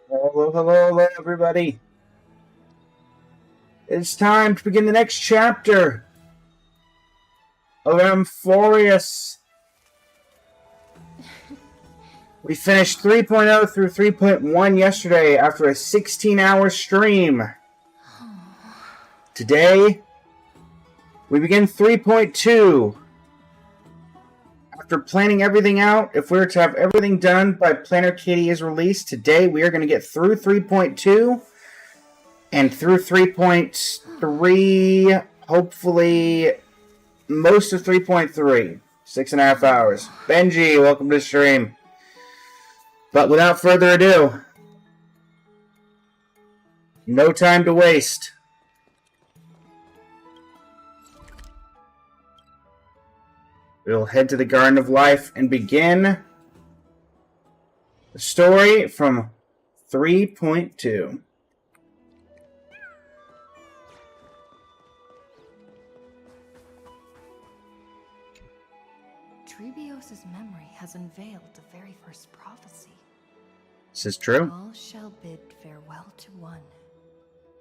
Hello, hello, hello, everybody. It's time to begin the next chapter of AMPHOREUS. We finished 3.0 through 3.1 yesterday after a 16-hour stream. Today, we begin 3.2. After planning everything out, if we were to have everything done by Planner KDA's release, today we are going to get through 3.2 and through 3.3, hopefully most of 3.3. 6.5 hours. Benji, welcome to the stream. But without further ado, no time to waste. We'll head to the Garden of Life and begin the story from 3.2. Trebios's memory has unveiled the very first prophecy. This is true. All shall bid farewell to one,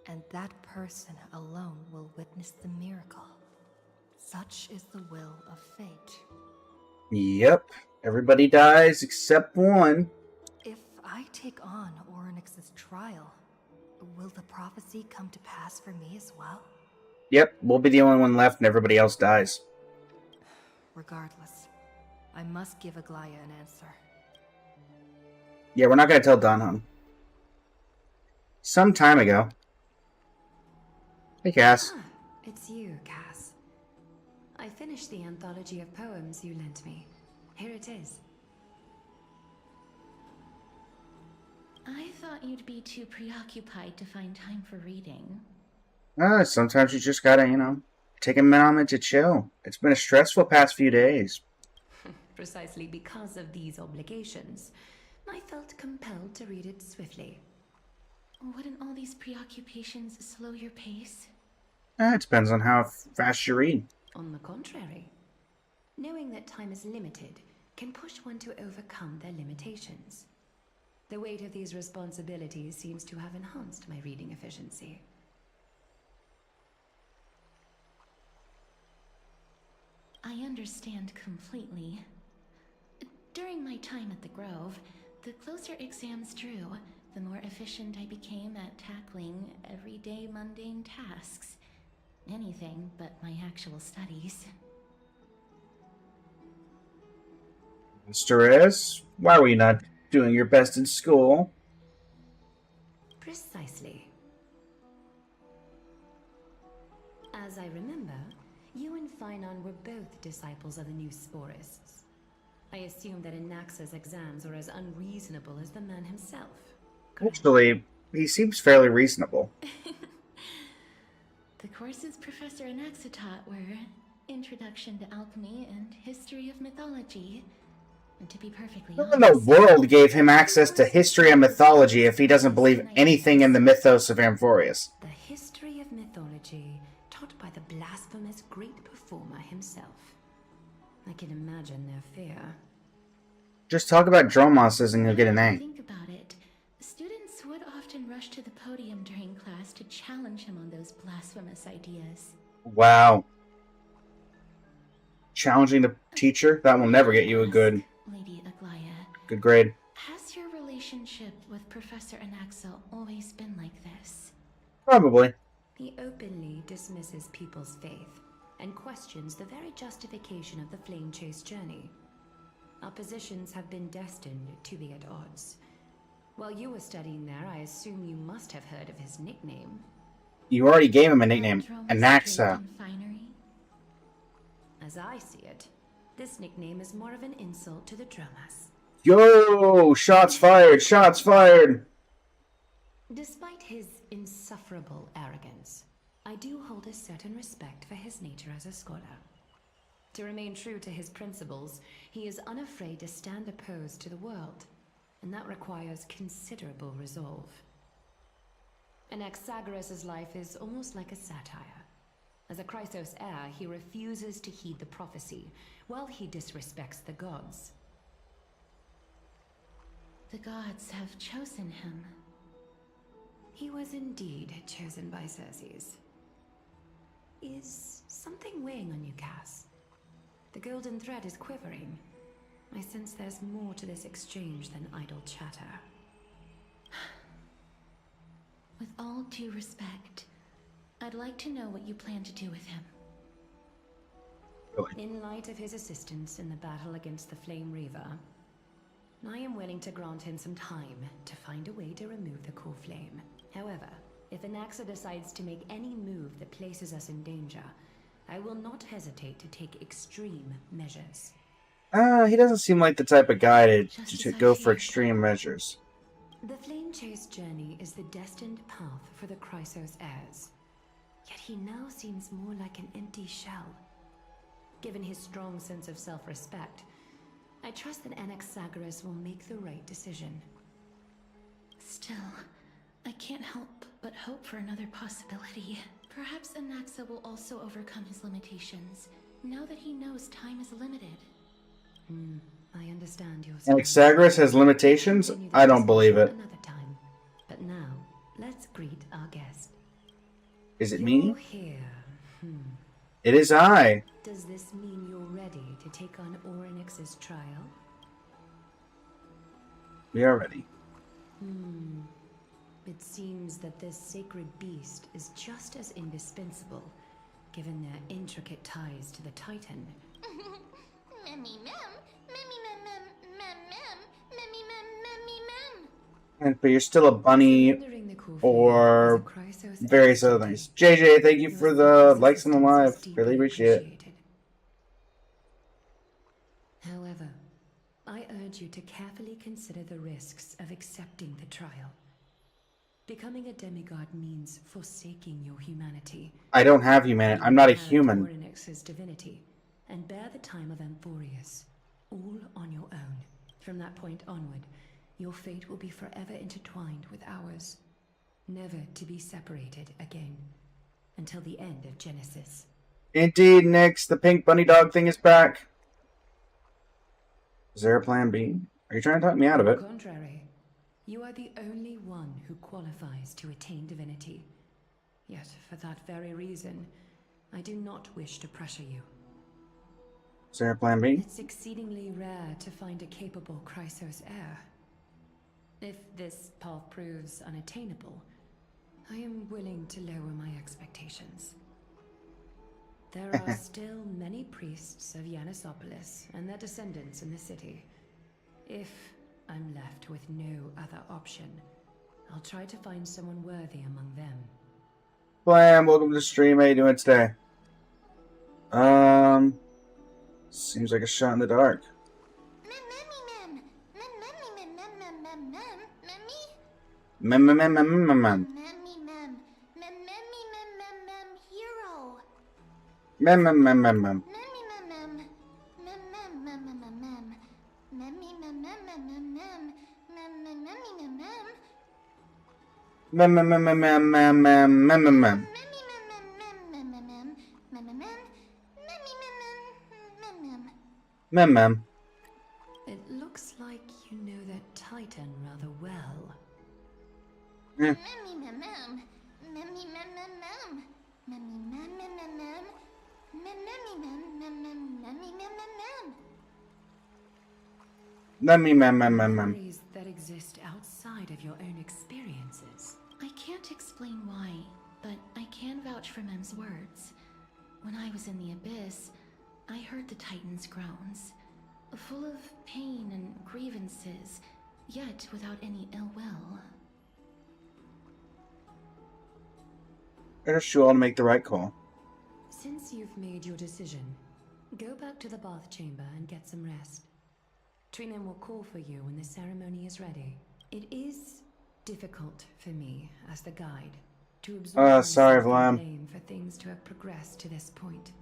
and that person alone will witness the miracle. Such is the will of fate. Yep, everybody dies except one. If I take on Orynyx's trial, will the prophecy come to pass for me as well? Yep, we'll be the only one left and everybody else dies. Regardless, I must give Aglaya an answer. Yeah, we're not going to tell Dunham. Some time ago. Hey, Cass. Ah, it's you, Cass. I finished the anthology of poems you lent me. Here it is. I thought you'd be too preoccupied to find time for reading. Sometimes you just gotta, take a moment to chill. It's been a stressful past few days. Precisely because of these obligations, I felt compelled to read it swiftly. Wouldn't all these preoccupations slow your pace? It depends on how fast you read. On the contrary, knowing that time is limited can push one to overcome their limitations. The weight of these responsibilities seems to have enhanced my reading efficiency. I understand completely. During my time at the Grove, the closer exams drew, the more efficient I became at tackling everyday mundane tasks. Anything but my actual studies. Mr. S, why were you not doing your best in school? Precisely. As I remember, you and Phainon were both disciples of the new Sporists. I assume that Anaxa's exams are as unreasonable as the man himself. Correct? Actually, he seems fairly reasonable. The courses Professor Anaxa taught were Introduction to Alchemy and History of Mythology. And to be perfectly Who honest, in the world gave him access to history and mythology if he doesn't believe anything in the mythos of AMPHOREUS? The history of mythology taught by the blasphemous great performer himself. I can imagine their fear. Just talk about Dromos's and you'll get an A. Think about it. Students would often rush to the podium during class to challenge him on those blasphemous ideas. Wow. Challenging the teacher? That will never get you a good Lady Aglaya, grade. has your relationship with Professor Anaxa always been like this? Probably. He openly dismisses people's faith and questions the very justification of the Flame Chase journey. Our positions have been destined to be at odds. While you were studying there, I assume you must have heard of his nickname. You already gave him a nickname, Dromas Anaxa. draped in finery? As I see it, this nickname is more of an insult to the Dromas. Yo! Shots fired! Shots fired! Despite his insufferable arrogance, I do hold a certain respect for his nature as a scholar. To remain true to his principles, he is unafraid to stand opposed to the world, and that requires considerable resolve. Anaxagoras' life is almost like a satire. As a Chrysos heir, he refuses to heed the prophecy, while he disrespects the gods. The gods have chosen him. He was indeed chosen by Circes. Is something weighing on you, Cass? The golden thread is quivering. I sense there's more to this exchange than idle chatter. With all due respect, I'd like to know what you plan to do with him. Really? In light of his assistance in the battle against the Flame Reaver, I am willing to grant him some time to find a way to remove the core flame. However, if Anaxa decides to make any move that places us in danger, I will not hesitate to take extreme measures. He doesn't seem like the type of guy Just to as I go for feared. extreme measures. The Flame Chase journey is the destined path for the Chrysos heirs. Yet he now seems more like an empty shell. Given his strong sense of self-respect, I trust that Anaxagoras will make the right decision. Still, I can't help but hope for another possibility. Perhaps Anaxa will also overcome his limitations, now that he knows time is limited. I understand your Anaxagoras has limitations? I don't believe it. Another time. But now, let's greet our guest. Is it You're me? here. It is I. Does this mean you're ready to take on Orynyx's trial? We are ready. It seems that this sacred beast is just as indispensable, given their intricate ties to the Titan. Memmy mem, memmy mem mem mem mem, memmy mem memmy mem. But you're still a bunny Surrendering the core flame or is a Chrysos various other things. JJ, thank you for the likes on the live. Really appreciate it. appreciated. However, I urge you to carefully consider the risks of accepting the trial. Becoming a demigod means forsaking your humanity. I don't have humanity. I'm not a human. Orynyx's divinity, and bear the time of AMPHOREUS, all on your own. From that point onward, your fate will be forever intertwined with ours, never to be separated again, until the end of Genesis. Indeed, Nix, the pink bunny dog thing is back. Is there a plan B? Are you trying to talk me out of On it? the contrary, you are the only one who qualifies to attain divinity. Yet, for that very reason, I do not wish to pressure you. Is there a plan B? It's exceedingly rare to find a capable Chrysos heir. If this path proves unattainable, I am willing to lower my expectations. There are still many priests of Yanissopolis and their descendants in the city. If I'm left with no other option, I'll try to find someone worthy among them. Blam, welcome to the stream. How you doing today? Seems like a shot in the dark. Mem. Hero. Mem. Mem. It looks like you know that Titan rather well. Memories that exist outside of your own experiences. I can't explain why, but I can vouch for Mem's words. When I was in the abyss, I heard the Titan's groans, full of pain and grievances, yet without any ill will. I trust you all to make the right call. Since you've made your decision, go back to the bath chamber and get some rest. Trina will call for you when the ceremony is ready. It is difficult for me, as the guide, to absorb sorry, myself Vlam. the blame for things to have progressed to this point.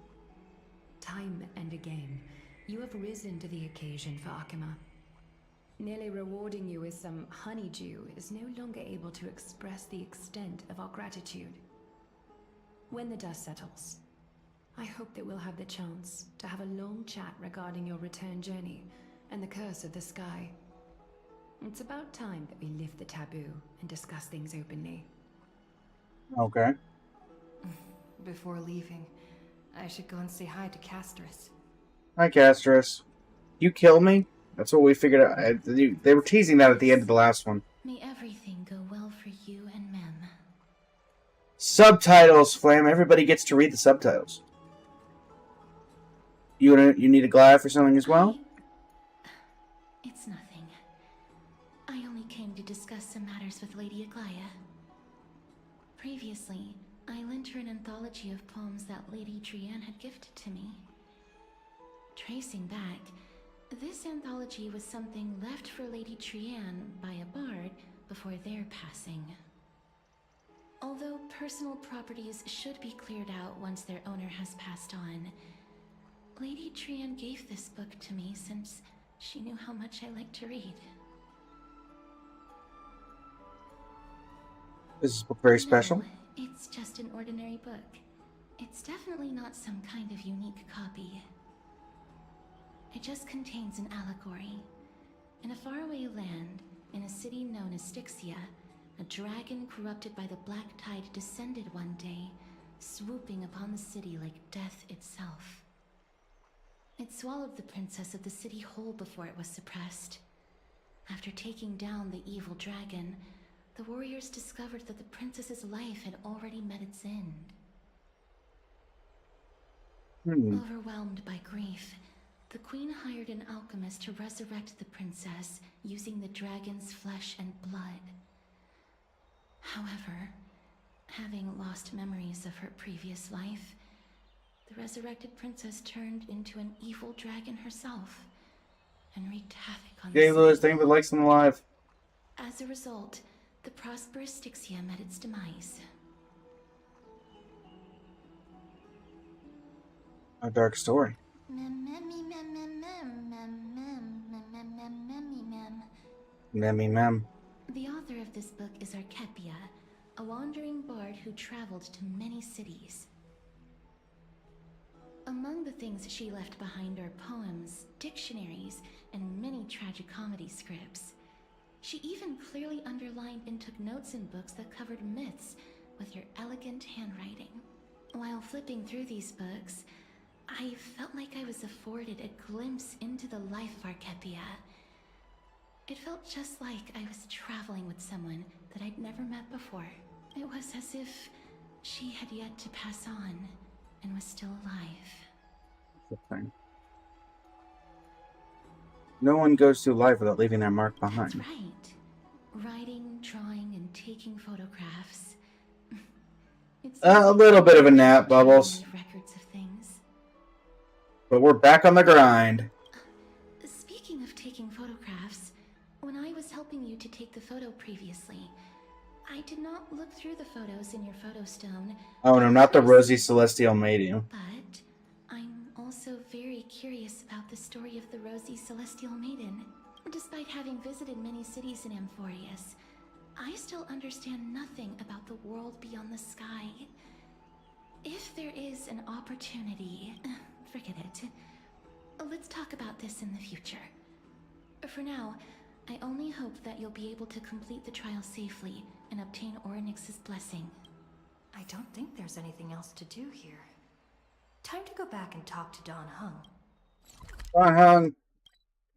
Time and again, you have risen to the occasion for Akima. Nearly rewarding you with some honeydew is no longer able to express the extent of our gratitude. When the dust settles, I hope that we'll have the chance to have a long chat regarding your return journey and the curse of the sky. It's about time that we lift the taboo and discuss things openly. Okay. Before leaving, I should go and say hi to Castris. Hi, Castris. You kill me? That's what we figured out. They were teasing that at the end of the last one. May everything go well for you and Mem. Subtitles, Flam. Everybody gets to read the subtitles. You need a glaive for something as well? It's nothing. I only came to discuss some matters with Lady Aglaya. Previously, I lent her an anthology of poems that Lady Trianne had gifted to me. Tracing back, this anthology was something left for Lady Trianne by a bard before their passing. Although personal properties should be cleared out once their owner has passed on, Lady Trianne gave this book to me since she knew how much I like to read. Is this book very special? No, it's just an ordinary book. It's definitely not some kind of unique copy. It just contains an allegory. In a faraway land, in a city known as Styxia, a dragon corrupted by the Black Tide descended one day, swooping upon the city like death itself. It swallowed the princess of the city whole before it was suppressed. After taking down the evil dragon, the warriors discovered that the princess's life had already met its end. Overwhelmed by grief, the queen hired an alchemist to resurrect the princess using the dragon's flesh and blood. However, having lost memories of her previous life, the resurrected princess turned into an evil dragon herself and wreaked havoc on the Yay, city. Lewis, thank you for likes them alive. As a result, the prosperous Styxia met its demise. A dark story. Memmy mem. The author of this book is Archepia, a wandering bard who traveled to many cities. Among the things she left behind are poems, dictionaries, and many tragicomedy scripts. She even clearly underlined and took notes in books that covered myths with her elegant handwriting. While flipping through these books, I felt like I was afforded a glimpse into the life of Archepia. It felt just like I was traveling with someone that I'd never met before. It was as if she had yet to pass on and was still alive. No one goes through life without leaving their mark behind. That's right. Writing, drawing, and taking photographs. It's A little bit of a nap, Bubbles. records of things. But we're back on the grind. Speaking of taking photographs, when I was helping you to take the photo previously, I did not look through the photos in your photo stone. Oh no, not the Rosy Celestial Maiden. But I'm also very curious about the story of the Rosy Celestial Maiden. Despite having visited many cities in Amphoreus, I still understand nothing about the world beyond the sky. If there is an opportunity, forget it. Let's talk about this in the future. For now, I only hope that you'll be able to complete the trial safely and obtain Orynyx's blessing. I don't think there's anything else to do here. Time to go back and talk to Don Hung. Don Hung.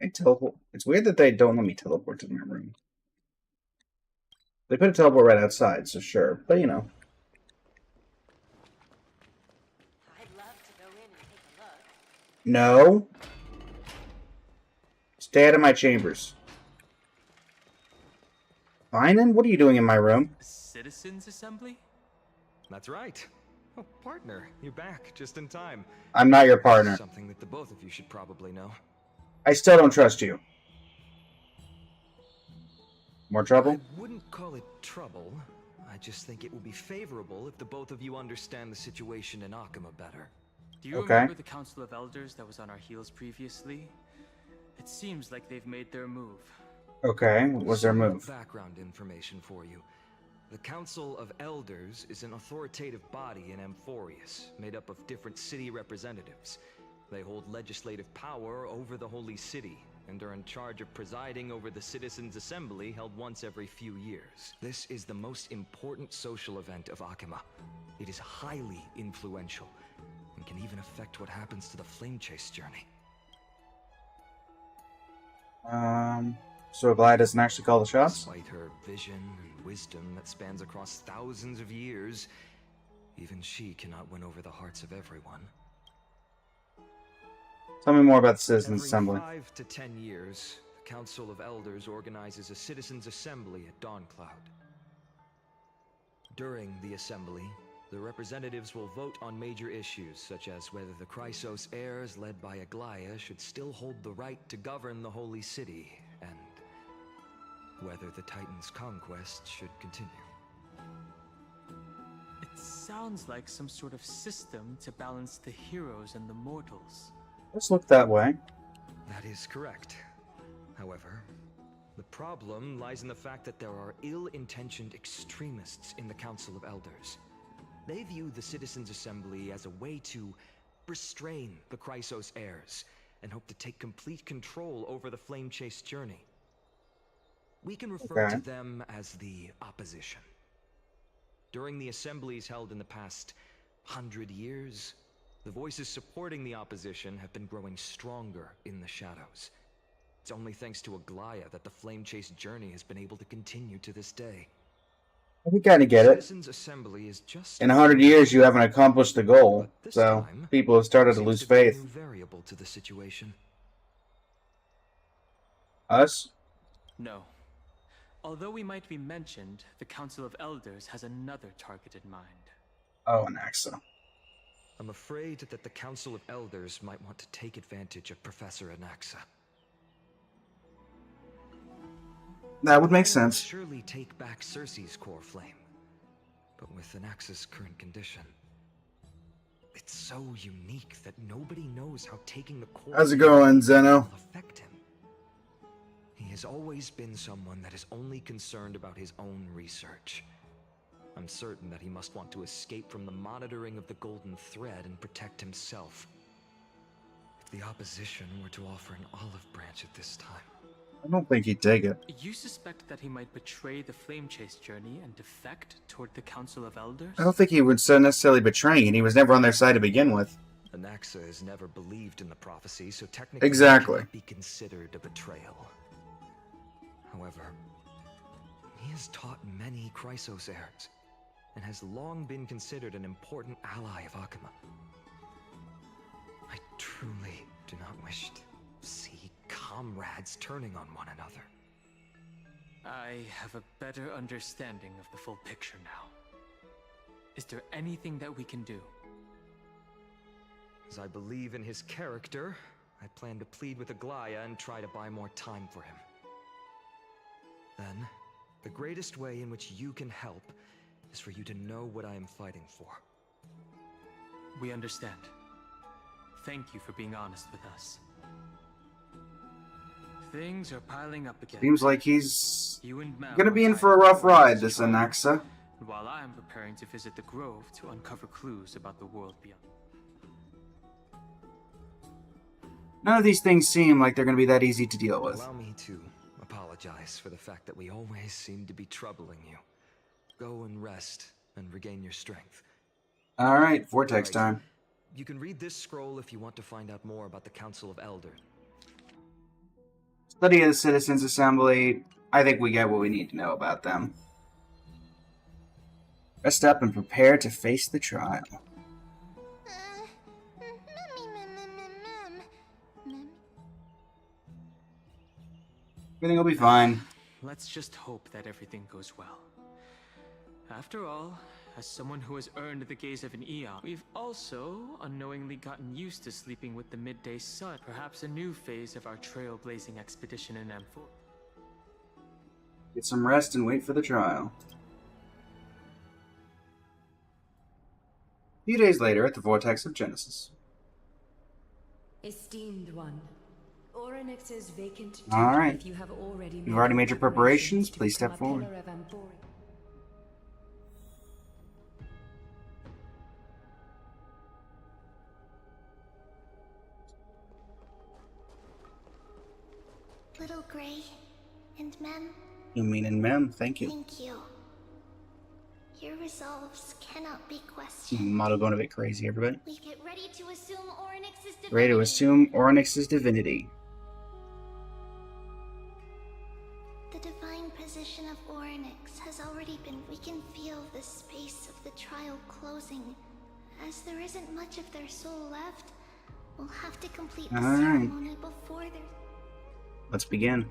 I teleport. It's weird that they don't let me teleport to my room. They put a teleport right outside, so sure. But you know. I'd love to go in and take a look. No. Stay out of my chambers. Finan, what are you doing in my room? Citizens Assembly? That's right. Oh, partner, you're back just in time. I'm not your partner. Something that the both of you should probably know. I still don't trust you. More trouble? I wouldn't call it trouble. I just think it will be favorable if the both of you understand the situation in Akama better. Do you Okay. remember the Council of Elders that was on our heels previously? It seems like they've made their move. Okay, what was their Some move? Background information for you. The Council of Elders is an authoritative body in Amphoreus, made up of different city representatives. They hold legislative power over the Holy City, and are in charge of presiding over the Citizens' Assembly held once every few years. This is the most important social event of Akima. It is highly influential, and can even affect what happens to the Flame Chase journey. So Aglaia doesn't actually call the shots? Despite her vision and wisdom that spans across thousands of years, even she cannot win over the hearts of everyone. Tell me more about the Citizens' Every Assembly. 5 to 10 years, the Council of Elders organizes a Citizens' Assembly at Dawncloud. During the assembly, the representatives will vote on major issues, such as whether the Chrysos heirs led by Aglaia should still hold the right to govern the Holy City, and whether the Titan's conquest should continue. It sounds like some sort of system to balance the heroes and the mortals. Let's look that way. That is correct. However, the problem lies in the fact that there are ill-intentioned extremists in the Council of Elders. They view the Citizens' Assembly as a way to restrain the Chrysos heirs and hope to take complete control over the Flame Chase journey. We can refer to them as the opposition. During the assemblies held in the past 100 years, the voices supporting the opposition have been growing stronger in the shadows. It's only thanks to Aglaia that the Flame Chase journey has been able to continue to this day. We kind of get it. Citizens' Assembly is just In 100 years, you haven't accomplished the goal, But this so time, people have started to seems lose be a faith. new variable to the situation. Us? No. Although we might be mentioned, the Council of Elders has another target in mind. Oh, and Axa. I'm afraid that the Council of Elders might want to take advantage of Professor Anaxa. That would make They will sense. surely take back Cersei's core flame, but with Anaxa's current condition, it's so unique that nobody knows how taking the core How's it flame going, Zeno? will affect him. He has always been someone that is only concerned about his own research. I'm certain that he must want to escape from the monitoring of the Golden Thread and protect himself. If the opposition were to offer an olive branch at this time, I don't think he'd take it. You suspect that he might betray the Flame Chase journey and defect toward the Council of Elders? I don't think he would so necessarily betray it. He was never on their side to begin with. Anaxa has never believed in the prophecy, so technically Exactly. it cannot be considered a betrayal. However, he has taught many Chrysos heirs, and has long been considered an important ally of Akima. I truly do not wish to see comrades turning on one another. I have a better understanding of the full picture now. Is there anything that we can do? As I believe in his character, I plan to plead with Aglaia and try to buy more time for him. Then, the greatest way in which you can help is for you to know what I am fighting for. We understand. Thank you for being honest with us. Things are piling up again. Seems like he's You and Mal gonna be are in tied for a up rough in ride, this this trial, Anaxa. while I am preparing to visit the Grove to uncover clues about the world beyond. None of these things seem like they're gonna be that easy to deal with. Allow me to apologize for the fact that we always seem to be troubling you. Go and rest and regain your strength. Alright, Vortex Alright. time. You can read this scroll if you want to find out more about the Council of Elders. Study of the Citizens' Assembly. I think we get what we need to know about them. Rest up and prepare to face the trial. Everything will be fine. Let's just hope that everything goes well. After all, as someone who has earned the gaze of an Eon, we've also unknowingly gotten used to sleeping with the midday sun. Perhaps a new phase of our trailblazing expedition in AMPHOREUS. Get some rest and wait for the trial. A few days later at the Vortex of Genesis. Esteemed one, Orynyx's vacant All right. if you have already You've already made your preparations. Please step become a forward. pillar of AMPHOREUS. Little Gray and Mem, You mean in Mem? Thank you. thank you. Your resolves cannot be questioned. Motto going a bit crazy, everybody. We get ready to assume Orynyx's divinity. Ready to assume Orynyx's divinity. The divine position of Orynyx has already been. We can feel the space of the trial closing. As there isn't much of their soul left, we'll have to complete the ceremony before their... Let's begin.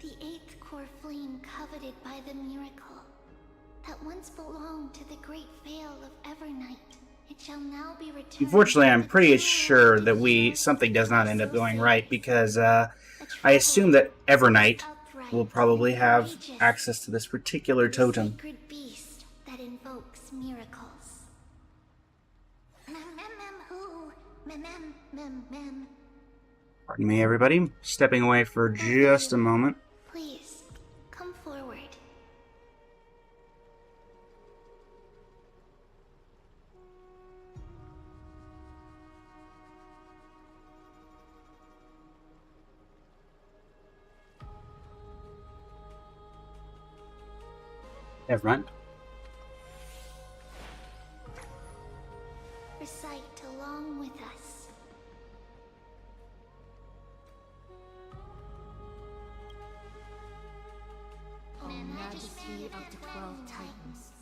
The eighth core flame coveted by the miracle that once belonged to the great veil of Evernight. It shall now be returned. Unfortunately, I'm pretty sure that something does not end up going right because I assume that Evernight will probably have access to this particular totem. Sacred beast that invokes miracles. Pardon me, everybody. Stepping away for just a moment. Please, come forward. Never mind. Recite along with us. O Majesty of the 12 Titans,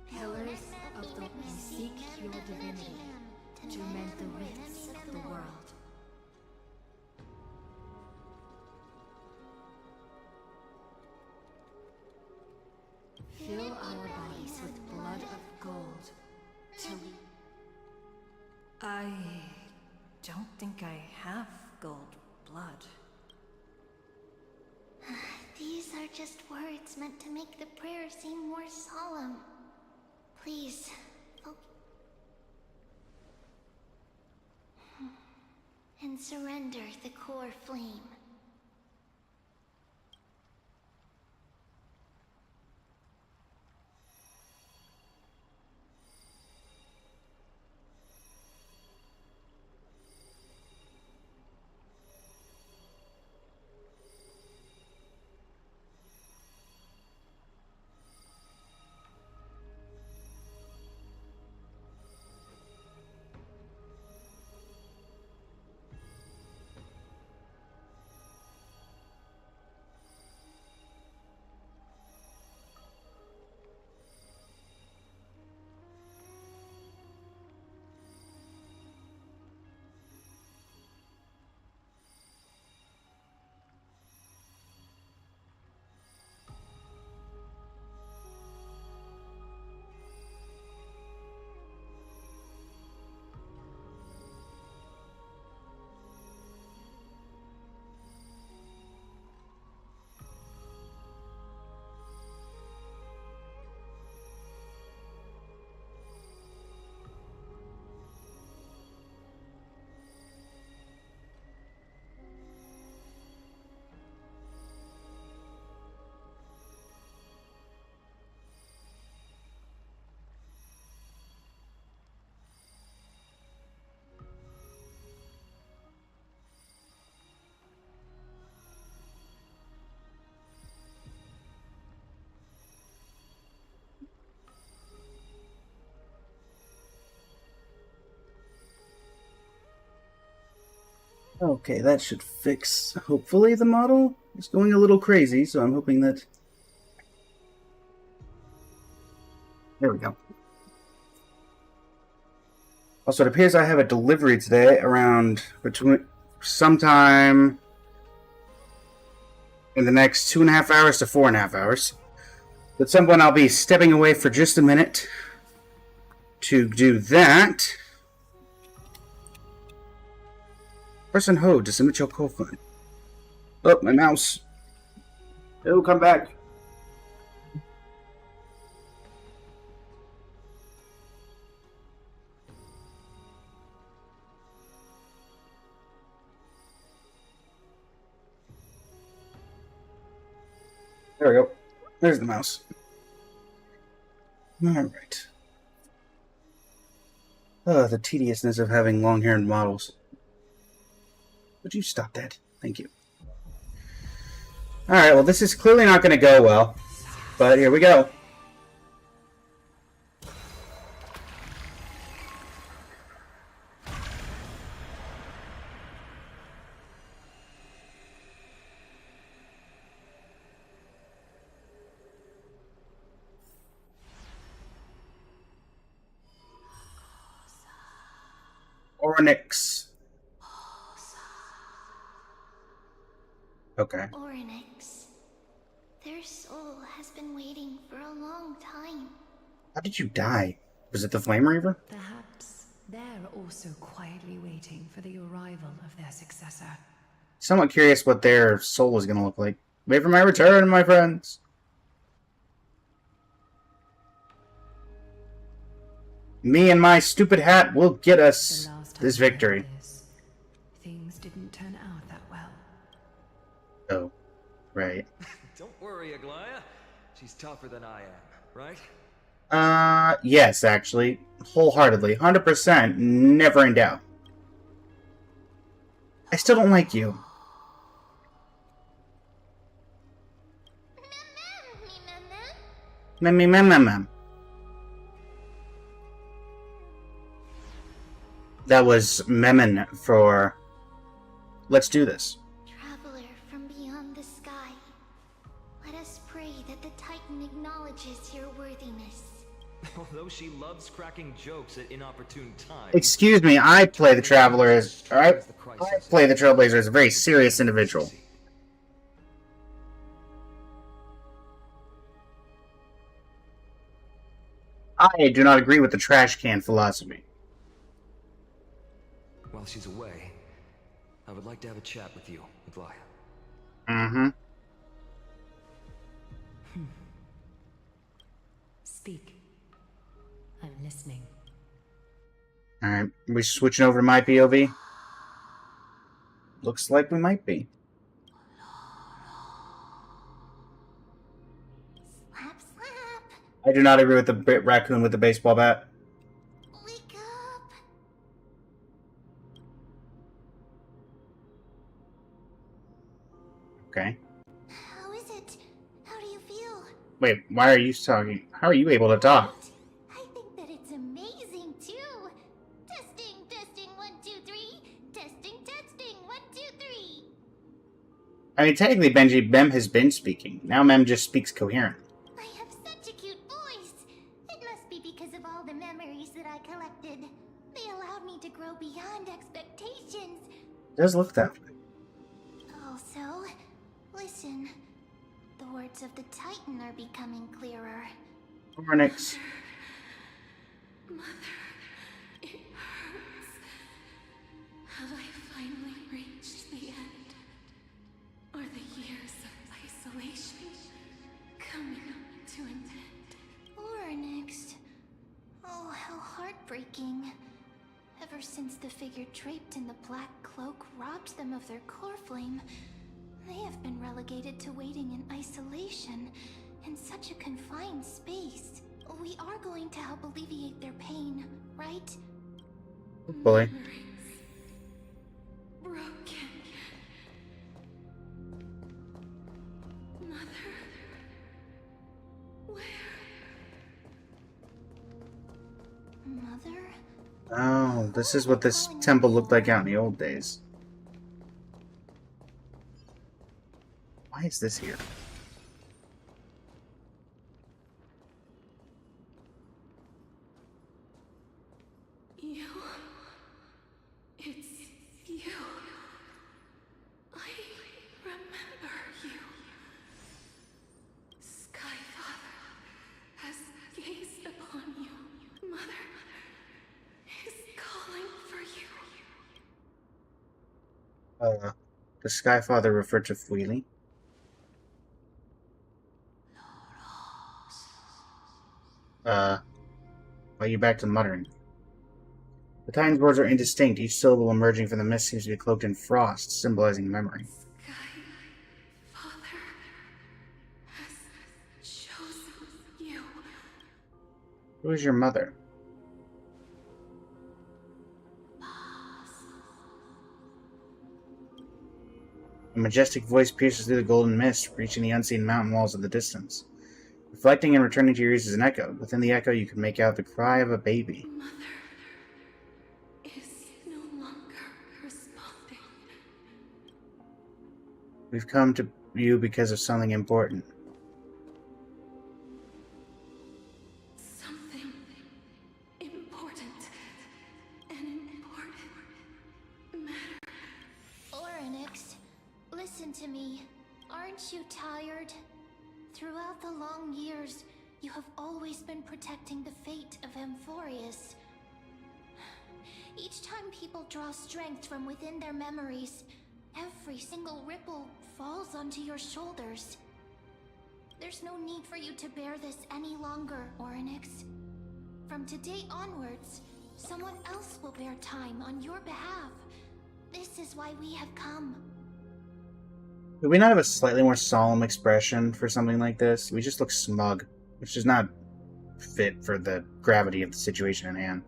pillars of the we seek your divinity to mend the rifts of the world. Fill our bodies with blood of gold till we... I don't think I have gold blood. These are just words meant to make the prayer seem more solemn. Please, and surrender the core flame. Okay, that should fix, hopefully, the model. It's going a little crazy, so I'm hoping that... There we go. Also, it appears I have a delivery today around sometime in the next 2.5 hours to 4.5 hours. At some point, I'll be stepping away for just a minute to do that. Press and hold to submit your call phone. Oh, my mouse. It'll come back. There we go. There's the mouse. Alright. Oh, the tediousness of having long-haired models. Would you stop that? Thank you. Alright, well this is clearly not going to go well. But here we go. Oryx. Okay. Oryx. Their soul has been waiting for a long time. How did you die? Was it the Flame Reaver? Perhaps they're also quietly waiting for the arrival of their successor. Somewhat curious what their soul is going to look like. Wait for my return, my friends. Me and my stupid hat will get us The last time this I heard victory. this, things didn't turn out that well. Oh, right. Don't worry, Aglaya. She's tougher than I am, right? Yes, actually. Wholeheartedly. 100%. Never in doubt. I still don't like you. Mem. That was Memon for let's do this. Traveler from beyond the sky, let us pray that the Titan acknowledges your worthiness. Although she loves cracking jokes at inopportune times. Excuse me, I play the Traveler as I play the Trailblazer as a very serious individual. I do not agree with the trash can philosophy. While she's away, I would like to have a chat with you, Aglaya. Mm-hmm. Speak. I'm listening. Alright, we switching over to my POV? Looks like we might be. Slap, slap. I do not agree with the raccoon with the baseball bat. Wake up. Okay. How is it? How do you feel? Wait, why are you talking? How are you able to talk? I think that it's amazing too. Testing, 1, 2, 3. Testing, 1, 2, 3. I mean, technically, Mem has been speaking. Now Mem just speaks coherent. I have such a cute voice. It must be because of all the memories that I collected. They allowed me to grow beyond expectations. It does look that way. Also, listen. The words of the Titan are becoming clearer. Onyx. Mother, it hurts. Have I finally reached the end? Are the years of isolation coming to an end? Or next? Oh, how heartbreaking. Ever since the figure draped in the black cloak robbed them of their core flame, they have been relegated to waiting in isolation in such a confined space. We are going to help alleviate their pain, right? Hopefully. Memories broken. Mother, where? Mother? Oh, this is what this temple looked like out in the old days. Why is this here? You. It's you. I remember you. Skyfather has gazed upon you. Mother is calling for you. The Skyfather referred to Fuili. Well, you're back to muttering. The Titan's words are indistinct, each syllable emerging from the mist seems to be cloaked in frost, symbolizing memory. Skyfather has chosen you. Who is your mother? A majestic voice pierces through the golden mist, reaching the unseen mountain walls of the distance. Reflecting and returning to your ears is an echo. Within the echo, you can make out the cry of a baby. Mother is no longer responding. We've come to you because of something important. Something important. An important matter. Orynyx, listen to me. Aren't you tired? Throughout the long years, you have always been protecting the fate of AMPHOREUS. Each time people draw strength from within their memories, every single ripple falls onto your shoulders. There's no need for you to bear this any longer, Orynyx. From today onwards, someone else will bear time on your behalf. This is why we have come. Could we not have a slightly more solemn expression for something like this? We just look smug, which is not fit for the gravity of the situation at hand.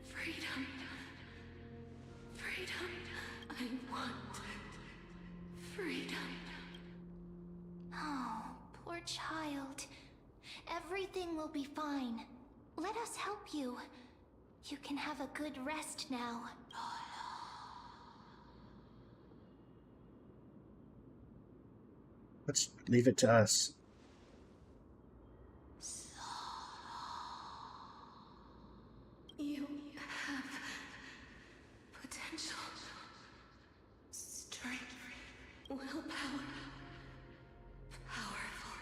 Freedom. Freedom. I want freedom. Oh, poor child. Everything will be fine. Let us help you. You can have a good rest now. Let's leave it to us. You have potential, strength, willpower, powerful,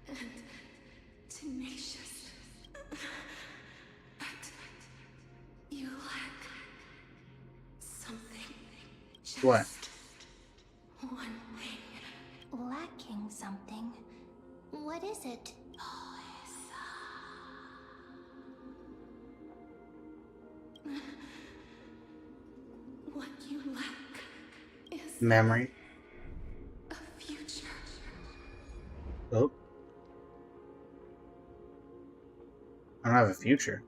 and tenacious. But you lack something. Just What? one thing. Lacking something. What is it? What you lack is Memory. a future. Oh. I don't have a future.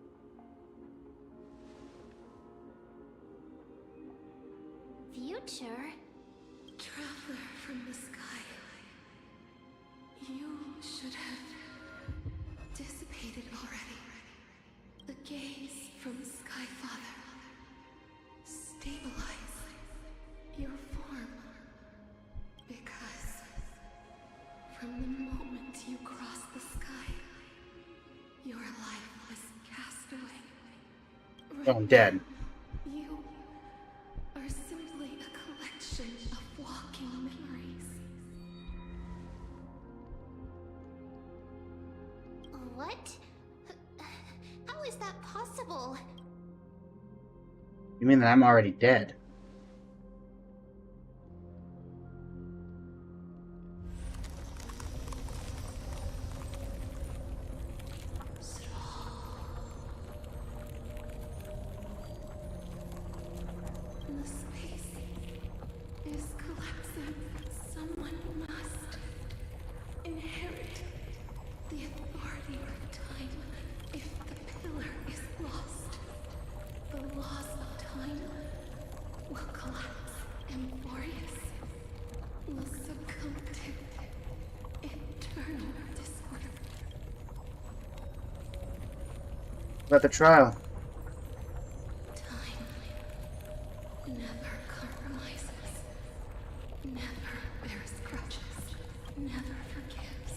Future? Traveler from the sky. You should have dissipated already. The gaze from the Sky Father. Stabilize your form. Because from the moment you cross the sky, your life was cast away. Oh, I'm dead. You are simply a collection of walking memories. What? How is that possible? You mean that I'm already dead? The space is collapsing. Someone must inherit the authority of time. If the pillar is lost, the laws of time will collapse. AMPHOREUS will succumb to eternal disorder. About the trial. Time never compromises, never bears grudges, never forgives,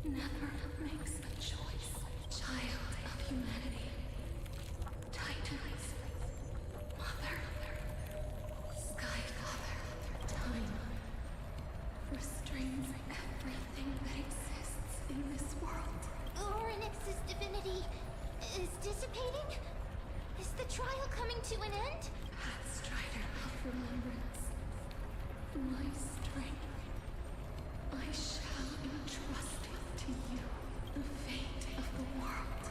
never makes a choice. Child of humanity, Titans, Mother, Sky Father, time restrains everything that exists in this world. Orynyx's divinity is dissipating? Is the trial coming to an end? Pathstrider of remembrance, my strength, I shall entrust it to you. The fate of the world.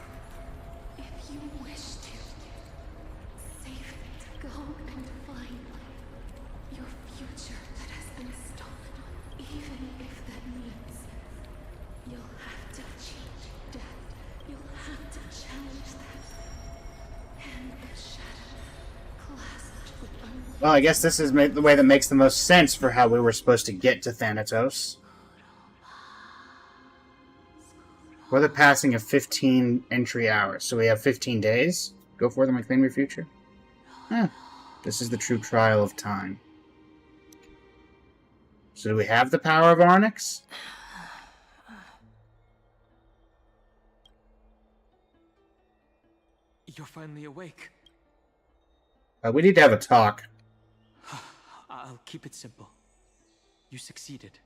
If you wish to, save it. Go and find your future that has been stolen. Even if that means you'll have to cheat death. You'll have to challenge that. Hand of shadow, clasped with unlimited Well, I guess this is the way that makes the most sense for how we were supposed to get to Thanatos. For the passing of 15 entry hours. So we have 15 days. Go forth and claim your future. This is the true trial of time. So do we have the power of Onyx? You're finally awake. We need to have a talk. I'll keep it simple. You succeeded.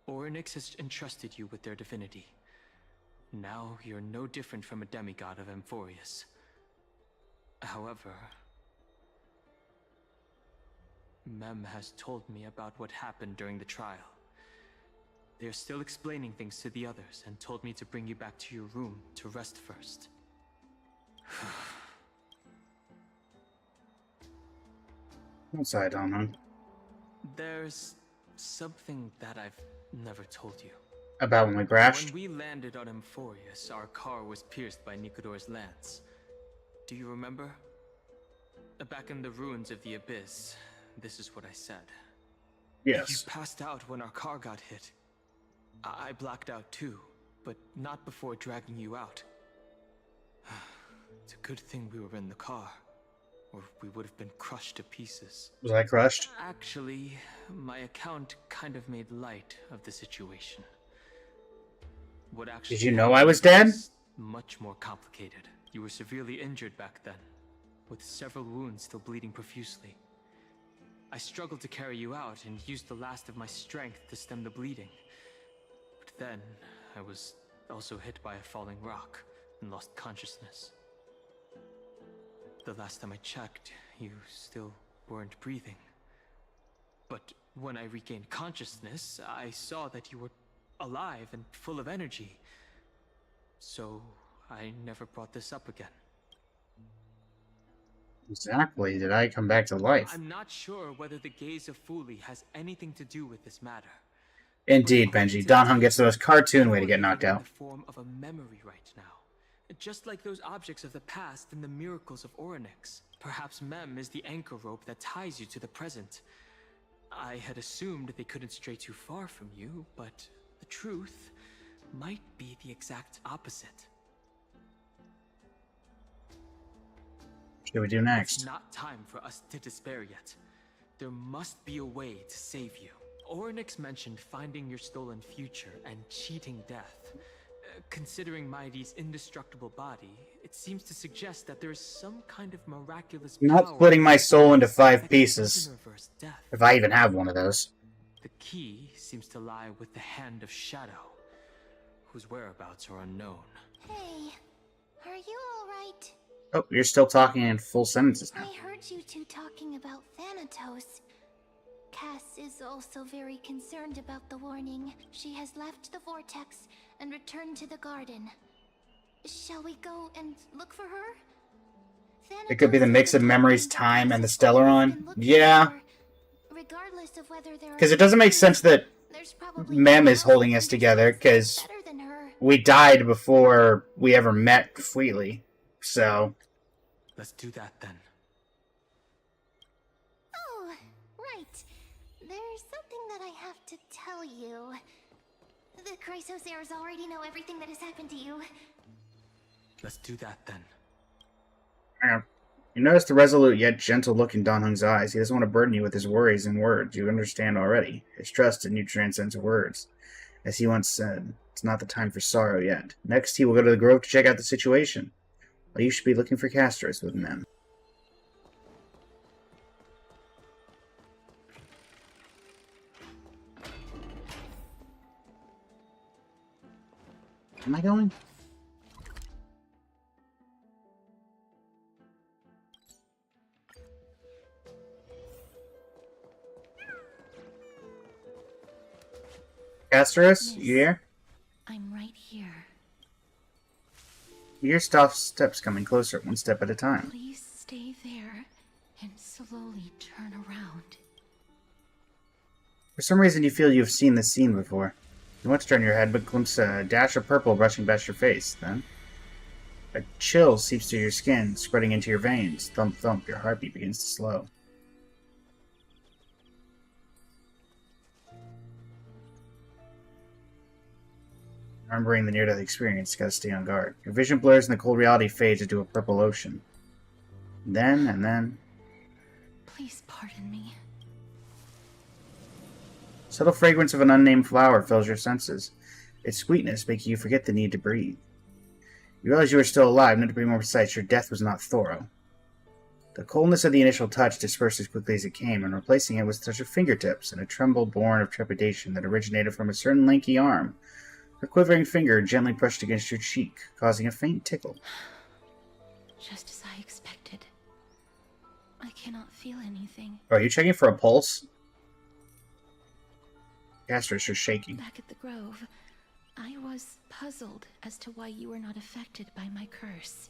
Orynyx has entrusted you with their divinity. Now you're no different from a demigod of AMPHOREUS. However, Mem has told me about what happened during the trial. They're still explaining things to the others and told me to bring you back to your room to rest first. What's I don't know. There's something that I've never told you. About when we crashed? When we landed on AMPHOREUS, our car was pierced by Nicodor's lance. Do you remember? Back in the ruins of the Abyss, this is what I said. Yes. You passed out when our car got hit. I blacked out too, but not before dragging you out. It's a good thing we were in the car, or we would have been crushed to pieces. Was I crushed? Actually, my account kind of made light of the situation. What actually Did you know I was dead? Much more complicated. You were severely injured back then, with several wounds still bleeding profusely. I struggled to carry you out and used the last of my strength to stem the bleeding. But then, I was also hit by a falling rock and lost consciousness. The last time I checked, you still weren't breathing. But when I regained consciousness, I saw that you were alive and full of energy. So, I never brought this up again. Exactly. Did I come back to life? I'm not sure whether the gaze of Fuli has anything to do with this matter. Indeed, Benji. Donhung gets the most cartoon way to get knocked out. In the form of a memory right now. Just like those objects of the past and the miracles of Orynyx. Perhaps Mem is the anchor rope that ties you to the present. I had assumed they couldn't stray too far from you, but the truth might be the exact opposite. What should we do next? It's not time for us to despair yet. There must be a way to save you. Orynyx mentioned finding your stolen future and cheating death. Considering Mighty's indestructible body, it seems to suggest that there is some kind of miraculous I'm not power splitting my soul into 5 that pieces. can reverse death. If I even have one of those. The key seems to lie with the Hand of Shadow, whose whereabouts are unknown. Hey, are you alright? Oh, you're still talking in full sentences now. I heard you two talking about Thanatos. Cass is also very concerned about the warning. She has left the vortex and returned to the garden. Shall we go and look for her? It could be the mix of memories, time, and the Stellaron. Yeah. Regardless of whether there Because it doesn't make sense that Mem is holding us together, because we died before we ever met Fleetly. So. Let's do that then. Oh, right. There's something that I have to tell you. The Chrysosairs already know everything that has happened to you. Let's do that then. Hang on. You notice the resolute yet gentle look in Donhung's eyes. He doesn't want to burden you with his worries and words. You understand already. His trust in you transcends words. As he once said, it's not the time for sorrow yet. Next, he will go to the grove to check out the situation. Well, you should be looking for Castros with them. Am I going? Castros, you here? I'm right here. You hear steps coming closer, one step at a time. Please stay there and slowly turn around. For some reason, you feel you've seen this scene before. You want to turn your head, but glimpse a dash of purple brushing past your face. Then, a chill seeps through your skin, spreading into your veins. Thump, thump, your heartbeat begins to slow. Remembering the near-death experience, gotta stay on guard. Your vision blurs and the cold reality fades into a purple ocean. Then... Please pardon me. Subtle fragrance of an unnamed flower fills your senses, its sweetness making you forget the need to breathe. You realize you are still alive, not to be more precise, your death was not thorough. The coldness of the initial touch dispersed as quickly as it came, and replacing it was a touch of fingertips and a tremble born of trepidation that originated from a certain lanky arm. Her quivering finger gently brushed against your cheek, causing a faint tickle. Just as I expected. I cannot feel anything. Oh, are you checking for a pulse? Castor's just shaking. Back at the Grove, I was puzzled as to why you were not affected by my curse.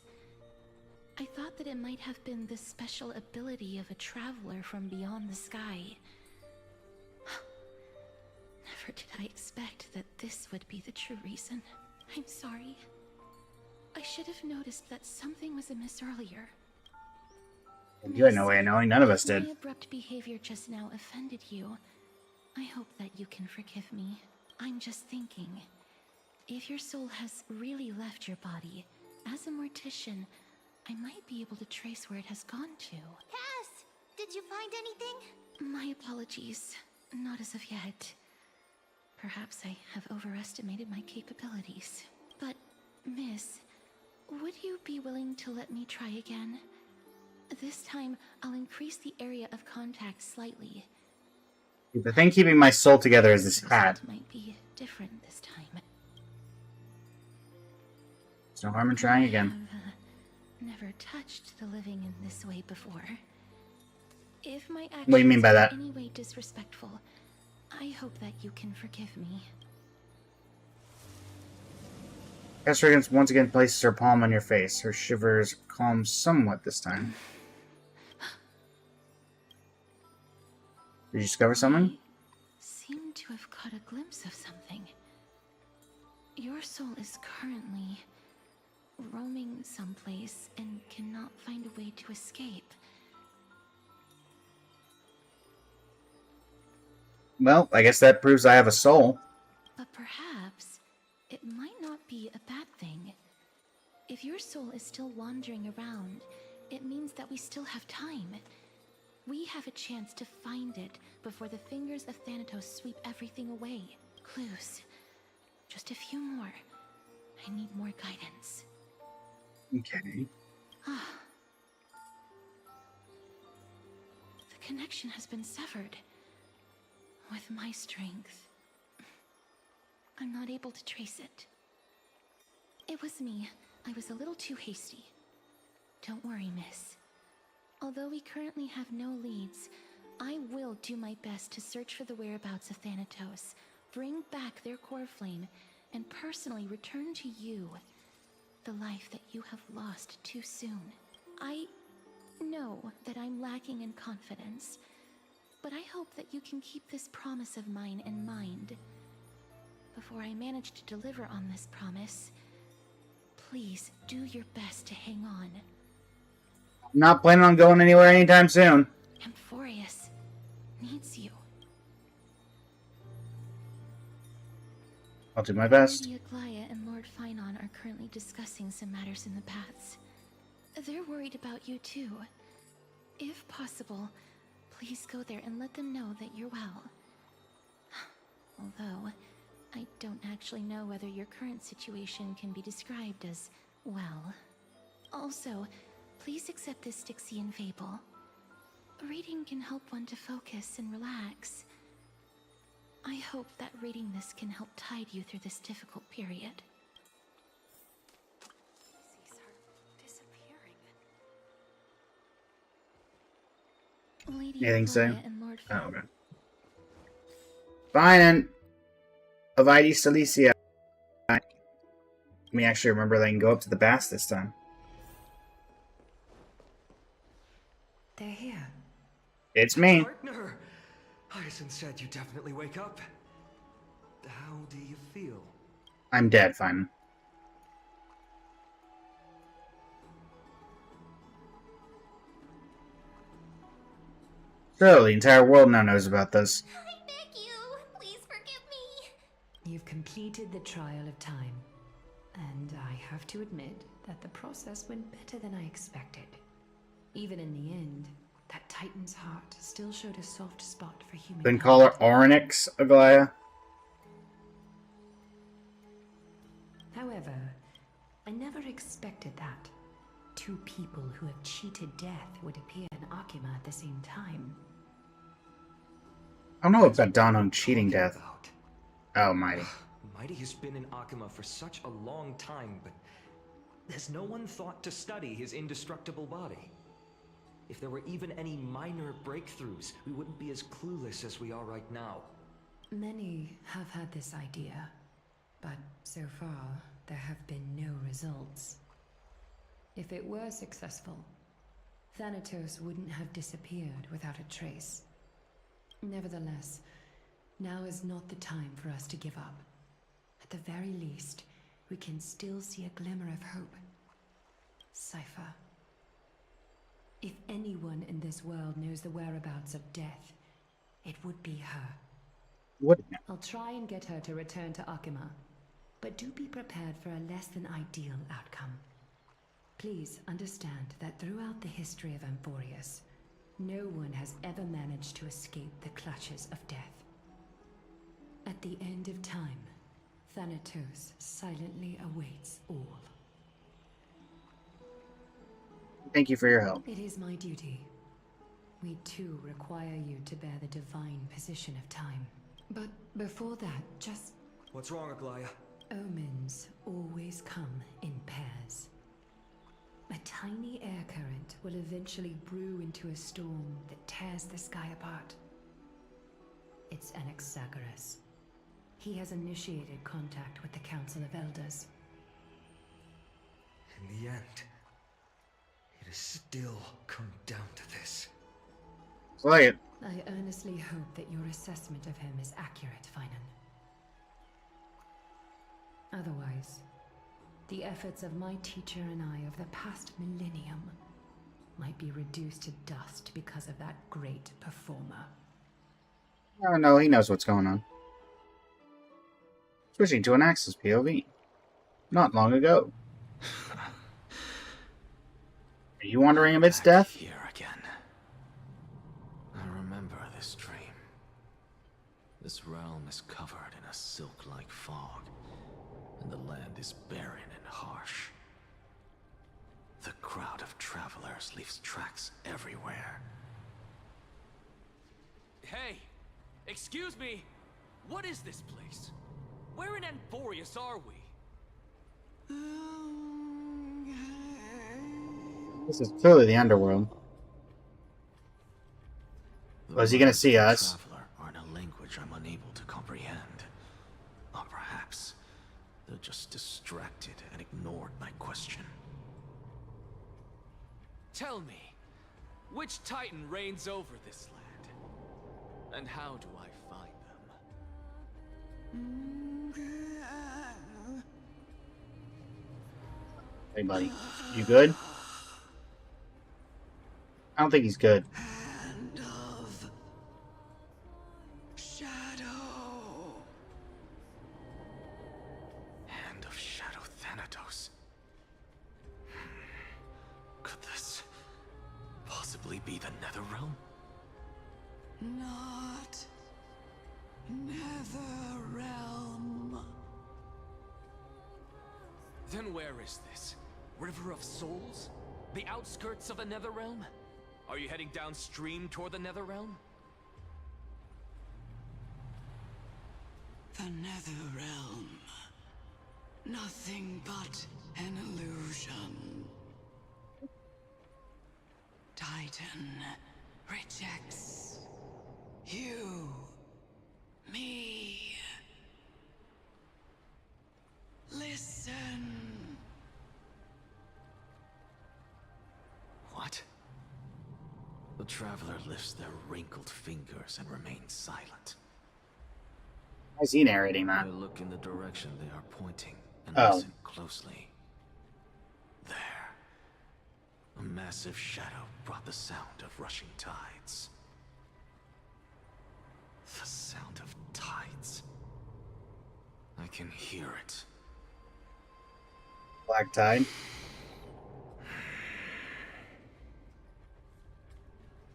I thought that it might have been the special ability of a traveler from beyond the sky. Never did I expect that this would be the true reason. I'm sorry. I should have noticed that something was amiss earlier. You had no way of knowing. None of us did. My abrupt behavior just now offended you. I hope that you can forgive me. I'm just thinking, if your soul has really left your body, as a mortician, I might be able to trace where it has gone to. Cass, did you find anything? My apologies. Not as of yet. Perhaps I have overestimated my capabilities. But, miss, would you be willing to let me try again? This time, I'll increase the area of contact slightly. The thing keeping my soul together is this hat. It might be different this time. There's no harm in trying again. I've never touched the living in this way before. If my actions What do you mean by that? are in any way disrespectful, I hope that you can forgive me. Castor once again places her palm on your face. Her shivers calm somewhat this time. Did you discover something? I seem to have caught a glimpse of something. Your soul is currently roaming someplace and cannot find a way to escape. Well, I guess that proves I have a soul. But perhaps it might not be a bad thing. If your soul is still wandering around, it means that we still have time. We have a chance to find it before the fingers of Thanatos sweep everything away. Clues. Just a few more. I need more guidance. Okay. The connection has been severed. With my strength, I'm not able to trace it. It was me. I was a little too hasty. Don't worry, miss. Although we currently have no leads, I will do my best to search for the whereabouts of Thanatos, bring back their core flame, and personally return to you the life that you have lost too soon. I know that I'm lacking in confidence, but I hope that you can keep this promise of mine in mind. Before I manage to deliver on this promise, please do your best to hang on. I'm not planning on going anywhere anytime soon. AMPHOREUS needs you. I'll do my best. Lady Aglaia and Lord Finon are currently discussing some matters in the paths. They're worried about you too. If possible, please go there and let them know that you're well. Although, I don't actually know whether your current situation can be described as well. Also, please accept this Styxian fable. Reading can help one to focus and relax. I hope that reading this can help tide you through this difficult period. These are disappearing. Lady Anything to say? Aglaia and Lord Oh, okay. Fine, and Avide Cilicia. Let me actually remember that I can go up to the bass this time. They're here. It's me. Partner! Hyacinth said you definitely wake up. How do you feel? I'm dead, fine. So, the entire world now knows about this. I beg you, please forgive me. You've completed the trial of time. And I have to admit that the process went better than I expected. Even in the end, that Titan's heart still showed a soft spot for human. Then call her Orynyx, Aglaya. However, I never expected that. Two people who have cheated death would appear in Akima at the same time. I don't know if that dawned on cheating death. Oh, Mighty. Mighty has been in Akima for such a long time, but has no one thought to study his indestructible body? If there were even any minor breakthroughs, we wouldn't be as clueless as we are right now. Many have had this idea, but so far, there have been no results. If it were successful, Thanatos wouldn't have disappeared without a trace. Nevertheless, now is not the time for us to give up. At the very least, we can still see a glimmer of hope. Cypher. If anyone in this world knows the whereabouts of death, it would be her. What? I'll try and get her to return to Akima, but do be prepared for a less than ideal outcome. Please understand that throughout the history of AMPHOREUS, no one has ever managed to escape the clutches of death. At the end of time, Thanatos silently awaits all. Thank you for your help. It is my duty. We too require you to bear the divine position of time. But before that, just... What's wrong, Aglaya? Omens always come in pairs. A tiny air current will eventually brew into a storm that tears the sky apart. It's Anaxagoras. He has initiated contact with the Council of Elders. In the end, it has still come down to this. Play it. I earnestly hope that your assessment of him is accurate, Finan. Otherwise, the efforts of my teacher and I of the past millennium might be reduced to dust because of that great performer. Oh no, he knows what's going on. Switching to an Axis POV. Not long ago. Are you wandering amidst death? Here again. I remember this dream. This realm is covered in a silk-like fog, and the land is barren and harsh. The crowd of travelers leaves tracks everywhere. Hey! Excuse me! What is this place? Where in AMPHOREUS are we? This is clearly the underworld. The is he gonna see words us? of the traveler are in a language I'm unable to comprehend. Or perhaps they're just distracted and ignored my question. Tell me, which Titan reigns over this land? And how do I find them? Hey buddy, you good? I don't think he's good. Hand of Shadow. Hand of Shadow Thanatos. Could this possibly be the Netherrealm? Not Netherrealm. Then where is this? River of Souls? The outskirts of the Netherrealm? Are you heading downstream toward the Netherrealm? The Netherrealm. Nothing but an illusion. Titan rejects you, me. Listen. What? The traveler lifts their wrinkled fingers and remains silent. Why is he narrating that? I look in the direction they are pointing and Oh. listen closely. There. A massive shadow brought the sound of rushing tides. The sound of tides. I can hear it. Black Tide.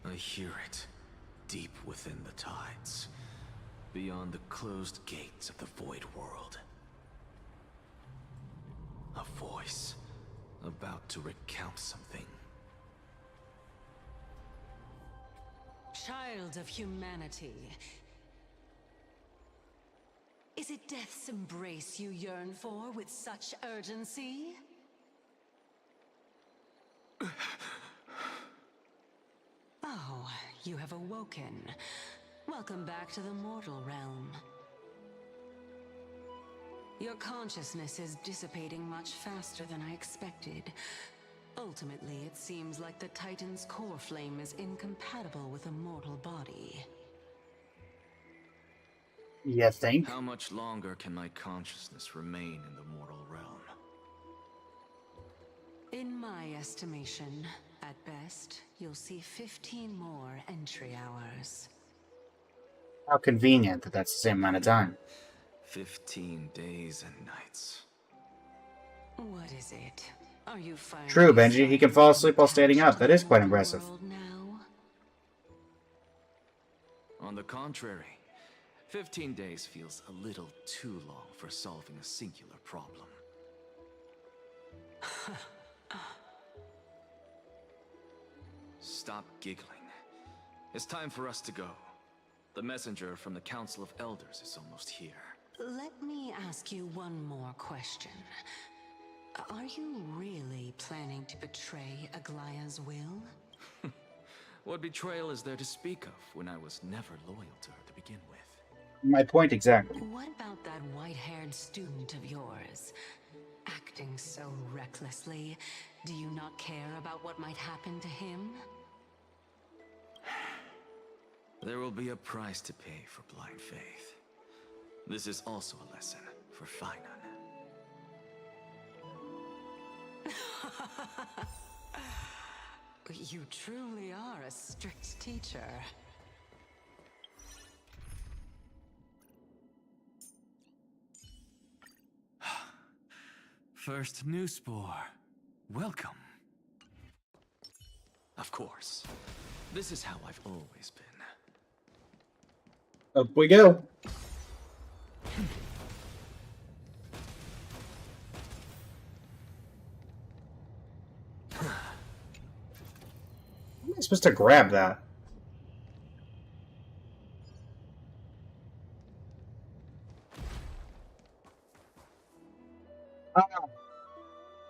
I hear it, deep within the tides, beyond the closed gates of the Void World. A voice, about to recount something. Child of humanity. Is it death's embrace you yearn for with such urgency? Oh, you have awoken. Welcome back to the mortal realm. Your consciousness is dissipating much faster than I expected. Ultimately, it seems like the Titan's core flame is incompatible with a mortal body. You think? How much longer can my consciousness remain in the mortal realm? In my estimation, at best, you'll see 15 more entry hours. How convenient that that's the same amount of time. 15 days and nights. What is it? Are you finally True, Benji. He can fall asleep while standing up. That is quite impressive. now? On the contrary, 15 days feels a little too long for solving a singular problem. Stop giggling. It's time for us to go. The messenger from the Council of Elders is almost here. Let me ask you one more question. Are you really planning to betray Aglaya's will? What betrayal is there to speak of when I was never loyal to her to begin with? My point exactly. What about that white-haired student of yours? Acting so recklessly, do you not care about what might happen to him? There will be a price to pay for blind faith. This is also a lesson for Finan. You truly are a strict teacher. First new spore. Welcome. Of course. This is how I've always been. Up we go. How am I supposed to grab that?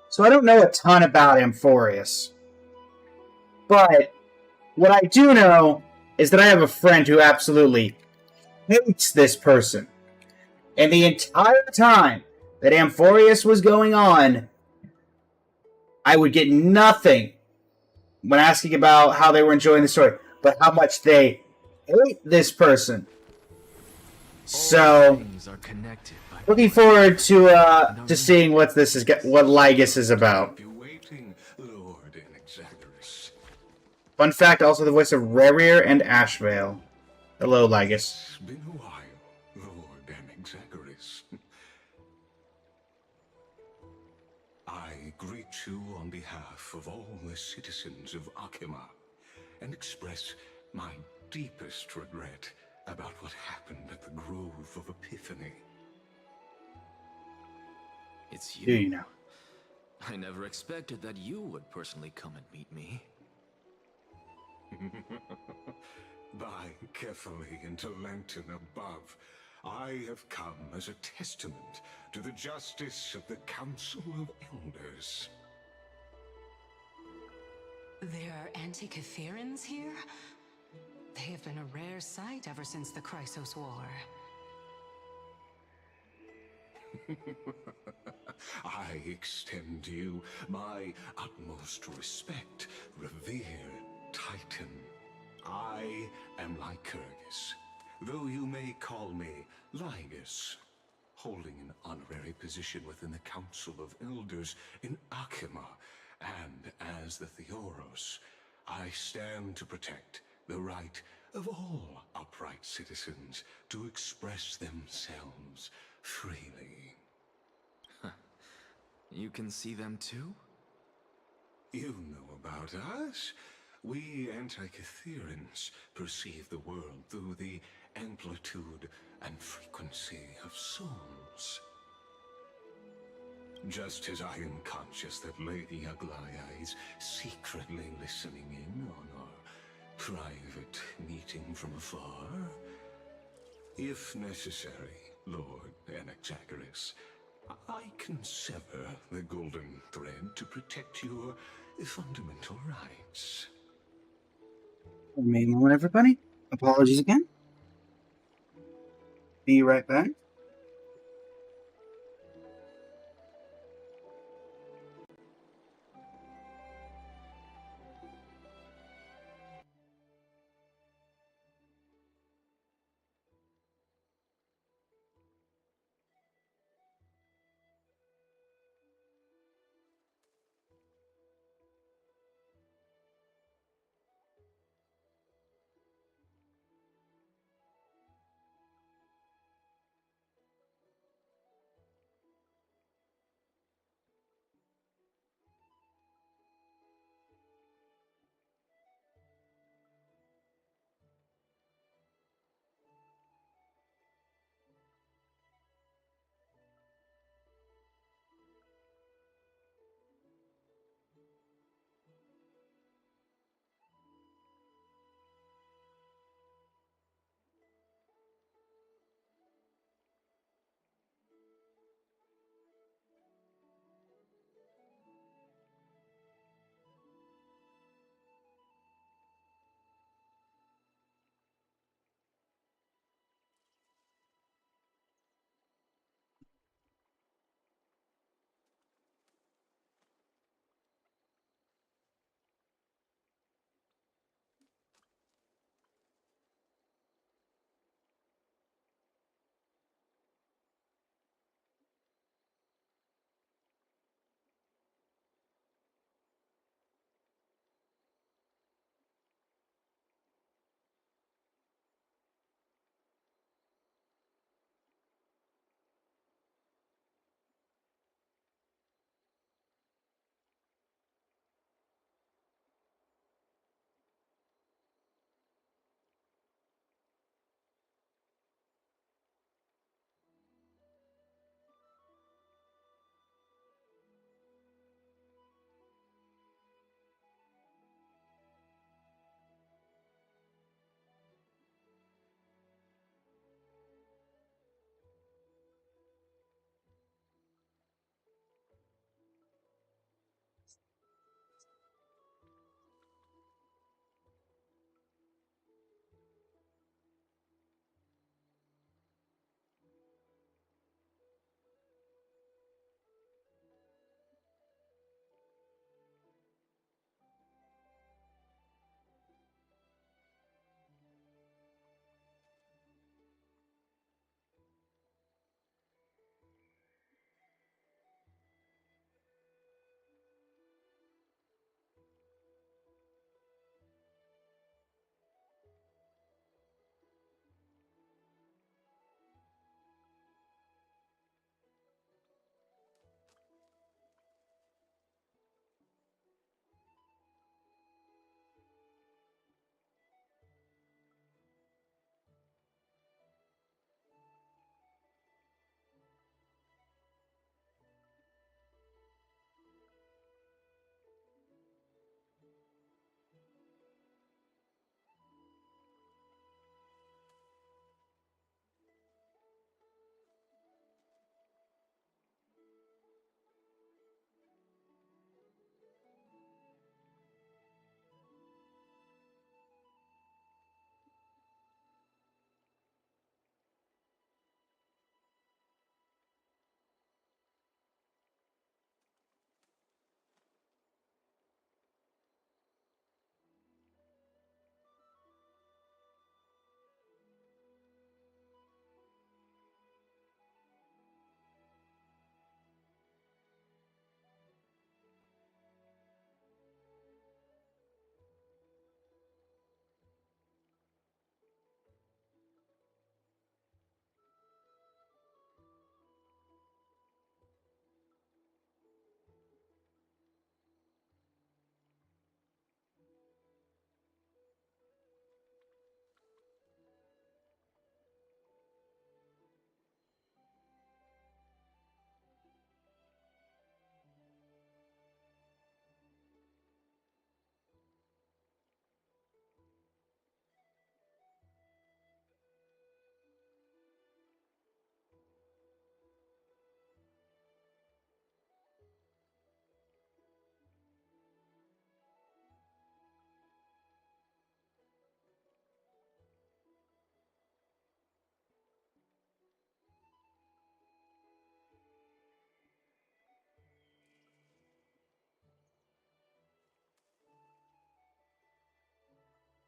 So I don't know a ton about Amphoreus. But what I do know is that I have a friend who absolutely hates this person. And the entire time that Amphoreus was going on, I would get nothing when asking about how they were enjoying the story, but how much they hate this person. So, looking forward to seeing what this is, what Lygus is about. Fun fact: also the voice of Rerir and Ashvale. Hello, Lygus. It's been a while, Lord Anexagoras. I greet you on behalf of all the citizens of Akima and express my deepest regret about what happened at the Grove of Epiphany. It's you. Do you know? I never expected that you would personally come and meet me. By carefully into Lantern above, I have come as a testament to the justice of the Council of Elders. There are Antikytherans here? They have been a rare sight ever since the Chrysos War. I extend to you my utmost respect, revered Titan. I am Lycurgus, though you may call me Lygus, holding an honorary position within the Council of Elders in Akima, and as the Theoros, I stand to protect the right of all upright citizens to express themselves freely. You can see them too? You know about us. We Antikytherians perceive the world through the amplitude and frequency of souls. Just as I am conscious that Lady Aglaya is secretly listening in on our private meeting from afar, if necessary, Lord Anaxagoras, I can sever the golden thread to protect your fundamental rights. Wait a moment, everybody. Apologies again. Be right back.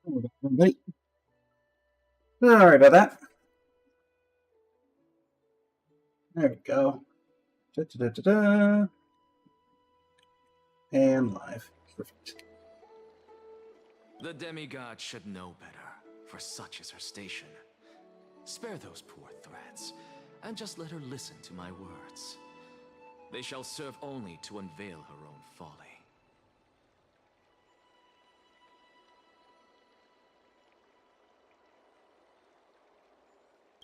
Everybody. Sorry about that. There we go. Da-da-da-da-da. And live. Perfect. The demigod should know better, for such is her station. Spare those poor threats, and just let her listen to my words. They shall serve only to unveil her own folly.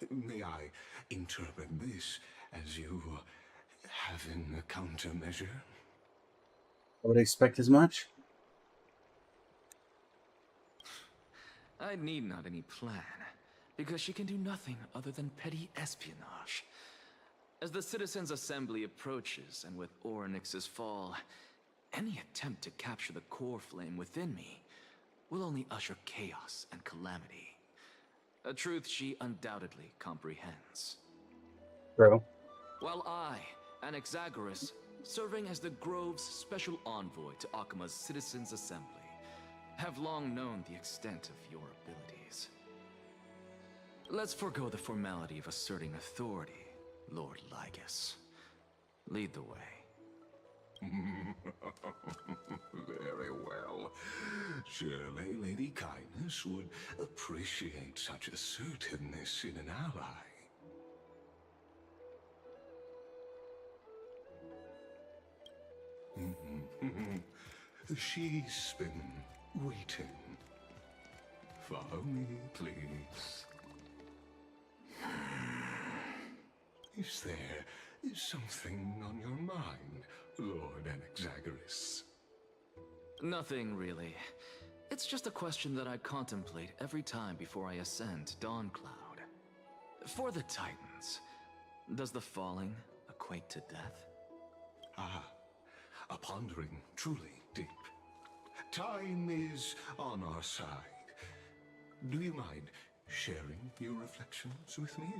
May I interpret this as you having a countermeasure? I would expect as much. I need not any plan, because she can do nothing other than petty espionage. As the Citizens' Assembly approaches, and with Orynyx's fall, any attempt to capture the core flame within me will only usher chaos and calamity. A truth she undoubtedly comprehends. Bro. While I, Anaxagoras, serving as the Grove's special envoy to Akima's Citizens' Assembly, have long known the extent of your abilities. Let's forego the formality of asserting authority, Lord Lygus. Lead the way. Very well. Surely Lady Kindness would appreciate such assertiveness in an ally. She's been waiting. Follow me, please. Is there something on your mind, Lord Anaxagoras? Nothing, really. It's just a question that I contemplate every time before I ascend to Dawncloud. For the Titans, does the falling equate to death? Ah, a pondering truly deep. Time is on our side. Do you mind sharing your reflections with me?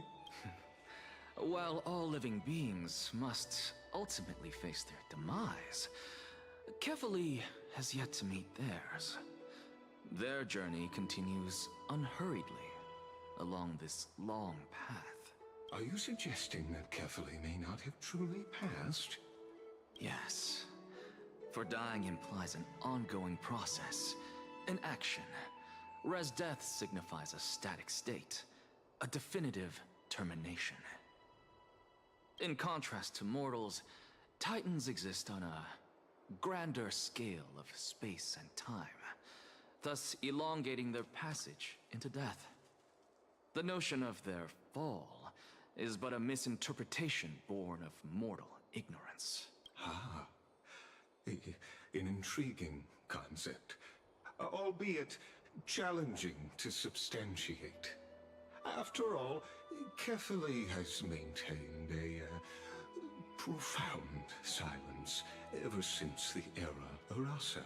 While all living beings must ultimately face their demise, Kefali has yet to meet theirs. Their journey continues unhurriedly along this long path. Are you suggesting that Kefali may not have truly passed? Yes. For dying implies an ongoing process, an action, whereas death signifies a static state, a definitive termination. In contrast to mortals, Titans exist on a grander scale of space and time, thus elongating their passage into death. The notion of their fall is but a misinterpretation born of mortal ignorance. Ah, an intriguing concept, albeit challenging to substantiate. After all, Kefali has maintained a profound silence ever since the era Arasa,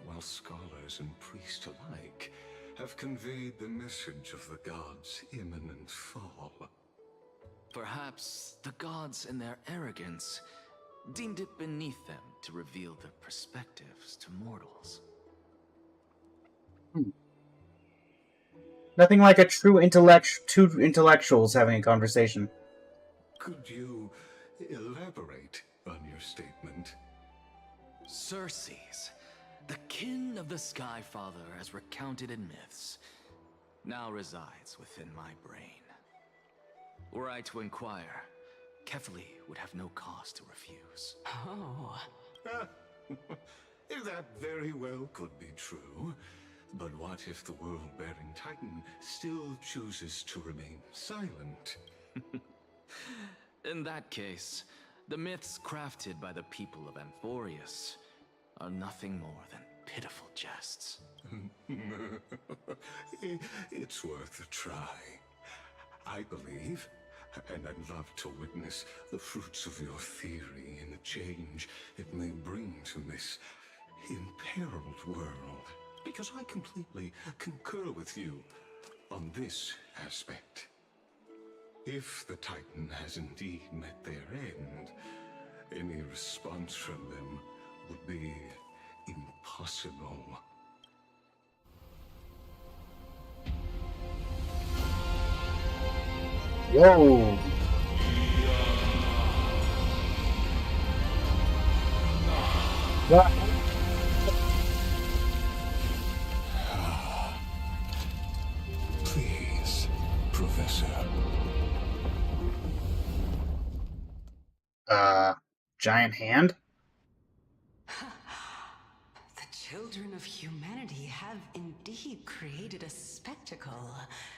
while scholars and priests alike have conveyed the message of the gods' imminent fall. Perhaps the gods in their arrogance deemed it beneath them to reveal their perspectives to mortals. Nothing like two intellectuals having a conversation. Could you elaborate on your statement? Circes, the kin of the Sky Father as recounted in myths, now resides within my brain. Were I to inquire, Kefali would have no cause to refuse. Oh. That very well could be true. But what if the world-bearing Titan still chooses to remain silent? In that case, the myths crafted by the people of AMPHOREUS are nothing more than pitiful jests. It's worth a try. I believe, and I'd love to witness the fruits of your theory and the change it may bring to this imperiled world. Because I completely concur with you on this aspect. If the Titan has indeed met their end, any response from them would be impossible. Whoa. What? Please, Professor. Giant hand? The children of humanity have indeed created a spectacle.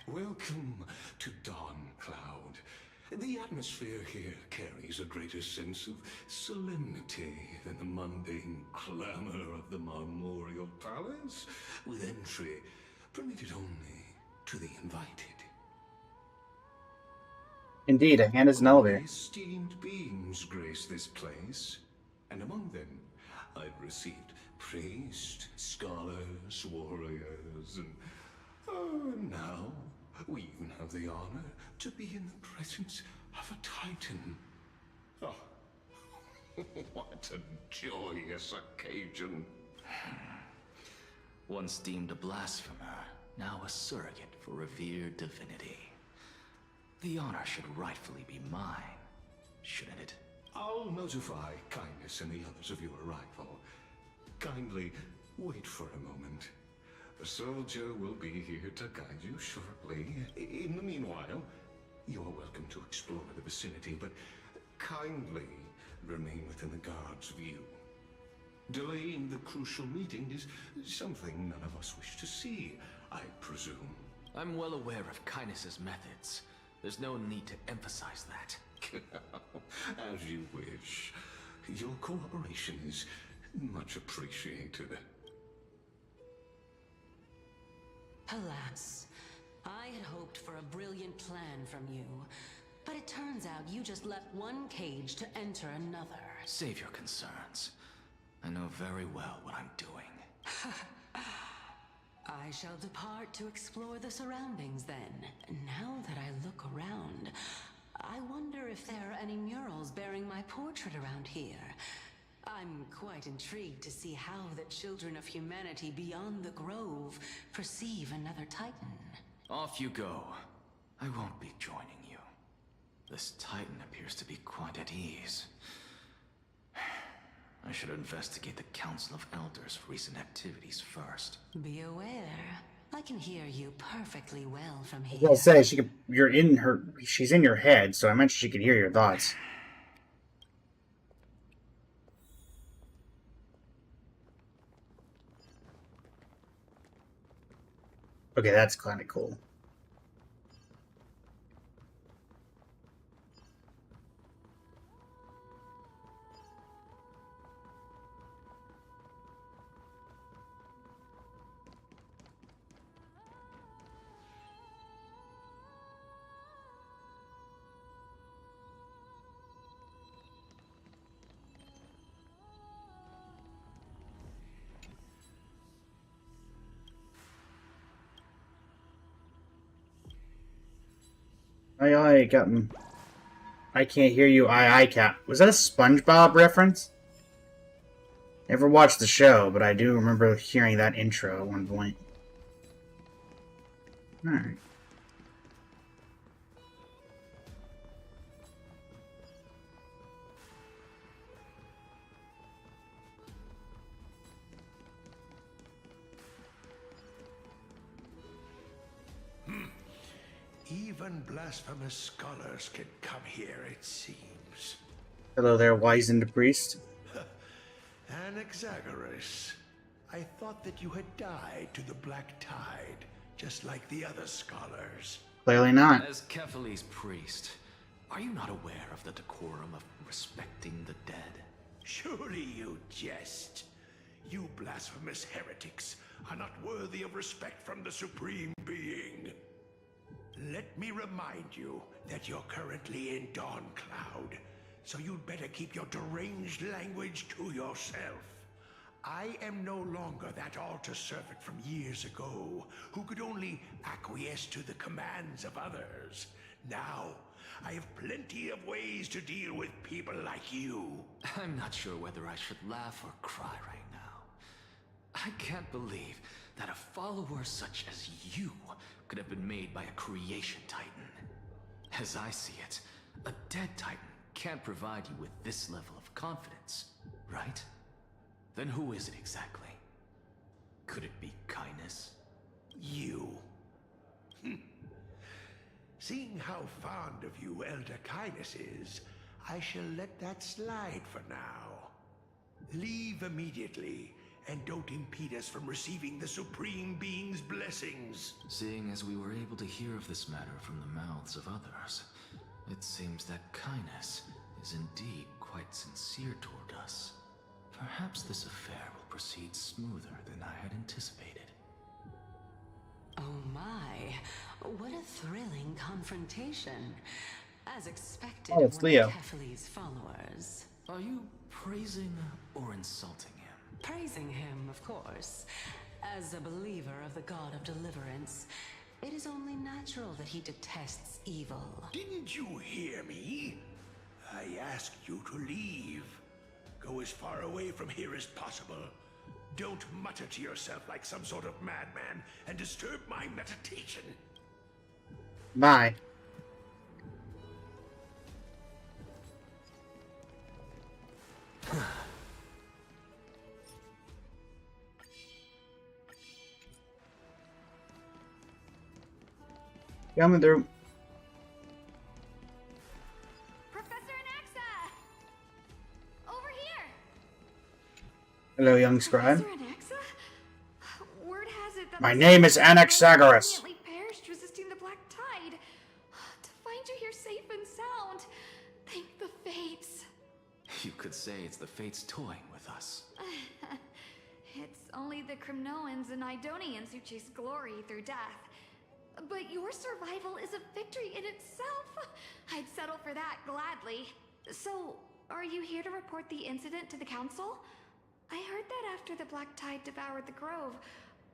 Welcome to Dawn Cloud. The atmosphere here carries a greater sense of solemnity than the mundane clamor of the Marmorial Palace, with entry permitted only to the invited. Indeed, a hand is an elevator. Only esteemed beings grace this place, and among them I've received priests, scholars, warriors, and now we even have the honor to be in the presence of a Titan. Oh, what a joyous occasion. Once deemed a blasphemer, now a surrogate for revered divinity. The honor should rightfully be mine, shouldn't it? I'll notify Kindness and the others of your arrival. Kindly wait for a moment. A soldier will be here to guide you shortly. In the meanwhile, you are welcome to explore the vicinity, but kindly remain within the guard's view. Delaying the crucial meeting is something none of us wish to see, I presume. I'm well aware of Kindness's methods. There's no need to emphasize that. As you wish. Your cooperation is much appreciated. Alas, I had hoped for a brilliant plan from you, but it turns out you just left one cage to enter another. Save your concerns. I know very well what I'm doing. I shall depart to explore the surroundings then. Now that I look around, I wonder if there are any murals bearing my portrait around here. I'm quite intrigued to see how the children of humanity beyond the grove perceive another Titan. Off you go. I won't be joining you. This Titan appears to be quite at ease. I should investigate the Council of Elders' recent activities first. Be aware, I can hear you perfectly well from here. Well, say she could. You're in her. She's in your head, so I mentioned she could hear your thoughts. Okay, that's kind of cool. Aye, Captain. I can't hear you. Aye, Cap. Was that a SpongeBob reference? Never watched the show, but I do remember hearing that intro at one point. Alright. Even blasphemous scholars can come here, it seems. Hello there, wizened priest. Anaxagoras, I thought that you had died to the Black Tide, just like the other scholars. Clearly not. As Kephales's priest, are you not aware of the decorum of respecting the dead? Surely you jest. You blasphemous heretics are not worthy of respect from the Supreme Being. Let me remind you that you're currently in Dawn Cloud, so you'd better keep your deranged language to yourself. I am no longer that altar servant from years ago, who could only acquiesce to the commands of others. Now, I have plenty of ways to deal with people like you. I'm not sure whether I should laugh or cry right now. I can't believe that a follower such as you could have been made by a creation titan. As I see it, a dead Titan can't provide you with this level of confidence, right? Then who is it exactly? Could it be kindness? You. Seeing how fond of you Elder Kindness is, I shall let that slide for now. Leave immediately, and don't impede us from receiving the Supreme Being's blessings. Seeing as we were able to hear of this matter from the mouths of others, it seems that kindness is indeed quite sincere toward us. Perhaps this affair will proceed smoother than I had anticipated. Oh my, what a thrilling confrontation. As expected Oh, of it's one Leo. of Kefali's followers. Are you praising or insulting him? Praising him, of course. As a believer of the god of deliverance, it is only natural that he detests evil. Didn't you hear me? I asked you to leave. Go as far away from here as possible. Don't mutter to yourself like some sort of madman and disturb my meditation. My. Coming through. Professor Anaxa! Over here! Hello, young scribe. Professor Anaxa? Word has it that My the name is Spartans Anaxagoras. brilliantly perished resisting the Black Tide. To find you here safe and sound, thank the fates. You could say it's the fates toying with us. It's only the Kremnoans and Idonians who chase glory through death. But your survival is a victory in itself. I'd settle for that gladly. So, are you here to report the incident to the council? I heard that after the Black Tide devoured the grove,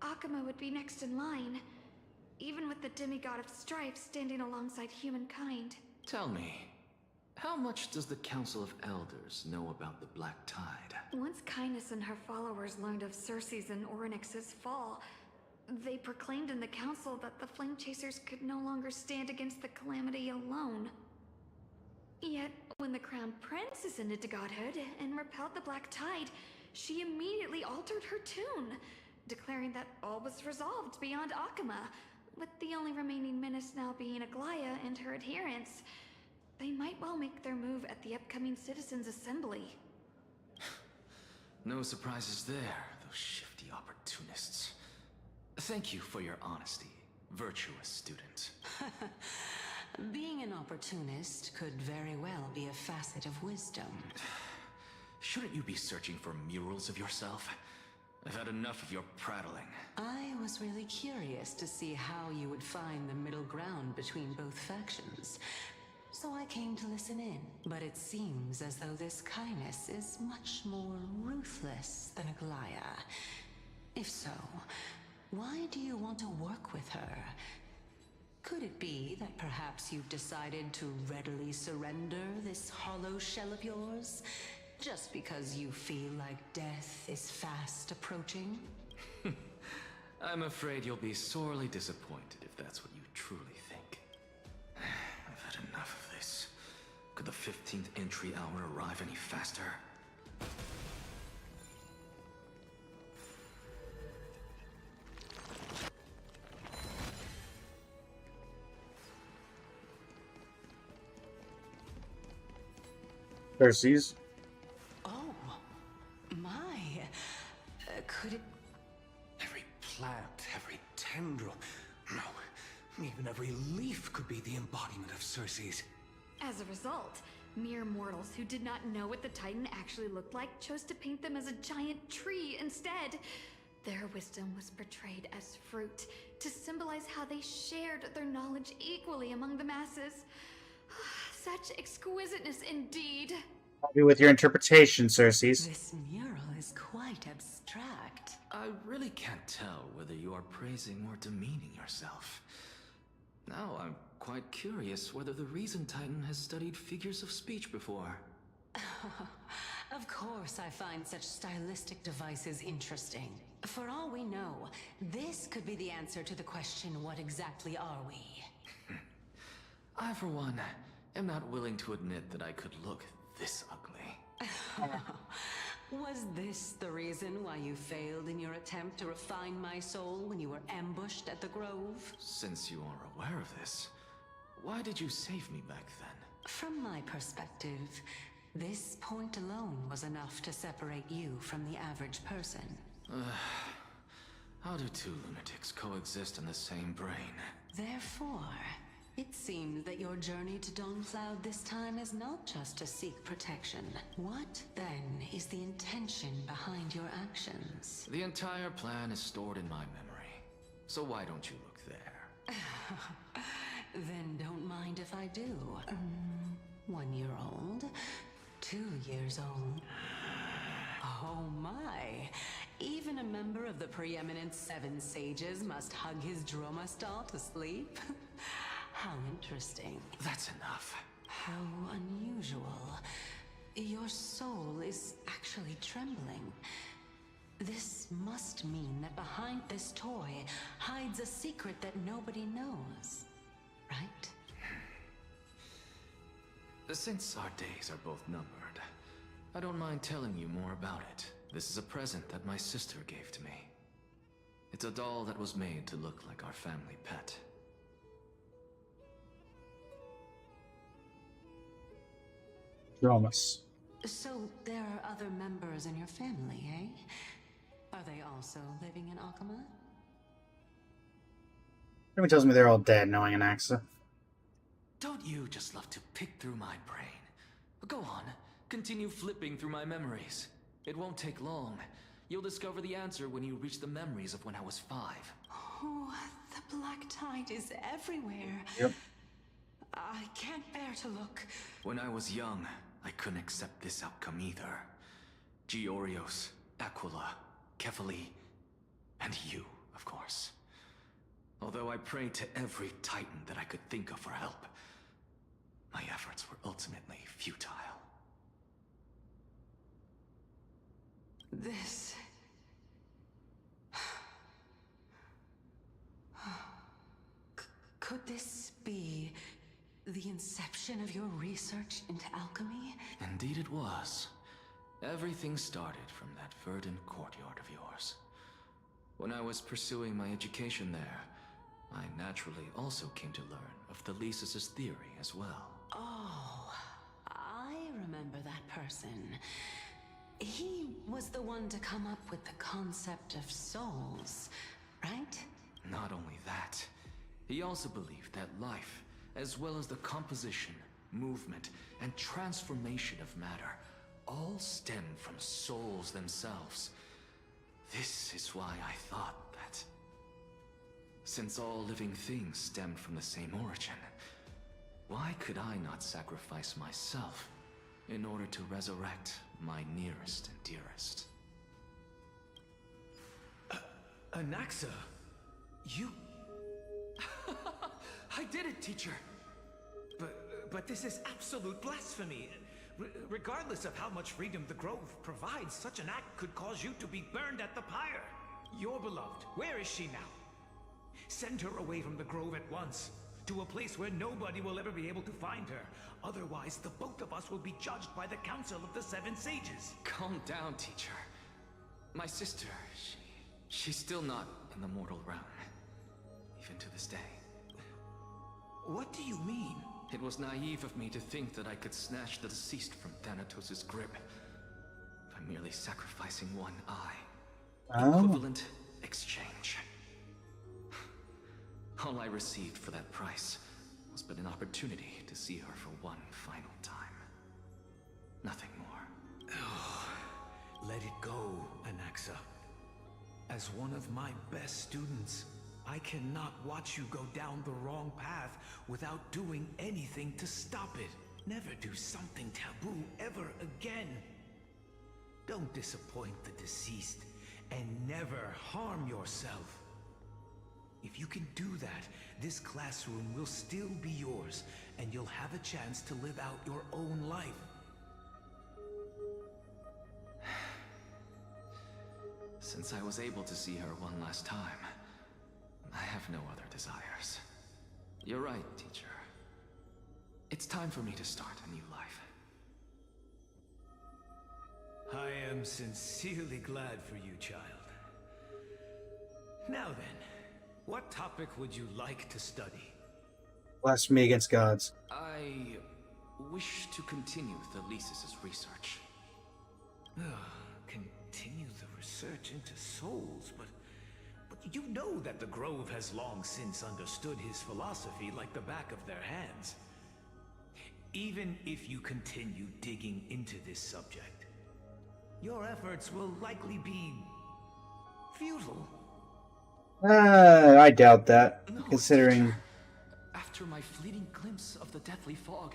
Akuma would be next in line. Even with the demigod of strife standing alongside humankind. Tell me, how much does the Council of Elders know about the Black Tide? Once Kindness and her followers learned of Circe's and Orynyx's fall, they proclaimed in the council that the Flame Chasers could no longer stand against the calamity alone. Yet, when the Crown Prince ascended to godhood and repelled the Black Tide, she immediately altered her tune, declaring that all was resolved beyond Akuma, with the only remaining menace now being Aglaya and her adherents. They might well make their move at the upcoming Citizens' Assembly. No surprises there, those shifty opportunists. Thank you for your honesty, virtuous student. Being an opportunist could very well be a facet of wisdom. Shouldn't you be searching for murals of yourself? I've had enough of your prattling. I was really curious to see how you would find the middle ground between both factions. So I came to listen in. But it seems as though this kindness is much more ruthless than Aglaya. If so, why do you want to work with her? Could it be that perhaps you've decided to readily surrender this hollow shell of yours? Just because you feel like death is fast approaching? I'm afraid you'll be sorely disappointed if that's what you truly think. I've had enough of this. Could the 15th entry hour arrive any faster? Percy's. Oh, my. Could it... Every plant, every tendril, no, even every leaf could be the embodiment of Circe's. As a result, mere mortals who did not know what the Titan actually looked like chose to paint them as a giant tree instead. Their wisdom was portrayed as fruit, to symbolize how they shared their knowledge equally among the masses. Such exquisiteness indeed. Happy with your interpretation, Circes. This mural is quite abstract. I really can't tell whether you are praising or demeaning yourself. Now I'm quite curious whether the Reason Titan has studied figures of speech before. Of course I find such stylistic devices interesting. For all we know, this could be the answer to the question, what exactly are we? I, for one, am not willing to admit that I could look this ugly. Was this the reason why you failed in your attempt to refine my soul when you were ambushed at the Grove? Since you are aware of this, why did you save me back then? From my perspective, this point alone was enough to separate you from the average person. How do two lunatics coexist in the same brain? Therefore, it seems that your journey to Dawnfloud this time is not just to seek protection. What, then, is the intention behind your actions? The entire plan is stored in my memory. So why don't you look there? Then don't mind if I do. 1 year old? 2 years old? Oh my! Even a member of the preeminent Seven Sages must hug his Dromastal to sleep? How interesting. That's enough. How unusual. Your soul is actually trembling. This must mean that behind this toy hides a secret that nobody knows. Right? Since our days are both numbered, I don't mind telling you more about it. This is a present that my sister gave to me. It's a doll that was made to look like our family pet. Promise. So there are other members in your family, eh? Are they also living in Akama? Everyone tells me they're all dead, knowing Anaxa. Don't you just love to pick through my brain? Go on, continue flipping through my memories. It won't take long. You'll discover the answer when you reach the memories of when I was 5. Oh, the black tide is everywhere. Yep. I can't bear to look. When I was young, I couldn't accept this outcome either. Georios, Aquila, Kefali, and you, of course. Although I prayed to every titan that I could think of for help, my efforts were ultimately futile. This... Could this be the inception of your research into alchemy? Indeed it was. Everything started from that verdant courtyard of yours. When I was pursuing my education there, I naturally also came to learn of the Thesis' theory as well. Oh, I remember that person. He was the one to come up with the concept of souls, right? Not only that, he also believed that life, as well as the composition, movement, and transformation of matter, all stem from souls themselves. This is why I thought that, since all living things stemmed from the same origin, why could I not sacrifice myself in order to resurrect my nearest and dearest? Anaxa, you... I did it, teacher! But this is absolute blasphemy. Regardless of how much freedom the Grove provides, such an act could cause you to be burned at the pyre. Your beloved, where is she now? Send her away from the Grove at once, to a place where nobody will ever be able to find her. Otherwise, the both of us will be judged by the Council of the Seven Sages. Calm down, teacher. My sister, she's still not in the mortal realm. Even to this day. What do you mean? It was naive of me to think that I could snatch the deceased from Thanatos' grip by merely sacrificing one eye. Equivalent exchange. All I received for that price was but an opportunity to see her for one final time. Nothing more. Oh, let it go, Anaxa. As one of my best students, I cannot watch you go down the wrong path without doing anything to stop it. Never do something taboo ever again. Don't disappoint the deceased, and never harm yourself. If you can do that, this classroom will still be yours, and you'll have a chance to live out your own life. Since I was able to see her one last time, I have no other desires. You're right, teacher. It's time for me to start a new life. I am sincerely glad for you, child. Now then, what topic would you like to study? Blasphemy against gods. I wish to continue the Thesis' research. Continue the research into souls, but you know that the Grove has long since understood his philosophy like the back of their hands. Even if you continue digging into this subject, your efforts will likely be futile. I doubt that, No, considering... teacher. After my fleeting glimpse of the deathly fog,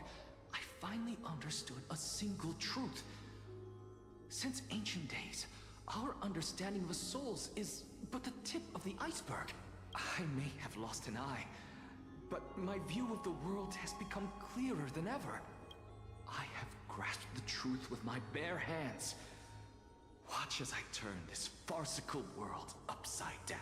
I finally understood a single truth. Since ancient days, our understanding of the souls is but the tip of the iceberg. I may have lost an eye, but my view of the world has become clearer than ever. I have grasped the truth with my bare hands. Watch as I turn this farcical world upside down.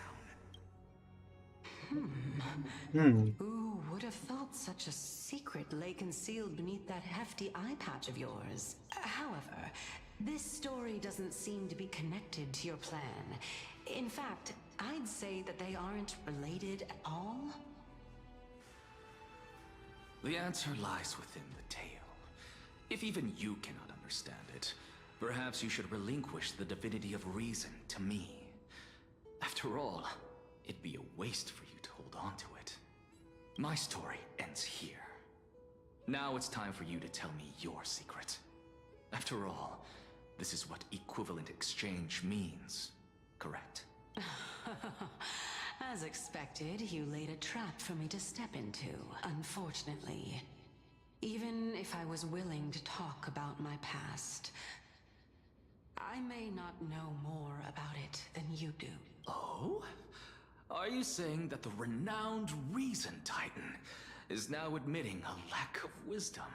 Who would have thought such a secret lay concealed beneath that hefty eye patch of yours? However, this story doesn't seem to be connected to your plan. In fact, I'd say that they aren't related at all. The answer lies within the tale. If even you cannot understand it, perhaps you should relinquish the divinity of reason to me. After all, it'd be a waste for you to hold on to it. My story ends here. Now it's time for you to tell me your secret. After all, this is what equivalent exchange means, correct? As expected, you laid a trap for me to step into, unfortunately. Even if I was willing to talk about my past, I may not know more about it than you do. Oh? Are you saying that the renowned Reason Titan is now admitting a lack of wisdom?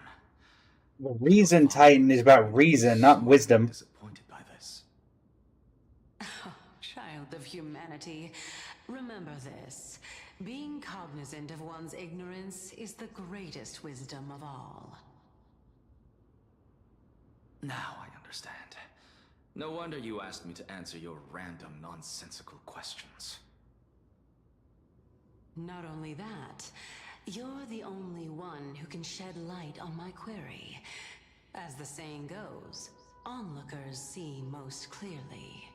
The Reason Titan is about reason, not wisdom. Disappointed by this. Child of humanity, remember this. Being cognizant of one's ignorance is the greatest wisdom of all. Now I understand. No wonder you asked me to answer your random, nonsensical questions. Not only that, you're the only one who can shed light on my query. As the saying goes, onlookers see most clearly.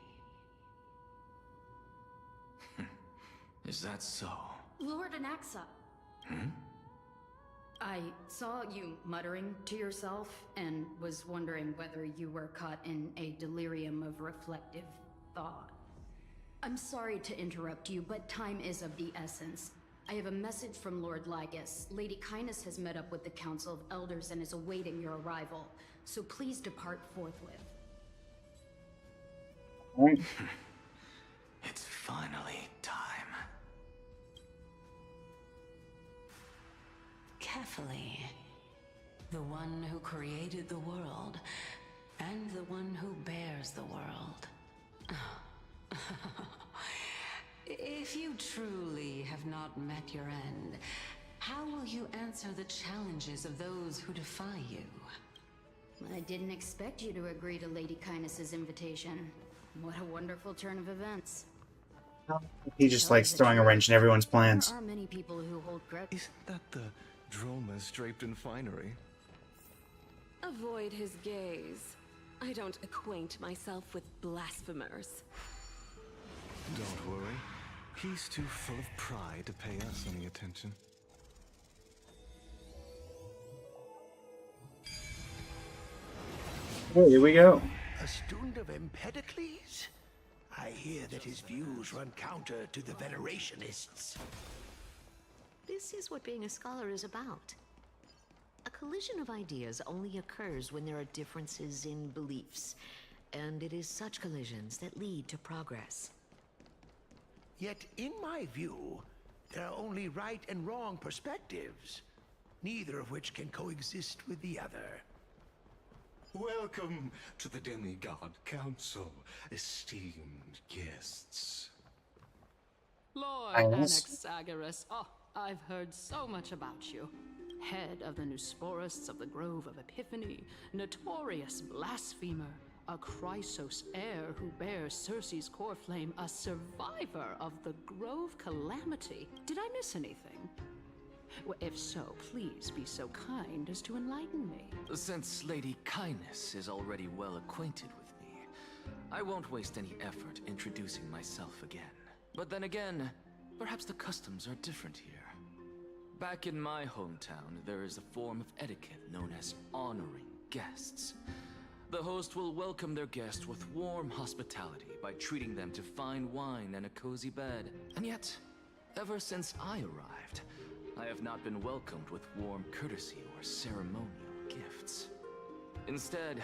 Is that so? Lord Anaxa. I saw you muttering to yourself and was wondering whether you were caught in a delirium of reflective thought. I'm sorry to interrupt you, but time is of the essence. I have a message from Lord Lygus. Lady Kindness has met up with the Council of Elders and is awaiting your arrival, so please depart forthwith. It's finally time. Carefully. The one who created the world, and the one who bears the world. If you truly have not met your end, how will you answer the challenges of those who defy you? I didn't expect you to agree to Lady Kindness's invitation. What a wonderful turn of events. He just likes throwing a wrench in everyone's plans. There are many people who hold Isn't that the Dromas draped in finery? Avoid his gaze. I don't acquaint myself with blasphemers. Don't worry. He's too full of pride to pay us any attention. Oh, here we go. A student of Empedocles? I hear that his views run counter to the Venerationists. This is what being a scholar is about. A collision of ideas only occurs when there are differences in beliefs, and it is such collisions that lead to progress. Yet, in my view, there are only right and wrong perspectives, neither of which can coexist with the other. Welcome to the Demigod Council, esteemed guests. Lord Highness. Anaxagoras. Oh, I've heard so much about you. head of the Nusporists of the Grove of Epiphany, notorious blasphemer, a Chrysos heir who bears Circe's core flame, a survivor of the Grove calamity. Did I miss anything? Well, if so, please be so kind as to enlighten me. Since Lady Kindness is already well acquainted with me, I won't waste any effort introducing myself again. But then again, perhaps the customs are different here. Back in my hometown, there is a form of etiquette known as honoring guests. The host will welcome their guest with warm hospitality by treating them to fine wine and a cozy bed. And yet, ever since I arrived, I have not been welcomed with warm courtesy or ceremonial gifts. Instead,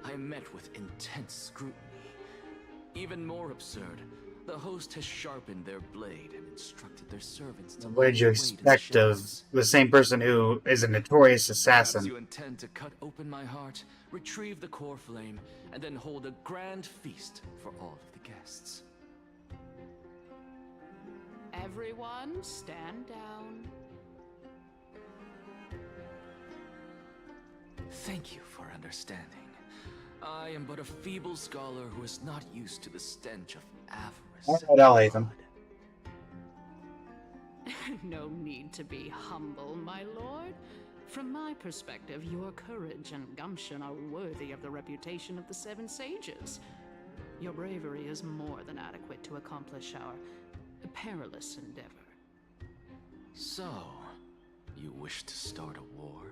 I am met with intense scrutiny. Even more absurd, the host has sharpened their blade and instructed their servants to What did you expect of the same person who is a notorious assassin? Perhaps you intend to cut open my heart, retrieve the core flame, and then hold a grand feast for all of the guests. Everyone, stand down. Thank you for understanding. I am but a feeble scholar who is not used to the stench of avarice. Alright, I'll hate them. No need to be humble, my lord. From my perspective, your courage and gumption are worthy of the reputation of the Seven Sages. Your bravery is more than adequate to accomplish our perilous endeavor. So, you wish to start a war?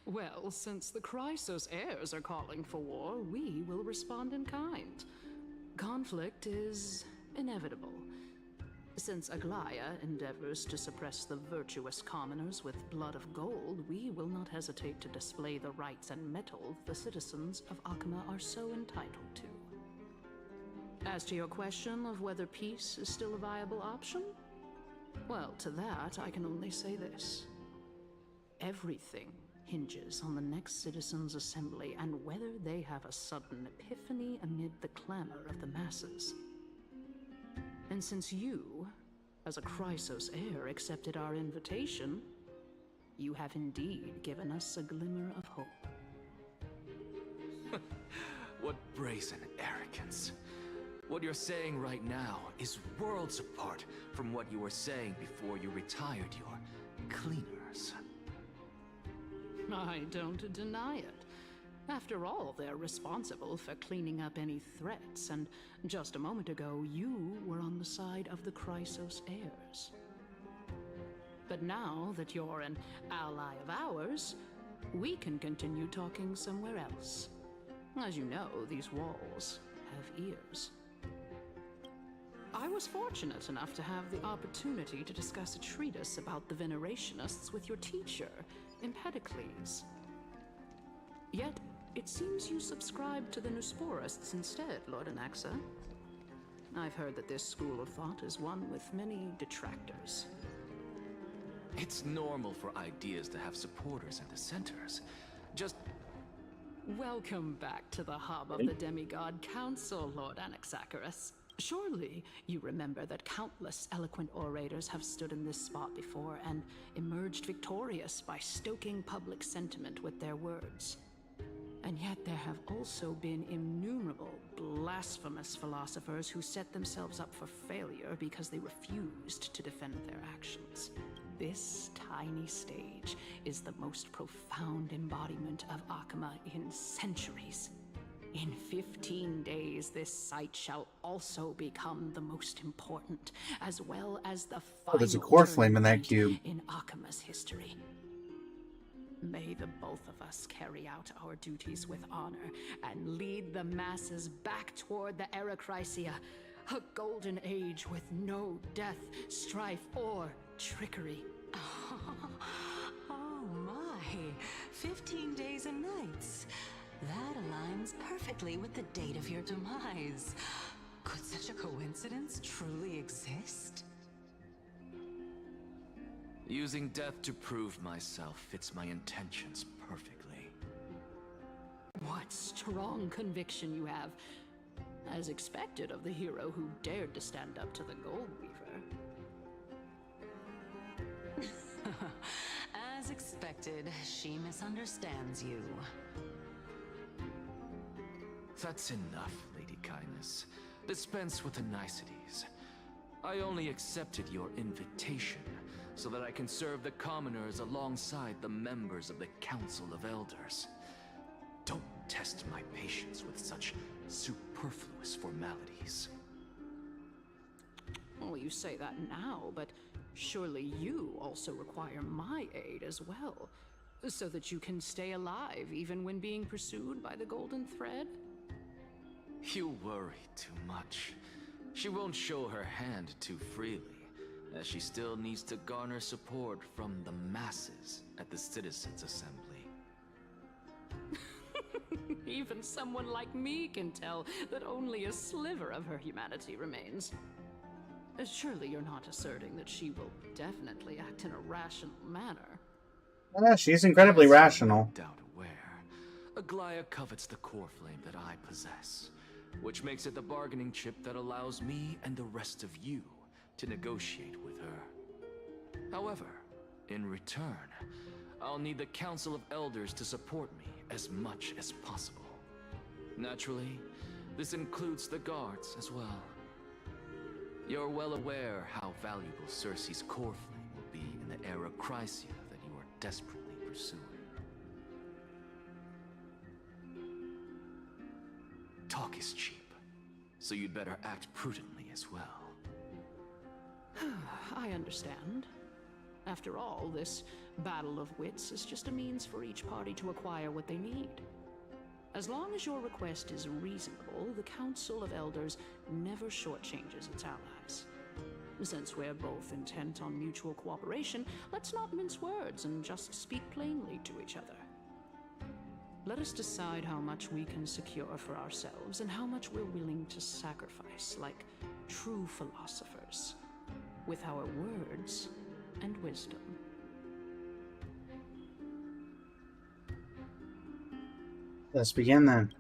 Well, since the Chrysos heirs are calling for war, we will respond in kind. Conflict is inevitable. Since Aglaya endeavors to suppress the virtuous commoners with blood of gold, we will not hesitate to display the rights and mettle the citizens of Akama are so entitled to. As to your question of whether peace is still a viable option, well, to that I can only say this. Everything hinges on the next citizens' assembly and whether they have a sudden epiphany amid the clamor of the masses. And since you, as a Chrysos heir, accepted our invitation, you have indeed given us a glimmer of hope. What brazen arrogance. What you're saying right now is worlds apart from what you were saying before you retired your cleaners. I don't deny it. After all, they're responsible for cleaning up any threats, and just a moment ago, you were on the side of the Chrysos heirs. But now that you're an ally of ours, we can continue talking somewhere else. As you know, these walls have ears. I was fortunate enough to have the opportunity to discuss a treatise about the Venerationists with your teacher, Empedocles. Yet, it seems you subscribe to the Nusporists instead, Lord Anaxa. I've heard that this school of thought is one with many detractors. It's normal for ideas to have supporters and dissenters. Just... Welcome back to the hub of the Demigod Council, Lord Anaxagoras. Surely you remember that countless eloquent orators have stood in this spot before and emerged victorious by stoking public sentiment with their words. And yet there have also been innumerable blasphemous philosophers who set themselves up for failure because they refused to defend their actions. This tiny stage is the most profound embodiment of Akama in centuries. In 15 days, this site shall also become the most important, as well as the final there's a core flame in that cube. in Akama's history. May the both of us carry out our duties with honor and lead the masses back toward the Erechrysia, a golden age with no death, strife, or trickery. Oh my, 15 days and nights. That aligns perfectly with the date of your demise. Could such a coincidence truly exist? Using death to prove myself fits my intentions perfectly. What strong conviction you have, as expected of the hero who dared to stand up to the Gold Weaver. As expected, she misunderstands you. That's enough, Lady Kindness. Dispense with the niceties. I only accepted your invitation so that I can serve the commoners alongside the members of the Council of Elders. Don't test my patience with such superfluous formalities. Well, you say that now, but surely you also require my aid as well, so that you can stay alive even when being pursued by the Golden Thread? You worry too much. She won't show her hand too freely, as she still needs to garner support from the masses at the Citizens' Assembly. Even someone like me can tell that only a sliver of her humanity remains. Surely you're not asserting that she will definitely act in a rational manner. Yeah, she's incredibly rational. Doubt aware, Aglaya covets the core flame that I possess, which makes it the bargaining chip that allows me and the rest of you to negotiate with her. However, in return, I'll need the Council of Elders to support me as much as possible. Naturally, this includes the guards as well. You're well aware how valuable Cersei's core flame will be in the era Chrysia that you are desperately pursuing. Talk is cheap, so you'd better act prudently as well. I understand. After all, this battle of wits is just a means for each party to acquire what they need. As long as your request is reasonable, the Council of Elders never shortchanges its allies. Since we're both intent on mutual cooperation, let's not mince words and just speak plainly to each other. Let us decide how much we can secure for ourselves and how much we're willing to sacrifice, like true philosophers, with our words and wisdom. Let's begin then.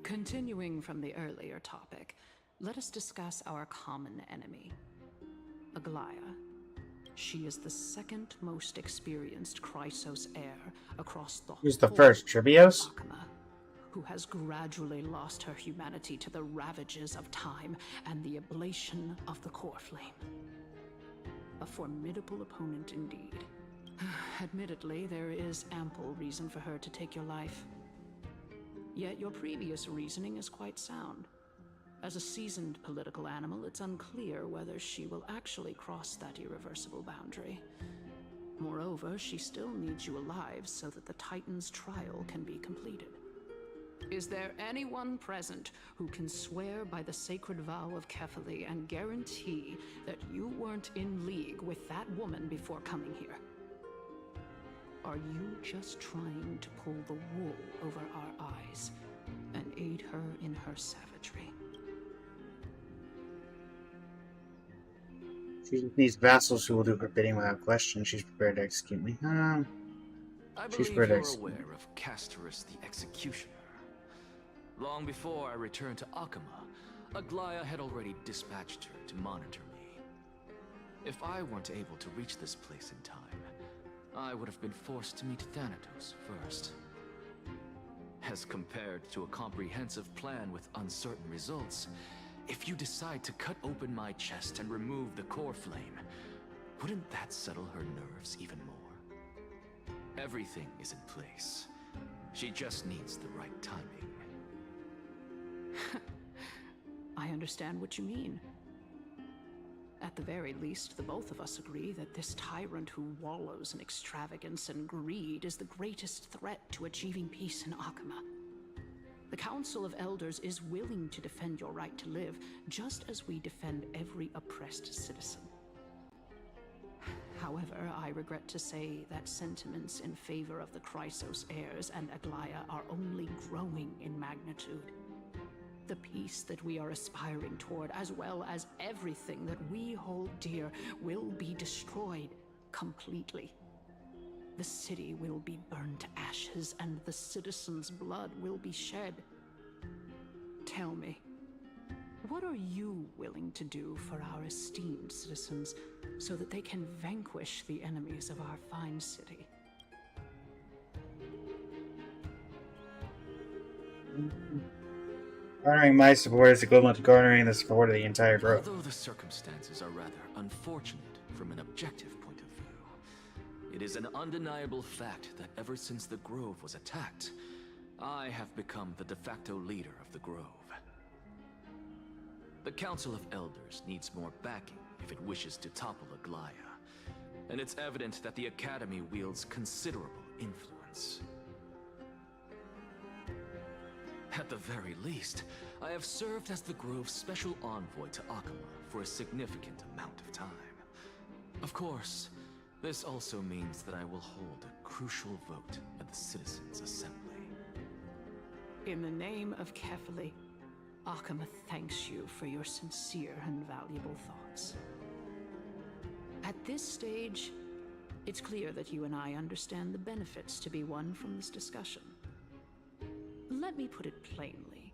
Continuing from the earlier topic, let us discuss our common enemy, Aglaya. She is the second most experienced Chrysos heir across the Who's the whole first? Tribios? Akama, who has gradually lost her humanity to the ravages of time and the ablation of the core flame. A formidable opponent indeed. Admittedly, there is ample reason for her to take your life. Yet your previous reasoning is quite sound. As a seasoned political animal, it's unclear whether she will actually cross that irreversible boundary. Moreover, she still needs you alive so that the Titan's trial can be completed. Is there anyone present who can swear by the sacred vow of Kefali and guarantee that you weren't in league with that woman before coming here? Are you just trying to pull the wool over our eyes and aid her in her savagery? She needs vassals who will do her bidding without question. She's prepared to execute me. I She's believe prepared to you're execute me. aware of Castorus the Executioner. Long before I returned to Akama, Aglaya had already dispatched her to monitor me. If I weren't able to reach this place in time, I would have been forced to meet Thanatos first. As compared to a comprehensive plan with uncertain results, if you decide to cut open my chest and remove the core flame, wouldn't that settle her nerves even more? Everything is in place. She just needs the right timing. I understand what you mean. At the very least, the both of us agree that this tyrant who wallows in extravagance and greed is the greatest threat to achieving peace in Akama. The Council of Elders is willing to defend your right to live, just as we defend every oppressed citizen. However, I regret to say that sentiments in favor of the Chrysos heirs and Aglaya are only growing in magnitude. The peace that we are aspiring toward, as well as everything that we hold dear, will be destroyed completely. The city will be burned to ashes, and the citizens' blood will be shed. Tell me, What are you willing to do for our esteemed citizens so that they can vanquish the enemies of our fine city? Garnering my support is equivalent to garnering the support of the entire grove. Although the circumstances are rather unfortunate from an objective point of view, it is an undeniable fact that ever since the Grove was attacked, I have become the de facto leader of the Grove. The Council of Elders needs more backing if it wishes to topple Aglaya, and it's evident that the Academy wields considerable influence. At the very least, I have served as the Grove's special envoy to Akama for a significant amount of time. Of course, this also means that I will hold a crucial vote at the Citizens' Assembly. In the name of Kefali, Akama thanks you for your sincere and valuable thoughts. At this stage, it's clear that you and I understand the benefits to be won from this discussion. Let me put it plainly.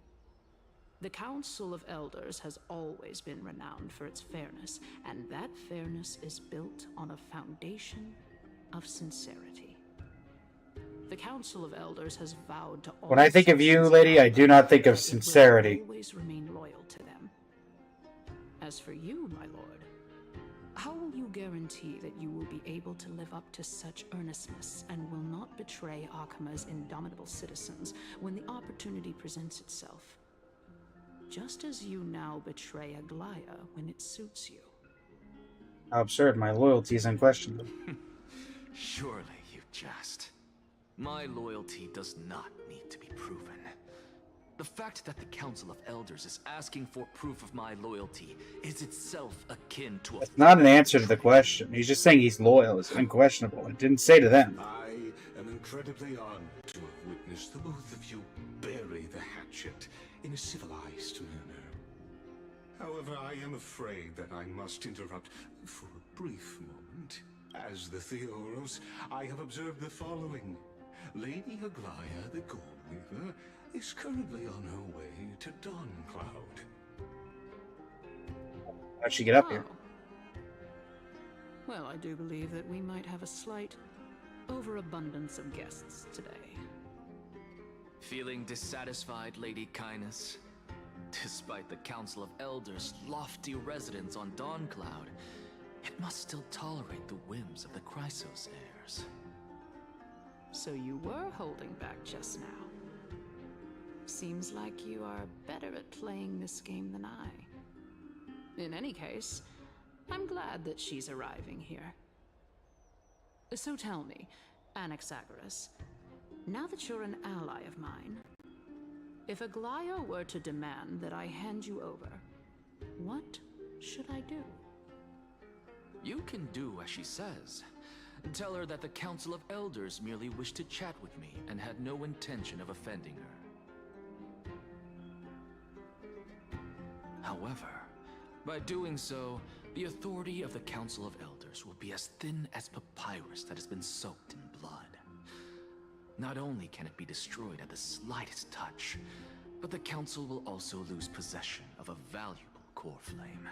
The Council of Elders has always been renowned for its fairness, and that fairness is built on a foundation of sincerity. The Council of Elders has vowed to all When I think of you, lady, I do not think of sincerity. always remain loyal to them. As for you, my lord, how will you guarantee that you will be able to live up to such earnestness and will not betray Akama's indomitable citizens when the opportunity presents itself? Just as you now betray Aglaya when it suits you. How absurd, my loyalty is unquestionable. Surely you jest. My loyalty does not need to be proven. The fact that the Council of Elders is asking for proof of my loyalty is itself akin to a... That's not an answer to the question. He's just saying he's loyal. It's unquestionable. It didn't say to them. I am incredibly honored to have witnessed the both of you bury the hatchet in a civilized manner. However, I am afraid that I must interrupt for a brief moment. As the Theoros, I have observed the following. Lady Aglaya, the Goldweaver, is currently on her way to Dawncloud. How'd she get up here? Well, I do believe that we might have a slight overabundance of guests today. Feeling dissatisfied, Lady Kindness? Despite the Council of Elders' lofty residence on Dawncloud, it must still tolerate the whims of the Chrysos heirs. So you were holding back just now. Seems like you are better at playing this game than I. In any case, I'm glad that she's arriving here. So tell me, Anaxagoras, now that you're an ally of mine, if Aglaya were to demand that I hand you over, what should I do? You can do as she says. Tell her that the Council of Elders merely wished to chat with me and had no intention of offending her. However, by doing so, the authority of the Council of Elders will be as thin as papyrus that has been soaked in blood. Not only can it be destroyed at the slightest touch, but the Council will also lose possession of a valuable core flame.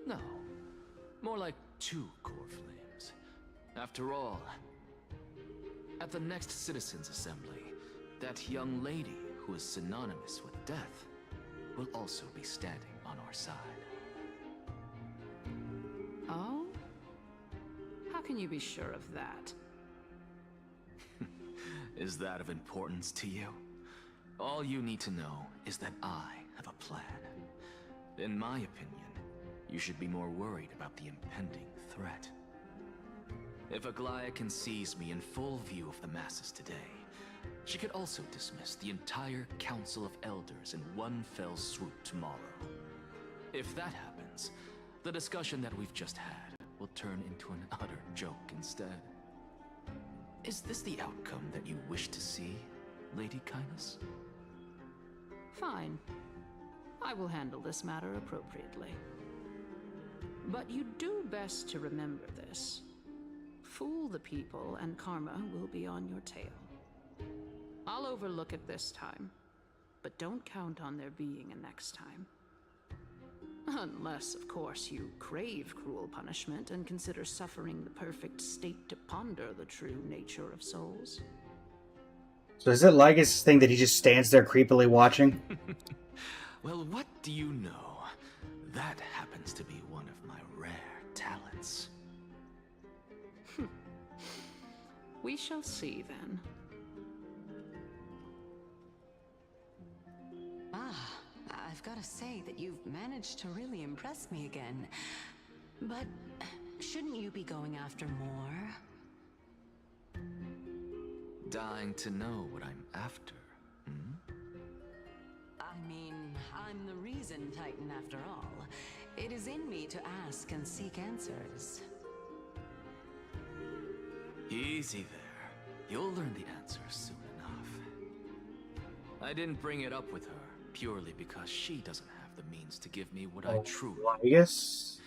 No, more like 2 core flames. After all, at the next Citizens' Assembly, that young lady who is synonymous with death will also be standing on our side. Oh? How can you be sure of that? Is that of importance to you? All you need to know is that I have a plan. In my opinion, you should be more worried about the impending threat. If Aglaya can seize me in full view of the masses today, she could also dismiss the entire Council of Elders in one fell swoop tomorrow. If that happens, the discussion that we've just had will turn into an utter joke instead. Is this the outcome that you wish to see, Lady Kindness? Fine. I will handle this matter appropriately. But you do best to remember this. Fool the people and karma will be on your tail. I'll overlook it this time. but don't count on there being a next time. Unless, of course, you crave cruel punishment and consider suffering the perfect state to ponder the true nature of souls. So is it Lygus' thing that he just stands there creepily watching? Well, what do you know? That happens to be one of my rare talents. We shall see, then. I've got to say that you've managed to really impress me again. But shouldn't you be going after more? Dying to know what I'm after, hmm? I mean, I'm the reason Titan after all. It is in me to ask and seek answers. Easy there. You'll learn the answers soon enough. I didn't bring it up with her purely because she doesn't have the means to give me what I truly Lygus?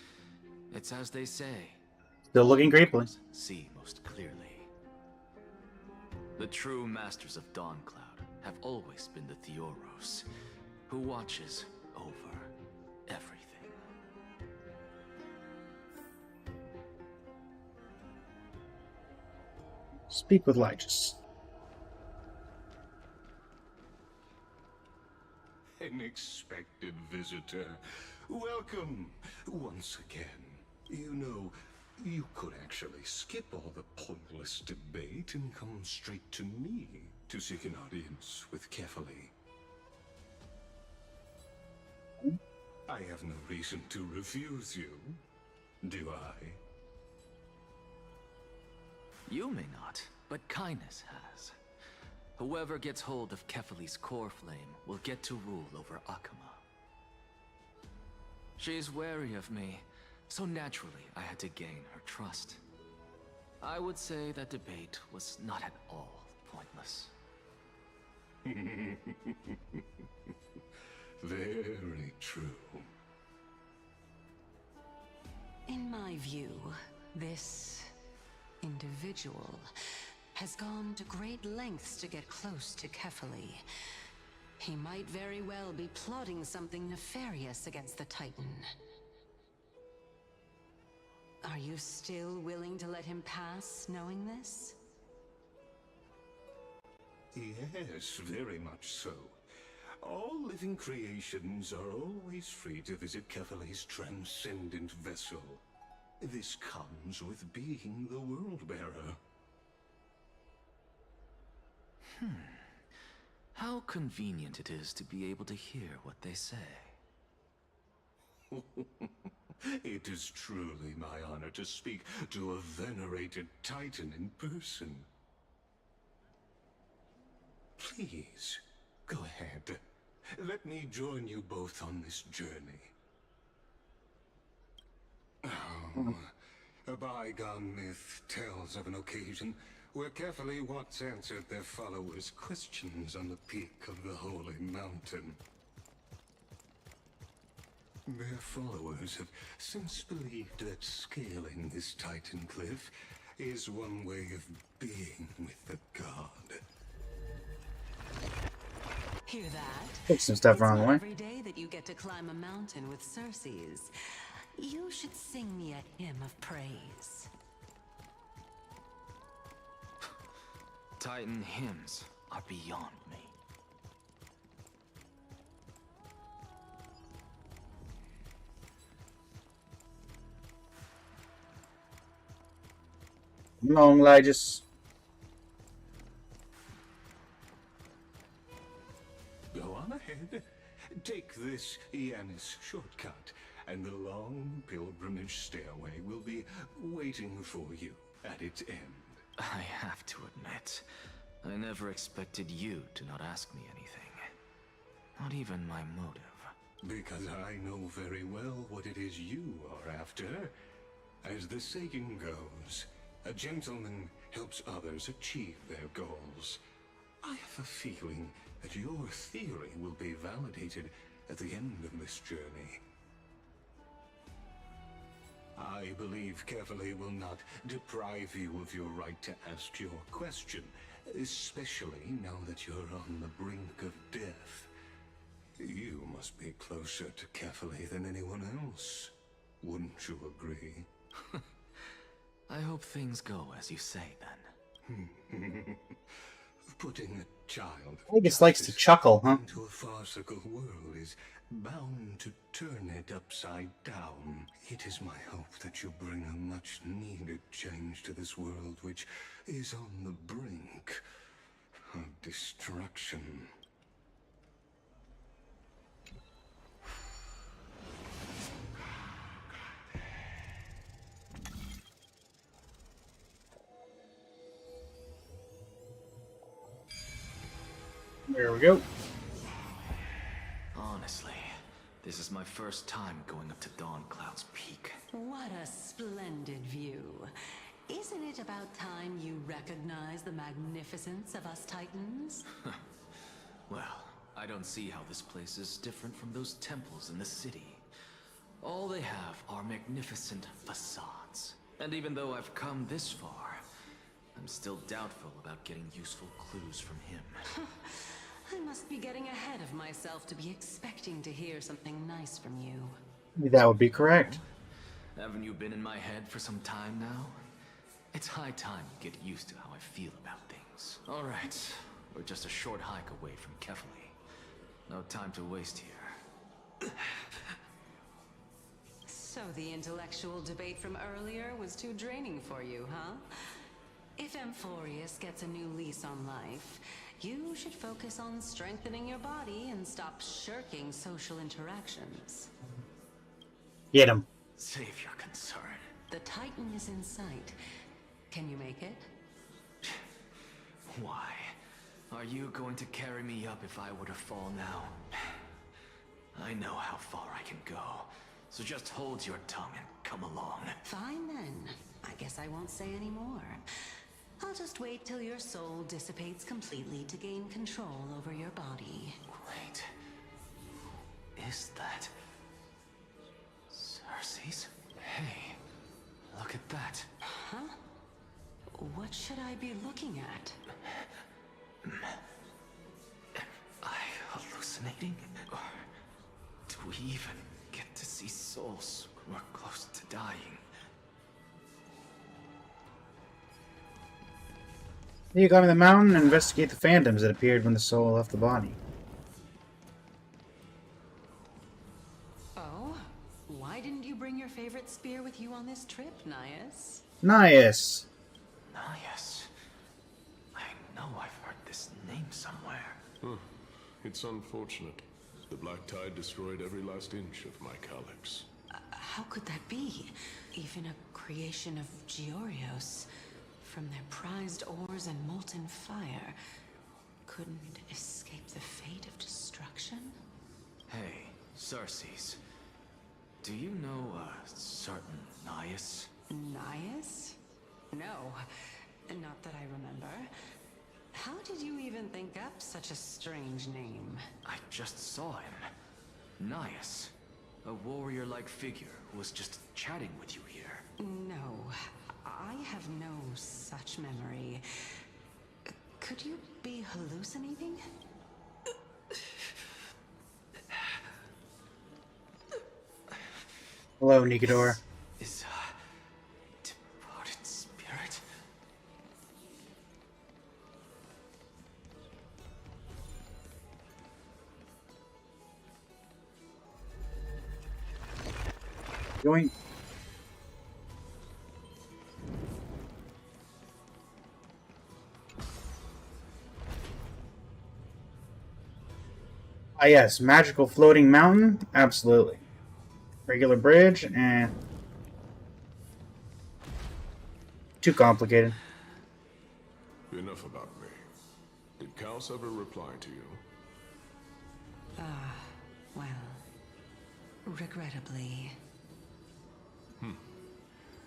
It's as they say. Still looking creepily. See most clearly. The true masters of Dawncloud have always been the Theoros, who watches over everything. Speak with Lygus. An expected visitor. Welcome once again. You know, you could actually skip all the pointless debate and come straight to me to seek an audience with Kefali. I have no reason to refuse you, do I? You may not, but kindness has. Whoever gets hold of Kefali's core flame will get to rule over Akama. She's wary of me, so naturally I had to gain her trust. I would say that debate was not at all pointless. Very true. In my view, this individual has gone to great lengths to get close to Kefali. He might very well be plotting something nefarious against the Titan. Are you still willing to let him pass, knowing this? Yes, very much so. All living creations are always free to visit Kefali's transcendent vessel. This comes with being the World-Bearer. How convenient it is to be able to hear what they say. It is truly my honor to speak to a venerated Titan in person. Please, go ahead. Let me join you both on this journey. Oh, a bygone myth tells of an occasion where Kefali once answered their followers' questions on the peak of the Holy Mountain. Their followers have since believed that scaling this Titan cliff is one way of being with the god. Hear that? Take some stuff wrong way. Every day that you get to climb a mountain with Circes, you should sing me a hymn of praise. Titan hymns are beyond me. Come on, Lygus. Go on ahead. Take this Yanis shortcut, and the long pilgrimage stairway will be waiting for you at its end. I have to admit, I never expected you to not ask me anything. Not even my motive. Because I know very well what it is you are after. As the saying goes, a gentleman helps others achieve their goals. I have a feeling that your theory will be validated at the end of this journey. I believe Kefali will not deprive you of your right to ask your question, especially now that you're on the brink of death. You must be closer to Kefali than anyone else. Wouldn't you agree? I hope things go as you say, then. Putting a child He just likes to chuckle, huh? into a farcical world is bound to turn it upside down. It is my hope that you bring a much-needed change to this world, which is on the brink of destruction. There we go. Honestly, this is my first time going up to Dawncloud's Peak. What a splendid view. Isn't it about time you recognize the magnificence of us Titans? Well, I don't see how this place is different from those temples in the city. All they have are magnificent facades. And even though I've come this far, I'm still doubtful about getting useful clues from him. I must be getting ahead of myself to be expecting to hear something nice from you. That would be correct. Haven't you been in my head for some time now? It's high time you get used to how I feel about things. Alright, we're just a short hike away from Kefali. No time to waste here. So the intellectual debate from earlier was too draining for you, huh? If AMPHOREUS gets a new lease on life, you should focus on strengthening your body and stop shirking social interactions. Get him. Save your concern. The Titan is in sight. Can you make it? Why? Are you going to carry me up if I were to fall now? I know how far I can go, so just hold your tongue and come along. Fine then. I guess I won't say any more. I'll just wait till your soul dissipates completely to gain control over your body. Wait. Is that... Cersei's? Hey, look at that. Huh? What should I be looking at? Am I hallucinating? Or do we even get to see souls when we're close to dying? You climb the mountain and investigate the phantoms that appeared when the soul left the body. Oh? Why didn't you bring your favorite spear with you on this trip, Nias? Nias. Nias. I know I've heard this name somewhere. It's unfortunate. The Black Tide destroyed every last inch of my calyx. How could that be? Even a creation of Georios, from their prized ores and molten fire, couldn't escape the fate of destruction? Hey, Cersei's. Do you know a certain Nias? Nias? No, not that I remember. How did you even think up such a strange name? I just saw him. Nias. A warrior-like figure who was just chatting with you here. No, I have no such memory. Could you be hallucinating? Hello, Nikodor. Is a departed spirit? Going. Ah, yes, magical floating mountain. Absolutely. Regular bridge and too complicated. Enough about me. Did Kaos ever reply to you? Well, regrettably.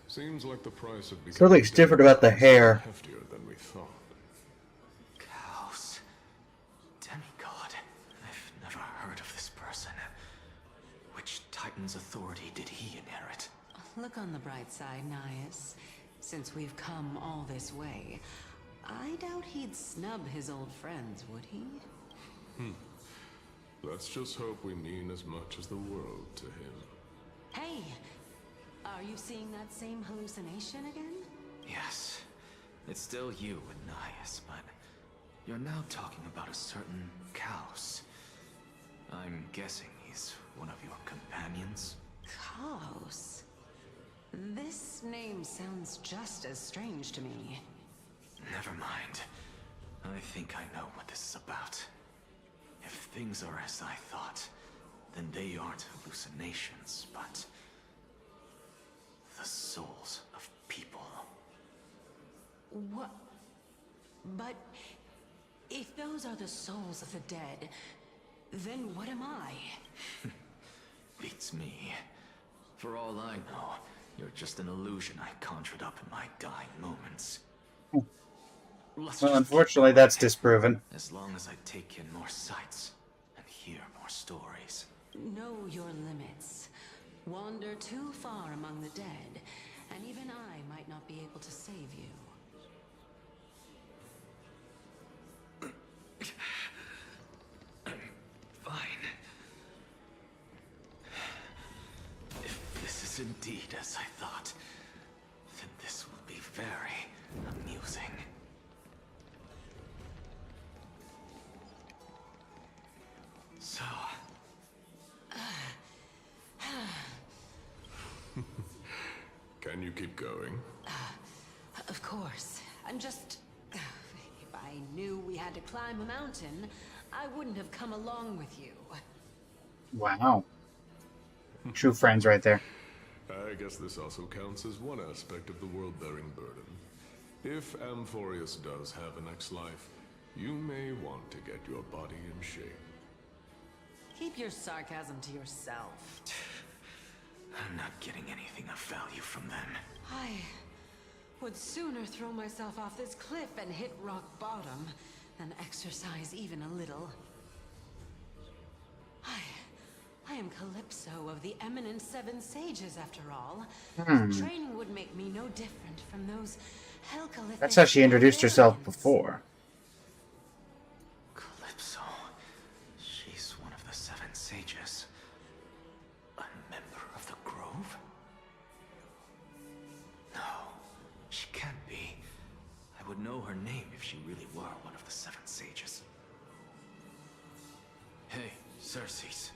Seems like the price of becoming Something's different about the hair. heftier than we thought. Kaos. Demigod. I've never heard of this person. Which Titan's authority did he inherit? Look on the bright side, Nias. Since we've come all this way, I doubt he'd snub his old friends, would he? Let's just hope we mean as much as the world to him. Hey! Are you seeing that same hallucination again? Yes. It's still you and Nias, but you're now talking about a certain Chaos. I'm guessing he's one of your companions? Chaos? This name sounds just as strange to me. Never mind. I think I know what this is about. If things are as I thought, then they aren't hallucinations, but the souls of people. What? But if those are the souls of the dead, then what am I? Beats me. For all I know, you're just an illusion I conjured up in my dying moments. Well, unfortunately, that's disproven. As long as I take in more sights and hear more stories. Know your limits. Wander too far among the dead, and even I might not be able to save you. Fine. If this is indeed as I thought, then this will be very amusing. So... Can you keep going? Of course. I'm just... If I knew we had to climb a mountain, I wouldn't have come along with you. Wow. True friends right there. I guess this also counts as one aspect of the world-bearing burden. If Amphoreus does have a next life, you may want to get your body in shape. Keep your sarcasm to yourself. I'm not getting anything of value from them. I would sooner throw myself off this cliff and hit rock bottom than exercise even a little. I am Calypso of the eminent Seven Sages, after all. Training would make me no different from those Helcalithic... That's how she introduced herself before. Calypso. She's one of the Seven Sages. A member of the Grove? No, she can't be. I would know her name if she really were one of the Seven Sages. Hey, Circes.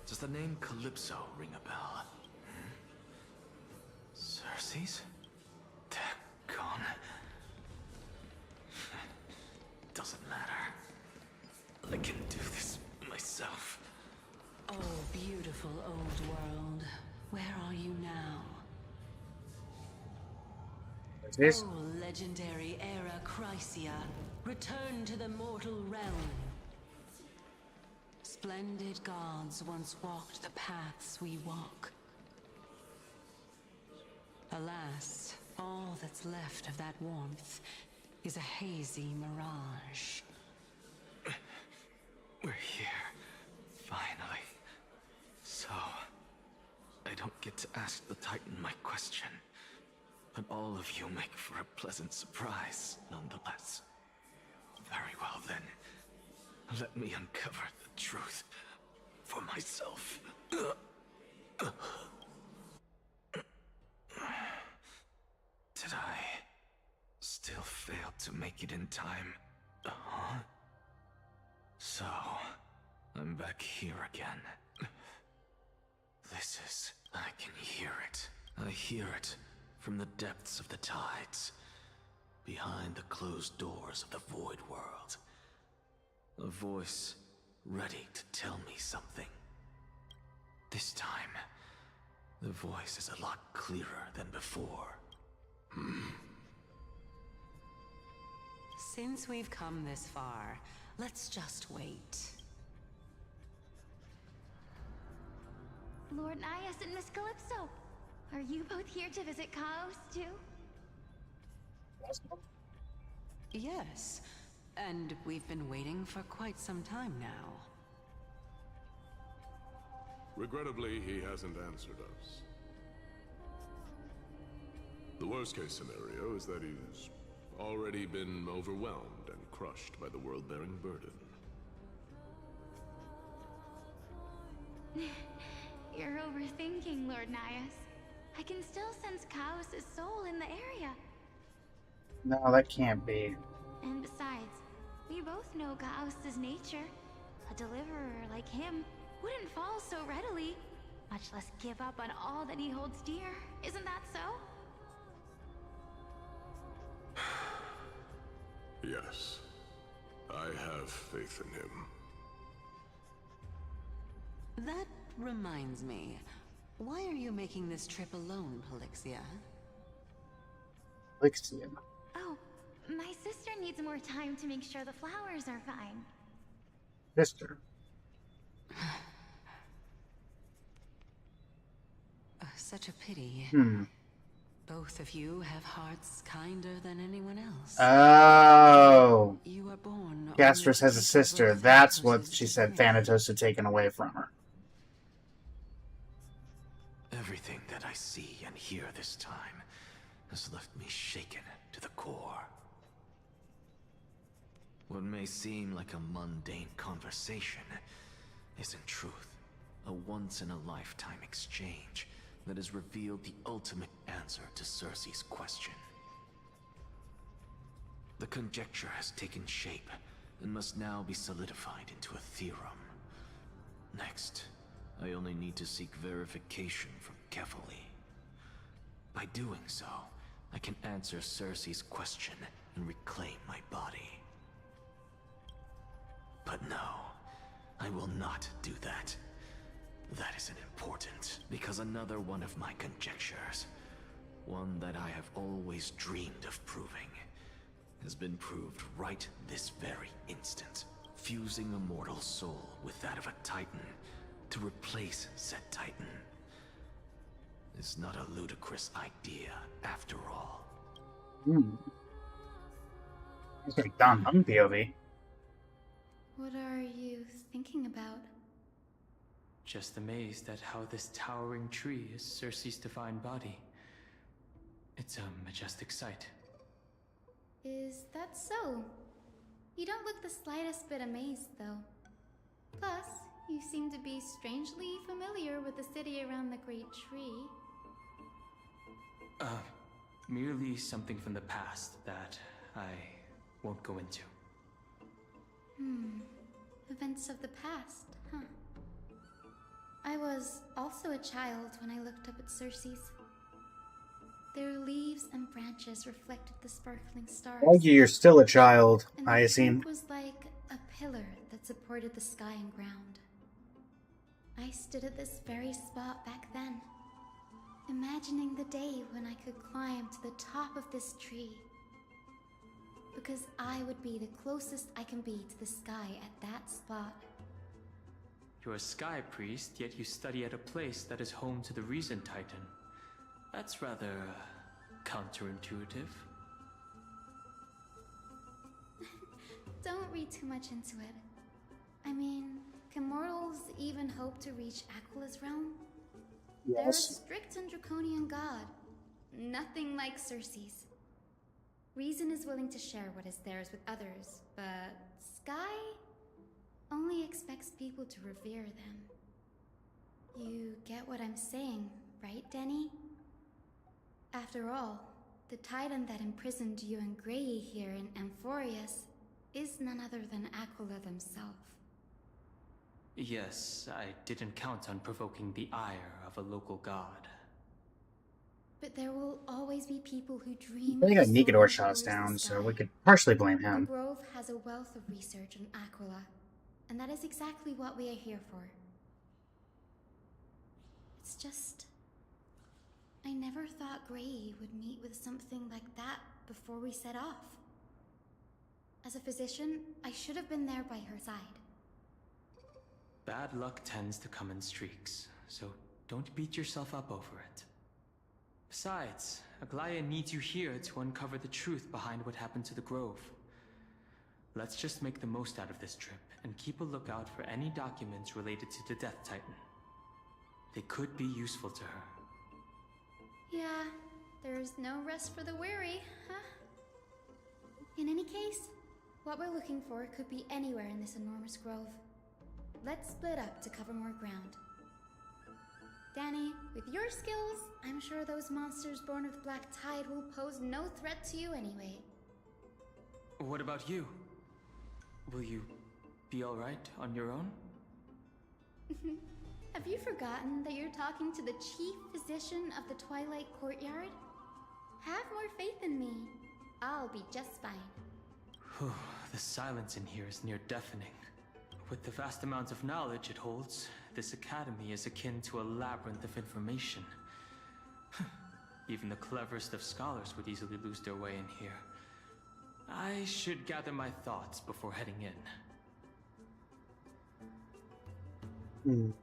Does the name Calypso ring a bell? Circes? Daggone. Doesn't matter. I can do this myself. Oh, beautiful old world. Where are you now? Oh, legendary era Chrysia. Return to the mortal realm. Splendid gods once walked the paths we walk. Alas, all that's left of that warmth is a hazy mirage. We're here. Finally. So, I don't get to ask the Titan my question, but all of you make for a pleasant surprise, nonetheless. Very well then. Let me uncover the truth for myself. Did I still fail to make it in time? Huh? So, I'm back here again. This is... I can hear it. I hear it from the depths of the tides, behind the closed doors of the void world. A voice ready to tell me something. This time, the voice is a lot clearer than before. Since we've come this far, let's just wait. Lord Nias and Miss Calypso, are you both here to visit Chaos, too? Yes, and we've been waiting for quite some time now. Regrettably, he hasn't answered us. The worst-case scenario is that he's already been overwhelmed and crushed by the world-bearing burden. You're overthinking, Lord Nias. I can still sense Chaos' soul in the area. No, that can't be. And besides, we both know Chaos' nature. A deliverer like him wouldn't fall so readily, much less give up on all that he holds dear. Isn't that so? Yes. I have faith in him. That reminds me. Why are you making this trip alone, Polixia? Polixia. Oh, my sister needs more time to make sure the flowers are fine. Sister. Such a pity. Both of you have hearts kinder than anyone else. Oh. You were born. Gastrus has a sister. That's what she said Thanatos had taken away from her. Everything that I see and hear this time has left me shaken to the core. What may seem like a mundane conversation is in truth a once-in-a-lifetime exchange that has revealed the ultimate answer to Cersei's question. The conjecture has taken shape and must now be solidified into a theorem. Next, I only need to seek verification from Kefali. By doing so, I can answer Cersei's question and reclaim my body. But no, I will not do that. That isn't important, because another one of my conjectures, one that I have always dreamed of proving, has been proved right this very instant. Fusing a mortal soul with that of a Titan to replace said Titan is not a ludicrous idea after all. It's like Don Hung POV. What are you thinking about? Just amazed at how this towering tree is Cersei's divine body. It's a majestic sight. Is that so? You don't look the slightest bit amazed, though. Plus, you seem to be strangely familiar with the city around the great tree. Merely something from the past that I won't go into. Events of the past, huh? I was also a child when I looked up at Cersei's. Their leaves and branches reflected the sparkling stars. Argue you're still a child, And I the assume. trunk was like a pillar that supported the sky and ground. I stood at this very spot back then, imagining the day when I could climb to the top of this tree. Because I would be the closest I can be to the sky at that spot. You're a sky priest, yet you study at a place that is home to the Reason Titan. That's rather counterintuitive. Don't read too much into it. I mean, can mortals even hope to reach Aquala's realm? They're a Yes. strict and draconian god. Nothing like Cersei's. Reason is willing to share what is theirs with others, but Sky only expects people to revere them. You get what I'm saying, right, Denny? After all, the Titan that imprisoned you and Grey here in AMPHOREUS is none other than Aquila themselves. Yes, I didn't count on provoking the ire of a local god. But there will always be people who dream. I think of Nigador soaring shot us towards the down, so sky. we could partially blame The him. Grove has a wealth of research on Aquila, and that is exactly what we are here for. It's just, I never thought Grey would meet with something like that before we set off. As a physician, I should have been there by her side. Bad luck tends to come in streaks, so don't beat yourself up over it. Besides, Aglaya needs you here to uncover the truth behind what happened to the Grove. Let's just make the most out of this trip and keep a lookout for any documents related to the Death Titan. They could be useful to her. Yeah, there's no rest for the weary, huh? In any case, what we're looking for could be anywhere in this enormous grove. Let's split up to cover more ground. Danny, with your skills, I'm sure those monsters born of the Black Tide will pose no threat to you anyway. What about you? Will you be alright on your own? Have you forgotten that you're talking to the chief physician of the Twilight Courtyard? Have more faith in me. I'll be just fine. The silence in here is near deafening. With the vast amounts of knowledge it holds, this academy is akin to a labyrinth of information. Even the cleverest of scholars would easily lose their way in here. I should gather my thoughts before heading in.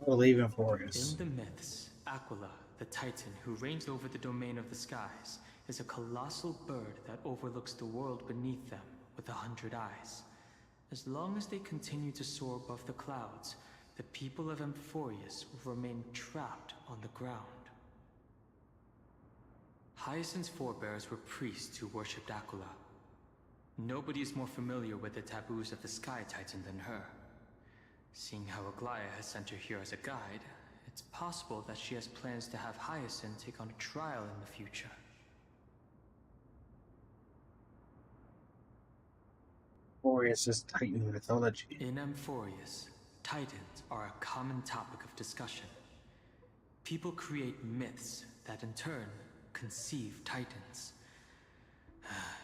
I'll leave AMPHOREUS. In the myths, Aquila, the Titan who reigns over the domain of the skies, is a colossal bird that overlooks the world beneath them with 100 eyes. As long as they continue to soar above the clouds, the people of AMPHOREUS will remain trapped on the ground. Hyacinth's forebears were priests who worshipped Aquila. Nobody is more familiar with the taboos of the Sky Titan than her. Seeing how Aglaya has sent her here as a guide, it's possible that she has plans to have Hyacinth take on a trial in the future. AMPHOREUS is Titan mythology. In AMPHOREUS, Titans are a common topic of discussion. People create myths that in turn conceive Titans.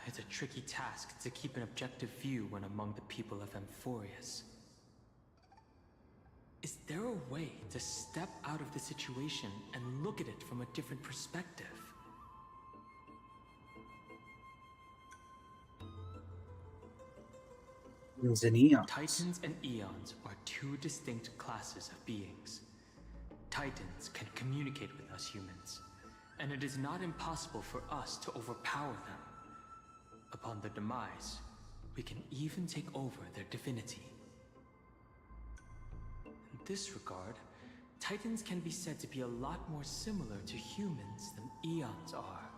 It's a tricky task to keep an objective view when among the people of AMPHOREUS. Is there a way to step out of the situation and look at it from a different perspective? And eons. Titans and Eons are two distinct classes of beings. Titans can communicate with us humans, and it is not impossible for us to overpower them. Upon their demise, we can even take over their divinity. In this regard, Titans can be said to be a lot more similar to humans than Eons are.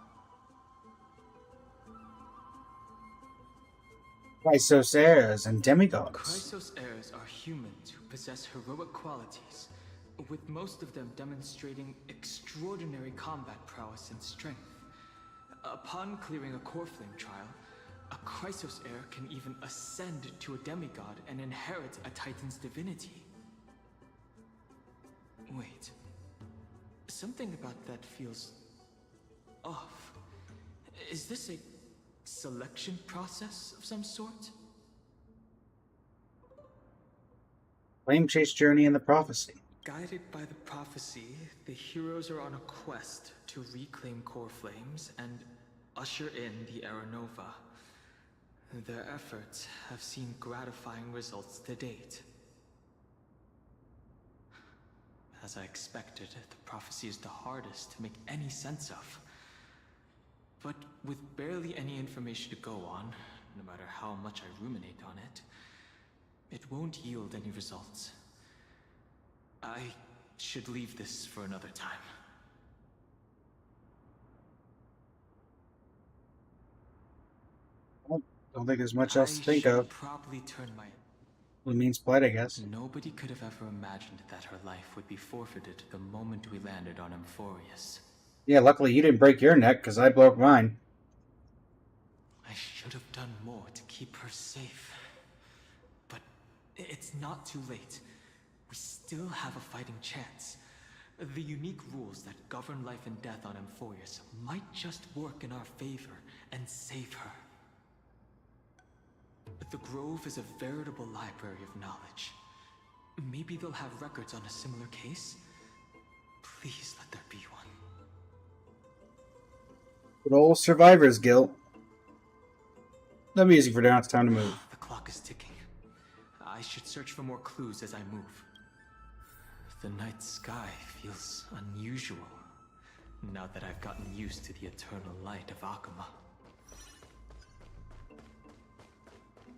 Chrysos heirs and demigods. Chrysos heirs are humans who possess heroic qualities, with most of them demonstrating extraordinary combat prowess and strength. Upon clearing a core flame trial, a Chrysos heir can even ascend to a demigod and inherit a Titan's divinity. Wait. Something about that feels off. Is this a selection process of some sort? Flame Chase Journey and the Prophecy. Guided by the prophecy, the heroes are on a quest to reclaim core flames and usher in the Era Nova. Their efforts have seen gratifying results to date. As I expected, the prophecy is the hardest to make any sense of. But with barely any information to go on, no matter how much I ruminate on it, it won't yield any results. I should leave this for another time. Well, don't think there's much else to think of. Probably turn my... It means blood, I guess. Nobody could have ever imagined that her life would be forfeited the moment we landed on AMPHOREUS. Yeah, luckily you didn't break your neck, because I broke mine. I should have done more to keep her safe. But it's not too late. We still have a fighting chance. The unique rules that govern life and death on AMPHOREUS might just work in our favor and save her. But the Grove is a veritable library of knowledge. Maybe they'll have records on a similar case? Please let there be one. Good old survivor's guilt. That'll be easy for now. It's time to move. The clock is ticking. I should search for more clues as I move. The night sky feels unusual, now that I've gotten used to the eternal light of Akuma.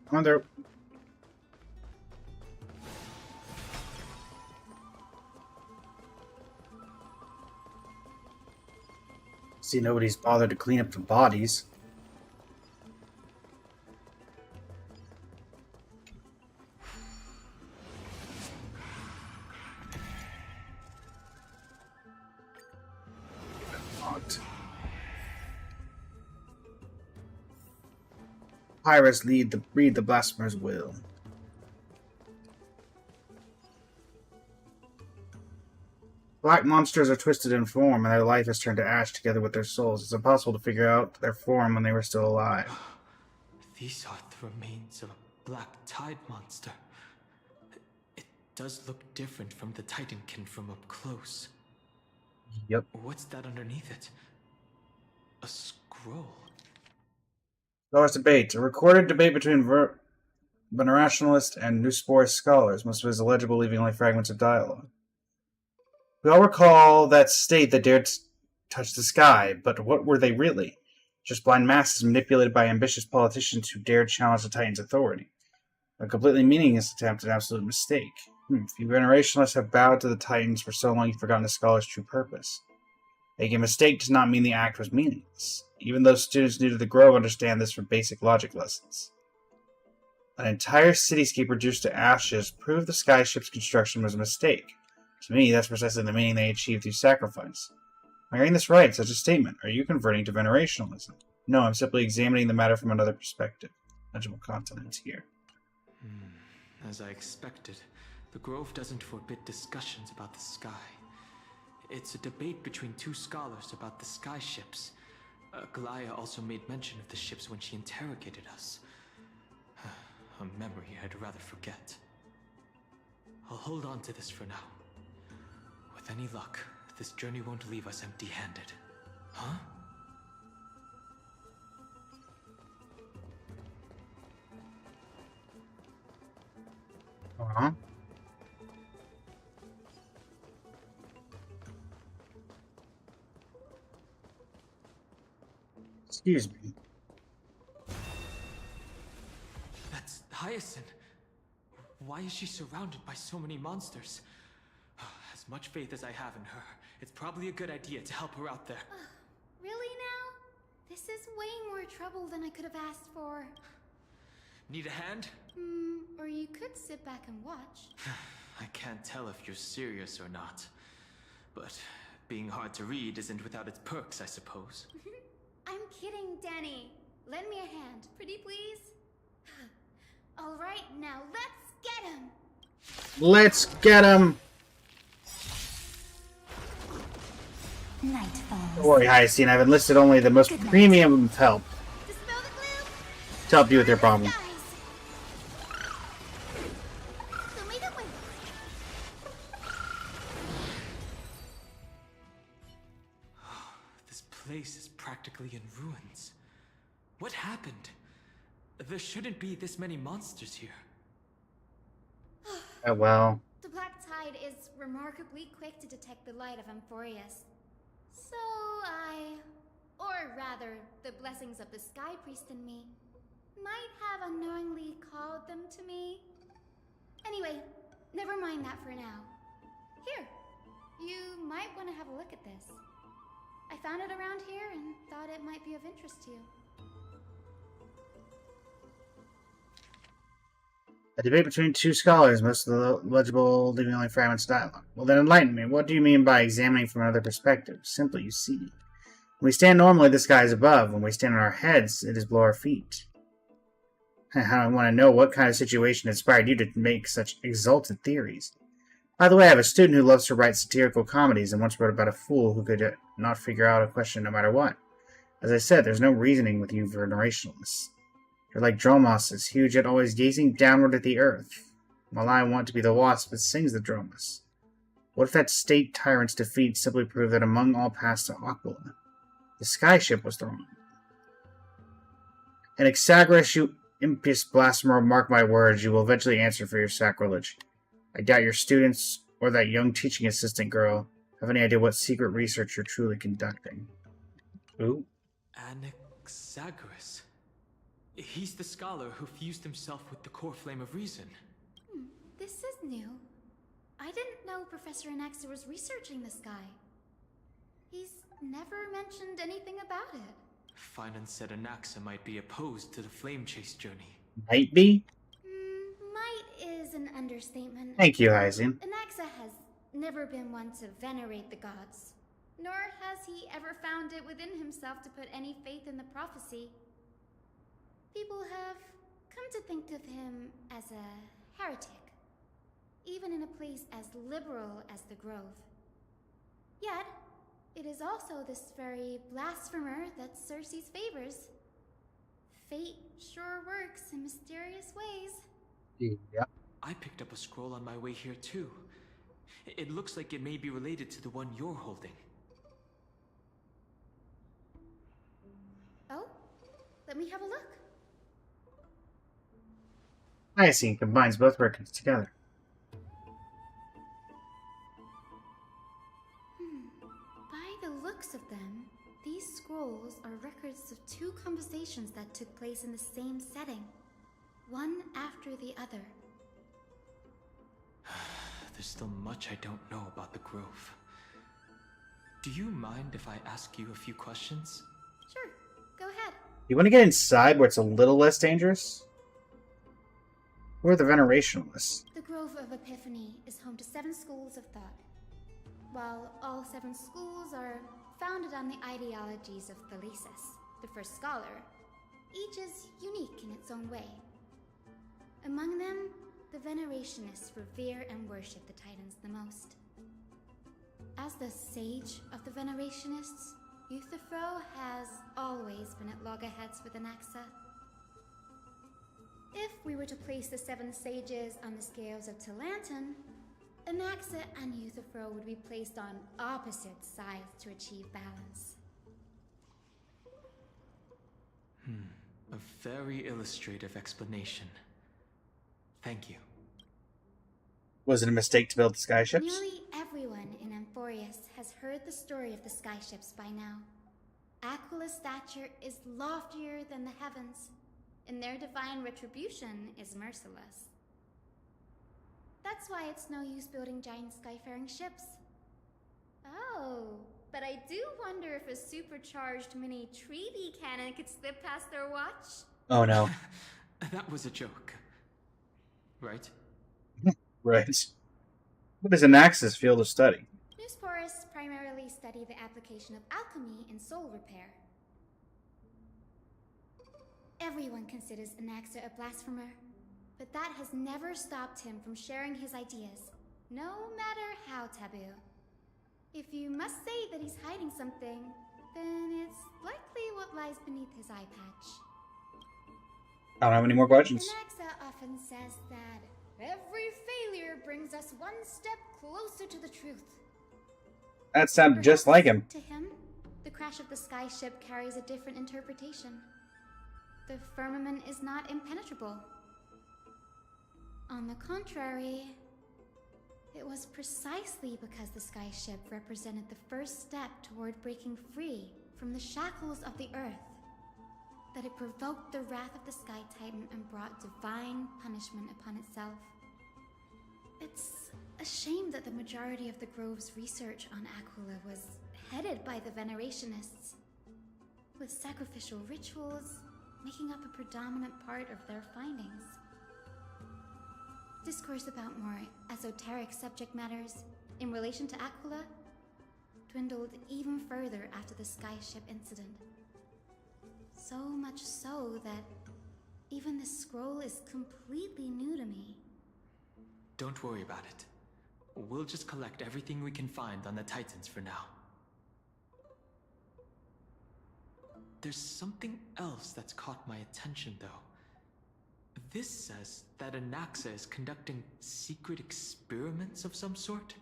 Come on there. See, nobody's bothered to clean up the bodies. AMPHOREUS read the blasphemer's will. Black monsters are twisted in form, and their life is turned to ash together with their souls. It's impossible to figure out their form when they were still alive. These are the remains of a black tide monster. It does look different from the Titankin from up close. Yep. What's that underneath it? A scroll. Scholars debate. A recorded debate between venerationalist and newsporous scholars. Most of it is illegible, leaving only fragments of dialogue. We all recall that state that dared touch the sky, but what were they really? Just blind masses manipulated by ambitious politicians who dared challenge the Titan's authority. A completely meaningless attempt, an absolute mistake. If you venerationalists have bowed to the Titans for so long you've forgotten the scholar's true purpose. Making a mistake does not mean the act was meaningless. Even those students new to the Grove understand this from basic logic lessons. An entire cityscape reduced to ashes proved the skyship's construction was a mistake. To me, that's precisely the meaning they achieved through sacrifice. Am I hearing this right, such a statement? Are you converting to venerationalism? No, I'm simply examining the matter from another perspective. Legible continent here. As I expected, the Grove doesn't forbid discussions about the sky. It's a debate between two scholars about the sky ships. Galaya also made mention of the ships when she interrogated us. A memory I'd rather forget. I'll hold on to this for now. With any luck, this journey won't leave us empty-handed. Huh? Uh-huh. Excuse me. That's Hyacinth. Why is she surrounded by so many monsters? As much faith as I have in her, it's probably a good idea to help her out there. Really now? This is way more trouble than I could have asked for. Need a hand? Or you could sit back and watch. I can't tell if you're serious or not. But being hard to read isn't without its perks, I suppose. I'm kidding, Danny. Lend me a hand, pretty please. All right, now let's get him. Let's get him. Don't worry, Hyacinth. I've enlisted only the most premium of help to help you with your problem. This place is practically in ruins. What happened? There shouldn't be this many monsters here. Oh, well. The black tide is remarkably quick to detect the light of AMPHOREUS. So or rather, the blessings of the Sky Priest in me, might have unknowingly called them to me. Anyway, never mind that for now. Here, you might want to have a look at this. I found it around here and thought it might be of interest to you. A debate between two scholars, most of the legible leaving only fragments of dialogue. Well then enlighten me. What do you mean by examining from another perspective? Simply, you see. When we stand normally, the sky is above. When we stand on our heads, it is below our feet. I want to know what kind of situation inspired you to make such exalted theories. By the way, I have a student who loves to write satirical comedies and once wrote about a fool who could not figure out a question no matter what. As I said, there's no reasoning with you venerationalists. You're like Dromos, huge yet always gazing downward at the earth, while I want to be the wasp that sings the Dromos. What if that state tyrant's defeat simply proved that among all paths to Aquila, the skyship was the wrong? And Exaggerus, you impious blasphemer, mark my words, you will eventually answer for your sacrilege. I doubt your students, or that young teaching assistant girl, have any idea what secret research you're truly conducting. Ooh. Exaggerus. He's the scholar who fused himself with the core flame of reason. This is new. I didn't know Professor Anaxa was researching the sky. He's never mentioned anything about it. Finan said Anaxa might be opposed to the flame chase journey. Might be? Might is an understatement. Thank you, Hyacinth. Anaxa has never been one to venerate the gods, nor has he ever found it within himself to put any faith in the prophecy. People have come to think of him as a heretic, even in a place as liberal as the Grove. Yet, it is also this very blasphemer that Cersei favors. Fate sure works in mysterious ways. Yeah. I picked up a scroll on my way here too. It looks like it may be related to the one you're holding. Oh? Let me have a look. I see. Combines both records together. By the looks of them, these scrolls are records of two conversations that took place in the same setting, one after the other. There's still much I don't know about the Grove. Do you mind if I ask you a few questions? Sure, go ahead. You want to get inside where it's a little less dangerous? Who are the Venerationalists? The Grove of Epiphany is home to 7 schools of thought. While all 7 schools are founded on the ideologies of Thalesis, the first scholar, each is unique in its own way. Among them, the Venerationists revere and worship the Titans the most. As the sage of the Venerationists, Euthyphro has always been at loggerheads with Anaxa. If we were to place the 7 sages on the scales of Talanton, Anaxa and Euthyphro would be placed on opposite sides to achieve balance. A very illustrative explanation. Thank you. Was it a mistake to build the skyships? Nearly everyone in AMPHOREUS has heard the story of the skyships by now. Aquila's stature is loftier than the heavens, and their divine retribution is merciless. That's why it's no use building giant skyfaring ships. Oh, but I do wonder if a supercharged mini Treaty cannon could slip past their watch. Oh no. That was a joke. Right? Right. What is Anaxa's field of study? Newsporists primarily study the application of alchemy in soul repair. Everyone considers Anaxa a blasphemer, but that has never stopped him from sharing his ideas, no matter how taboo. If you must say that he's hiding something, then it's likely what lies beneath his eye patch. I don't have any more questions. Anaxa often says that every failure brings us one step closer to the truth. That sounded just like him. To him, the crash of the skyship carries a different interpretation. The firmament is not impenetrable. On the contrary, it was precisely because the skyship represented the first step toward breaking free from the shackles of the earth that it provoked the wrath of the Sky Titan and brought divine punishment upon itself. It's a shame that the majority of the Grove's research on Aquila was headed by the Venerationists, with sacrificial rituals making up a predominant part of their findings. Discourse about more esoteric subject matters in relation to Aquila dwindled even further after the skyship incident. So much so that even this scroll is completely new to me. Don't worry about it. We'll just collect everything we can find on the Titans for now. There's something else that's caught my attention, though. This says that Anaxa is conducting secret experiments of some sort.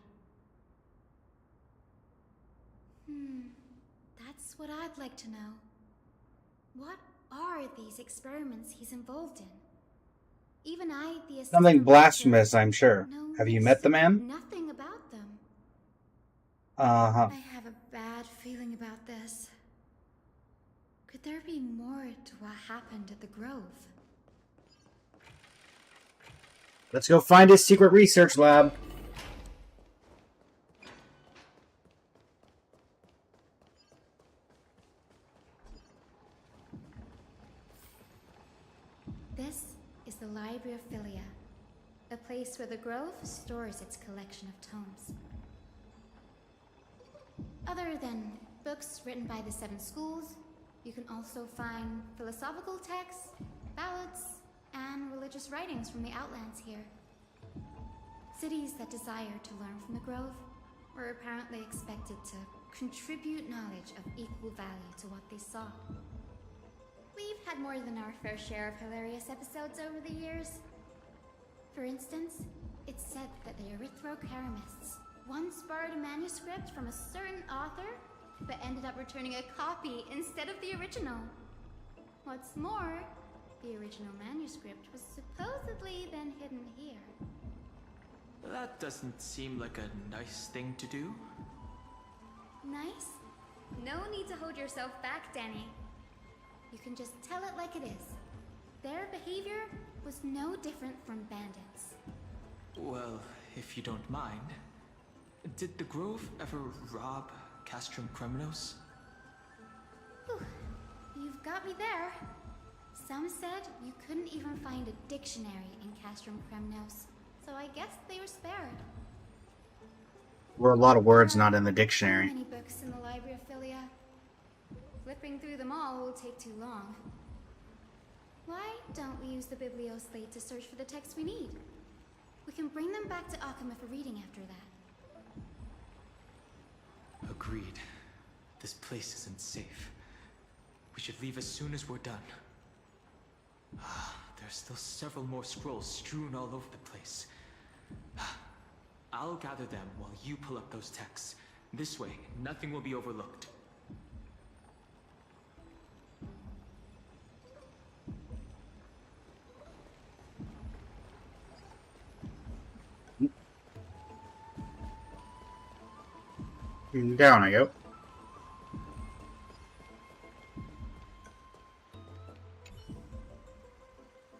That's what I'd like to know. What are these experiments he's involved in? Even I, the assistant Something blasphemous, professor, I'm sure. know Have you met the man? nothing about them. Uh-huh. I have a bad feeling about this. Could there be more to what happened at the Grove? Let's go find his secret research lab. This is the Library of Philia, a place where the Grove stores its collection of tomes. Other than books written by the 7 schools, you can also find philosophical texts, ballads, and religious writings from the Outlands here. Cities that desired to learn from the Grove were apparently expected to contribute knowledge of equal value to what they saw. We've had more than our fair share of hilarious episodes over the years. For instance, it's said that the Erythrocheramists once borrowed a manuscript from a certain author, but ended up returning a copy instead of the original. What's more, the original manuscript was supposedly then hidden here. That doesn't seem like a nice thing to do. Nice? No need to hold yourself back, Danny. You can just tell it like it is. Their behavior was no different from bandits. Well, if you don't mind, did the Grove ever rob Castrum Kremnos? Whew. You've got me there. Some said you couldn't even find a dictionary in Castrum Kremnos, so I guess they were spared. Were a lot of words not in the dictionary. Many books in the Library of Philia. Flipping through them all will take too long. Why don't we use the Biblioslate to search for the texts we need? We can bring them back to Akama for reading after that. Agreed. This place isn't safe. We should leave as soon as we're done. There's still several more scrolls strewn all over the place. I'll gather them while you pull up those texts. This way, nothing will be overlooked. Down I go.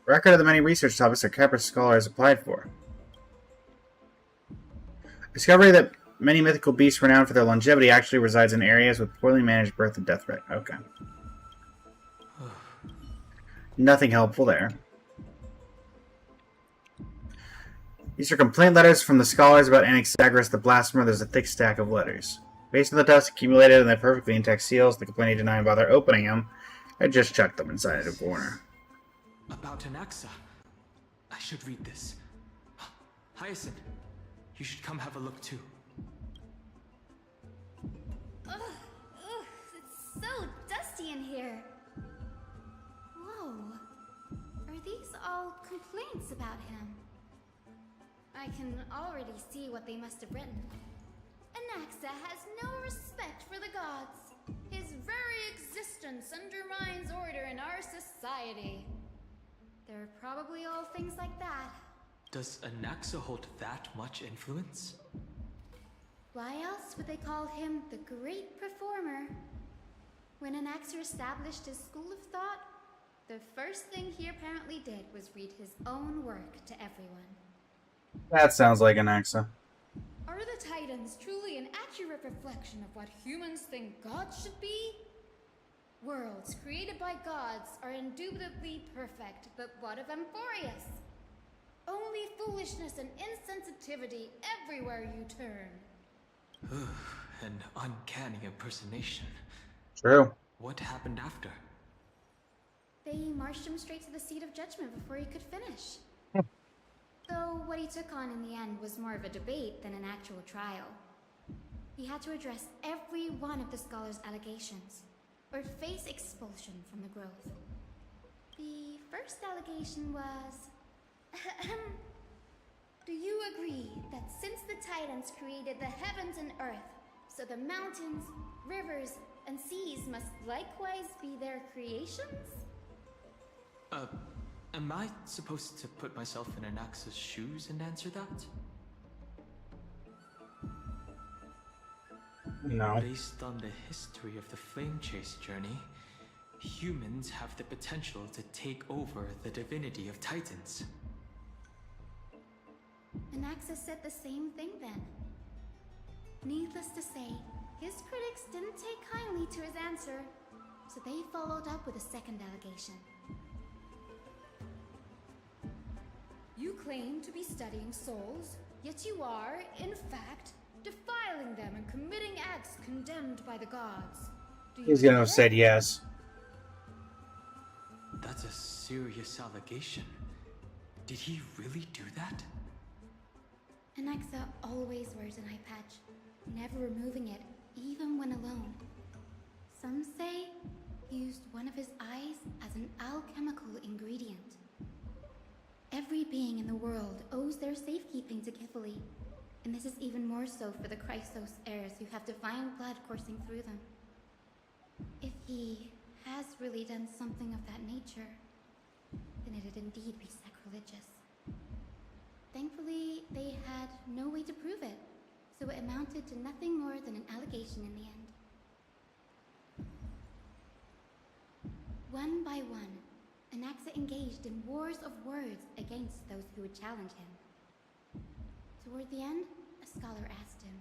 Record of the many research topics that Capra scholars applied for. Discovery that many mythical beasts renowned for their longevity actually resides in areas with poorly managed birth and death rate. Okay. Nothing helpful there. These are complaint letters from the scholars about Anaxagoras the Blasphemer. There's a thick stack of letters. Based on the dust accumulated in their perfectly intact seals, the complainant did not bother opening them. I just chucked them inside a corner. About Anaxa. I should read this. Hyacinth, you should come have a look too. Ugh, it's so dusty in here. Whoa. Are these all complaints about him? I can already see what they must have written. Anaxa has no respect for the gods. His very existence undermines order in our society. They're probably all things like that. Does Anaxa hold that much influence? Why else would they call him the Great Performer? When Anaxa established his school of thought, the first thing he apparently did was read his own work to everyone. That sounds like Anaxa. Are the Titans truly an accurate reflection of what humans think gods should be? Worlds created by gods are indubitably perfect, but what of Amphoreus? Only foolishness and insensitivity everywhere you turn. An uncanny impersonation. True. What happened after? They marched him straight to the seat of judgment before he could finish. Though what he took on in the end was more of a debate than an actual trial. He had to address every one of the scholar's allegations, or face expulsion from the Grove. The first allegation was... Do you agree that since the Titans created the heavens and earth, so the mountains, rivers, and seas must likewise be their creations? Am I supposed to put myself in Anaxa's shoes and answer that? No. Based on the history of the Flame Chase journey, humans have the potential to take over the divinity of Titans. Anaxa said the same thing then. Needless to say, his critics didn't take kindly to his answer, so they followed up with a second allegation. You claim to be studying souls, yet you are, in fact, defiling them and committing acts condemned by the gods. He's gonna have said yes. That's a serious allegation. Did he really do that? Anaxa always wears an eye patch, never removing it, even when alone. Some say he used one of his eyes as an alchemical ingredient. Every being in the world owes their safekeeping to Kifili, and this is even more so for the Chrysos heirs who have divine blood coursing through them. If he has really done something of that nature, then it'd indeed be sacrilegious. Thankfully, they had no way to prove it, so it amounted to nothing more than an allegation in the end. One by one, Anaxa engaged in wars of words against those who would challenge him. Toward the end, a scholar asked him,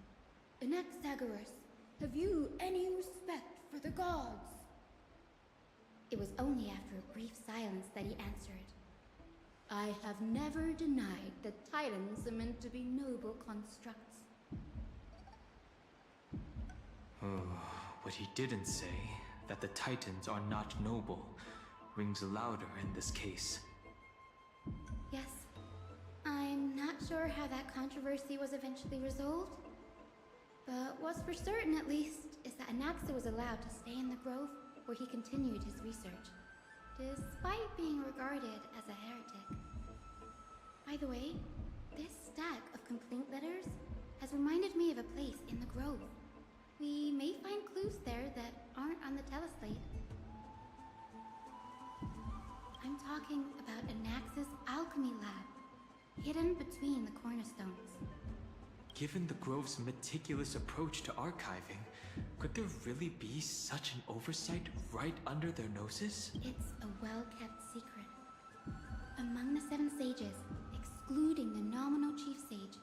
"Anaxagoras, have you any respect for the gods?" It was only after a brief silence that he answered, "I have never denied that titans are meant to be noble constructs." What he didn't say, that the Titans are not noble, rings louder in this case. Yes. I'm not sure how that controversy was eventually resolved, but what's for certain at least is that Anaxa was allowed to stay in the grove where he continued his research, despite being regarded as a heretic. By the way, this stack of complaint letters has reminded me of a place in the grove. We may find clues there that aren't on the teleslate. I'm talking about Anaxa's alchemy lab, hidden between the cornerstones. Given the Grove's meticulous approach to archiving, could there really be such an oversight right under their noses? It's a well-kept secret. Among the 7 sages, excluding the nominal chief sage,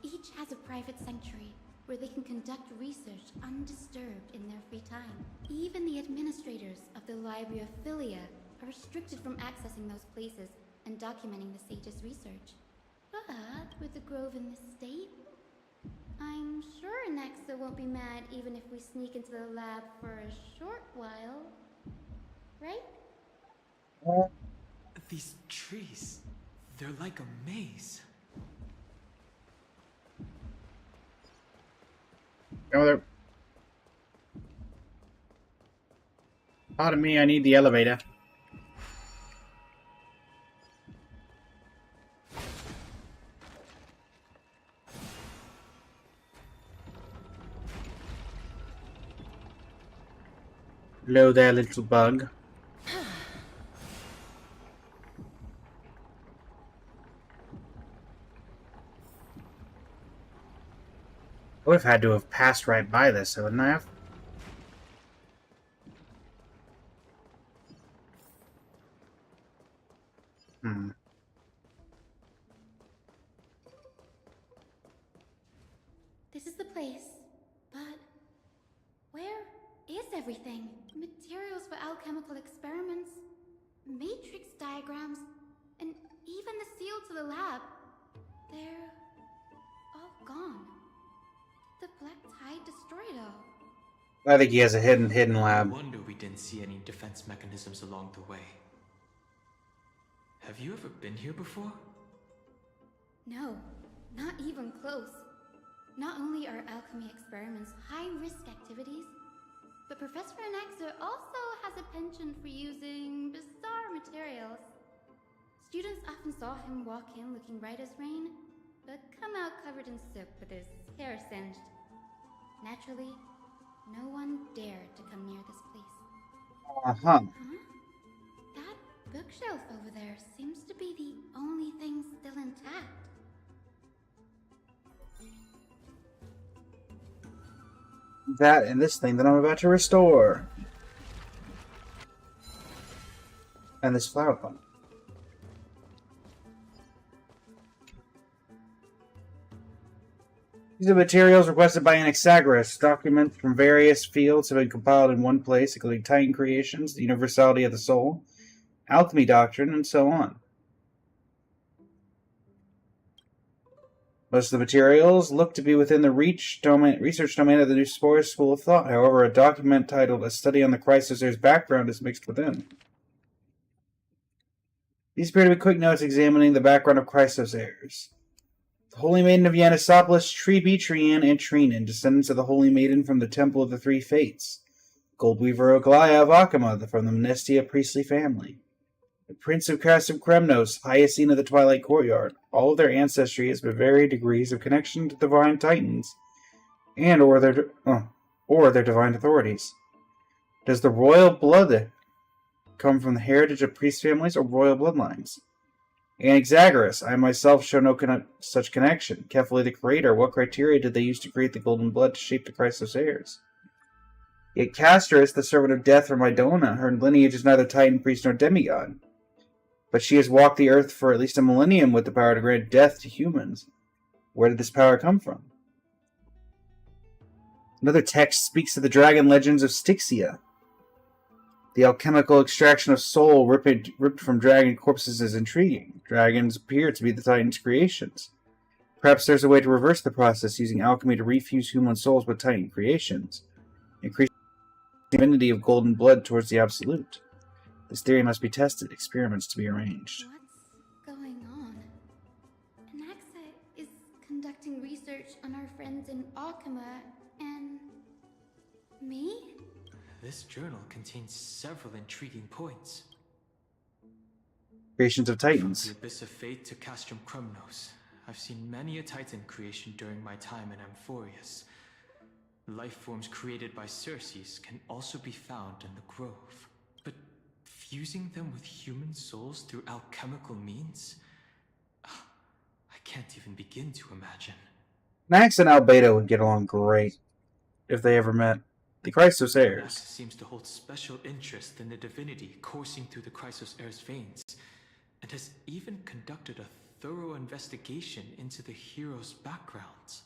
each has a private sanctuary where they can conduct research undisturbed in their free time. Even the administrators of the Library of Philia are restricted from accessing those places and documenting the sage's research. But with the grove in this state, I'm sure Anaxa won't be mad even if we sneak into the lab for a short while. Right? These trees, they're like a maze. Oh, there. Pardon me, I need the elevator. Hello there, little bug. I would have had to have passed right by this, wouldn't I have? This is the place, but where is everything? Materials for alchemical experiments, matrix diagrams, and even the seal to the lab. They're all gone. Did the Black Tide destroy it all? I think he has a hidden lab. No wonder we didn't see any defense mechanisms along the way. Have you ever been here before? No, not even close. Not only are alchemy experiments high-risk activities, but Professor Anaxa also has a penchant for using bizarre materials. Students often saw him walk in looking bright as rain, but come out covered in soot with his hair singed. Naturally, no one dared to come near this place. Uh-huh. That bookshelf over there seems to be the only thing still intact. That and this thing that I'm about to restore. And this flower pot. These are materials requested by Anaxagoras. Documents from various fields have been compiled in one place, including Titan creations, the universality of the soul, alchemy doctrine, and so on. Most of the materials look to be within the research domain of the New Spores School of Thought. However, a document titled A Study on the Chrysosaur's Background is mixed within. These appear to be quick notes examining the background of Chrysos heirs. The Holy Maiden of Yanisopolis, Trian, and Trinan, descendants of the Holy Maiden from the Temple of the Three Fates. Goldweaver Oglaya of Akama from the Mnestia priestly family. The Prince of Kremnos, Hyacine of the Twilight Courtyard. All of their ancestry has varied degrees of connection to divine titans and or their divine authorities. Does the royal blood come from the heritage of priest families or royal bloodlines? Anaxagoras, I myself show no such connection. Kephalli the Creator, what criteria did they use to create the golden blood to shape the Chrysos heirs? Yet Castris, the servant of death from Idona, her lineage is neither titan, priest, nor demigod. But she has walked the earth for at least a millennium with the power to grant death to humans. Where did this power come from? Another text speaks of the dragon legends of Styxia. The alchemical extraction of soul ripped from dragon corpses is intriguing. Dragons appear to be the Titan's creations. Perhaps there's a way to reverse the process using alchemy to refuse human souls with Titan creations, increasing the affinity of golden blood towards the absolute. This theory must be tested, experiments to be arranged. What's going on? Anaxa is conducting research on our friends in Akama and... me? This journal contains several intriguing points. Creations of Titans. From the Abyss of Fate to Castrum Krumnos, I've seen many a Titan creation during my time in AMPHOREUS. Life forms created by Circes can also be found in the Grove. But fusing them with human souls through alchemical means? I can't even begin to imagine. Max and Albedo would get along great if they ever met. The Chrysos heirs. Max seems to hold special interest in the divinity coursing through the Chrysos heirs' veins, and has even conducted a thorough investigation into the heroes' backgrounds.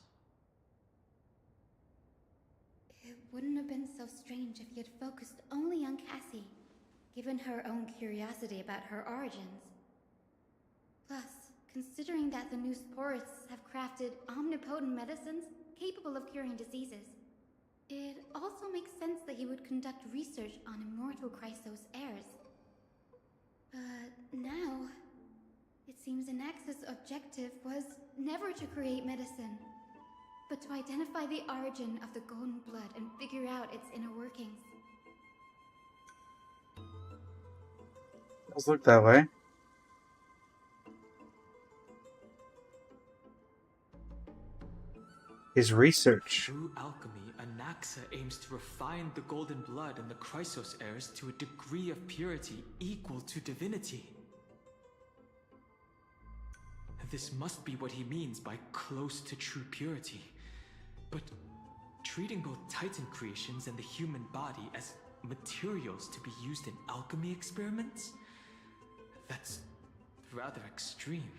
It wouldn't have been so strange if he had focused only on Cassie, given her own curiosity about her origins. Plus, considering that the new Sporists have crafted omnipotent medicines capable of curing diseases, it also makes sense that he would conduct research on immortal Chrysos heirs. But now, it seems Anaxa's objective was never to create medicine, but to identify the origin of the golden blood and figure out its inner workings. Does look that way. His research. Through alchemy, Anaxa aims to refine the golden blood in the Chrysos heirs to a degree of purity equal to divinity. This must be what he means by close to true purity. But treating both Titan creations and the human body as materials to be used in alchemy experiments? That's rather extreme.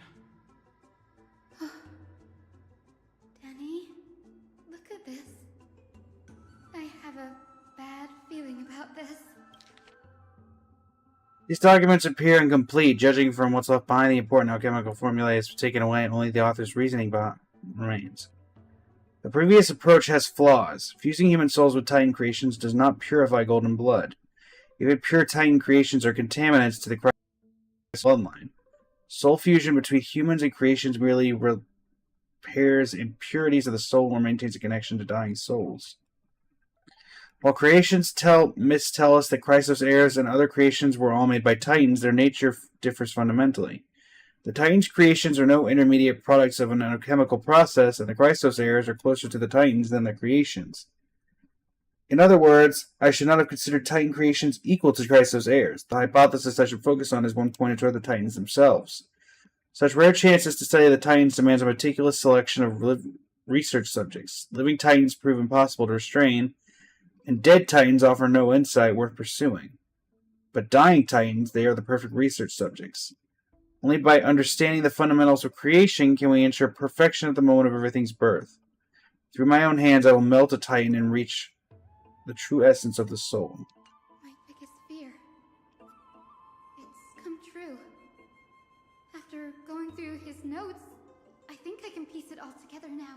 Danny, look at this. I have a bad feeling about this. These documents appear incomplete, judging from what's left behind. The important alchemical formulae is taken away and only the author's reasoning remains. The previous approach has flaws. Fusing human souls with Titan creations does not purify golden blood. Even pure Titan creations are contaminants to the Chrysos bloodline. Soul fusion between humans and creations merely repairs impurities of the soul or maintains a connection to dying souls. While creations tell us that Chrysos heirs and other creations were all made by Titans, their nature differs fundamentally. The Titans' creations are no intermediate products of an alchemical process, and the Chrysos heirs are closer to the Titans than their creations. In other words, I should not have considered Titan creations equal to Chrysos heirs. The hypothesis I should focus on is one pointed toward the Titans themselves. Such rare chances to study the Titans demands a meticulous selection of research subjects. Living Titans prove impossible to restrain, and dead Titans offer no insight worth pursuing. But dying Titans, they are the perfect research subjects. Only by understanding the fundamentals of creation can we ensure perfection at the moment of everything's birth. Through my own hands I will melt a Titan and reach the true essence of the soul. My biggest fear. It's come true. After going through his notes, I think I can piece it all together now.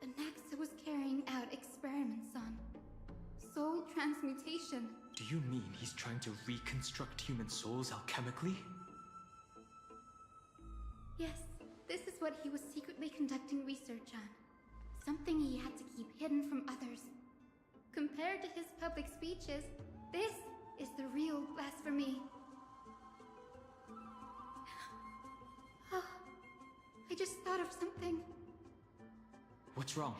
Anaxa was carrying out experiments on soul transmutation. Do you mean he's trying to reconstruct human souls alchemically? research on. Something he had to keep hidden from others. Compared to his public speeches, this is the real blasphemy. Oh, I just thought of something. What's wrong?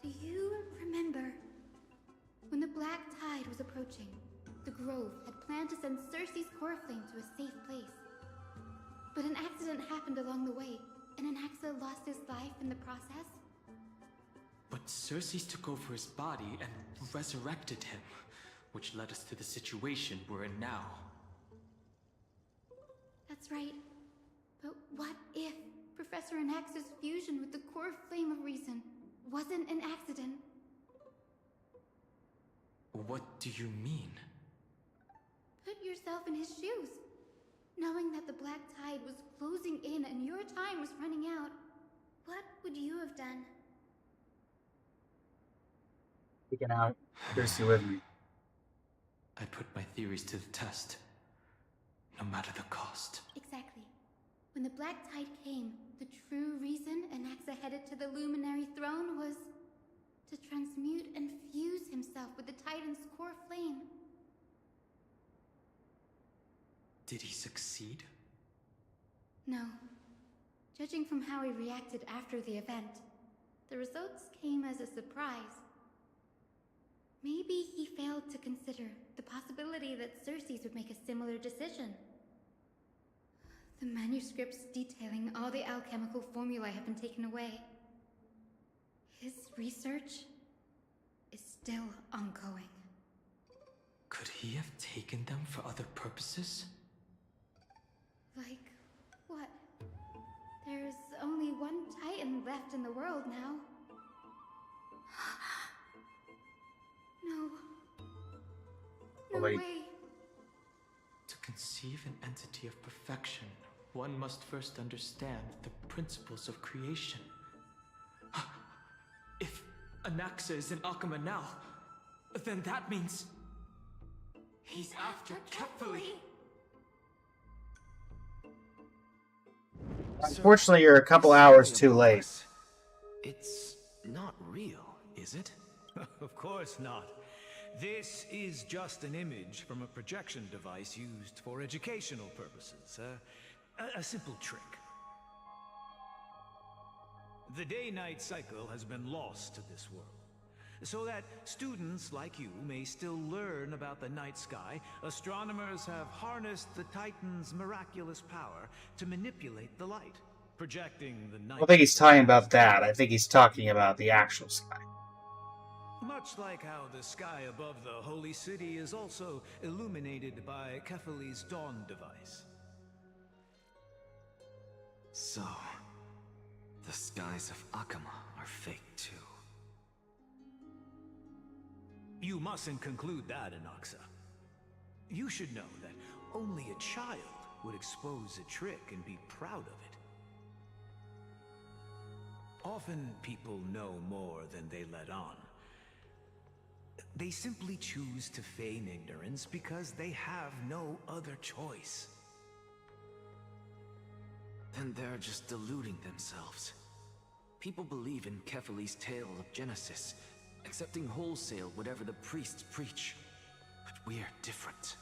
Do you remember when the Black Tide was approaching? The Grove had planned to send Cersei's core flame to a safe place. But an accident happened along the way, and Anaxa lost his life in the process? But Cersei took over his body and resurrected him, which led us to the situation we're in now. That's right. But what if Professor Anaxa's fusion with the core flame of reason wasn't an accident? What do you mean? Put yourself in his shoes. Knowing that the Black Tide was closing in and your time was running out, what would you have done? Taken out. Cersei with me. I put my theories to the test, no matter the cost. Exactly. When the Black Tide came, the true reason Anaxa headed to the Luminary Throne was to transmute and fuse himself with the Titan's core flame. Did he succeed? No. Judging from how he reacted after the event, the results came as a surprise. Maybe he failed to consider the possibility that Cersei's would make a similar decision. The manuscripts detailing all the alchemical formulae have been taken away. His research is still ongoing. Could he have taken them for other purposes? Like what? There's only one Titan left in the world now. No. No Wait. way. To conceive an entity of perfection, one must first understand the principles of creation. If Anaxa is in Akama now, then that means he's after Kefali. Unfortunately, you're a couple hours too late. It's not real, is it? Of course not. This is just an image from a projection device used for educational purposes. A simple trick. The day-night cycle has been lost to this world, so that students like you may still learn about the night sky. Astronomers have harnessed the Titan's miraculous power to manipulate the light, projecting the night. I don't think he's talking about that. I think he's talking about the actual sky. Much like how the sky above the Holy City is also illuminated by Kefali's dawn device. So, the skies of Akama are fake too. You mustn't conclude that, Anaxa. You should know that only a child would expose a trick and be proud of it. Often people know more than they let on. They simply choose to feign ignorance because they have no other choice. Then they're just deluding themselves. People believe in Kefali's tale of Genesis, accepting wholesale whatever the priests preach. But we're different.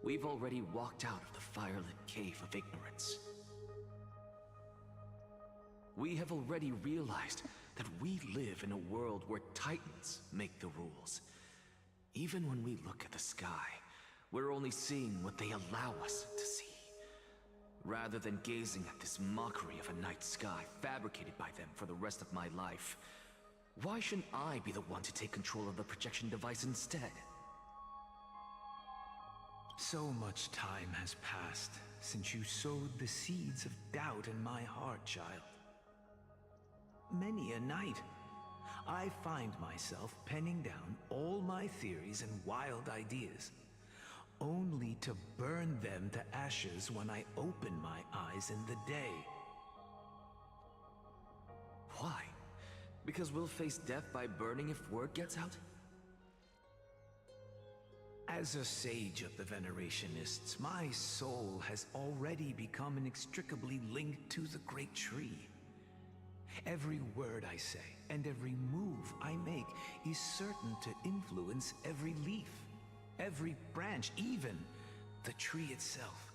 We've already walked out of the firelit cave of ignorance. We have already realized that we live in a world where Titans make the rules. Even when we look at the sky, we're only seeing what they allow us to see. Rather than gazing at this mockery of a night sky fabricated by them for the rest of my life, why shouldn't I be the one to take control of the projection device instead? So much time has passed since you sowed the seeds of doubt in my heart, child. Many a night, I find myself penning down all my theories and wild ideas, only to burn them to ashes when I open my eyes in the day. Why? Because we'll face death by burning if word gets out? As a sage of the Venerationists, my soul has already become inextricably linked to the Great Tree. Every word I say and every move I make is certain to influence every leaf, every branch, even the tree itself.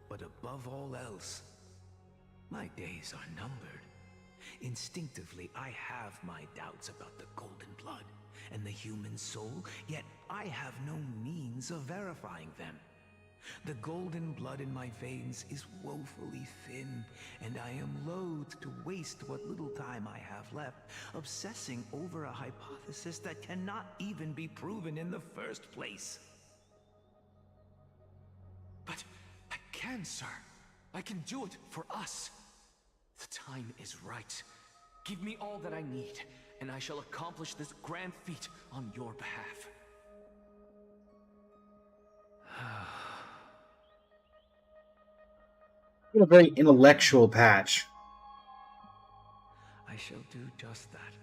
But above all else, my days are numbered. Instinctively, I have my doubts about the golden blood and the human soul, yet I have no means of verifying them. The golden blood in my veins is woefully thin, and I am loath to waste what little time I have left obsessing over a hypothesis that cannot even be proven in the first place. But I can, sir. I can do it for us. The time is right. Give me all that I need, and I shall accomplish this grand feat on your behalf. What a very intellectual patch. I shall do just that.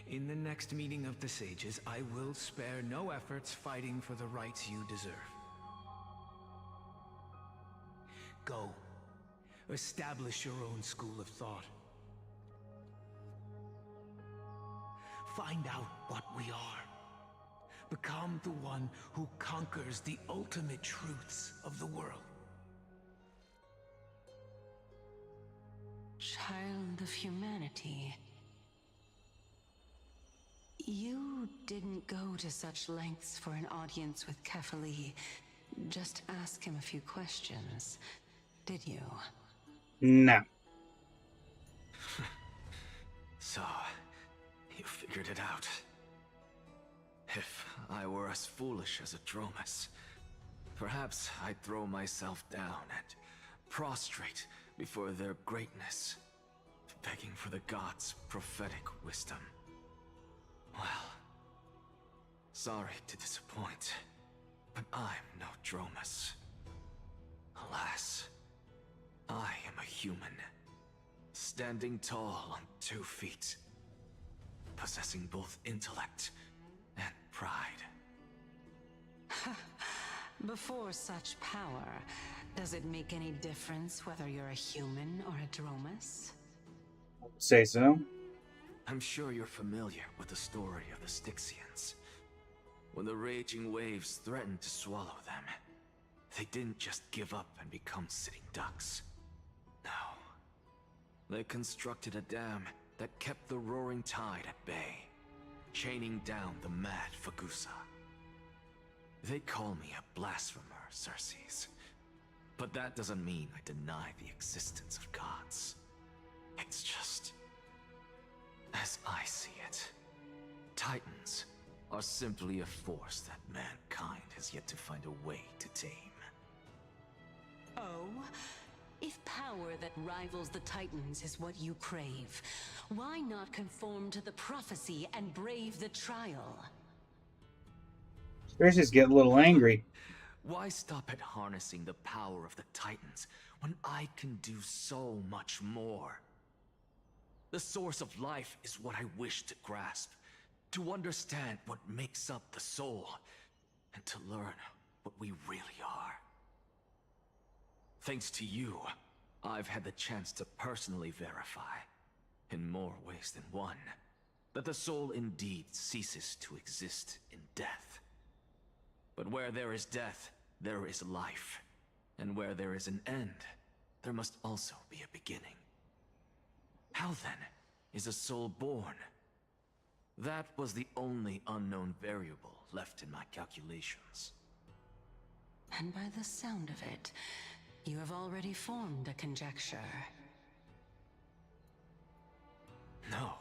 In the next meeting of the sages, I will spare no efforts fighting for the rights you deserve. Go. Establish your own school of thought. Find out what we are. Become the one who conquers the ultimate truths of the world. Child of humanity. You didn't go to such lengths for an audience with Kefali. Just ask him a few questions, did you? No. So, you figured it out. If I were as foolish as Adromus, perhaps I'd throw myself down and prostrate before their greatness, begging for the gods' prophetic wisdom. Well, sorry to disappoint, but I'm no Dromus. Alas, I am a human, standing tall on 2 feet, possessing both intellect and pride. Before such power, does it make any difference whether you're a human or a Dromus? Say so. I'm sure you're familiar with the story of the Styxians. When the raging waves threatened to swallow them, they didn't just give up and become sitting ducks. No. They constructed a dam that kept the roaring tide at bay, chaining down the mad Fagusa. They call me a blasphemer, Circes. But that doesn't mean I deny the existence of gods. It's just, as I see it, Titans are simply a force that mankind has yet to find a way to tame. Oh? If power that rivals the Titans is what you crave, why not conform to the prophecy and brave the trial? Circes get a little angry. Why stop at harnessing the power of the Titans when I can do so much more? The source of life is what I wish to grasp, to understand what makes up the soul, and to learn what we really are. Thanks to you, I've had the chance to personally verify, in more ways than one, that the soul indeed ceases to exist in death. But where there is death, there is life. And where there is an end, there must also be a beginning. How then is a soul born? That was the only unknown variable left in my calculations. And by the sound of it, you have already formed a conjecture. No,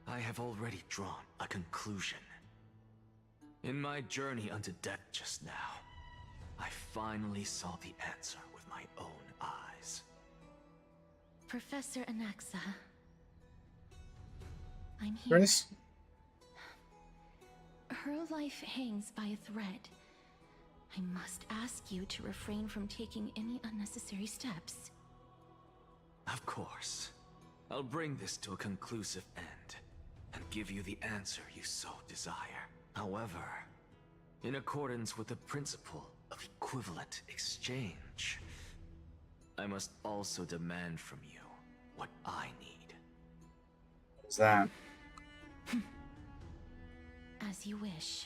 I have already drawn a conclusion. In my journey unto death just now, I finally saw the answer with my own eyes. Professor Anaxa. I'm here. Chris? Her life hangs by a thread. I must ask you to refrain from taking any unnecessary steps. Of course. I'll bring this to a conclusive end, and give you the answer you so desire. However, in accordance with the principle of equivalent exchange, I must also demand from you what I need. What's that? As you wish.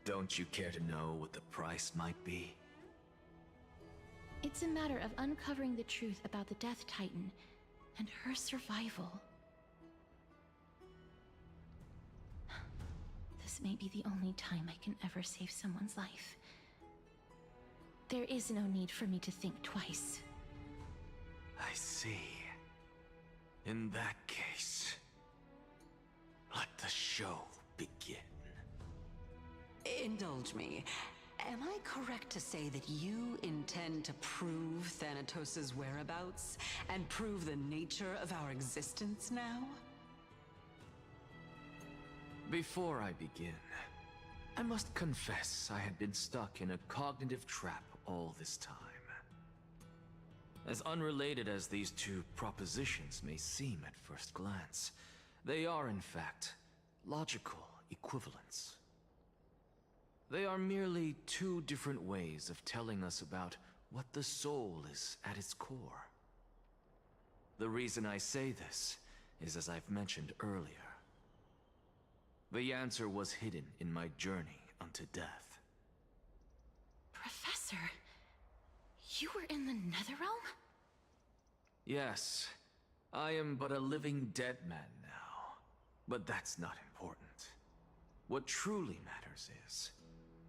Don't you care to know what the price might be? It's a matter of uncovering the truth about the Death Titan and her survival. This may be the only time I can ever save someone's life. There is no need for me to think twice. I see. In that case, let the show begin. Indulge me. Am I correct to say that you intend to prove Thanatos' whereabouts and prove the nature of our existence now? Before I begin, I must confess I had been stuck in a cognitive trap all this time. As unrelated as these two propositions may seem at first glance, they are in fact logical equivalents. They are merely two different ways of telling us about what the soul is at its core. The reason I say this is, as I've mentioned earlier, the answer was hidden in my journey unto death. Professor, you were in the Netherrealm? Yes, I am but a living dead man now, but that's not important. What truly matters is,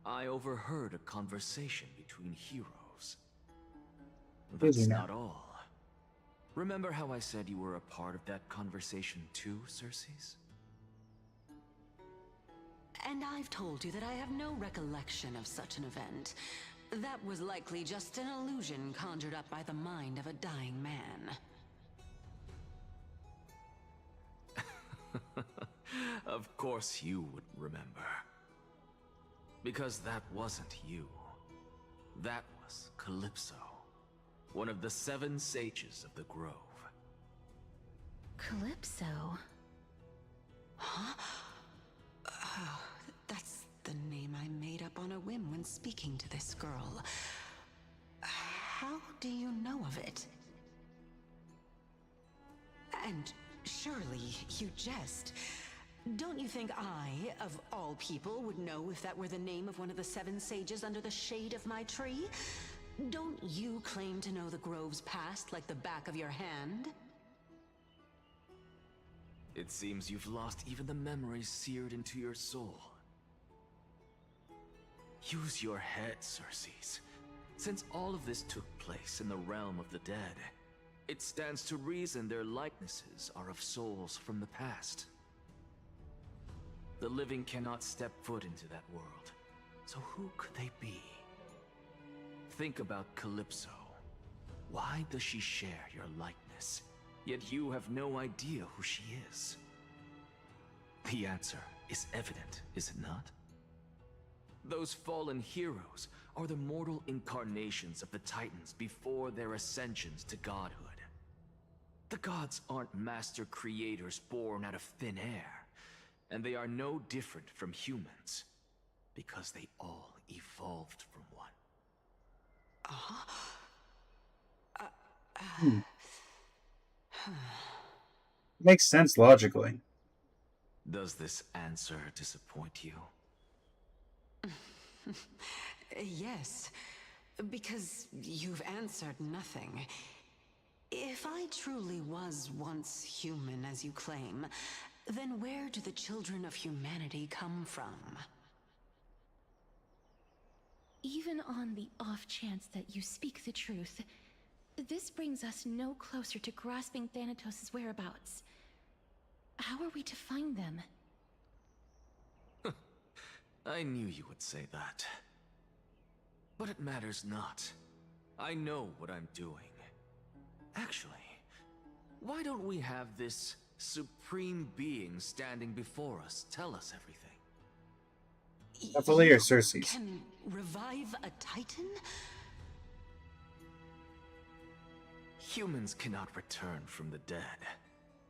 I overheard a conversation between heroes. That's not all. Remember how I said you were a part of that conversation too, Circes? And I've told you that I have no recollection of such an event. That was likely just an illusion conjured up by the mind of a dying man. Of course you would remember. Because that wasn't you. That was Calypso, one of the 7 sages of the Grove. Calypso? Huh? Oh, that's the name I made up on a whim when speaking to this girl. How do you know of it? And surely you jest. Don't you think I, of all people, would know if that were the name of one of the 7 sages under the shade of my tree? Don't you claim to know the Grove's past like the back of your hand? It seems you've lost even the memories seared into your soul. Use your head, Circes. Since all of this took place in the realm of the dead, it stands to reason their likenesses are of souls from the past. The living cannot step foot into that world, so who could they be? Think about Calypso. Why does she share your likeness, yet you have no idea who she is? The answer is evident, is it not? Those fallen heroes are the mortal incarnations of the Titans before their ascensions to godhood. The gods aren't master creators born out of thin air. And they are no different from humans, because they all evolved from one. Makes sense logically. Does this answer disappoint you? Yes, because you've answered nothing. If I truly was once human, as you claim, then where do the children of humanity come from? Even on the off chance that you speak the truth, this brings us no closer to grasping Thanatos' whereabouts. How are we to find them? I knew you would say that. But it matters not. I know what I'm doing. Actually, why don't we have this supreme being standing before us tell us everything? Hopefully, or Circes. Can revive a Titan? Humans cannot return from the dead.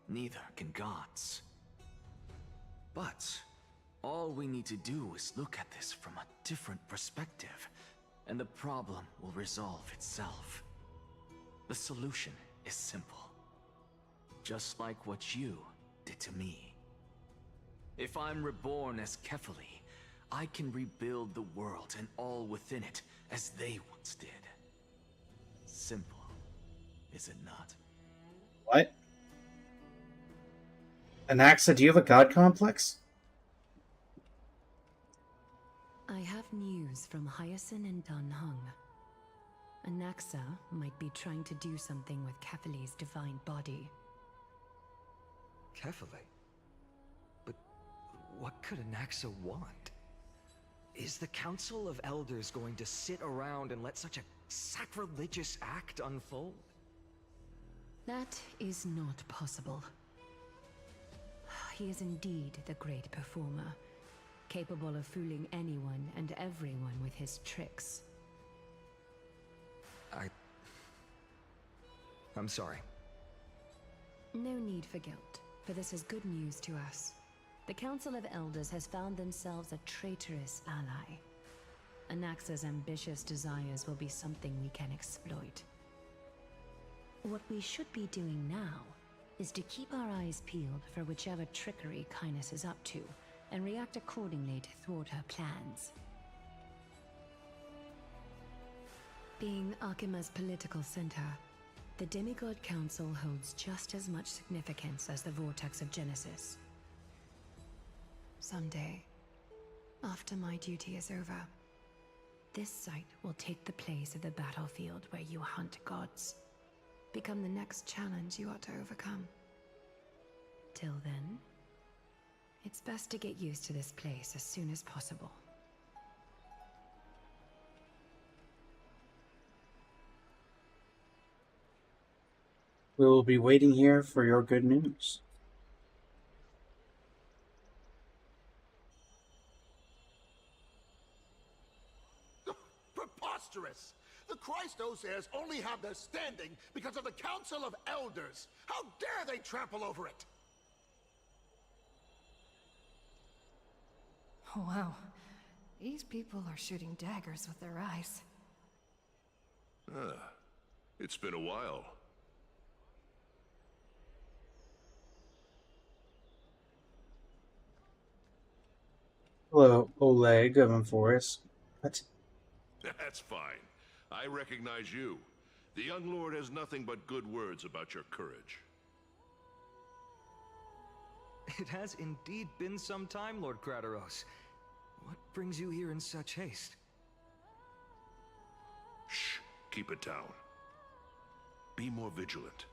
Neither can gods. But all we need to do is look at this from a different perspective, and the problem will resolve itself. The solution is simple. Just like what you did to me. If I'm reborn as Kefali, I can rebuild the world and all within it as they once did. Simple, is it not? What? Anaxa, do you have a god complex? I have news from Hyacinth and Dunhung. Anaxa might be trying to do something with Kefali's divine body. Kefali? But what could Anaxa want? Is the Council of Elders going to sit around and let such a sacrilegious act unfold? That is not possible. He is indeed the great performer, capable of fooling anyone and everyone with his tricks. I'm sorry. No need for guilt, for this is good news to us. The Council of Elders has found themselves a traitorous ally. Anaxa's ambitious desires will be something we can exploit. What we should be doing now is to keep our eyes peeled for whichever trickery Kynus is up to, and react accordingly to thwart her plans. Being Akima's political center, the Demigod Council holds just as much significance as the Vortex of Genesis. Someday, after my duty is over, this site will take the place of the battlefield where you hunt gods. Become the next challenge you ought to overcome. Till then, it's best to get used to this place as soon as possible. We will be waiting here for your good news. Preposterous! The Christos heirs only have their standing because of the Council of Elders. How dare they trample over it? Oh, wow. These people are shooting daggers with their eyes. It's been a while. Hello, Oleg of AMPHOREUS. What? That's fine. I recognize you. The young lord has nothing but good words about your courage. It has indeed been some time, Lord Krateros. What brings you here in such haste? Shh. Keep it down. Be more vigilant.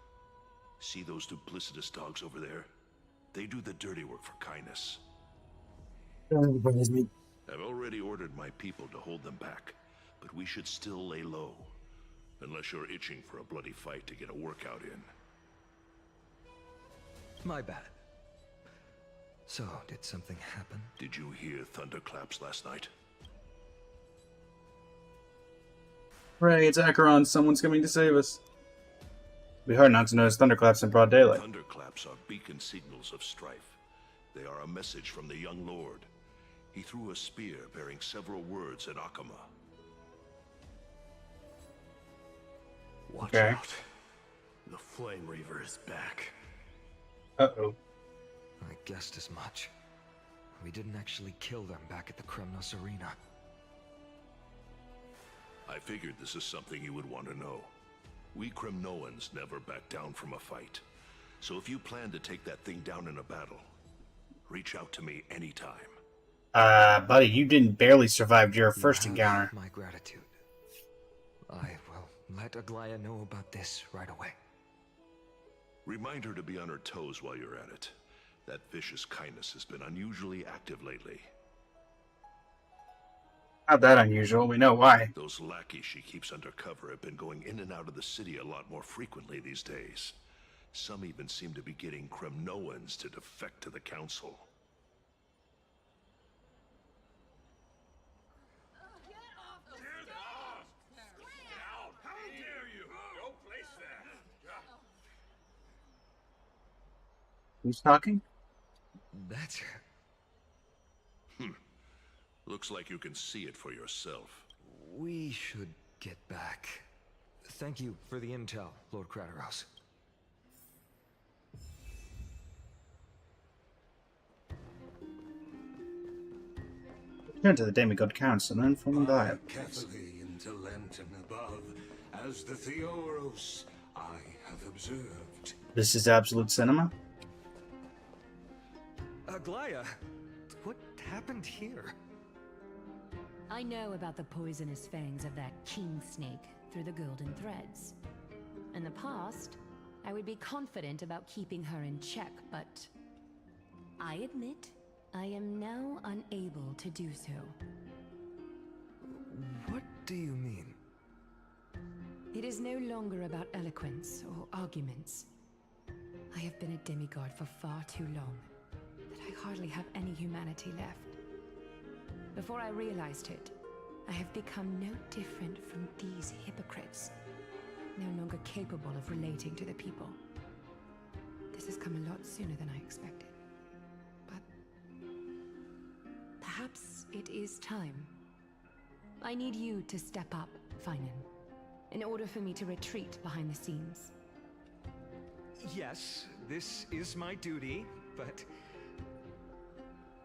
See those duplicitous dogs over there? They do the dirty work for Kynus. I've already ordered my people to hold them back, but we should still lay low. Unless you're itching for a bloody fight to get a workout in. My bad. So, did something happen? Did you hear thunderclaps last night? Hooray, it's Acheron. Someone's coming to save us. It'd be hard not to notice thunderclaps in broad daylight. Thunderclaps are beacon signals of strife. They are a message from the young lord. He threw a spear bearing several words at Akama. Watch Okay. out. The Flame Reaver is back. Uh-oh. I guessed as much. We didn't actually kill them back at the Kremnos Arena. I figured this is something you would want to know. We Kremnoans never back down from a fight. So if you plan to take that thing down in a battle, reach out to me anytime. Buddy, you didn't barely survive your first encounter. My gratitude. I will let Aglaya know about this right away. Remind her to be on her toes while you're at it. That vicious Kynus has been unusually active lately. Not that unusual. We know why. Those lackeys she keeps undercover have been going in and out of the city a lot more frequently these days. Some even seem to be getting Kremnoans to defect to the Council. Who's talking? That's her. Looks like you can see it for yourself. We should get back. Thank you for the intel, Lord Crateros. Return to the Demigod Council and inform them. Carefully into Lantern above, as the Theoros I have observed. This is Absolute Cinema? Aglaya, what happened here? I know about the poisonous fangs of that king snake through the golden threads. In the past, I would be confident about keeping her in check, but I admit I am now unable to do so. What do you mean? It is no longer about eloquence or arguments. I have been a demigod for far too long that I hardly have any humanity left. Before I realized it, I have become no different from these hypocrites, no longer capable of relating to the people. This has come a lot sooner than I expected. But perhaps it is time. I need you to step up, Finan, in order for me to retreat behind the scenes. Yes, this is my duty, but...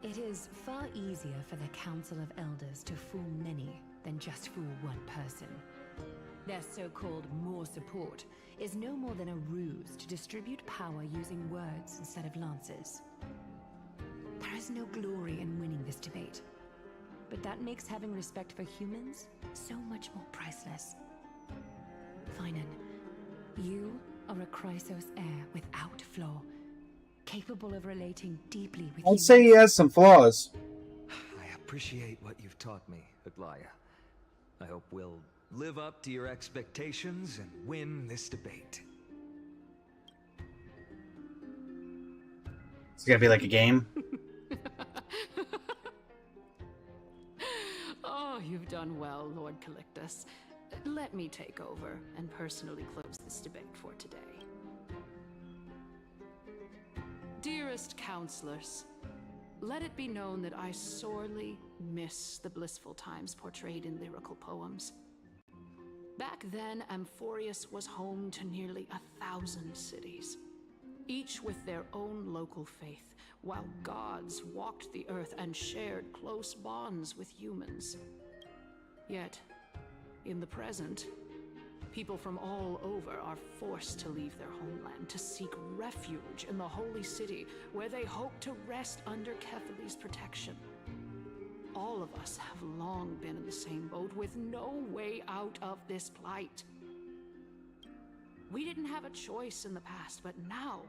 It is far easier for the Council of Elders to fool many than just fool one person. Their so-called more support is no more than a ruse to distribute power using words instead of lances. There is no glory in winning this debate, but that makes having respect for humans so much more priceless. Finan, you are a Chrysos heir without flaw, capable of relating deeply with I'd say he has some flaws. I appreciate what you've taught me, Aglaya. I hope we'll live up to your expectations and win this debate. It's gonna be like a game. Oh, you've done well, Lord Calictus. Let me take over and personally close this debate for today. Dearest counselors, let it be known that I sorely miss the blissful times portrayed in lyrical poems. Back then, AMPHOREUS was home to nearly 1,000 cities, each with their own local faith, while gods walked the earth and shared close bonds with humans. Yet, in the present, people from all over are forced to leave their homeland to seek refuge in the holy city, where they hope to rest under Ketheri's protection. All of us have long been in the same boat, with no way out of this plight. We didn't have a choice in the past, but now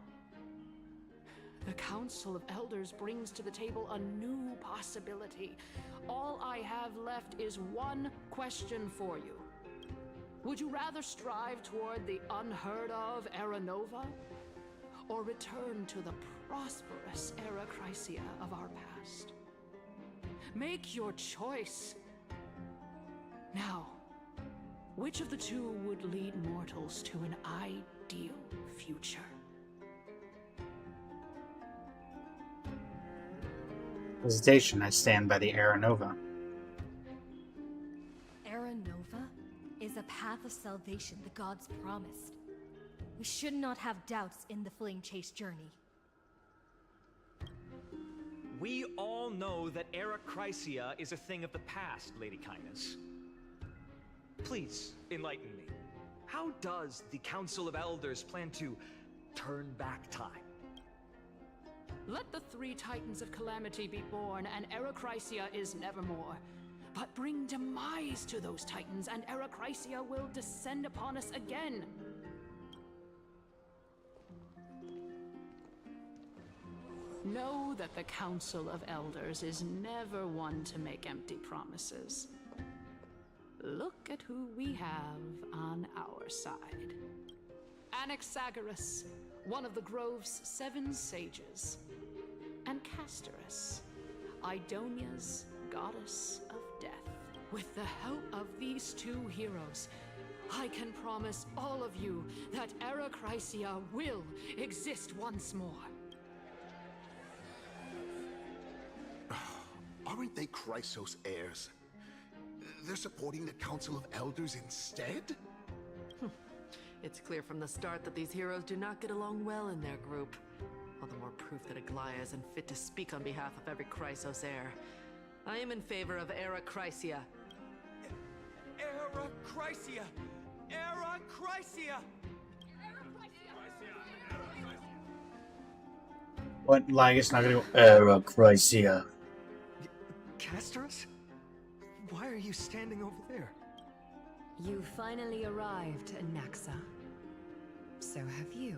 the Council of Elders brings to the table a new possibility. All I have left is one question for you. Would you rather strive toward the unheard of Era Nova, or return to the prosperous Era Chrysia of our past? Make your choice. Now, which of the two would lead mortals to an ideal future? Hesitation, I stand by the Era Nova. Era Nova is a path of salvation the gods promised. We should not have doubts in the Flame Chase journey. We all know that Era Chrysia is a thing of the past, Lady Kindness. Please, enlighten me. How does the Council of Elders plan to turn back time? Let the three Titans of Calamity be born, and Era Chrysia is nevermore. But bring demise to those Titans, and Era Chrysia will descend upon us again. Know that the Council of Elders is never one to make empty promises. Look at who we have on our side. Anaxagoras, one of the Grove's 7 sages, and Castorus, Idonia's goddess of death. With the help of these 2 heroes, I can promise all of you that Era Chrysia will exist once more. Aren't they Chrysos heirs? They're supporting the Council of Elders instead? It's clear from the start that these heroes do not get along well in their group. All the more proof that Aglaya isn't fit to speak on behalf of every Chrysos heir. I am in favor of Era Chrysia. Era Chrysia! Era Chrysia! What? Like, it's not gonna go. Era Chrysia. Castorus? Why are you standing over there? You finally arrived, Anaxa. So have you,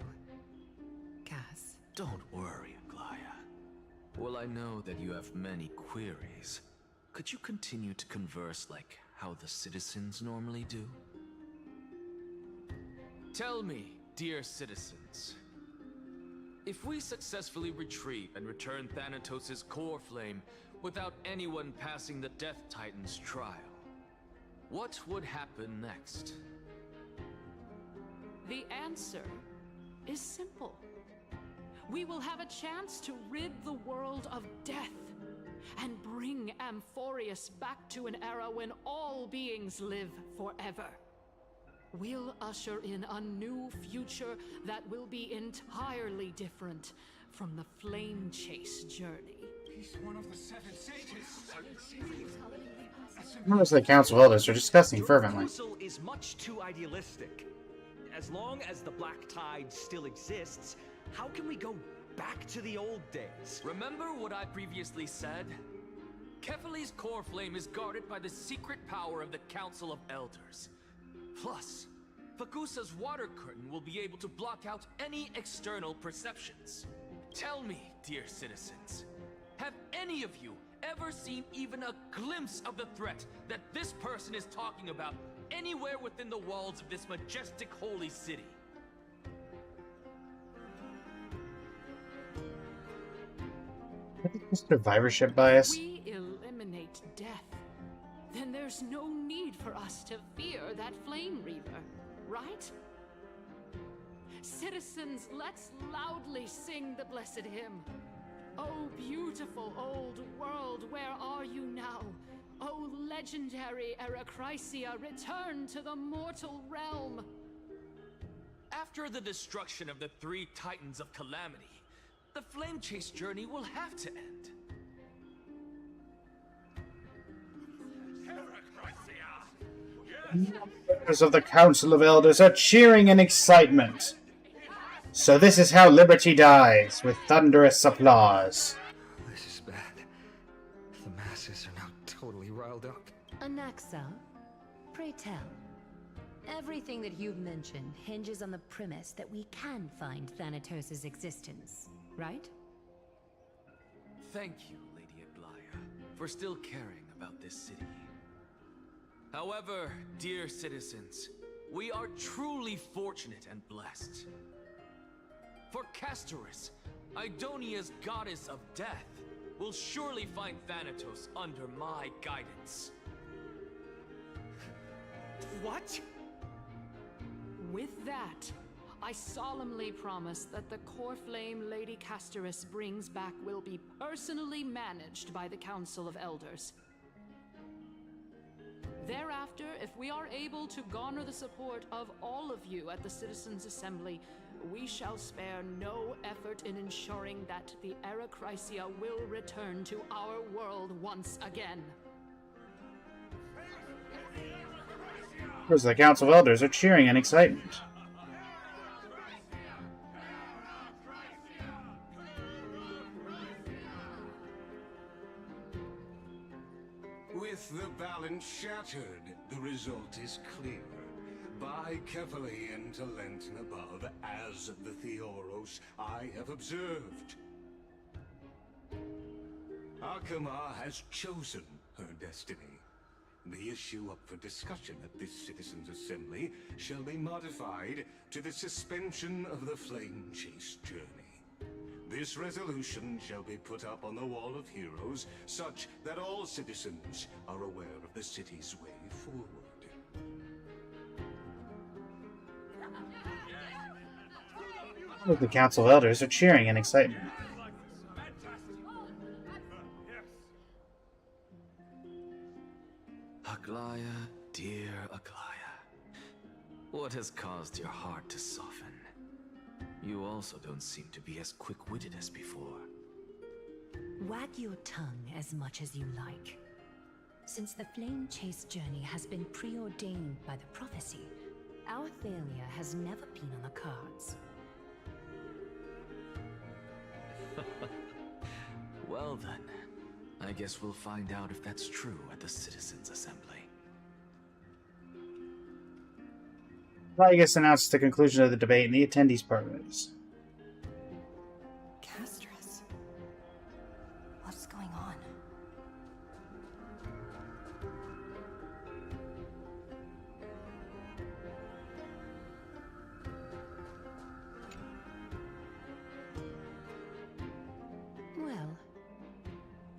Cass. Don't worry, Aglaya. Well, I know that you have many queries. Could you continue to converse like how the citizens normally do? Tell me, dear citizens, if we successfully retrieve and return Thanatos' core flame without anyone passing the Death Titan's trial, what would happen next? The answer is simple. We will have a chance to rid the world of death and bring AMPHOREUS back to an era when all beings live forever. We'll usher in a new future that will be entirely different from the flame chase journey. He's one of the 7 sages. Members of the Council of Elders are discussing fervently. Your proposal is much too idealistic. As long as the Black Tide still exists, how can we go back to the old days? Remember what I previously said? Kefali's core flame is guarded by the secret power of the Council of Elders. Plus, Fakusa's water curtain will be able to block out any external perceptions. Tell me, dear citizens, have any of you ever seen even a glimpse of the threat that this person is talking about anywhere within the walls of this majestic holy city? Survivorship bias. If we eliminate death, then there's no need for us to fear that Flame Reaver, right? Citizens, let's loudly sing the blessed hymn. Oh, beautiful old world, where are you now? Oh, legendary Era Chrysia, return to the mortal realm. After the destruction of the 3 Titans of Calamity, the Flame Chase journey will have to end. Members of the Council of Elders are cheering in excitement. So this is how liberty dies, with thunderous applause. This is bad. The masses are now totally riled up. Anaxa, pray tell. Everything that you've mentioned hinges on the premise that we can find Thanatos' existence, right? Thank you, Lady Aglaya, for still caring about this city. However, dear citizens, we are truly fortunate and blessed. For Castorus, Idonia's goddess of death, will surely find Thanatos under my guidance. What? With that, I solemnly promise that the core flame Lady Castorus brings back will be personally managed by the Council of Elders. Thereafter, if we are able to garner the support of all of you at the Citizens' Assembly, we shall spare no effort in ensuring that the Era Chrysia will return to our world once again. Members of the Council of Elders are cheering in excitement. With the balance shattered, the result is clear. By carefully into Lenten above, as the Theoros I have observed. Akama has chosen her destiny. The issue up for discussion at this Citizens' Assembly shall be modified to the suspension of the Flame Chase journey. This resolution shall be put up on the Wall of Heroes, such that all citizens are aware of the city's way forward. Members of the Council of Elders are cheering in excitement. Aglaya, dear Aglaya. What has caused your heart to soften? You also don't seem to be as quick-witted as before. Wag your tongue as much as you like. Since the Flame Chase journey has been preordained by the prophecy, our failure has never been on the cards. Well then, I guess we'll find out if that's true at the Citizens' Assembly. Plagueis announced the conclusion of the debate in the attendees' parliaments. Castris. What's going on? Well,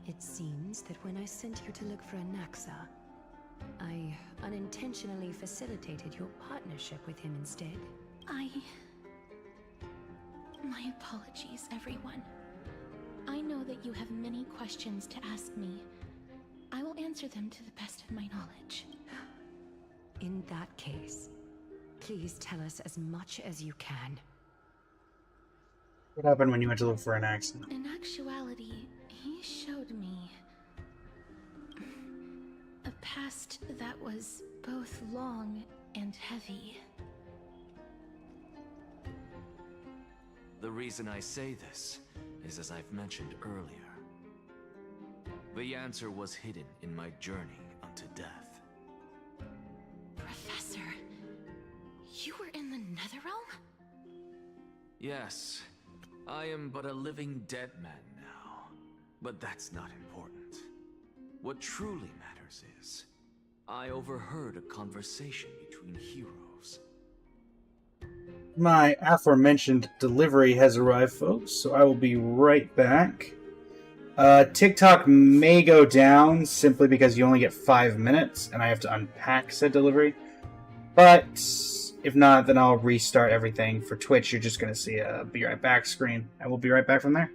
it seems that when I sent you to look for Anaxa, I unintentionally facilitated your partnership with him instead. My apologies, everyone. I know that you have many questions to ask me. I will answer them to the best of my knowledge. In that case, please tell us as much as you can. What happened when you went to look for Anaxa? In actuality, he showed me a past that was both long and heavy. The reason I say this is as I've mentioned earlier. The answer was hidden in my journey unto death. Professor, you were in the Netherrealm? Yes, I am but a living dead man now, but that's not important. What truly matters is, I overheard a conversation between heroes. My aforementioned delivery has arrived, folks, so I will be right back. TikTok may go down simply because you only get 5 minutes, and I have to unpack said delivery. But if not, then I'll restart everything. For Twitch, you're just going to see a be right back screen, and we'll be right back from there.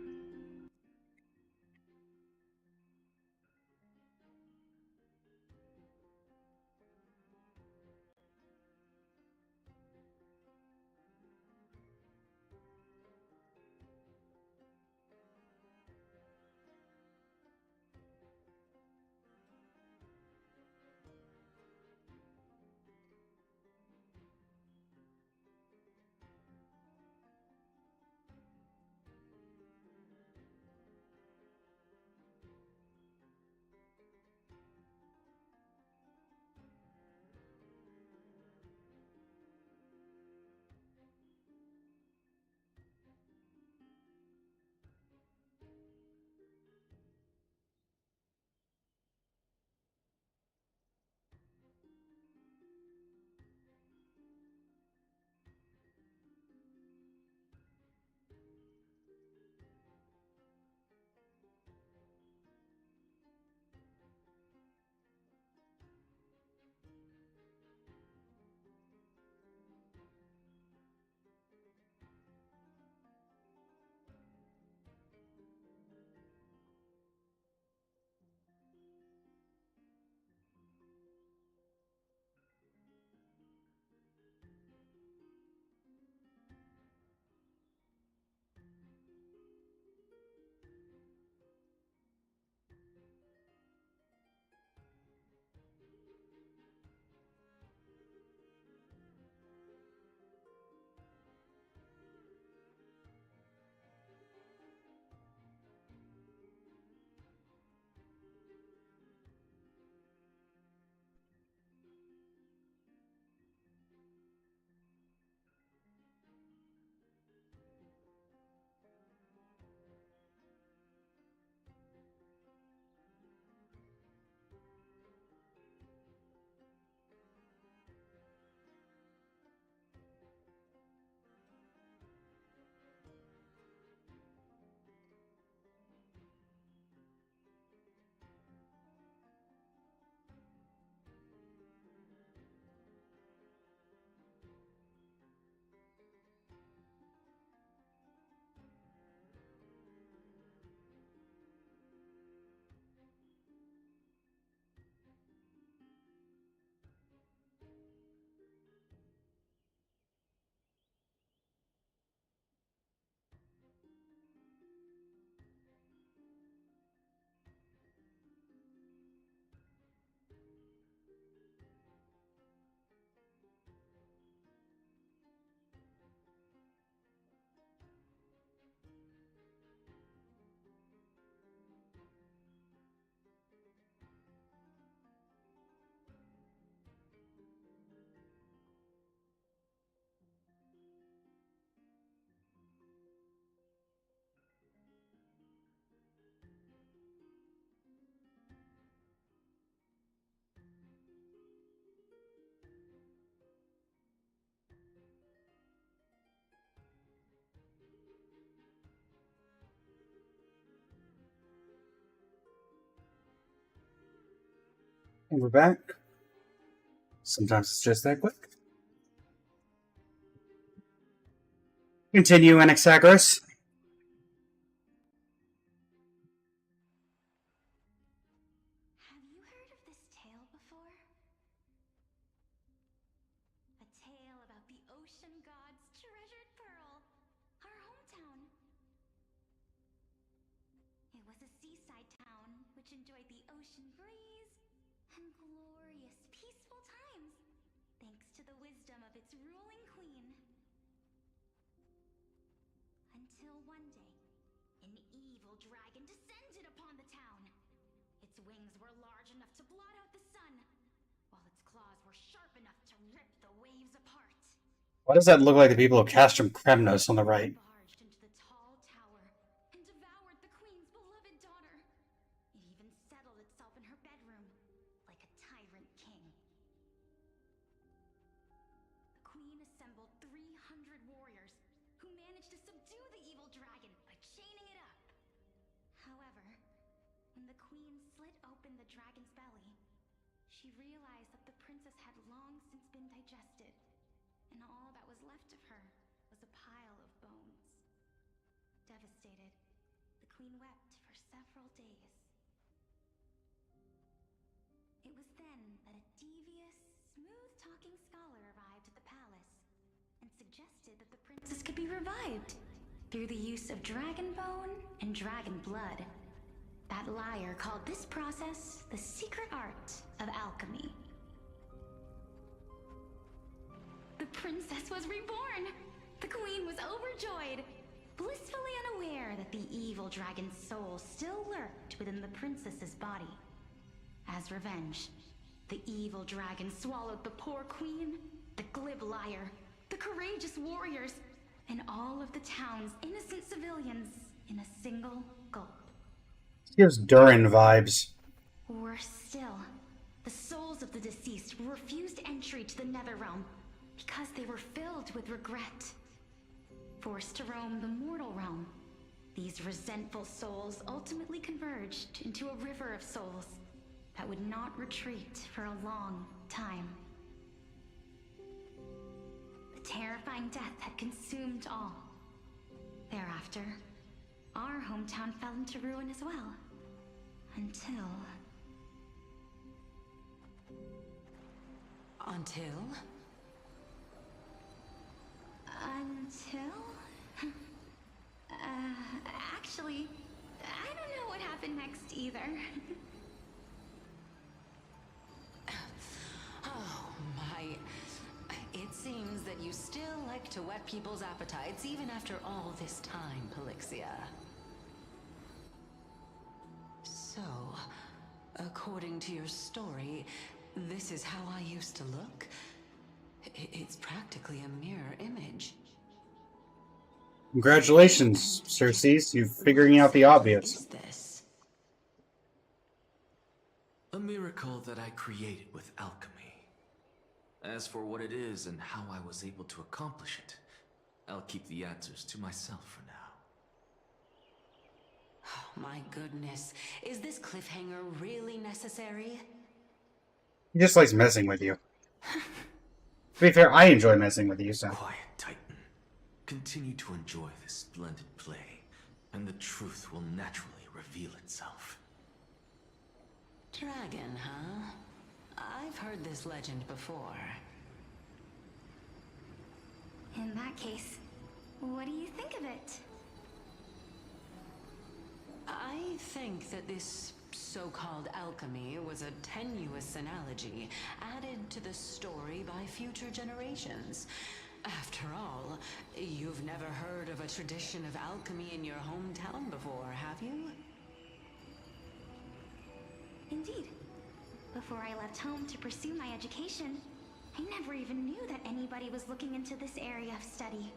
And we're back. Sometimes it's just that quick. Continue, Anaxagoras. Have you heard of this tale before? A tale about the ocean god's treasured pearl, our hometown. It was a seaside town which enjoyed the ocean breeze and glorious, peaceful times, thanks to the wisdom of its ruling queen. Until one day, an evil dragon descended upon the town. Its wings were large enough to blot out the sun, while its claws were sharp enough to rip the waves apart. Why does that look like the people of Castrum Kremnos on the right? Barged into the tall tower and devoured the queen's beloved daughter. It even settled itself in her bedroom, like a tyrant king. The queen assembled 300 warriors who managed to subdue the evil dragon by chaining it up. However, when the queen slit open the dragon's belly, she realized that the princess had long since been digested, and all that was left of her was a pile of bones. Devastated, the queen wept for several days. It was then that a devious, smooth-talking scholar arrived at the palace and suggested that the princess could be revived through the use of dragon bone and dragon blood. That liar called this process the secret art of alchemy. The princess was reborn! The queen was overjoyed, blissfully unaware that the evil dragon's soul still lurked within the princess's body. As revenge, the evil dragon swallowed the poor queen, the glib liar, the courageous warriors, and all of the town's innocent civilians in a single gulp. Gives Durin vibes. Worse still, the souls of the deceased refused entry to the Netherrealm because they were filled with regret. Forced to roam the mortal realm, these resentful souls ultimately converged into a river of souls that would not retreat for a long time. The terrifying death had consumed all. Thereafter, our hometown fell into ruin as well. Until... Actually, I don't know what happened next either. Oh, my. It seems that you still like to whet people's appetites even after all this time, Pelixia. So, according to your story, this is how I used to look? It's practically a mirror image. Congratulations, Cersei. You're figuring out the obvious. A miracle that I created with alchemy. As for what it is and how I was able to accomplish it, I'll keep the answers to myself for now. Oh, my goodness. Is this cliffhanger really necessary? He just likes messing with you. To be fair, I enjoy messing with you, so. Quiet, Titan. Continue to enjoy this splendid play, and the truth will naturally reveal itself. Dragon, huh? I've heard this legend before. In that case, what do you think of it? I think that this so-called alchemy was a tenuous analogy added to the story by future generations. After all, you've never heard of a tradition of alchemy in your hometown before, have you? Indeed. Before I left home to pursue my education, I never even knew that anybody was looking into this area of study.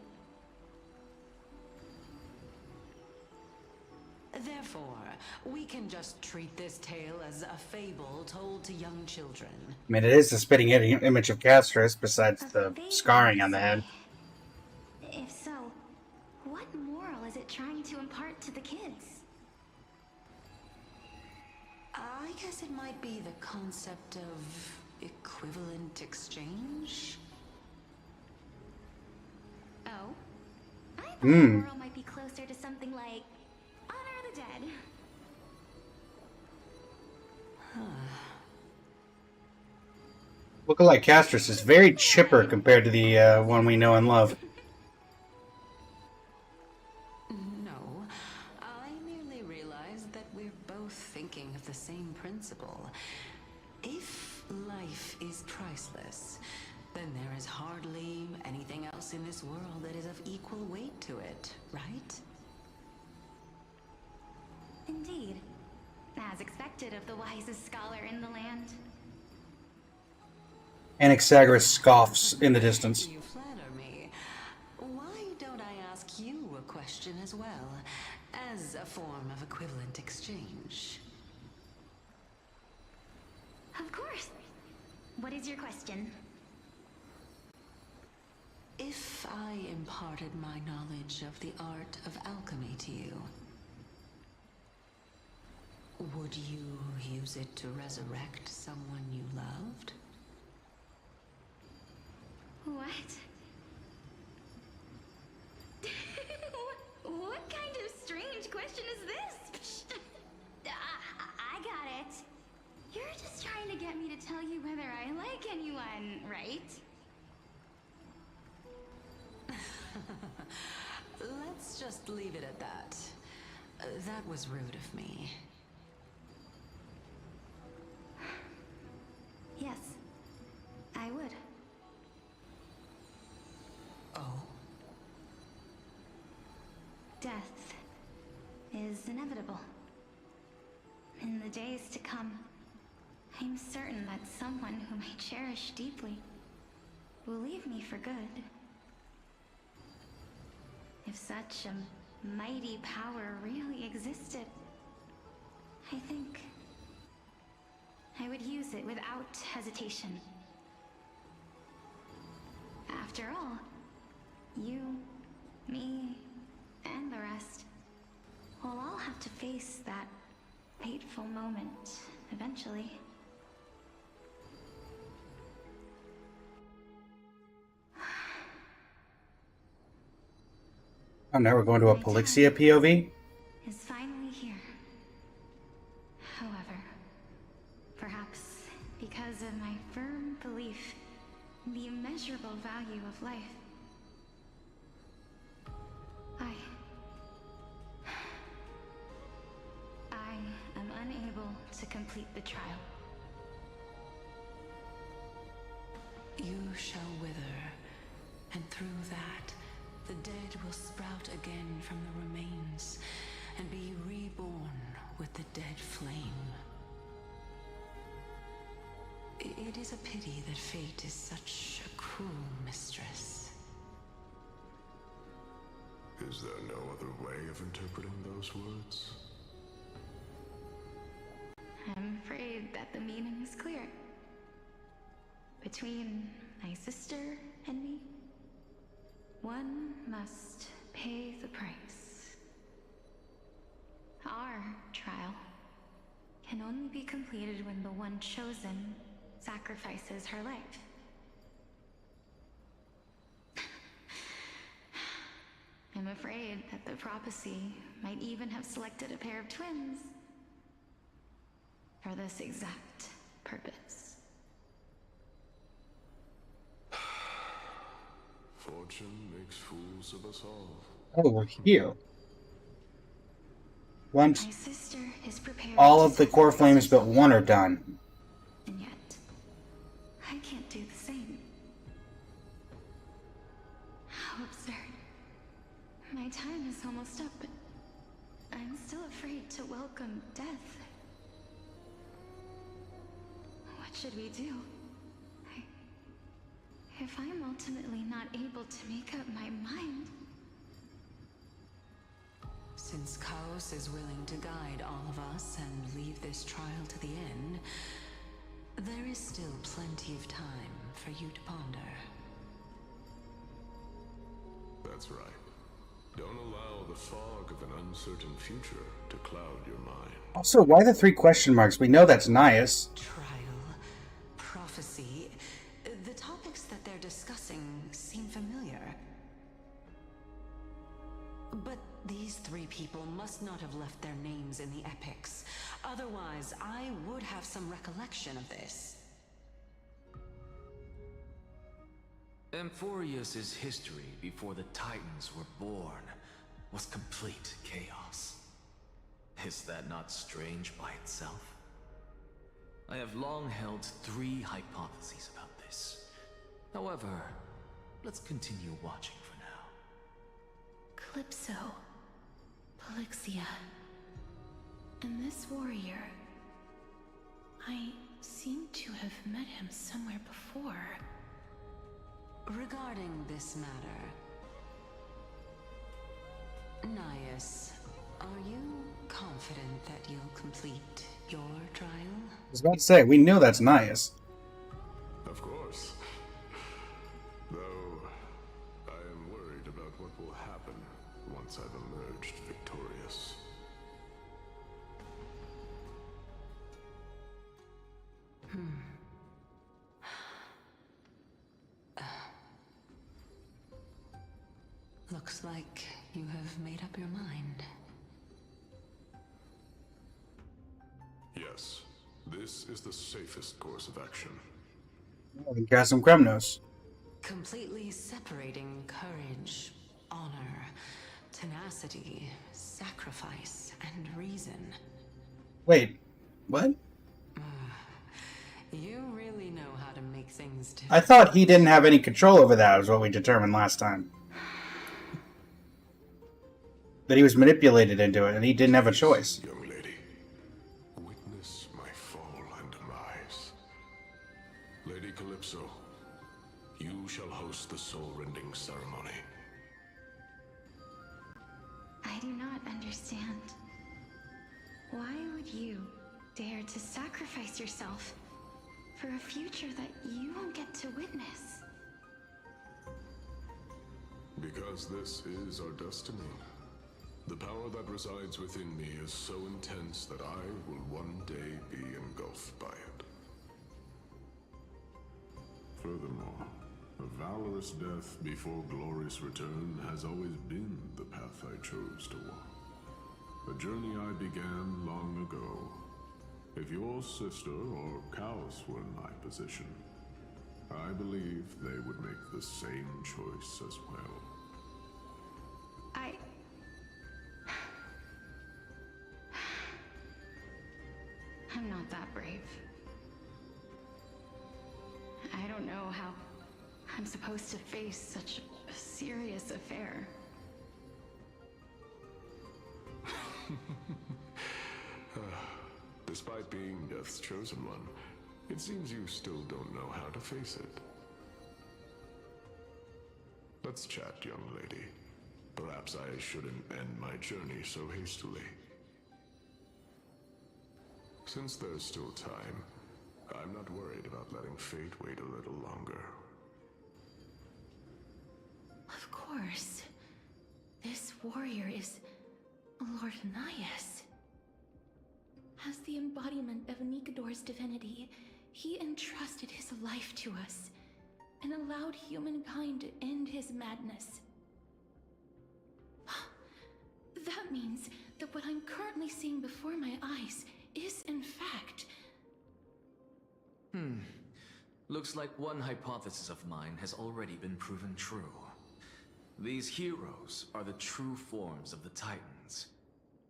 Therefore, we can just treat this tale as a fable told to young children. I mean, it is the spitting image of Castris, besides the scarring on the head. If so, what moral is it trying to impart to the kids? I guess it might be the concept of equivalent exchange. Oh? I thought Hmm. Moral might be closer to something like Honor the Dead. Lookalike Castress is very chipper compared to the one we know and love. No, I merely realized that we're both thinking of the same principle. If life is priceless, then there is hardly anything else in this world that is of equal weight to it, right? Indeed. As expected of the wisest scholar in the land. Anaxagoras scoffs in the distance. You flatter me. Why don't I ask you a question as well, as a form of equivalent exchange? Of course. What is your question? If I imparted my knowledge of the art of alchemy to you, would you use it to resurrect someone you loved? What? What kind of strange question is this? I got it. You're just trying to get me to tell you whether I like anyone, right? Let's just leave it at that. That was rude of me. Yes, I would. Oh? Death is inevitable. In the days to come, I'm certain that someone whom I cherish deeply will leave me for good. If such a mighty power really existed, I think I would use it without hesitation. After all, you, me, and the rest will all have to face that fateful moment eventually. Oh, now we're going to a Polixia POV? Is finally here. However, perhaps because of my firm belief in the immeasurable value of life, I am unable to complete the trial. You shall wither, and through that, the dead will sprout again from the remains, and be reborn with the dead flame. It is a pity that fate is such a cruel mistress. Is there no other way of interpreting those words? I'm afraid that the meaning is clear. Between my sister and me, one must pay the price. Our trial can only be completed when the one chosen sacrifices her life. I'm afraid that the prophecy might even have selected a pair of twins for this exact purpose. Fortune makes fools of us all. Oh, we're here. Once My sister is prepared all to of the core flames but one are done. and yet, I can't do the same. How absurd. My time is almost up, but I'm still afraid to welcome death. What should we do? If I'm ultimately not able to make up my mind... Since Chaos is willing to guide all of us and leave this trial to the end, there is still plenty of time for you to ponder. That's right. Don't allow the fog of an uncertain future to cloud your mind. Also, why the 3 question marks? We know that's Nias. Trial, prophecy. The topics that they're discussing seem familiar. But these 3 people must not have left their names in the epics. Otherwise, I would have some recollection of this. AMPHOREUS' history before the Titans were born was complete chaos. Is that not strange by itself? I have long held 3 hypotheses about this. However, let's continue watching for now. Calypso, Polixia, and this warrior. I seem to have met him somewhere before. Regarding this matter, Nias, are you confident that you'll complete your trial? I was about to say, we know that's Nias. Of course. Though, I am worried about what will happen once I've emerged victorious. Looks like you have made up your mind. Yes, this is the safest course of action. Gasm Kremnos. Completely separating courage, honor, tenacity, sacrifice, and reason. Wait, what? You really know how to make things different. I thought he didn't have any control over that, is what we determined last time. That he was manipulated into it, and he didn't have a choice. Young lady, witness my fall and demise. Lady Calypso, you shall host the soul-rending ceremony. I do not understand. Why would you dare to sacrifice yourself for a future that you won't get to witness? Because this is our destiny. The power that resides within me is so intense that I will one day be engulfed by it. Furthermore, a valorous death before glorious return has always been the path I chose to walk. A journey I began long ago. If your sister or Chaos were in my position, I believe they would make the same choice as well. I'm not that brave. I don't know how I'm supposed to face such a serious affair. Despite being Death's chosen one, it seems you still don't know how to face it. Let's chat, young lady. Perhaps I shouldn't end my journey so hastily. Since there's still time, I'm not worried about letting fate wait a little longer. Of course. This warrior is Lord Nias. As the embodiment of Nikador's divinity, he entrusted his life to us and allowed humankind to end his madness. That means that what I'm currently seeing before my eyes is in fact... Looks like one hypothesis of mine has already been proven true. These heroes are the true forms of the Titans,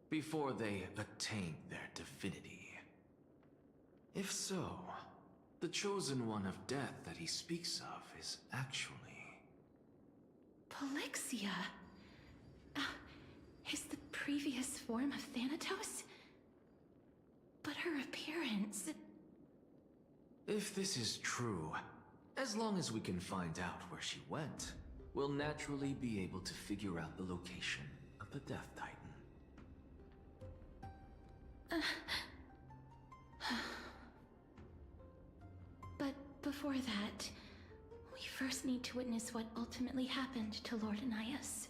before they attain their divinity. If so, the chosen one of death that he speaks of is actually... Polixia? Is the previous form of Thanatos? But her appearance... If this is true, as long as we can find out where she went, we'll naturally be able to figure out the location of the Death Titan. But before that, we first need to witness what ultimately happened to Lord Nias.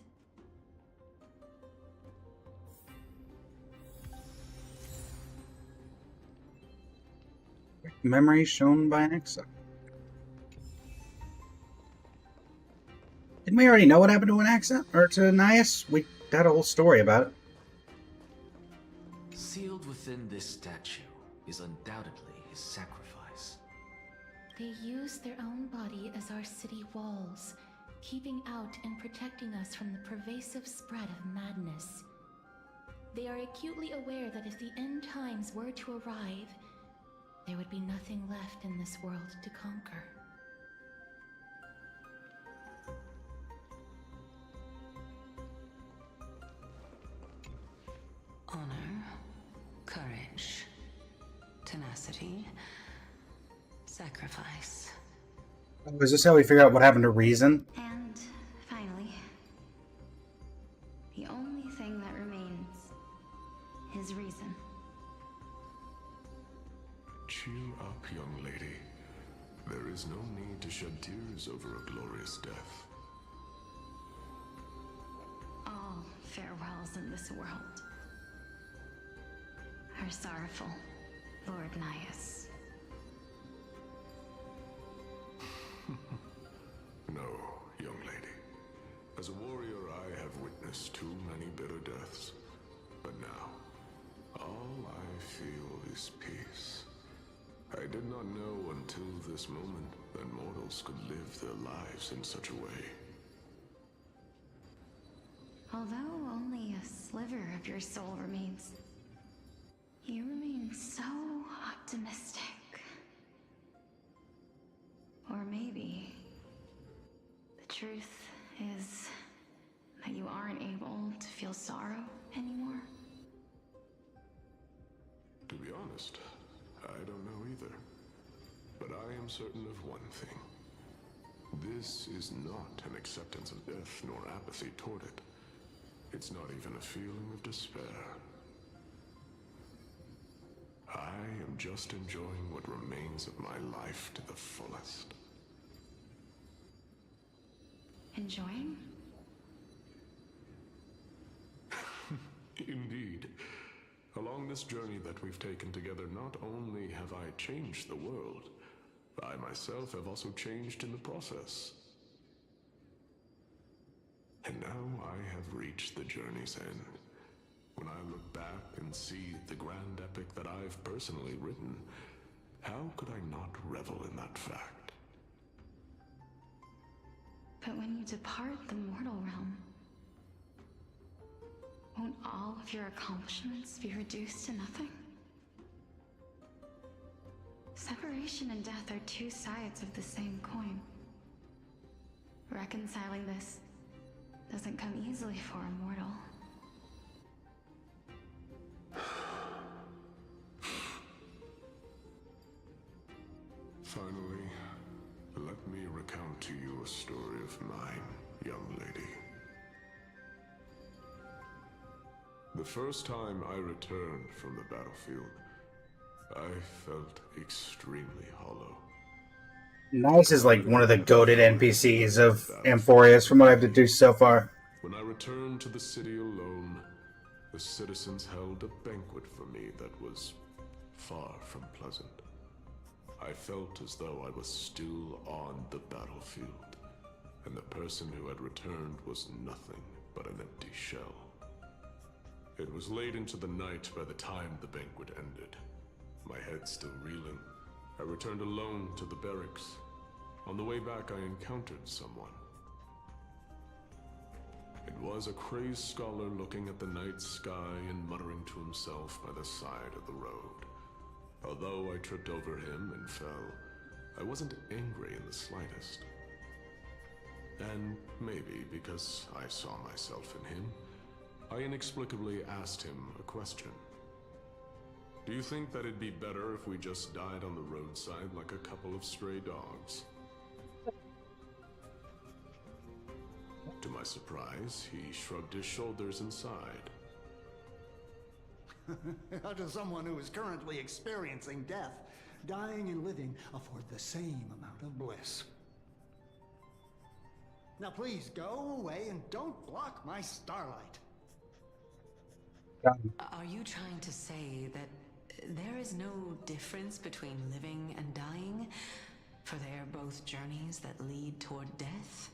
Memory shown by an exile. Didn't we already know what happened to an exile? Or to Nias? We got a whole story about it. Sealed within this statue is undoubtedly his sacrifice. They use their own body as our city walls, keeping out and protecting us from the pervasive spread of madness. They are acutely aware that if the end times were to arrive, there would be nothing left in this world to conquer. Honor, courage, tenacity, sacrifice. Oh, is this how we figure out what happened to Reason? And finally, the only thing that remains is reason. Cheer up, young lady. There is no need to shed tears over a glorious death. All farewells in this world are sorrowful, Lord Nias. No, young lady. As a warrior, I have witnessed too many bitter deaths. But now, all I feel is peace. I did not know until this moment that mortals could live their lives in such a way. Although only a sliver of your soul remains, you remain so optimistic. Or maybe the truth is that you aren't able to feel sorrow anymore. To be honest, I don't know either. But I am certain of one thing. This is not an acceptance of death nor apathy toward it. It's not even a feeling of despair. I am just enjoying what remains of my life to the fullest. Enjoying? Indeed. Along this journey that we've taken together, not only have I changed the world, I myself have also changed in the process. And now I have reached the journey's end. When I look back and see the grand epic that I've personally written, how could I not revel in that fact? But when you depart the mortal realm, won't all of your accomplishments be reduced to nothing? Separation and death are two sides of the same coin. Reconciling this doesn't come easily for a mortal. Finally, let me recount to you a story of mine, young lady. The first time I returned from the battlefield, I felt extremely hollow. Nice is like one of the goated NPCs of Amphoreus from what I've deduced so far. When I returned to the city alone, the citizens held a banquet for me that was far from pleasant. I felt as though I was still on the battlefield, and the person who had returned was nothing but an empty shell. It was late into the night by the time the banquet ended. My head still reeling, I returned alone to the barracks. On the way back, I encountered someone. It was a crazed scholar looking at the night sky and muttering to himself by the side of the road. Although I tripped over him and fell, I wasn't angry in the slightest. And maybe because I saw myself in him, I inexplicably asked him a question. Do you think that it'd be better if we just died on the roadside like a couple of stray dogs? To my surprise, he shrugged his shoulders and sighed. How does someone who is currently experiencing death, dying and living, afford the same amount of bliss? Now please go away and don't block my starlight. Are you trying to say that there is no difference between living and dying, for they are both journeys that lead toward death.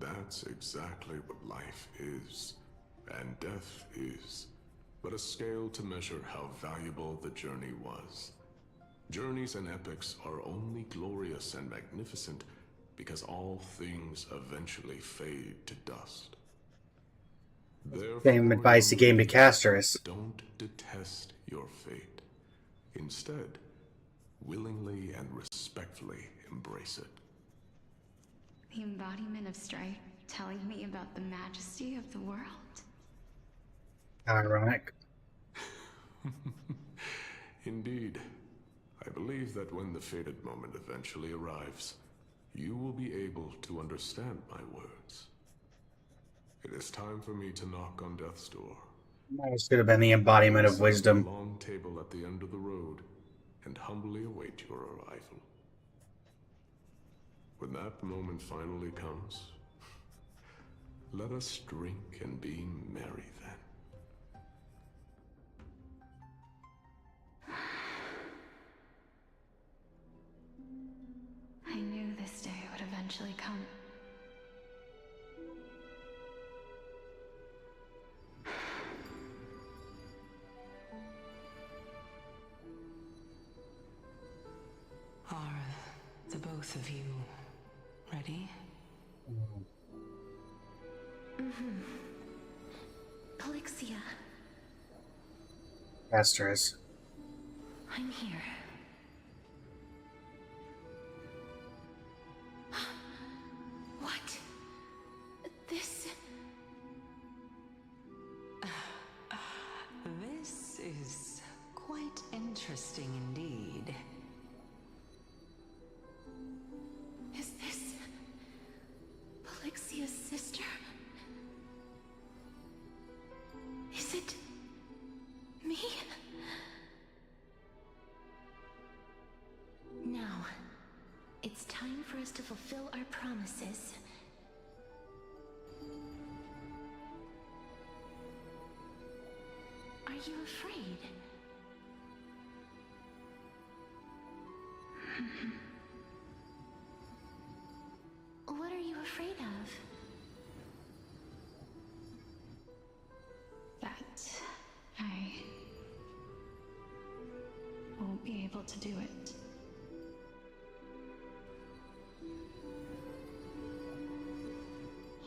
That's exactly what life is, and death is, but a scale to measure how valuable the journey was. Journeys and epics are only glorious and magnificent because all things eventually fade to dust. Same advice he gave to Castorus. Don't detest your fate. Instead, willingly and respectfully embrace it. The embodiment of strife telling me about the majesty of the world. Ironic. Indeed. I believe that when the fated moment eventually arrives, you will be able to understand my words. It is time for me to knock on death's door. This could have been the embodiment of wisdom. A long table at the end of the road, and humbly await your arrival. When that moment finally comes, let us drink and be merry then. I knew this day would eventually come. Are the both of you ready? Mm-hmm. Polixia. Castorus. I'm here. What? This... This is quite interesting indeed. Is this... Polixia's sister? Is it... me? Now, it's time for us to fulfill our promises. Are you afraid? What are you afraid of? That I won't be able to do it.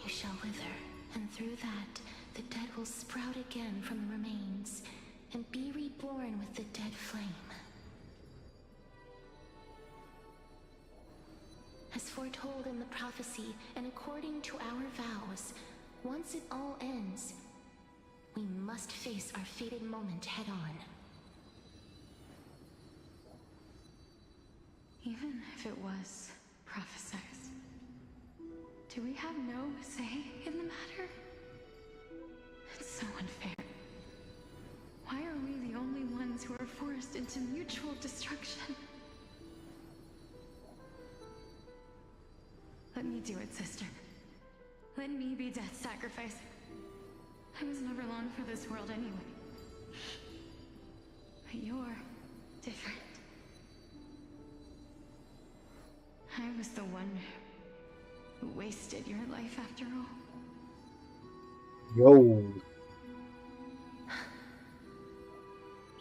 You shall wither, and through that, the dead will sprout again from the remains, and be reborn with the dead flame. As foretold in the prophecy, and according to our vows, once it all ends, we must face our fated moment head-on. Even if it was prophesized, do we have no say in the matter? It's so unfair. Why are we the only ones who are forced into mutual destruction? Let me do it, sister. Let me be death's sacrifice. I was never long for this world anyway. But you're different. I was the one who wasted your life after all. Yo.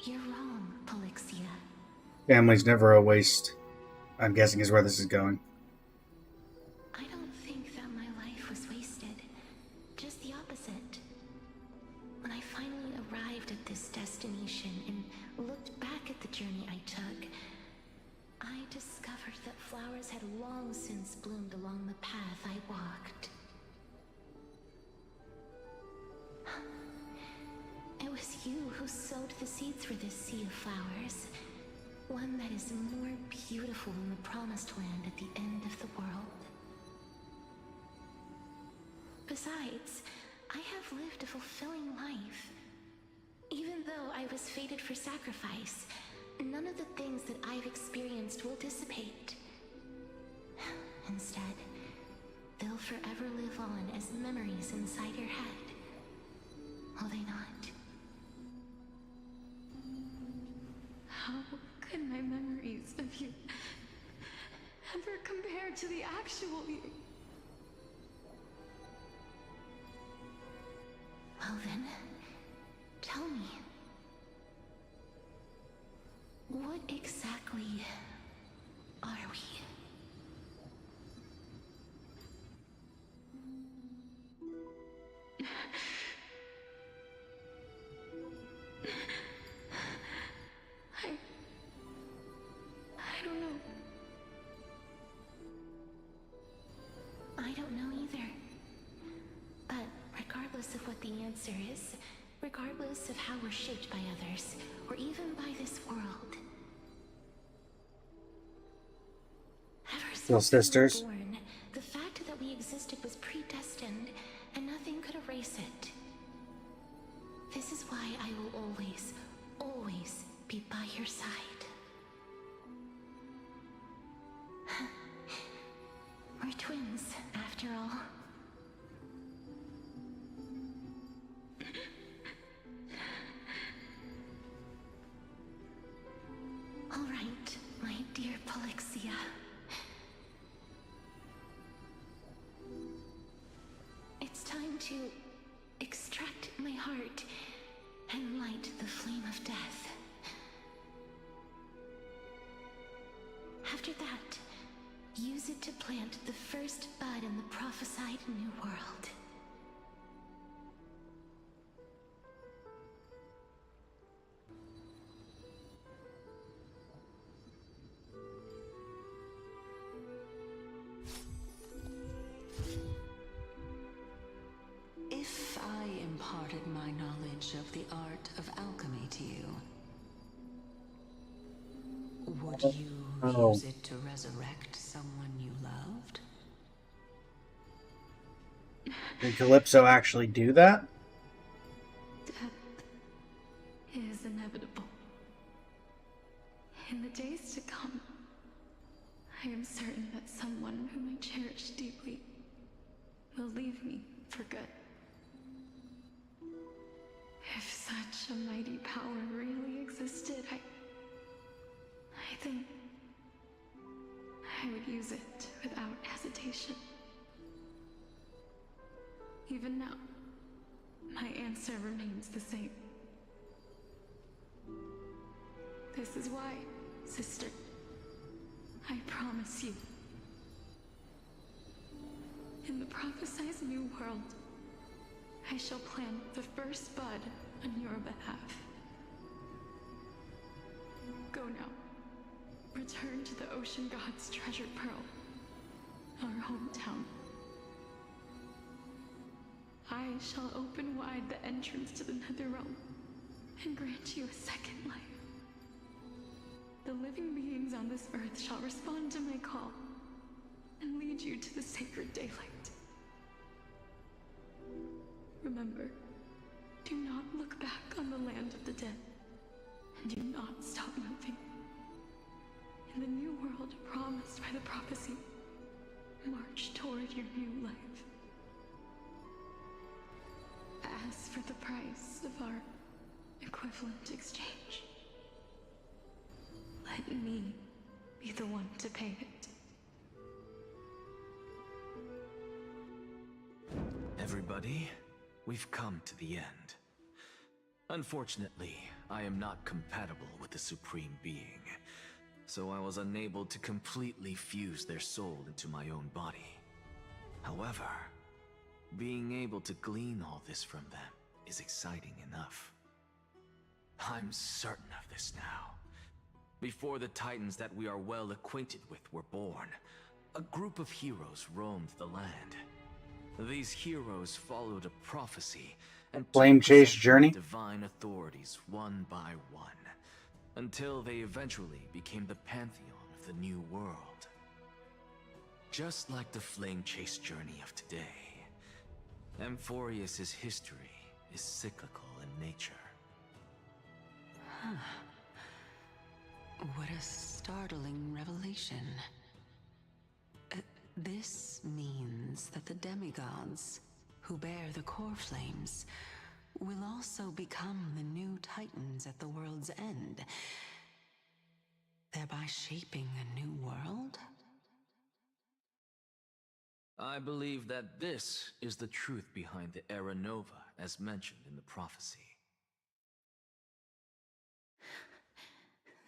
You're wrong, Polixia. Family's never a waste, I'm guessing is where this is going. I don't think that my life was wasted. Just the opposite. When I finally arrived at this destination and looked back at the journey I took, I discovered that flowers had long since bloomed along the path I walked. It was you who sowed the seeds for this sea of flowers, one that is more beautiful than the promised land at the end of the world. Besides, I have lived a fulfilling life. Even though I was fated for sacrifice, none of the things that I've experienced will dissipate. Instead, they'll forever live on as memories inside your head. Will they not? to the actual you. Well then, tell me. What exactly are we? I don't know. I don't know either. But regardless of what the answer is, regardless of how we're shaped by others, or even by this world, ever since Little we sisters. were born, the fact that we existed was predestined, and nothing could erase it. This is why I will always, always be by your side. We're twins, after all. All right, my dear Polixia. It's time to extract my heart and light the flame of death. After that, use it to plant the first bud in the prophesied new world. If I imparted my knowledge of the art of alchemy to you, would you use it to resurrect someone you loved? Did Calypso actually do that? Death is inevitable. In the days to come, I am certain that someone whom I cherish deeply will leave me for good. If such a mighty power really existed, I think I would use it without hesitation. Even now, my answer remains the same. This is why, sister, I promise you, in the prophesied new world, I shall plant the first bud on your behalf. Go now. Return to the Ocean God's treasured pearl, our hometown. I shall open wide the entrance to the Netherrealm and grant you a second life. The living beings on this earth shall respond to my call and lead you to the sacred daylight. Remember, do not look back on the land of the dead, and do not stop moving. In the new world promised by the prophecy, march toward your new life. As for the price of our equivalent exchange, let me be the one to pay it. Everybody, we've come to the end. Unfortunately, I am not compatible with the Supreme Being, so I was unable to completely fuse their soul into my own body. However, being able to glean all this from them is exciting enough. I'm certain of this now. Before the Titans that we are well acquainted with were born, a group of heroes roamed the land. These heroes followed a prophecy and Flame Chase Journey? divine authorities one by one, until they eventually became the pantheon of the new world. Just like the Flame Chase Journey of today, AMPHOREUS' history is cyclical in nature. Huh. What a startling revelation. This means that the demigods, who bear the core flames, will also become the new Titans at the world's end, thereby shaping a new world? I believe that this is the truth behind the Era Nova, as mentioned in the prophecy.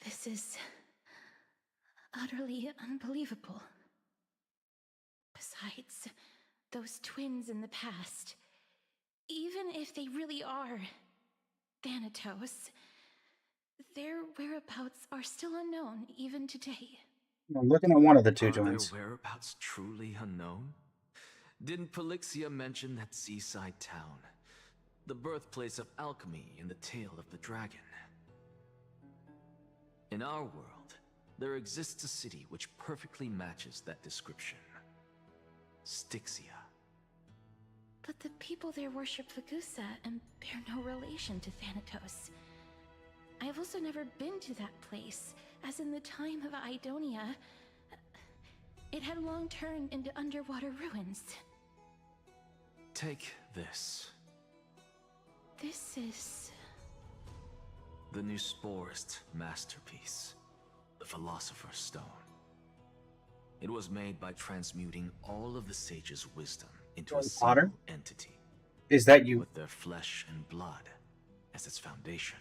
This is utterly unbelievable. Besides, those twins in the past, even if they really are Thanatos, their whereabouts are still unknown even today. I'm looking at one of the two Are twins. their whereabouts truly unknown? Didn't Polixia mention that seaside town, the birthplace of alchemy in the tale of the dragon? In our world, there exists a city which perfectly matches that description. Styxia. But the people there worship Vagusa and bear no relation to Thanatos. I have also never been to that place, as in the time of Idonia, it had long turned into underwater ruins. Take this. This is... the new Sporist masterpiece, the Philosopher's Stone. It was made by transmuting all of the sage's wisdom into a single entity. Is that you? With their flesh and blood as its foundation.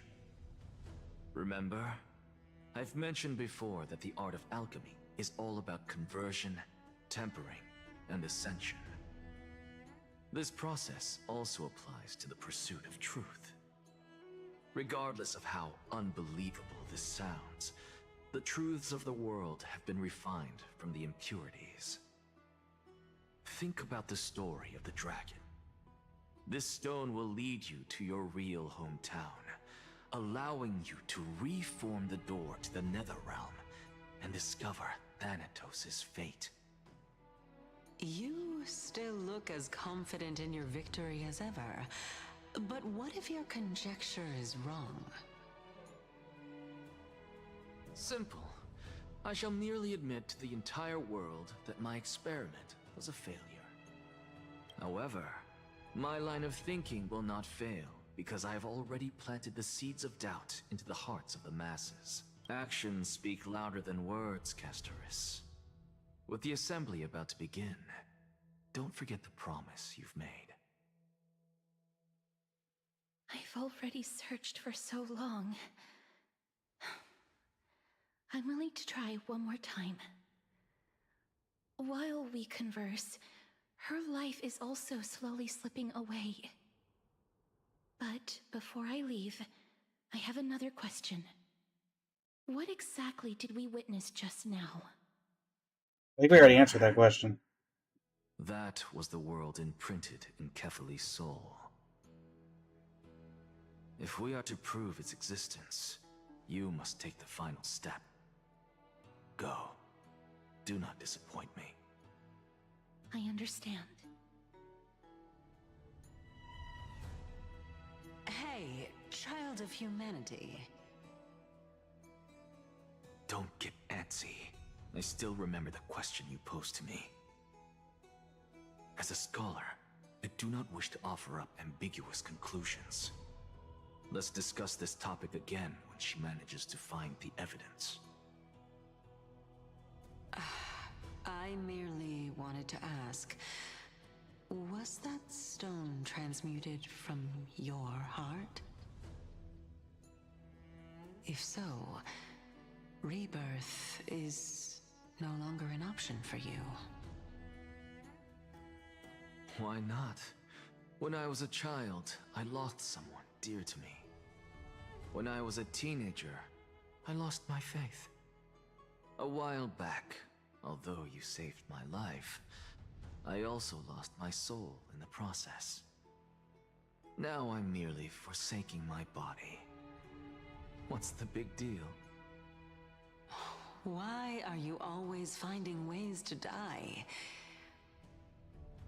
Remember, I've mentioned before that the art of alchemy is all about conversion, tempering, and ascension. This process also applies to the pursuit of truth. Regardless of how unbelievable this sounds, the truths of the world have been refined from the impurities. Think about the story of the dragon. This stone will lead you to your real hometown, allowing you to reform the door to the Netherrealm and discover Thanatos' fate. You still look as confident in your victory as ever. But what if your conjecture is wrong? Simple. I shall merely admit to the entire world that my experiment was a failure. However, my line of thinking will not fail because I have already planted the seeds of doubt into the hearts of the masses. Actions speak louder than words, Castoris. With the assembly about to begin, don't forget the promise you've made. I've already searched for so long. I'm willing to try one more time. While we converse, her life is also slowly slipping away. But before I leave, I have another question. What exactly did we witness just now? I think we already answered that question. That was the world imprinted in Kefali's soul. If we are to prove its existence, you must take the final step. Go. Do not disappoint me. I understand. Hey, child of humanity. Don't get antsy. I still remember the question you posed to me. As a scholar, I do not wish to offer up ambiguous conclusions. Let's discuss this topic again when she manages to find the evidence. I merely wanted to ask, was that stone transmuted from your heart? If so, rebirth is no longer an option for you. Why not? When I was a child, I lost someone dear to me. When I was a teenager, I lost my faith. A while back, although you saved my life, I also lost my soul in the process. Now I'm merely forsaking my body. What's the big deal? Why are you always finding ways to die?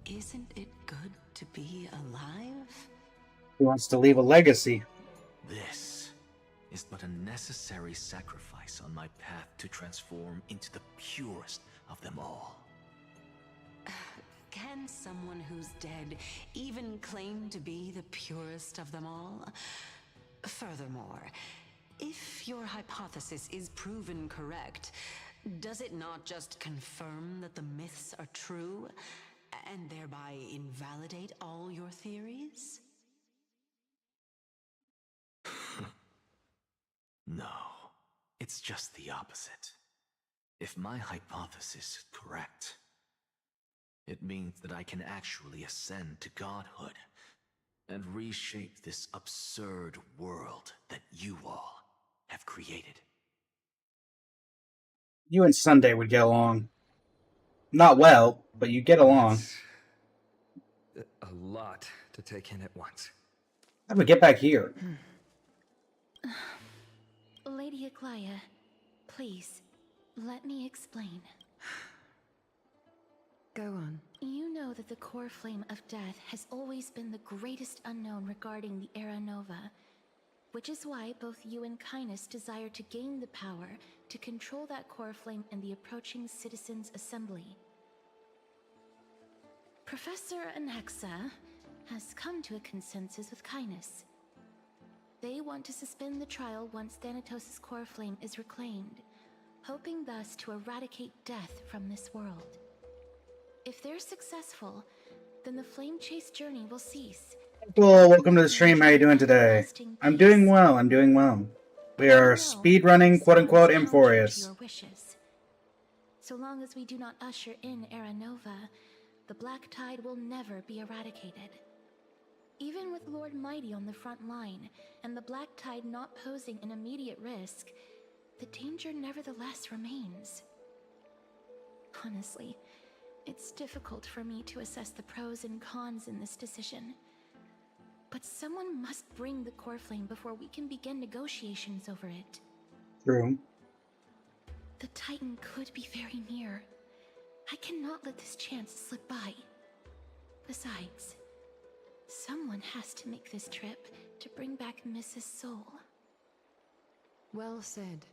Isn't it good to be alive? He wants to leave a legacy. This is but a necessary sacrifice on my path to transform into the purest of them all. Can someone who's dead even claim to be the purest of them all? Furthermore, if your hypothesis is proven correct, does it not just confirm that the myths are true? and thereby invalidate all your theories? No, it's just the opposite. If my hypothesis is correct, it means that I can actually ascend to godhood and reshape this absurd world that you all have created. You and Sunday would get along. Not well, but you get along. That's a lot to take in at once. How do we get back here? Lady Aglaia, please, let me explain. Go on. You know that the core flame of death has always been the greatest unknown regarding the Era Nova, which is why both you and Kynus desire to gain the power to control that core flame in the approaching Citizens' Assembly. Professor Anaxa has come to a consensus with Kynus. They want to suspend the trial once Thanatos' core flame is reclaimed, hoping thus to eradicate death from this world. If they're successful, then the flame chase journey will cease. Well, welcome to the stream. How you doing today? I'm doing well. I'm doing well. We are speedrunning, quote-unquote, AMPHOREUS. Your wishes. So long as we do not usher in Era Nova, the Black Tide will never be eradicated. Even with Lord Mighty on the front line, and the Black Tide not posing an immediate risk, the danger nevertheless remains. Honestly, it's difficult for me to assess the pros and cons in this decision. But someone must bring the core flame before we can begin negotiations over it. True. The Titan could be very near. I cannot let this chance slip by. Besides, someone has to make this trip to bring back Mrs. Soul. Well said.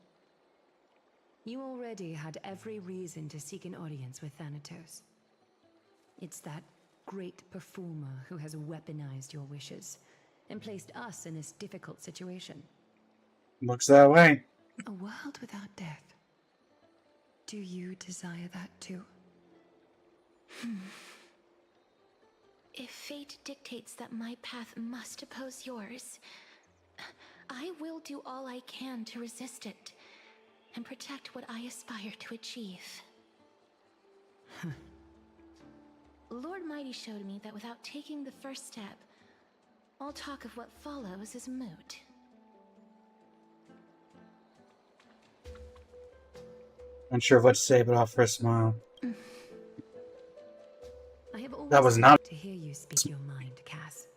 You already had every reason to seek an audience with Thanatos. It's that great performer who has weaponized your wishes and placed us in this difficult situation. Looks that way. A world without death. Do you desire that too? If fate dictates that my path must oppose yours, I will do all I can to resist it and protect what I aspire to achieve. Lord Mighty showed me that without taking the first step, all talk of what follows is moot. Unsure of what to say, but offer a smile. I have always That was not to hear you speak your mind, Cass,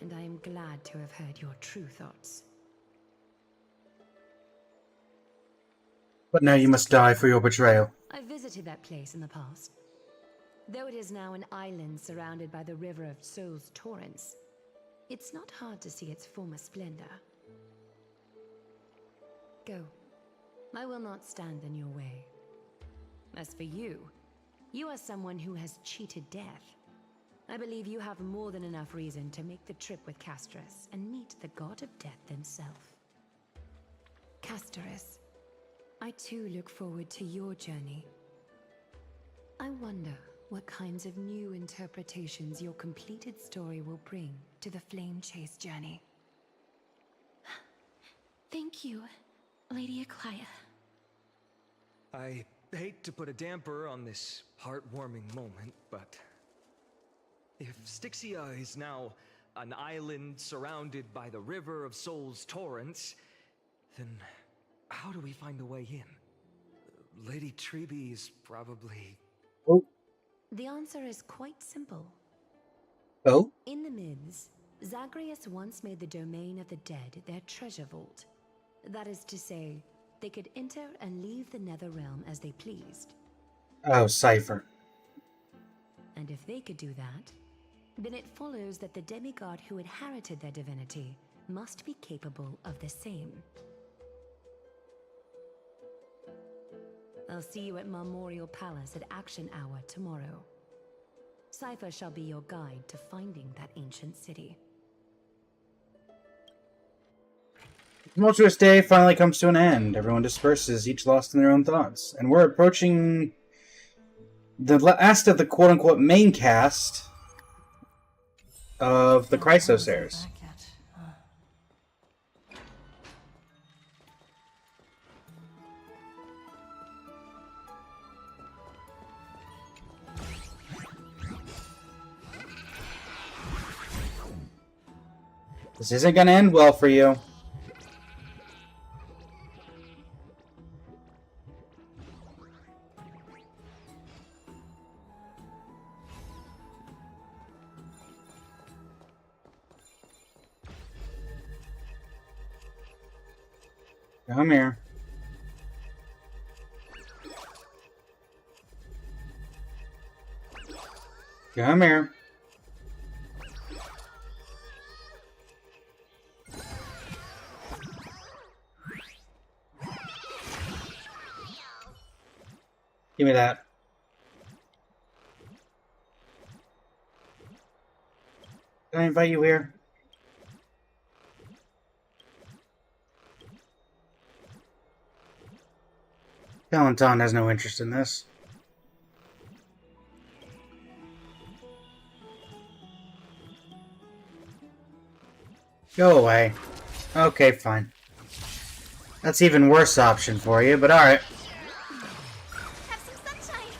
and I am glad to have heard your true thoughts. But now you must die for your betrayal. I visited that place in the past. Though it is now an island surrounded by the river of Souls torrents, it's not hard to see its former splendor. Go. I will not stand in your way. As for you, you are someone who has cheated death. I believe you have more than enough reason to make the trip with Casterus and meet the god of death himself. Casterus, I too look forward to your journey. I wonder what kinds of new interpretations your completed story will bring to the Flame Chase journey. Thank you, Lady Aglaia. I hate to put a damper on this heartwarming moment, but if Styxia is now an island surrounded by the river of Souls torrents, then how do we find a way in? Lady Treby is probably... Oh. The answer is quite simple. Oh? In the myths, Zagreus once made the domain of the dead their treasure vault. That is to say, they could enter and leave the nether realm as they pleased. Oh, Cypher. And if they could do that, then it follows that the demigod who inherited their divinity must be capable of the same. I'll see you at Marmorial Palace at Action Hour tomorrow. Cypher shall be your guide to finding that ancient city. The tumultuous day finally comes to an end. Everyone disperses, each lost in their own thoughts. And we're approaching the last of the quote-unquote main cast of the Chrysos heirs. This isn't gonna end well for you. Come here. Come here. Give me that. Can I invite you here? Valentin has no interest in this. Go away. Okay, fine. That's even worse option for you, but alright. Have some sunshine.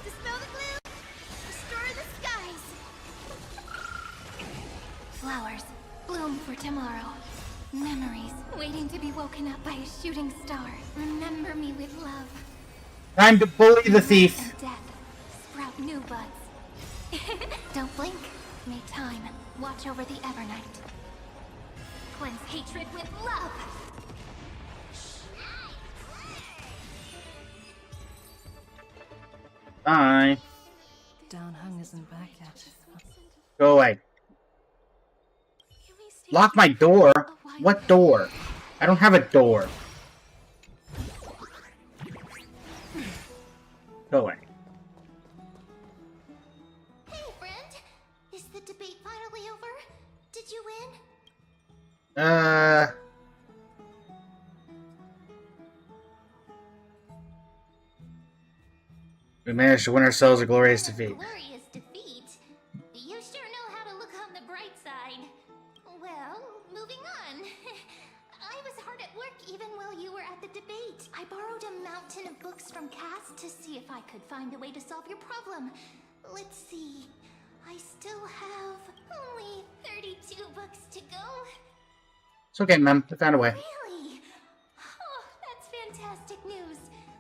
Dispel the gloom. Restore the skies. Flowers bloom for tomorrow. Memories waiting to be woken up by a shooting star. Remember me with love. Time to bully the thief. And death sprout new buds. Don't blink. May time watch over the Evernight. Cleanse hatred with love. Bye. Downhung isn't back yet. Go away. Lock my door? What door? I don't have a door. Go away. Hey, friend. Is the debate finally over? Did you win? We managed to win ourselves a glorious defeat. Glorious defeat? You sure know how to look on the bright side. Well, moving on. I was hard at work even while you were at the debate. I borrowed a mountain of books from Cass to see if I could find a way to solve your problem. Let's see. I still have only 32 books to go. It's okay, ma'am. I found a way. Really? Oh, that's fantastic news.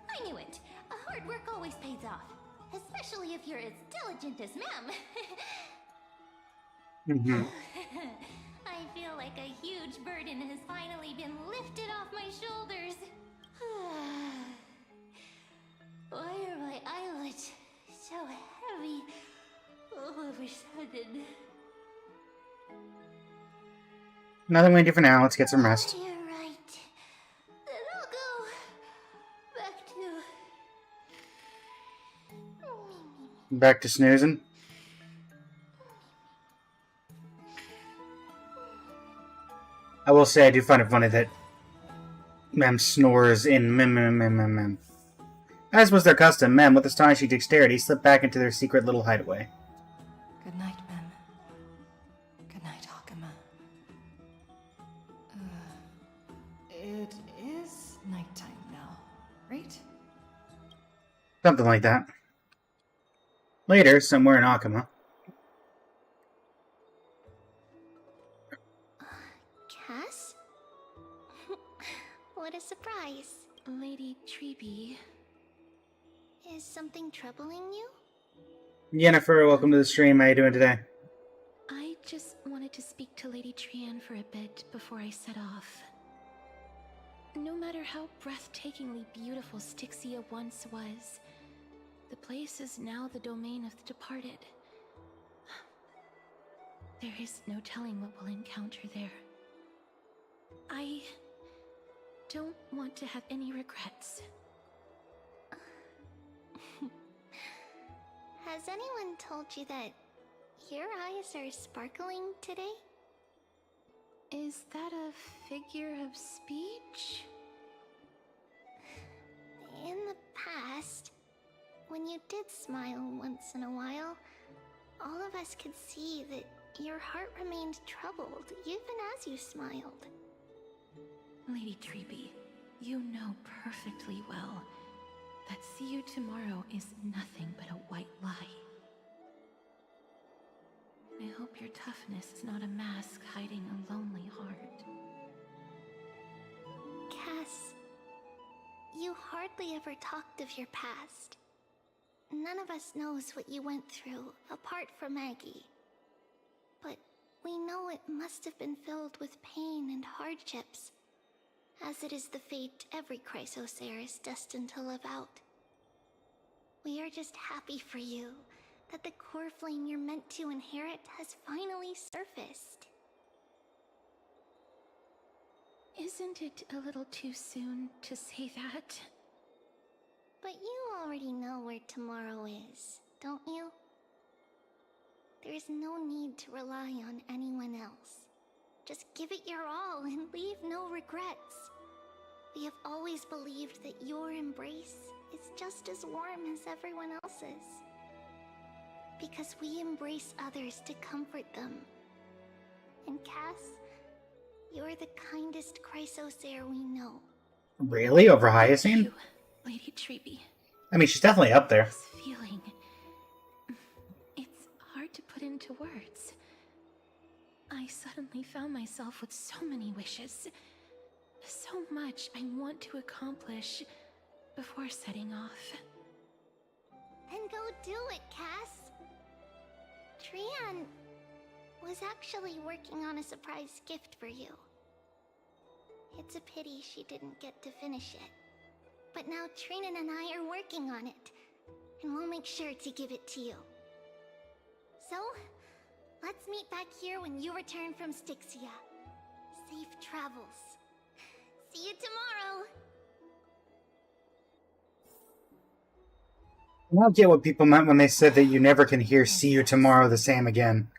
I knew it. Hard work always pays off. Especially if you're as diligent as Ma'am. I feel like a huge burden has finally been lifted off my shoulders. Why are my eyelids so heavy all of a sudden? Nothing we can do for now. Let's get some rest. You're right. Then I'll go back to... Back to snoozing. I will say I do find it funny that Mem snores in Mem. As was their custom, Mem, with astonishing dexterity, slipped back into their secret little hideaway. Good night, Mem. Good night, Akuma. It is nighttime now, right? Something like that. Later, somewhere in Akuma. Cass? What a surprise. Lady Treeby. Is something troubling you? Yennefer, welcome to the stream. How you doing today? I just wanted to speak to Lady Trian for a bit before I set off. No matter how breathtakingly beautiful Styxia once was, the place is now the domain of the departed. There is no telling what we'll encounter there. I don't want to have any regrets. Has anyone told you that your eyes are sparkling today? Is that a figure of speech? In the past, when you did smile once in a while, all of us could see that your heart remained troubled even as you smiled. Lady Treeby, you know perfectly well that see you tomorrow is nothing but a white lie. I hope your toughness is not a mask hiding a lonely heart. Cass, you hardly ever talked of your past. None of us knows what you went through, apart from Maggie. But we know it must have been filled with pain and hardships, as it is the fate every Chrysos heir is destined to live out. We are just happy for you that the core flame you're meant to inherit has finally surfaced. Isn't it a little too soon to say that? But you already know where tomorrow is, don't you? There's no need to rely on anyone else. Just give it your all and leave no regrets. We have always believed that your embrace is just as warm as everyone else's. Because we embrace others to comfort them. And Cass, you're the kindest Chrysos heir we know. Really? Over Hyacinth? Lady Treeby. I mean, she's definitely up there. This feeling, it's hard to put into words. I suddenly found myself with so many wishes. So much I want to accomplish before setting off. Then go do it, Cass. Trian was actually working on a surprise gift for you. It's a pity she didn't get to finish it. But now Trinan and I are working on it, and we'll make sure to give it to you. So, let's meet back here when you return from Styxia. Safe travels. See you tomorrow! I don't get what people meant when they said that you never can hear "see you tomorrow" the same again.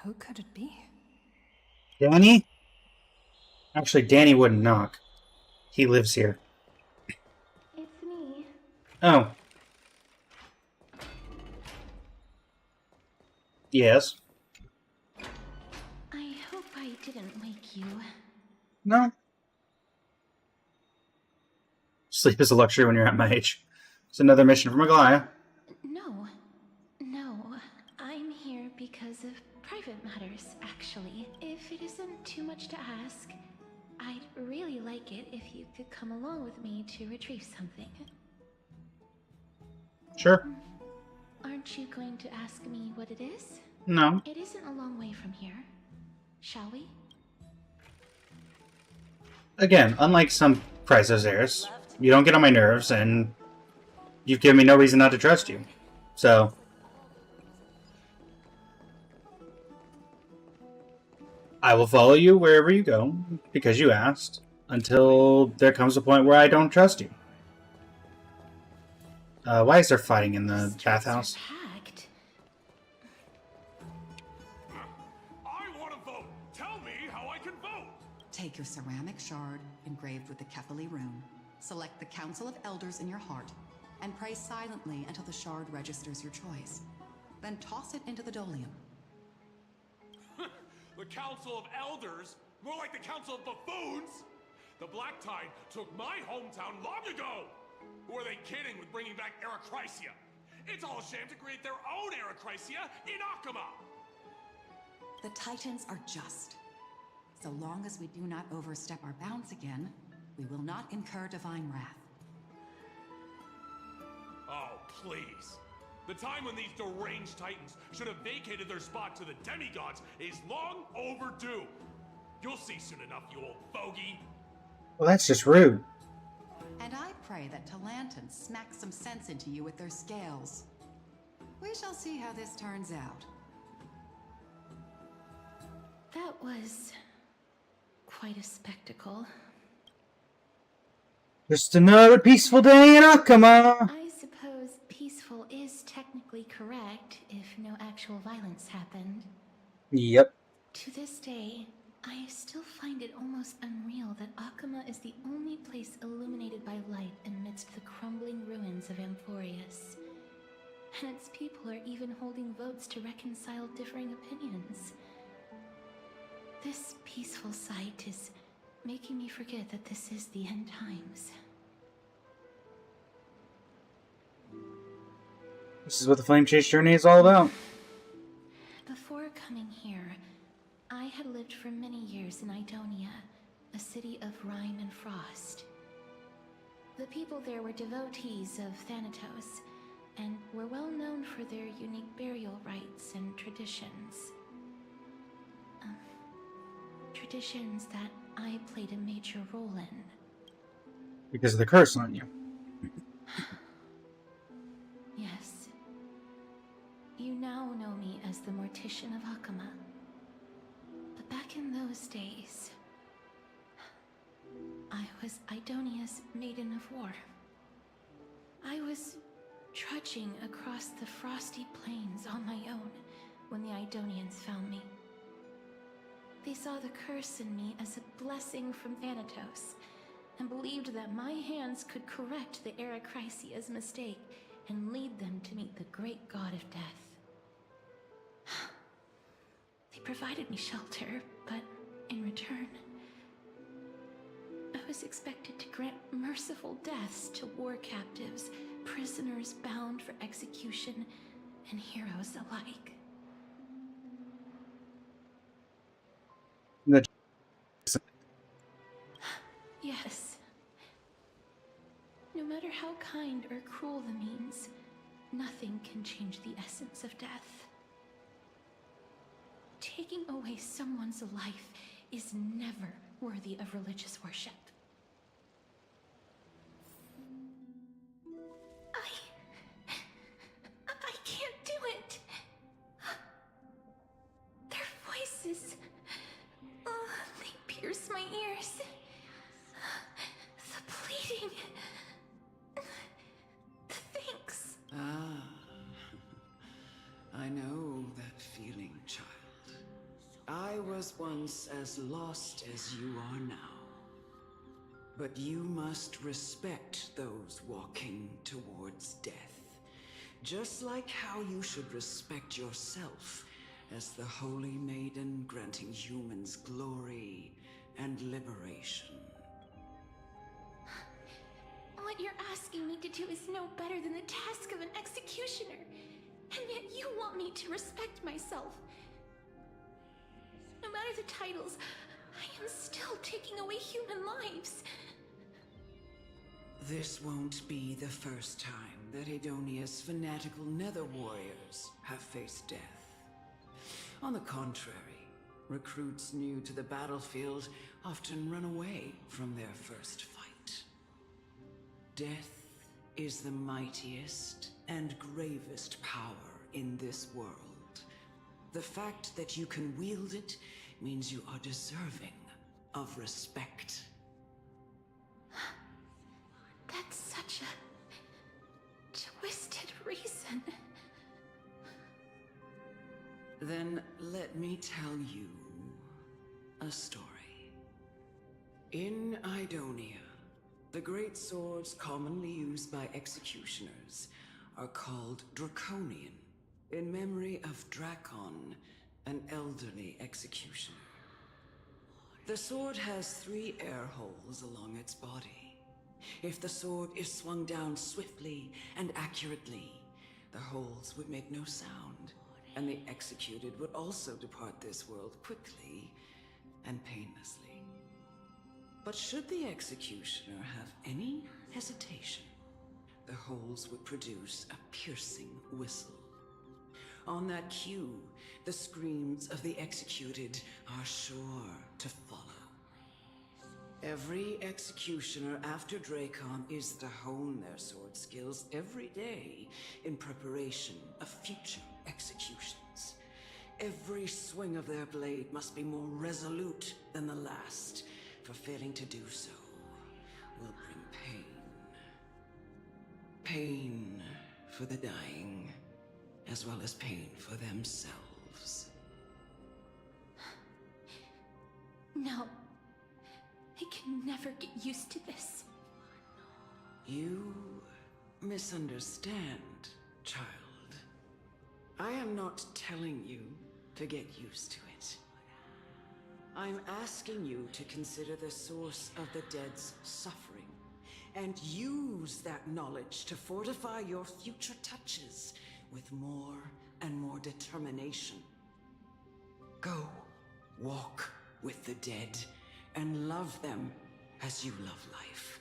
Who could it be? Danny? Actually, Danny wouldn't knock. He lives here. It's me. Oh. Yes. I hope I didn't wake you. No. Sleep is a luxury when you're at my age. It's another mission from Aglaya. No. I'm here because of private matters, actually. If it isn't too much to ask, I'd really like it if you could come along with me to retrieve something. Sure. Aren't you going to ask me what it is? No. It isn't a long way from here. Shall we? Again, unlike some Chrysos heirs, you don't get on my nerves, and you've given me no reason not to trust you. So... I will follow you wherever you go, because you asked, until there comes a point where I don't trust you. Why is there fighting in the bathhouse? I want to vote! Tell me how I can vote! Take your ceramic shard engraved with the Kephili rune, select the Council of Elders in your heart, and pray silently until the shard registers your choice. Then toss it into the Dolium. The Council of Elders? More like the Council of Buffoons? The Black Tide took my hometown long ago! Who are they kidding with bringing back Arachrysia? It's all a sham to create their own Arachrysia in Akama! The Titans are just. So long as we do not overstep our bounds again, we will not incur divine wrath. Oh, please. The time when these deranged Titans should have vacated their spot to the demigods is long overdue. You'll see soon enough, you old bogey. Well, that's just rude. And I pray that Talanton smacks some sense into you with their scales. We shall see how this turns out. That was quite a spectacle. Just another peaceful day in Akama! I suppose peaceful is technically correct if no actual violence happened. Yep. To this day, I still find it almost unreal that Akama is the only place illuminated by light amidst the crumbling ruins of Amphoreus. And its people are even holding votes to reconcile differing opinions. This peaceful sight is making me forget that this is the end times. This is what the Flame Chase journey is all about. Before coming here, I had lived for many years in Idonia, a city of rime and frost. The people there were devotees of Thanatos, and were well known for their unique burial rites and traditions. Traditions that I played a major role in. Because of the curse on you. Yes. You now know me as the Mortician of Akama. But back in those days, I was Idonia's Maiden of War. I was trudging across the frosty plains on my own when the Idonians found me. They saw the curse in me as a blessing from Thanatos, and believed that my hands could correct the Erechrysia's mistake and lead them to meet the great god of death. They provided me shelter, but in return, I was expected to grant merciful deaths to war captives, prisoners bound for execution, and heroes alike. Yes. No matter how kind or cruel the means, nothing can change the essence of death. Taking away someone's life is never worthy of religious worship. I can't do it. Their voices, they pierce my ears. The pleading. The thanks. Ah, I know that feeling, child. I was once as lost as you are now. But you must respect those walking towards death. Just like how you should respect yourself as the Holy Maiden granting humans glory and liberation. What you're asking me to do is no better than the task of an executioner. And yet you want me to respect myself. No matter the titles, I am still taking away human lives. This won't be the first time that Idonia's fanatical nether warriors have faced death. On the contrary, recruits new to the battlefield often run away from their first fight. Death is the mightiest and gravest power in this world. The fact that you can wield it means you are deserving of respect. That's such a twisted reason. Then let me tell you a story. In Idonia, the great swords commonly used by executioners are called Draconian, in memory of Drakon, an elderly executioner. The sword has 3 air holes along its body. If the sword is swung down swiftly and accurately, the holes would make no sound, and the executed would also depart this world quickly and painlessly. But should the executioner have any hesitation, the holes would produce a piercing whistle. On that cue, the screams of the executed are sure to follow. Every executioner after Drakon is to hone their sword skills every day in preparation of future executions. Every swing of their blade must be more resolute than the last, for failing to do so will bring pain. Pain for the dying, as well as pain for themselves. No. I can never get used to this. You misunderstand, child. I am not telling you to get used to it. I'm asking you to consider the source of the dead's suffering and use that knowledge to fortify your future touches with more and more determination. Go, walk with the dead and love them as you love life.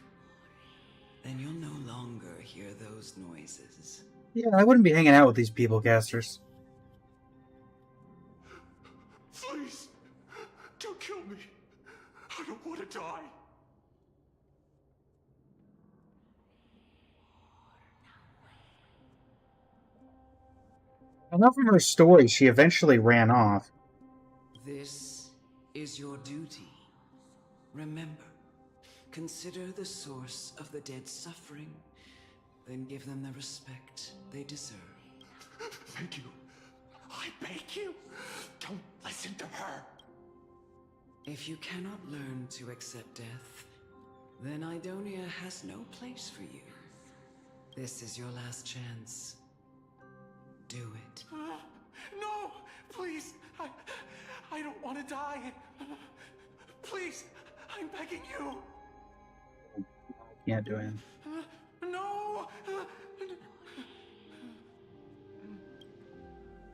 Then you'll no longer hear those noises. Yeah, I wouldn't be hanging out with these people casters. Please, don't kill me. I don't want to die. I know from her story she eventually ran off. This is your duty. Remember, consider the source of the dead's suffering, then give them the respect they deserve. Thank you. I beg you, don't listen to her. If you cannot learn to accept death, then Idonia has no place for you. This is your last chance. Do it. No, please, I don't want to die. Please, I'm begging you. Can't do it. No.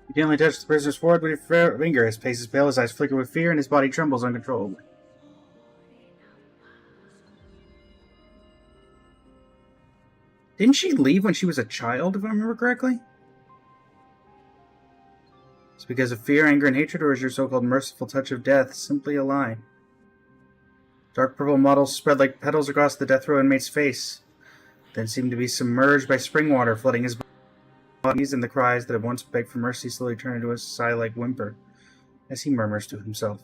You gently touch the prisoner's forehead with your finger. His face is pale, his eyes flicker with fear, and his body trembles uncontrollably. Didn't she leave when she was a child, if I remember correctly? It's because of fear, anger, and hatred, or is your so-called merciful touch of death simply a lie? Dark purple models spread like petals across the death row inmate's face, then seemed to be submerged by spring water, flooding his bodies, and the cries that had once begged for mercy slowly turn into a sigh-like whimper, as he murmurs to himself.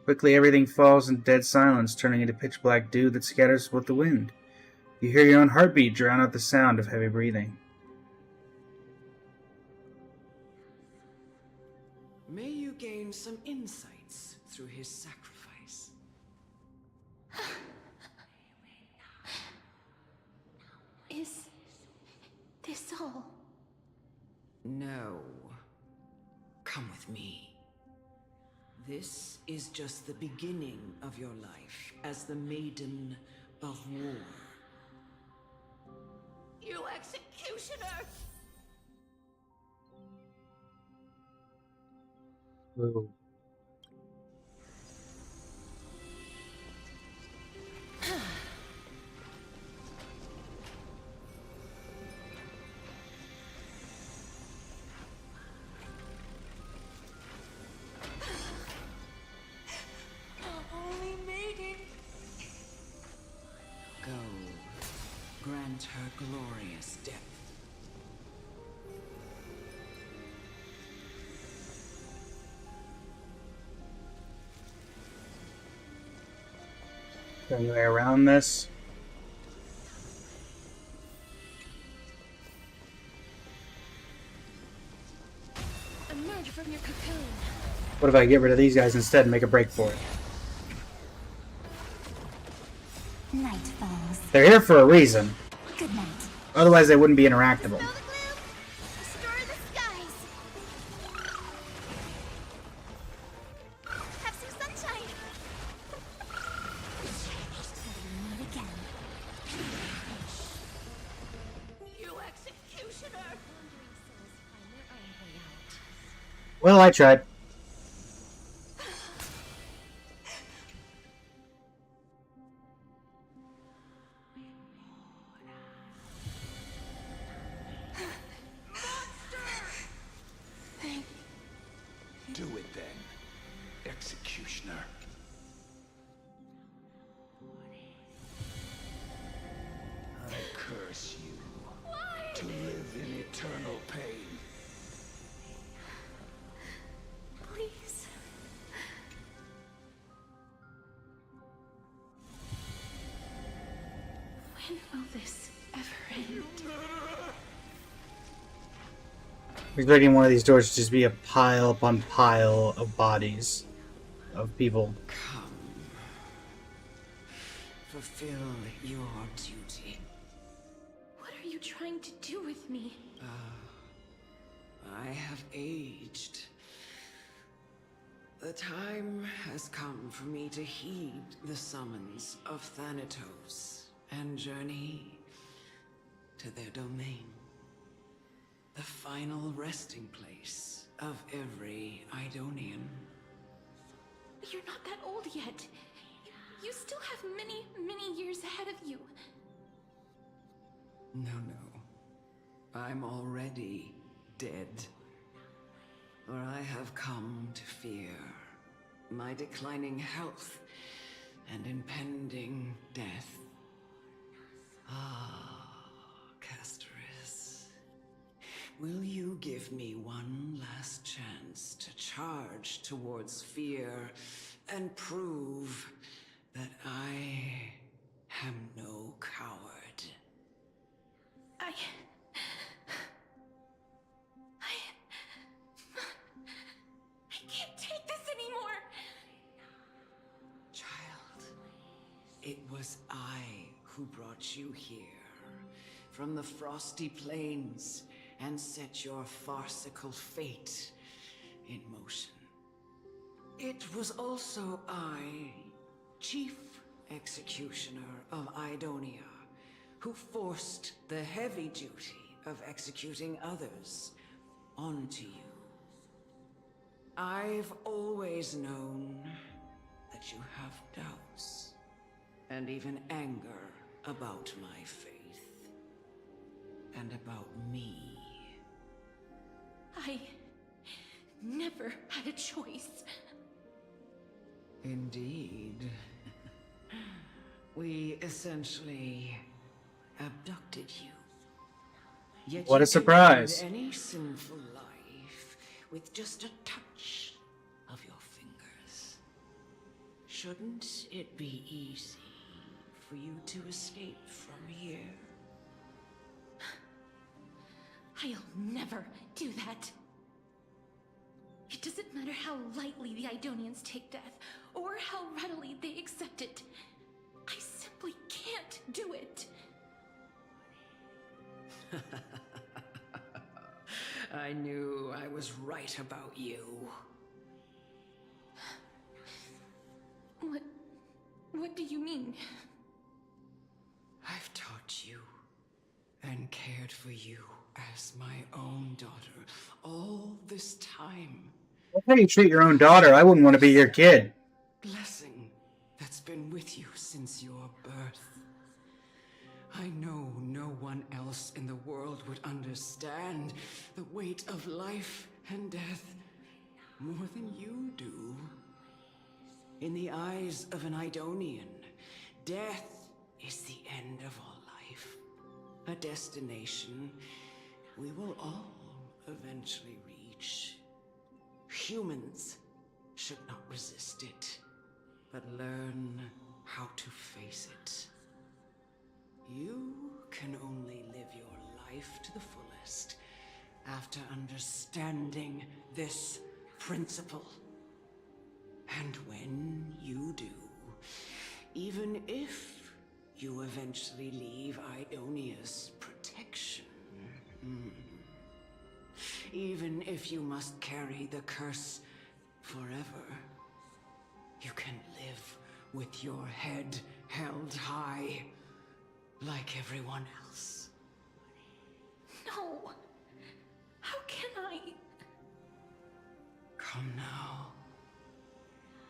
Quickly everything falls in dead silence, turning into pitch-black dew that scatters with the wind. You hear your own heartbeat drown out the sound of heavy breathing. May you gain some insights through his sacrifice. Is this all? No. Come with me. This is just the beginning of your life as the Maiden of War. You executioner! Ooh. Only maiden. Go. Grant her glorious death. Any way around this? Emerge from your cocoon. What if I get rid of these guys instead and make a break for it? Night falls. They're here for a reason. Good night. Otherwise they wouldn't be interactable. Destroy the skies. Have some sunshine. Meet again. You executioner! Well, I tried. Do it then, executioner. I curse you to live in eternal pain. Please. When will this ever end? Expecting one of these doors to just be a pile upon pile of bodies of people. Come. Fulfill your duty. What are you trying to do with me? I have aged. The time has come for me to heed the summons of Thanatos and journey to their domain. The final resting place of every Idonian. You're not that old yet. You still have many, many years ahead of you. No. I'm already dead. For I have come to fear my declining health and impending death. Castorus. Will you give me one last chance to charge towards fear and prove that I am no coward? I can't take this anymore! Child, it was I who brought you here from the frosty plains and set your farcical fate in motion. It was also I, Chief Executioner of Idonia, who forced the heavy duty of executing others onto you. I've always known that you have doubts and even anger about my faith and about me. I never had a choice. Indeed. We essentially abducted you. Yet What you a surprise. can end any sinful life with just a touch of your fingers. Shouldn't it be easy for you to escape from here? I'll never do that. It doesn't matter how lightly the Idonians take death, or how readily they accept it. I simply can't do it. I knew I was right about you. What do you mean? I've taught you and cared for you as my own daughter all this time. That's how you treat your own daughter. I wouldn't want to be your kid. Blessing that's been with you since your birth. I know no one else in the world would understand the weight of life and death more than you do. In the eyes of an Idonian, death is the end of all life. A destination we will all eventually reach. Humans should not resist it, but learn how to face it. You can only live your life to the fullest after understanding this principle. And when you do, even if you eventually leave Idonia's protection, even if you must carry the curse forever, you can live with your head held high, like everyone else. No! How can I? Come now.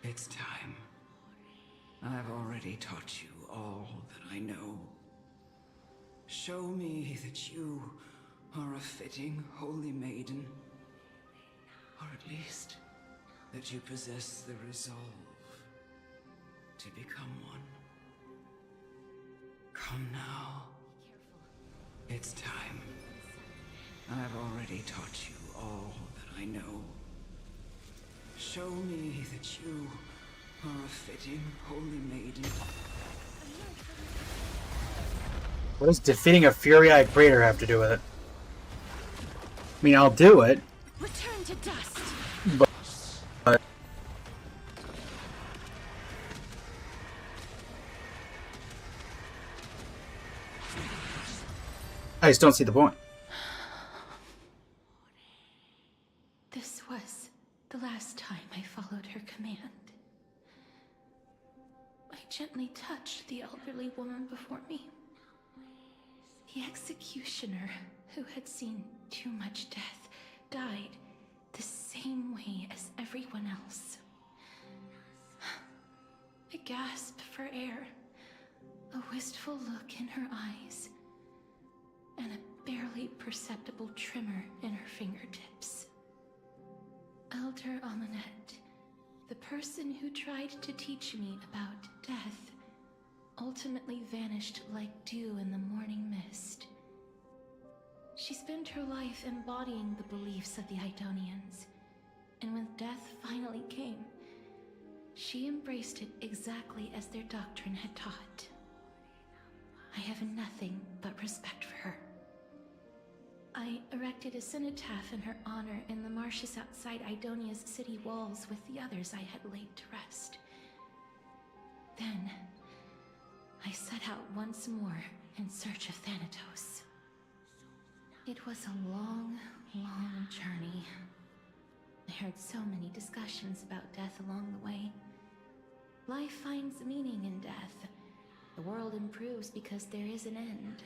It's time. I've already taught you all that I know. Show me that you are a fitting holy maiden. Or at least that you possess the resolve to become one. Come now. It's time. I've already taught you all that I know. Show me that you are a fitting holy maiden. What does defeating a Fury-Eyed Praetor have to do with it? I mean, I'll do it. Return to dust. But I just don't see the point. This was the last time I followed her command. I gently touched the elderly woman before me. The executioner, who had seen too much death, died the same way as everyone else. A gasp for air, a wistful look in her eyes, and a barely perceptible tremor in her fingertips. Elder Amunet, the person who tried to teach me about death, ultimately vanished like dew in the morning mist. She spent her life embodying the beliefs of the Idonians, and when death finally came, she embraced it exactly as their doctrine had taught. I have nothing but respect for her. I erected a cenotaph in her honor in the marshes outside Idonia's city walls with the others I had laid to rest. Then, I set out once more in search of Thanatos. It was a long, long journey. I heard so many discussions about death along the way. Life finds meaning in death. The world improves because there is an end.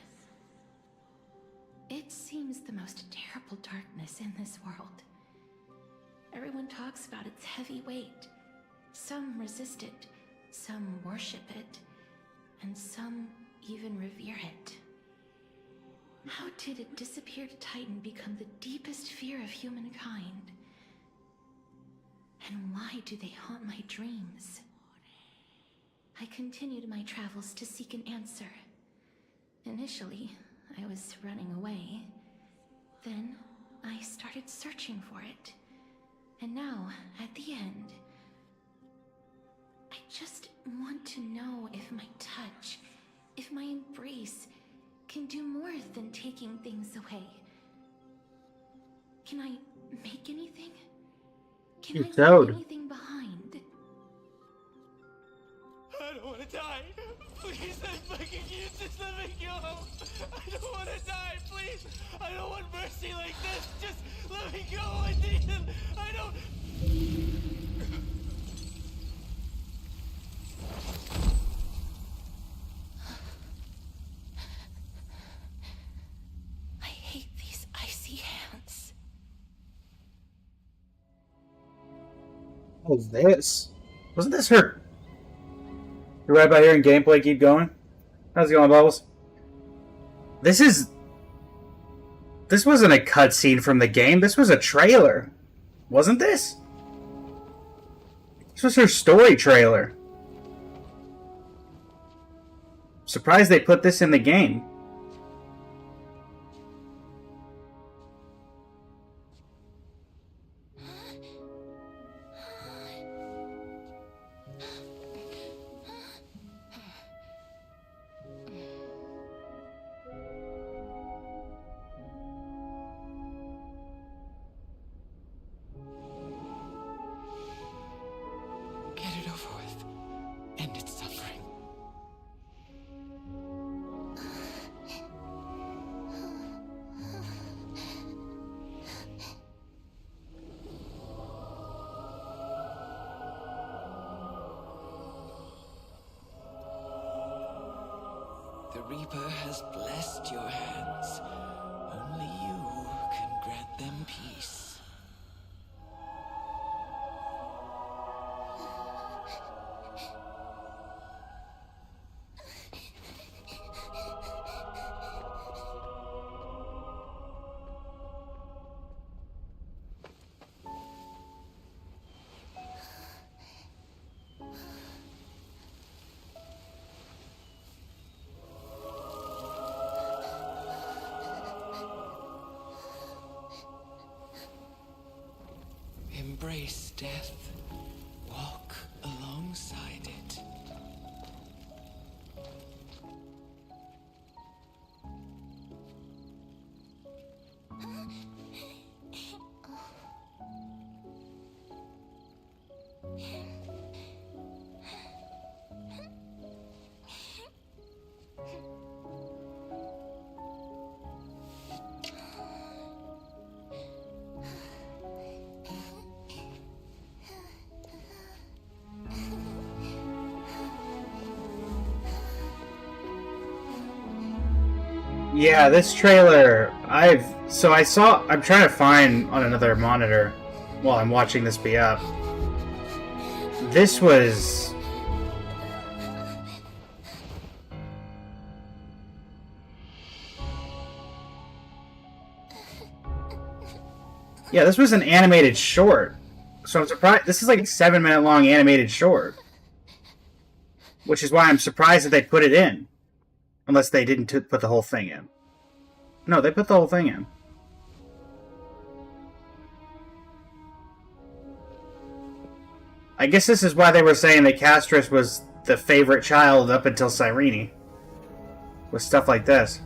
It seems the most terrible darkness in this world. Everyone talks about its heavy weight. Some resist it, some worship it, and some even revere it. How did a disappeared titan become the deepest fear of humankind? And why do they haunt my dreams? I continued my travels to seek an answer. Initially, I was running away. Then, I started searching for it. And now, at the end, I just want to know if my touch, if my embrace, can do more than taking things away. Can I make anything? Can I leave anything behind? I don't want to die. Please, I'm begging you, just let me go. I don't want to die, please. I don't want mercy like this. Just let me go. I need him. I don't... I hate these icy hands. What was this? Wasn't this her? You're right about hearing gameplay. Keep going. How's it going, Bubbles? This wasn't a cutscene from the game. This was a trailer. Wasn't this? This was her story trailer. Surprised they put this in the game. Get it over with. End its suffering. The Reaper has blessed your hands. Only you can grant them peace. Embrace death. Walk alongside it. Yeah, this trailer, I'm trying to find on another monitor while I'm watching this be up. This was... Yeah, this was an animated short. So I'm surprised. This is like a 7-minute long animated short. Which is why I'm surprised that they put it in. Unless they didn't put the whole thing in. No, they put the whole thing in. I guess this is why they were saying that Castris was the favorite child up until Cyrene. With stuff like this.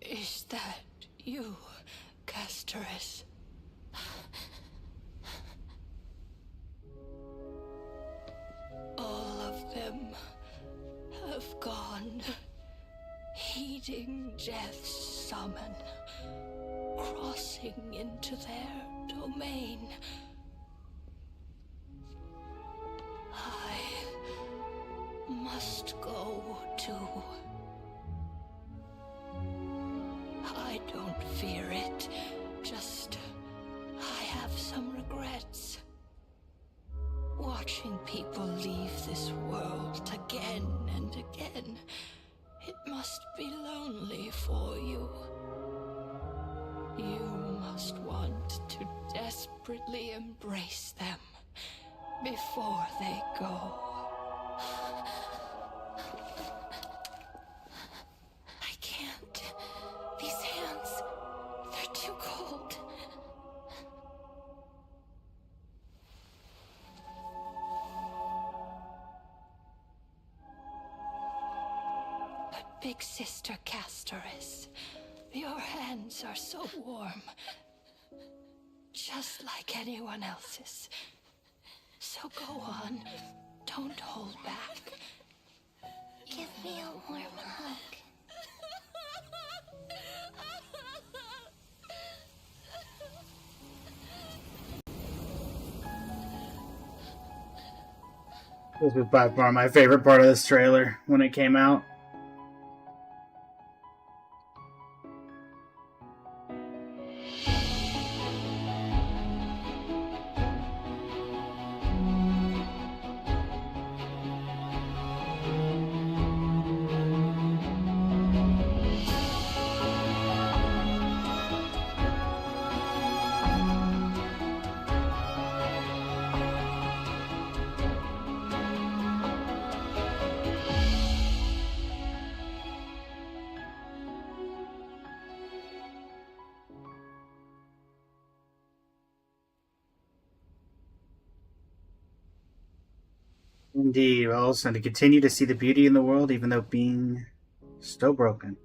Is that you, Castris? All of them have gone, heeding death's summon, crossing into their domain. I must go too. I don't fear it, just I have some regrets. Watching people leave this world again and again, it must be lonely for you. You must want to desperately embrace them before they go. I can't. These hands, they're too cold. But Big Sister Castoris, your hands are so warm. Just like anyone else's. So go on, don't hold back. Give me a warm hug. This was by far my favorite part of this trailer when it came out. Indeed, also, and to continue to see the beauty in the world even though being still broken.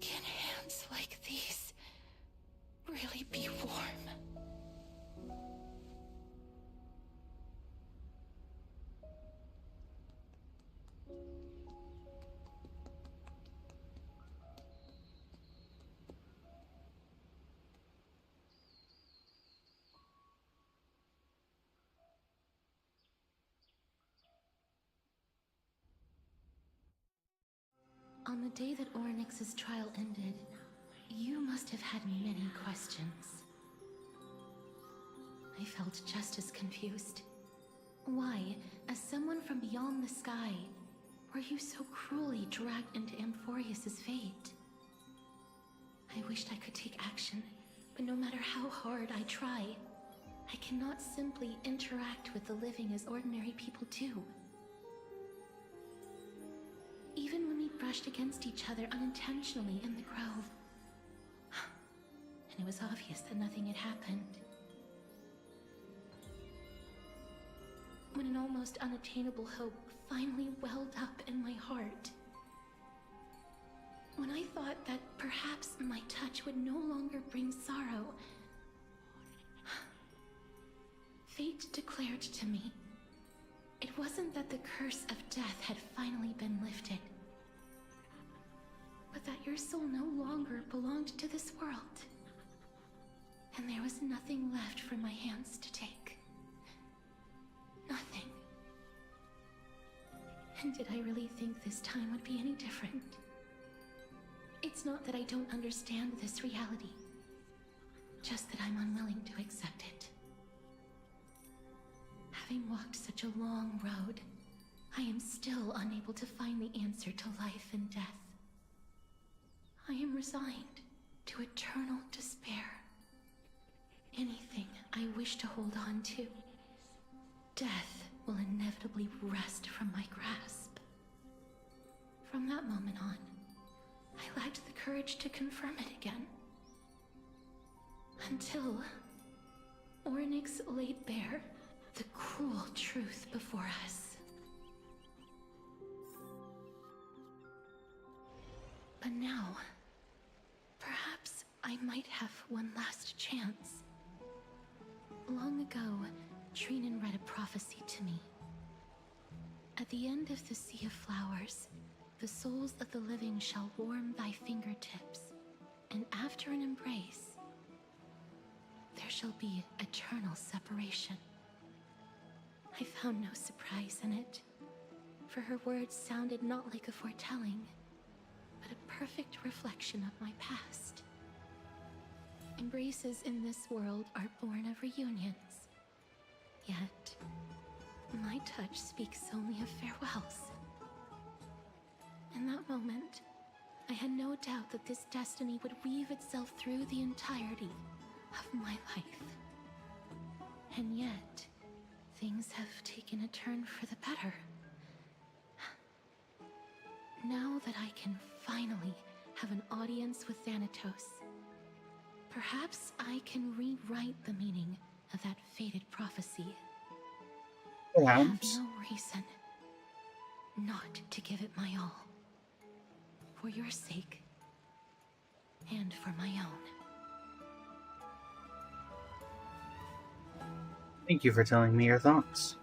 Can hands like these really be warm? On the day that Orynyx's trial ended, you must have had many questions. I felt just as confused. Why, as someone from beyond the sky, were you so cruelly dragged into AMPHOREUS' fate? I wished I could take action, but no matter how hard I try, I cannot simply interact with the living as ordinary people do. Even when we brushed against each other unintentionally in the grove, and it was obvious that nothing had happened. When an almost unattainable hope finally welled up in my heart. When I thought that perhaps my touch would no longer bring sorrow, fate declared to me, it wasn't that the curse of death had finally been lifted, but that your soul no longer belonged to this world, and there was nothing left for my hands to take. Nothing. And did I really think this time would be any different? It's not that I don't understand this reality, just that I'm unwilling to accept it. Having walked such a long road, I am still unable to find the answer to life and death. I am resigned to eternal despair. Anything I wish to hold on to, death will inevitably wrest from my grasp. From that moment on, I lacked the courage to confirm it again. Until Orynyx laid bare the cruel truth before us. But now, perhaps I might have one last chance. Long ago, Trinan read a prophecy to me. At the end of the Sea of Flowers, the souls of the living shall warm thy fingertips, and after an embrace, there shall be eternal separation. I found no surprise in it, for her words sounded not like a foretelling, but a perfect reflection of my past. Embraces in this world are born of reunions, yet my touch speaks only of farewells. In that moment, I had no doubt that this destiny would weave itself through the entirety of my life. And yet, things have taken a turn for the better. Now that I can finally have an audience with Thanatos, perhaps I can rewrite the meaning of that fated prophecy. Perhaps. I have no reason not to give it my all. For your sake, and for my own. Thank you for telling me your thoughts.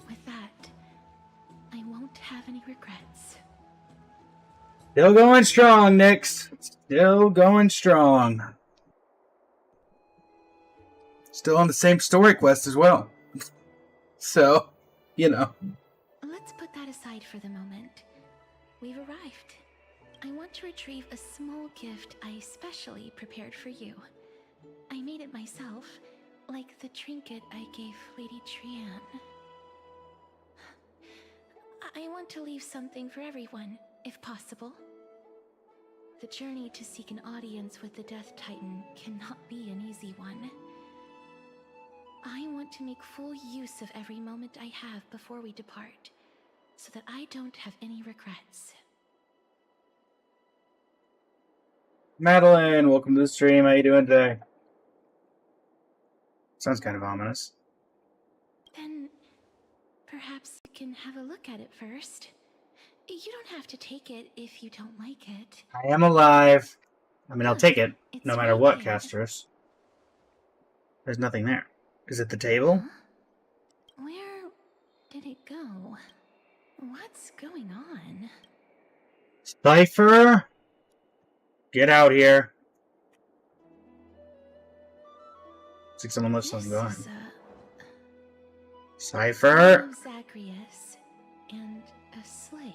With that, I won't have any regrets. Still going strong, Nyx. Still going strong. Still on the same story quest as well. So, you know. Let's put that aside for the moment. We've arrived. I want to retrieve a small gift I specially prepared for you. I made it myself, like the trinket I gave Lady Trian. I want to leave something for everyone, if possible. The journey to seek an audience with the Death Titan cannot be an easy one. I want to make full use of every moment I have before we depart, so that I don't have any regrets. Madeline, welcome to the stream. How you doing today? Sounds kind of ominous. Then, perhaps you can have a look at it first. You don't have to take it if you don't like it. I am alive. I mean, I'll take it, no matter right what, there. Castros. There's nothing there. Is it the table? Where did it go? What's going on? Cypher? Get out here. Looks like someone left something behind. This is Cypher? Zagreus and a slate.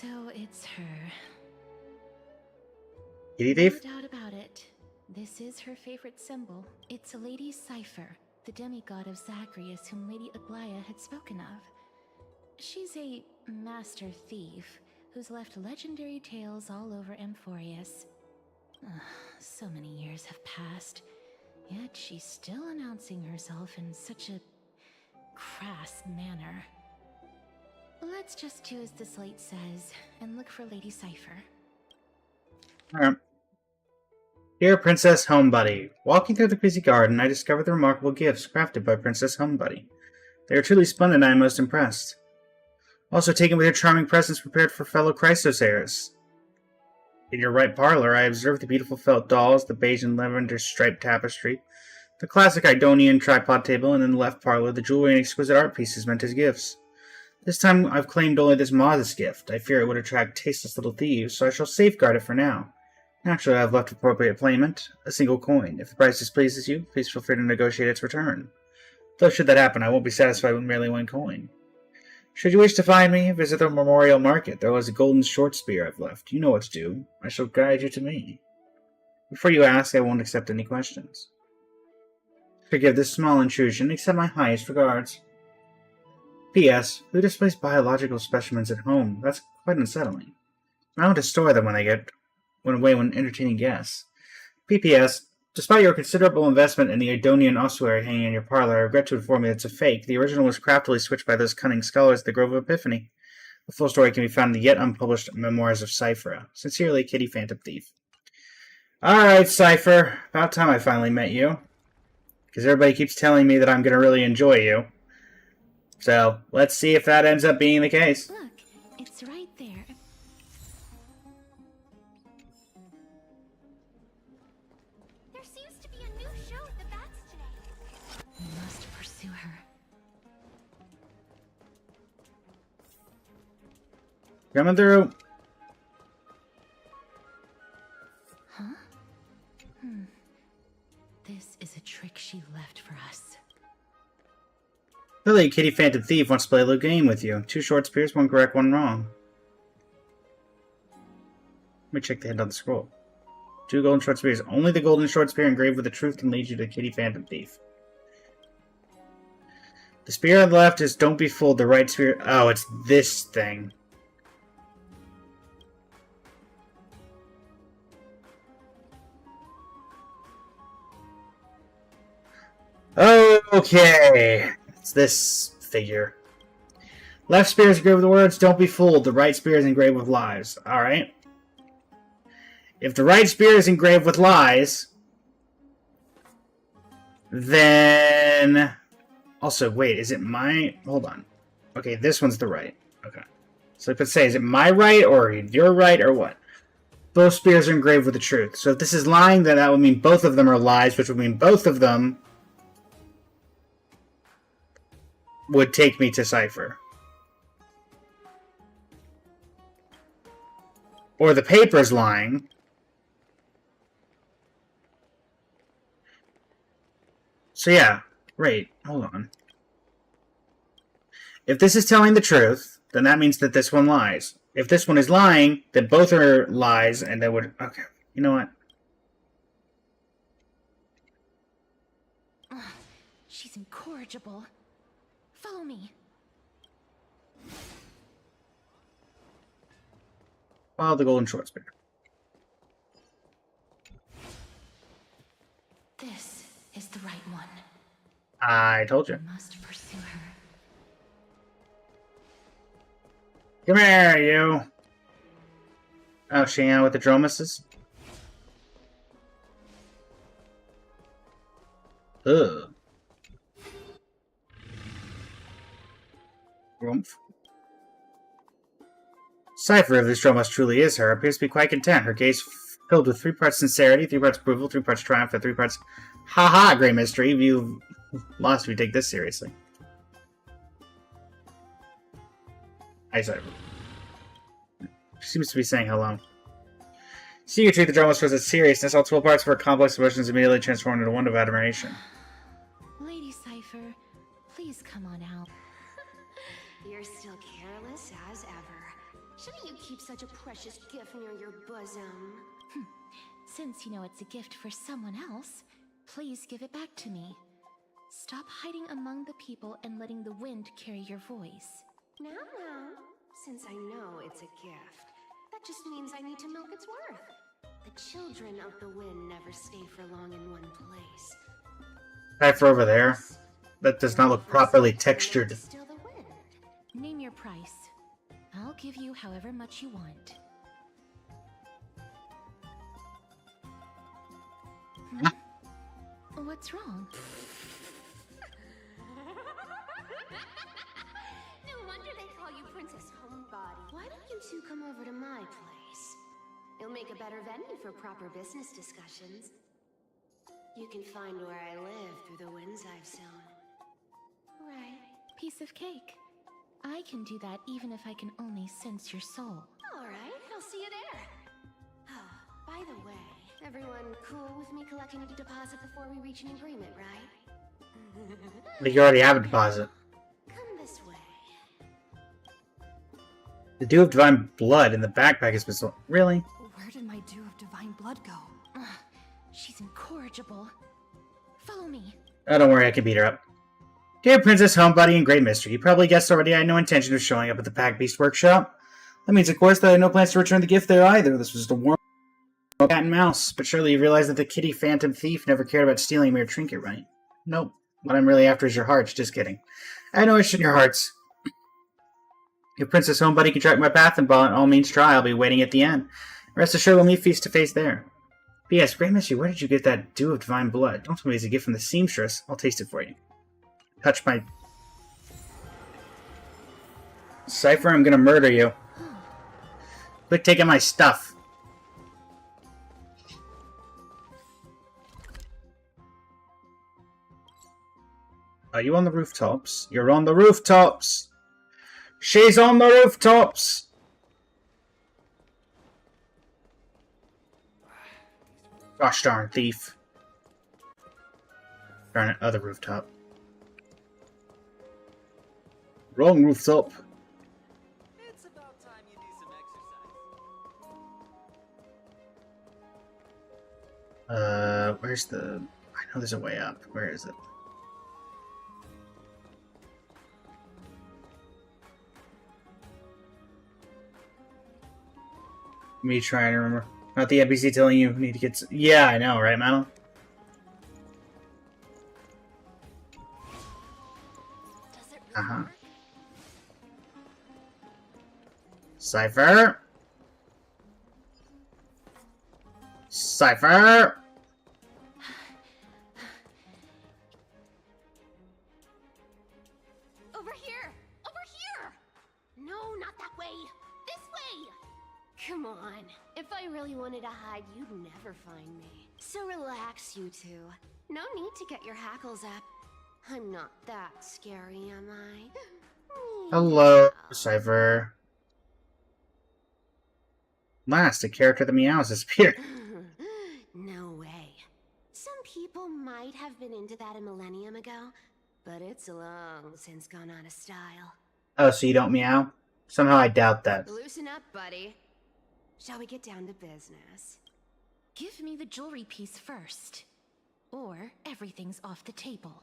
So it's her. Kitty thief? No doubt about it. This is her favorite symbol. It's a Lady Cipher, the demigod of Zagreus whom Lady Aglaia had spoken of. She's a master thief who's left legendary tales all over Amphoreus. So many years have passed, yet she's still announcing herself in such a crass manner. Let's just do as the slate says and look for Lady Cipher. Alright. Dear Princess Homebuddy, walking through the busy garden, I discovered the remarkable gifts crafted by Princess Homebuddy. They are truly splendid and I am most impressed. Also taken with your charming presents prepared for fellow Chrysos heirs. In your right parlor, I observed the beautiful felt dolls, the beige and lavender striped tapestry, the classic Idonian tripod table, and in the left parlor, the jewelry and exquisite art pieces meant as gifts. This time I've claimed only this modest gift. I fear it would attract tasteless little thieves, so I shall safeguard it for now. Naturally, I have left appropriate payment, a single coin. If the price displeases you, please feel free to negotiate its return. Though should that happen, I won't be satisfied with merely one coin. Should you wish to find me, visit the Memorial Market. There was a golden short spear I've left. You know what to do. I shall guide you to me. Before you ask, I won't accept any questions. Forgive this small intrusion. Accept my highest regards. P.S. Who displays biological specimens at home? That's quite unsettling. I want to store them when when entertaining guests. P.P.S. Despite your considerable investment in the Idonian ossuary hanging in your parlor, I regret to inform you that it's a fake. The original was craftily switched by those cunning scholars at the Grove of Epiphany. The full story can be found in the yet unpublished Memoirs of Cypher. Sincerely, Kitty Phantom Thief. Alright, Cypher. About time I finally met you. Because everybody keeps telling me that I'm going to really enjoy you. So, let's see if that ends up being the case. Look, it's right there. There seems to be a new show at the bats today. We must pursue her. Coming through. Huh? This is a trick she left for us. Clearly, Kitty Phantom Thief wants to play a little game with you. 2 short spears, 1 correct, 1 wrong. Let me check the hint on the scroll. 2 golden short spears. Only the golden short spear engraved with the truth can lead you to Kitty Phantom Thief. The spear on the left is don't be fooled. The right spear... Oh, it's this thing. Okay. It's this figure. Left spear is engraved with the words, don't be fooled. The right spear is engraved with lies. Alright. If the right spear is engraved with lies, then... Also, wait, is it my... Hold on. Okay, this one's the right. Okay. So let's say, is it my right or your right or what? Both spears are engraved with the truth. So if this is lying, then that would mean both of them are lies, which would mean both of them would take me to Cypher. Or the paper's lying. So yeah, wait, hold on. If this is telling the truth, then that means that this one lies. If this one is lying, then both are lies, and that would... Okay, you know what? She's incorrigible. Follow me. Follow the golden short spear. This is the right one. I told you. We must pursue her. Come here, you. Oh, she hanging out with the Dromuses? Ugh. Rumph. Cypher, if this Dromus truly is her, appears to be quite content. Her gaze filled with 3 parts sincerity, 3 parts approval, 3 parts triumph, and 3 parts haha, great mystery. You've lost if you take this seriously. Hi, Cypher. She seems to be saying hello. See you treat the Dromus with its seriousness. All 12 parts of her complex emotions immediately transformed into one of admiration. Lady Cipher, please come on out. You're still careless as ever. Shouldn't you keep such a precious gift near your bosom? Since you know it's a gift for someone else, please give it back to me. Stop hiding among the people and letting the wind carry your voice. Now, since I know it's a gift, that just means I need to milk its worth. The children of the wind never stay for long in one place. Cipher over there. That does not look properly textured. Still the wind. Name your price. I'll give you however much you want. What's wrong? No wonder they call you Princess Homebody. Why don't you two come over to my place? It'll make a better venue for proper business discussions. You can find where I live through the winds I've sown. Right. Piece of cake. I can do that even if I can only sense your soul. Alright, I'll see you there. Oh, by the way, everyone cool with me collecting a deposit before we reach an agreement, right? But you already have a deposit. Come this way. The Dew of Divine Blood in the backpack has been so... Really? Where did my Dew of Divine Blood go? She's incorrigible. Follow me. Oh, don't worry, I can beat her up. Dear Princess, Homebody, and Great Mystery, you probably guessed already I had no intention of showing up at the Pack Beast Workshop. That means, of course, that I had no plans to return the gift there either. This was just a warm cat and mouse. But surely you realize that the kitty phantom thief never cared about stealing a mere trinket, right? Nope. What I'm really after is your hearts. Just kidding. I had no interest in your hearts. If Princess Homebody can track my path, and by all means try, I'll be waiting at the end. Rest assured we'll meet face to face there. P.S. Great Mystery, where did you get that Dew of Divine Blood? Don't tell me it's a gift from the seamstress. I'll taste it for you. Touch my... Cipher, I'm gonna murder you. Quit taking my stuff. Are you on the rooftops? You're on the rooftops! She's on the rooftops! Gosh darn, thief. Darn it, other rooftop. Wrong rooftop. It's about time you do some exercise. Where's the... I know there's a way up. Where is it? Me trying to remember. Not the NPC telling you need to get... Yeah, I know, right, Madeline? Uh-huh. Cipher! Cipher! Over here! Over here! No, not that way! This way! Come on. If I really wanted to hide, you'd never find me. So relax, you two. No need to get your hackles up. I'm not that scary, am I? Hello, Cipher. Last, a character that meows disappeared. No way. Some people might have been into that a millennium ago, but it's long since gone out of style. Oh, so you don't meow? Somehow I doubt that. Loosen up, buddy. Shall we get down to business? Give me the jewelry piece first, or everything's off the table.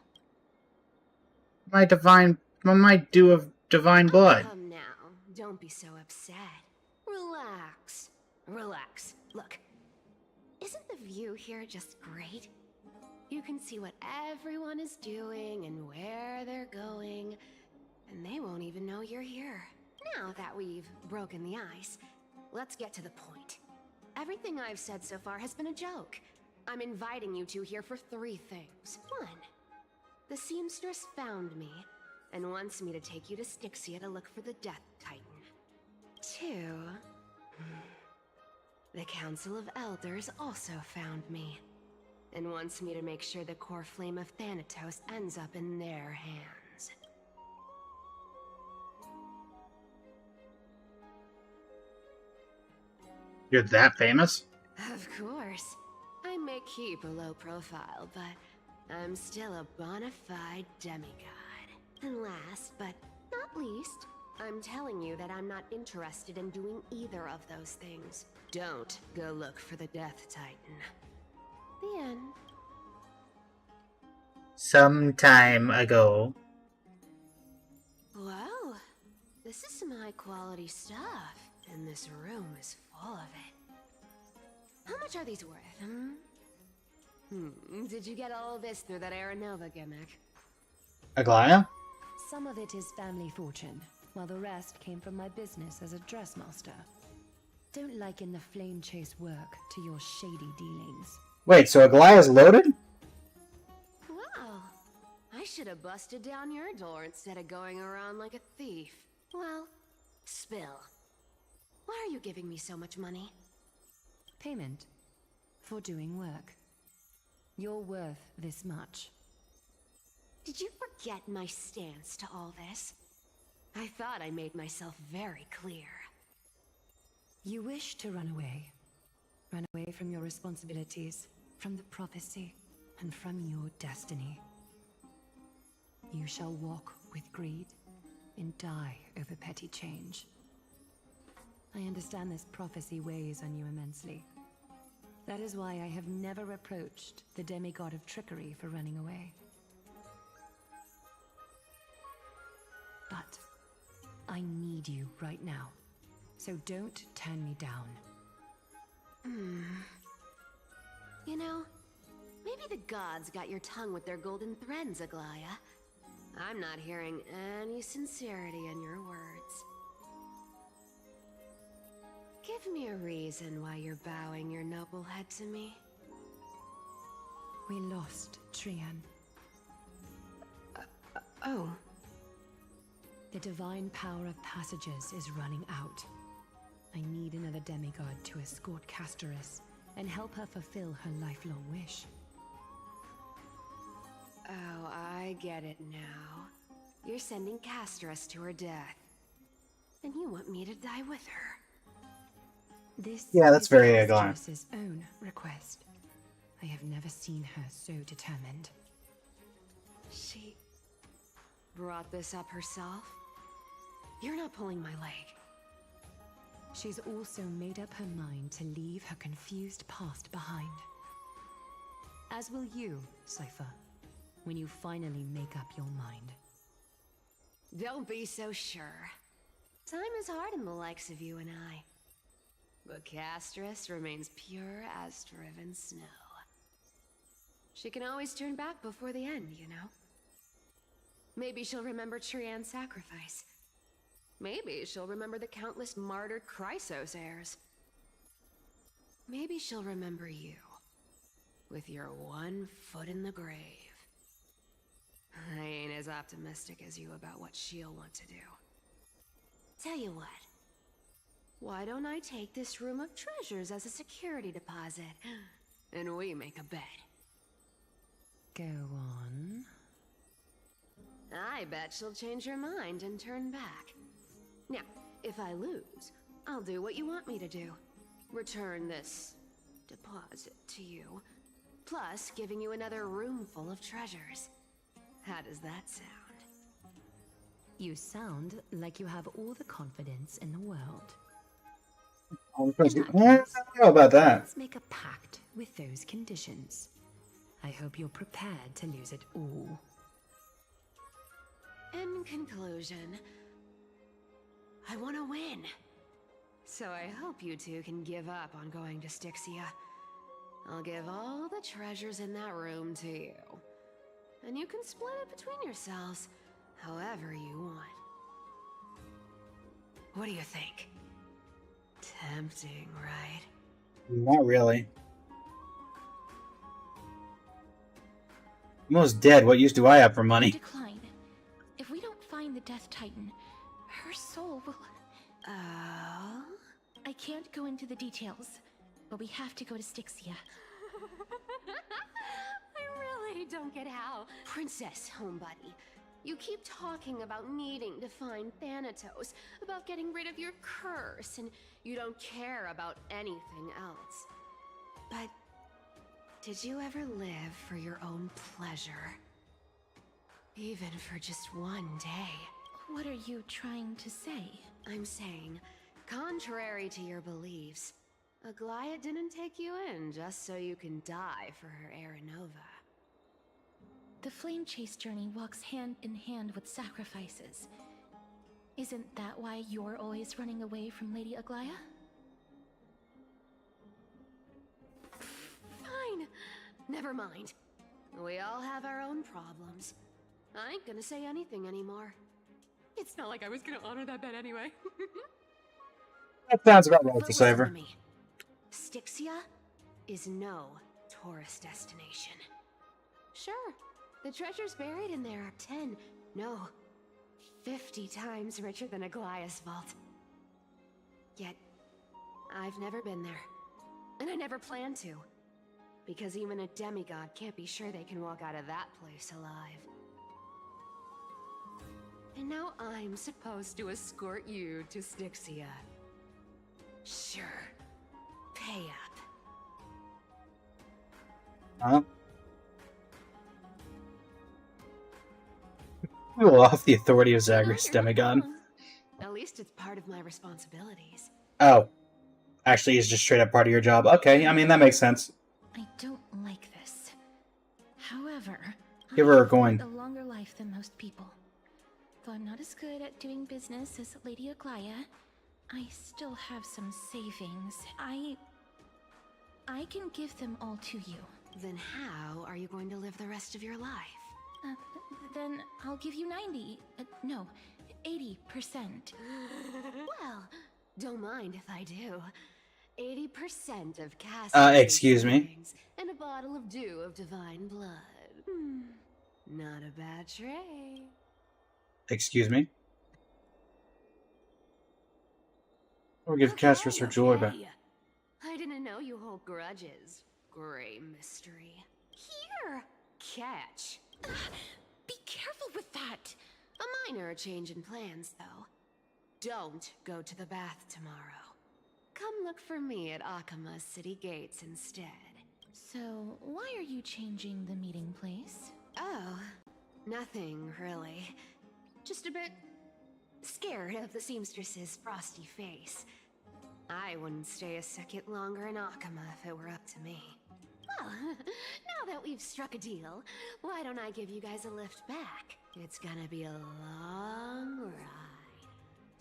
My Dew of Divine Blood. Come now, don't be so upset. Relax. Relax. Look, isn't the view here just great? You can see what everyone is doing and where they're going, and they won't even know you're here. Now that we've broken the ice, let's get to the point. Everything I've said so far has been a joke. I'm inviting you two here for 3 things. 1, the seamstress found me and wants me to take you to Styxia to look for the Death Titan. 2, the Council of Elders also found me and wants me to make sure the core flame of Thanatos ends up in their hands. You're that famous? Of course. I may keep a low profile, but I'm still a bona fide demigod. And last but not least, I'm telling you that I'm not interested in doing either of those things. Don't go look for the Death Titan. The end. Some time ago. Well, this is some high-quality stuff, and this room is full of it. How much are these worth, Did you get all this through that Aranova gimmick? Aglaya? Some of it is family fortune, while the rest came from my business as a dressmaster. Don't liken the flame chase work to your shady dealings. Wait, so Aglaya's loaded? Wow. I should have busted down your door instead of going around like a thief. Well, spill. Why are you giving me so much money? Payment for doing work. You're worth this much. Did you forget my stance to all this? I thought I made myself very clear. You wish to run away. Run away from your responsibilities, from the prophecy, and from your destiny. You shall walk with greed and die over petty change. I understand this prophecy weighs on you immensely. That is why I have never reproached the demigod of trickery for running away. But I need you right now, so don't turn me down. You know, maybe the gods got your tongue with their golden threads, Aglaya. I'm not hearing any sincerity in your words. Give me a reason why you're bowing your noble head to me. We lost Trian. Oh. The divine power of passages is running out. I need another demigod to escort Castorus and help her fulfill her lifelong wish. Oh, I get it now. You're sending Castorus to her death. And you want me to die with her. This that's is very Aglaya. Castorus's own request. I have never seen her so determined. She brought this up herself? You're not pulling my leg. She's also made up her mind to leave her confused past behind. As will you, Cypher, when you finally make up your mind. Don't be so sure. Time is hard in the likes of you and I. But Castorus remains pure as driven snow. She can always turn back before the end, you know? Maybe she'll remember Trian's sacrifice. Maybe she'll remember the countless martyred Chrysos heirs. Maybe she'll remember you, with your one foot in the grave. I ain't as optimistic as you about what she'll want to do. Tell you what. Why don't I take this room of treasures as a security deposit, and we make a bet? Go on. I bet she'll change her mind and turn back. Now, if I lose, I'll do what you want me to do. Return this deposit to you, plus giving you another room full of treasures. How does that sound? You sound like you have all the confidence in the world. I don't know about that. Let's make a pact with those conditions. I hope you're prepared to lose it all. In conclusion, I want to win. So I hope you two can give up on going to Styxia. I'll give all the treasures in that room to you. And you can split it between yourselves however you want. What do you think? Tempting, right? Not really. I'm almost dead. What use do I have for money? Decline. If we don't find the Death Titan, her soul will... Oh? I can't go into the details, but we have to go to Styxia. I really don't get how. Princess, homebuddy. You keep talking about needing to find Thanatos, about getting rid of your curse, and you don't care about anything else. But did you ever live for your own pleasure? Even for just one day? What are you trying to say? I'm saying, contrary to your beliefs, Aglaia didn't take you in just so you can die for her Aranova. The flame chase journey walks hand in hand with sacrifices. Isn't that why you're always running away from Lady Aglaia? Fine. Never mind. We all have our own problems. I ain't gonna say anything anymore. It's not like I was gonna honor that bet anyway. That sounds about right But to listen Cypher. to me. Styxia is no tourist destination. Sure, the treasures buried in there are 10, no, 50 times richer than Aglaia's vault. Yet, I've never been there. And I never plan to. Because even a demigod can't be sure they can walk out of that place alive. And now I'm supposed to escort you to Styxia. Sure. Pay up. Huh? Well, off the authority of Zagreus Demigod. At least it's part of my responsibilities. Oh. Actually, it's just straight up part of your job. Okay, I mean, that makes sense. I don't like this. However, Give her a I've coin. lived a longer life than most people. Though I'm not as good at doing business as Lady Aglaia, I still have some savings. I can give them all to you. Then how are you going to live the rest of your life? Then I'll give you 90. No, 80%. Well, don't mind if I do. 80% of cast. Excuse me? And a bottle of dew of divine blood. Not a bad trade. Excuse me? We'll give Castress her joy back. I didn't know you hold grudges. Gray mystery. Here! Catch. Be careful with that! A minor change in plans, though. Don't go to the bath tomorrow. Come look for me at Akama's city gates instead. So, why are you changing the meeting place? Oh, nothing really. Just a bit scared of the seamstress's frosty face. I wouldn't stay a second longer in Akama if it were up to me. Well, now that we've struck a deal, why don't I give you guys a lift back? It's gonna be a long ride.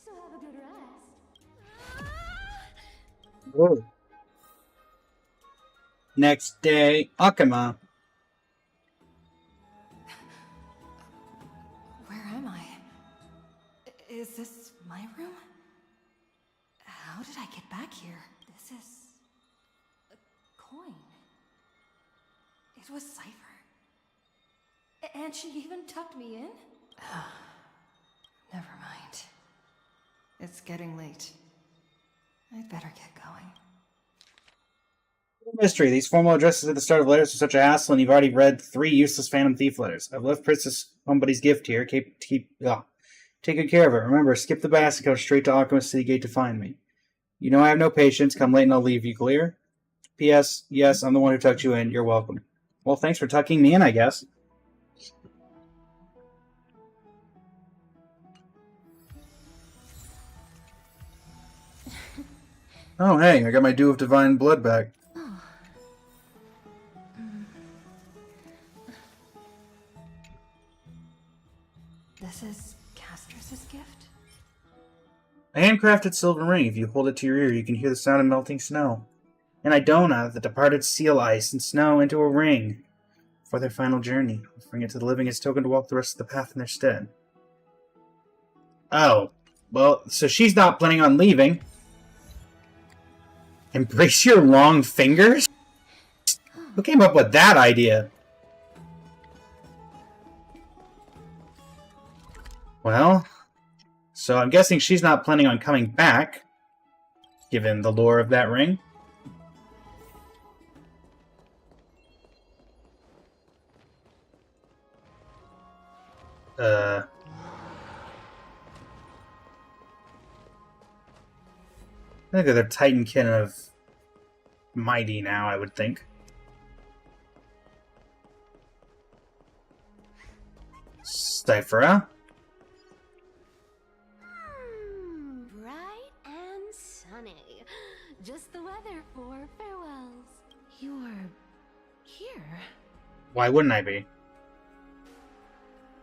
So have a good rest. Whoa. Next day, Akama. Where am I? Is this my room? How did I get back here? This is a coin. It was Cypher. And she even tucked me in? Never mind. It's getting late. I'd better get going. Mystery. These formal addresses at the start of letters are such a hassle, and you've already read 3 useless Phantom Thief letters. I've left Princess Somebody's gift here. Take good care of it. Remember, skip the bath and go straight to Akama City Gate to find me. You know I have no patience. Come late and I'll leave you clear. P.S. Yes, I'm the one who tucked you in. You're welcome. Well, thanks for tucking me in, I guess. Oh, hey, I got my Dew of Divine Blood back. This is Castress's gift? A handcrafted silver ring. If you hold it to your ear, you can hear the sound of melting snow. And Idona, the departed seal ice and snow into a ring for their final journey, offering it to the living as token to walk the rest of the path in their stead. Oh, well, so she's not planning on leaving. Embrace your long fingers? Who came up with that idea? Well, so I'm guessing she's not planning on coming back, given the lore of that ring. I think they're Titankin of Mighty now, I would think. Cyphera? Just the weather for farewells. You're here? Why wouldn't I be?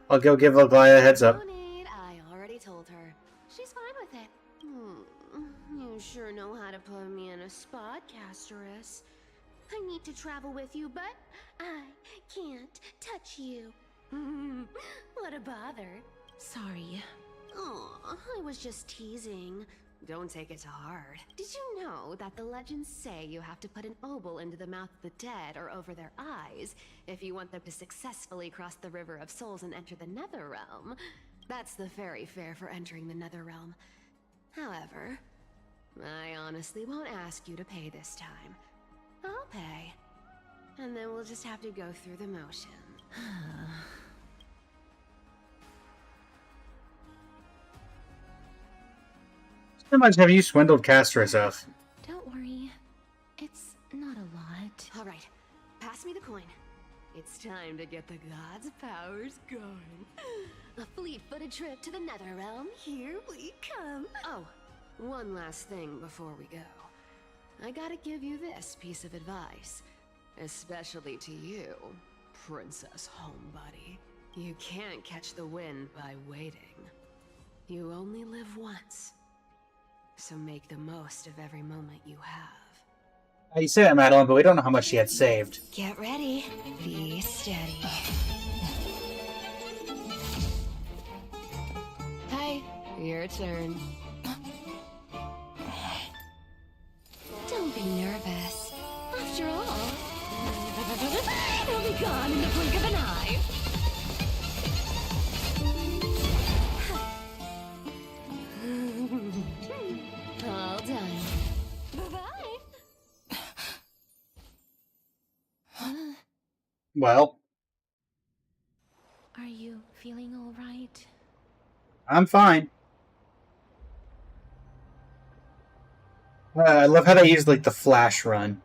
I'll go give Aglaia a heads up. No need, I already told her. She's fine with it. You sure know how to put me in a spot, Casterus. I need to travel with you, but I can't touch you. What a bother. Sorry. Aw, I was just teasing. Don't take it to heart. Did you know that the legends say you have to put an obol into the mouth of the dead or over their eyes if you want them to successfully cross the River of Souls and enter the Netherrealm? That's the fairy fare for entering the Netherrealm. However, I honestly won't ask you to pay this time. I'll pay. And then we'll just have to go through the motions. How much have you swindled Casterus of? Don't worry. It's not a lot. All right, pass me the coin. It's time to get the gods' powers going. A fleet-footed trip to the Netherrealm. Here we come. Oh, one last thing before we go. I gotta give you this piece of advice. Especially to you, Princess Homebody. You can't catch the wind by waiting. You only live once. So make the most of every moment you have. You say that, Madeline, but we don't know how much she had saved. Get ready. Be steady. Hey, your turn. Don't be nervous. After all, it'll be gone in the blink of an eye. All done. Bye-bye. Well, Are you feeling all right? I'm fine. I love how they use, like, the flash run.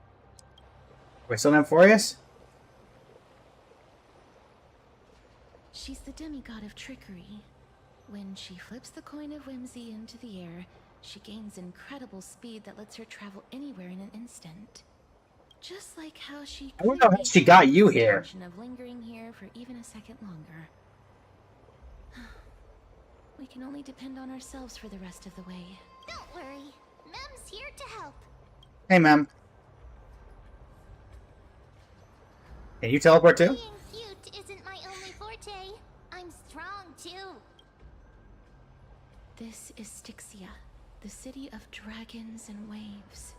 We're still Amphoreus? She's the demigod of trickery. When she flips the coin of whimsy into the air, she gains incredible speed that lets her travel anywhere in an instant. Just like how she I don't know how she got you here. intention of lingering here for even a second longer. We can only depend on ourselves for the rest of the way. Don't worry. Mem's here to help. Hey, Mem. Can you teleport too? Being cute isn't my only forte. I'm strong too. This is Styxia, the city of dragons and waves.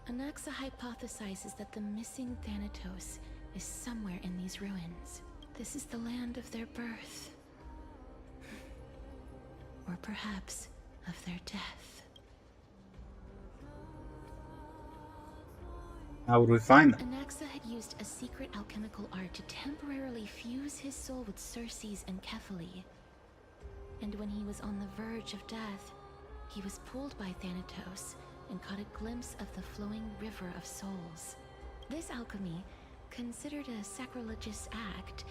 Anaxa hypothesizes that the missing Thanatos is somewhere in these ruins. This is the land of their birth. Or perhaps of their death. How would we find them? Anaxa had used a secret alchemical art to temporarily fuse his soul with Circe's and Kephae. And when he was on the verge of death, he was pulled by Thanatos and caught a glimpse of the flowing river of souls. This alchemy, considered a sacrilegious act,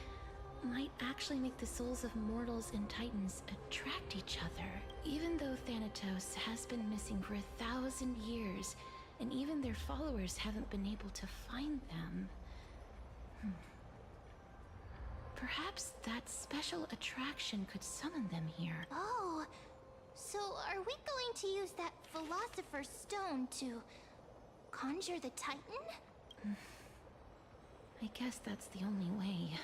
might actually make the souls of mortals and titans attract each other. Even though Thanatos has been missing for 1,000 years, and even their followers haven't been able to find them. Perhaps that special attraction could summon them here. Oh, so are we going to use that Philosopher's Stone to conjure the Titan? I guess that's the only way.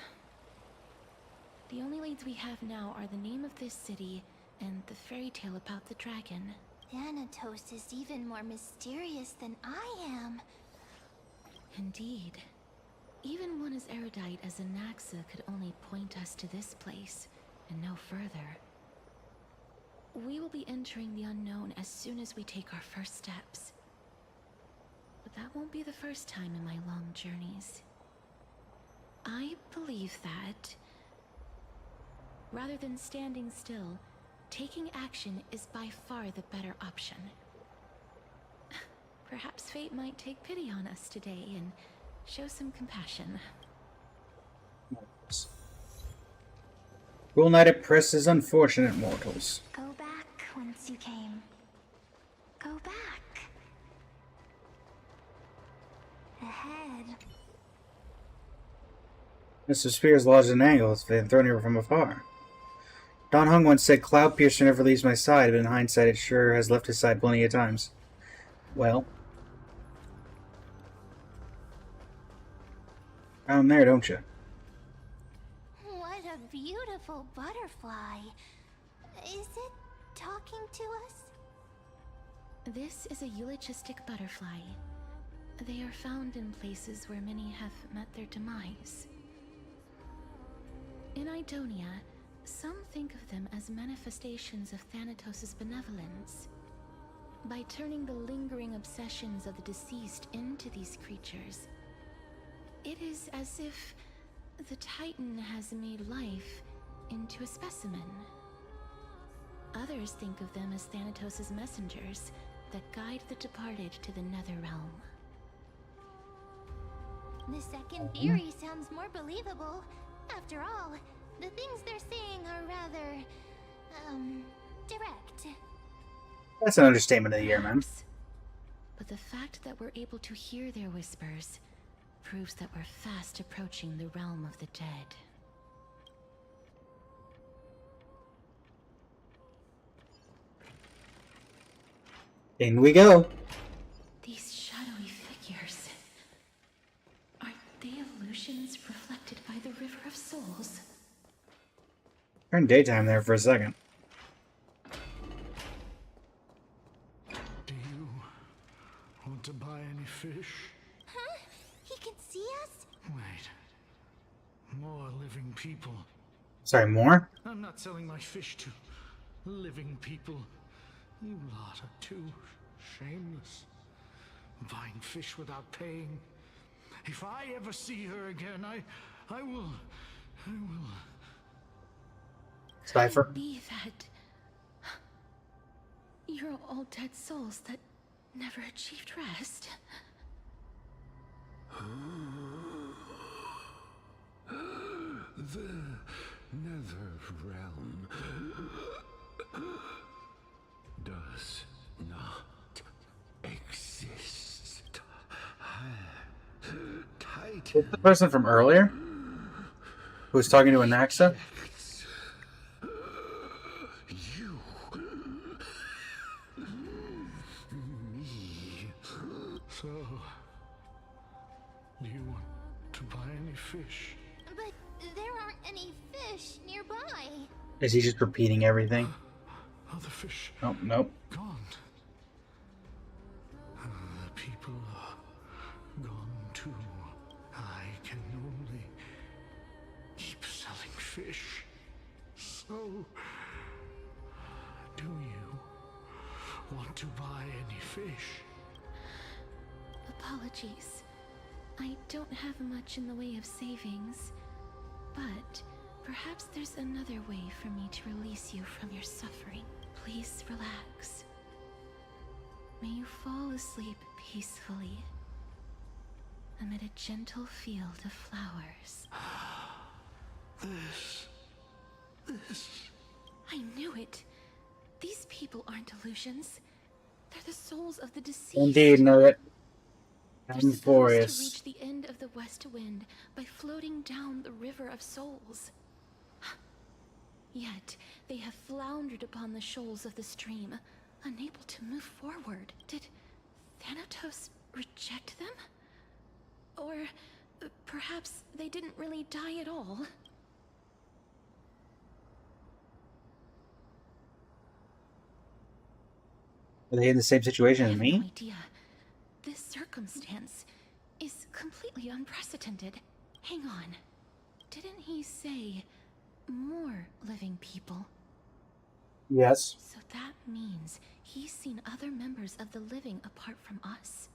The only leads we have now are the name of this city and the fairy tale about the dragon. Thanatos is even more mysterious than I am. Indeed. Even one as erudite as Anaxa could only point us to this place, and no further. We will be entering the unknown as soon as we take our first steps. But that won't be the first time in my long journeys. I believe that, rather than standing still, taking action is by far the better option. Perhaps fate might take pity on us today and show some compassion. Rule Knight oppresses unfortunate mortals. Go back whence you came. back. Ahead. Mr. Spears lodged an angle as if they had thrown her from afar. Don Hung once said, "Cloud piercer never leaves my side," but in hindsight it sure has left his side plenty of times. Well. Down there, don't you? What a beautiful butterfly. Is it talking to us? This is a eulogistic butterfly. They are found in places where many have met their demise. In Idonia, some think of them as manifestations of Thanatos' benevolence. By turning the lingering obsessions of the deceased into these creatures, it is as if the Titan has made life into a specimen. Others think of them as Thanatos' messengers that guide the departed to the Netherrealm. The second theory sounds more believable. After all, the things they're saying are rather, direct. That's an understatement of the year, man. But the fact that we're able to hear their whispers proves that we're fast approaching the realm of the dead. In we go. These shadowy figures. Are they illusions reflected by the River of Souls? Turned daytime there for a second. Do you want to buy any fish? Huh? He can see us? Wait. More living people. Sorry, more? I'm not selling my fish to living people. You lot are too shameless. Buying fish without paying. If I ever see her again, I will. Cipher. Could it be that you're all dead souls that never achieved rest? The Nether Realm does not exist. Titan. The person from earlier? Who was talking to Anaxa? You. Me. So, do you want to buy any fish? But there aren't any fish nearby. Is he just repeating everything? Other fish. Oh, nope. Gone. The people are gone too. I can only keep selling fish. So, do you want to buy any fish? Apologies. I don't have much in the way of savings, but perhaps there's another way for me to release you from your suffering. Please relax. May you fall asleep peacefully amid a gentle field of flowers. This. I knew it. These people aren't illusions. They're the souls of the deceased. Indeed, know it. They're supposed to reach the end of the West Wind by floating down the River of Souls. Yet, they have floundered upon the shoals of the stream, unable to move forward. Did Thanatos reject them? Or perhaps they didn't really die at all? Are they in the same situation as I have me? no idea. This circumstance is completely unprecedented. Hang on. Didn't he say more living people? Yes. So that means he's seen other members of the living apart from us.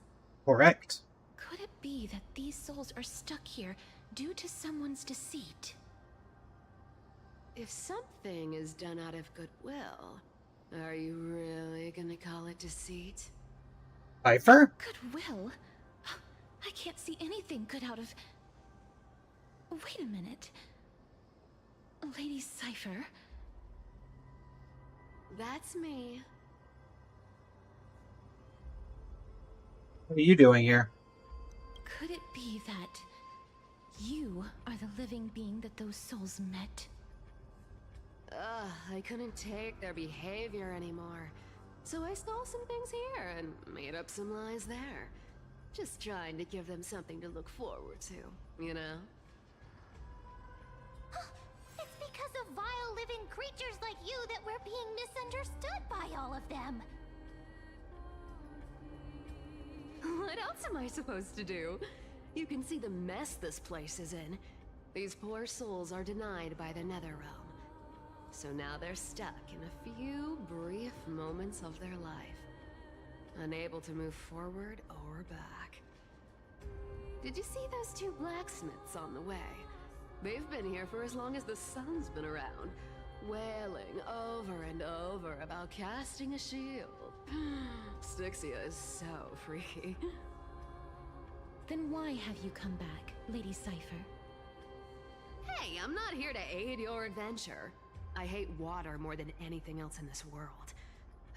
Correct. Could it be that these souls are stuck here due to someone's deceit? If something is done out of goodwill, are you really gonna call it deceit? Cipher? Goodwill? I can't see anything good out of... Wait a minute. Lady Cipher? That's me. What are you doing here? Could it be that you are the living being that those souls met? Ugh, I couldn't take their behavior anymore. So I stole some things here and made up some lies there. Just trying to give them something to look forward to, you know? It's because of vile living creatures like you that we're being misunderstood by all of them. What else am I supposed to do? You can see the mess this place is in. These poor souls are denied by the Netherrealm. So now they're stuck in a few brief moments of their life. Unable to move forward or back. Did you see those two blacksmiths on the way? They've been here for as long as the sun's been around, wailing over and over about casting a shield. Styxia is so freaky. Then why have you come back, Lady Cypher? Hey, I'm not here to aid your adventure. I hate water more than anything else in this world.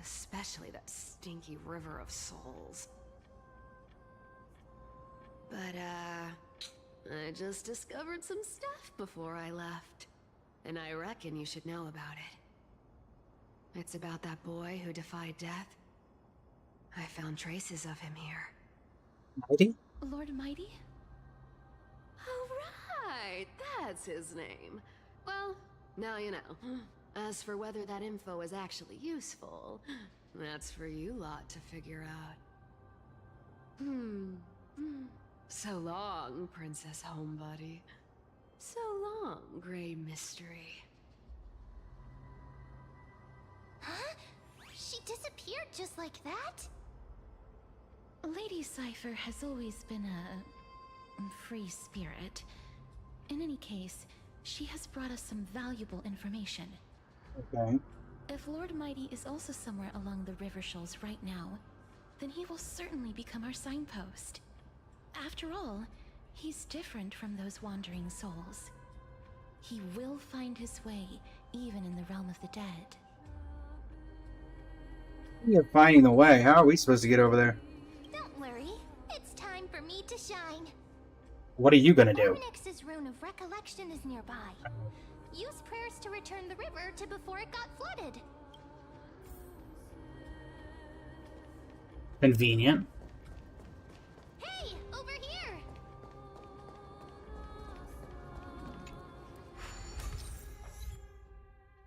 Especially that stinky river of souls. But, I just discovered some stuff before I left. And I reckon you should know about it. It's about that boy who defied death. I found traces of him here. Mighty? Lord Mighty? Oh, right! That's his name. Well, now you know. As for whether that info is actually useful, that's for you lot to figure out. So long, Princess Homebody. So long, Grey Mystery. Huh? She disappeared just like that? Lady Cypher has always been a free spirit. In any case, she has brought us some valuable information. Okay. If Lord Mighty is also somewhere along the River Shoals right now, then he will certainly become our signpost. After all, he's different from those wandering souls. He will find his way, even in the realm of the dead. You're finding the way. How are we supposed to get over there? Don't worry, it's time for me to shine. What are you gonna do? Ornix's Rune of Recollection is nearby. Use prayers to return the river to before it got flooded. Convenient. Hey, over here!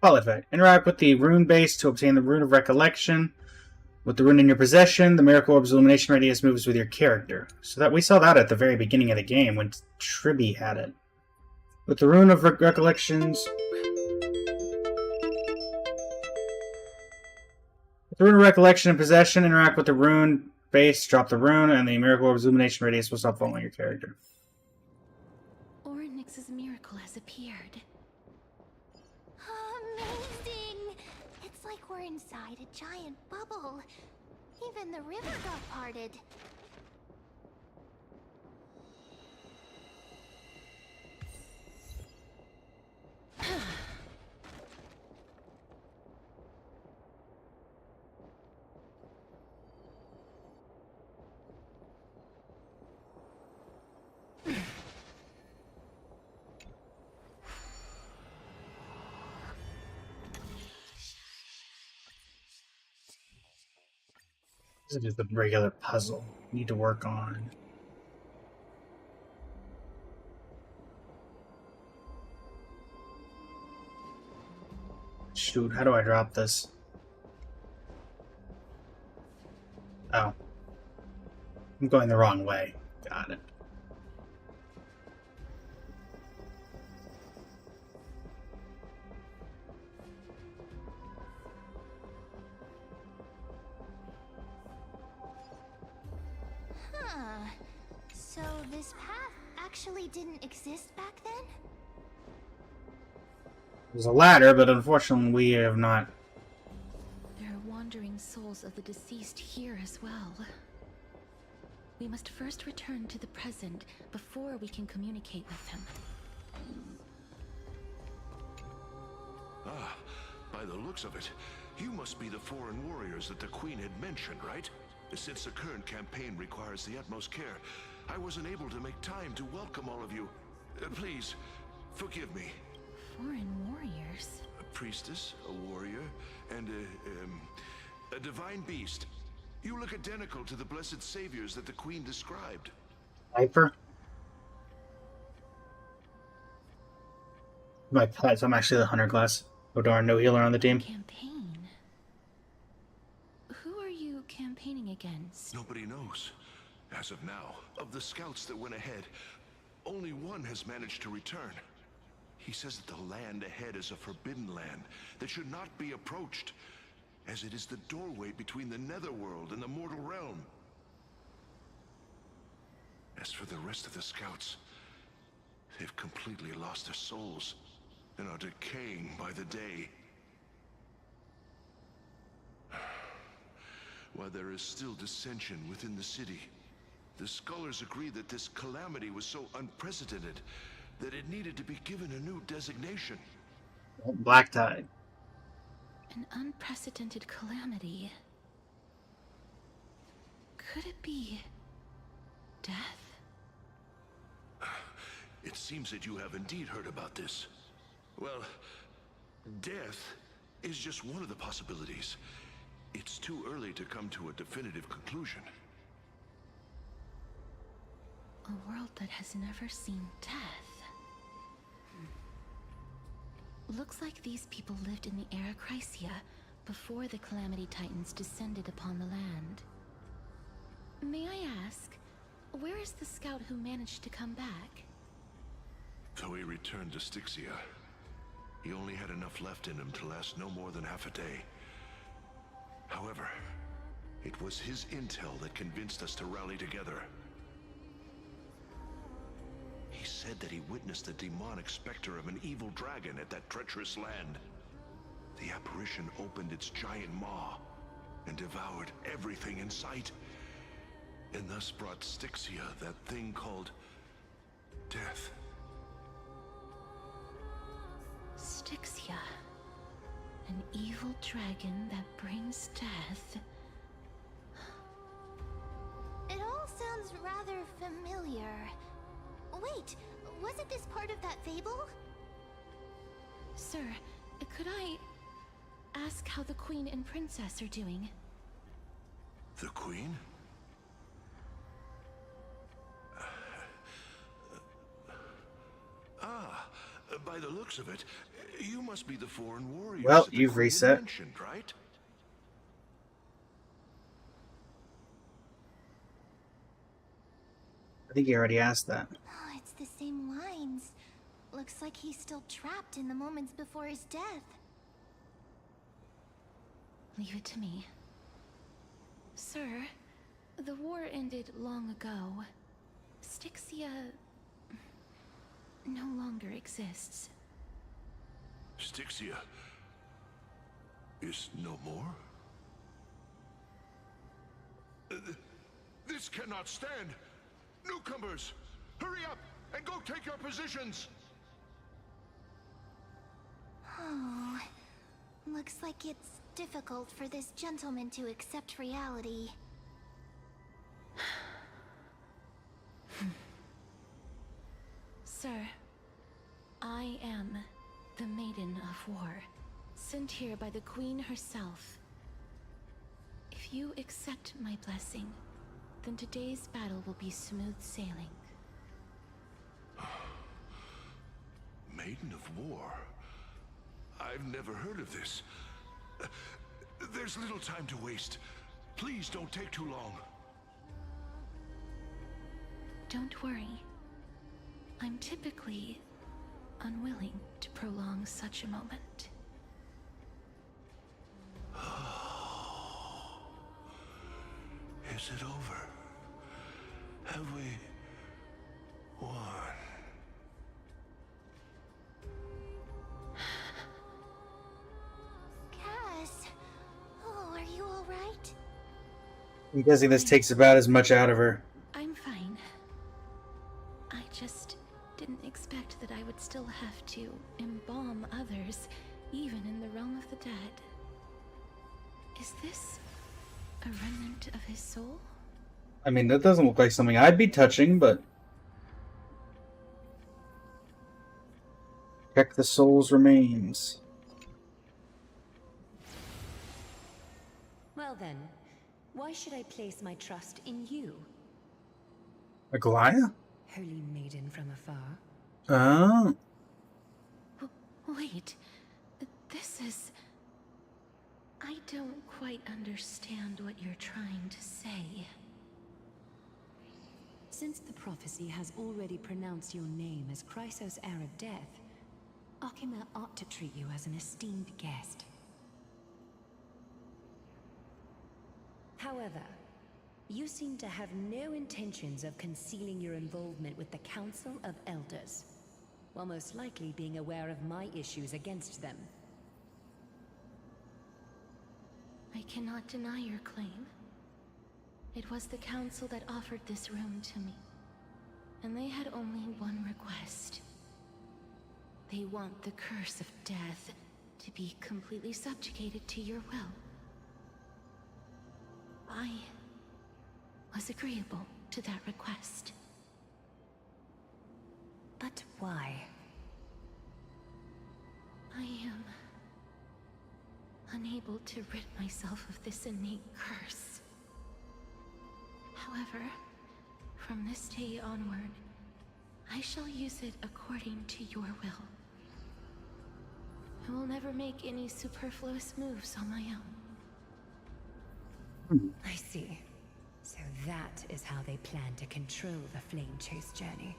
Fall effect. Interact with the rune base to obtain the Rune of Recollection. With the rune in your possession, the Miracle Orb's illumination radius moves with your character. So that we saw that at the very beginning of the game when Tribby had it. With the Rune of Recollections... With the Rune of Recollection in possession, interact with the rune base, drop the rune, and the Miracle Orb's illumination radius will stop following your character. Ornix's miracle has appeared. Amazing! It's like we're inside a giant bubble. Even the river got parted. This is just a regular puzzle. Need to work on. Shoot, how do I drop this? Oh. I'm going the wrong way. Got it. Huh. So this path actually didn't exist back then? There's a ladder, but unfortunately we have not. There are wandering souls of the deceased here as well. We must first return to the present before we can communicate with them. Ah, by the looks of it, you must be the foreign warriors that the Queen had mentioned, right? Since the current campaign requires the utmost care, I wasn't able to make time to welcome all of you. Please, forgive me. Foreign warriors? A priestess, a warrior, and a divine beast. You look identical to the blessed saviors that the Queen described. Viper? My pets, I'm actually the hunter class. Oh darn, no healer on the team. Campaign? Who are you campaigning against? Nobody knows. As of now, of the scouts that went ahead, only one has managed to return. He says that the land ahead is a forbidden land that should not be approached, as it is the doorway between the netherworld and the mortal realm. As for the rest of the scouts, they've completely lost their souls and are decaying by the day. While there is still dissension within the city, the scholars agree that this calamity was so unprecedented that it needed to be given a new designation. Black Tide. An unprecedented calamity. Could it be death? It seems that you have indeed heard about this. Well, death is just one of the possibilities. It's too early to come to a definitive conclusion. A world that has never seen death. Looks like these people lived in the Era Chrysia before the Calamity Titans descended upon the land. May I ask, where is the scout who managed to come back? So he returned to Styxia. He only had enough left in him to last no more than half a day. However, it was his intel that convinced us to rally together. He said that he witnessed the demonic specter of an evil dragon at that treacherous land. The apparition opened its giant maw and devoured everything in sight, and thus brought Styxia that thing called death. Styxia. An evil dragon that brings death. It all sounds rather familiar. Wait, wasn't this part of that fable? Sir, could I ask how the Queen and Princess are doing? The Queen? By the looks of it, you must be the foreign warriors. Well, that the you've Queen reset. mentioned, right? I think you already asked that. Oh, it's the same lines. Looks like he's still trapped in the moments before his death. Leave it to me. Sir, the war ended long ago. Styxia no longer exists. Styxia is no more? This cannot stand! Newcomers, hurry up and go take your positions! Oh, looks like it's difficult for this gentleman to accept reality. Sir, I am the Maiden of War, sent here by the Queen herself. If you accept my blessing, then today's battle will be smooth sailing. Maiden of War? I've never heard of this. There's little time to waste. Please don't take too long. Don't worry. I'm typically unwilling to prolong such a moment. Is it over? Have we won? Cass, oh, are you all right? I'm guessing this takes about as much out of her. I'm fine. I just didn't expect that I would still have to embalm others, even in the realm of the dead. Is this A remnant of his soul? I mean, that doesn't look like something I'd be touching, but... Check the soul's remains. Well then, why should I place my trust in you? A Goliath? Holy maiden from afar. Oh. Wait, this is... I don't quite understand what you're trying to say. Since the prophecy has already pronounced your name as Chrysos, heir of death, Akima ought to treat you as an esteemed guest. However, you seem to have no intentions of concealing your involvement with the Council of Elders, while most likely being aware of my issues against them. I cannot deny your claim. It was the Council that offered this room to me, and they had only one request. They want the curse of death to be completely subjugated to your will. I was agreeable to that request. But why? I am unable to rid myself of this innate curse. However, from this day onward, I shall use it according to your will. I will never make any superfluous moves on my own. I see. So that is how they plan to control the Flame Chase journey.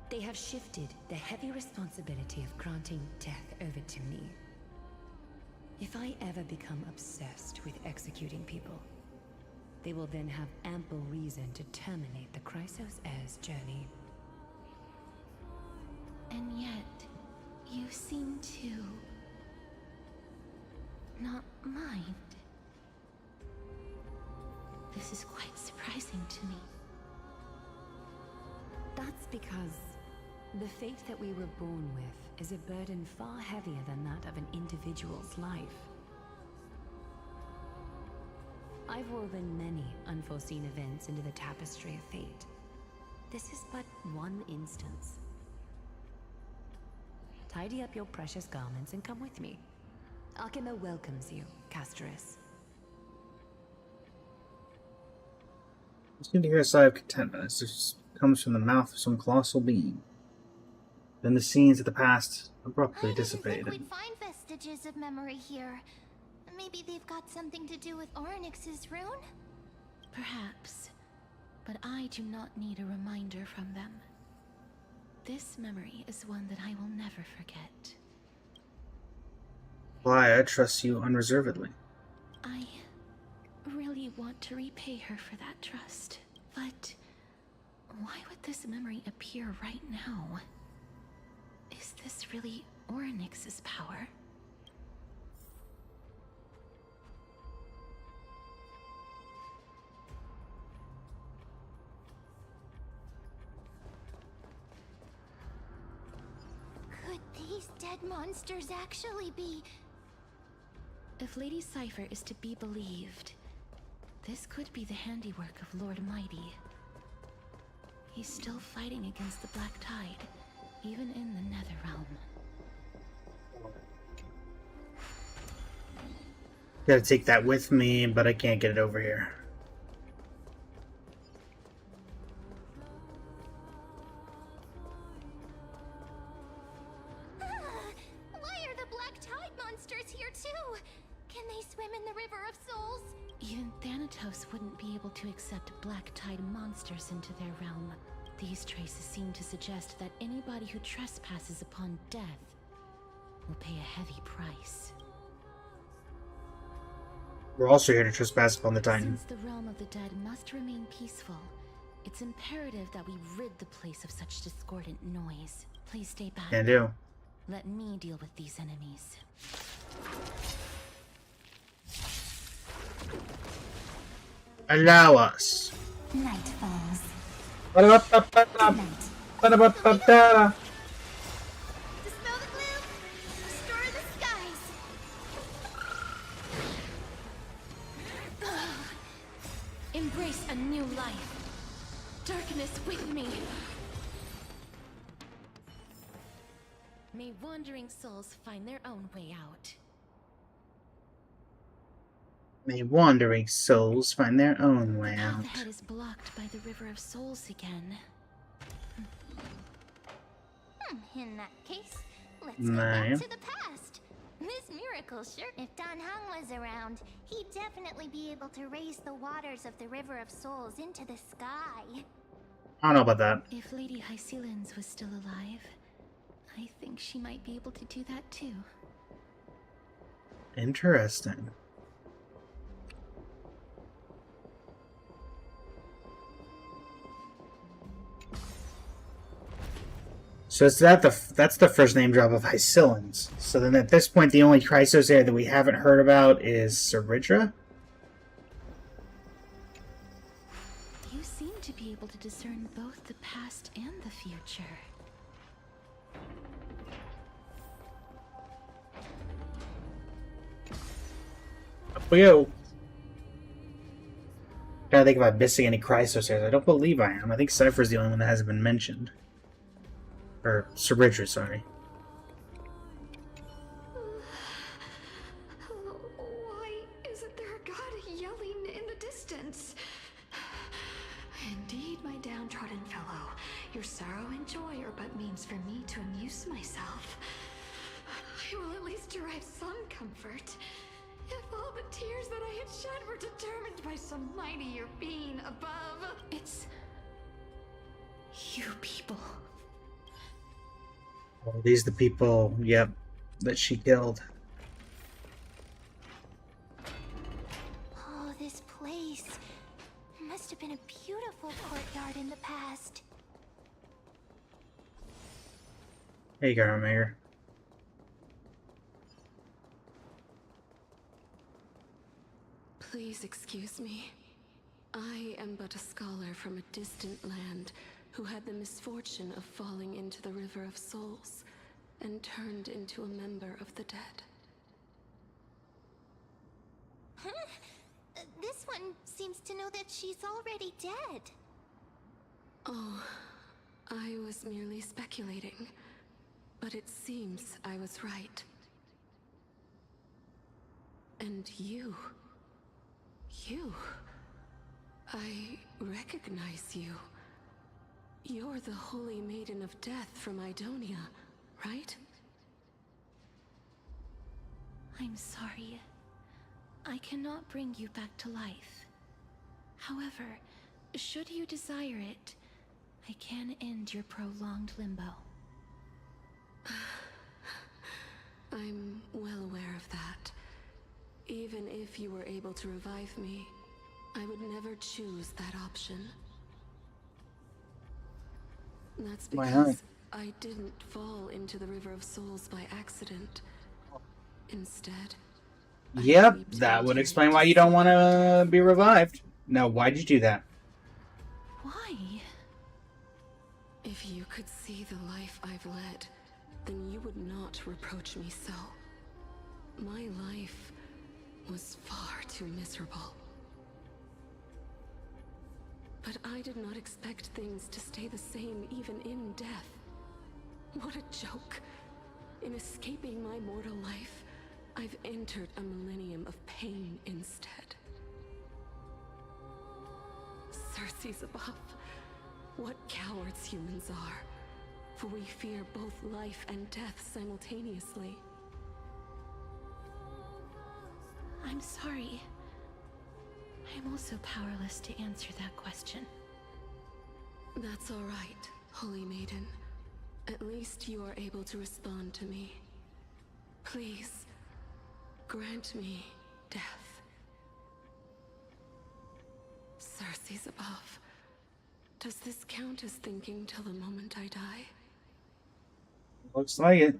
They have shifted the heavy responsibility of granting death over to me. If I ever become obsessed with executing people, they will then have ample reason to terminate the Chrysos heir's journey. And yet, you seem to not mind. This is quite surprising to me. That's because the fate that we were born with is a burden far heavier than that of an individual's life. I've woven many unforeseen events into the tapestry of fate. This is but one instance. Tidy up your precious garments and come with me. Akima welcomes you, Casterus. I seem to hear a sigh of contentment as this comes from the mouth of some colossal being. Then the scenes of the past abruptly dissipated. We'd find vestiges of memory here. Maybe they've got something to do with Ornyx's rune? Perhaps, but I do not need a reminder from them. This memory is one that I will never forget. Why, I trust you unreservedly. I really want to repay her for that trust, but why would this memory appear right now? Is this really Ornyx's power? Could these dead monsters actually be... If Lady Cypher is to be believed, this could be the handiwork of Lord Mighty. He's still fighting against the Black Tide, even in the Netherrealm. Gotta take that with me, but I can't get it over here. Why are the Black Tide monsters here too? Can they swim in the River of Souls? Even Thanatos wouldn't be able to accept Black Tide monsters into their realm. These traces seem to suggest that anybody who trespasses upon death will pay a heavy price. We're also here to trespass upon the Titan. Since the realm of the dead must remain peaceful, it's imperative that we rid the place of such discordant noise. Please stay back. Can do. Let me deal with these enemies. Allow us. Night falls. Ba-da-ba-ba-ba-da. Ba-da-ba-ba-da. Dispel the gloom. Restore the skies. Embrace a new life. Darkness with me. May wandering souls find their own way out. May wandering souls find their own way The path out. ahead is blocked by the River of Souls again. In that case, let's No. go back to the past. This miracle sure. If Dan Heng was around, he'd definitely be able to raise the waters of the River of Souls into the sky. I don't know about that. If Lady Hycelens was still alive, I think she might be able to do that too. Interesting. So is that that's the first name drop of Hycelens. So then at this point the only Chrysos area that we haven't heard about is Seridra? You seem to be able to discern both the past and the future. Up we go. Trying to think if I'm missing any Chrysos areas. I don't believe I am. I think Cypher's the only one that hasn't been mentioned. Or Seridra, sorry. Why isn't there a god yelling in the distance? Indeed, my downtrodden fellow, your sorrow and joy are but means for me to amuse myself. I will at least derive some comfort. If all the tears that I had shed were determined by some mightier being above. It's you people. Well, these are the people, yep, that she killed. Oh, this place must have been a beautiful courtyard in the past. There you go, Rameyer. Please excuse me. I am but a scholar from a distant land who had the misfortune of falling into the River of Souls and turned into a member of the dead. Huh? This one seems to know that she's already dead. Oh, I was merely speculating, but it seems I was right. And you... I recognize you. You're the Holy Maiden of Death from Idonia, right? I'm sorry. I cannot bring you back to life. However, should you desire it, I can end your prolonged limbo. I'm well aware of that. Even if you were able to revive me, I would never choose that option. That's Why not? because I didn't fall into the River of Souls by accident. Instead, Yep, that would explain why you don't want to be revived. Now, why'd you do that? Why? If you could see the life I've led, then you would not reproach me so. My life was far too miserable. But I did not expect things to stay the same even in death. What a joke. In escaping my mortal life, I've entered a millennium of pain instead. Circe's above. What cowards humans are. For we fear both life and death simultaneously. I'm sorry. I'm also powerless to answer that question. That's all right, Holy Maiden. At least you are able to respond to me. Please, grant me death. Circe's above. Does this count as thinking till the moment I die? Looks like it.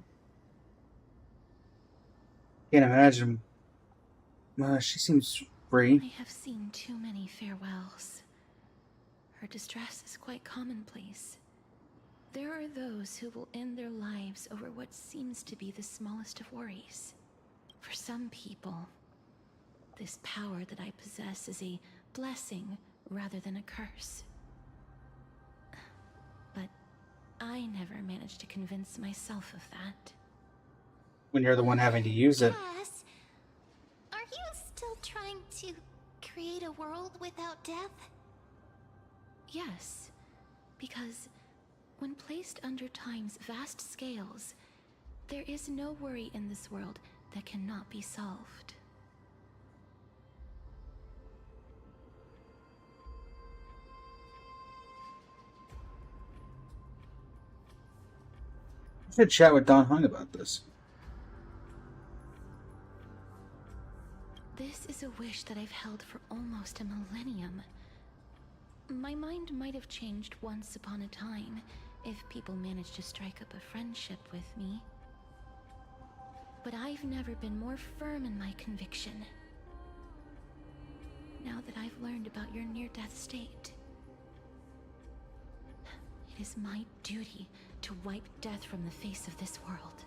Can't imagine. She seems free. I have seen too many farewells. Her distress is quite commonplace. There are those who will end their lives over what seems to be the smallest of worries. For some people, this power that I possess is a blessing rather than a curse. But I never managed to convince myself of that. When you're the one having to use it. Cass, are you still trying to create a world without death? Yes, because when placed under time's vast scales, there is no worry in this world that cannot be solved. I should chat with Don Hung about this. This is a wish that I've held for almost a millennium. My mind might have changed once upon a time if people managed to strike up a friendship with me. But I've never been more firm in my conviction. Now that I've learned about your near-death state, it is my duty to wipe death from the face of this world.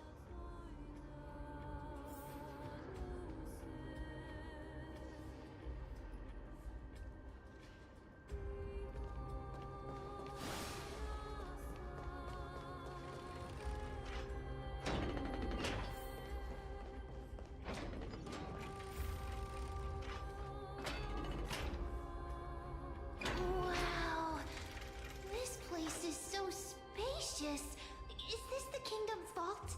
Wow, this place is so spacious. Is this the kingdom's vault?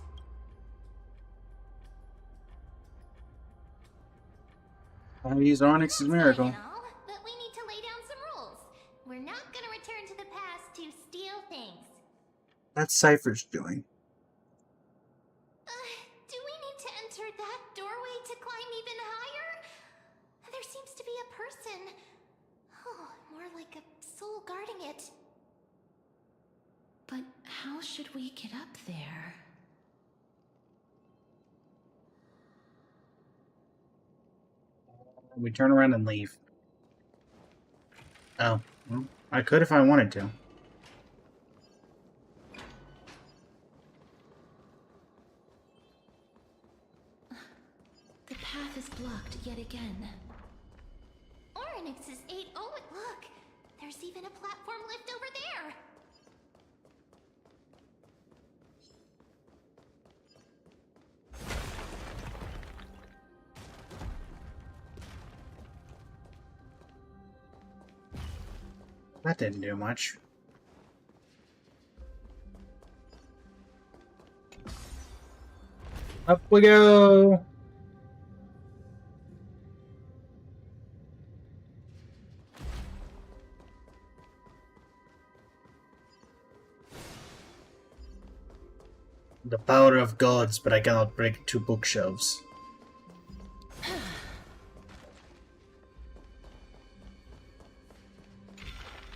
He's Onyx's miracle. And all, but we need to lay down some rules. We're not gonna return to the past to steal things. That's Cypher's doing. Do we need to enter that doorway to climb even higher? There seems to be a person. Oh, more like a soul guarding it. But how should we get up there? We turn around and leave. Oh, well, I could if I wanted to. The path is blocked yet again. Oryx is 8. Oh, look! There's even a platform lift over there! That didn't do much. Up we go! The power of gods, but I cannot break 2 bookshelves.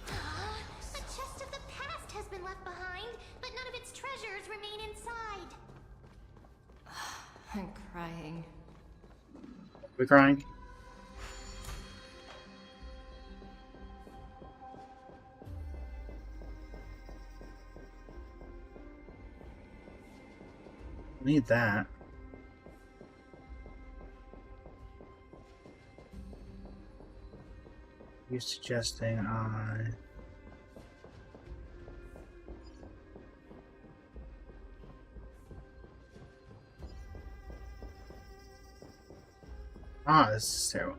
A chest of the past has been left behind, but none of its treasures remain inside. I'm crying. We crying? Need that. You suggesting I... Ah, this is terrible.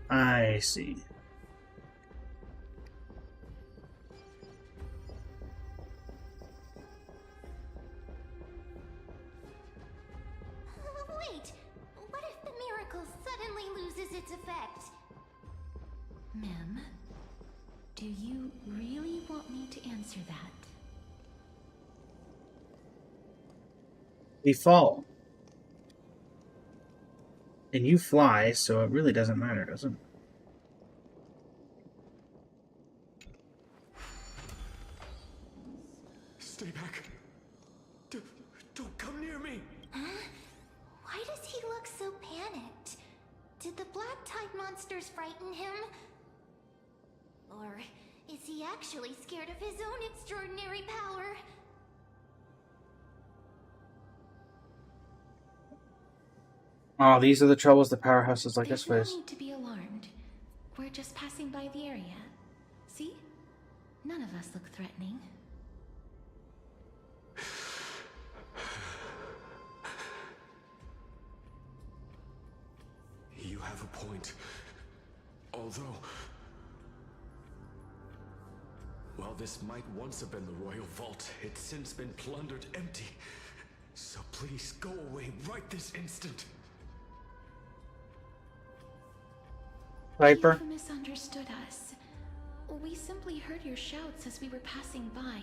I see. Wait, what if the miracle suddenly loses its effect? Mem, do you really want me to answer that? We fall. And you fly, so it really doesn't matter, does it? Stay back. Don't come near me. Huh? Why does he look so panicked? Did the black tide monsters frighten him? Or is he actually scared of his own extraordinary power? Oh, these are the troubles the powerhouses like There's us no face. need to be alarmed. We're just passing by the area. See? None of us look threatening. You have a point. Although, while this might once have been the royal vault, it's since been plundered empty. So please go away right this instant. Viper? You've misunderstood us. We simply heard your shouts as we were passing by,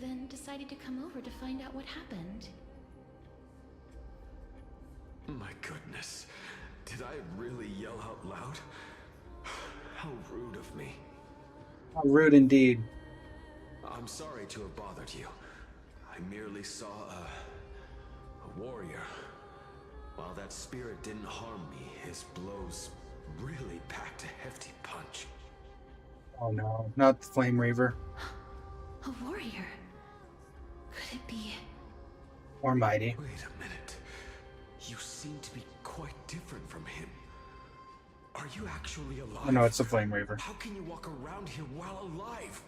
then decided to come over to find out what happened. My goodness. Did I really yell out loud? How rude of me. How rude indeed. I'm sorry to have bothered you. I merely saw a warrior. While that spirit didn't harm me, his blows really packed a hefty punch. Oh no, not the Flame Reaver. A warrior? Could it be? Or Mighty. Wait a minute. You seem to be quite different from him. Are you actually alive? Oh no, it's the Flame Reaver. How can you walk around here while alive?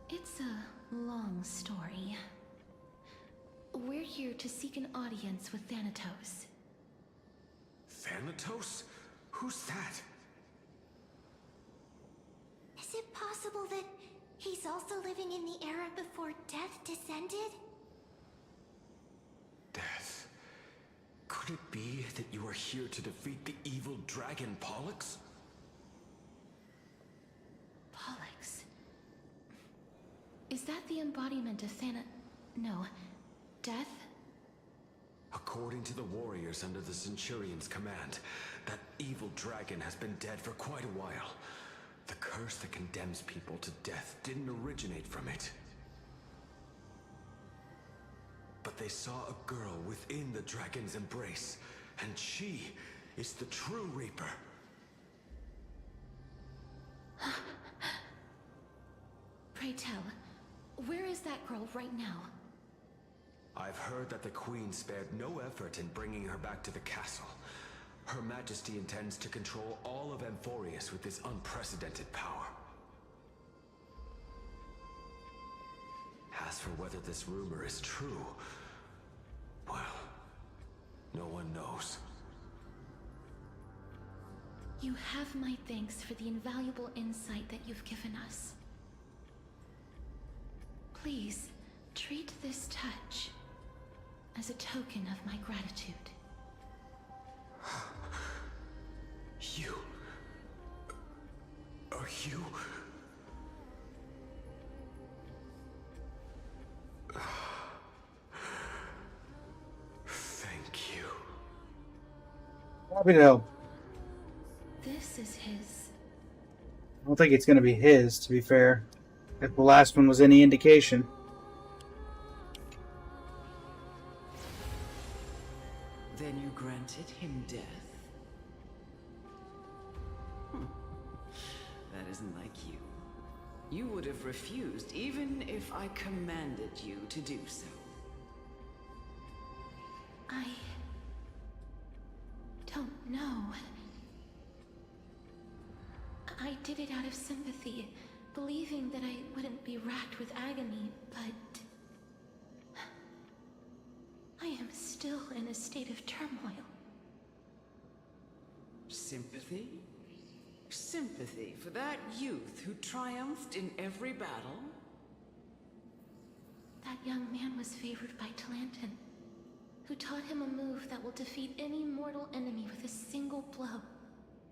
It's a long story. We're here to seek an audience with Thanatos. Thanatos? Who's that? Is it possible that he's also living in the era before death descended? Death. Could it be that you are here to defeat the evil dragon Pollux? Pollux? Is that the embodiment of No. Death? According to the warriors under the Centurion's command, that evil dragon has been dead for quite a while. The curse that condemns people to death didn't originate from it. But they saw a girl within the dragon's embrace, and she is the true Reaper. Pray tell, where is that girl right now? I've heard that the Queen spared no effort in bringing her back to the castle. Her Majesty intends to control all of AMPHOREUS with this unprecedented power. As for whether this rumor is true, well, no one knows. You have my thanks for the invaluable insight that you've given us. Please, treat this touch as a token of my gratitude. You... Are you... Thank you. Happy to help. This is his... I don't think it's going to be his, to be fair. If the last one was any indication. Then you granted him death? That isn't like you. You would have refused even if I commanded you to do so. I... don't know. I did it out of sympathy, believing that I wouldn't be racked with agony, but... I am still in a state of turmoil. Sympathy? Sympathy for that youth who triumphed in every battle? That young man was favored by Talantin, who taught him a move that will defeat any mortal enemy with a single blow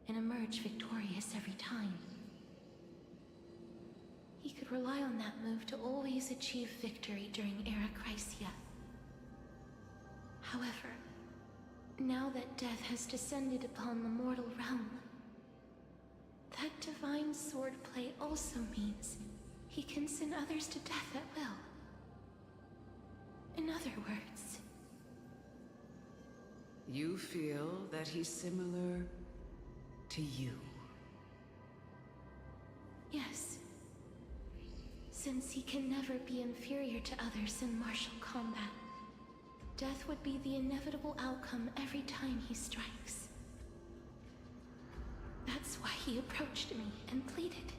and emerge victorious every time. He could rely on that move to always achieve victory during Era Chrysia. However, now that death has descended upon the mortal realm, that divine swordplay also means he can send others to death at will. In other words... You feel that he's similar to you? Yes. Since he can never be inferior to others in martial combat, death would be the inevitable outcome every time he strikes. he approached me and pleaded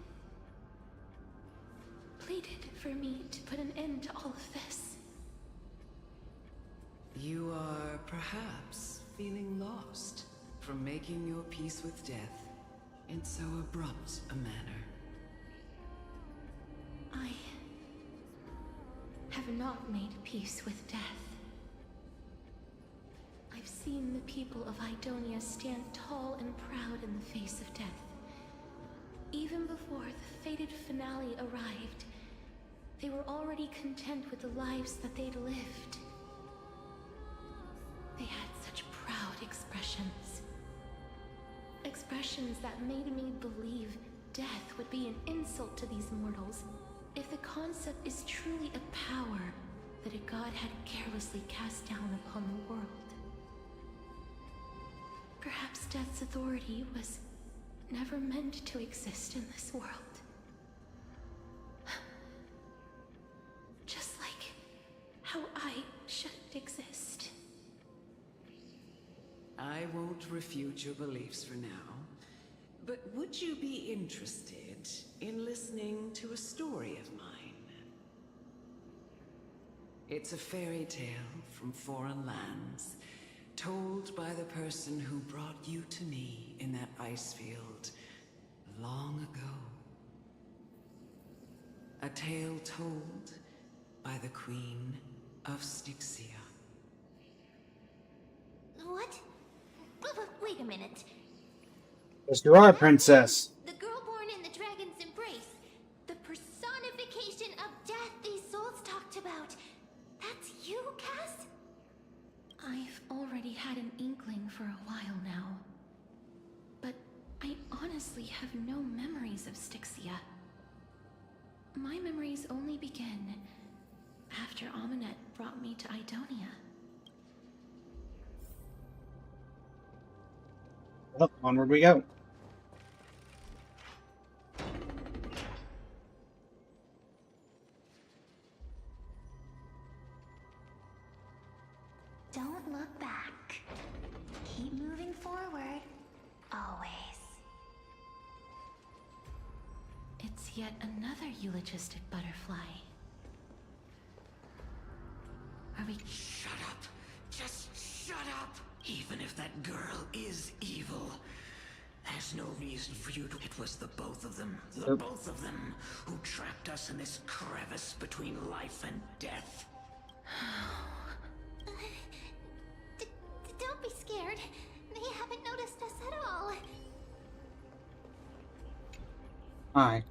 for me to put an end to all of this. You are perhaps feeling lost from making your peace with death in so abrupt a manner. I have not made peace with death. I've seen the people of Idonia stand tall and proud in the face of death. Even before the fated finale arrived, they were already content with the lives that they'd lived. They had such proud expressions. Expressions that made me believe death would be an insult to these mortals if the concept is truly a power that a god had carelessly cast down upon the world. Perhaps death's authority was never meant to exist in this world. Just like how I shouldn't exist. I won't refute your beliefs for now, but would you be interested in listening to a story of mine? It's a fairy tale from foreign lands, told by the person who brought you to me in that ice field long ago. A tale told by the Queen of Styxia. What? Wait a minute. Yes, you are, princess. The girl born in the dragon's embrace. The personification of death these souls talked about. That's you, Cass? I've already had an inkling for a while now. But I honestly have no memories of Styxia. My memories only begin after Amunet brought me to Idonia. Well, onward we go. Don't look back. Keep moving forward. Always. It's yet another eulogistic butterfly. Are we... Shut up! Just shut up! Even if that girl is evil, there's no reason for you to... It was the both of them, who trapped us in this crevice between life and death. Don't be scared. They haven't noticed us at all. Hi.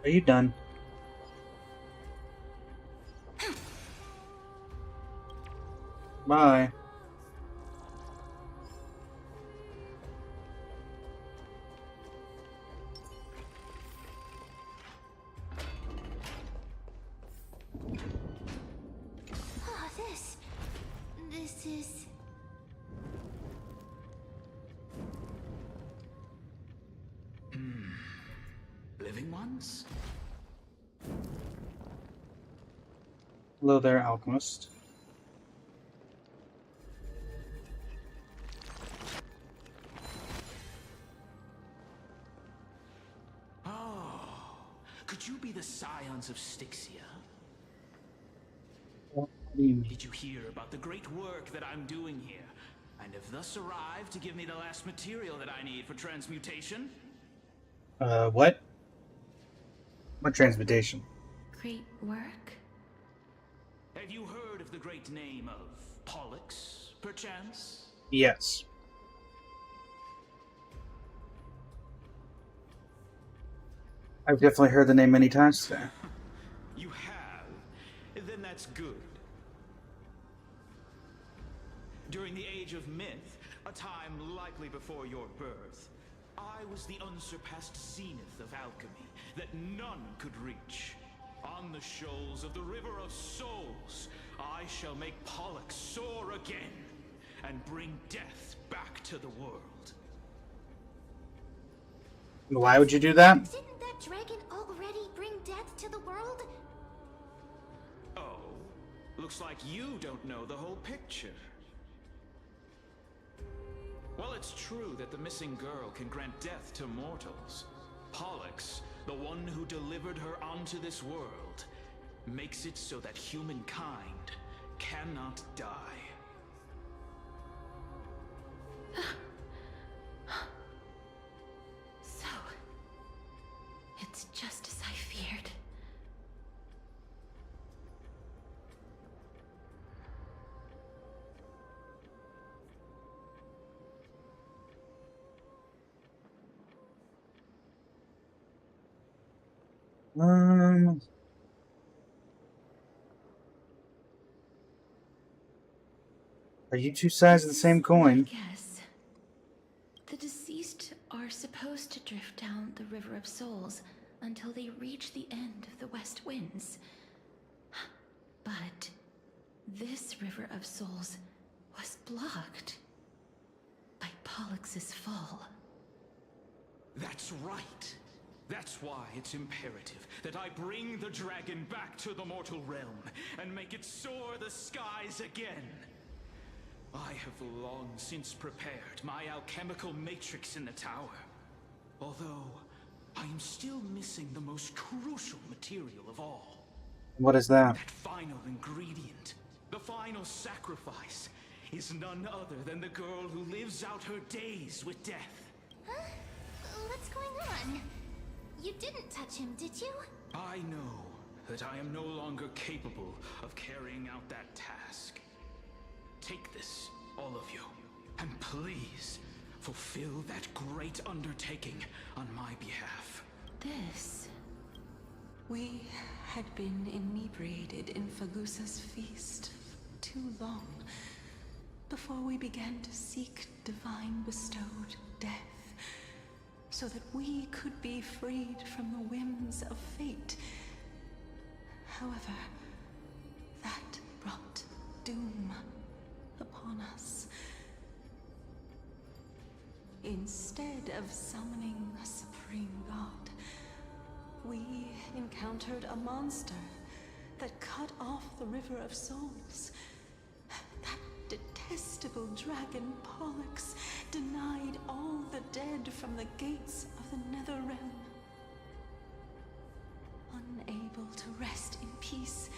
Are you done? Bye. Oh, this is... Living ones? Hello there, alchemist. Oh, could you be the scions of Styxia? What do you mean? Did you hear about the great work that I'm doing here? And have thus arrived to give me the last material that I need for transmutation? What? What transmutation? Great work? Have you heard of the great name of Pollux, perchance? Yes. I've definitely heard the name many times today. You have? Then that's good. During the Age of Myth, a time likely before your birth, I was the unsurpassed zenith of alchemy that none could reach. On the shoals of the River of Souls, I shall make Pollux soar again and bring death back to the world. Why would you do that? Didn't that dragon already bring death to the world? Oh, looks like you don't know the whole picture. Well, it's true that the missing girl can grant death to mortals. Pollux, the one who delivered her onto this world, makes it so that humankind cannot die. So, it's just as I feared. Are you two sides of the same coin? Yes. The deceased are supposed to drift down the River of Souls until they reach the end of the West Winds. But this River of Souls was blocked by Pollux's fall. That's right. That's why it's imperative that I bring the dragon back to the mortal realm and make it soar the skies again. I have long since prepared my alchemical matrix in the tower. Although, I am still missing the most crucial material of all. What is that? That final ingredient, the final sacrifice, is none other than the girl who lives out her days with death. Huh? What's going on? You didn't touch him, did you? I know that I am no longer capable of carrying out that task. Take this, all of you, and please fulfill that great undertaking on my behalf. This... We had been inebriated in Fagusa's feast for too long before we began to seek divine bestowed death, so that we could be freed from the whims of fate. However, that brought doom upon us. Instead of summoning a supreme god, we encountered a monster that cut off the River of Souls. That detestable dragon Pollux denied all the dead from the gates of the Nether Realm. Unable to rest in peace,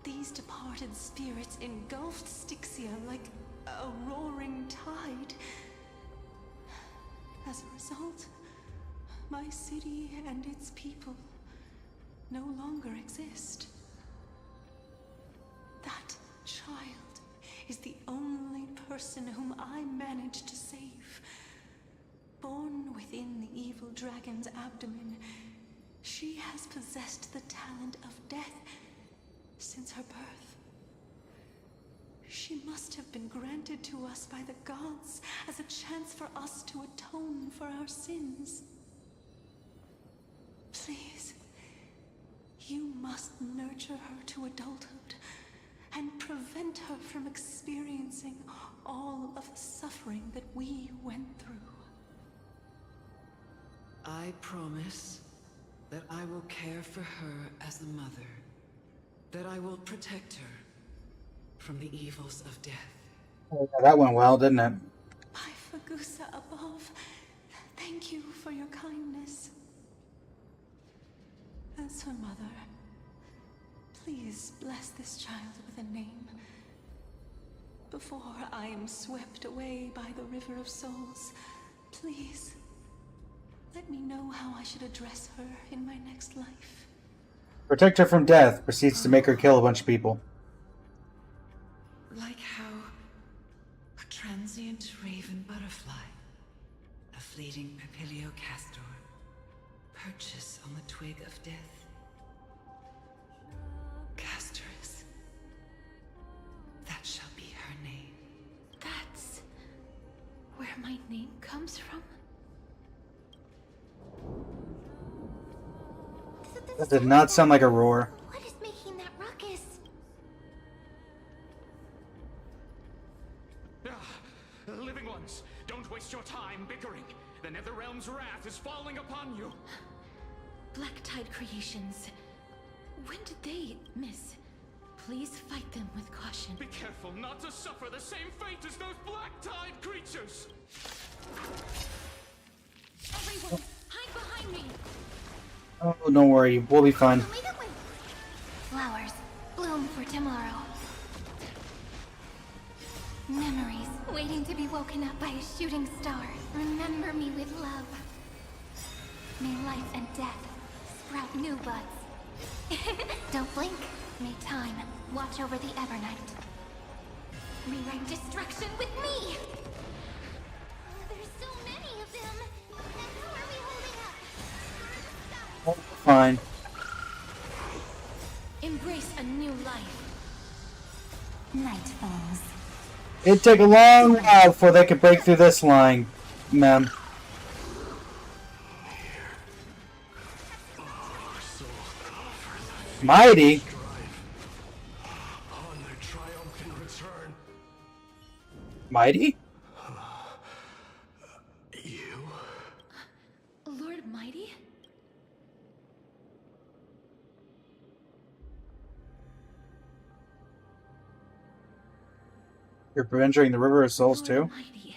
these departed spirits engulfed Styxia like a roaring tide. As a result, my city and its people no longer exist. That child is the only person whom I managed to save. Born within the evil dragon's abdomen, she has possessed the talent of death since her birth. She must have been granted to us by the gods as a chance for us to atone for our sins. Please, you must nurture her to adulthood and prevent her from experiencing all of the suffering that we went through. I promise that I will care for her as a mother, that I will protect her from the evils of death. Oh, yeah, that went well, didn't it? By Fagusa above, thank you for your kindness. As her mother, please bless this child with a name before I am swept away by the River of Souls. Please, let me know how I should address her in my next life. Protect her from death, proceeds to make her kill a bunch of people. Like how a transient raven butterfly, a fleeting papilio castor, perches on the twig of death. Castorus. That shall be her name. That's where my name comes from? That did not sound like a roar. What is making that ruckus? Living ones, don't waste your time bickering. The Netherrealm's wrath is falling upon you. Black Tide creations. When did they miss? Please fight them with caution. Be careful not to suffer the same fate as those Black Tide creatures! Everyone, hide behind me! Oh, don't worry, we'll be fine. Flowers bloom for tomorrow. Memories waiting to be woken up by a shooting star. Remember me with love. May life and death sprout new buds. Don't blink. May time watch over the Evernight. Rewrite destruction with me! There's so many of them! And how are we holding up? Oh, fine. Embrace a new life. Night falls. It'd take a long while before they could break through this line, ma'am. Mighty? On their triumphant return. Mighty? You? Lord Mighty? You're entering the River of Souls too? Lord Mighty.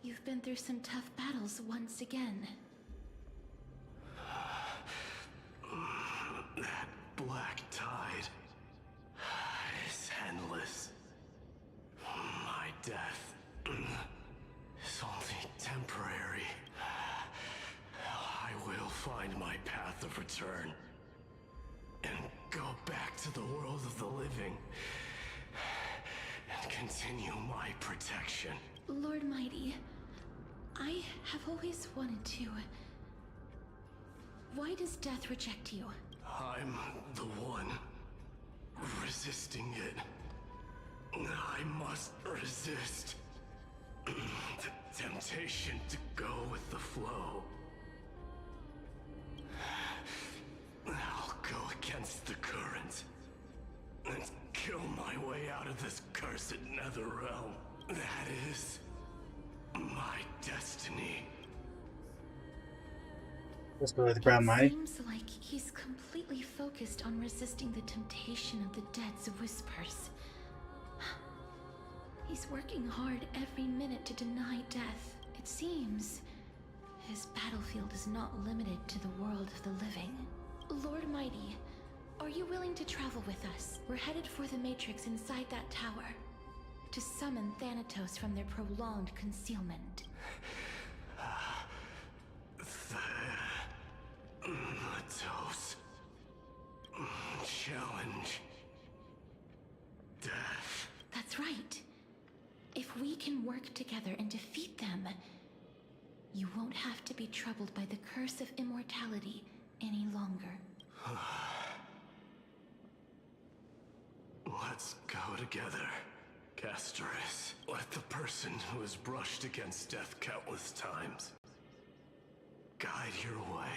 You've been through some tough battles once again. That black tide is endless. My death is only temporary. I will find my path of return and go back to the world of the living and continue my protection. Lord Mighty, I have always wanted to. Why does death reject you? I'm the one resisting it. I must resist the temptation to go with the flow. I'll go against the current and kill my way out of this cursed Netherrealm. That is my destiny. Let's go to the ground, Mighty. Seems like he's completely focused on resisting the temptation of the Dead's whispers. He's working hard every minute to deny death. It seems his battlefield is not limited to the world of the living. Lord Mighty, are you willing to travel with us? We're headed for the Matrix inside that tower to summon Thanatos from their prolonged concealment. Thanatos. Challenge. Death. That's right. If we can work together and defeat them, you won't have to be troubled by the curse of immortality any longer. Let's go together, Castorus. Let the person who has brushed against death countless times guide your way.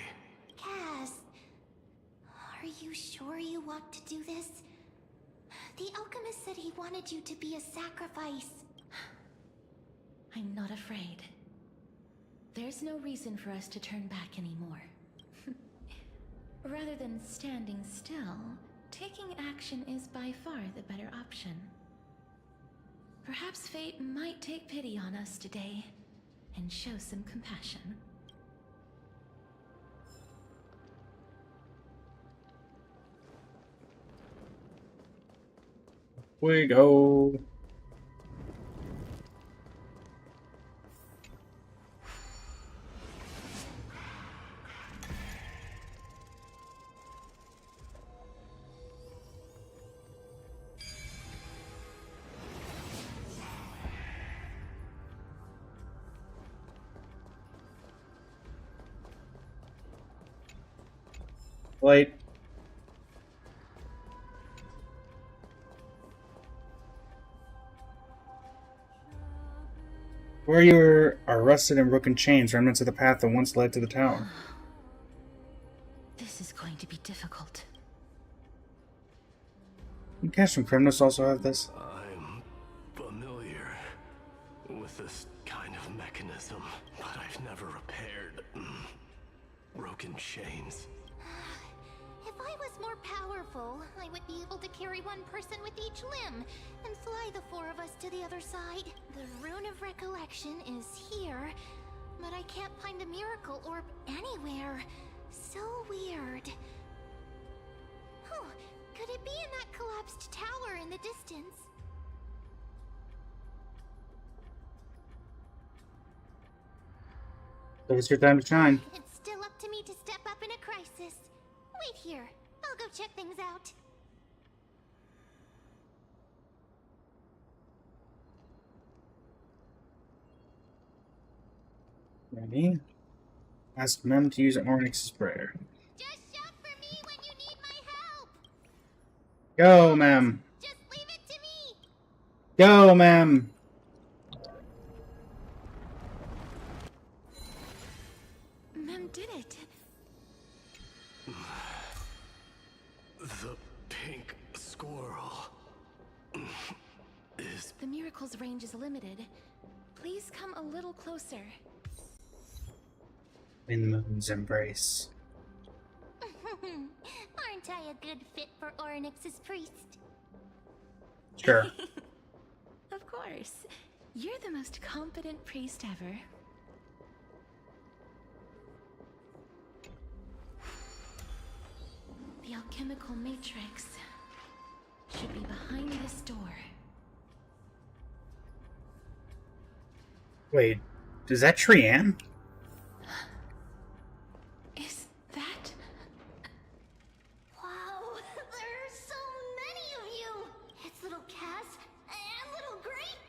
Cass, are you sure you want to do this? The alchemist said he wanted you to be a sacrifice. I'm not afraid. There's no reason for us to turn back anymore. Rather than standing still, taking action is by far the better option. Perhaps fate might take pity on us today and show some compassion. We go. Light. Where you are arrested and broken chains, remnants of the path that once led to the tower. This is going to be difficult. You guys from Kremnos also have this? I'm familiar with this kind of mechanism, but I've never repaired broken chains. If I was more powerful, I would be able to carry one person with each limb and fly the four of us to the other side. The Rune of Recollection is here, but I can't find a miracle orb anywhere. So weird. Oh, could it be in that collapsed tower in the distance? So it's your time to shine. It's still up to me to step up in a crisis. Wait here. I'll go check things out. Ready? Ask Mem to use Onyx's prayer. Just shout for me when you need my help. Go, Mem. Just leave it to me. Go, Mem. Mem did it. The pink squirrel is... The miracle's range is limited. Please come a little closer. In Moon's embrace. Aren't I a good fit for Onyx's priest? Sure. Of course. You're the most competent priest ever. The alchemical matrix should be behind this door. Wait, is that Trianne? Is that... Wow, there are so many of you! It's little Cass and little Grape.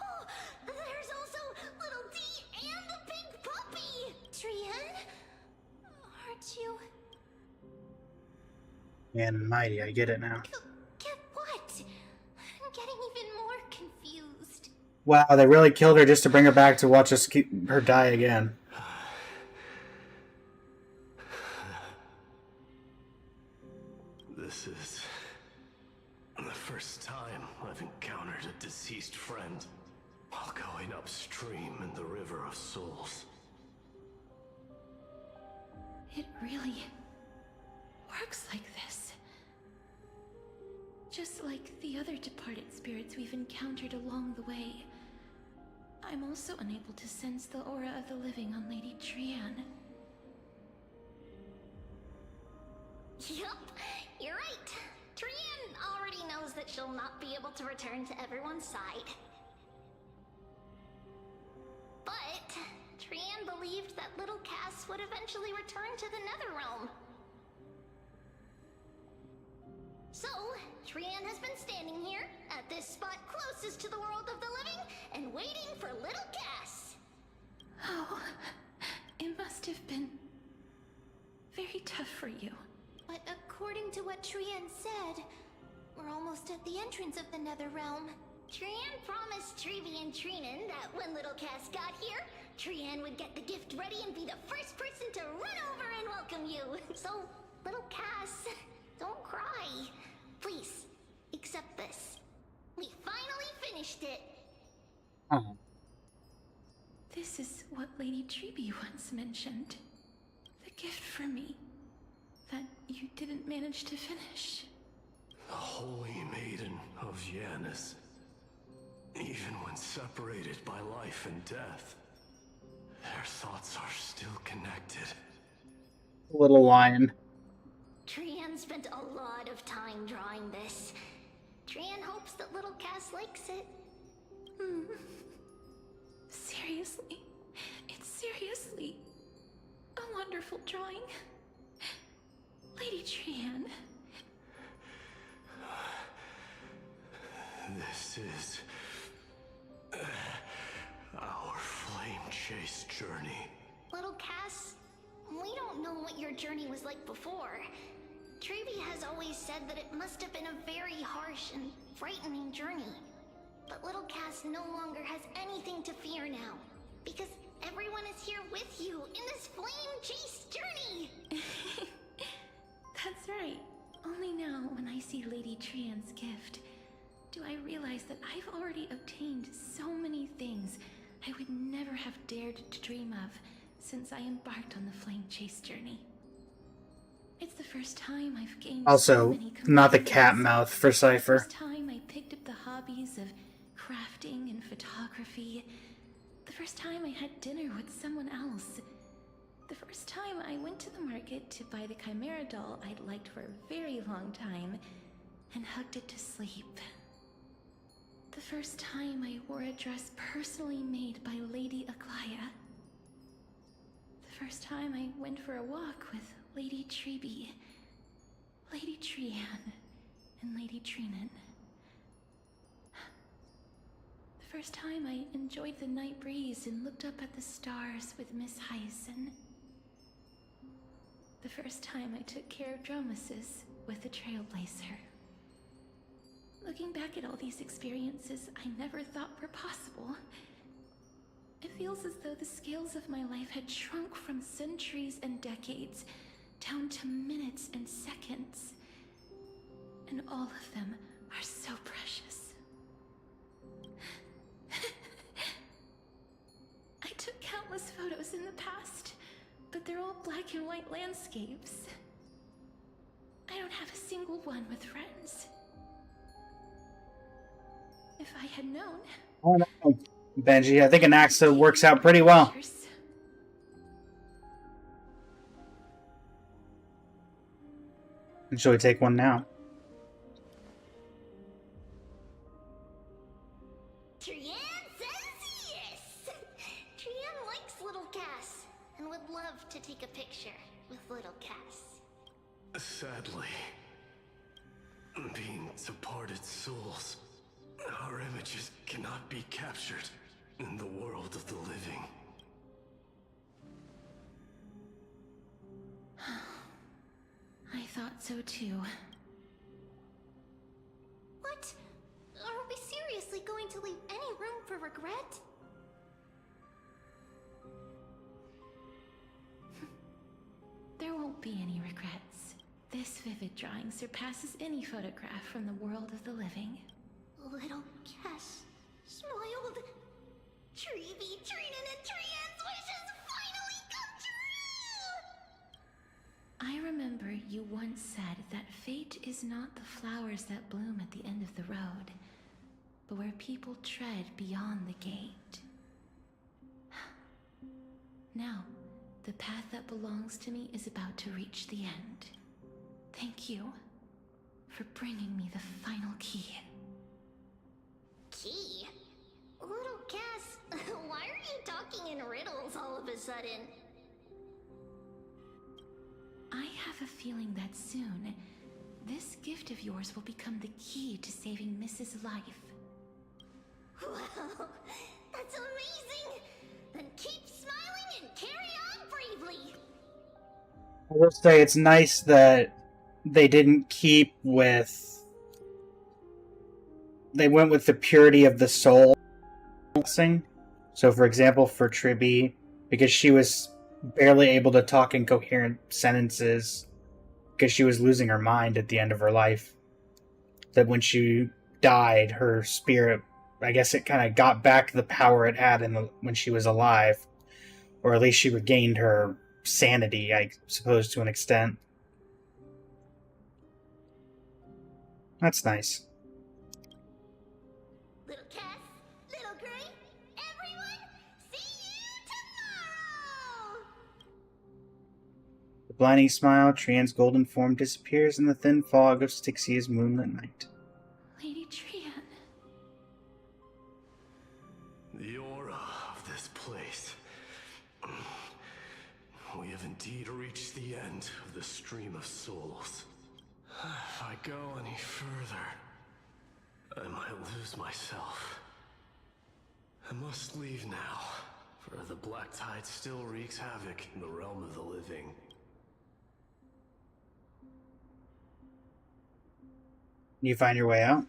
Oh, there's also little D and the big puppy! Trianne? Aren't you... And mighty, I get it now. Get what? I'm getting even more confused. Wow, they really killed her just to bring her back to watch us keep her die again. This is the first time I've encountered a deceased friend while going upstream in the River of Souls. It really works like this. Just like the other departed spirits we've encountered along the way. I'm also unable to sense the aura of the living on Lady Trianne. Yup, you're right. Trianne already knows that she'll not be able to return to everyone's side. But Trianne believed that little Cass would eventually return to the Netherrealm. So, Trianne has been standing here, at this spot closest to the world of the living, and waiting for little Cass. Oh, it must have been very tough for you. But according to what Trianne said, we're almost at the entrance of the Netherrealm. Trianne promised Trevi and Trinan that when little Cass got here, Trianne would get the gift ready and be the first person to run over and welcome you. So, little Cass, don't cry. Please, accept this. We finally finished it. Oh. This is what Lady Trevi once mentioned. The gift for me that you didn't manage to finish. The Holy Maiden of Janus. Even when separated by life and death, their thoughts are still connected. Little lion. Trianne spent a lot of time drawing this. Trianne hopes that little Cass likes it. Seriously? It's seriously a wonderful drawing. Lady Trianne. This is our flame chase journey. Little Cass, we don't know what your journey was like before. Trevi has always said that it must have been a very harsh and frightening journey. But little Cass no longer has anything to fear now, because everyone is here with you in this flame chase journey! That's right. Only now, when I see Lady Trianne's gift, do I realize that I've already obtained so many things I would never have dared to dream of since I embarked on the flame chase journey. It's the first time I've gained so Also, many not the companions. cat mouth for The Cypher. first time I picked up the hobbies of crafting and photography. The first time I had dinner with someone else. The first time I went to the market to buy the Chimera doll I'd liked for a very long time and hugged it to sleep. The first time I wore a dress personally made by Lady Aglaia. The first time I went for a walk with Lady Treby, Lady Trian, and Lady Trinan. The first time I enjoyed the night breeze and looked up at the stars with Miss Hyacin. The first time I took care of Dromesis with the Trailblazer. Looking back at all these experiences I never thought were possible, it feels as though the scales of my life had shrunk from centuries and decades down to minutes and seconds. And all of them are so precious. I took countless photos in the past, but they're all black and white landscapes. I don't have a single one with friends. If I had known... Oh no, Benji, I think an AXA works out pretty well. Shall we take one now? Trian says yes! Trian likes little Cass and would love to take a picture with little Cass. Sadly, being departed souls, our images cannot be captured in the world of the living. I thought so too. What? Are we seriously going to leave any room for regret? There won't be any regrets. This vivid drawing surpasses any photograph from the world of the living. Little Cass smiled. Treby, Trinan, and Trian's wishes finally come true! I remember you once said that fate is not the flowers that bloom at the end of the road, but where people tread beyond the gate. Now, the path that belongs to me is about to reach the end. Thank you for bringing me the final key. Key? Little Cass, why are you talking in riddles all of a sudden? I have a feeling that soon, this gift of yours will become the key to saving Mrs. Life. Wow, that's amazing! Then keep smiling and carry on bravely! I will say it's nice that they didn't keep with... They went with the purity of the soul. So, for example, for Treby, because she was barely able to talk in coherent sentences because she was losing her mind at the end of her life, that when she died, her spirit, I guess it kind of got back the power it had when she was alive, or at least she regained her sanity, I suppose, to an extent. That's nice. Little Cass, Little Gray, everyone, see you tomorrow! The blinding smile, Trian's golden form disappears in the thin fog of Styxia's moonlit night. Lady Trian. The aura of this place. We have indeed reached the end of the stream of souls. If I go any further, I might lose myself. I must leave now, for the black tide still wreaks havoc in the realm of the living. You find your way out?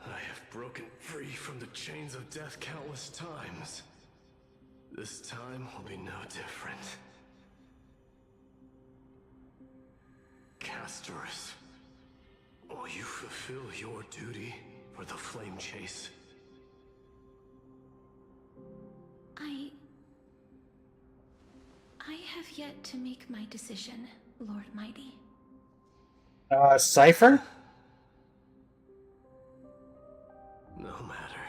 I have broken free from the chains of death countless times. This time will be no different. Castorus, Will you fulfill your duty for the flame chase? I have yet to make my decision, Lord Mighty. Cypher? No matter.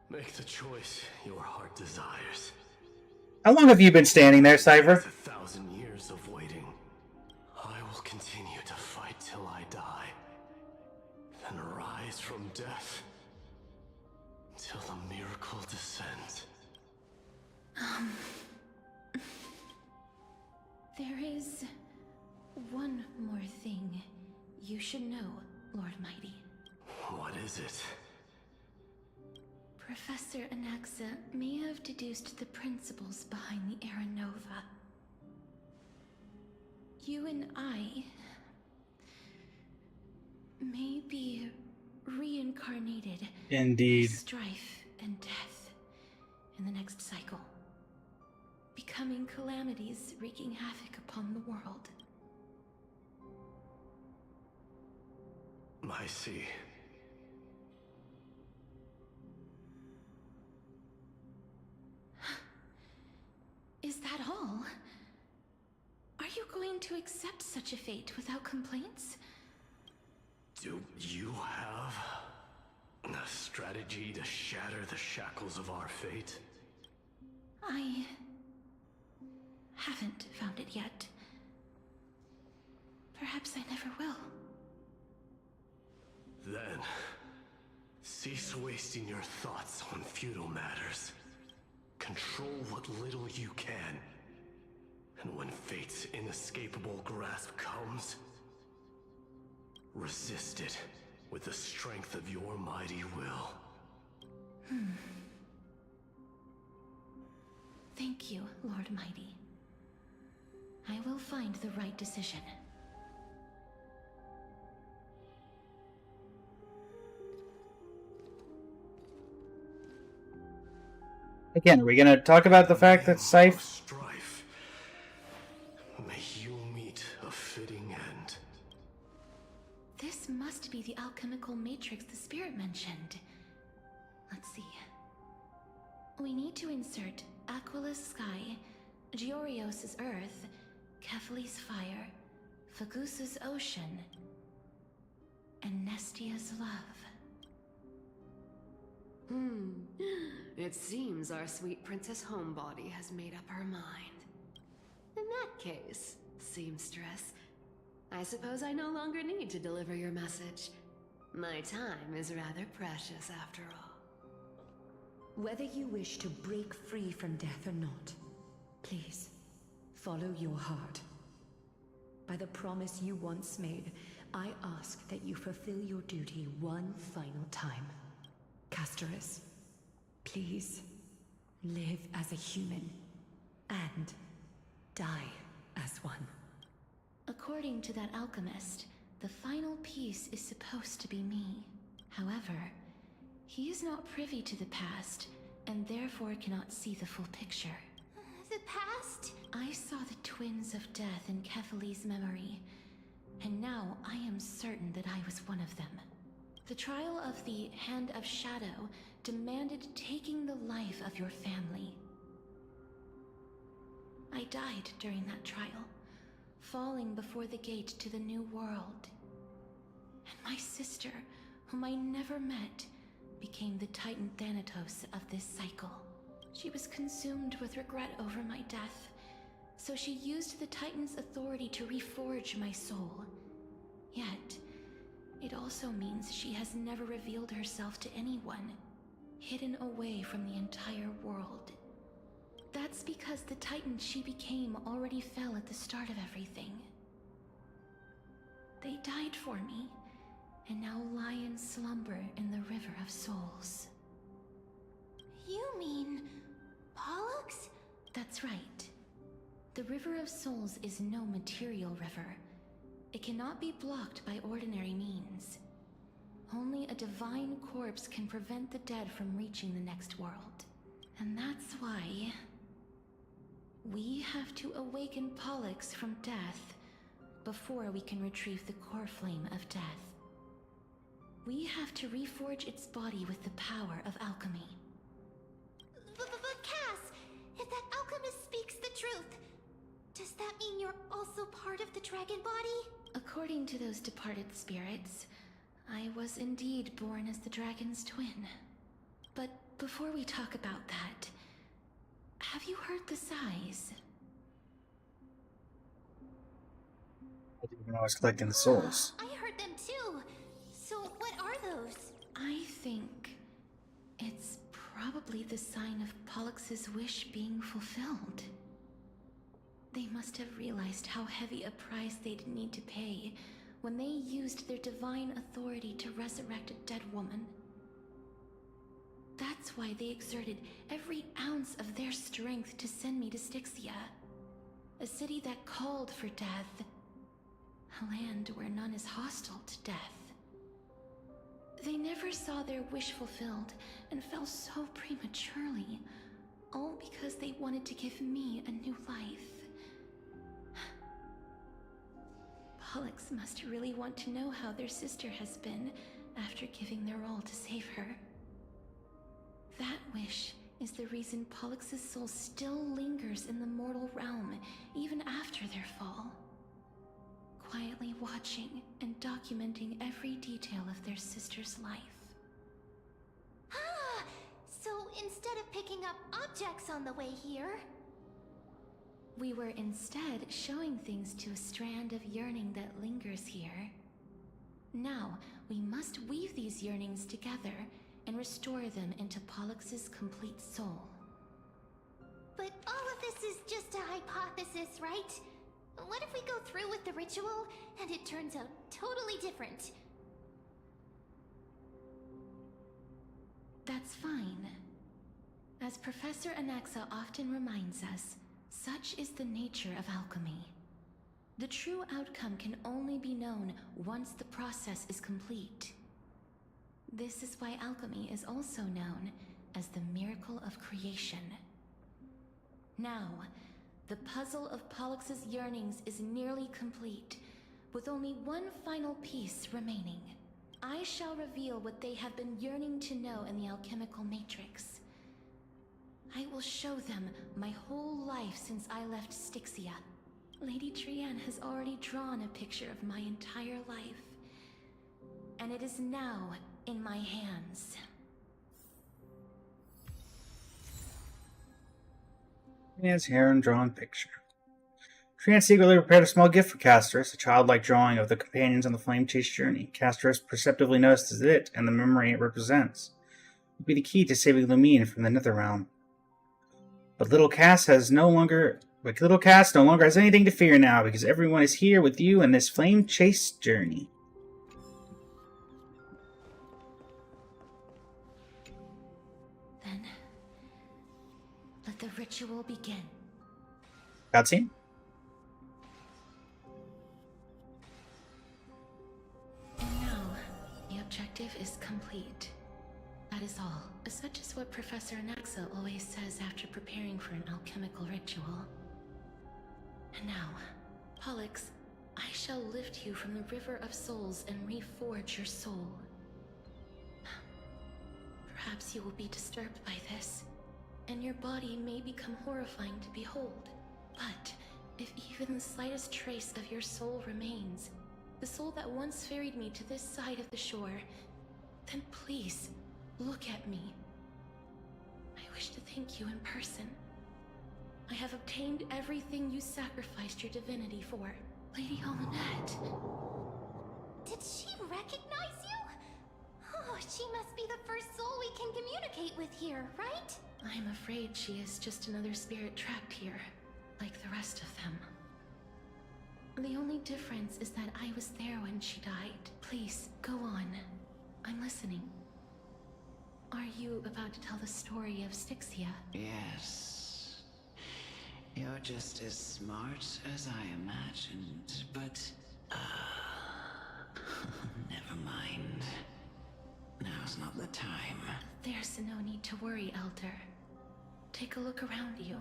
Make the choice your heart desires. How long have you been standing there, Cypher? 1,000 years of waiting. I will continue to fight till I die. Then rise from death. Till the miracle descends. There is one more thing you should know, Lord Mighty. What is it? Professor Anaxa may have deduced the principles behind the Era Nova. You and I may be reincarnated Indeed. as strife and death in the next cycle, becoming calamities wreaking havoc upon the world. I see. Is that all? Are you going to accept such a fate without complaints? Do you have a strategy to shatter the shackles of our fate? I haven't found it yet. Perhaps I never will. Then, cease wasting your thoughts on futile matters. Control what little you can. And when fate's inescapable grasp comes, resist it with the strength of your mighty will. Thank you, Lord Mighty. I will find the right decision. Again, are we gonna talk about the fact that Scythe... Strife. May you meet a fitting end. This must be the alchemical matrix the spirit mentioned. Let's see. We need to insert Aquila's sky, Georios' earth, Kephali's fire, Fagusa's ocean, and Nestia's love. It seems our sweet Princess Homebody has made up her mind. In that case, seamstress, I suppose I no longer need to deliver your message. My time is rather precious after all. Whether you wish to break free from death or not, please, follow your heart. By the promise you once made, I ask that you fulfill your duty one final time. Castorus, please, live as a human, and die as one. According to that alchemist, the final piece is supposed to be me. However, he is not privy to the past, and therefore cannot see the full picture. The past? I saw the twins of death in Kephali's memory, and now I am certain that I was one of them. The trial of the Hand of Shadow demanded taking the life of your family. I died during that trial, falling before the gate to the new world. And my sister, whom I never met, became the Titan Thanatos of this cycle. She was consumed with regret over my death, so she used the Titan's authority to reforge my soul. Yet, it also means she has never revealed herself to anyone, hidden away from the entire world. That's because the Titan she became already fell at the start of everything. They died for me, and now lie in slumber in the River of Souls. You mean... Pollux? That's right. The River of Souls is no material river. It cannot be blocked by ordinary means. Only a divine corpse can prevent the dead from reaching the next world. And that's why... we have to awaken Pollux from death before we can retrieve the core flame of death. We have to reforge its body with the power of alchemy. But Cass, if that alchemist speaks the truth, does that mean you're also part of the dragon body? According to those departed spirits, I was indeed born as the dragon's twin. But before we talk about that, have you heard the sighs? I didn't even know I was collecting the souls. I heard them too. So what are those? I think it's probably the sign of Pollux's wish being fulfilled. They must have realized how heavy a price they'd need to pay when they used their divine authority to resurrect a dead woman. That's why they exerted every ounce of their strength to send me to Styxia, a city that called for death, a land where none is hostile to death. They never saw their wish fulfilled and fell so prematurely, all because they wanted to give me a new life. Pollux must really want to know how their sister has been after giving their all to save her. That wish is the reason Pollux's soul still lingers in the mortal realm even after their fall, quietly watching and documenting every detail of their sister's life. Ah! So instead of picking up objects on the way here, we were instead showing things to a strand of yearning that lingers here. Now, we must weave these yearnings together and restore them into Pollux's complete soul. but all of this is just a hypothesis, right? What if we go through with the ritual and it turns out totally different? That's fine. As Professor Anaxa often reminds us, such is the nature of alchemy. The true outcome can only be known once the process is complete. This is why alchemy is also known as the miracle of creation. Now, the puzzle of Pollux's yearnings is nearly complete, with only one final piece remaining. I shall reveal what they have been yearning to know in the alchemical matrix. I will show them my whole life since I left Styxia. Lady Trianne has already drawn a picture of my entire life, and it is now in my hands. Trianne's hand-drawn picture. Trianne secretly prepared a small gift for Castorus, a childlike drawing of the companions on the flame chase journey. Castorus perceptively notices it and the memory it represents. It will be the key to saving Lumine from the Netherrealm. But little Cass no longer has anything to fear now, because everyone is here with you in this flame chase journey. Then, let the ritual begin. Cutscene? And now, the objective is complete. That is all. Such is what Professor Anaxa always says after preparing for an alchemical ritual. And now, Pollux, I shall lift you from the river of souls and reforge your soul. Perhaps you will be disturbed by this, and your body may become horrifying to behold. But if even the slightest trace of your soul remains, the soul that once ferried me to this side of the shore, then please, look at me. I wish to thank you in person. I have obtained everything you sacrificed your divinity for. Lady Almanette. Did she recognize you? Oh, she must be the first soul we can communicate with here, right? I'm afraid she is just another spirit trapped here, like the rest of them. The only difference is that I was there when she died. Please, go on. I'm listening. Are you about to tell the story of Styxia? Yes. You're just as smart as I imagined, but... never mind. Now's not the time. There's no need to worry, Elder. Take a look around you.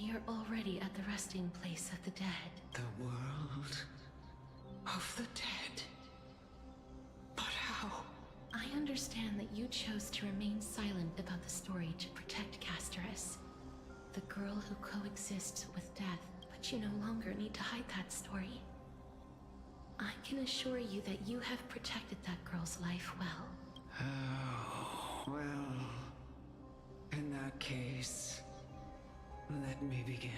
You're already at the resting place of the dead. The world of the dead. But how? I understand that you chose to remain silent about the story to protect Castorus, the girl who coexists with death, but you no longer need to hide that story. I can assure you that you have protected that girl's life well. Oh, well, in that case, let me begin.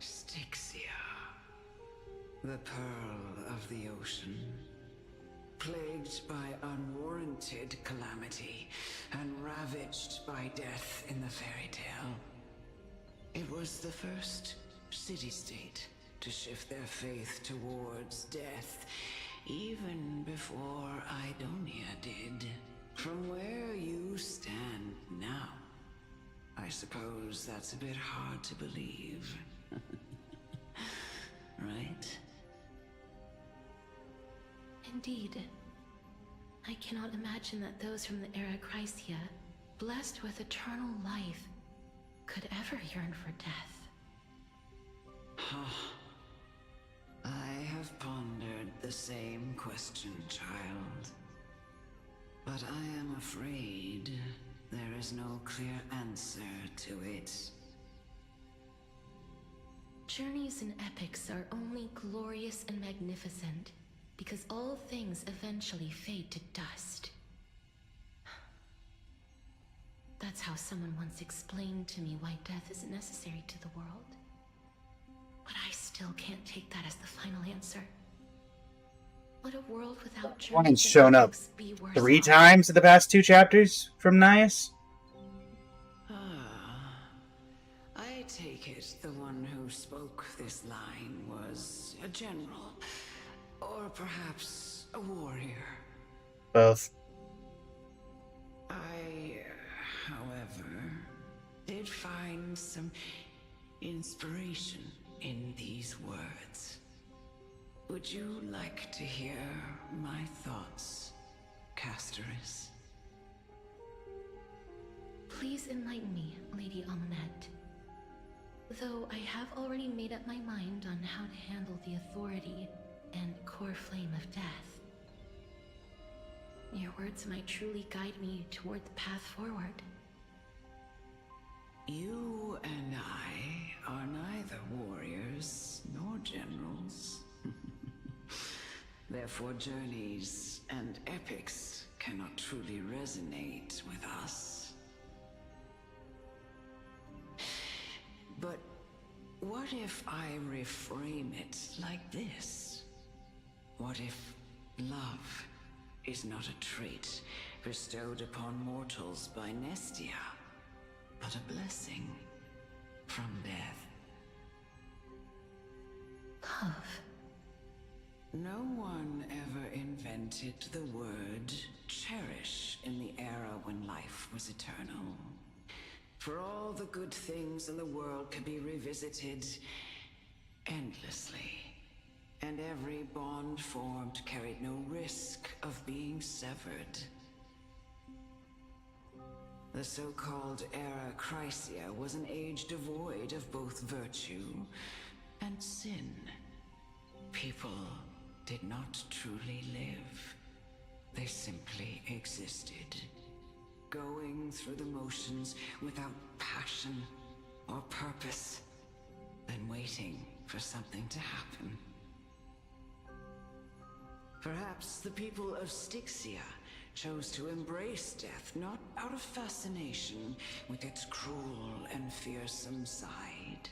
Styxia, the pearl of the ocean, plagued by unwarranted calamity and ravaged by death in the fairy tale. It was the first city-state to shift their faith towards death, even before Idonia did. From where you stand now, I suppose that's a bit hard to believe. Right? Indeed. I cannot imagine that those from the era Chrysia, blessed with eternal life, could ever yearn for death. I have pondered the same question, child. But I am afraid there is no clear answer to it. Journeys and epics are only glorious and magnificent because all things eventually fade to dust. That's how someone once explained to me why death is necessary to the world. But I still can't take that as the final answer. Would a world without journeys Ryan's and shown up epics be worse 3 off? times in the past 2 chapters from Nias. I take it the one who spoke this line was a general, or perhaps a warrior. Both. I, however, did find some inspiration in these words. Would you like to hear my thoughts, Castorus? Please enlighten me, Lady Amunet. Though I have already made up my mind on how to handle the authority and core flame of death. Your words might truly guide me toward the path forward. You and I are neither warriors nor generals. Therefore, journeys and epics cannot truly resonate with us. But what if I reframe it like this? What if love is not a trait bestowed upon mortals by Nestia, but a blessing from death? Love. No one ever invented the word cherish in the era when life was eternal. For all the good things in the world can be revisited endlessly, and every bond formed carried no risk of being severed. The so-called Era Chrysia was an age devoid of both virtue and sin. People did not truly live. They simply existed, going through the motions without passion or purpose, then waiting for something to happen. Perhaps the people of Styxia chose to embrace death not out of fascination with its cruel and fearsome side,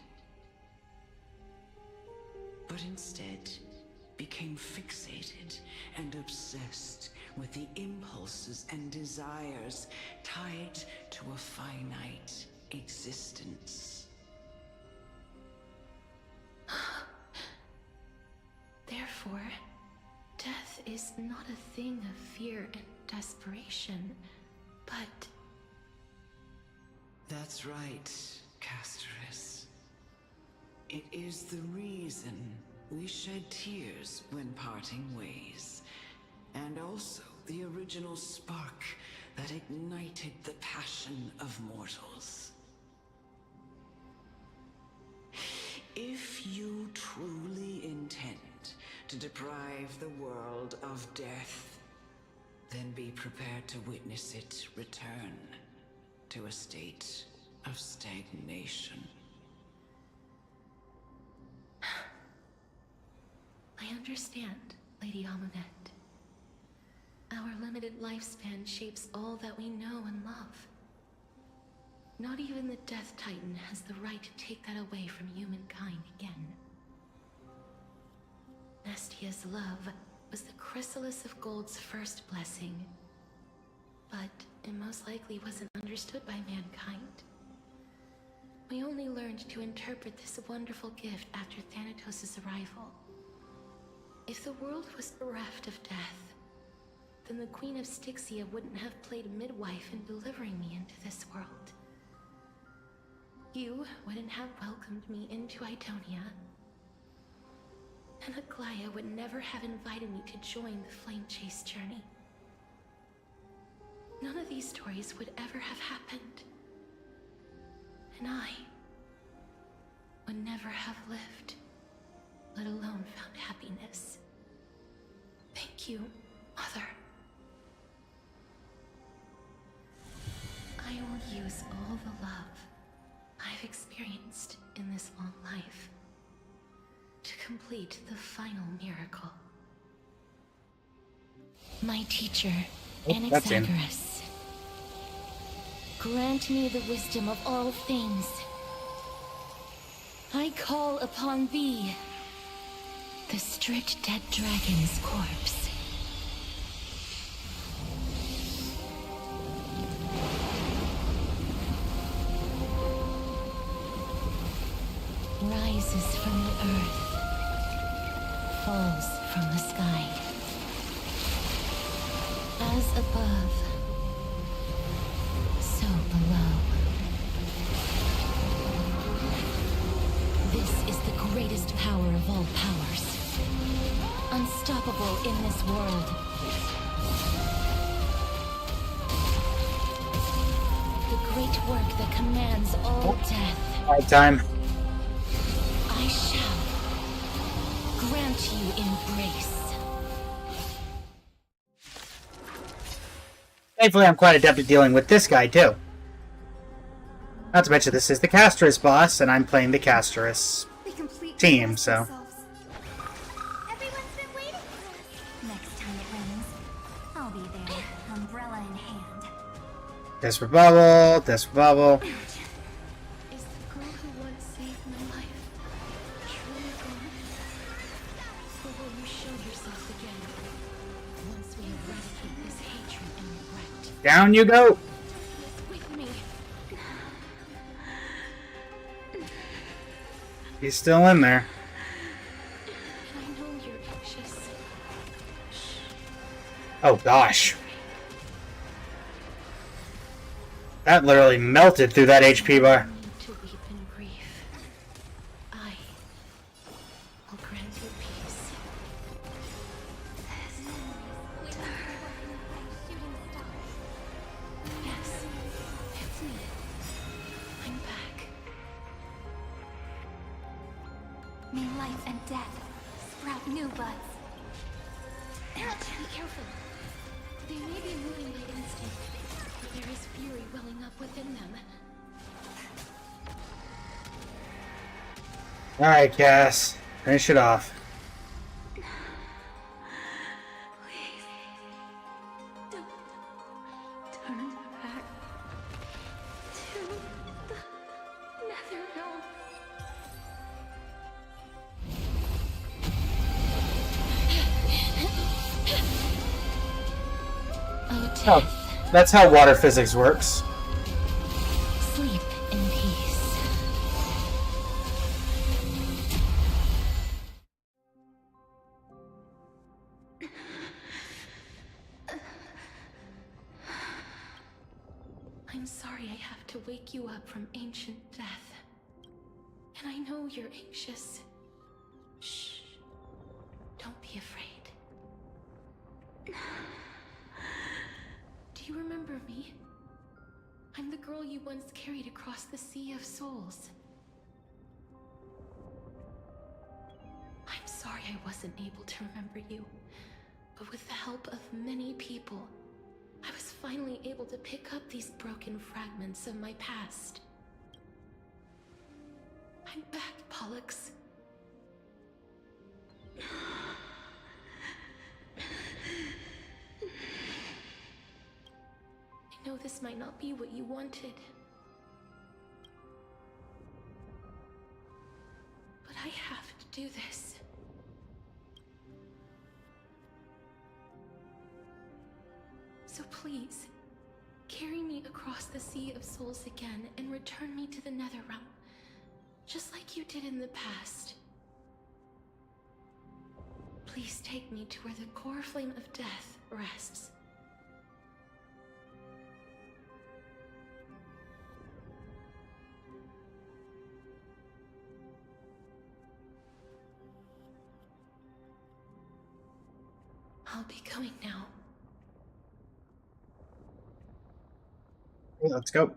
but instead became fixated and obsessed with the impulses and desires tied to a finite existence. Therefore, death is not a thing of fear and desperation, but... That's right, Castorus. It is the reason we shed tears when parting ways, and also the original spark that ignited the passion of mortals. you truly intend to deprive the world of death, then be prepared to witness it return to a state of stagnation. I understand, Lady Amunet. Our limited lifespan shapes all that we know and love. Not even the Death Titan has the right to take that away from humankind again. Nestia's love was the chrysalis of Gold's first blessing, but it most likely wasn't understood by mankind. We only learned to interpret this wonderful gift after Thanatos' arrival. If the world was bereft of death, then the Queen of Styxia wouldn't have played midwife in delivering me into this world. You wouldn't have welcomed me into Idonia, and Aglaya would never have invited me to join the Flame Chase journey. None of these stories would ever have happened, and I would never have lived, let alone found happiness. Thank you, Mother. I will use all the love I've experienced in this long life to complete the final miracle. My teacher, Anaxagoras, grant me the wisdom of all things. I call upon thee, the stripped dead dragon's corpse. Rises from the earth, falls from the sky. As above, so below. This is the greatest power of all powers. Unstoppable in this world. The great work that commands all death. All right, time. I shall grant you embrace. Thankfully, I'm quite adept at dealing with this guy, too. Not to mention, this is the Casterus boss, and I'm playing the Casterus team, so... Everyone's been waiting for us. Next time it rains, I'll be there, umbrella in hand. Desperate Bubble, Desperate Bubble. Is the girl who once saved my life truly gone? Or will you show yourself again once we eradicate this hatred and regret? Down you go! With me. He's still in there. I know you're anxious. Oh gosh. That literally melted through that HP bar. To weep in grief. I will grant you peace. Yes, it's me. I'm back. May life and death sprout new buds. Be careful. They may be moving by instinct, but there is fury welling up within them. Alright, Cass. Finish it off. Don't turn back to the nether realm. Oh, that's how water physics works. Sleep in peace. I'm sorry I have to wake you up from ancient death. And I know you're anxious. Shh. Don't be afraid. Do you remember me? I'm the girl you once carried across the Sea of Souls. I wasn't able to remember you, but with the help of many people, I was finally able to pick up these broken fragments of my past. I'm back, Pollux. I know this might not be what you wanted, but I have to do this. So please, carry me across the Sea of Souls again and return me to the Netherrealm, just like you did in the past. Please take me to where the core flame of death rests. I'll be going now. Okay, let's go.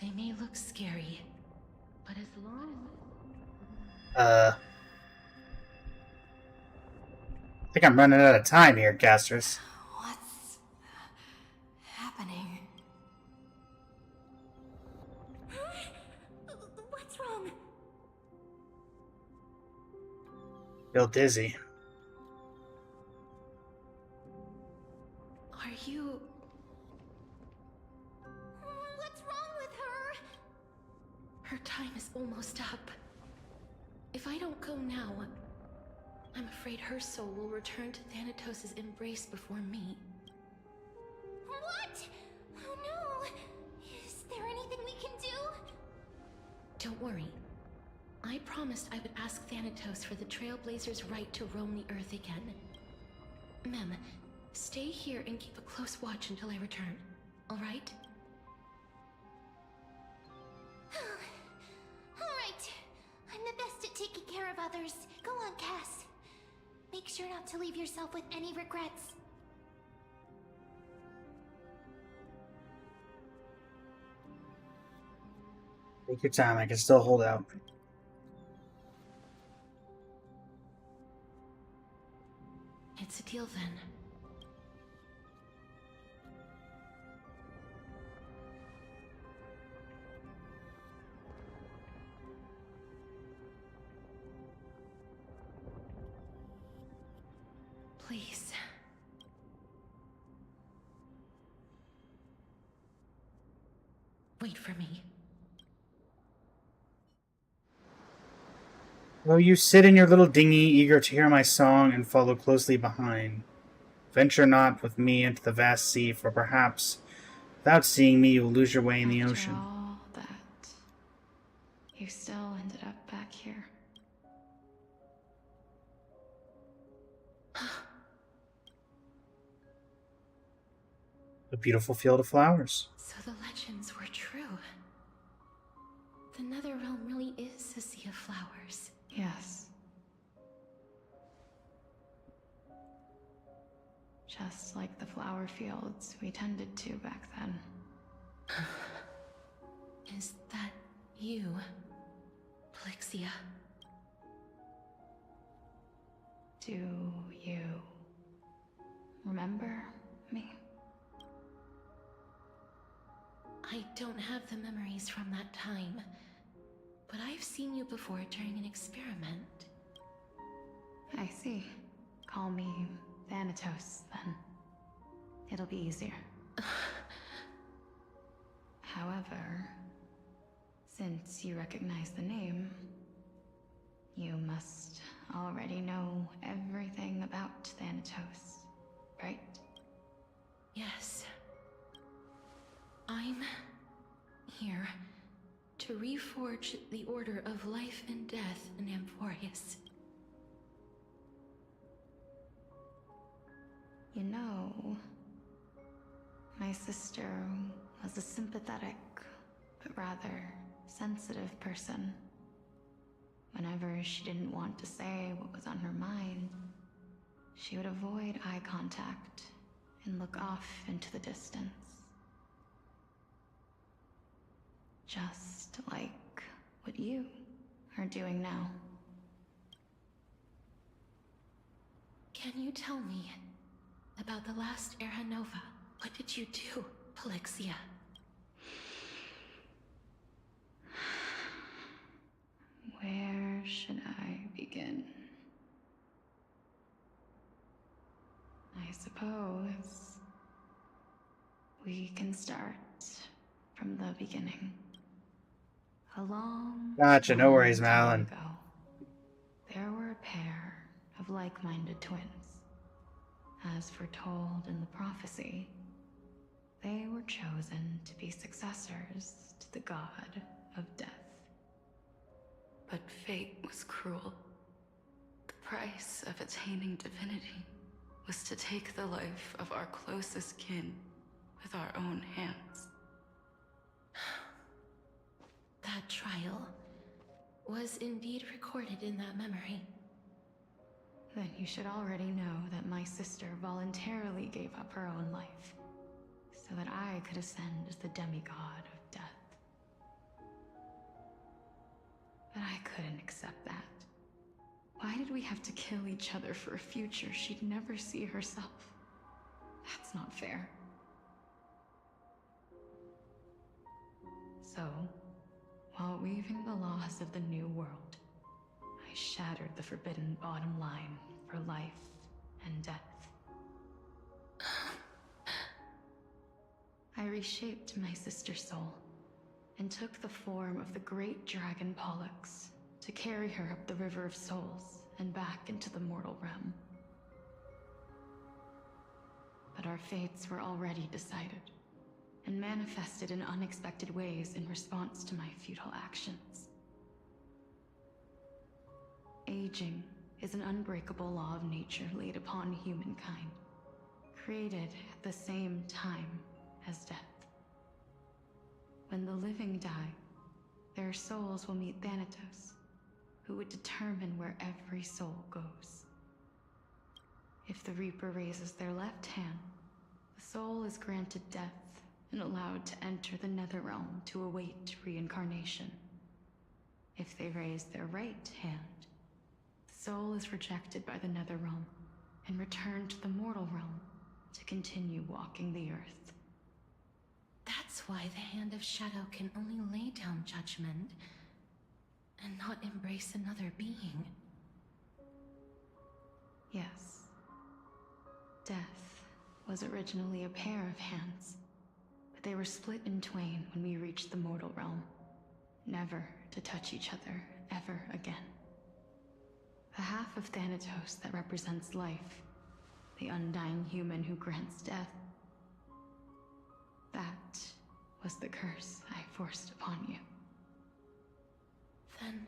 They may look scary, but as long I think I'm running out of time here, casters. What's happening? What's wrong? Feel dizzy. Are you... What's wrong with her? Her time is almost up. If I don't go now, I'm afraid her soul will return to Thanatos' embrace before me. What? Oh no! Is there anything we can do? Don't worry. I promised I would ask Thanatos for the Trailblazers' right to roam the Earth again. Mem, stay here and keep a close watch until I return, alright? Alright. I'm the best at taking care of others. Go on, Cass. Make sure not to leave yourself with any regrets. Take your time, I can still hold out. It's a deal then. Please. Wait for me. Though you sit in your little dinghy, eager to hear my song and follow closely behind. Venture not with me into the vast sea, for perhaps, without seeing me, you'll lose your way in the ocean. After all that, you still ended up back here. A beautiful field of flowers. So the legends were true. The Netherrealm really is a sea of flowers. Yes. Just like the flower fields we tended to back then. Is that you, Plixia? Do you remember me? I don't have the memories from that time, but I've seen you before during an experiment. I see. Call me Thanatos, then. It'll be easier. However, since you recognize the name, you must already know everything about Thanatos, right? Yes. I'm here to reforge the order of life and death in AMPHOREUS. You know, my sister was a sympathetic, but rather sensitive person. Whenever she didn't want to say what was on her mind, she would avoid eye contact and look off into the distance. Just like what you are doing now. Can you tell me about the last Era Nova? What did you do, Polixia? Where should I begin? I suppose we can start from the beginning. A long, Gotcha, no worries, long time Malin. ago, there were a pair of like-minded twins. As foretold in the prophecy, they were chosen to be successors to the god of death. But fate was cruel. The price of attaining divinity was to take the life of our closest kin with our own hands. That trial was indeed recorded in that memory. Then you should already know that my sister voluntarily gave up her own life, so that I could ascend as the demigod of death. But I couldn't accept that. Why did we have to kill each other for a future she'd never see herself? That's not fair. So, while weaving the laws of the new world, I shattered the forbidden bottom line for life and death. I reshaped my sister's soul and took the form of the great dragon Pollux to carry her up the River of Souls and back into the mortal realm. But our fates were already decided and manifested in unexpected ways in response to my futile actions. Aging is an unbreakable law of nature laid upon humankind, created at the same time as death. When the living die, their souls will meet Thanatos, who would determine where every soul goes. If the Reaper raises their left hand, the soul is granted death and allowed to enter the Netherrealm to await reincarnation. If they raise their right hand, the soul is rejected by the Netherrealm and returned to the mortal realm to continue walking the earth. That's why the Hand of Shadow can only lay down judgment and not embrace another being. Yes. Death was originally a pair of hands, but they were split in twain when we reached the mortal realm, never to touch each other ever again. The half of Thanatos that represents life, the undying human who grants death, that was the curse I forced upon you. Then,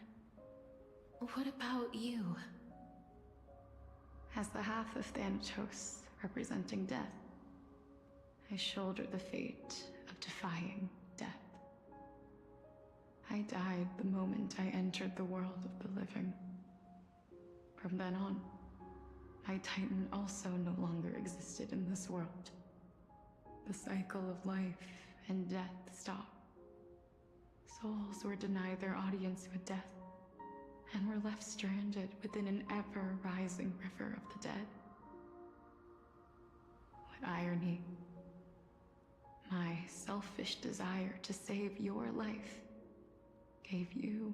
what about you? As the half of Thanatos representing death, I shoulder the fate of defying death. I died the moment I entered the world of the living. From then on, my Titan also no longer existed in this world. The cycle of life and death stopped. Souls were denied their audience with death, and were left stranded within an ever-rising river of the dead. What irony. My selfish desire to save your life gave you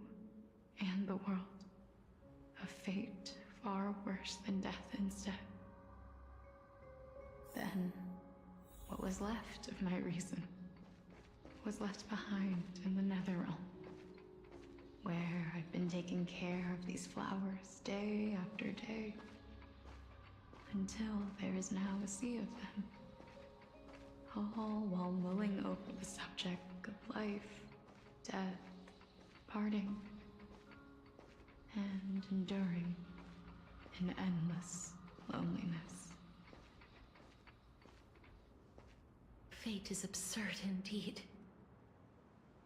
and the world a fate far worse than death instead. Then, what was left of my reason was left behind in the Netherrealm, where I've been taking care of these flowers day after day, until there is now a sea of them, all while mulling over the subject of life, death, parting, and enduring an endless loneliness. Fate is absurd indeed.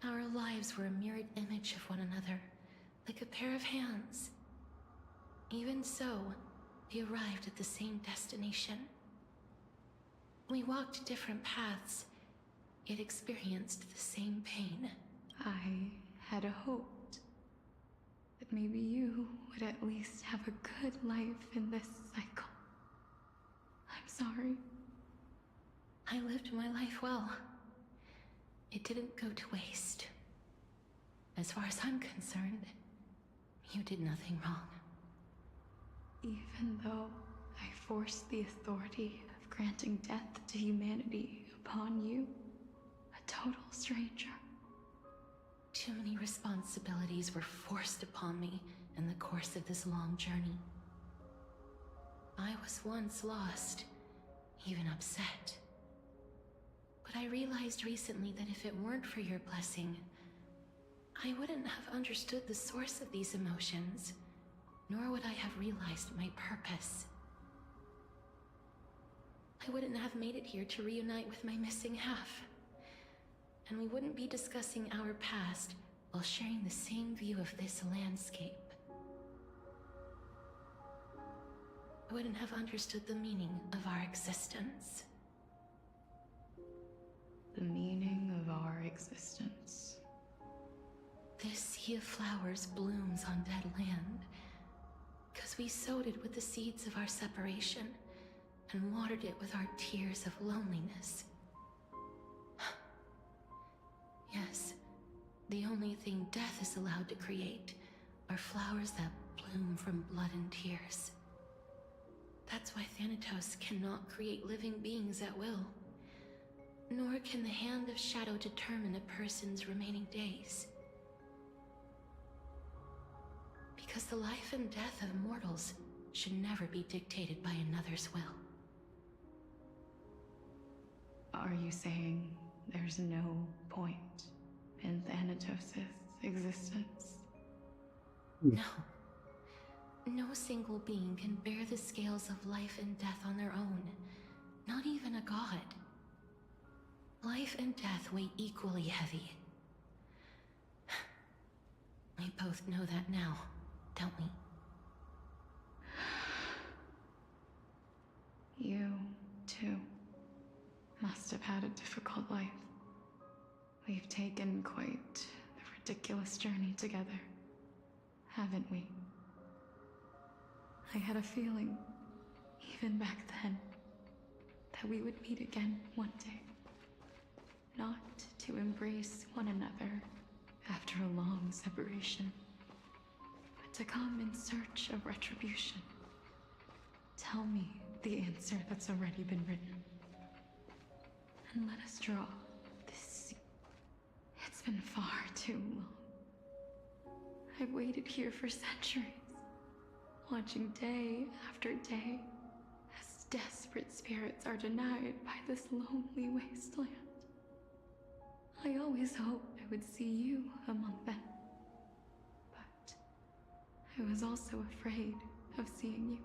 Our lives were a mirrored image of one another, like a pair of hands. Even so, we arrived at the same destination. We walked different paths, yet experienced the same pain. I had hoped that maybe you would at least have a good life in this cycle. I'm sorry. I lived my life well. It didn't go to waste. As far as I'm concerned, you did nothing wrong. Even though I forced the authority of granting death to humanity upon you, a total stranger. Too many responsibilities were forced upon me in the course of this long journey. I was once lost, even upset. But I realized recently that if it weren't for your blessing, I wouldn't have understood the source of these emotions, nor would I have realized my purpose. I wouldn't have made it here to reunite with my missing half. And we wouldn't be discussing our past while sharing the same view of this landscape. I wouldn't have understood the meaning of our existence. The meaning of our existence. This sea of flowers blooms on dead land, because we sowed it with the seeds of our separation and watered it with our tears of loneliness. Yes, the only thing death is allowed to create are flowers that bloom from blood and tears. That's why Thanatos cannot create living beings at will, nor can the Hand of Shadow determine a person's remaining days. Because the life and death of mortals should never be dictated by another's will. Are you saying there's no point in Thanatos' existence? No. No single being can bear the scales of life and death on their own. Not even a god. Life and death weigh equally heavy. We both know that now, don't we? You, too, must have had a difficult life. We've taken quite the ridiculous journey together, haven't we? I had a feeling, even back then, that we would meet again one day. Not to embrace one another after a long separation, but to come in search of retribution. Tell me the answer that's already been written. And let us draw this scene. It's been far too long. I've waited here for centuries, watching day after day as desperate spirits are denied by this lonely wasteland. I always hoped I would see you among them, but I was also afraid of seeing you.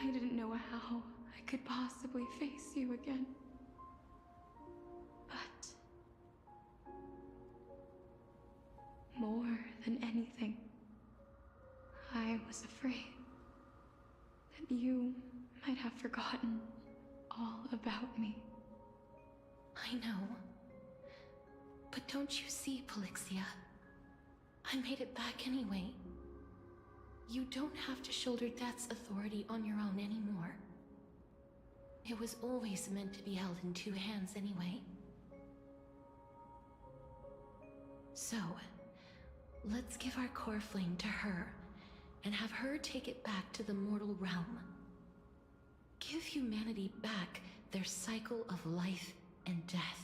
I didn't know how I could possibly face you again. But more than anything, I was afraid that you might have forgotten all about me. I know. But don't you see, Polixia? I made it back anyway. You don't have to shoulder death's authority on your own anymore. It was always meant to be held in two hands anyway. So, let's give our core flame to her, and have her take it back to the mortal realm. Give humanity back their cycle of life and death.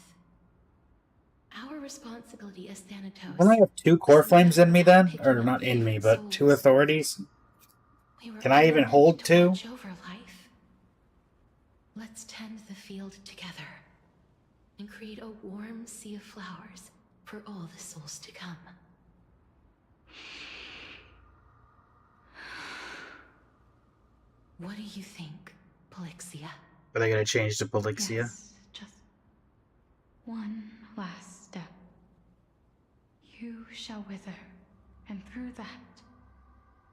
Our responsibility as Thanatos... Can I have two core flames in me then? Or not in me, but two authorities? Can I even hold two? Over life. Let's tend the field together and create a warm sea of flowers for all the souls to come. What do you think, Polixia? Are they going to change to Polixia? Yes, just one last step. You shall wither, and through that,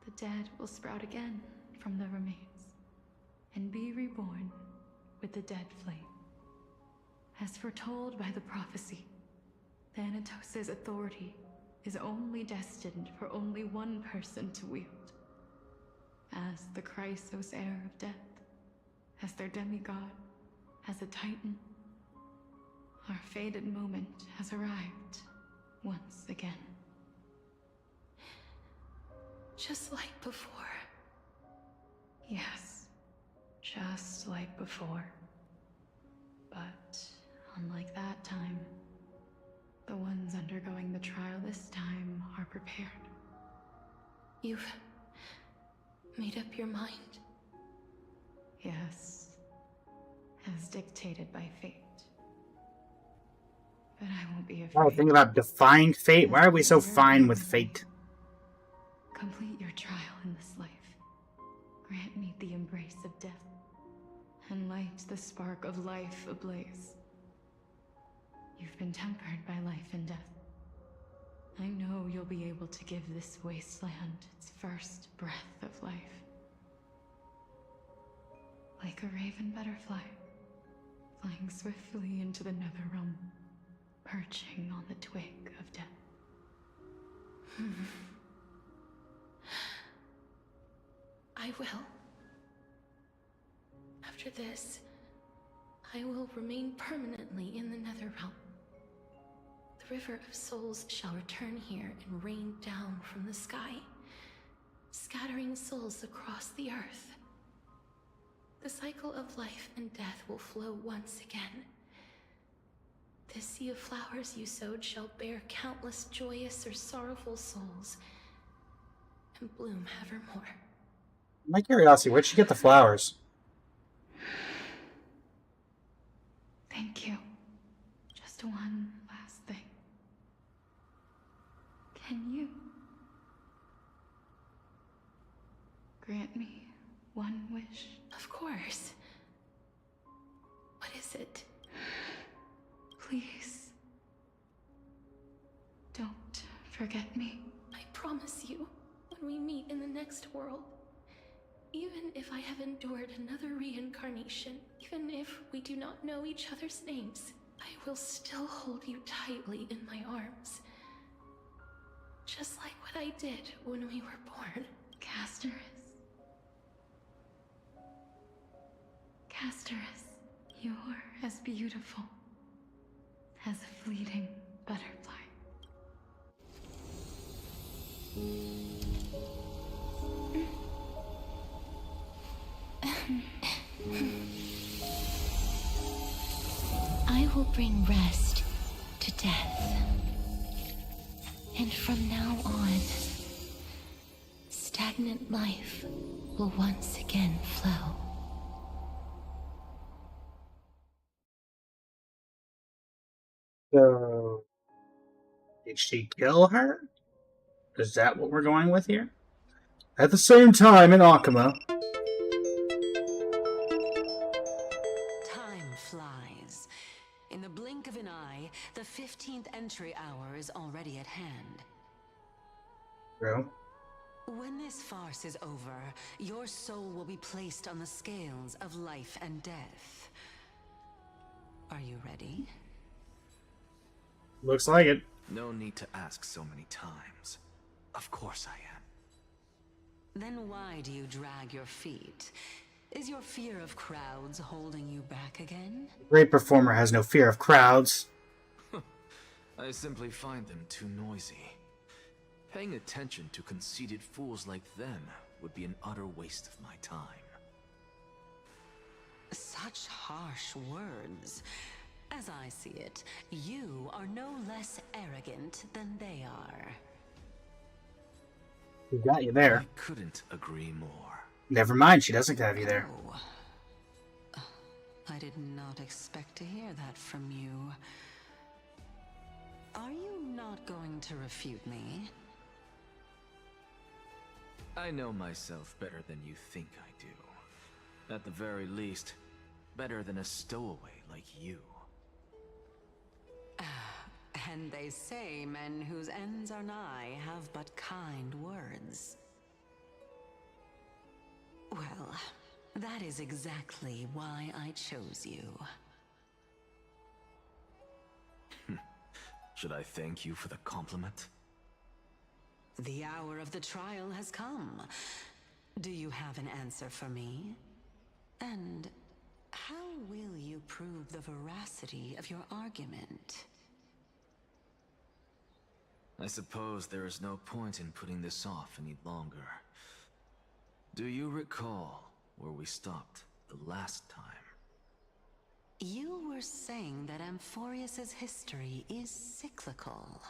the dead will sprout again from the remains, and be reborn with the dead flame. As foretold by the prophecy, Thanatos' authority is only destined for only one person to wield. As the Chrysos heir of death, as their demigod, as a titan, our fated moment has arrived once again. Just like before. Yes, just like before. But unlike that time, the ones undergoing the trial this time are prepared. You've made up your mind? Yes, as dictated by fate. But I won't be afraid. Oh, think about defying fate. Why are we so fine with fate? Complete your trial in this life. Grant me the embrace of death, and light the spark of life ablaze. You've been tempered by life and death. I know you'll be able to give this wasteland its first breath of life. Like a raven butterfly, flying swiftly into the netherrealm, perching on the twig of death. I will. After this, I will remain permanently in the Netherrealm. The River of Souls shall return here and rain down from the sky, scattering souls across the earth. The cycle of life and death will flow once again. This sea of flowers you sowed shall bear countless joyous or sorrowful souls, and bloom evermore. My curiosity, where'd she get the flowers? Thank you. Just one last thing. Can you grant me one wish? Of course. What is it? Please, don't forget me. I promise you, when we meet in the next world, even if I have endured another reincarnation, even if we do not know each other's names, I will still hold you tightly in my arms. Just like what I did when we were born. Casterus, you're as beautiful as a fleeting butterfly. I will bring rest to death. And from now on, stagnant life will once again flow. So, did she kill her? Is that what we're going with here? At the same time in Akuma. Time flies. In the blink of an eye, the 15th entry hour is already at hand. Bro. When this farce is over, your soul will be placed on the scales of life and death. Are you ready? Looks like it. No need to ask so many times. Of course I am. Then why do you drag your feet? Is your fear of crowds holding you back again? A great performer has no fear of crowds. I simply find them too noisy. Paying attention to conceited fools like them would be an utter waste of my time. Such harsh words. As I see it, you are no less arrogant than they are. We got you there. I couldn't agree more. Never mind, she doesn't have you there. Oh. I did not expect to hear that from you. Are you not going to refute me? I know myself better than you think I do. At the very least, better than a stowaway like you. And they say men whose ends are nigh have but kind words. Well, that is exactly why I chose you. Should I thank you for the compliment? The hour of the trial has come. Do you have an answer for me? And how will you prove the veracity of your argument? I suppose there is no point in putting this off any longer. Do you recall where we stopped the last time? You were saying that AMPHOREUS' history is cyclical.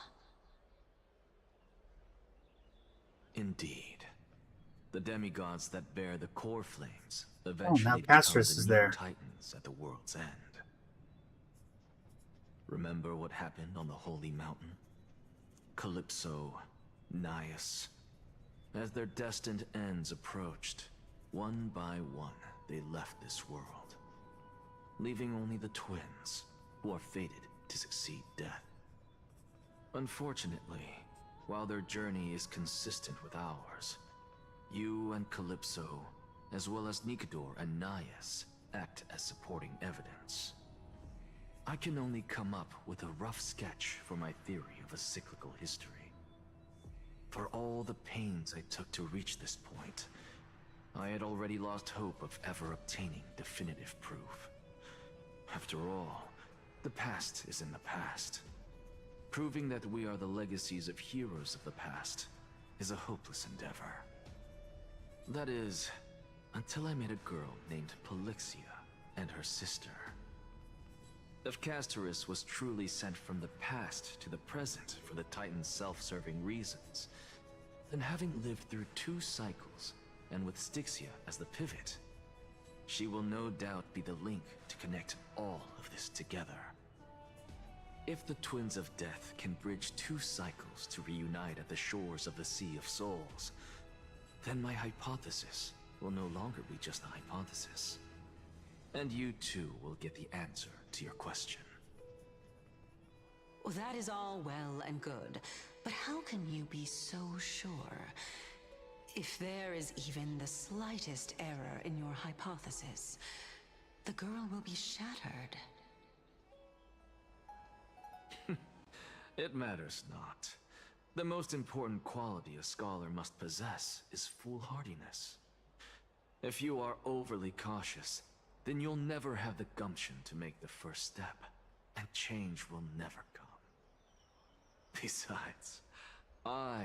Indeed. The demigods that bear the core flames now eventually AMPHOREUS become is the new there. titans at the world's end. Remember what happened on the Holy Mountain? Calypso, Naias. As their destined ends approached, one by one they left this world, leaving only the twins, who are fated to succeed death. Unfortunately, while their journey is consistent with ours, you and Calypso, as well as Nicodor and Naias, act as supporting evidence. I can only come up with a rough sketch for my theory of a cyclical history. For all the pains I took to reach this point, I had already lost hope of ever obtaining definitive proof. After all, the past is in the past. Proving that we are the legacies of heroes of the past is a hopeless endeavor. That is, until I met a girl named Polixia and her sister. If Castorus was truly sent from the past to the present for the Titan's self-serving reasons, then having lived through 2 cycles, and with Styxia as the pivot, she will no doubt be the link to connect all of this together. If the Twins of Death can bridge 2 cycles to reunite at the shores of the Sea of Souls, then my hypothesis will no longer be just a hypothesis. And you too will get the answer to your question. Well, that is all well and good, but how can you be so sure? If there is even the slightest error in your hypothesis, the girl will be shattered. It matters not. The most important quality a scholar must possess is foolhardiness. If you are overly cautious, then you'll never have the gumption to make the first step, and change will never come. Besides, I,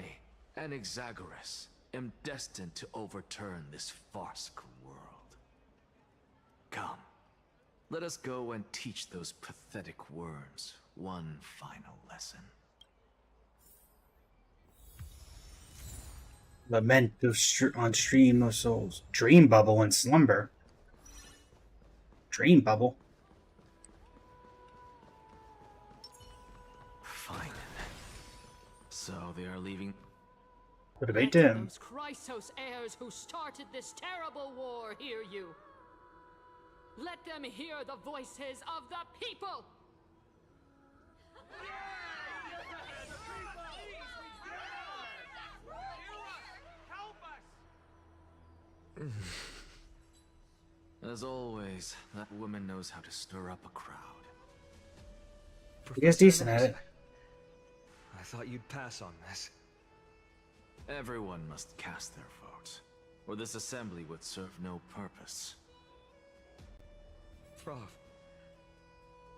Anaxagoras, am destined to overturn this farcical world. Come, let us go and teach those pathetic worms one final lesson. Lament on Stream of Souls. Dream bubble and slumber. Dream bubble. Fine. So they are leaving. What do they do? Those Chrysos heirs who started this terrible war hear you. Let them hear the voices of the people. As always, that woman knows how to stir up a crowd. You guys decent at it. I thought you'd pass on this. Everyone must cast their vote, or this assembly would serve no purpose. Prof,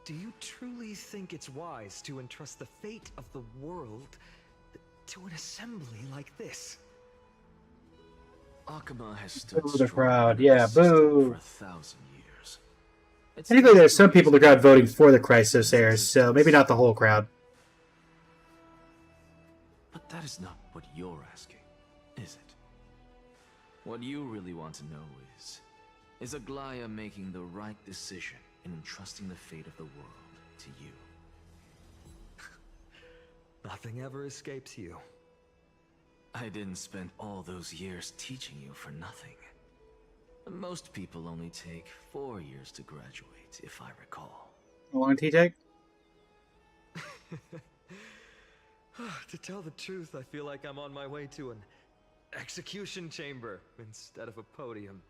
do you truly think it's wise to entrust the fate of the world to an assembly like this? Akama has stood Boo the strong crowd. under Yeah, the system boo. for 1,000 years. It's Technically, there's some people in the crowd reason voting for the Chrysos heirs, so maybe not the whole crowd. But that is not what you're asking, is it? What you really want to know is Aglaya making the right decision in entrusting the fate of the world to you? Nothing ever escapes you. I didn't spend all those years teaching you for nothing. Most people only take 4 years to graduate, if I recall. How long did he take? To tell the truth, I feel like I'm on my way to an execution chamber instead of a podium.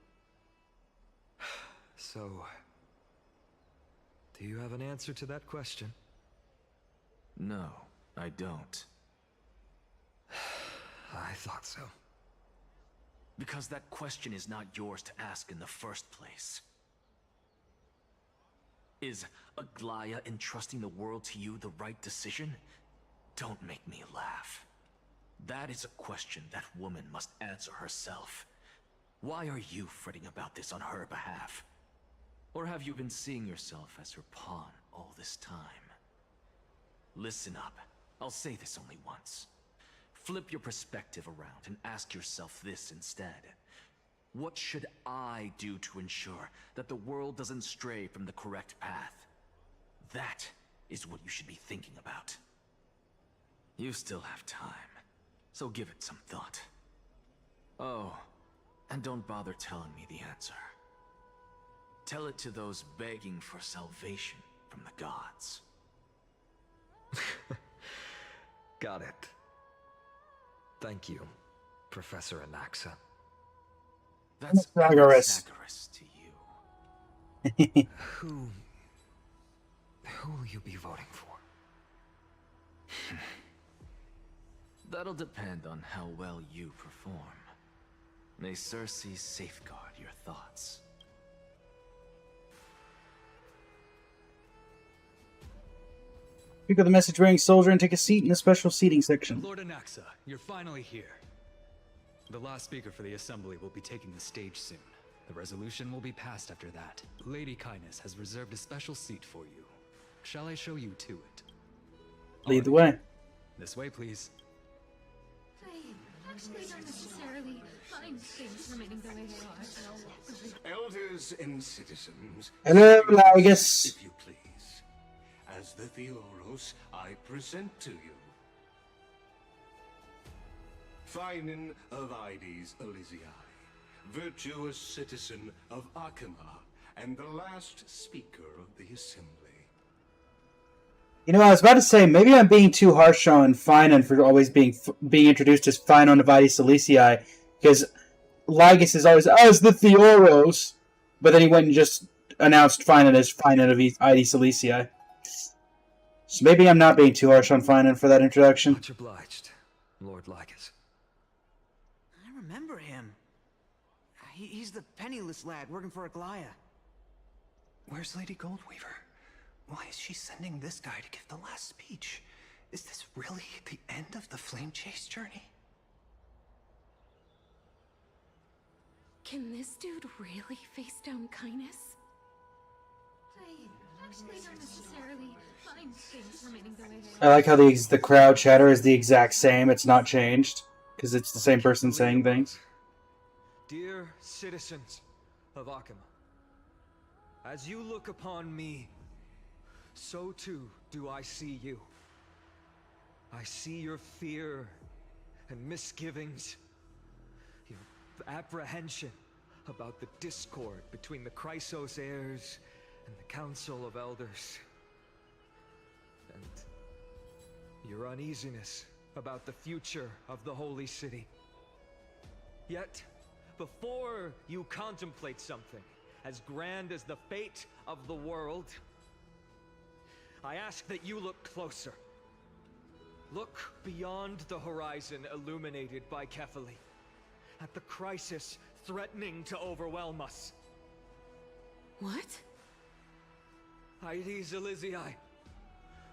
So, do you have an answer to that question? No. I don't. I thought so. Because that question is not yours to ask in the first place. Is Aglaya entrusting the world to you the right decision? Don't make me laugh. That is a question that woman must answer herself. Why are you fretting about this on her behalf? Or have you been seeing yourself as her pawn all this time? Listen up. I'll say this only once. Flip your perspective around and ask yourself this instead. What should I do to ensure that the world doesn't stray from the correct path? That is what you should be thinking about. You still have time, so give it some thought. Oh, and don't bother telling me the answer. Tell it to those begging for salvation from the gods. Got it. Thank you, Professor Anaxa. That's Anaxagoras to you. Who will you be voting for? That'll depend on how well you perform. May Cersei safeguard your thoughts. Pick up the message-bearing soldier and take a seat in the special seating section. Lord Anaxa, you're finally here. The last speaker for the assembly will be taking the stage soon. The resolution will be passed after that. Lady Kindness has reserved a special seat for you. Shall I show you to it? Lead the way. This way, please. I actually don't necessarily mind things remaining the way they are. Elders and citizens. Hello, Largus. If you please. As the Theoros, I present to you Finan of Ides Elysiae, virtuous citizen of Akima, and the last speaker of the assembly. You know, I was about to say, maybe I'm being too harsh on Finan for always being introduced as Finan of Ides Elysiae, because Lygus is always, as the Theoros, but then he went and just announced Finan as Finan of Ides Elysiae. So maybe I'm not being too harsh on Finan for that introduction. Much obliged, Lord Lygus. I remember him. He's the penniless lad working for Aglaya. Where's Lady Goldweaver? Why is she sending this guy to give the last speech? Is this really the end of the Flame Chase journey? Can this dude really face down Kindness? I actually don't necessarily mind things remaining the way they I like how the crowd chatter is the exact same. It's not changed, because it's the same person saying things. Dear citizens of Akima, as you look upon me, so too do I see you. I see your fear and misgivings, your apprehension about the discord between the Chrysos heirs and the Council of Elders, and your uneasiness about the future of the Holy City. Yet, before you contemplate something as grand as the fate of the world, I ask that you look closer. Look beyond the horizon illuminated by Kefali, at the crisis threatening to overwhelm us. What? Ides Elysiae,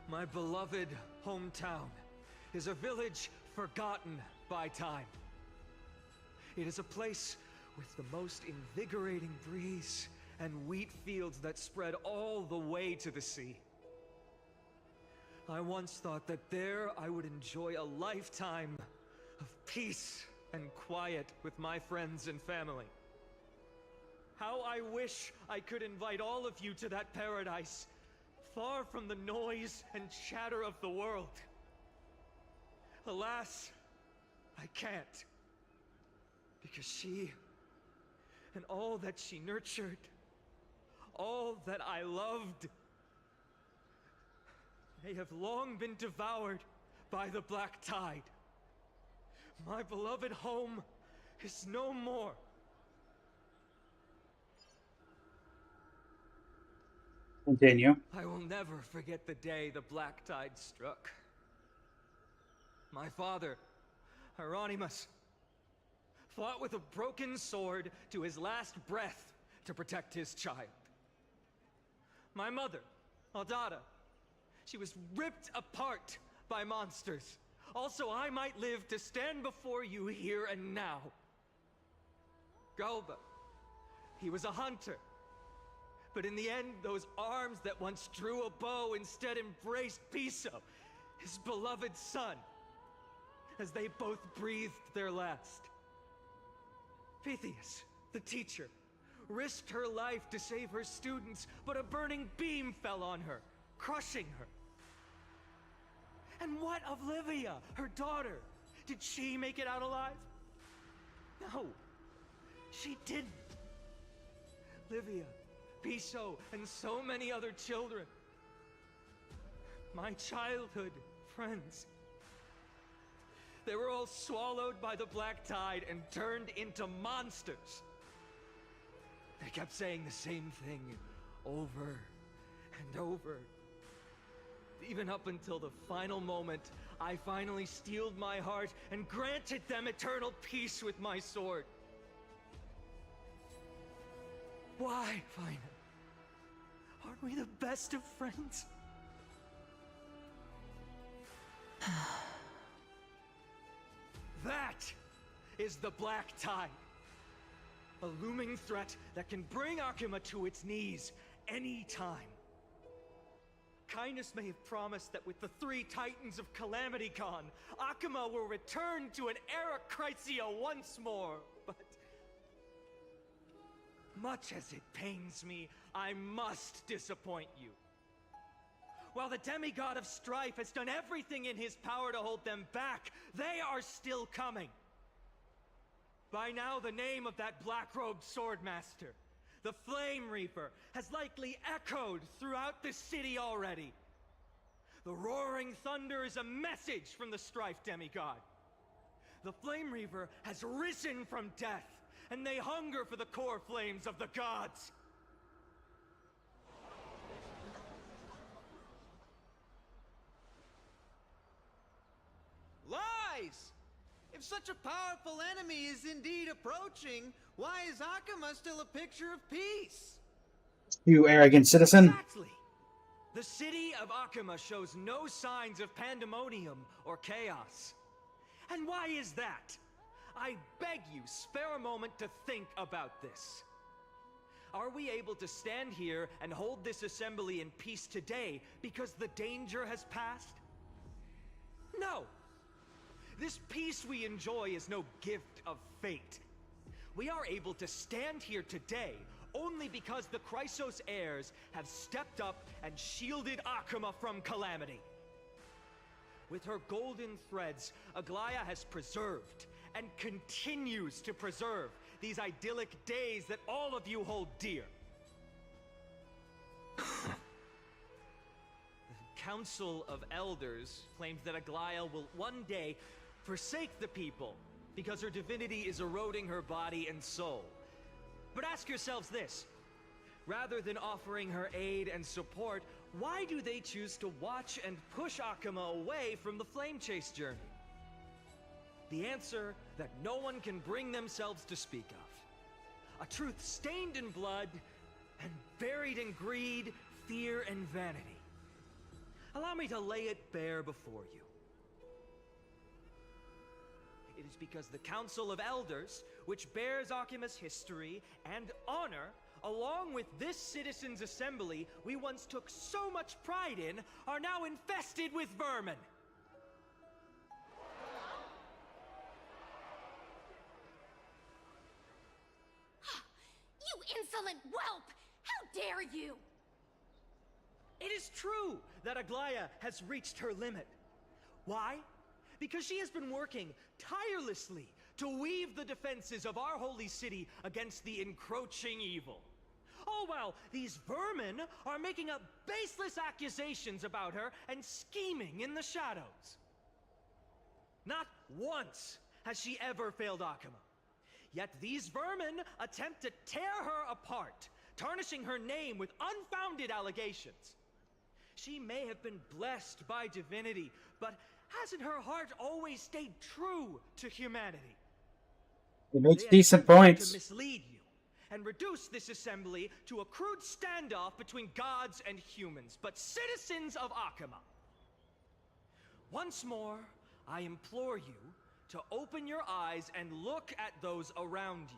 my beloved hometown, is a village forgotten by time. It is a place with the most invigorating breeze and wheat fields that spread all the way to the sea. I once thought that there I would enjoy a lifetime of peace and quiet with my friends and family. How I wish I could invite all of you to that paradise, far from the noise and chatter of the world. Alas, I can't. Because she, and all that she nurtured, all that I loved, they have long been devoured by the black tide. My beloved home is no more. Continue. I will never forget the day the black tide struck. My father, Hieronymus, fought with a broken sword to his last breath to protect his child. My mother, Aldada, she was ripped apart by monsters. Also, I might live to stand before you here and now. Galba, he was a hunter. But in the end, those arms that once drew a bow instead embraced Piso, his beloved son, as they both breathed their last. Pythias, the teacher, risked her life to save her students, but a burning beam fell on her, crushing her. And what of Livia, her daughter? Did she make it out alive? No, she didn't. Livia, Piso, and so many other children. My childhood friends. They were all swallowed by the black tide and turned into monsters. They kept saying the same thing over and over. Even up until the final moment, I finally steeled my heart and granted them eternal peace with my sword. Why, Fina? Aren't we the best of friends? That is the Black Tide. A looming threat that can bring Akuma to its knees any time. Kindness may have promised that with the 3 Titans of Calamity Con, Akuma will return to an era Chrysia once more, but much as it pains me, I must disappoint you. While the demigod of strife has done everything in his power to hold them back, they are still coming. By now, the name of that black-robed swordmaster, the Flame Reaper, has likely echoed throughout the city already. The roaring thunder is a message from the strife demigod. The Flame Reaper has risen from death, and they hunger for the core flames of the gods. Lies! If such a powerful enemy is indeed approaching, why is Akuma still a picture of peace? You arrogant citizen. Exactly. The city of Akuma shows no signs of pandemonium or chaos. And why is that? I beg you, spare a moment to think about this. Are we able to stand here and hold this assembly in peace today because the danger has passed? No. This peace we enjoy is no gift of fate. We are able to stand here today only because the Chrysos heirs have stepped up and shielded Akuma from calamity. With her golden threads, Aglaya has preserved and continues to preserve these idyllic days that all of you hold dear. The Council of Elders claims that Aglaya will one day forsake the people because her divinity is eroding her body and soul. But ask yourselves this. Rather than offering her aid and support, why do they choose to watch and push Akuma away from the Flame Chase journey? The answer that no one can bring themselves to speak of. A truth stained in blood and buried in greed, fear, and vanity. Allow me to lay it bare before you. It is because the Council of Elders, which bears Akuma's history and honor, along with this citizens' assembly we once took so much pride in, are now infested with vermin. You insolent whelp! How dare you! It is true that Aglaya has reached her limit. Why? Because she has been working tirelessly to weave the defenses of our holy city against the encroaching evil. All while these vermin are making up baseless accusations about her and scheming in the shadows. Not once has she ever failed Akuma. Yet these vermin attempt to tear her apart, tarnishing her name with unfounded allegations. She may have been blessed by divinity, but Hasn't her heart always stayed true to humanity? It makes They decent attempted points. to mislead you and reduce this assembly to a crude standoff between gods and humans, but citizens of Akama. Once more, I implore you to open your eyes and look at those around you.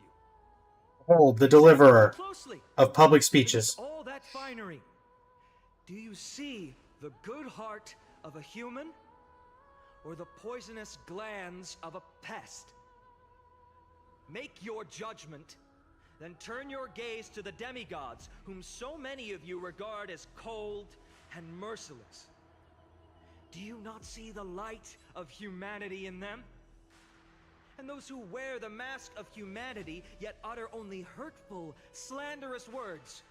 Behold, the deliverer Closely. of public speeches. All that finery. Do you see the good heart of a human, or the poisonous glands of a pest? Make your judgment, then turn your gaze to the demigods, whom so many of you regard as cold and merciless. Do you not see the light of humanity in them? And those who wear the mask of humanity, yet utter only hurtful, slanderous words.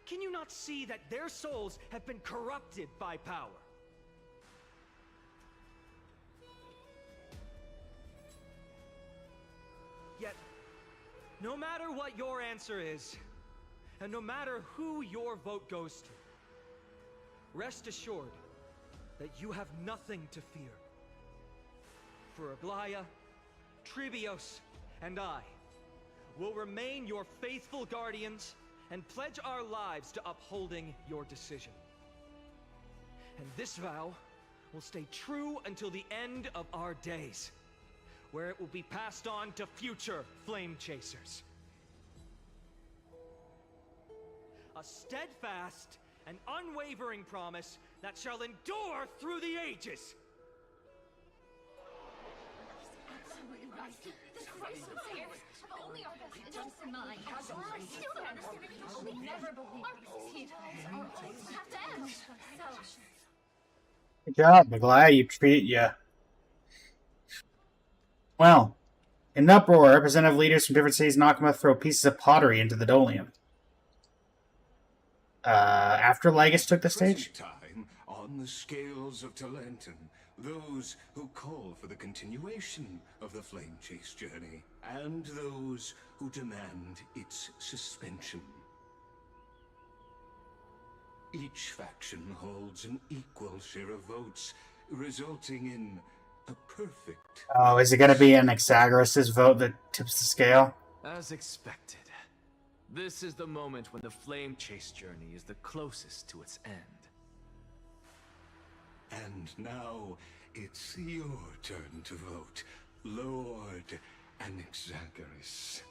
Can you not see that their souls have been corrupted by power? Yet, no matter what your answer is, and no matter who your vote goes to, rest assured that you have nothing to fear. For Aglaya, Tribios, and I will remain your faithful guardians and pledge our lives to upholding your decision. And this vow will stay true until the end of our days, where it will be passed on to future flame chasers. A steadfast and unwavering promise that shall endure through the ages. Absolutely right. This race was here. Only our best interests in mind. I still don't understand it. We never believed these times have to end. So. Good job, Aglaya. You treated you. Well, in an uproar, representative leaders from different cities in Akama throw pieces of pottery into the Dolium. After Lagus took the stage? Time on the scales of Talentum, those who call for the continuation of the Flame Chase journey, and those who demand its suspension. Each faction holds an equal share of votes, resulting in a perfect... Oh, is it going to be an Exagorus' vote that tips the scale? As expected. This is the moment when the Flame Chase journey is the closest to its end. And now, it's your turn to vote, Lord Exagorus.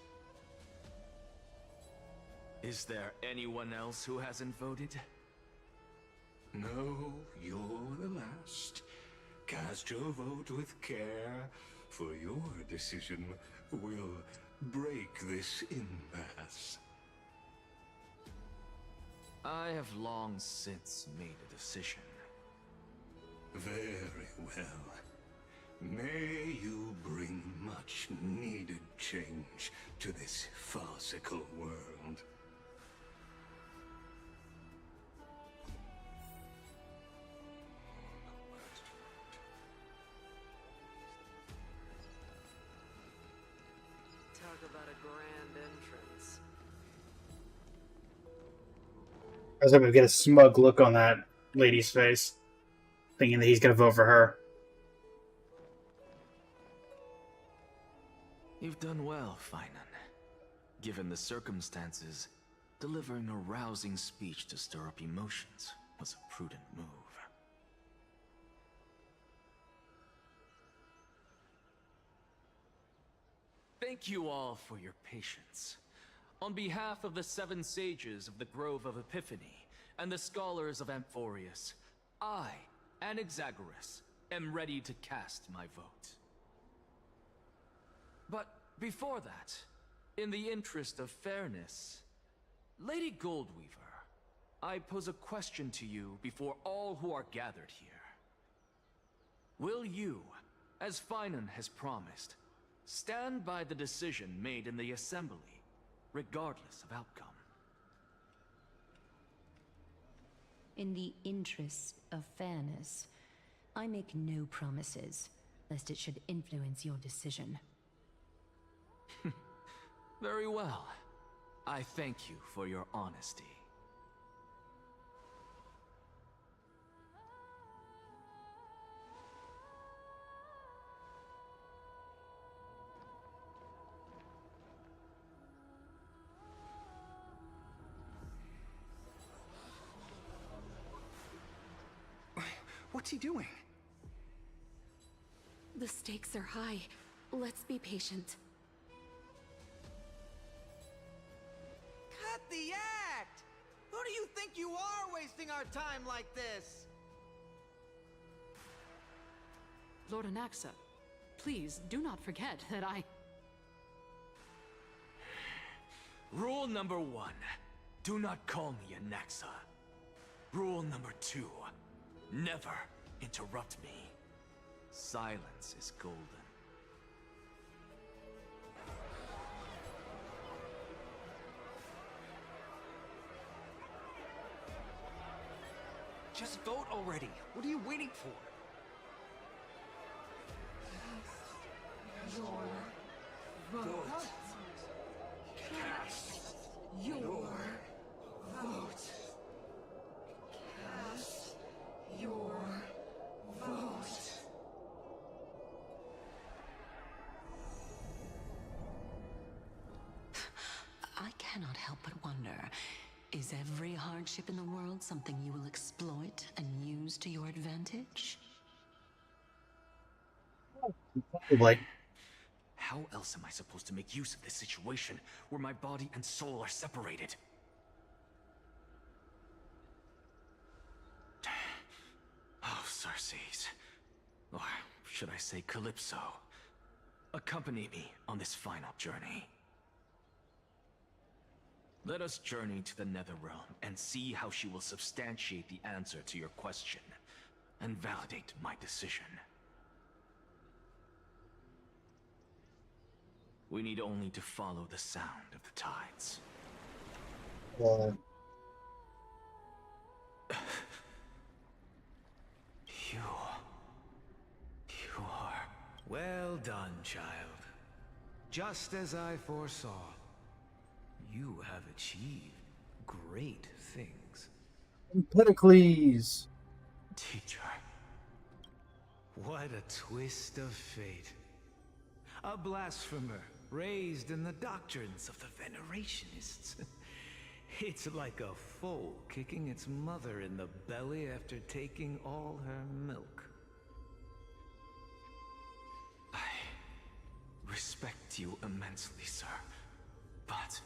Is there anyone else who hasn't voted? No, you're the last. Cast your vote with care, for your decision will break this impasse. I have long since made a decision. Very well. May you bring much needed change to this farcical world. Talk about a grand entrance. I was hoping to get a smug look on that lady's face, thinking that he's going to vote for her. You've done well, Finan. Given the circumstances, delivering a rousing speech to stir up emotions was a prudent move. Thank you all for your patience. On behalf of the 7 sages of the Grove of Epiphany and the scholars of AMPHOREUS, I, Exagorus, am ready to cast my vote. But before that, in the interest of fairness, Lady Goldweaver, I pose a question to you before all who are gathered here. Will you, as Finan has promised, stand by the decision made in the Assembly, regardless of outcome? In the interest of fairness, I make no promises, lest it should influence your decision. Very well. I thank you for your honesty. What's he doing? The stakes are high. Let's be patient. Cut the act! Who do you think you are wasting our time like this? Lord Anaxa, please do not forget that I... Rule number 1. Do not call me Anaxa. Rule number 2. Never interrupt me. Silence is golden. Just vote already. What are you waiting for? Your vote. Cast your vote. Cast your vote. I cannot help but wonder, is every hardship in the world something you will exploit and use to your advantage? Probably. How else am I supposed to make use of this situation where my body and soul are separated? Oh, Circes. Or should I say Calypso? Accompany me on this final journey. Let us journey to the Netherrealm and see how she will substantiate the answer to your question and validate my decision. We need only to follow the sound of the tides. You are... Well done, child. Just as I foresaw. You have achieved great things. Empedocles! Teacher. What a twist of fate. A blasphemer raised in the doctrines of the Venerationists. It's like a foal kicking its mother in the belly after taking all her milk. I respect you immensely, sir, but...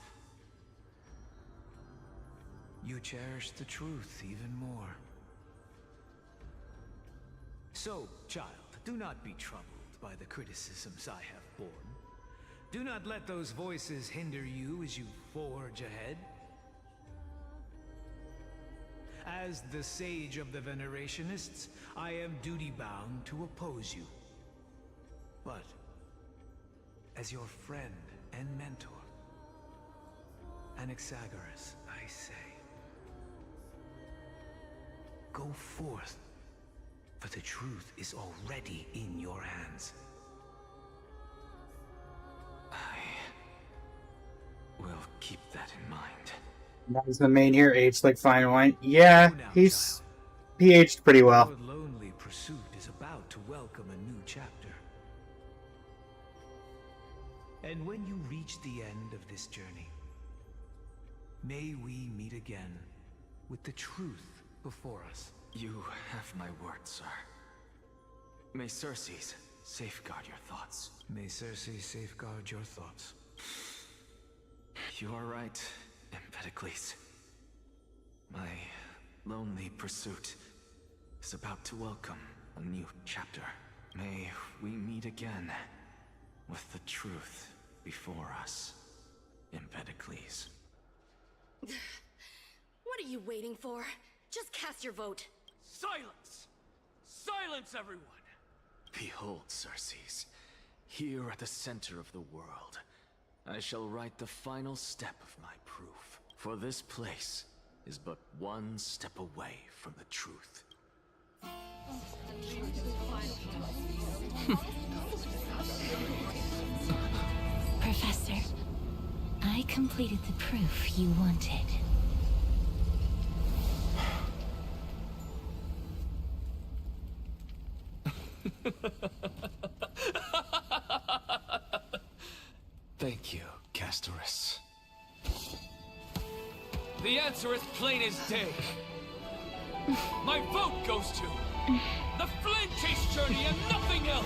You cherish the truth even more. So, child, do not be troubled by the criticisms I have borne. Do not let those voices hinder you as you forge ahead. As the sage of the Venerationists, I am duty-bound to oppose you. But, as your friend and mentor, Anaxagoras, I say, go forth, for the truth is already in your hands. Will keep that in mind. That was the main here, aged like fine wine. Yeah, he aged pretty well. Your lonely pursuit is about to welcome a new chapter. And when you reach the end of this journey, may we meet again with the truth before us. You have my word, sir. May Circes safeguard your thoughts. May Circes safeguard your thoughts. You are right, Empedocles. My lonely pursuit is about to welcome a new chapter. May we meet again with the truth before us, Empedocles. What are you waiting for? Just cast your vote. Silence! Silence, everyone! Behold, Circes, here at the center of the world, I shall write the final step of my proof. For this place is but one step away from the truth. Professor, I completed the proof you wanted. Thank you, Castorus. The answer is plain as day. My vote goes to The flame chase journey and nothing else!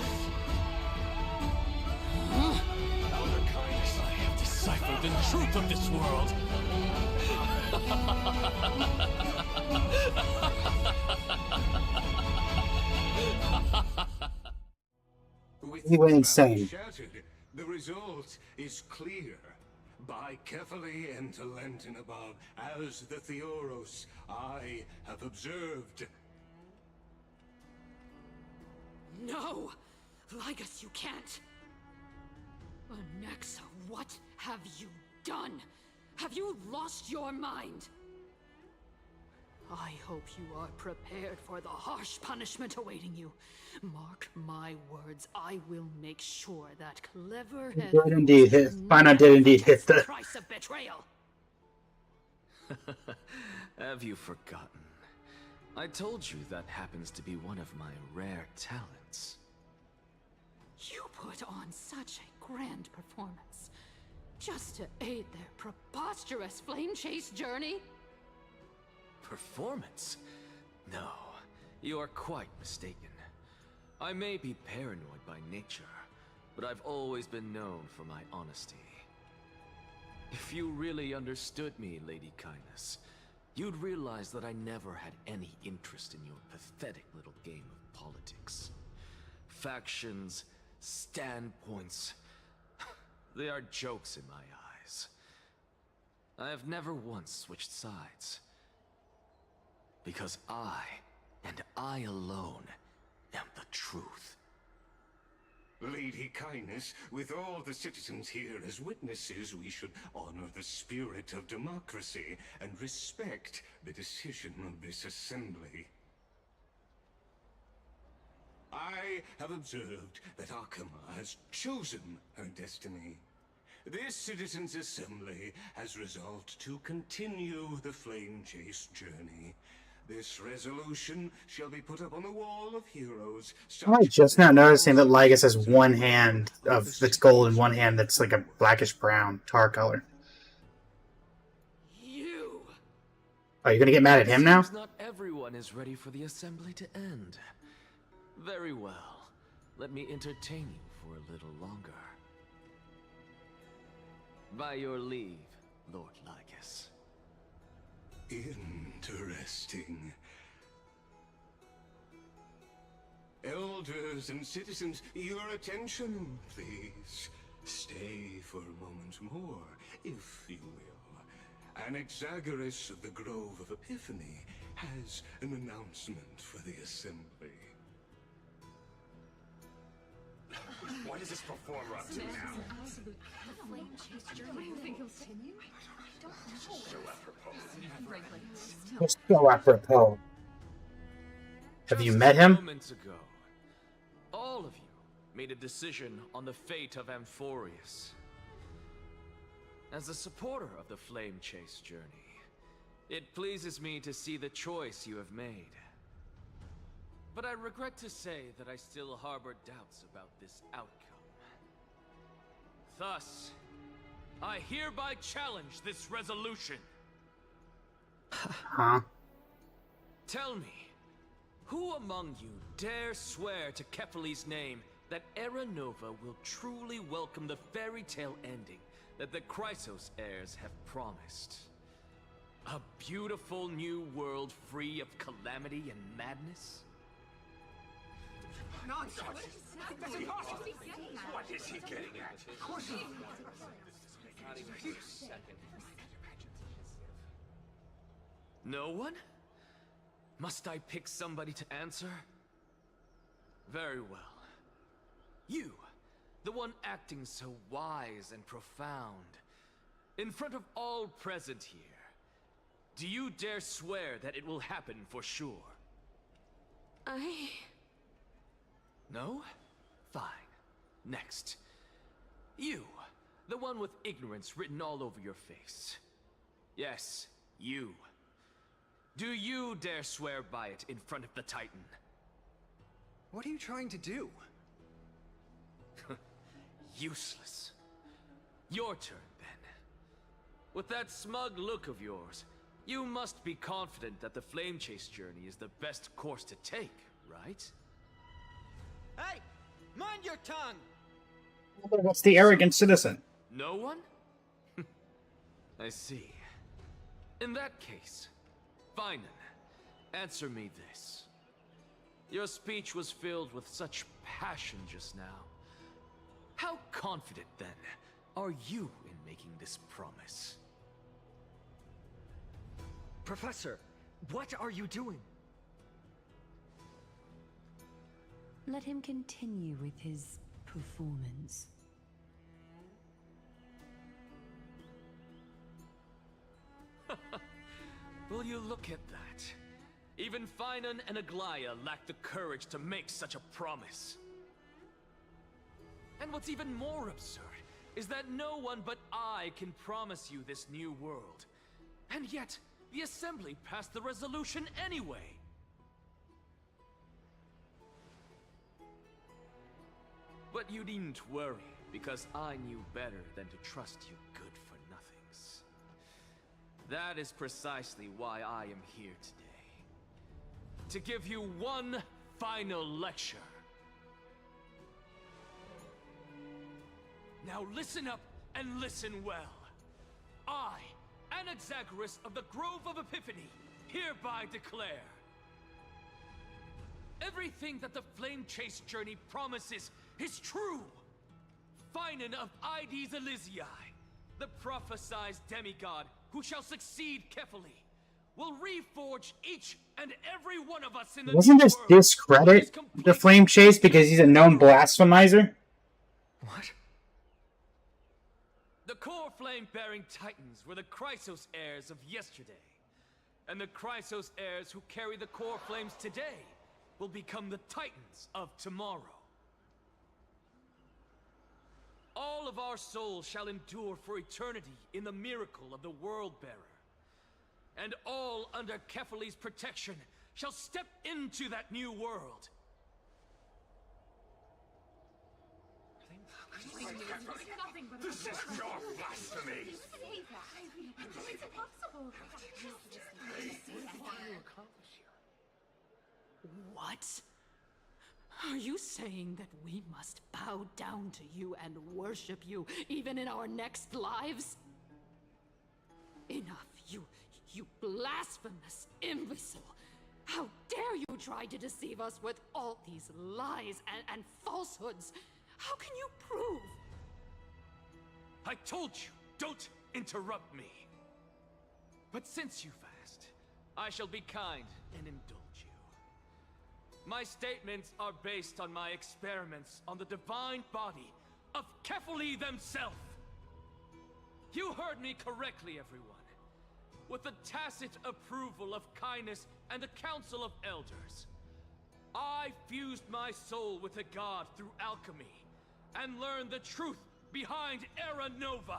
Elder Kindness, I have deciphered the truth of this world! He went insane. Shattered, the result is clear. By carefully enter Lenten above, as the Theoros I have observed. No! Ligus, you can't! Anaxa, what have you done? Have you lost your mind? I hope you are prepared for the harsh punishment awaiting you. Mark my words, I will make sure that clever head Did indeed hit. Final did indeed hit the price of betrayal. Have you forgotten? I told you that happens to be one of my rare talents. You put on such a grand performance just to aid their preposterous flame chase journey. Performance? No, you are quite mistaken. I may be paranoid by nature, but I've always been known for my honesty. If you really understood me, Lady Kindness, you'd realize that I never had any interest in your pathetic little game of politics. Factions, standpoints, they are jokes in my eyes. I have never once switched sides. Because I, and I alone, am the truth. Lady Kindness, with all the citizens here as witnesses, we should honor the spirit of democracy and respect the decision of this assembly. I have observed that Akama has chosen her destiny. This citizens' assembly has resolved to continue the flame chase journey. This resolution shall be put up on the wall of heroes. I'm just now noticing that Ligus has one hand of that's gold and one hand that's like a blackish brown tar color. You. Are you gonna get mad at him now? Not everyone is ready for the assembly to end. Very well. Let me entertain you for a little longer. By your leave, Lord Ligus. Interesting. Elders and citizens, your attention, please. Stay for a moment more, if you will. Anaxagoras of the Grove of Epiphany has an announcement for the assembly. What is this performer up to now? Just so apropos. Have you met him? Moments ago, all of you made a decision on the fate of AMPHOREUS. As a supporter of the flame chase journey, it pleases me to see the choice you have made. But I regret to say that I still harbor doubts about this outcome. Thus, I hereby challenge this resolution. Huh? Tell me, who among you dare swear to Kefali's name that Era Nova will truly welcome the fairy tale ending that the Chrysos heirs have promised? A beautiful new world free of calamity and madness? Nonsense! That's impossible! What is he getting at? Of course not! No one? Must I pick somebody to answer? Very well. You, the one acting so wise and profound, in front of all present here, do you dare swear that it will happen for sure? No? Fine. Next. You, the one with ignorance written all over your face. Yes, you. Do you dare swear by it in front of the Titan? What are you trying to do? Useless. Your turn, then. With that smug look of yours, you must be confident that the flame chase journey is the best course to take, right? Hey! Mind your tongue! What's the arrogant citizen? No one? I see. In that case, Finan, answer me this. Your speech was filled with such passion just now. How confident, then, are you in making this promise? Professor, what are you doing? Let him continue with his performance. Will you look at that? Even Finan and Aglaya lack the courage to make such a promise. And what's even more absurd is that no one but I can promise you this new world. And yet, the Assembly passed the resolution anyway. But you needn't worry, because I knew better than to trust you good-for-nothings. That is precisely why I am here today. To give you one final lecture. Now listen up and listen well. I, Anaxagoras of the Grove of Epiphany, hereby declare everything that the Flame Chase journey promises is true. Finan of Ides Elysiae, the prophesied demigod who shall succeed Kephali, will reforge each and every one of us in the Doesn't new this world. discredit the Flame Chase because he's a known blasphemizer? What? The core flame-bearing titans were the Chrysos heirs of yesterday. And the Chrysos heirs who carry the core flames today will become the titans of tomorrow. All of our souls shall endure for eternity in the miracle of the World-Bearer. And all under Kephali's protection shall step into that new world. This is your blasphemy! It's impossible. What? Are you saying that we must bow down to you and worship you, even in our next lives? Enough, you blasphemous imbecile! How dare you try to deceive us with all these lies and falsehoods? How can you prove? I told you, don't interrupt me. But since you've asked, I shall be kind and indulge you. My statements are based on my experiments on the divine body of Kephali themselves. You heard me correctly, everyone. With the tacit approval of Kindness and the Council of Elders, I fused my soul with a god through alchemy and learned the truth behind Era Nova.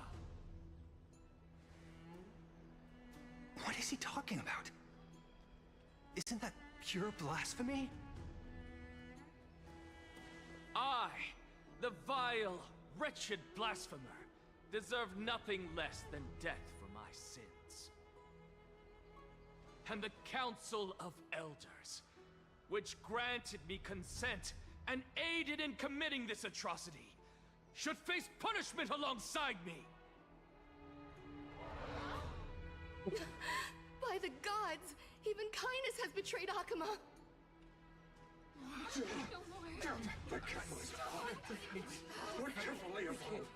What is he talking about? Isn't that pure blasphemy? I, the vile, wretched blasphemer, deserve nothing less than death for my sins. And the Council of Elders, which granted me consent and aided in committing this atrocity, should face punishment alongside me. By the gods, even Kindness has betrayed Akuma. The catalyst. We're carefully evolved.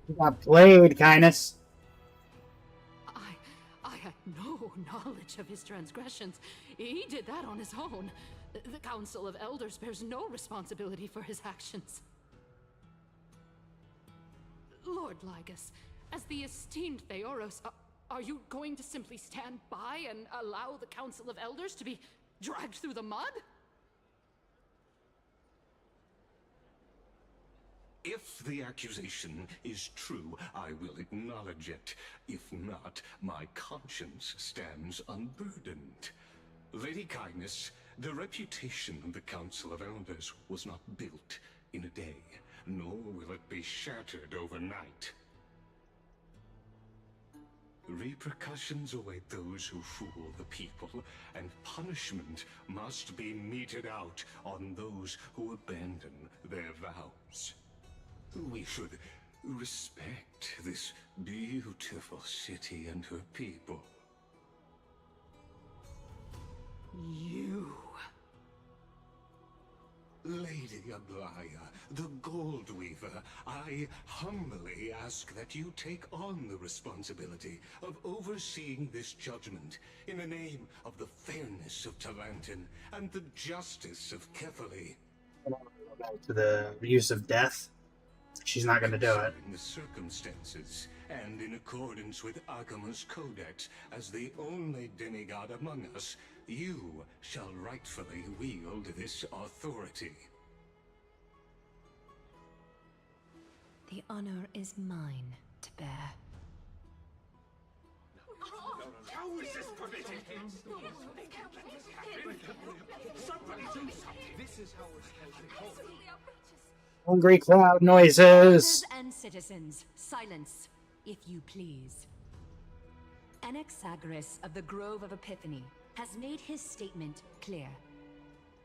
You got played, Kindness. I had no knowledge of his transgressions. He did that on his own. The Council of Elders bears no responsibility for his actions. Lord Lygus, as the esteemed Theoros, are you going to simply stand by and allow the Council of Elders to be dragged through the mud? If the accusation is true, I will acknowledge it. If not, my conscience stands unburdened. Lady Kindness, the reputation of the Council of Elders was not built in a day, nor will it be shattered overnight. Repercussions await those who fool the people, and punishment must be meted out on those who abandon their vows. We should respect this beautiful city and her people. You... Lady Aglaya, the Gold Weaver, I humbly ask that you take on the responsibility of overseeing this judgment in the name of the fairness of Talantin and the justice of Kefali. To the use of death. She's not going to do it. In the circumstances, and in accordance with Akima's codex, as the only demigod among us, you shall rightfully wield this authority. The honor is mine to bear. How is this permitted? Somebody do something. This is how we're supposed to hold it. Hungry cloud noises. And citizens, silence, if you please. Anaxagoras of the Grove of Epiphany has made his statement clear.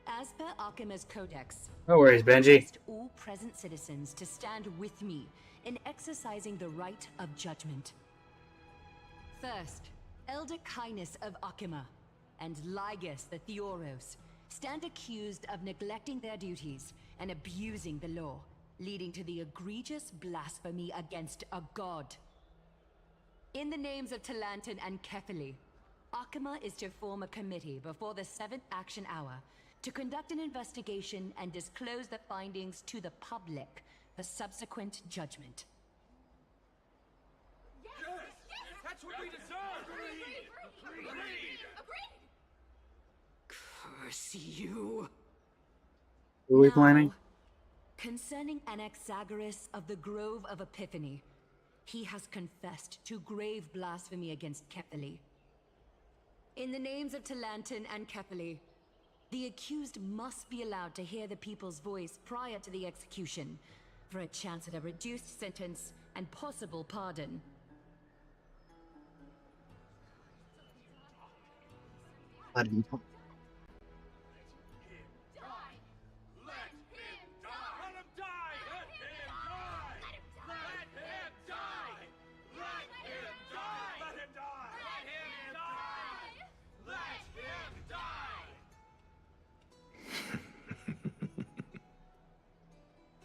As per Akima's codex, No worries, I Benji. request all present citizens to stand with me in exercising the right of judgment. First, Elder Kindness of Akima and Ligus the Theoros stand accused of neglecting their duties and abusing the law, leading to the egregious blasphemy against a god. In the names of Talantin and Kefali, Akima is to form a committee before the 7th action hour to conduct an investigation and disclose the findings to the public for subsequent judgment. Yes! That's what we deserve! Agreed! Curse you. Who are we planning? Concerning Anaxagoras of the Grove of Epiphany, he has confessed to grave blasphemy against Kefali. In the names of Talantin and Kefali, the accused must be allowed to hear the people's voice prior to the execution, for a chance at a reduced sentence and possible pardon.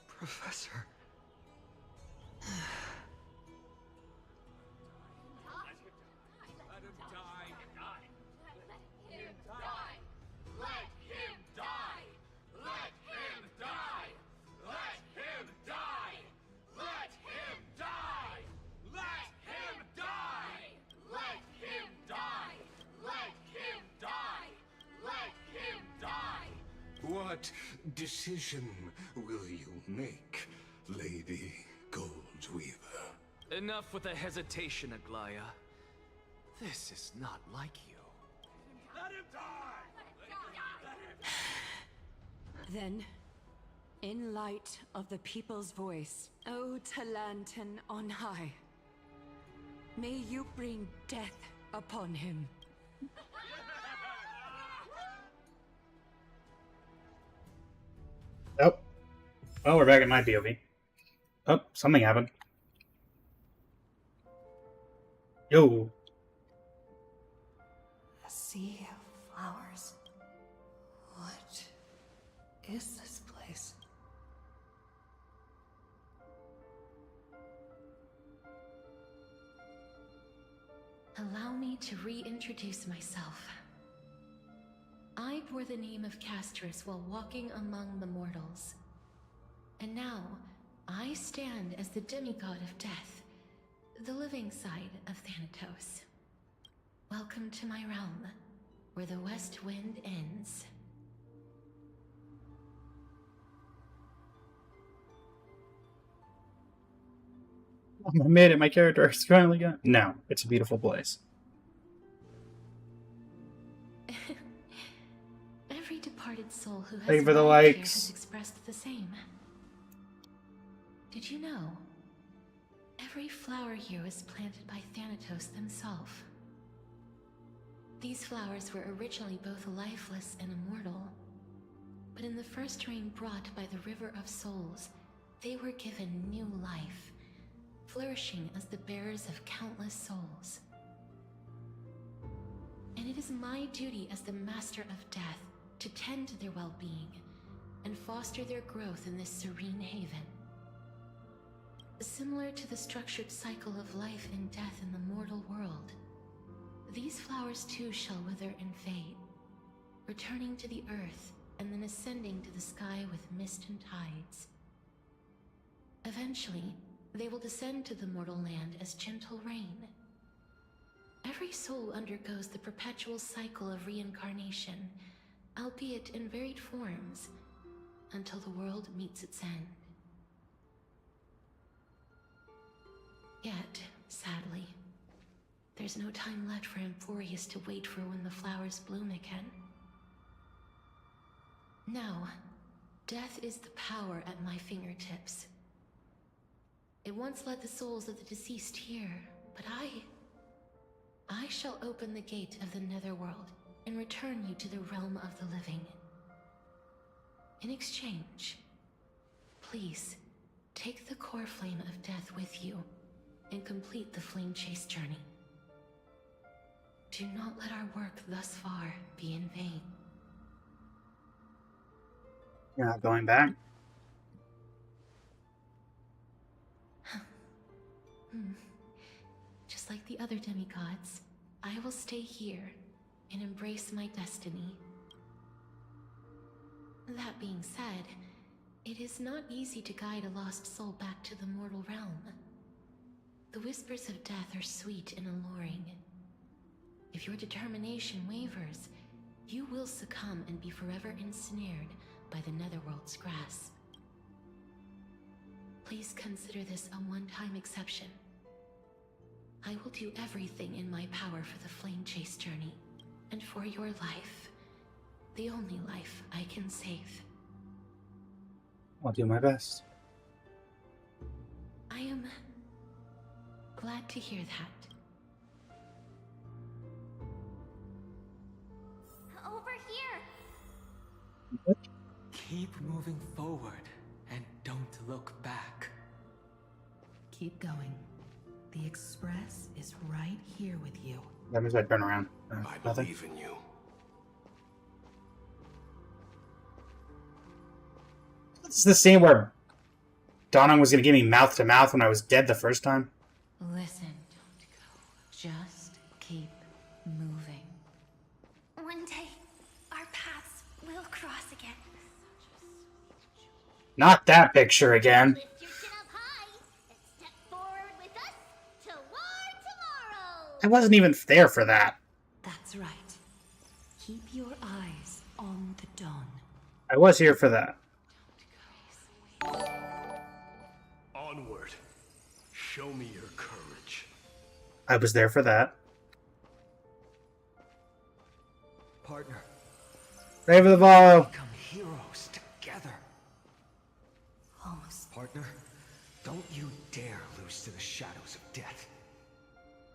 Professor. What decision will you make, Lady Goldweaver? Enough with the hesitation, Aglaya. This is not like you. Let him die! Then, in light of the people's voice, O Talantin on high, may you bring death upon him. Oh. Oh, we're back at my POV. Oh, something happened. Yo. A sea of flowers. What is this place? Allow me to reintroduce myself. I bore the name of Castris while walking among the mortals. And now, I stand as the demigod of death, the living side of Thanatos. Welcome to my realm, where the west wind ends. I made it. My character has finally got. No, it's a beautiful place. Every departed soul who has Thank you for the arrived here likes. has expressed the same. Did you know? Every flower here was planted by Thanatos himself. These flowers were originally both lifeless and immortal, but in the first rain brought by the River of Souls, they were given new life, flourishing as the bearers of countless souls. And it is my duty as the Master of Death to tend to their well-being and foster their growth in this serene haven. Similar to the structured cycle of life and death in the mortal world, these flowers too shall wither and fade, returning to the earth and then ascending to the sky with mist and tides. Eventually, they will descend to the mortal land as gentle rain. Every soul undergoes the perpetual cycle of reincarnation, albeit in varied forms, until the world meets its end. Yet, sadly, there's no time left for AMPHOREUS to wait for when the flowers bloom again. Now, death is the power at my fingertips. It once led the souls of the deceased here, but I shall open the gate of the Netherworld and return you to the realm of the living. In exchange, please, take the core flame of death with you and complete the flame chase journey. Do not let our work thus far be in vain. You're not going back? Just like the other demigods, I will stay here and embrace my destiny. That being said, it is not easy to guide a lost soul back to the mortal realm. The whispers of death are sweet and alluring. If your determination wavers, you will succumb and be forever ensnared by the Netherworld's grasp. Please consider this a one-time exception. I will do everything in my power for the flame chase journey, and for your life, the only life I can save. I'll do my best. I am glad to hear that. Over here! Keep moving forward and don't look back. Keep going. The Express is right here with you. That means I turn around. I Nothing. believe in you. This is the scene where Donna was going to give me mouth to mouth when I was dead the first time. Listen, don't go. Just keep moving. One day, our paths will cross again. Not that picture again. Lift your chin up high and step forward with us toward tomorrow. I wasn't even there for that. That's right. Keep your eyes on the dawn. I was here for that. Onward. Show me your courage. I was there for that. Partner. Brave of the Valo. Become heroes together. Almost. Partner, don't you dare lose to the shadows of death.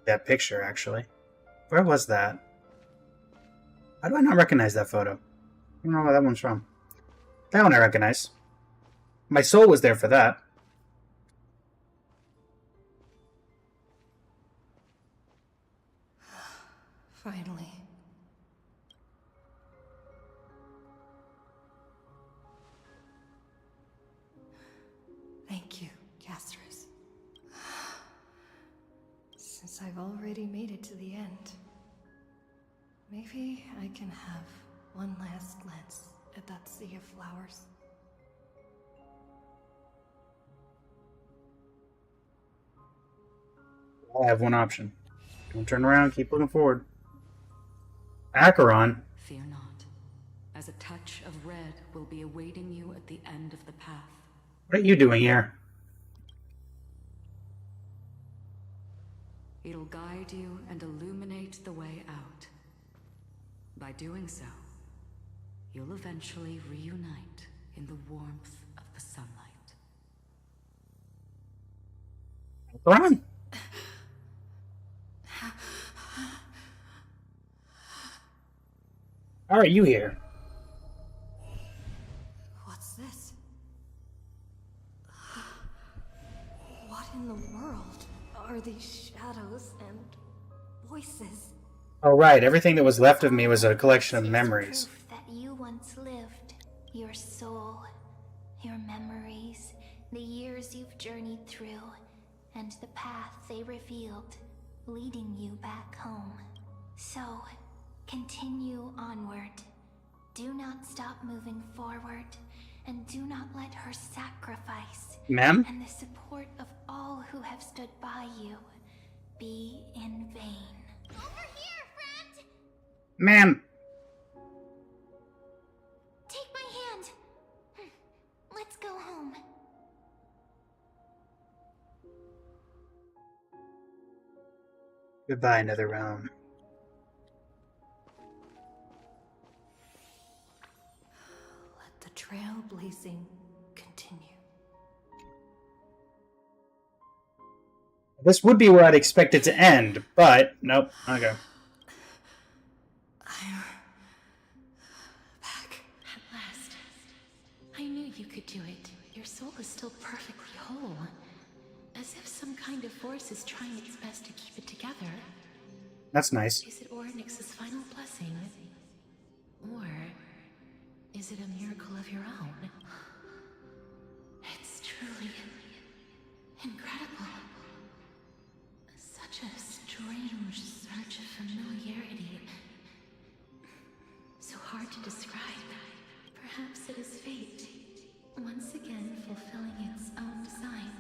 That picture, actually. Where was that? How do I not recognize that photo? I don't know where that one's from. That one I recognize. My soul was there for that. Finally. Thank you, Castris. Since I've already made it to the end, maybe I can have one last glance at that sea of flowers. I have one option. Don't turn around, keep looking forward. Acheron. Fear not, as a touch of red will be awaiting you at the end of the path. What are you doing here? It'll guide you and illuminate the way out. By doing so, you'll eventually reunite in the warmth of the sunlight. Run! How are you here? What's this? What in the world are these shadows and voices? Oh, right. Everything that was left of me was a collection of memories. Proof that you once lived. Your soul, your memories, the years you've journeyed through, and the path they revealed, leading you back home. So, continue onward. Do not stop moving forward, and do not let her sacrifice Ma'am? and the support of all who have stood by you be in vain. Over here, friend! Ma'am! Take my hand. Let's go home. Goodbye, Nether Realm. Let the trailblazing continue. This would be where I'd expect it to end, but nope. Okay. I'm back. At last. I knew you could do it. Your soul is still perfectly whole. As if some kind of force is trying its best to keep it together. That's nice. Is it Ornyx's final blessing? Or is it a miracle of your own? It's truly incredible. Such a strange surge of familiarity. So hard to describe. Perhaps it is fate, once again fulfilling its own design.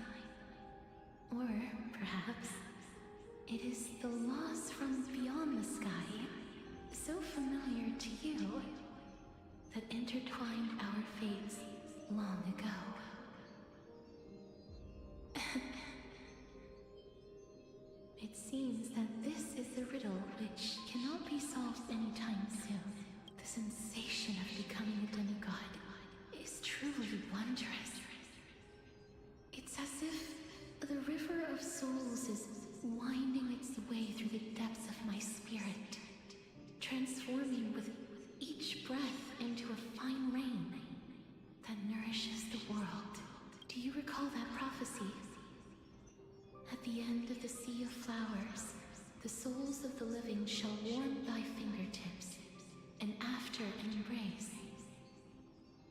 Or perhaps it is the loss from beyond the sky, so familiar to you, that intertwined our fates long ago. It seems that this is the riddle which cannot be solved anytime soon. The sensation of becoming a demigod is truly wondrous. It's as if the river of souls is winding its way through the depths of my spirit, transforming with each breath into a fine rain that nourishes the world. Do you recall that prophecy? At the end of the sea of flowers, the souls of the living shall warm thy fingertips, and after an embrace,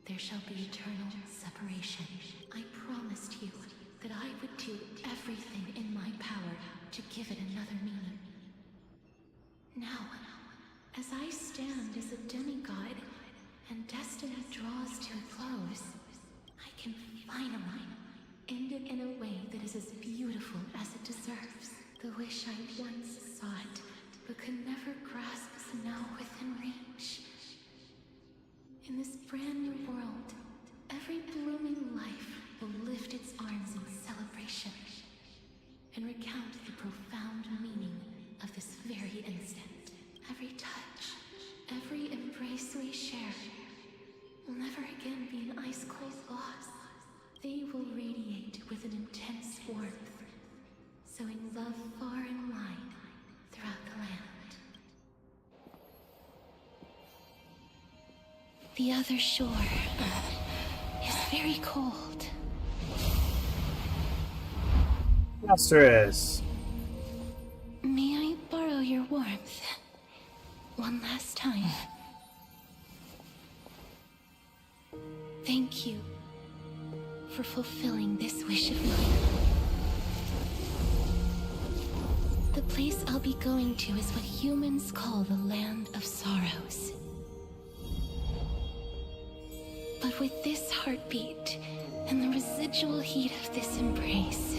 there shall be eternal separation. I promised you that I would do everything in my power to give it another meaning. Now, as I stand as a demigod, and destiny draws to a close, I can finally end it in a way that is as beautiful as it deserves. The wish I once sought, but could never grasp, is now within reach. In this brand new world, every blooming life will lift its arms in celebration and recount the profound meaning of this very instant. Every touch, every embrace we share will never again be an ice-cold loss. They will radiate with an intense warmth, sowing love far and wide throughout the land. The other shore is very cold. AMPHOREUS. May I borrow your warmth one last time? Thank you for fulfilling this wish of mine. The place I'll be going to is what humans call the Land of Sorrows. But with this heartbeat and the residual heat of this embrace,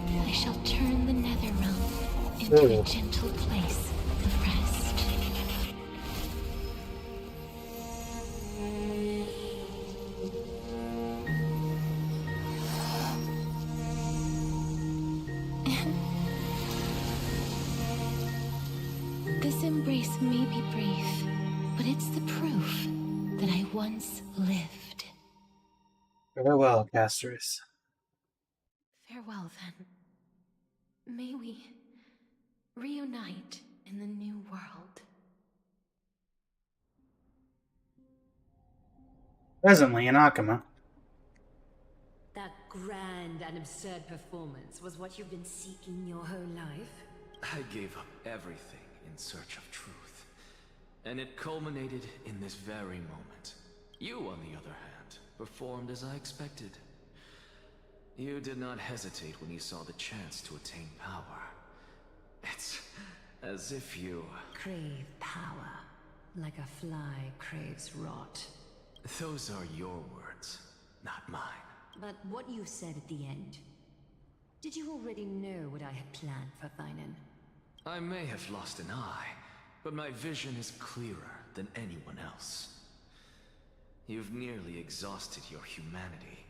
I shall turn the Nether Realm into a gentle place of rest. This embrace may be brief, but it's the proof that I once lived. Farewell, Casterus. Farewell, then. May we reunite in the new world. Presently in Akama. That grand and absurd performance was what you've been seeking your whole life? I gave up everything in search of truth. And it culminated in this very moment. You, on the other hand, performed as I expected. You did not hesitate when you saw the chance to attain power. It's as if you... Crave power, like a fly craves rot. Those are your words, not mine. But what you said at the end, did you already know what I had planned for Thainan? I may have lost an eye, but my vision is clearer than anyone else. You've nearly exhausted your humanity.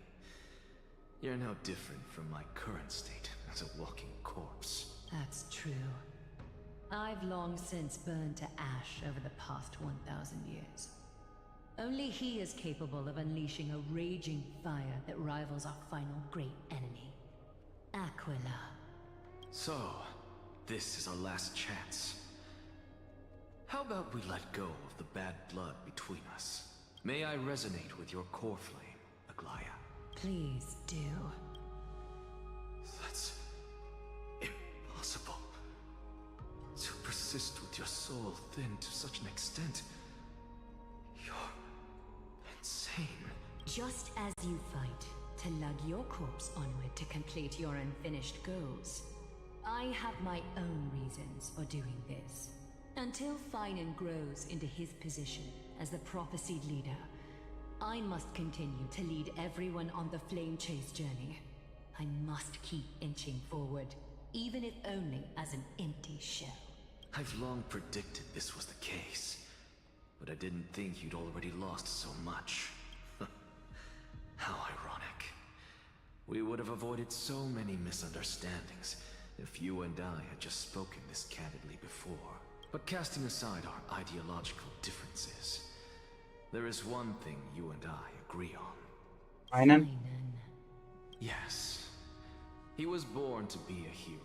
You're no different from my current state as a walking corpse. That's true. I've long since burned to ash over the past 1,000 years. Only he is capable of unleashing a raging fire that rivals our final great enemy, Aquila. So, this is our last chance. How about we let go of the bad blood between us? May I resonate with your core flame, Aglaya? Please do. That's impossible. To persist with your soul thinned to such an extent. You're insane. Just as you fight to lug your corpse onward to complete your unfinished goals, I have my own reasons for doing this. Until Thainan grows into his position as the prophesied leader, I must continue to lead everyone on the flame chase journey. I must keep inching forward, even if only as an empty shell. I've long predicted this was the case, but I didn't think you'd already lost so much. How ironic. We would have avoided so many misunderstandings if you and I had just spoken this candidly before. But casting aside our ideological differences, there is one thing you and I agree on. Thainan? Yes. He was born to be a hero.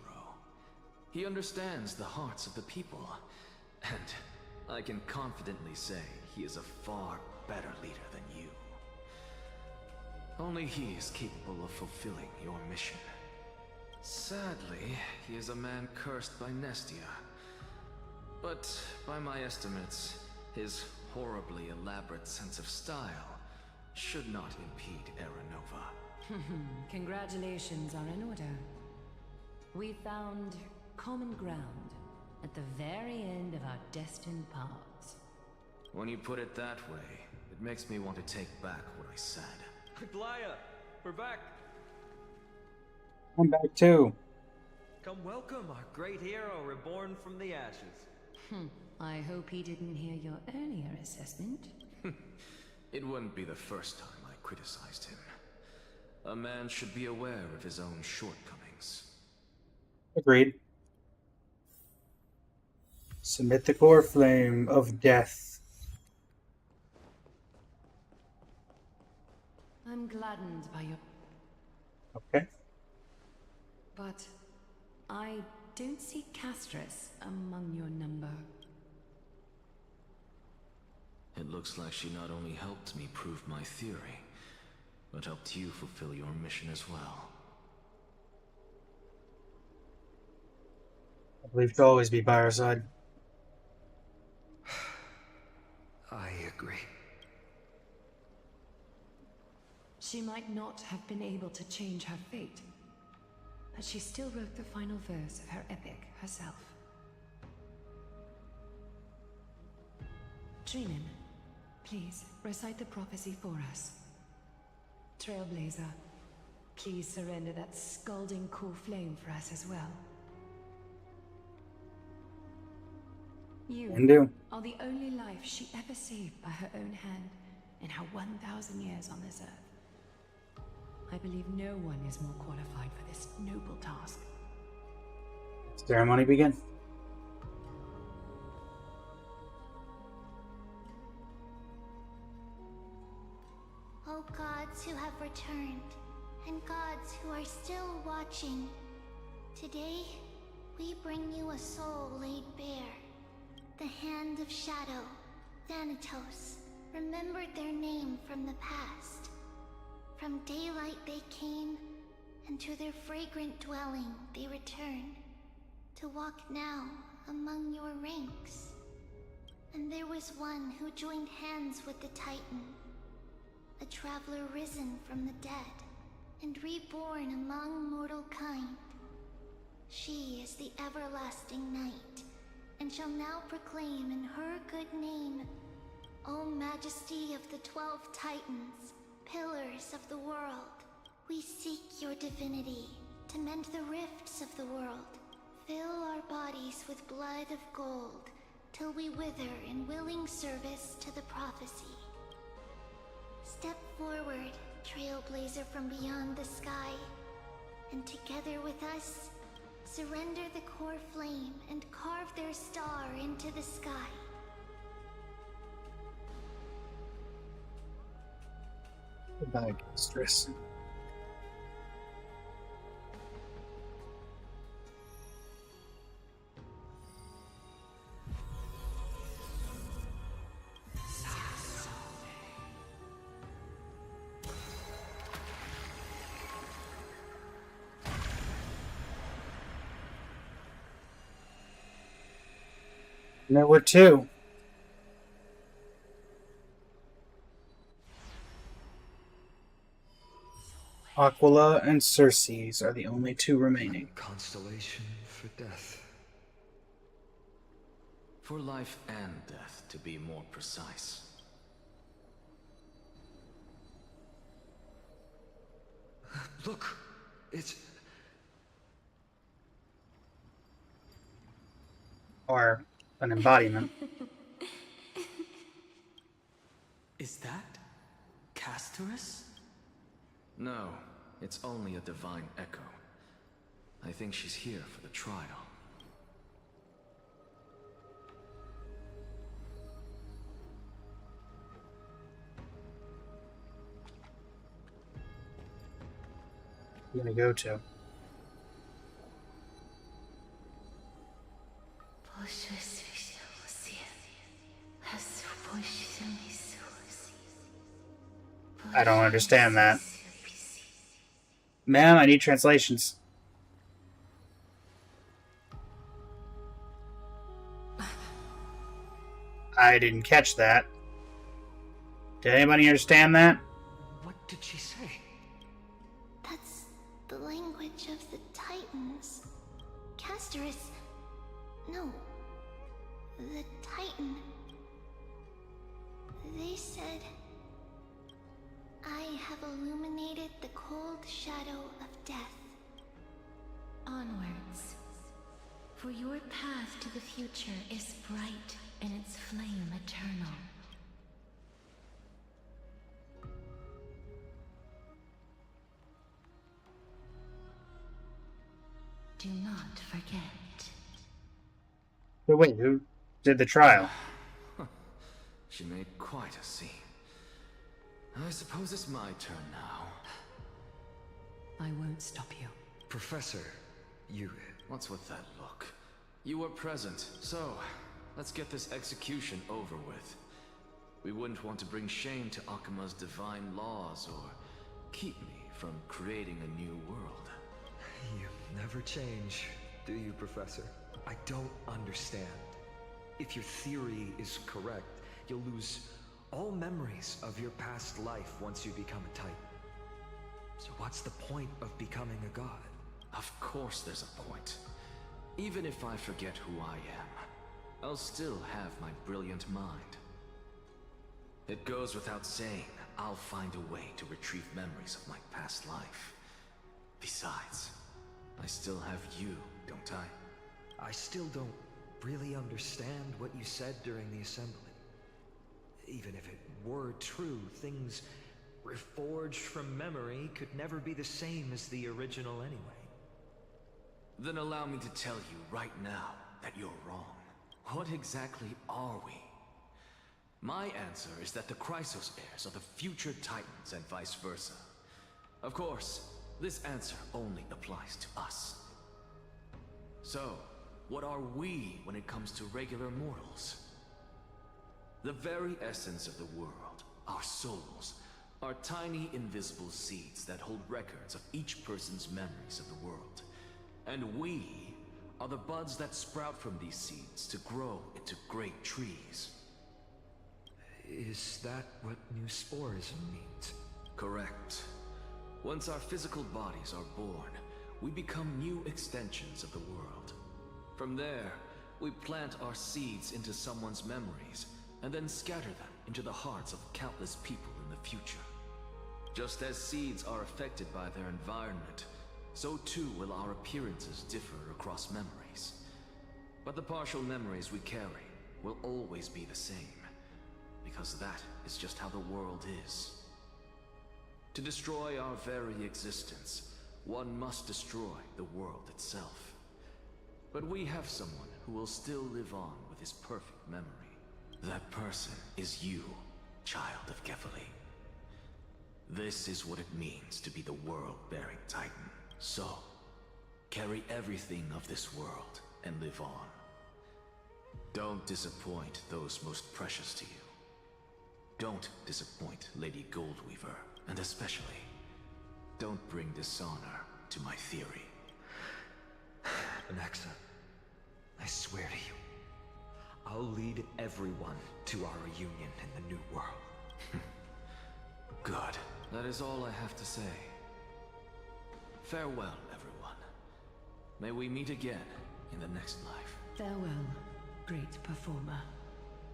He understands the hearts of the people, and I can confidently say he is a far better leader than you. Only he is capable of fulfilling your mission. Sadly, he is a man cursed by Nestia. But by my estimates, his horribly elaborate sense of style should not impede Aranova. Congratulations are in order. We found common ground at the very end of our destined paths. When you put it that way, it makes me want to take back what I said. Aglaya, we're back. I'm back too. Come welcome our great hero reborn from the ashes. I hope he didn't hear your earlier assessment. It wouldn't be the first time I criticized him. A man should be aware of his own shortcomings. Agreed. Submit the core flame of death. I'm gladdened by your... Okay. But I don't see Castris among your number. It looks like she not only helped me prove my theory, but helped you fulfill your mission as well. I believe she'll always be by our side. I agree. She might not have been able to change her fate, but she still wrote the final verse of her epic herself. Dreamin, please recite the prophecy for us. Trailblazer, please surrender that scalding core flame for us as well. You Can do. are the only life she ever saved by her own hand in her 1,000 years on this earth. I believe no one is more qualified for this noble task. Ceremony begin. O gods who have returned, and gods who are still watching, today bring you a soul laid bare. The Hand of Shadow, Thanatos, remembered their name from the past. From daylight they came, and to their fragrant dwelling they return, to walk now among your ranks. And there was one who joined hands with the Titan, a traveler risen from the dead, and reborn among mortal kind. She is the everlasting night, and shall now proclaim in her good name, O Majesty of the 12 Titans, pillars of the world, we seek your divinity to mend the rifts of the world. Fill our bodies with blood of gold, till we wither in willing service to the prophecy. Step forward, trailblazer from beyond the sky, and together with us, surrender the core flame and carve their star into the sky. Goodbye, mistress. And there were two. Aquila and Circes are the only two remaining. Constellation for death. For life and death, to be more precise. Look, it's... Or an embodiment. Is that Castorus? No, it's only a divine echo. I think she's here for the trial. I'm gonna go to. I don't understand that. Ma'am, I need translations. I didn't catch that. Did anybody understand that? What did she say? That's the language of the Titans. Castorus... No. The Titan. They said... I have illuminated the cold shadow of death. Onwards. For your path to the future is bright and its flame eternal. Do not forget. But wait, who did the trial? She made quite a scene. I suppose it's my turn now. I won't stop you. Professor, you... What's with that look? You were present, so let's get this execution over with. We wouldn't want to bring shame to Akima's divine laws or keep me from creating a new world. You never change, do you, Professor? I don't understand. If your theory is correct, you'll lose all memories of your past life once you become a Titan. So what's the point of becoming a god? Of course there's a point. Even if I forget who I am, I'll still have my brilliant mind. It goes without saying, I'll find a way to retrieve memories of my past life. Besides, I still have you, don't I? I still don't really understand what you said during the assembly. Even if it were true, things reforged from memory could never be the same as the original anyway. Then allow me to tell you right now that you're wrong. What exactly are we? My answer is that the Chrysos heirs are the future Titans and vice versa. Of course, this answer only applies to us. So, what are we when it comes to regular mortals? The very essence of the world, our souls, are tiny invisible seeds that hold records of each person's memories of the world. And we are the buds that sprout from these seeds to grow into great trees. Is that what new sporism means? Correct. Once our physical bodies are born, we become new extensions of the world. From there, we plant our seeds into someone's memories, and then scatter them into the hearts of countless people in the future. Just as seeds are affected by their environment, so too will our appearances differ across memories. But the partial memories we carry will always be the same, because that is just how the world is. To destroy our very existence, one must destroy the world itself. But we have someone who will still live on with his perfect memory. That person is you, child of Kefali. This is what it means to be the world-bearing Titan. So, carry everything of this world and live on. Don't disappoint those most precious to you. Don't disappoint Lady Goldweaver, and especially, don't bring dishonor to my theory. Alexa, I swear to you, I'll lead everyone to our reunion in the new world. Good. That is all I have to say. Farewell, everyone. May we meet again in the next life. Farewell, great performer.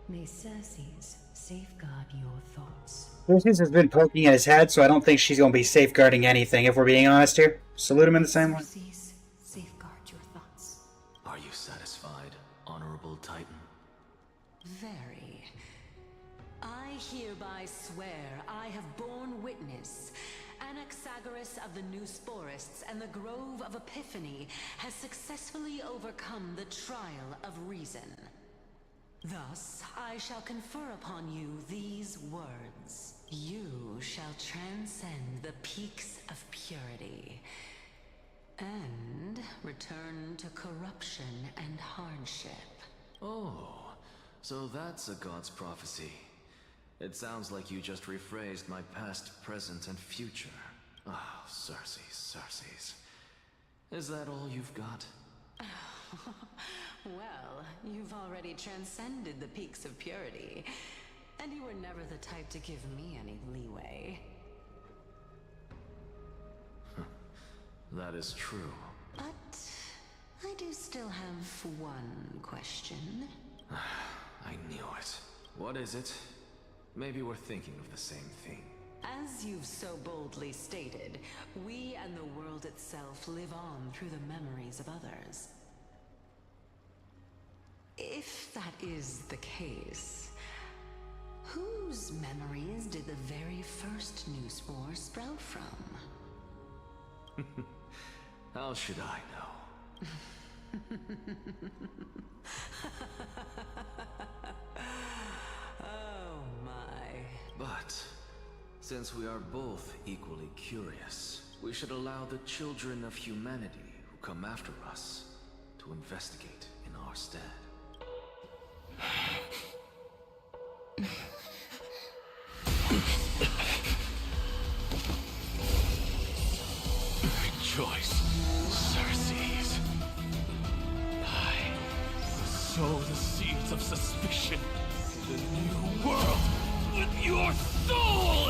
May Cersei's safeguard your thoughts. Cersei's has been poking at his head, so I don't think she's going to be safeguarding anything, if we're being honest here. Salute him in the same way. Cersei's safeguard your thoughts. Are you satisfied, Honorable Titan? Very. I hereby swear I have borne witness. Anaxagoras of the New Sporists and the Grove of Epiphany has successfully overcome the trial of reason. Thus, I shall confer upon you these words. You shall transcend the peaks of purity and return to corruption and hardship. Oh, so that's a god's prophecy. It sounds like you just rephrased my past, present, and future. Ah, Cersei's. Is that all you've got? Well, you've already transcended the peaks of purity, and you were never the type to give me any leeway. That is true. But I do still have one question. I knew it. What is it? Maybe we're thinking of the same thing. As you've so boldly stated, we and the world itself live on through the memories of others. If that is the case, whose memories did the very first new spore sprout from? How should I know? Oh my. But, since we are both equally curious, we should allow the children of humanity who come after us to investigate in our stead. Rejoice, Cersei's. I sow the seeds of suspicion in the new world with your soul!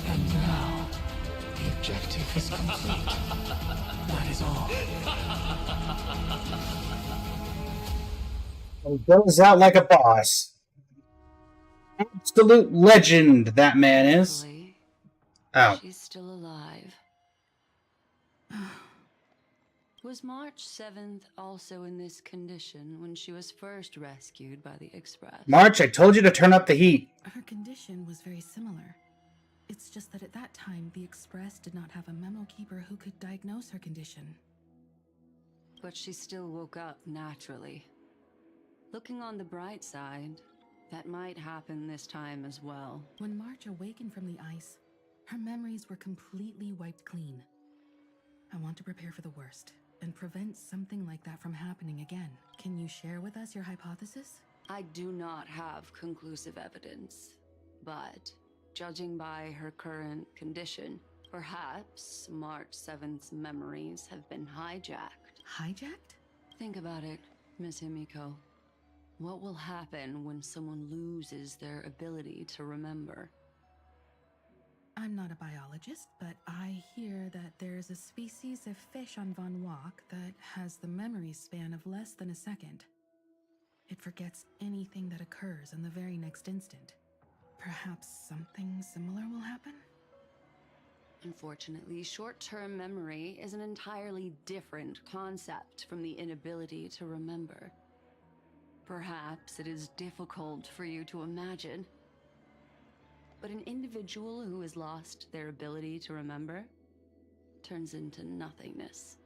And now, the objective is complete. That is all. He goes out like a boss. Absolute legend, that man is. Oh. She's still alive. Was March 7th also in this condition when she was first rescued by the Express? March, I told you to turn up the heat. Her condition was very similar. It's just that at that time, the Express did not have a memo keeper who could diagnose her condition. But she still woke up naturally. Looking on the bright side, that might happen this time as well. When March awakened from the ice, her memories were completely wiped clean. I want to prepare for the worst. and prevent something like that from happening again. Can you share with us your hypothesis? I do not have conclusive evidence, but judging by her current condition, perhaps March 7th's memories have been hijacked. Hijacked? Think about it, Miss Himiko. What will happen when someone loses their ability to remember? I'm not a biologist, but I hear that there's a species of fish on Von Wach that has the memory span of less than a second. It forgets anything that occurs in the very next instant. Perhaps something similar will happen? Unfortunately, short-term memory is an entirely different concept from the inability to remember. Perhaps it is difficult for you to imagine, but an individual who has lost their ability to remember turns into nothingness.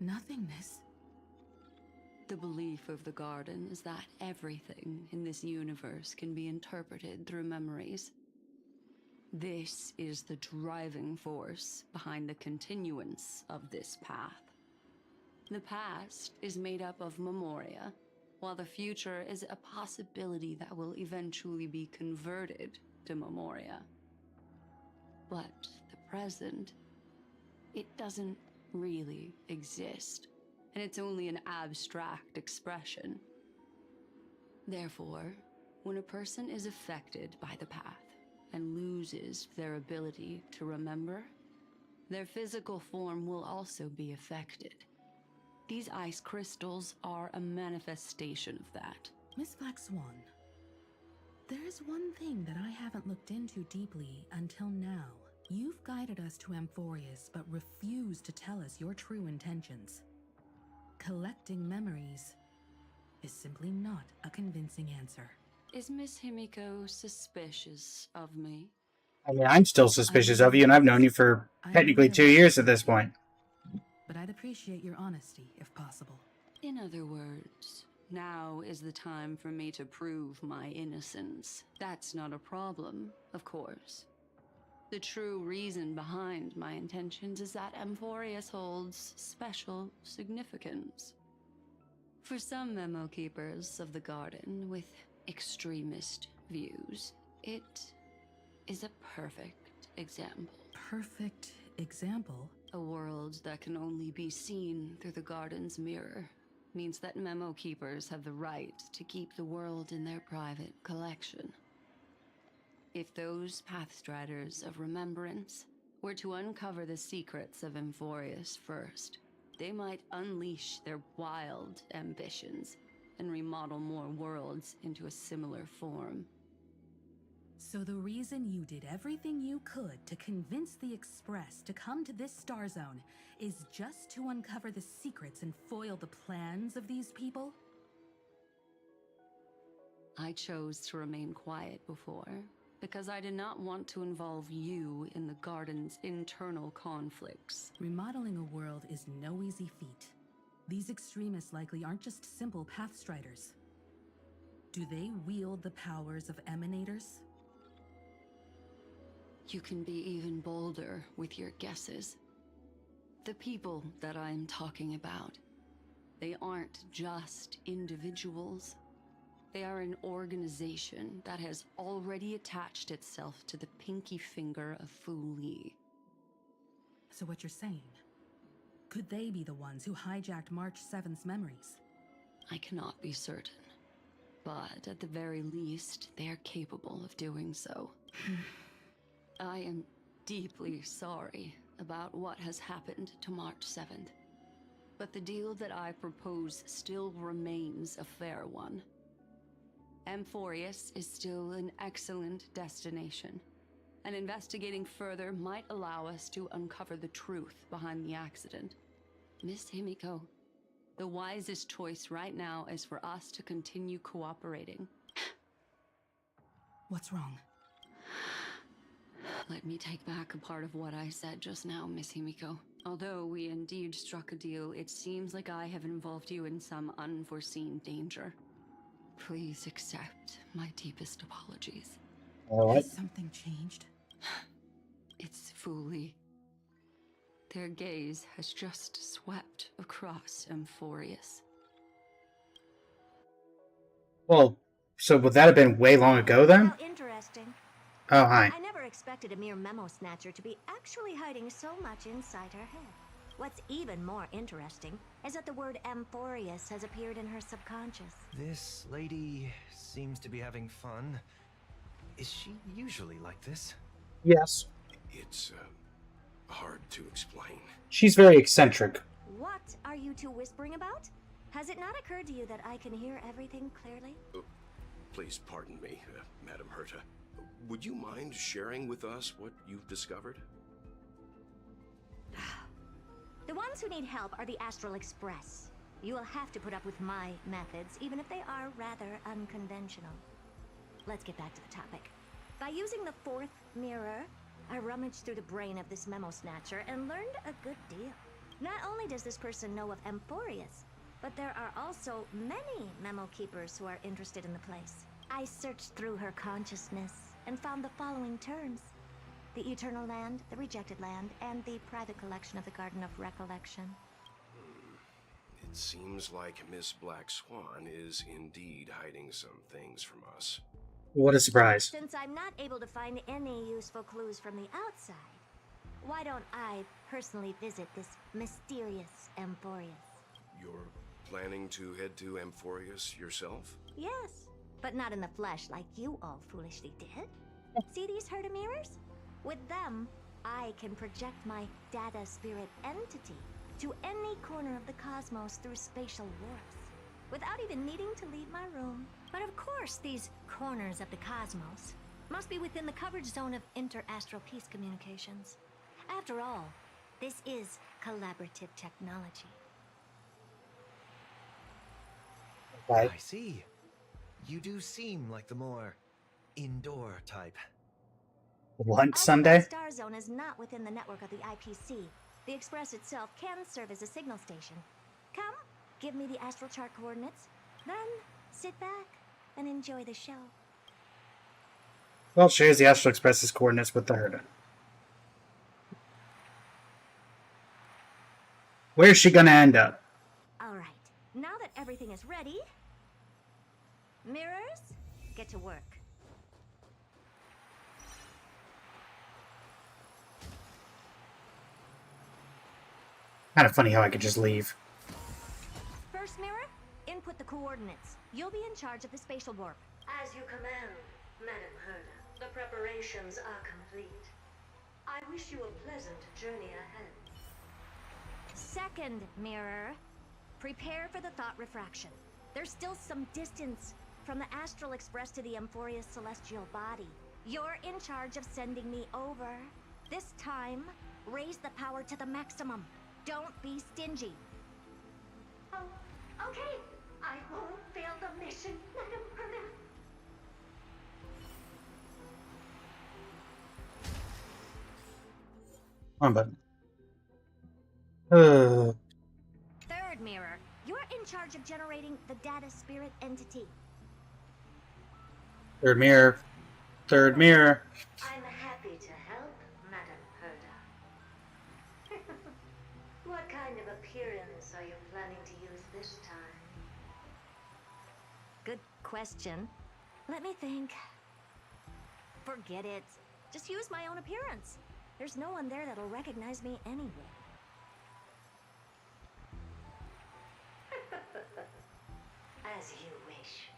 Nothingness? The belief of the Garden is that everything in this universe can be interpreted through memories. This is the driving force behind the continuance of this path. The past is made up of memoria, while the future is a possibility that will eventually be converted to memoria. But the present, it doesn't really exist, and it's only an abstract expression. Therefore, when a person is affected by the path and loses their ability to remember, their physical form will also be affected. These ice crystals are a manifestation of that. Miss Black Swan, there's one thing that I haven't looked into deeply until now. You've guided us to Amphoreus, but refused to tell us your true intentions. Collecting memories is simply not a convincing answer. Is Miss Himiko suspicious of me? I mean, I'm still suspicious of you, and I've known you for technically 2 years at this point. But I'd appreciate your honesty, if possible. In other words, now is the time for me to prove my innocence. That's not a problem, of course. The true reason behind my intentions is that Amphoreus holds special significance. For some memo keepers of the Garden with extremist views, it is a perfect example. Perfect example? A world that can only be seen through the Garden's mirror means that memo keepers have the right to keep the world in their private collection. If those Pathstriders of Remembrance were to uncover the secrets of Amphoreus first, they might unleash their wild ambitions and remodel more worlds into a similar form. So the reason you did everything you could to convince the Express to come to this star zone is just to uncover the secrets and foil the plans of these people? I chose to remain quiet before, because I did not want to involve you in the Garden's internal conflicts. Remodeling a world is no easy feat. These extremists likely aren't just simple Pathstriders. Do they wield the powers of Emanators? You can be even bolder with your guesses. The people that I'm talking about, they aren't just individuals. They are an organization that has already attached itself to the pinky finger of Fu Li. So what you're saying, could they be the ones who hijacked March 7th's memories? I cannot be certain, but at the very least, they are capable of doing so. I am deeply sorry about what has happened to March 7th, but the deal that I propose still remains a fair one. Amphoreus is still an excellent destination, and investigating further might allow us to uncover the truth behind the accident. Miss Himiko, the wisest choice right now is for us to continue cooperating. What's wrong? Let me take back a part of what I said just now, Miss Himiko. Although we indeed struck a deal, it seems like I have involved you in some unforeseen danger. Please accept my deepest apologies. All right. Has something changed? It's Fu Li. Their gaze has just swept across AMPHOREUS. Well, so would that have been way long ago then? How interesting. Oh, hi. I never expected a mere memo snatcher to be actually hiding so much inside her head. What's even more interesting is that the word AMPHOREUS has appeared in her subconscious. This lady seems to be having fun. Is she usually like this? Yes. It's hard to explain. She's very eccentric. What are you two whispering about? Has it not occurred to you that I can hear everything clearly? Please pardon me, Madam Herta. Would you mind sharing with us what you've discovered? The ones who need help are the Astral Express. You will have to put up with my methods, even if they are rather unconventional. Let's get back to the topic. By using the fourth mirror, I rummaged through the brain of this memo snatcher and learned a good deal. Not only does this person know of AMPHOREUS, but there are also many memo keepers who are interested in the place. I searched through her consciousness and found the following terms: the Eternal Land, the Rejected Land, and the private collection of the Garden of Recollection. It seems like Miss Black Swan is indeed hiding some things from us. What a surprise. Since I'm not able to find any useful clues from the outside, why don't I personally visit this mysterious AMPHOREUS? You're planning to head to AMPHOREUS yourself? Yes, but not in the flesh like you all foolishly did. See these Herta mirrors? With them, I can project my data spirit entity to any corner of the cosmos through spatial warps, without even needing to leave my room. But of course, these corners of the cosmos must be within the coverage zone of inter-astral peace communications. After all, this is collaborative technology. Right. I see. You do seem like the more indoor type. Lunch Sunday? The Star Zone is not within the network of the IPC. The Express itself can serve as a signal station. Come, give me the astral chart coordinates, then sit back and enjoy the show. Well, shares the Astral Express's coordinates with the Herta. Where's she gonna end up? All right, now that everything is ready, mirrors, get to work. Kind of funny how I could just leave. First mirror, input the coordinates. You'll be in charge of the spatial warp. As you command, Madam Herta. The preparations are complete. I wish you a pleasant journey ahead. Second mirror, prepare for the thought refraction. There's still some distance from the Astral Express to the AMPHOREUS celestial body. You're in charge of sending me over. This time, raise the power to the maximum. Don't be stingy. Oh, okay. I won't fail the mission, Madam Herta. On button. Third mirror, you're in charge of generating the data spirit entity. Third mirror. Third mirror. I'm happy to help, Madam Herta. What kind of appearance are you planning to use this time? Good question. Let me think. Forget it. Just use my own appearance. There's no one there that'll recognize me anyway. As you wish.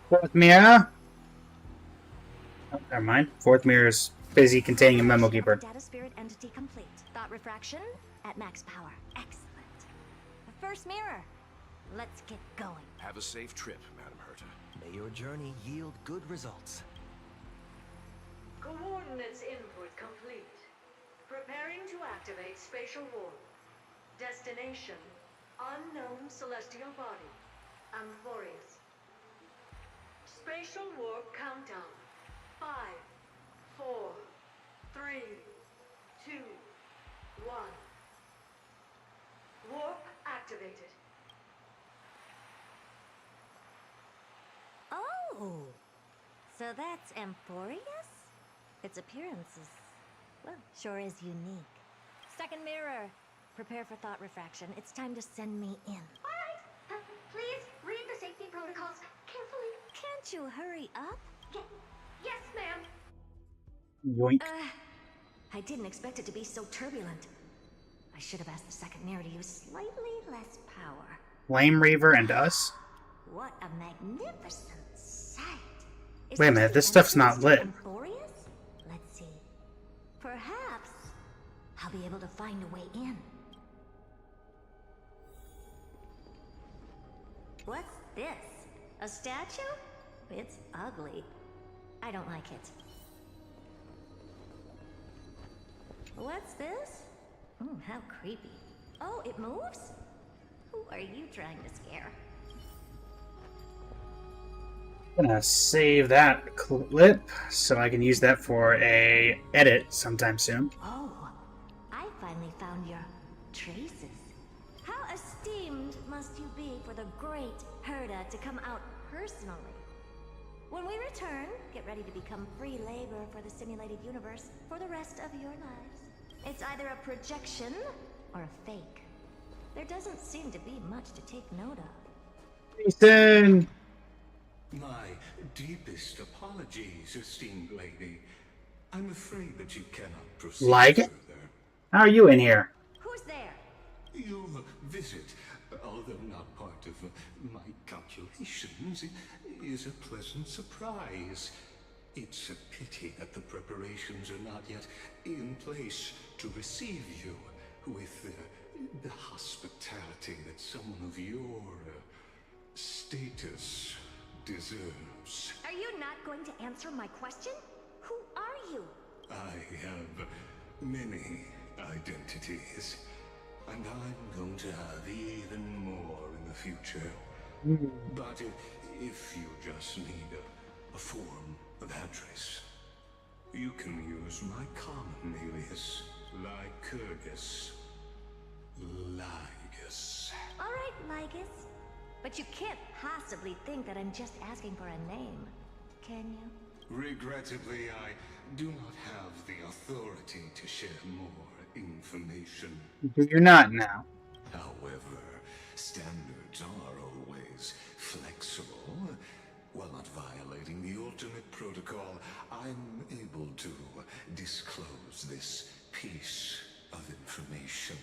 Fourth mirror. Oh, never mind. Fourth mirror is busy containing a memo keeper. Data spirit entity complete. Thought refraction at max power. Excellent. The first mirror. Let's get going. Have a safe trip, Madam Herta. May your journey yield good results. Coordinates input complete. Preparing to activate spatial warp. Destination: unknown celestial body. AMPHOREUS. Spatial warp countdown. 5, 4, 3, 2, 1. Warp activated. Oh! So that's AMPHOREUS? Its appearance is, well, sure is unique. Second mirror, prepare for thought refraction. It's time to send me in. Alright, please read the safety protocols carefully. Can't you hurry up? Yes, ma'am. Yoink. I didn't expect it to be so turbulent. I should have asked the second mirror to use slightly less power. Flame Reaver and us? What a magnificent sight. Is Wait a minute, this stuff's not lit. AMPHOREUS? Let's see. Perhaps I'll be able to find a way in. What's this? A statue? It's ugly. I don't like it. What's this? How creepy. Oh, it moves? Who are you trying to scare? I'm gonna save that clip so I can use that for a edit sometime soon. Oh, I finally found your traces. How esteemed must you be for the great Herda to come out personally? When we return, get ready to become free labor for the simulated universe for the rest of your lives. It's either a projection or a fake. There doesn't seem to be much to take note of. Jason! My deepest apologies, esteemed lady. I'm afraid that you cannot proceed Like it? further. How are you in here? Who's there? Your visit, although not part of my calculations, is a pleasant surprise. It's a pity that the preparations are not yet in place to receive you with the hospitality that someone of your status deserves. Are you not going to answer my question? Who are you? I have many identities, and I'm going to have even more in the future. But if you just need a form of address, you can use my common alias, Lycurgus. Lygus. All right, Lygus. But you can't possibly think that I'm just asking for a name, can you? Regrettably, I do not have the authority to share more information. You're not now. However, standards are always flexible. While not violating the ultimate protocol, I'm able to disclose this piece of information.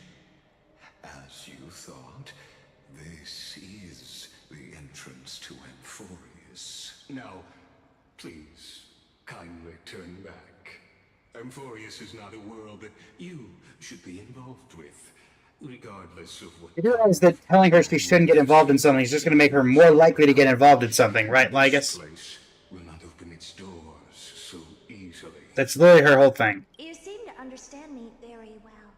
As you thought, this is the entrance to AMPHOREUS. Now, please, kindly turn back. AMPHOREUS is not a world that you should be involved with, regardless of what... You realize that telling her she shouldn't get involved in something is just going to make her more likely to get involved in something, right, Lygus? This place will not open its doors so easily. That's literally her whole thing. You seem to understand me very well.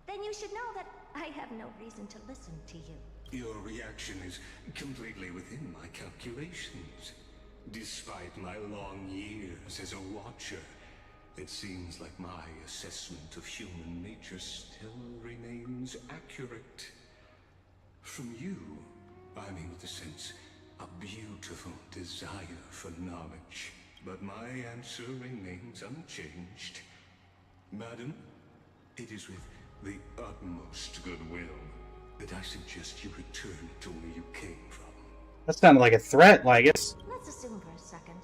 Then you should know that I have no reason to listen to you. Your reaction is completely within my calculations. Despite my long years as a watcher, it seems like my assessment of human nature still remains accurate. From you, I'm able to sense a beautiful desire for knowledge, but my answer remains unchanged. Madam, it is with the utmost goodwill that I suggest you return to where you came from. That sounded like a threat, Lygus. Let's assume for a second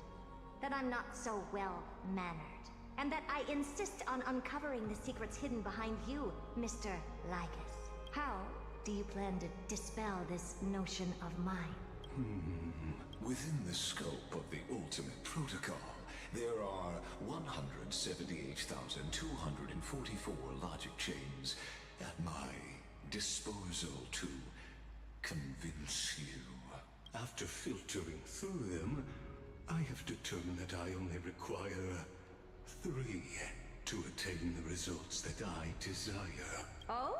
that I'm not so well-mannered, and that I insist on uncovering the secrets hidden behind you, Mr. Lygus. How do you plan to dispel this notion of mine? Within the scope of the ultimate protocol, there are 178,244 logic chains at my disposal to convince you. After filtering through them, I have determined that I only require 3 to attain the results that I desire. Oh?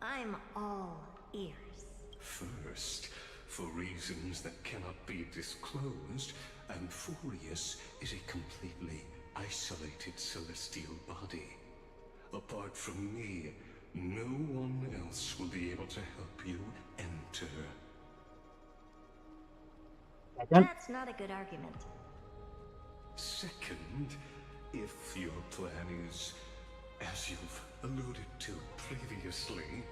I'm all ears. First, for reasons that cannot be disclosed, AMPHOREUS is a completely isolated celestial body. Apart from me, no one else will be able to help you enter. That's not a good argument. Second, If your plan is, as you've alluded to previously,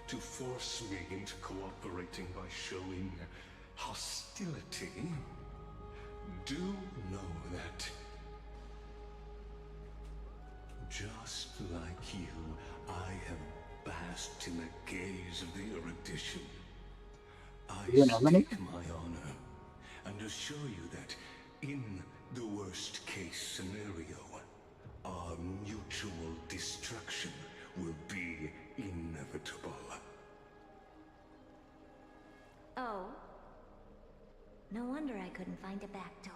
to force me into cooperating by showing hostility, do know that, just like you, I have basked in the gaze of the erudition. I stake my honor and assure you that in the worst case scenario, our mutual destruction will be inevitable. Oh? No wonder I couldn't find a back door.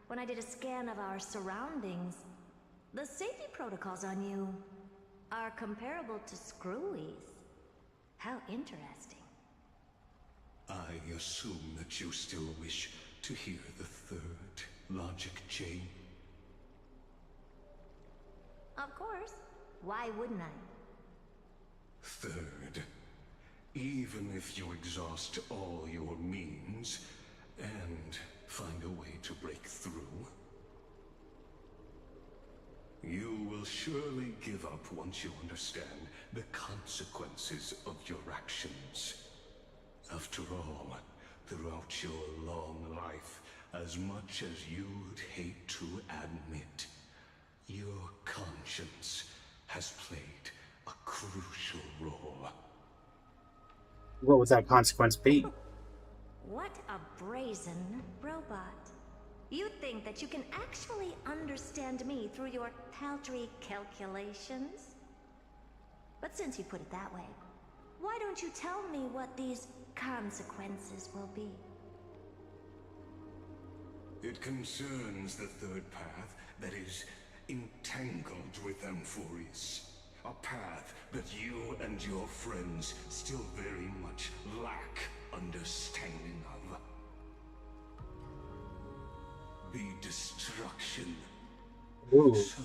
When I did a scan of our surroundings, the safety protocols on you are comparable to Screwy's. How interesting. I assume that you still wish to hear the third logic chain. Of course. Why wouldn't I? Third, even if you exhaust all your means and find a way to break through, you will surely give up once you understand the consequences of your actions. After all, throughout your long life, as much as you'd hate to admit, your conscience has played a crucial role. What would that consequence be? What a brazen robot. You think that you can actually understand me through your paltry calculations? But since you put it that way, why don't you tell me what these consequences will be? It concerns the third path that is entangled with AMPHOREUS. A path that you and your friends still very much lack understanding of. The destruction. Ooh. So,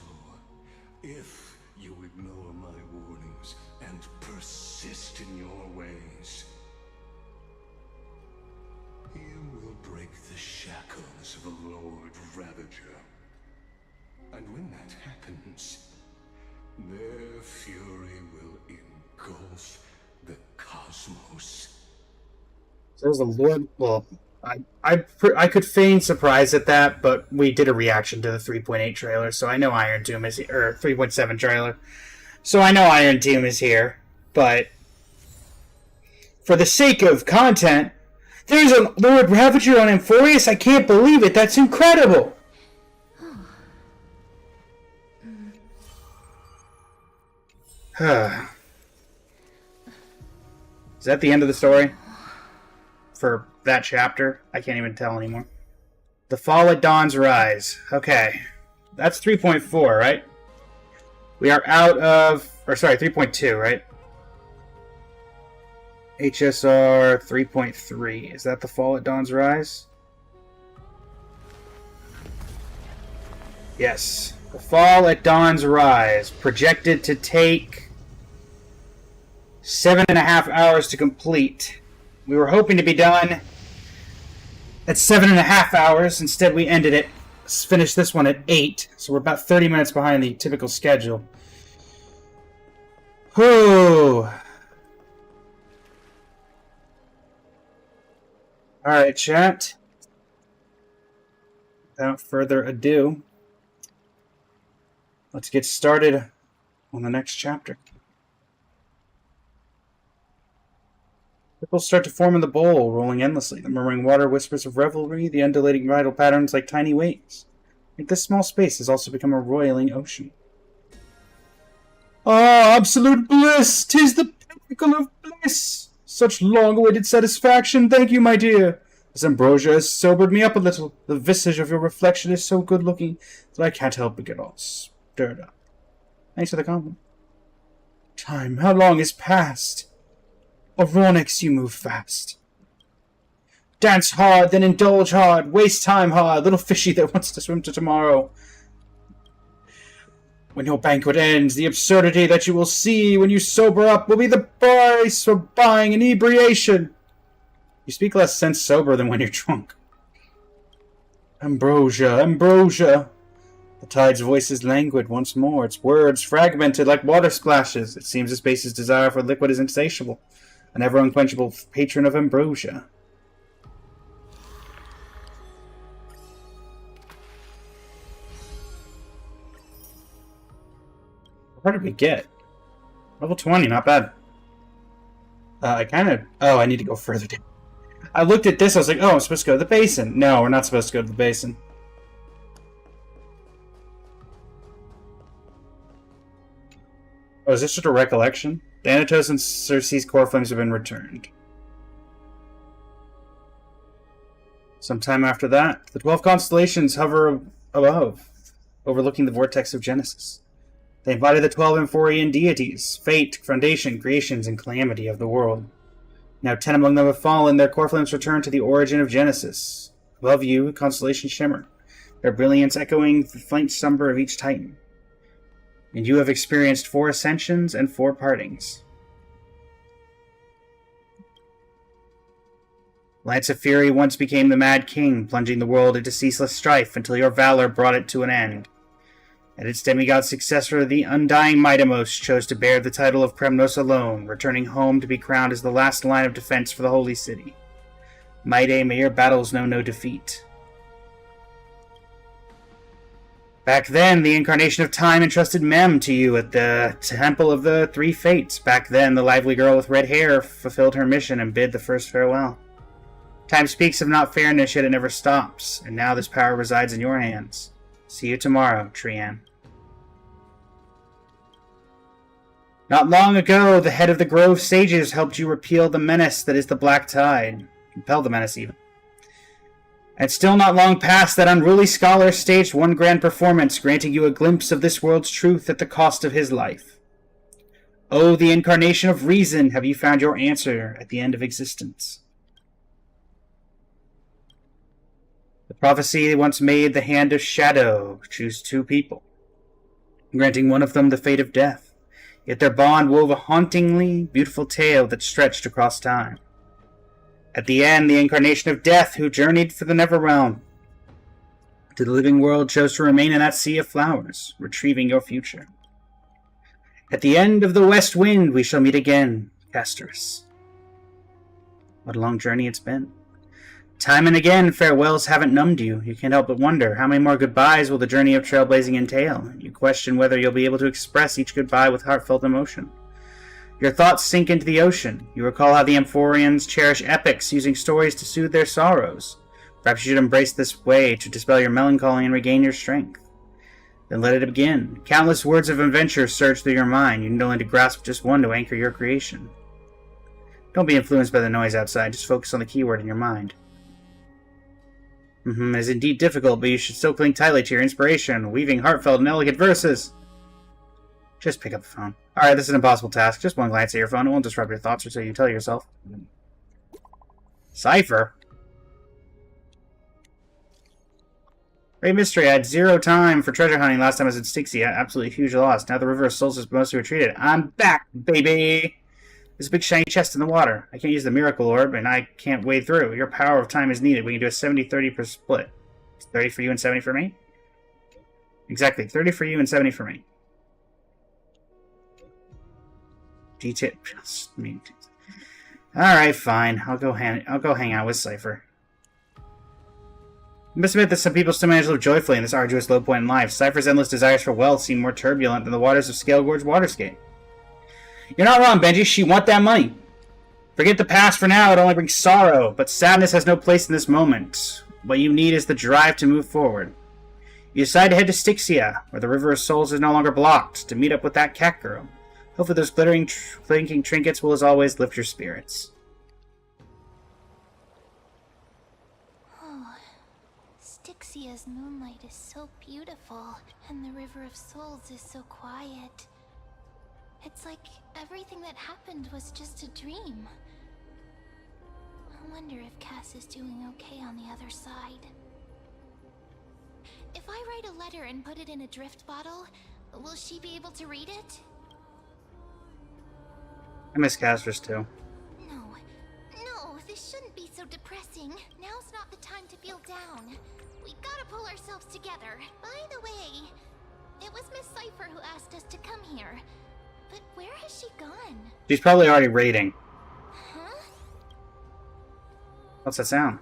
if you ignore my warnings and persist in your ways, you will break the shackles of a Lord Ravager. And when that happens, their fury will engulf the cosmos. So there's a Lord. Well, I could feign surprise at that, but we did a reaction to the 3.8 trailer, so I know Iron Doom is here, or 3.7 trailer, so I know Iron Doom is here. But for the sake of content, there's a Lord Ravager on AMPHOREUS. I can't believe it. That's incredible. Is that the end of the story? For that chapter? I can't even tell anymore. The Fall at Dawn's Rise. Okay. That's 3.4, right? We are out of... Or sorry, 3.2, right? HSR 3.3. Is that The Fall at Dawn's Rise? Yes. The Fall at Dawn's Rise. Projected to take 7.5 hours to complete. We were hoping to be done at 7.5 hours. Instead, we ended it. Finished this one at 8. So we're about 30 minutes behind the typical schedule. Whew. Alright, chat. Without further ado, let's get started on the next chapter. Ripples start to form in the bowl, rolling endlessly. The murmuring water whispers of revelry, the undulating vital patterns like tiny waves. Yet this small space has also become a roiling ocean. Ah, absolute bliss! 'Tis the pinnacle of bliss! Such long-awaited satisfaction, thank you, my dear! This ambrosia has sobered me up a little. The visage of your reflection is so good-looking that I can't help but get all stirred up. Thanks for the compliment. Time, how long has passed? Oronix, you move fast. Dance hard, then indulge hard. Waste time hard, little fishy that wants to swim to tomorrow. When your banquet ends, the absurdity that you will see when you sober up will be the price for buying inebriation. You speak less sense sober than when you're drunk. Ambrosia, ambrosia. The tide's voice is languid once more, its words fragmented like water splashes. It seems the space's desire for liquid is insatiable, an ever-unquenchable patron of ambrosia. What did we get? Level 20, not bad. I kind of... Oh, I need to go further down. I looked at this, I was like, oh, I'm supposed to go to the basin. No, we're not supposed to go to the basin. Oh, is this just a recollection? Thanatos and Circe's core flames have been returned. Sometime after that, the 12 constellations hover above, overlooking the vortex of Genesis. They embody the 12 Amphorean deities, fate, foundation, creations, and calamity of the world. Now 10 among them have fallen, their core flames return to the origin of Genesis. Above you, constellations shimmer, their brilliance echoing the faint slumber of each titan. And you have experienced 4 ascensions and 4 partings. Lance of Fury once became the Mad King, plunging the world into ceaseless strife until your valor brought it to an end. And its demigod successor, the undying Mightimos, chose to bear the title of Premnos alone, returning home to be crowned as the last line of defense for the Holy City. Mighty, may your battles know no defeat. Back then, the incarnation of time entrusted Mem to you at the Temple of the Three Fates. Back then, the lively girl with red hair fulfilled her mission and bid the first farewell. Time speaks of not fairness, yet it never stops, and now this power resides in your hands. See you tomorrow, Trian. Not long ago, the head of the Grove Sages helped you repeal the menace that is the Black Tide. Compel the menace, even. And still not long past, that unruly scholar staged one grand performance, granting you a glimpse of this world's truth at the cost of his life. Oh, the incarnation of reason, have you found your answer at the end of existence? The prophecy once made the hand of shadow choose 2 people, granting one of them the fate of death, yet their bond wove a hauntingly beautiful tale that stretched across time. At the end, the incarnation of death, who journeyed for the Neverrealm to the living world, chose to remain in that sea of flowers, retrieving your future. At the end of the west wind, we shall meet again, Castorus. What a long journey it's been. Time and again, farewells haven't numbed you. You can't help but wonder, how many more goodbyes will the journey of trailblazing entail? You question whether you'll be able to express each goodbye with heartfelt emotion. Your thoughts sink into the ocean. You recall how the Amphoreans cherish epics, using stories to soothe their sorrows. Perhaps you should embrace this way to dispel your melancholy and regain your strength. Then let it begin. Countless words of adventure surge through your mind. You need only to grasp just one to anchor your creation. Don't be influenced by the noise outside. Just focus on the keyword in your mind. It is indeed difficult, but you should still cling tightly to your inspiration, weaving heartfelt and elegant verses. Just pick up the phone. Alright, this is an impossible task. Just one glance at your phone. It won't disrupt your thoughts or so you tell yourself. Cipher? Great mystery. I had 0 time for treasure hunting last time I was in Styxia. Absolutely huge loss. Now the River of Souls is mostly retreated. I'm back, baby! There's a big shiny chest in the water. I can't use the miracle orb, and I can't wade through. Your power of time is needed. We can do a 70-30 per split. It's 30 for you and 70 for me? Exactly. 30 for you and 70 for me. Alright, fine. I'll go hang out with Cypher. I must admit that some people still manage to live joyfully in this arduous low point in life. Cypher's endless desires for wealth seem more turbulent than the waters of Scale Gorge Waterscape. You're not wrong, Benji. She want that money. Forget the past for now. It only brings sorrow, but sadness has no place in this moment. What you need is the drive to move forward. You decide to head to Styxia, where the River of Souls is no longer blocked, to meet up with that cat girl. Hopefully those clinking trinkets will, as always, lift your spirits. Oh, Styxia's moonlight is so beautiful, and the River of Souls is so quiet. It's like everything that happened was just a dream. I wonder if Cass is doing okay on the other side. If I write a letter and put it in a drift bottle, will she be able to read it? I miss Castorus too. No, this shouldn't be so depressing. Now's not the time to feel down. We gotta pull ourselves yourselves together. By the way, it was Miss Cipher who asked us to come here. But where has she gone? She's probably already raiding. Huh? What's that sound?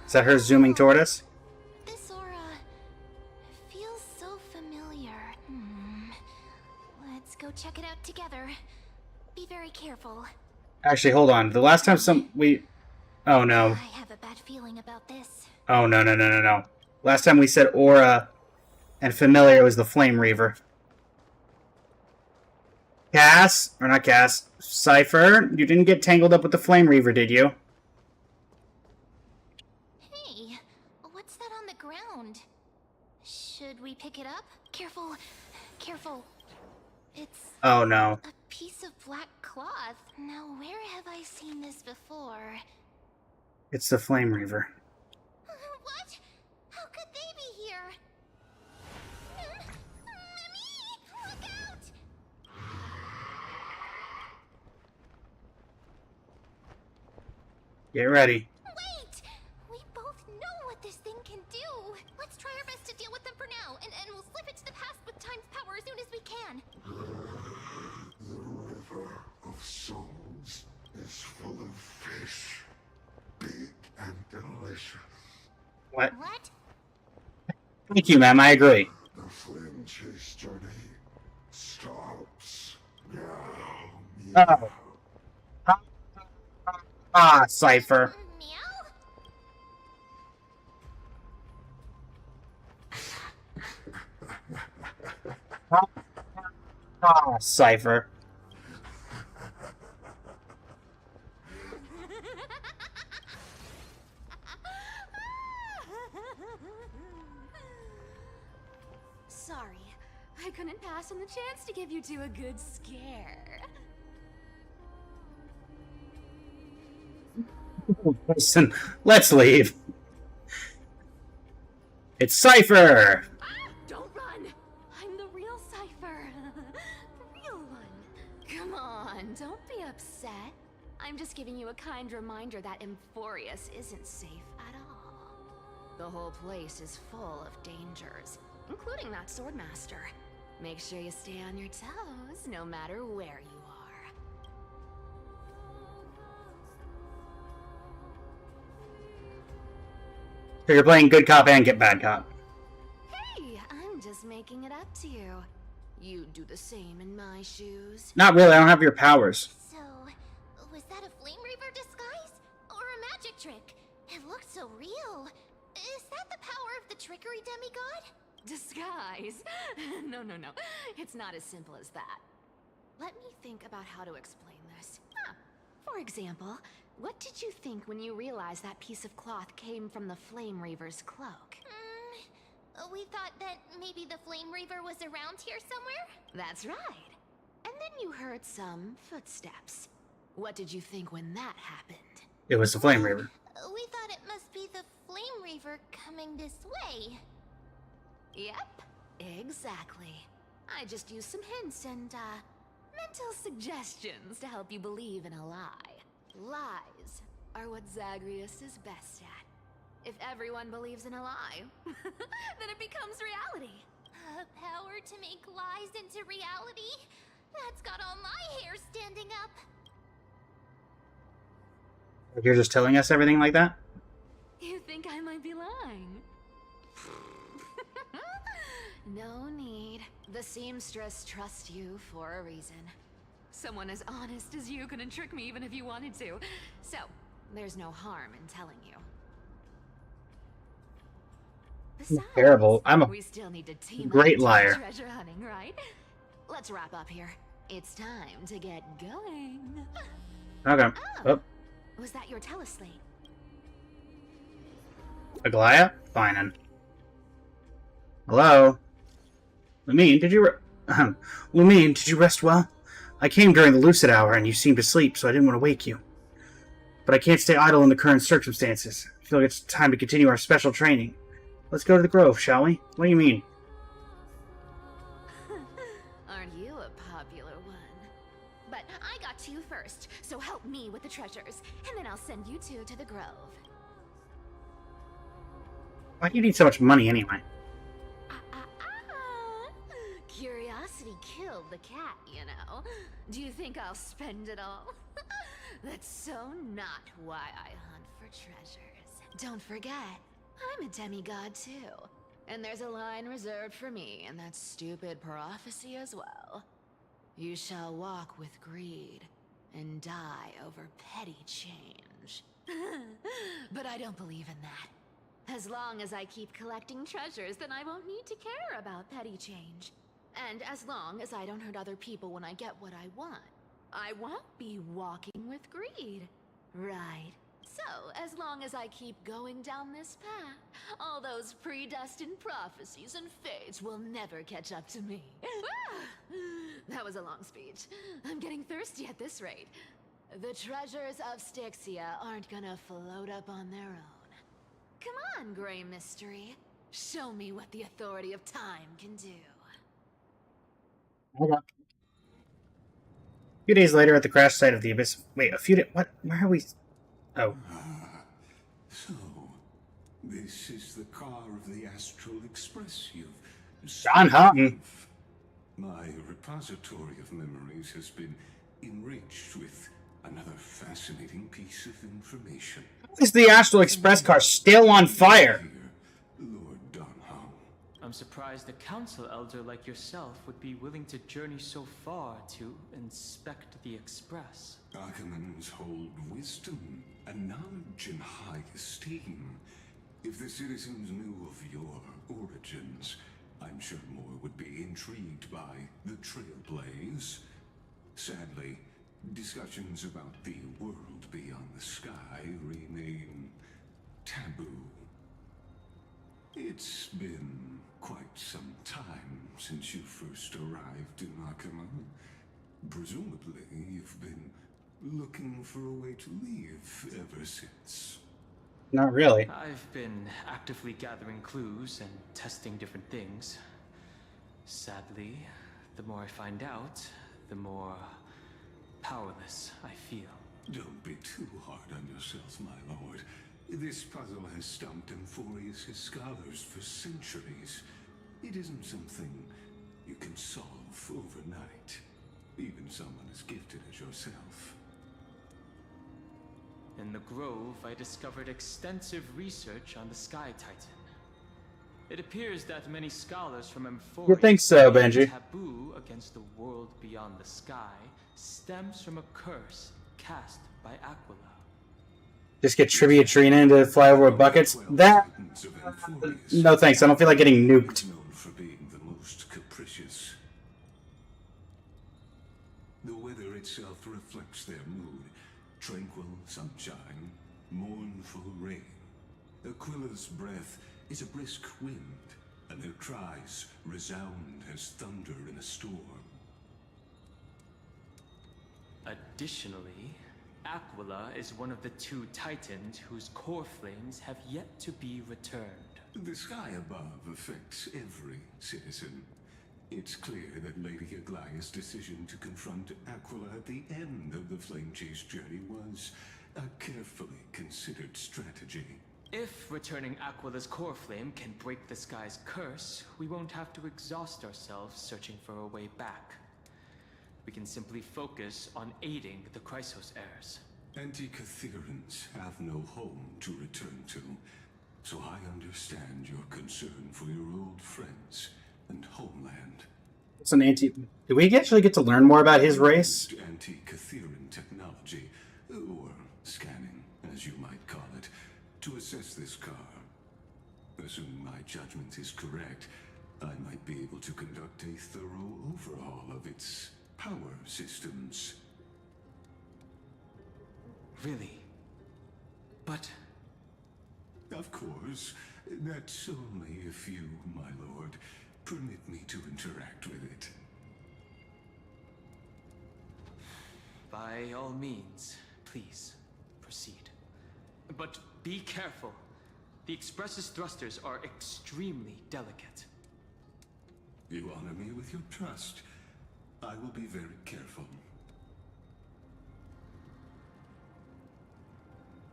Is that her zooming toward us? This aura feels so familiar. Let's go check it out together. Be very careful. Actually, hold on. The last time Oh no. I have a bad feeling about this. Oh no. Last time we said aura and familiar was the Flame Reaver. Cass, or not Cass, Cipher, you didn't get tangled up with the Flame Reaver, did you? Hey, what's that on the ground? Should we pick it up? Careful, careful. It's Oh no. a piece of black cloth. Now, where have I seen this before? It's the Flame Reaver. What? How could they be here? Mimi, look out! Get ready. Wait! We both know what this thing can do. Let's try our best to deal with them for now, and we'll slip it to the past with time's power as soon as we can. The river of souls is full of fish. Big and delicious. What? What? Thank you, ma'am. I agree. The Flame Chase journey stops now. Oh. Cipher. Cipher. Sorry, I couldn't pass on the chance to give you two a good scare. Listen, let's leave. It's Cipher! Don't run! I'm the real Cipher. The real one. Come on, don't be upset. I'm just giving you a kind reminder that AMPHOREUS isn't safe at all. The whole place is full of dangers, including that swordmaster. Make sure you stay on your toes, no matter where you are. So you're playing good cop and get bad cop. Hey, I'm just making it up to you. You'd do the same in my shoes. Not really, I don't have your powers. So, was that a Flame Reaver disguise? Or a magic trick? It looked so real. Is that the power of the trickery demigod? Disguise? No. It's not as simple as that. Let me think about how to explain this. For example, what did you think when you realized that piece of cloth came from the Flame Reaver's cloak? We thought that maybe the Flame Reaver was around here somewhere? That's right. And then you heard some footsteps. What did you think when that happened? It was the Flame Reaver. We thought it must be the Flame Reaver coming this way. Yep, exactly. I just used some hints and, mental suggestions to help you believe in a lie. Lies are what Zagreus is best at. If everyone believes in a lie, then it becomes reality. Power to make lies into reality? That's got all my hair standing up. You're just telling us everything like that? You think I might be lying? No need. The seamstress trusts you for a reason. Someone as honest as you couldn't trick me even if you wanted to. So, there's no harm in telling you. Besides, terrible. I'm a we still need to team great up to liar. Treasure hunting, right? Let's wrap up here. It's time to get going. Okay. Oh, Was that your teleslate? Aglaia? Fine then. Hello? Lumine, did you rest well? I came during the lucid hour and you seemed asleep, so I didn't want to wake you. But I can't stay idle in the current circumstances. I feel like it's time to continue our special training. Let's go to the Grove, shall we? What do you mean? Aren't you a popular one? But I got to you first, so help me with the treasures, and then I'll send you two to the Grove. Why do you need so much money anyway? killed the cat, you know. Do you think I'll spend it all? That's so not why I hunt for treasures. Don't forget, I'm a demigod too. And there's a line reserved for me in that stupid prophecy as well. You shall walk with greed and die over petty change. But I don't believe in that. As long as I keep collecting treasures, then I won't need to care about petty change. And as long as I don't hurt other people when I get what I want, I won't be walking with greed. Right. So, as long as I keep going down this path, all those predestined prophecies and fates will never catch up to me. That was a long speech. I'm getting thirsty at this rate. The treasures of Styxia aren't gonna float up on their own. Come on, Grey Mystery. Show me what the authority of time can do. Hold on. A few days later, at the crash site of the Abyss. Wait, a few days. What? Where are we? Oh. So, this is the car of the Astral Express you've... John Houghton. My repository of memories has been enriched with another fascinating piece of information. Is the Astral Express car still on fire? Lord Donham. I'm surprised a council elder like yourself would be willing to journey so far to inspect the Express. Ackermans hold wisdom and knowledge in high esteem. If the citizens knew of your origins, I'm sure more would be intrigued by the Trailblaze. Sadly, discussions about the world beyond the sky remain taboo. It's been quite some time since you first arrived in Akama. Presumably, you've been looking for a way to leave ever since. Not really. I've been actively gathering clues and testing different things. Sadly, the more I find out, the more powerless I feel. Don't be too hard on yourself, my lord. This puzzle has stumped AMPHOREUS' scholars for centuries. It isn't something you can solve overnight, even someone as gifted as yourself. In the Grove, I discovered extensive research on the Sky Titan. It appears that many scholars from AMPHOREUS You think so, Benji? taboo against the world beyond the sky stems from a curse cast by Aquila. Just get Trivia Trina in to fly over with buckets? That... no thanks, I don't feel like getting nuked. Known for being the most capricious. The weather itself reflects their mood. Tranquil sunshine, mournful rain. Aquila's breath is a brisk wind, and their cries resound as thunder in a storm. Additionally, Aquila is one of the two titans whose core flames have yet to be returned. The sky above affects every citizen. It's clear that Lady Aglaya's decision to confront Aquila at the end of the Flame Chase journey was a carefully considered strategy. If returning Aquila's core flame can break the sky's curse, we won't have to exhaust ourselves searching for a way back. We can simply focus on aiding the Chrysos heirs. Anti-Catherians have no home to return to, so I understand your concern for your old friends and homeland. It's an anti... Do we actually get to learn more about his race? Anti-Catherian technology, or scanning, as you might call it, to assess this car. Assuming my judgment is correct, I might be able to conduct a thorough overhaul of its power systems. Really? But... Of course. That's only if you, my lord, permit me to interact with it. By all means, please, proceed. But be careful. The Express's thrusters are extremely delicate. You honor me with your trust. I will be very careful.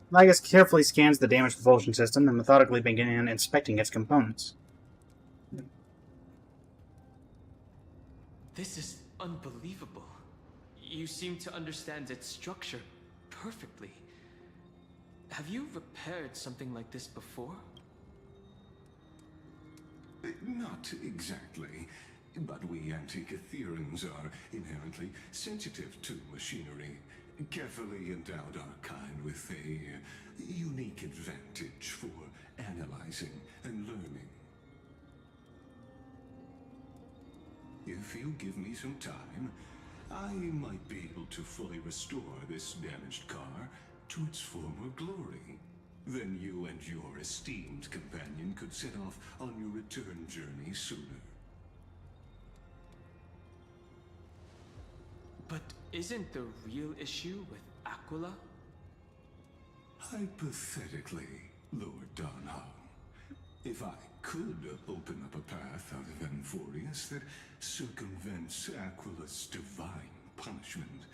Lygus carefully scans the damaged propulsion system and methodically begins inspecting its components. This is unbelievable. You seem to understand its structure perfectly. Have you repaired something like this before? Not exactly, but we Antikytherians are inherently sensitive to machinery. Carefully endowed our kind with a unique advantage for analyzing and learning. If you give me some time, I might be able to fully restore this damaged car to its former glory. Then you and your esteemed companion could set off on your return journey sooner. But isn't the real issue with Aquila? Hypothetically, Lord Donham, if I could open up a path out of AMPHOREUS that circumvents Aquila's divine punishment,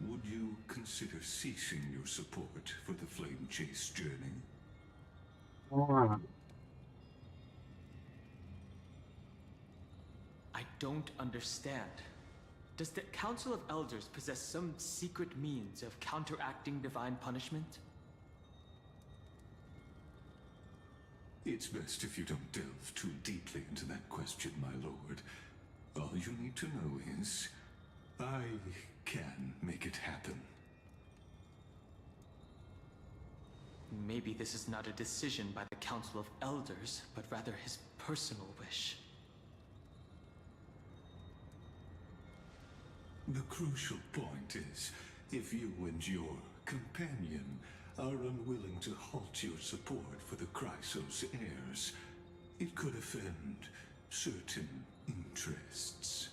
would you consider ceasing your support for the Flame Chase journey? I don't understand. Does the Council of Elders possess some secret means of counteracting divine punishment? It's best if you don't delve too deeply into that question, my lord. All you need to know is, I can make it happen. Maybe this is not a decision by the Council of Elders, but rather his personal wish. The crucial point is, if you and your companion are unwilling to halt your support for the Chrysos heirs, it could offend certain interests.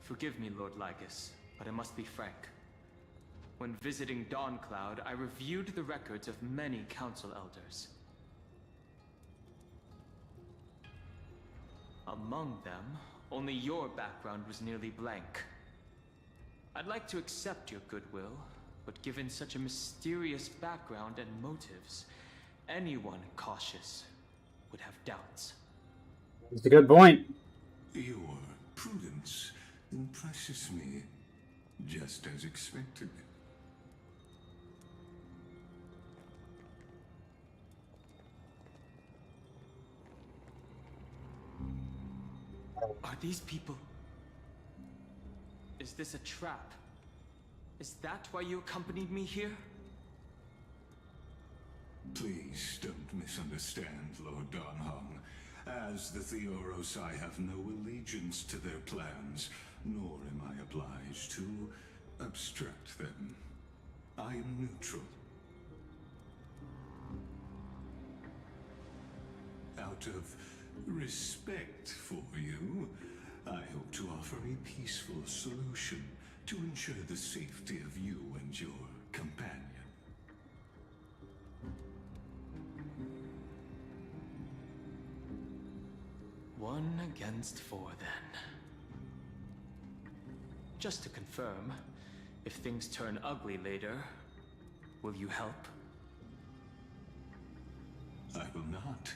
Forgive me, Lord Lygus, but I must be frank. When visiting Dawncloud, I reviewed the records of many Council Elders. Among them, only your background was nearly blank. I'd like to accept your goodwill, but given such a mysterious background and motives, anyone cautious would have doubts. That's a good point. Your prudence impresses me, just as expected. Are these people... Is this a trap? Is that why you accompanied me here? Please don't misunderstand, Lord Donham. As the Theoros, I have no allegiance to their plans, nor am I obliged to obstruct them. I am neutral. Out of respect for you, I hope to offer a peaceful solution to ensure the safety of you and your companion. One against four, then. Just to confirm, if things turn ugly later, will you help? I will not.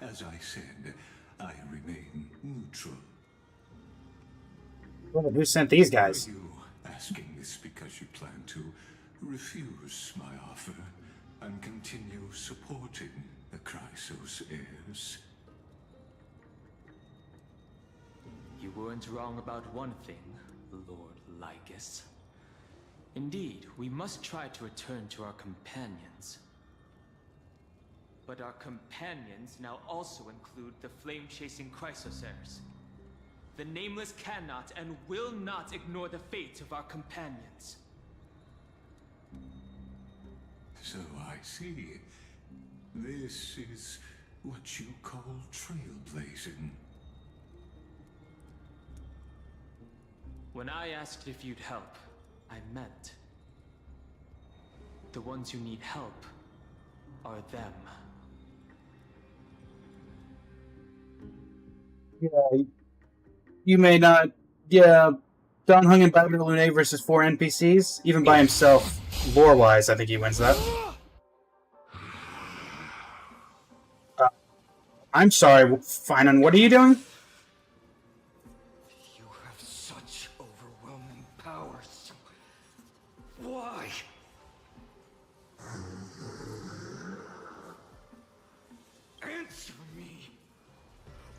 As I said, I remain neutral. Well, who sent these guys? Are you asking this because you plan to refuse my offer and continue supporting the Chrysos heirs? You weren't wrong about one thing, Lord Lygus. Indeed, we must try to return to our companions. But our companions now also include the flame-chasing Chrysos heirs. The Nameless cannot and will not ignore the fate of our companions. So I see. This is what you call trailblazing. When I asked if you'd help, I meant the ones who need help are them. Yeah, you may not. Yeah, Don Hung and Bobby Lune versus 4 NPCs. Even by himself, lore-wise, I think he wins that. I'm sorry, Finon, what are you doing? You have such overwhelming powers. Why? Answer me.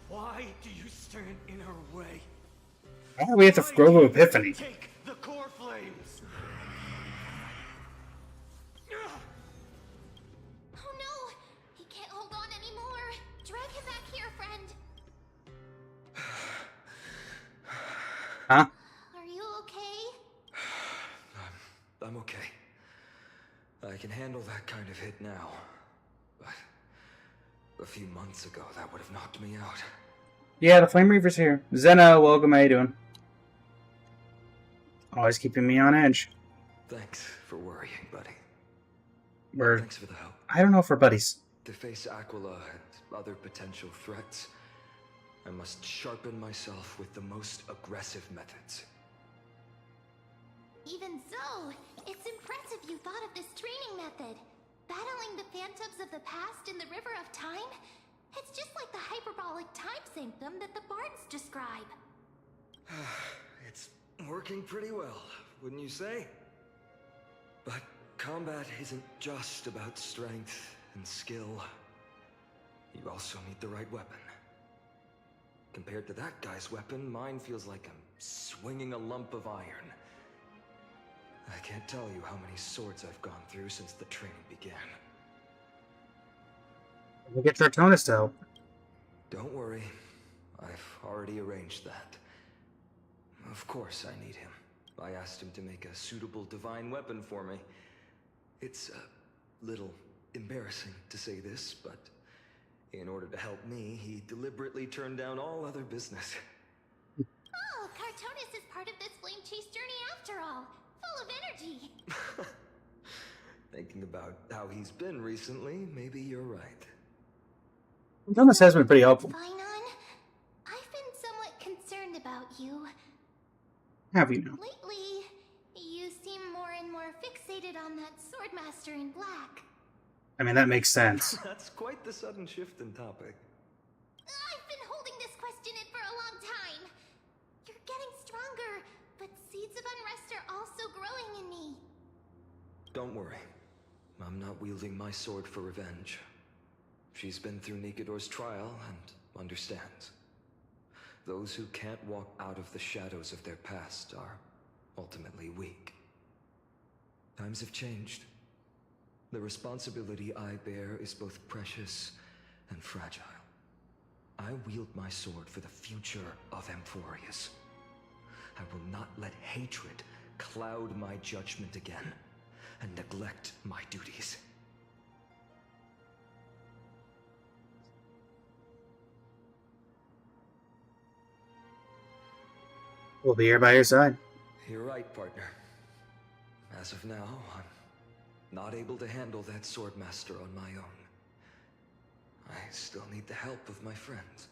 Why do you stand in her way? Why are we at the Grove of Epiphany? Take the core flames. Oh no! He can't hold on anymore. Drag him back here, friend. Huh? Are you okay? I'm okay. I can handle that kind of hit now. But a few months ago, that would have knocked me out. Yeah, the Flame Reaver's here. Zena, welcome, how you doing? Always keeping me on edge. Thanks for worrying, buddy. Thanks for the help. I don't know if we're buddies. To face Aquila and other potential threats, I must sharpen myself with the most aggressive methods. Even so, it's impressive you thought of this training method. Battling the phantoms of the past in the River of Time? It's just like the hyperbolic time sanctum that the bards describe. It's working pretty well, wouldn't you say? But combat isn't just about strength and skill. You also need the right weapon. Compared to that guy's weapon, mine feels like I'm swinging a lump of iron. I can't tell you how many swords I've gone through since the training began. We'll get Draconis to help. Don't worry. I've already arranged that. Of course I need him. I asked him to make a suitable divine weapon for me. It's a little embarrassing to say this, but in order to help me, he deliberately turned down all other business. Oh, Cartonis is part of this flame chase journey after all. Full of energy. Thinking about how he's been recently, maybe you're right. Cartonis has been pretty helpful. Finon, I've been somewhat concerned about you. Have you now? Lately, you seem more and more fixated on that swordmaster in black. I mean, that makes sense. That's quite the sudden shift in topic. I've been holding this question in for a long time. You're getting stronger, but seeds of unrest are also growing in me. Don't worry. I'm not wielding my sword for revenge. She's been through Nikador's trial and understands. Those who can't walk out of the shadows of their past are ultimately weak. Times have changed. The responsibility I bear is both precious and fragile. I wield my sword for the future of AMPHOREUS. I will not let hatred cloud my judgment again and neglect my duties. We'll be here by your side. You're right, partner. As of now, I'm not able to handle that swordmaster on my own. I still need the help of my friends.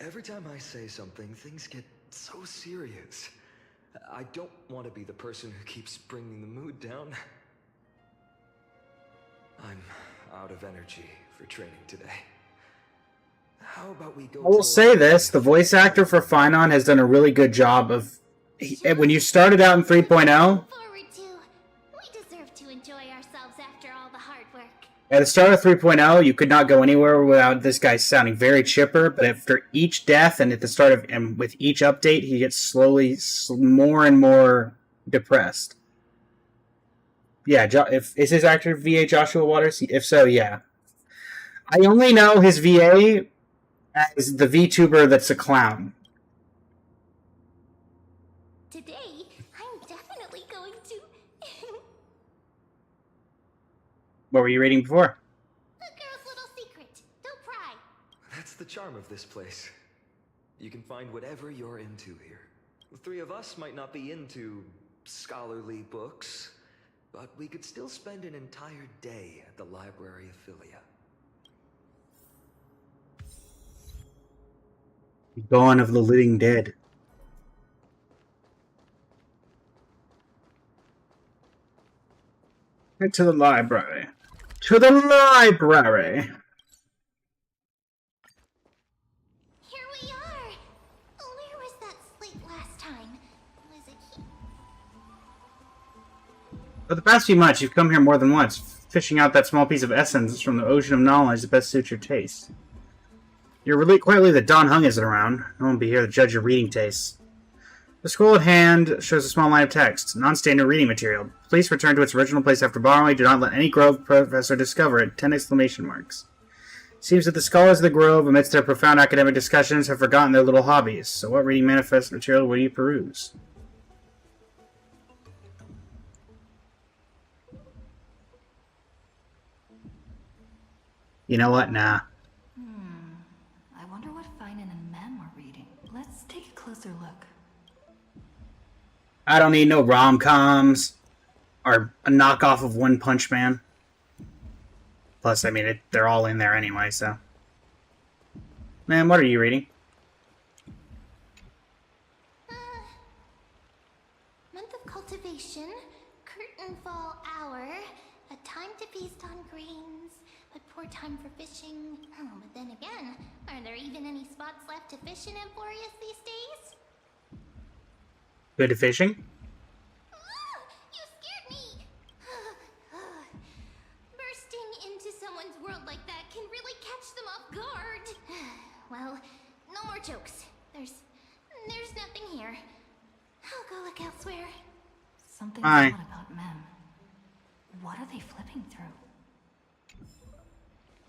Every time I say something, things get so serious. I don't want to be the person who keeps bringing the mood down. I'm out of energy for training today. How about we go? I will say this, the voice actor for Finon has done a really good job of... when you started out in 3.0... We deserve to enjoy ourselves after all the hard work. At the start of 3.0, you could not go anywhere without this guy sounding very chipper, but after each death and at the start of... and with each update, he gets slowly more and more depressed. Yeah, is his actor VA Joshua Waters? If so, yeah. I only know his VA as the VTuber that's a clown. Today, I'm definitely going to... What were you reading before? The girl's little secret. Don't pry. That's the charm of this place. You can find whatever you're into here. The three of us might not be into scholarly books, but we could still spend an entire day at the Library of Philia. Dawn of the Living Dead. To the library. To the library! Here we are! Where was that slate last time? Was it here? For the past few months, you've come here more than once, fishing out that small piece of essence from the ocean of knowledge that best suits your taste. You're really quite relieved that Don Hung isn't around. I won't be here to judge your reading tastes. The scroll at hand shows a small line of text, non-standard reading material. Please return to its original place after borrowing. Do not let any Grove professor discover it. 10 exclamation marks. Seems that the scholars of the Grove, amidst their profound academic discussions, have forgotten their little hobbies. So what reading manifest material will you peruse? You know what? Nah. I wonder what Finan and Mem were reading. Let's take a closer look. I don't need no rom-coms or a knockoff of One Punch Man. Plus, I mean, they're all in there anyway, so. Man, what are you reading? Month of cultivation, curtain fall hour, a time to feast on grains, but poor time for fishing. Oh, but then again, are there even any spots left to fish in Amphoreus these days? Good to fishing? You scared me! Bursting into someone's world like that can really catch them off guard. Well, no more jokes. There's nothing here. I'll go look elsewhere. Something's odd about Mem. What are they flipping through?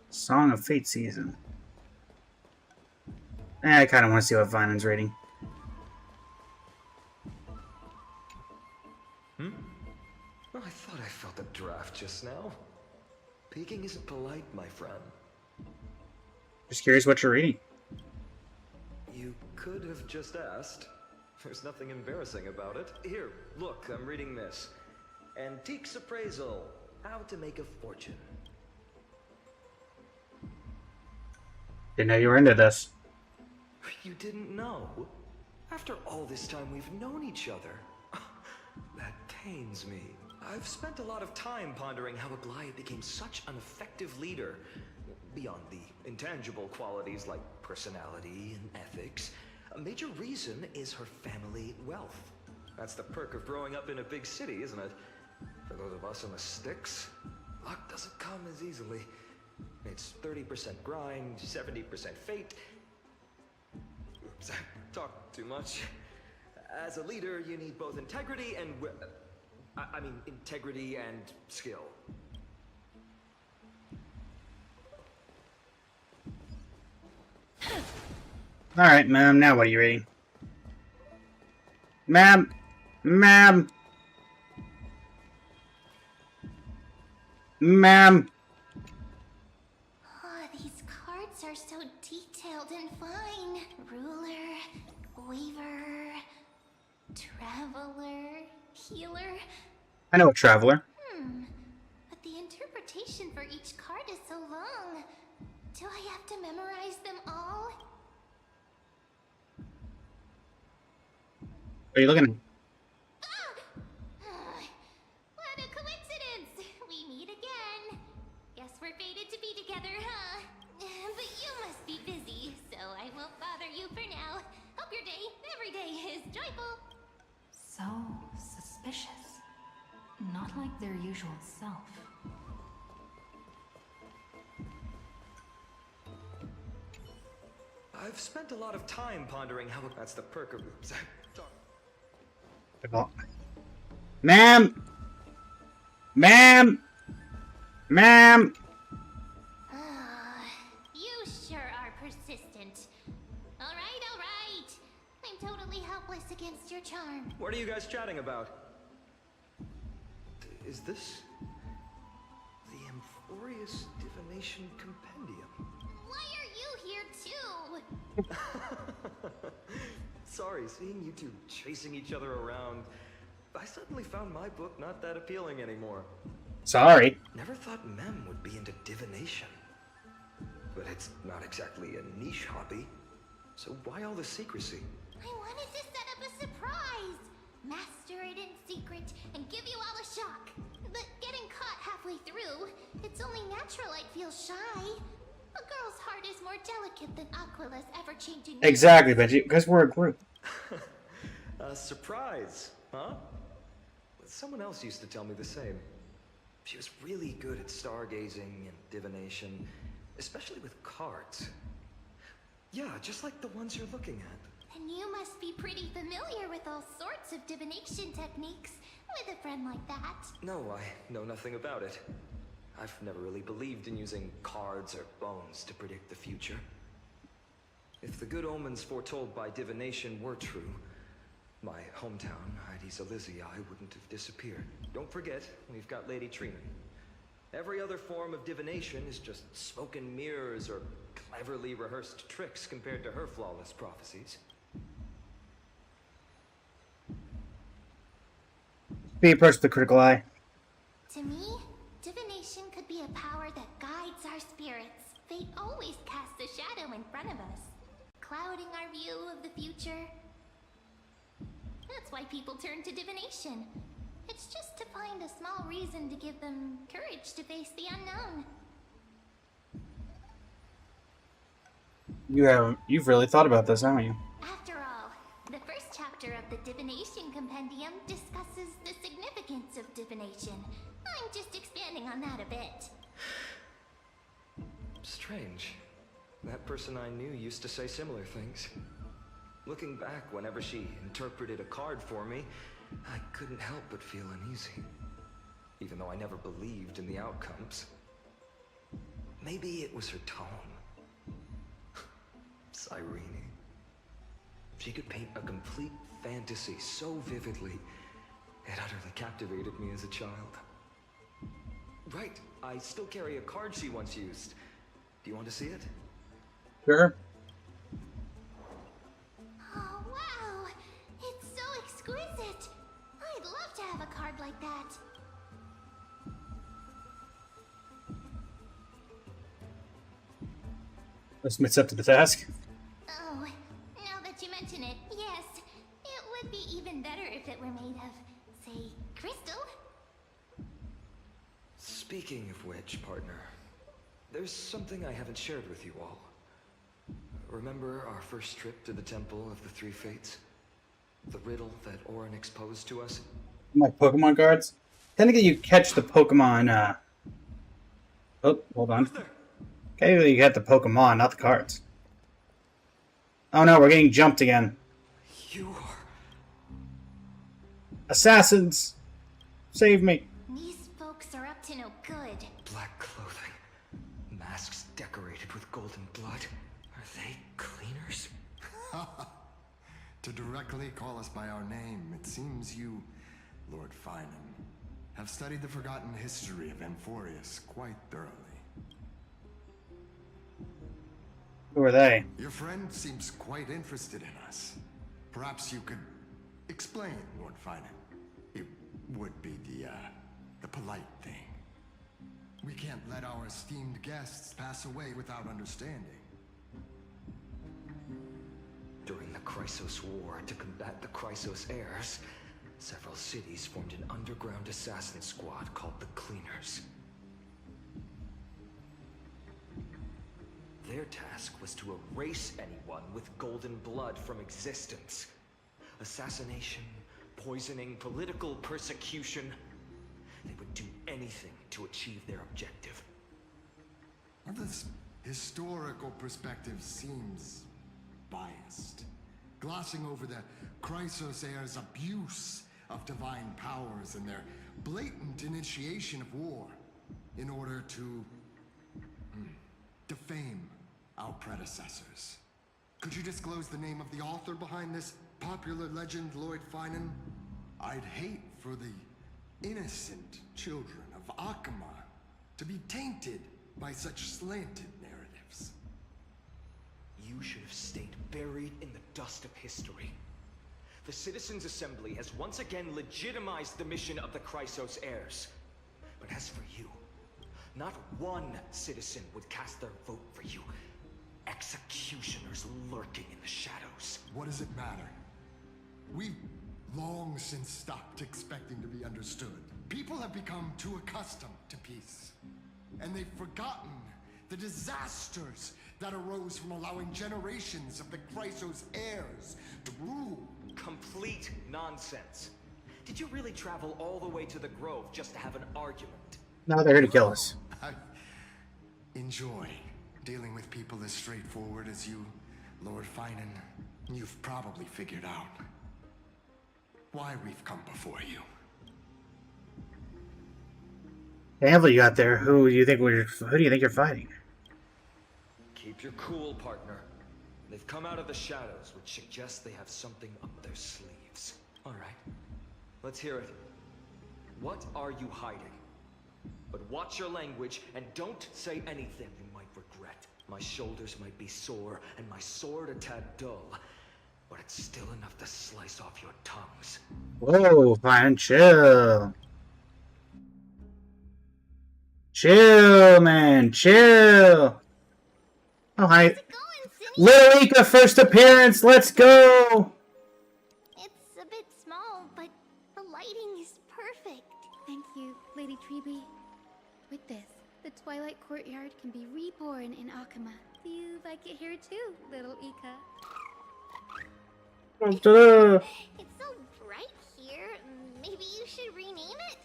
Song of Fate season. I kind of want to see what Vinan's reading. I thought I felt a draft just now. Peeking isn't polite, my friend. Just curious what you're reading. You could have just asked. There's nothing embarrassing about it. Here, look, I'm reading this. Antiques Appraisal. How to Make a Fortune. Didn't know you were into this. You didn't know? After all this time we've known each other. That pains me. I've spent a lot of time pondering how Aglaia became such an effective leader. Beyond the intangible qualities like personality and ethics, a major reason is her family wealth. That's the perk of growing up in a big city, isn't it? For those of us in the sticks, luck doesn't come as easily. It's 30% grind, 70% fate. Oops, I talked too much. As a leader, you need both integrity and... integrity and skill. Alright, ma'am, now what are you reading? Ma'am! Ma'am! Ma'am! Oh, these cards are so detailed and fine. Ruler, weaver, traveler, healer. I know a traveler. But the interpretation for each card is so long. Do I have to memorize them all? What are you looking at? What a coincidence! We meet again. Guess we're fated to be together, huh? But you must be busy, so I won't bother you for now. Hope your day, every day, is joyful. So suspicious. Not like their usual self. I've spent a lot of time pondering how... That's the perk of... Ma'am! Ma'am! Ma'am! You sure are persistent. Alright. I'm totally helpless against your charm. What are you guys chatting about? Is this... the Amphoreus Divination Compendium? Why are you here too? Sorry, seeing you two chasing each other around, I suddenly found my book not that appealing anymore. Sorry. Never thought Mem would be into divination. But it's not exactly a niche hobby. So why all the secrecy? I wanted to set up a surprise! Master it in secret and give you all a shock. But getting caught Naturalite feels shy. A girl's heart is more delicate than Aquila's ever-changing. Exactly, Benji, because we're a group. A surprise, huh? Someone else used to tell me the same. She was really good at stargazing and divination, especially with cards. Yeah, just like the ones you're looking at. And you must be pretty familiar with all sorts of divination techniques with a friend like that. No, I know nothing about it. I've never really believed in using cards or bones to predict the future. If the good omens foretold by divination were true, my hometown, Heidi's Elysiae, wouldn't have disappeared. Don't forget, we've got Lady Trina. Every other form of divination is just smoke and mirrors or cleverly rehearsed tricks compared to her flawless prophecies. Be approached with a critical eye. To me, divination could be a power that guides our spirits. Fate always casts a shadow in front of us, clouding our view of the future. That's why people turn to divination. It's just to find a small reason to give them courage to face the unknown. You've really thought about this, haven't you? After all, the first chapter of the Divination Compendium discusses the significance of divination. I'm just expanding on that a bit. Strange. That person I knew used to say similar things. Looking back, whenever she interpreted a card for me, I couldn't help but feel uneasy. Even though I never believed in the outcomes. Maybe it was her tone. Cyrene. She could paint a complete fantasy so vividly, it utterly captivated me as a child. Right, I still carry a card she once used. Do you want to see it? Sure. Oh, wow! It's so exquisite! I'd love to have a card like that. Let's admit up to the task. Oh, now that you mention it, yes. It would be even better if it were made of, say, crystal. Speaking of which, partner, there's something I haven't shared with you all. Remember our first trip to the Temple of the Three Fates? The riddle that Orin exposed to us? Like Pokemon cards? Technically, you catch the Pokemon, Oh, hold on. Okay, you get the Pokemon, not the cards. Oh no, we're getting jumped again. You are... Assassins! Save me. These folks are up to no good. Black clothing. Masks decorated with golden blood. Are they cleaners? To directly call us by our name, it seems you, Lord Finan, have studied the forgotten history of AMPHOREUS quite thoroughly. Who are they? Your friend seems quite interested in us. Perhaps you could explain, Lord Finan. It would be the polite thing. We can't let our esteemed guests pass away without understanding. During the Chrysos War, to combat the Chrysos heirs, several cities formed an underground assassin squad called the Cleaners. Their task was to erase anyone with golden blood from existence. Assassination, poisoning, political persecution. They would do anything to achieve their objective. This historical perspective seems biased, glossing over the Chrysos heirs' abuse of divine powers and their blatant initiation of war in order to defame our predecessors. Could you disclose the name of the author behind this popular legend, Lord Finan? I'd hate for the innocent children of Akama to be tainted by such slanted narratives. You should have stayed buried in the dust of history. The Citizens' Assembly has once again legitimized the mission of the Chrysos heirs. But as for you, not one citizen would cast their vote for you. Executioners lurking in the shadows. What does it matter? We've long since stopped expecting to be understood. People have become too accustomed to peace. and they've forgotten the disasters that arose from allowing generations of the Chrysos heirs to rule. Complete nonsense. Did you really travel all the way to the Grove just to have an argument? No, they're here to kill us. I enjoy dealing with people as straightforward as you, Lord Finan. You've probably figured out why we've come before you. The handler you got there, who do you think you're fighting? Keep your cool, partner. They've come out of the shadows, which suggests they have something up their sleeves. All right, let's hear it. What are you hiding? But watch your language and don't say anything you might regret. My shoulders might be sore and my sword a tad dull, but it's still enough to slice off your tongues. Whoa, fine, chill. Chill, man, chill. Oh, hi. Little Ika, first appearance, let's go! It's a bit small, but the lighting is perfect. Thank you, Lady Treeby. With this, the Twilight Courtyard can be reborn in Akama. Do you like it here too, little Ika? It's so bright here. Maybe you should rename it?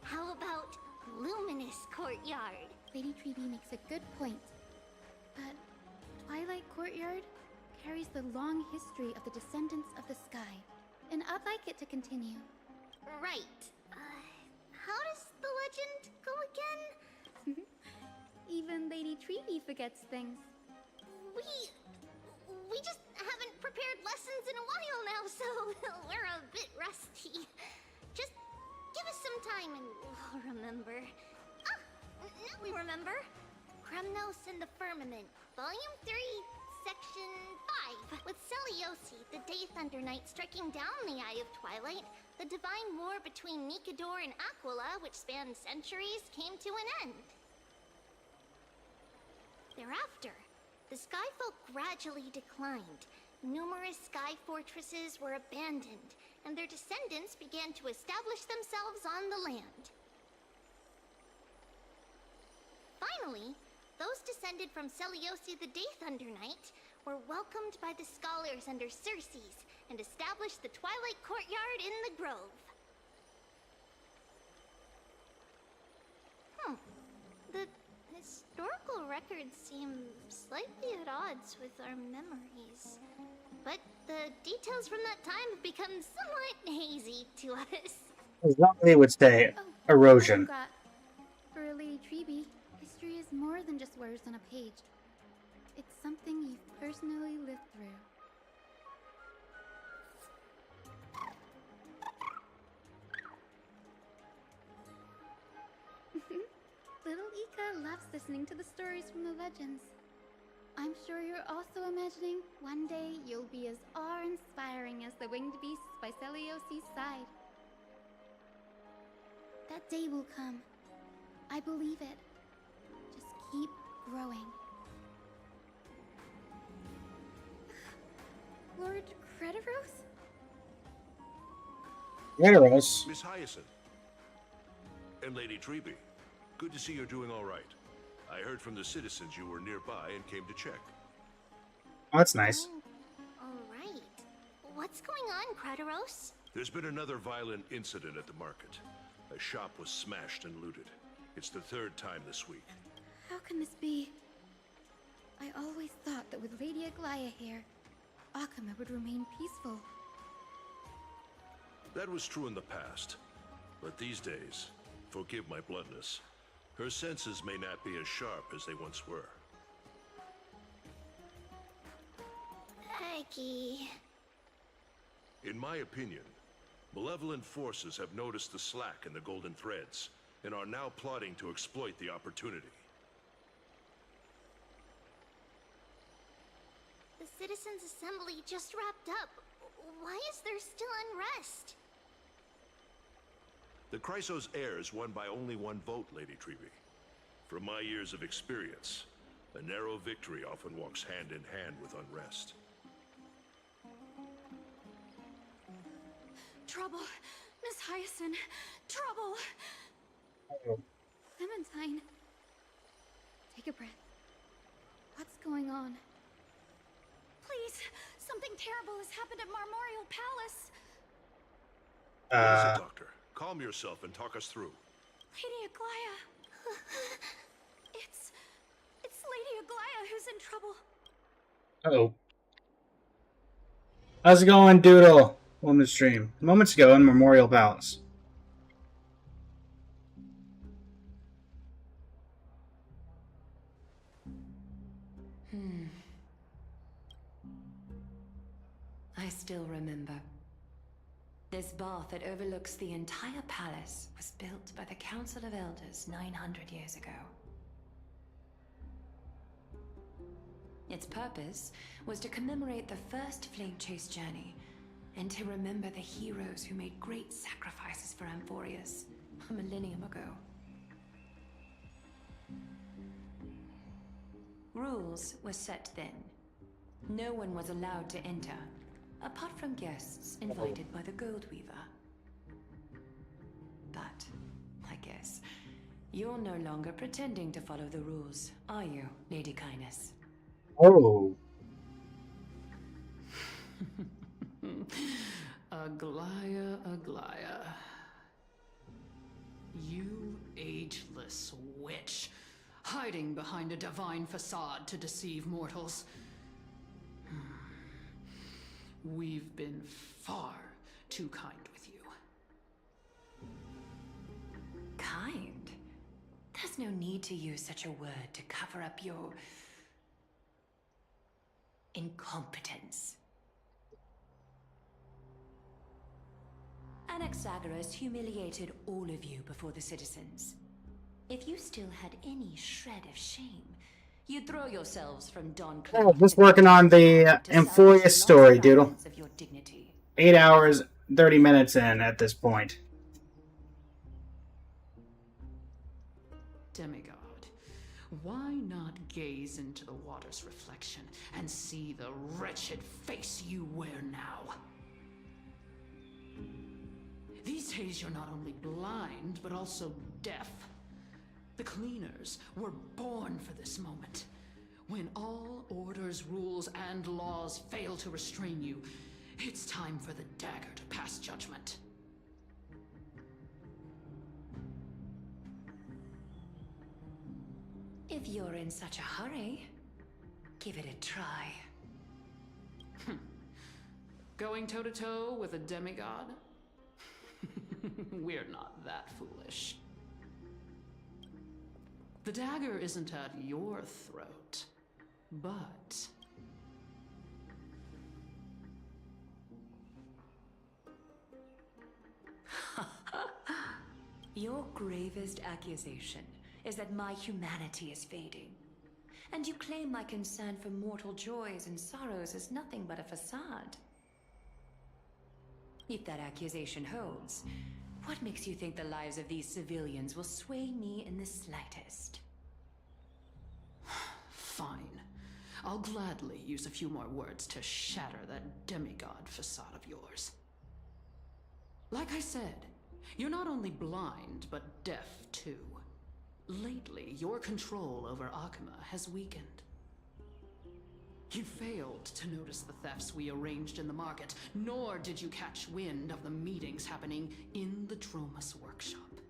How about Luminous Courtyard? Lady Treeby makes a good point. But Twilight Courtyard carries the long history of the descendants of the sky, and I'd like it to continue. Right. How does the legend go again? Even Lady Treeby forgets things. We just haven't prepared lessons in a while now, so we're a bit rusty. Just give us some time and we'll remember. Ah, now we remember. Kremnos and the Firmament, Volume 3, Section 5. With Seliosi, the Day Thunder Knight, striking down the Eye of Twilight, the divine war between Nikador and Aquila, which spanned centuries, came to an end. Thereafter, the Skyfolk gradually declined. Numerous sky fortresses were abandoned, and their descendants began to establish themselves on the land. Finally, those descended from Seliosi the Day Thunder Knight were welcomed by the scholars under Circes and established the Twilight Courtyard in the Grove. The historical records seem slightly at odds with our memories. But the details from that time have become somewhat hazy to us. As long as they would say erosion. For Lady Treeby, history is more than just words on a page. It's something you've personally lived through. Little Ika loves listening to the stories from the legends. I'm sure you're also imagining one day you'll be as awe-inspiring as the winged beasts by Seliosi's side. That day will come. I believe it. Just keep growing. Lord Crediros? Crediros? Miss Hyacinth. And Lady Treeby. Good to see you're doing all right. I heard from the citizens you were nearby and came to check. Oh, that's nice. All right. What's going on, Crediros? There's been another violent incident at the market. A shop was smashed and looted. It's the third time this week. How can this be? I always thought that with Lady Aglaya here, Akama would remain peaceful. That was true in the past. But these days, forgive my bluntness, her senses may not be as sharp as they once were. Aggie. In my opinion, malevolent forces have noticed the slack in the Golden Threads and are now plotting to exploit the opportunity. The Citizens' Assembly just wrapped up. Why is there still unrest? The Chrysos heirs won by only one vote, Lady Treeby. From my years of experience, a narrow victory often walks hand in hand with unrest. Trouble! Miss Hyacinth! Trouble! Clementine, Take a breath. What's going on? Please, something terrible has happened at Marmorial Palace. What is it, Doctor? Calm yourself and talk us through. Lady Aglaya. It's Lady Aglaya who's in trouble. Uh-oh. How's it going, Doodle? On the stream. Moments ago in Memorial Palace. I still remember. This bath that overlooks the entire palace was built by the Council of Elders 900 years ago. Its purpose was to commemorate the first Flame Chase journey, and to remember the heroes who made great sacrifices for AMPHOREUS a millennium ago. Rules were set then. No one was allowed to enter, apart from guests invited by the Gold Weaver. But, I guess, you're no longer pretending to follow the rules, are you, Lady Kindness? Oh. Aglaya, Aglaya. You ageless witch, hiding behind a divine facade to deceive mortals. We've been far too kind with you. Kind? There's no need to use such a word to cover up your incompetence. Anaxagoras humiliated all of you before the citizens. If you still had any shred of shame, you'd throw yourselves from Don Oh, just working on the AMPHOREUS story, Doodle. 8 hours, 30 minutes in at this point. Demigod, why not gaze into the water's reflection and see the wretched face you wear now? These days you're not only blind, but also deaf. The cleaners were born for this moment. When all orders, rules, and laws fail to restrain you, it's time for the dagger to pass judgment. If you're in such a hurry, give it a try. Going toe-to-toe with a demigod? We're not that foolish. The dagger isn't at your throat, but... Your gravest accusation is that my humanity is fading. And you claim my concern for mortal joys and sorrows is nothing but a facade. If that accusation holds, what makes you think the lives of these civilians will sway me in the slightest? Fine. I'll gladly use a few more words to shatter that demigod facade of yours. Like I said, you're not only blind, but deaf too. Lately, your control over Akima has weakened. You failed to notice the thefts we arranged in the market, nor did you catch wind of the meetings happening in the Dromus workshop.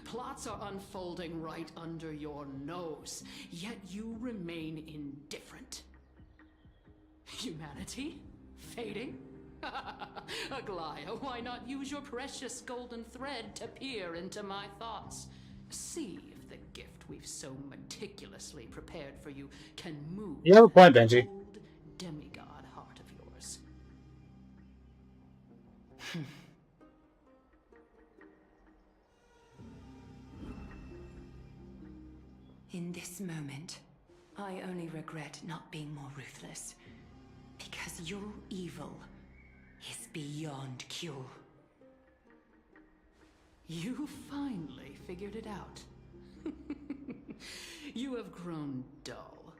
Plots are unfolding right under your nose, yet you remain indifferent. Humanity? Fading? Aglaya, why not use your precious golden thread to peer into my thoughts? See if the gift we've so meticulously prepared for you can move You have a point, Benji. the old demigod heart of yours. In this moment, I only regret not being more ruthless. Because your evil is beyond cure. You finally figured it out. You have grown dull.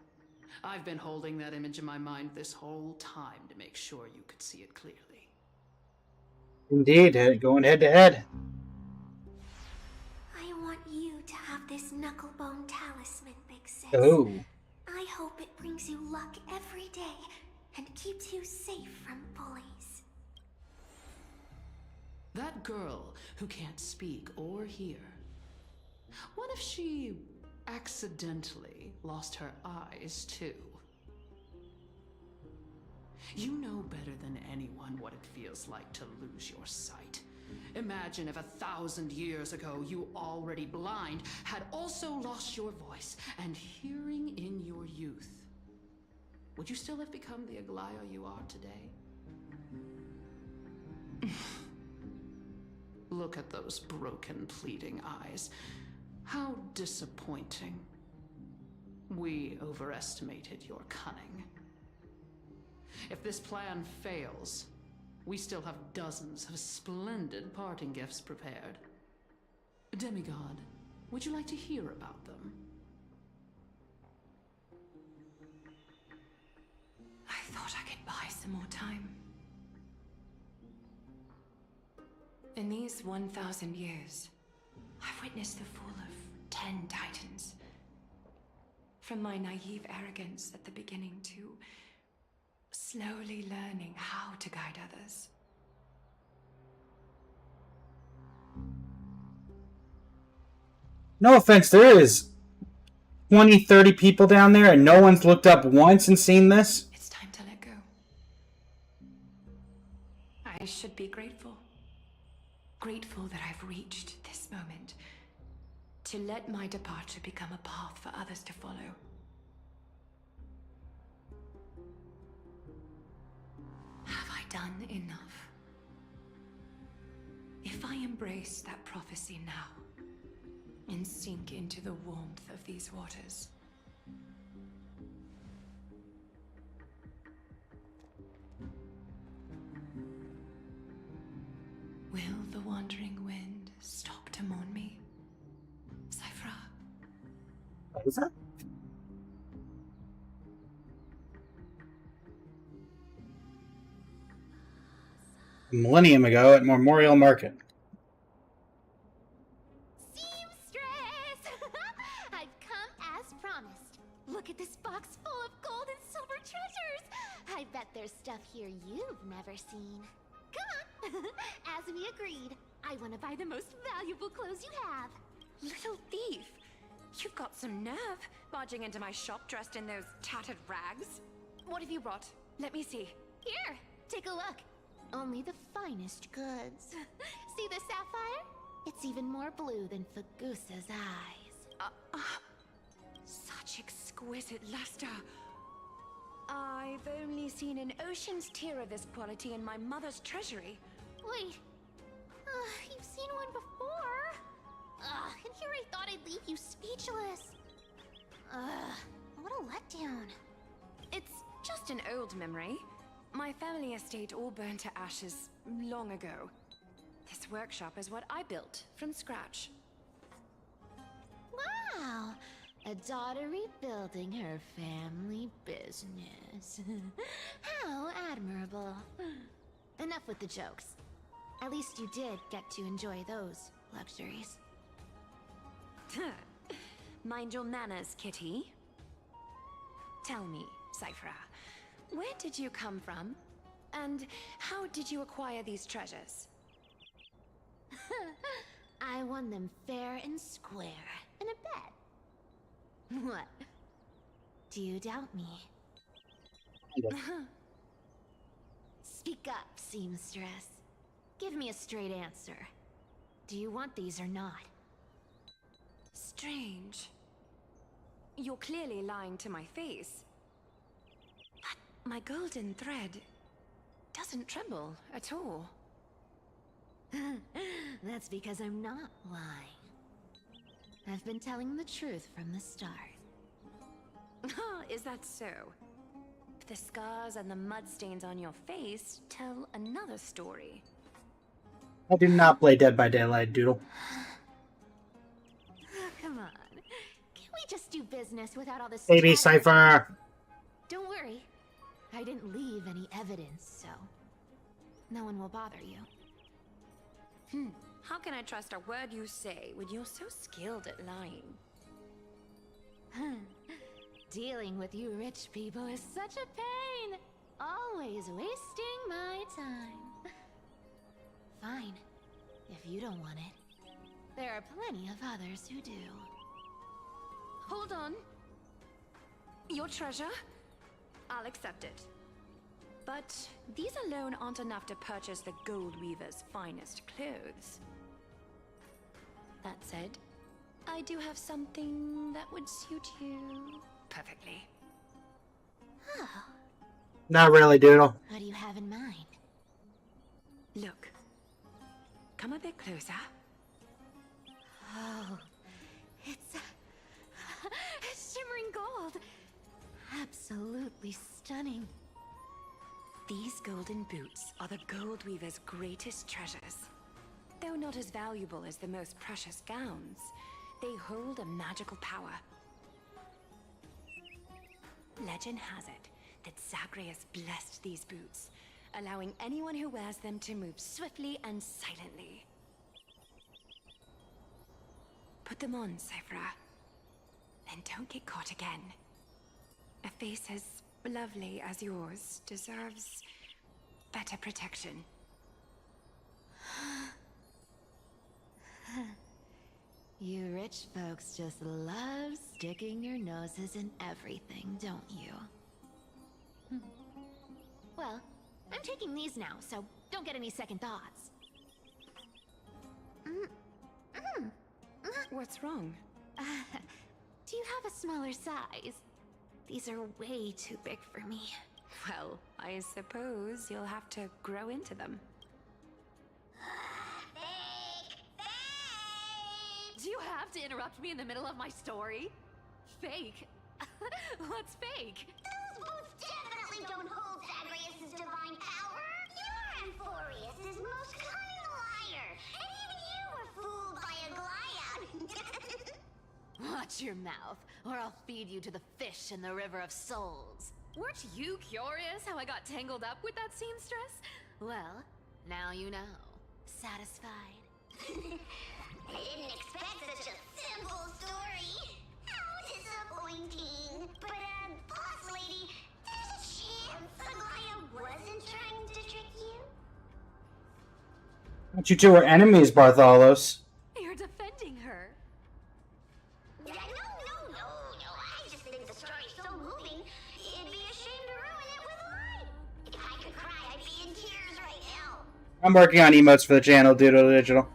I've been holding that image in my mind this whole time to make sure you could see it clearly. Indeed, going head to head. I want you to have this knucklebone talisman, Big Sis. Oh. I hope it brings you luck every day and keeps you safe from bullies. That girl who can't speak or hear. What if she accidentally lost her eyes too? You know better than anyone what it feels like to lose your sight. Imagine if 1,000 years ago you, already blind, had also lost your voice and hearing in your youth. Would you still have become the Aglaya you are today? Look at those broken, pleading eyes. How disappointing. We overestimated your cunning. If this plan fails, we still have dozens of splendid parting gifts prepared. Demigod, would you like to hear about them? I thought I could buy some more time. In these 1,000 years, I've witnessed the fall of 10 titans. From my naive arrogance at the beginning to slowly learning how to guide others. No offense, there is 20, 30 people down there and no one's looked up once and seen this? It's time to let go. I should be grateful. Grateful that I've reached this moment. To let my departure become a path for others to follow. Have I done enough? If I embrace that prophecy now, and sink into the warmth of these waters, will the wandering wind stop to mourn me? Cyphra? What was that? A millennium ago at Memorial Market. Seamstress! I've come as promised. Look at this box full of gold and silver treasures. I bet there's stuff here you've never seen. Come on! As we agreed, I want to buy the most valuable clothes you have. Little thief! You've got some nerve, barging into my shop dressed in those tattered rags. What have you brought? Let me see. Here, take a look. Only the finest goods. See the sapphire? It's even more blue than Fagusa's eyes. Such exquisite luster. I've only seen an ocean's tier of this quality in my mother's treasury. Wait. You've seen one before. And here I thought I'd leave you speechless. What a letdown. It's just an old memory. My family estate all burned to ashes long ago. This workshop is what I built from scratch. Wow. A daughter rebuilding her family business. How admirable. Enough with the jokes. At least you did get to enjoy those luxuries. Mind your manners, kitty. Tell me, Cyphra, where did you come from? And how did you acquire these treasures? I won them fair and square in a bet. What? Do you doubt me? Speak up, seamstress. Give me a straight answer. Do you want these or not? Strange. You're clearly lying to my face. But my golden thread doesn't tremble at all. That's because I'm not lying. I've been telling the truth from the start. Is that so? The scars and the mud stains on your face tell another story. I do not play Dead by Daylight, Doodle. Come on. Can we just do business without all this Baby chatter? Cypher! Don't worry. I didn't leave any evidence, so no one will bother you. How can I trust a word you say when you're so skilled at lying? Dealing with you rich people is such a pain. Always wasting my time. Fine, if you don't want it. There are plenty of others who do. Hold on. Your treasure? I'll accept it. But these alone aren't enough to purchase the Gold Weaver's finest clothes. That said, I do have something that would suit you perfectly. Oh, Not really, Doodle. what do you have in mind? Look. Come a bit closer. Oh, it's shimmering gold. Absolutely stunning. These golden boots are the Gold Weaver's greatest treasures. Though not as valuable as the most precious gowns, they hold a magical power. Legend has it that Zagreus blessed these boots, allowing anyone who wears them to move swiftly and silently. Put them on, Cyphra. Then don't get caught again. A face as lovely as yours deserves better protection. You rich folks just love sticking your noses in everything, don't you? Well, I'm taking these now, so don't get any second thoughts. What's wrong? Do you have a smaller size? These are way too big for me. Well, I suppose you'll have to grow into them. Do you have to interrupt me in the middle of my story? Fake? What's fake? Those boots definitely don't hold Zagreus' divine power. You're AMPHOREUS' most cunning liar, and even you were fooled by a Glyad. Watch your mouth, or I'll feed you to the fish in the river of souls. Weren't you curious how I got tangled up with that seamstress? Well, now you know. Satisfied? I didn't expect such a simple story. How disappointing. But, boss lady, there's a chance Glyad wasn't trying to trick you? But you two are enemies, Bartholos. You're defending her. No. I just think the story's so moving, it'd be a shame to ruin it with a lie. If I could cry, I'd be in tears right now. I'm working on emotes for the channel, Doodle Digital.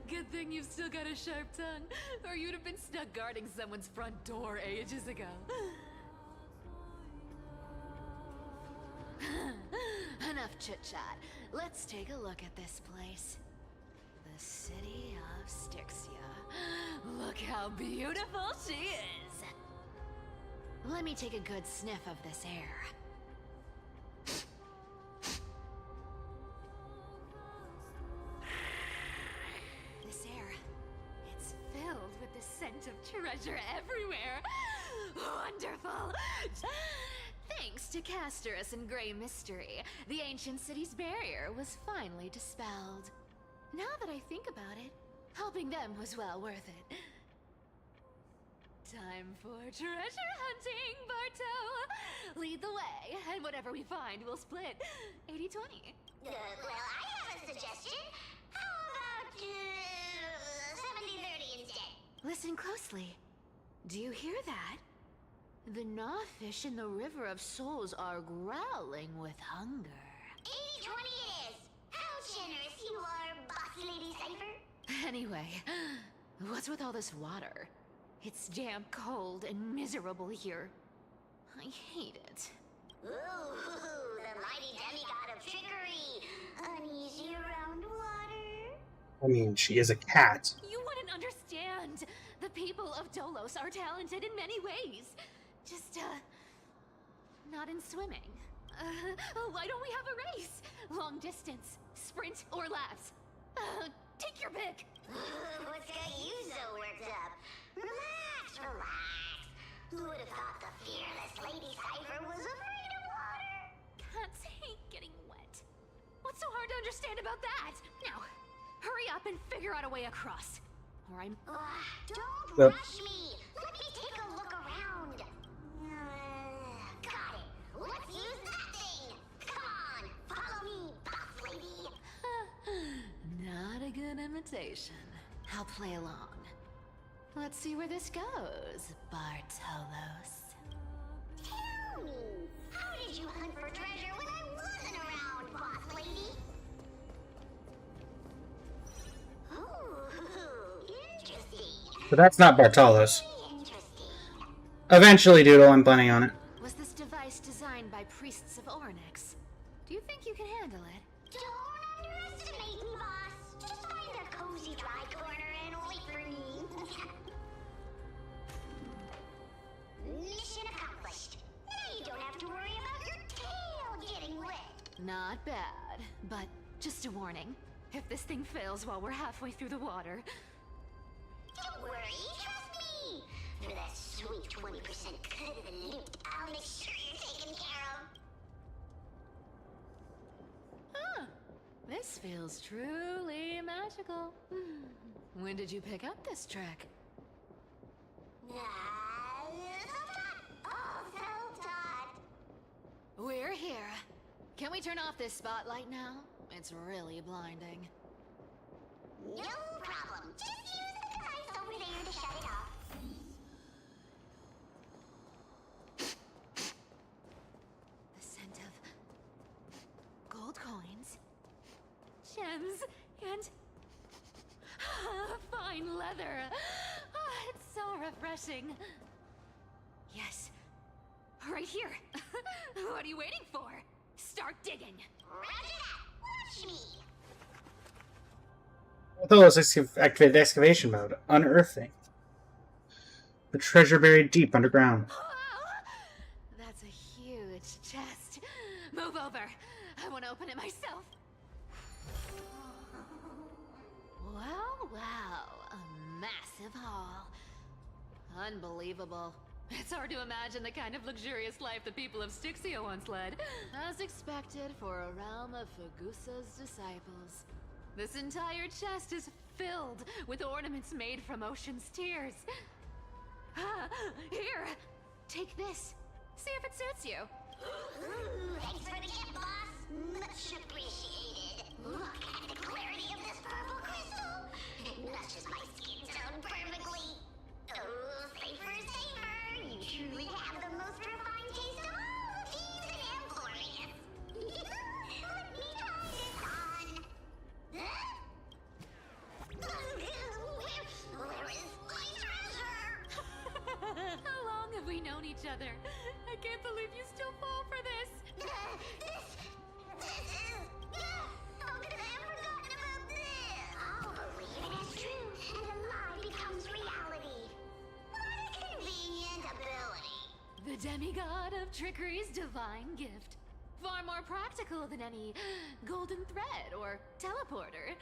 Good thing you've still got a sharp tongue, or you'd have been stuck guarding someone's front door ages ago. Enough chit-chat. Let's take a look at this place. The city of Styxia. Look how beautiful she is! Let me take a good sniff of this air. This air, it's filled with the scent of treasure everywhere. Wonderful! Thanks to Castorus and Grey Mystery, the ancient city's barrier was finally dispelled. Now that I think about it, helping them was well worth it. Time for treasure hunting, Barto! Lead the way, and whatever we find, we'll split 80-20. Well, I have a suggestion. How about 70-30 instead? Listen closely. Do you hear that? The gnawfish in the River of Souls are growling with hunger. 80-20 it is. How generous you are, Boss Lady Cypher. Anyway, what's with all this water? It's damp, cold, and miserable here. I hate it. Ooh, the mighty demigod of trickery. Uneasy around water. I mean, she is a cat. You wouldn't understand. The people of Dolos are talented in many ways. Just, not in swimming. Why don't we have a race? Long distance, sprint, or laps? Take your pick. What's got you so worked up? Relax. Who would have thought the fearless Lady Cypher was afraid of water? Cats hate getting wet. What's so hard to understand about that? Now, hurry up and figure out a way across. Or I'm... Don't Yep. rush me! Let me take a look around! Got it! Let's use that thing! Come on! Follow me, boss lady! Not a good imitation. I'll play along. Let's see where this goes, Bartolos. Tell me, how did you hunt for treasure when I wasn't around, boss lady? Oh, interesting. But that's not Bartolos. Eventually, Doodle, I'm planning on it. Was this device designed by priests of Ornyx? Do you think you can handle it? Don't underestimate me, boss. Just find a cozy dry corner and wait for me. Mission accomplished. Now you don't have to worry about your tail getting wet. Not bad, but just a warning. If this thing fails while we're halfway through the water... Don't worry, trust me. For that sweet 20% cut of the loot, I'll make sure you're taken care of. Huh. This feels truly magical. When did you pick up this trick? We're here. Can we turn off this spotlight now? It's really blinding. No problem. Just use the device over there to shut it off. The scent of gold coins, gems, and fine leather. It's so refreshing. Yes, right here. What are you waiting for? Start digging. Roger that. Watch me. Bartolos activated excavation mode. Unearthing. The treasure buried deep underground. That's a huge chest. Move over. I want to open it myself. Wow, wow. A massive haul. Unbelievable. It's hard to imagine the kind of luxurious life the people of Styxia once led. As expected for a realm of Fagusa's disciples. This entire chest is filled with ornaments made from ocean's tears. Here, take this. See if it suits you. Thanks for the gift, boss. Much appreciated. Look at the clarity of this purple crystal. It matches my skin tone perfectly. Oh, safer, safer. You truly have the most refined taste of all of these in Amphoreus. Let me try this on. Huh? Where is my treasure? How long have we known each other? I can't believe you still fall for this. This is... How could I have forgotten about this? I'll believe it is true, and a lie becomes reality. What a convenient ability. The demigod of trickery's divine gift. Far more practical than any golden thread or teleporter.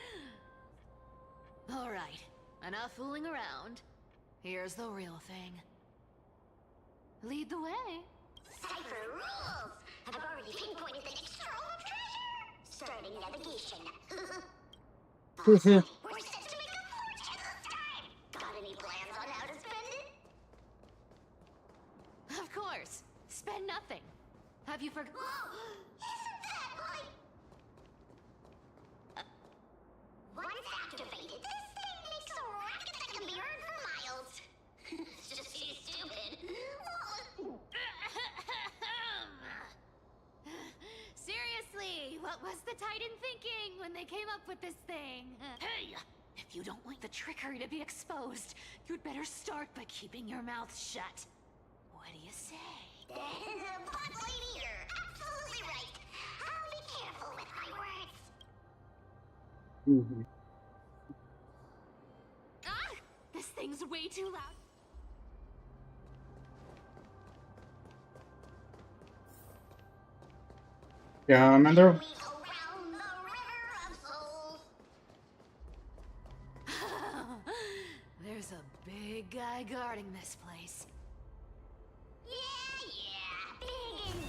Alright, enough fooling around. Here's the real thing. Lead the way. Cipher rules! I've already pinpointed the next trove of treasure! Starting navigation. We're set to make a fortune this time! Got any plans on how to spend it? Of course. Spend nothing. Have you forgotten? Isn't that like... Once activated, this thing makes a racket that can be heard for miles. It's just too stupid. Seriously, what was the Titan thinking when they came up with this thing? Hey! If you don't want the trickery to be exposed, you'd better start by keeping your mouth shut. What do you say? Boss lady, you're absolutely right. I'll be careful with my words. Ah! This thing's way too loud. Yeah, Amanda. There's a big guy guarding this place. Yeah, big and...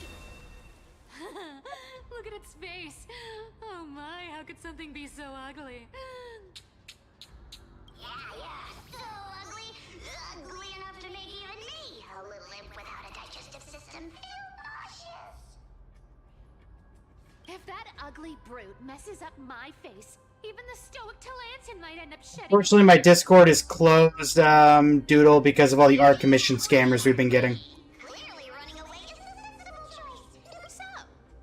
Look at its face. Oh my, how could something be so ugly? ugly brute messes up my face, even the stoic Talantin might end up shedding. Fortunately, my Discord is closed, Doodle, because of all the art commission scammers we've been getting. Clearly running away is a sensible choice. So,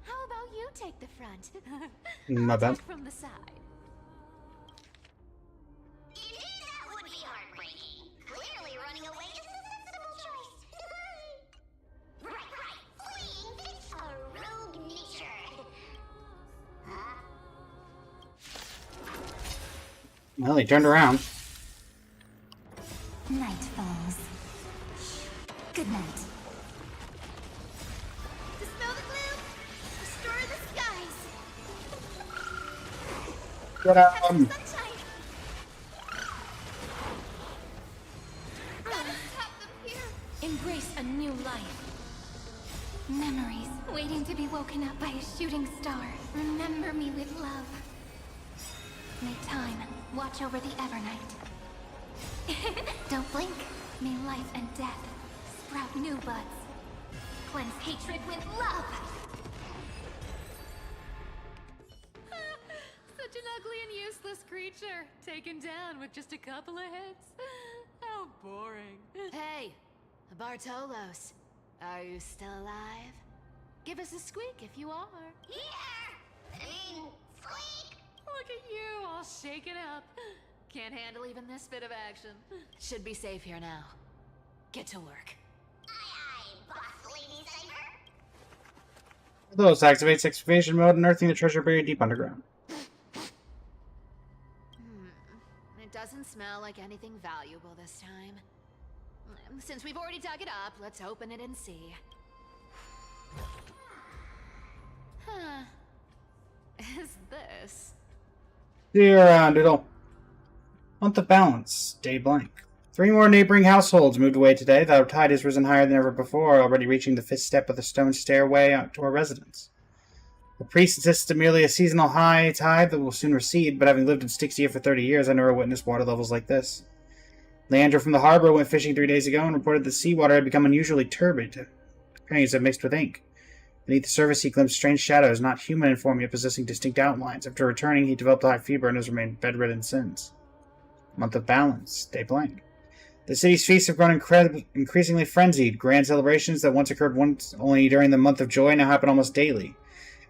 how about you take the front? My bad. Take from the side. That would be heartbreaking. Clearly running away is a sensible choice. Right. Fleeing fits a rogue nature. Well, he turned around. Night falls. Good night. Dispel the gloom. Restore the skies. Get Sunshine. Gotta stop them here. Embrace a new life. Memories waiting to be woken up by a shooting star. Remember me with love. May time watch over the Evernight. Don't blink. May life and death sprout new buds. Cleanse hatred with love. Such an ugly and useless creature, taken down with just a couple of hits. How boring. Hey, Bartolos, are you still alive? Give us a squeak if you are. Squeak. Look at you, all shaken up. Can't handle even this bit of action. Should be safe here now. Get to work. Boss Lady Cypher. Those activates excavation mode, unearthing the treasure buried deep underground. It doesn't smell like anything valuable this time. Since we've already dug it up, let's open it and see. Huh. Is this? See you around, Doodle. Month of balance. Day blank. 3 more neighboring households moved away today. The tide has risen higher than ever before, already reaching the 5th step of the stone stairway out to our residence. The priest insists it's merely a seasonal high tide that will soon recede, but having lived in Styxia for 30 years, I never witnessed water levels like this. Leandro from the harbor went fishing 3 days ago and reported the seawater had become unusually turbid, appearing as if mixed with ink. Beneath the surface, he glimpsed strange shadows, not human in form yet possessing distinct outlines. After returning, he developed a high fever and has remained bedridden since. Month of balance. Day blank. The city's feasts have grown increasingly frenzied. Grand celebrations that once occurred only during the month of joy now happen almost daily.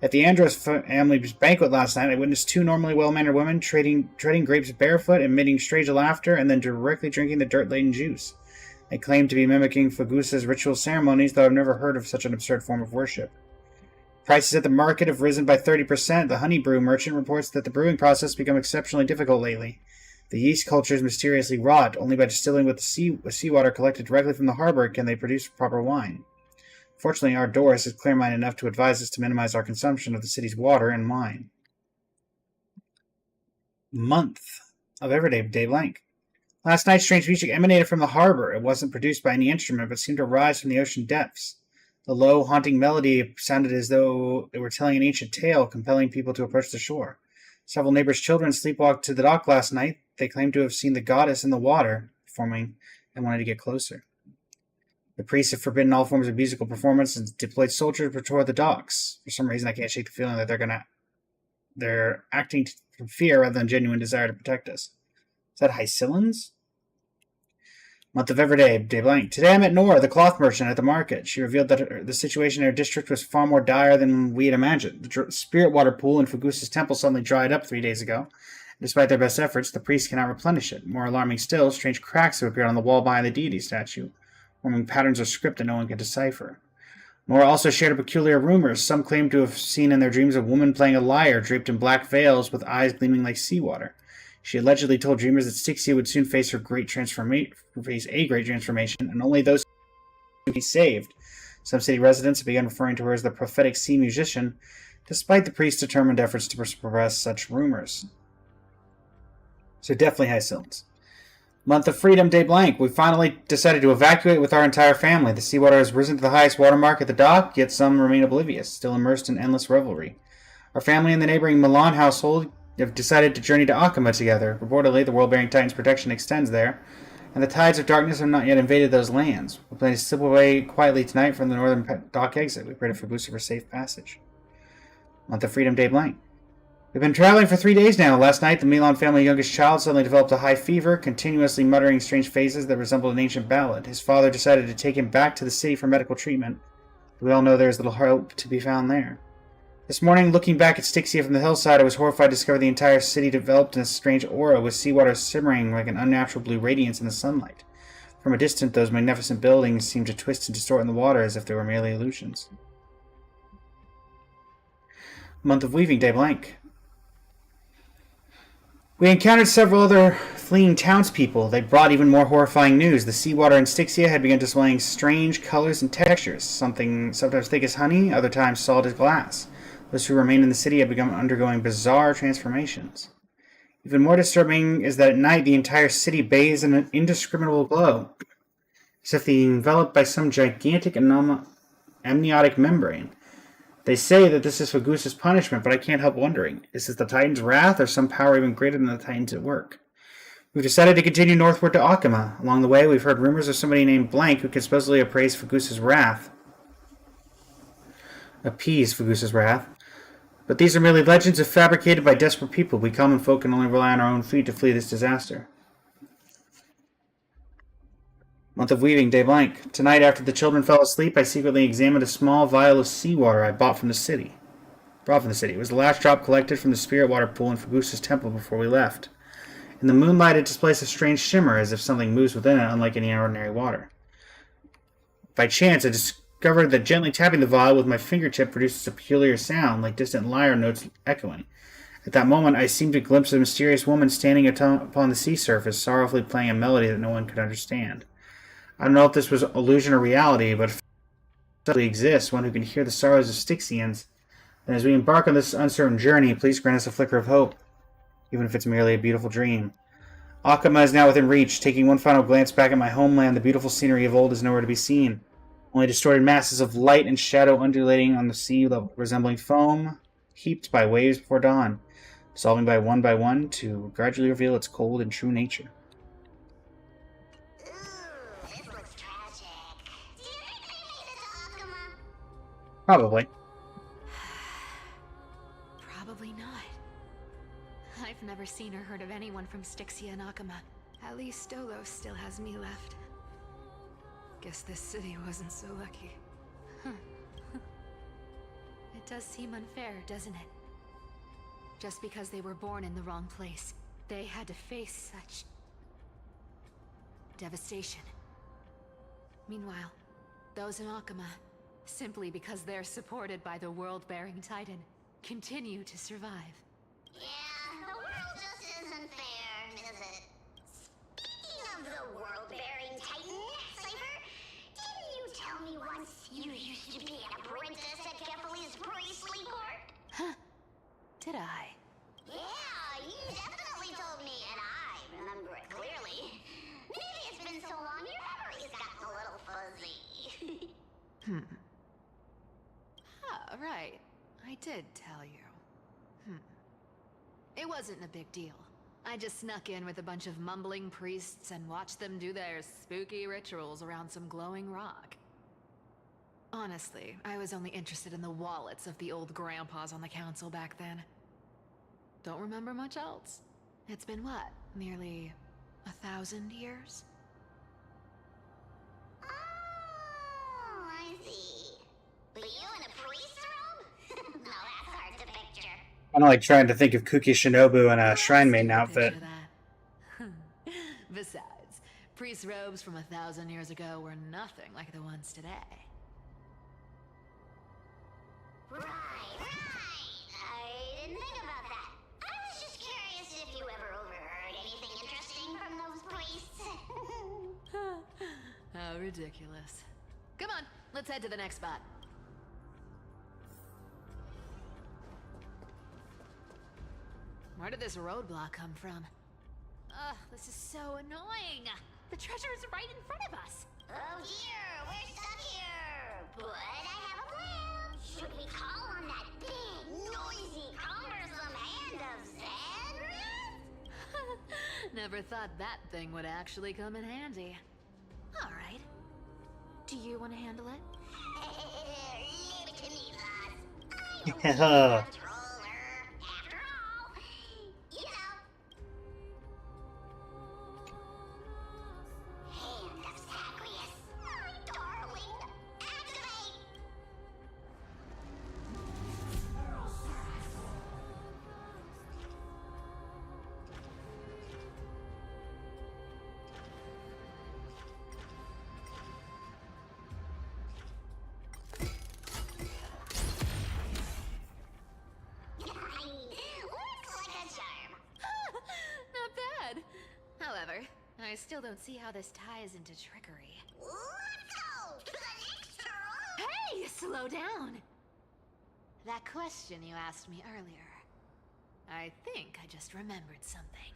At the Andros family's banquet last night, I witnessed 2 normally well-mannered women treading grapes barefoot, emitting strange laughter, and then directly drinking the dirt-laden juice. They claim to be mimicking Fagusa's ritual ceremonies, though I've never heard of such an absurd form of worship. Prices at the market have risen by 30%. The honey brew merchant reports that the brewing process has become exceptionally difficult lately. The yeast cultures mysteriously rot. Only by distilling with seawater collected directly from the harbor can they produce proper wine. Fortunately, our Doris is clear-minded enough to advise us to minimize our consumption of the city's water and wine. Month of everyday day blank. Last night, strange music emanated from the harbor. It wasn't produced by any instrument, but seemed to rise from the ocean depths. The low, haunting melody sounded as though it were telling an ancient tale, compelling people to approach the shore. Several neighbors' children sleepwalked to the dock last night. They claimed to have seen the goddess in the water performing and wanted to get closer. The priests have forbidden all forms of musical performance and deployed soldiers to patrol the docks. For some reason, I can't shake the feeling that they're acting from fear rather than genuine desire to protect us. Is that Hycillans? Month of everyday, day blank. Today I met Nora, the cloth merchant, at the market. She revealed that the situation in her district was far more dire than we had imagined. The spirit water pool in Fagusa's temple suddenly dried up 3 days ago. Despite their best efforts, the priests cannot replenish it. More alarming still, strange cracks have appeared on the wall behind the deity statue, forming patterns of script that no one can decipher. Nora also shared peculiar rumors. Some claimed to have seen in their dreams a woman playing a lyre draped in black veils with eyes gleaming like seawater. She allegedly told dreamers that Styxia would soon face a great transformation, and only those who would be saved. Some city residents have begun referring to her as the prophetic sea musician, despite the priest's determined efforts to suppress such rumors. So definitely Hycillans. Month of freedom, day blank. We finally decided to evacuate with our entire family. The seawater has risen to the highest watermark at the dock, yet some remain oblivious, still immersed in endless revelry. Our family and the neighboring Milan household have decided to journey to Akama together. Reportedly, the World-Bearing Titan's protection extends there, and the tides of darkness have not yet invaded those lands. We plan to slip away quietly tonight from the northern dock exit. We pray to Fagusa for safe passage. Month of freedom, day blank. We've been traveling for 3 days now. Last night, the Milan family youngest child suddenly developed a high fever, continuously muttering strange phrases that resembled an ancient ballad. His father decided to take him back to the city for medical treatment. We all know there is little hope to be found there. This morning, looking back at Styxia from the hillside, I was horrified to discover the entire city developed in a strange aura, with seawater simmering like an unnatural blue radiance in the sunlight. From a distance, those magnificent buildings seemed to twist and distort in the water as if they were merely illusions. Month of Weaving, Day blank. We encountered several other fleeing townspeople. They brought even more horrifying news. The seawater in Styxia had begun displaying strange colors and textures, something sometimes thick as honey, other times solid as glass. Those who remained in the city had begun undergoing bizarre transformations. Even more disturbing is that at night the entire city bathes in an indiscriminable glow, as if they enveloped by some gigantic amniotic membrane. They say that this is Fagusa's punishment, but I can't help wondering, is this the Titan's wrath or some power even greater than the Titans at work? We've decided to continue northward to Akama. Along the way, we've heard rumors of somebody named Blank who could supposedly appease Fagusa's wrath. But these are merely legends fabricated by desperate people. We common folk can only rely on our own feet to flee this disaster. Month of Weaving, Day blank. Tonight, after the children fell asleep, I secretly examined a small vial of seawater I brought from the city. It was the last drop collected from the spirit water pool in Fagusa's temple before we left. In the moonlight, it displays a strange shimmer, as if something moves within it, unlike any ordinary water. By chance, I discovered that gently tapping the vial with my fingertip produces a peculiar sound, like distant lyre notes echoing. At that moment, I seemed to glimpse a mysterious woman standing upon the sea surface, sorrowfully playing a melody that no one could understand. I don't know if this was illusion or reality, but if it really exists, one who can hear the sorrows of Styxians, then as we embark on this uncertain journey, please grant us a flicker of hope, even if it's merely a beautiful dream. Akama is now within reach. Taking one final glance back at my homeland, the beautiful scenery of old is nowhere to be seen. Only distorted masses of light and shadow undulating on the sea level, resembling foam heaped by waves before dawn, dissolving by one to gradually reveal its cold and true nature. Probably. Probably not. I've never seen or heard of anyone from Styxia and Akama. At least Stolos still has me left. Guess this city wasn't so lucky. It does seem unfair, doesn't it? Just because they were born in the wrong place, they had to face such devastation. Meanwhile, those in Akama, simply because they're supported by the world-bearing Titan, continue to survive. Yeah, the world just isn't fair, is it? Speaking of the world-bearing Titan, Cypher, didn't you tell me once you used to be an apprentice at Kefali's priestly court? Huh? Did I? Yeah, you definitely told me, and I remember it clearly. Maybe it's been so long your memory's gotten a little fuzzy. Right. I did tell you. It wasn't a big deal. I just snuck in with a bunch of mumbling priests and watched them do their spooky rituals around some glowing rock. Honestly, I was only interested in the wallets of the old grandpas on the council back then. Don't remember much else. It's been what? Nearly 1,000 years? Oh, I see. But you in a priest robe? No, that's hard to picture. Kind of like trying to think of Kuki Shinobu in a Shrine Maiden outfit. Besides, priest robes from 1,000 years ago were nothing like the ones today. Right. I didn't think about that. I was just curious if you ever overheard anything interesting from those priests. How ridiculous. Come on, let's head to the next spot. Where did this roadblock come from? Ugh, this is so annoying. The treasure is right in front of us. Oh dear, we're stuck here. But I have a plan. Should we call on that big, noisy, cumbersome hand of Zen? Never thought that thing would actually come in handy. All right. Do you want to handle it? Leave it to me, boss. I don't need a controller. After all, still don't see how this ties into trickery. Let's go to the next turn. Hey, slow down! That question you asked me earlier. I think I just remembered something.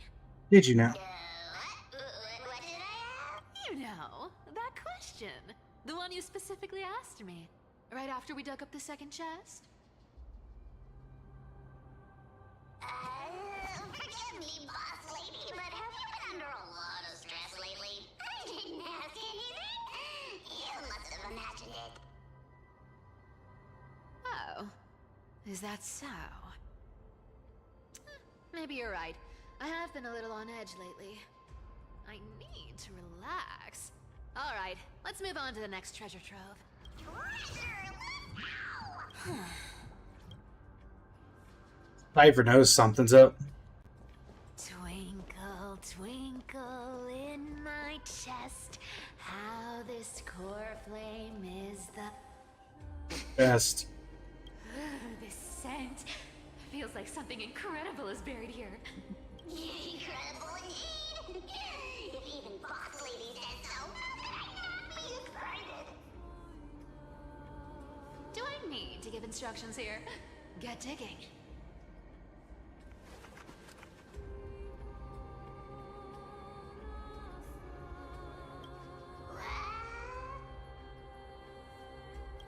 Did you now? What did I ask? You know, that question. The one you specifically asked me. Right after we dug up the second chest. Forgive me, boss lady, but have you been under a lot of stress lately? I didn't ask anything. You must have imagined it. Oh. Is that so? Maybe you're right. I have been a little on edge lately. I need to relax. Alright, let's move on to the next treasure trove. Treasure! Let's go! Piper knows something's up. Twinkle, twinkle in my chest, how this core flame is the Best. This scent feels like something incredible is buried here. Incredible indeed! If even boss lady says so, then I cannot be excited. Do I need to give instructions here? Get digging.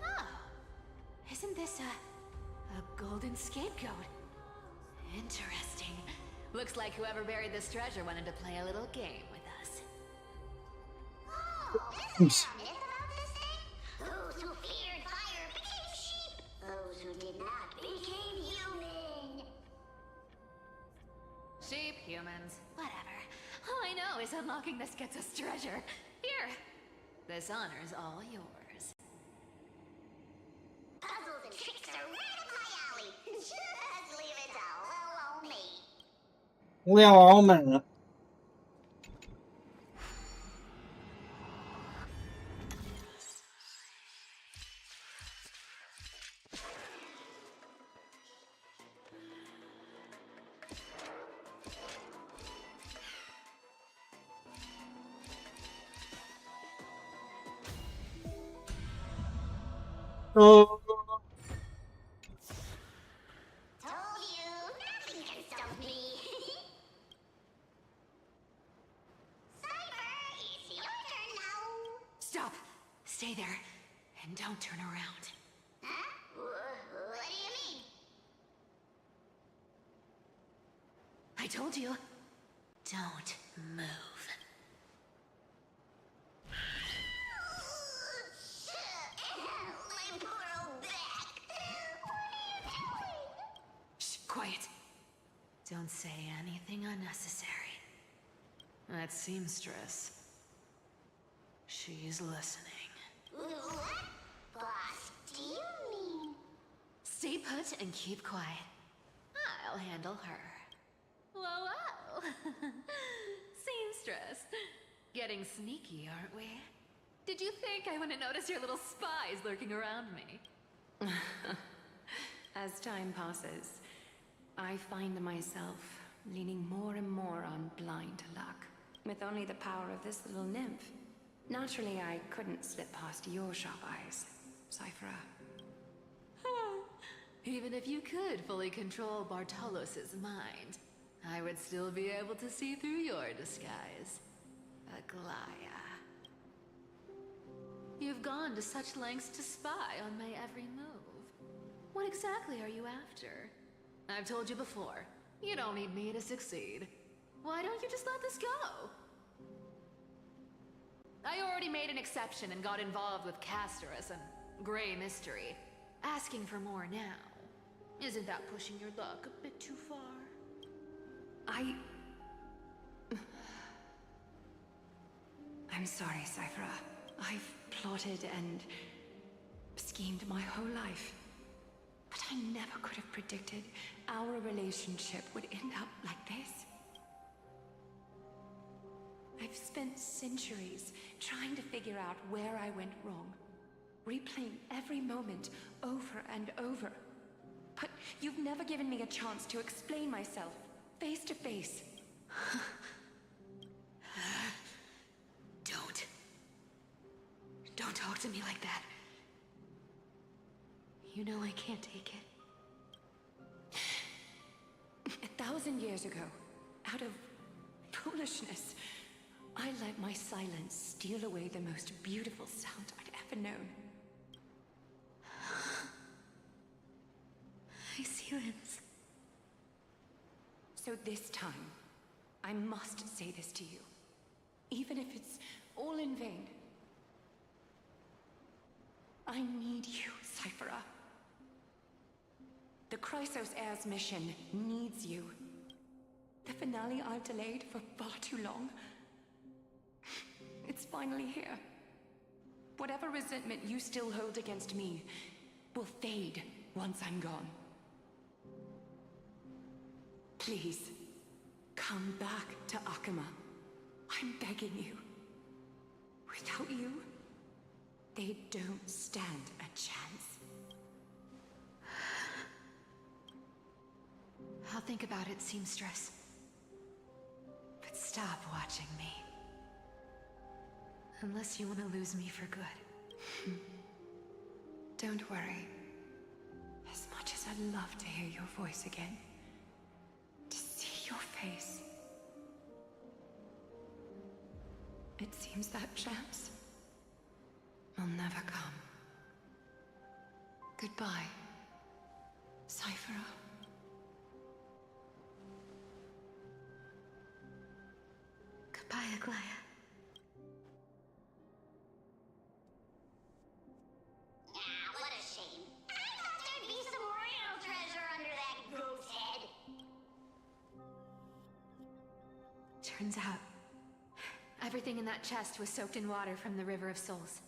Oh, isn't this a golden scapegoat? Interesting. Looks like whoever buried this treasure wanted to play a little game with us. Oh, isn't there a myth about this thing? Those who feared fire became sheep. Those who did not became human. Sheep, humans, whatever. All I know is unlocking this gets us treasure. Here. This honor's all yours. Puzzles and tricks are right up my alley. Just leave it to little old me. Well, man. Oh. Told you, nothing can stump me. Cyber, it's your turn now. Stop. Stay there. And don't turn around. Huh? What do you mean? I told you. Don't move. My poor old back. What are you doing? Shh, quiet. Don't say anything unnecessary. That seamstress. She's listening. What? Boss, do you mean? Stay put and keep quiet. I'll handle her. Whoa, whoa. Seamstress. Getting sneaky, aren't we? Did you think I wouldn't notice your little spies lurking around me? As time passes, I find myself leaning more and more on blind luck. With only the power of this little nymph. Naturally, I couldn't slip past your sharp eyes, Cyphera. Even if you could fully control Bartolos's mind, I would still be able to see through your disguise. Aglaya. You've gone to such lengths to spy on my every move. What exactly are you after? I've told you before, you don't need me to succeed. Why don't you just let this go? I already made an exception and got involved with Castorus and Grey Mystery. Asking for more now. Isn't that pushing your luck a bit too far? I'm sorry, Cyphera. I've plotted and schemed my whole life. But I never could have predicted our relationship would end up like this. I've spent centuries trying to figure out where I went wrong, replaying every moment over and over. But you've never given me a chance to explain myself, face to face. Don't talk to me like that. You know I can't take it. 1,000 years ago, out of foolishness, I let my silence steal away the most beautiful sound I'd ever known. My silence. So this time, I must say this to you, even if it's all in vain. I need you, Cyphera. The Chrysos Heir's mission needs you. The finale I've delayed for far too long. It's finally here. Whatever resentment you still hold against me will fade once I'm gone. Please, come back to Akima. I'm begging you. Without you, they don't stand a chance. I'll think about it, seamstress. But stop watching me. Unless you want to lose me for good. Don't worry. As much as I'd love to hear your voice again, to see your face, it seems that chance will never come. Goodbye, Cyphera. Goodbye, Aglaya. What a shame. I thought there'd be some real treasure under that goat's head. Turns out, everything in that chest was soaked in water from the River of Souls.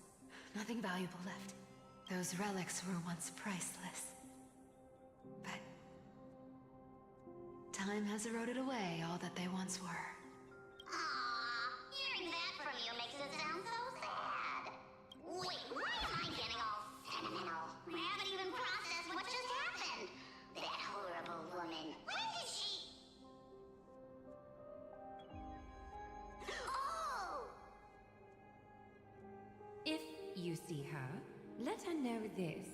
Nothing valuable left. Those relics were once priceless. But time has eroded away all that they once were. Aww, hearing that from you makes it sound so sad. Wait, why am I getting all sentimental? I haven't even processed what just happened. That horrible woman. When did she... Oh! If you see her, let her know this.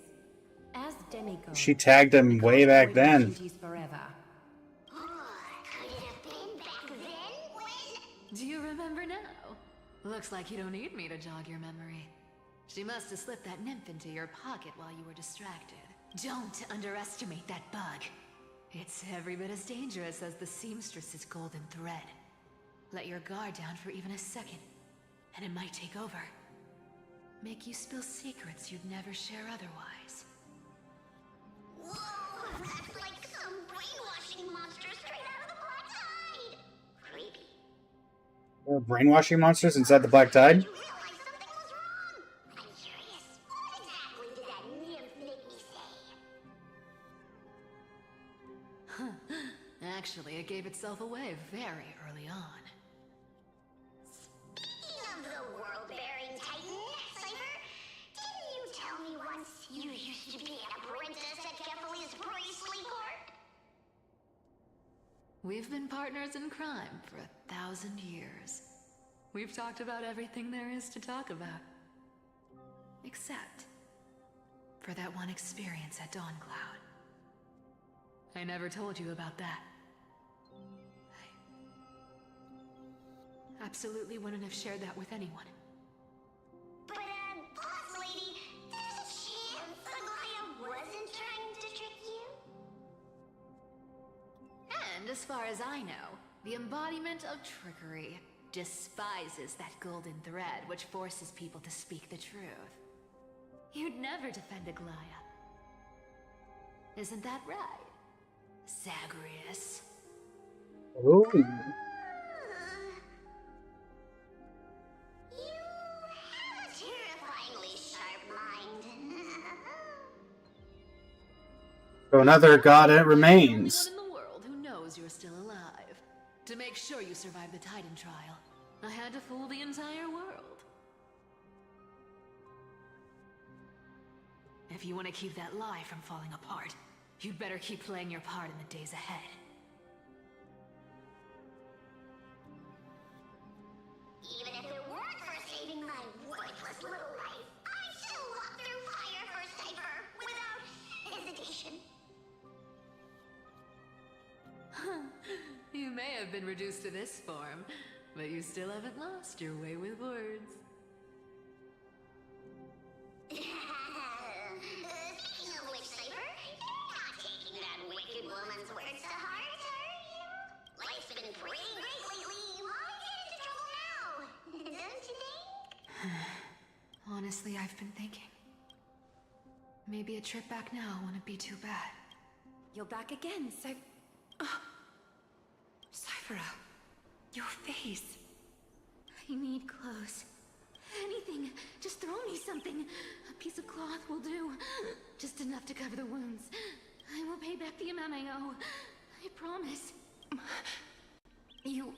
As demigod, She tagged him way back then. duties forever. Could it have been back then when... Do you remember now? Looks like you don't need me to jog your memory. She must have slipped that nymph into your pocket while you were distracted. Don't underestimate that bug. It's every bit as dangerous as the seamstress's golden thread. Let your guard down for even a second, and it might take over. Make you spill secrets you'd never share otherwise. Whoa, that's like some brainwashing monster straight out of the Black Tide. Creepy. There are brainwashing monsters inside the Black Tide? I'm curious. What exactly did that nymph make me say? Actually, it gave itself away very early on. Speaking of the world-bearing titan, Cypher, didn't you tell me once you used to be an apprentice at Kefali's priestly court? We've been partners in crime for 1,000 years. We've talked about everything there is to talk about. Except for that one experience at Dawncloud. I never told you about that. I absolutely wouldn't have shared that with anyone. But, boss lady, there's a chance Aglaya wasn't trying to trick you? And as far as I know, the embodiment of trickery despises that golden thread which forces people to speak the truth. You'd never defend Aglaya. Isn't that right, Zagreus? Ooh. You have a terrifyingly sharp mind. So another god remains. The only one in the world who knows you're still alive. To make sure you survive the Titan trial, I had to fool the entire world. If you want to keep that lie from falling apart, you'd better keep playing your part in the days ahead. Even if it weren't for saving my worthless little life, been reduced to this form, but you still haven't lost your way with words. Speaking of which, Cypher, you're not taking that wicked woman's words to heart, are you? Life's been pretty great lately. Why get into trouble now? Don't you think? Honestly, I've been thinking. Maybe a trip back now wouldn't be too bad. You're back again, Cyphera. Your face. I need clothes. Anything. Just throw me something. A piece of cloth will do. Just enough to cover the wounds. I will pay back the amount I owe. I promise. You're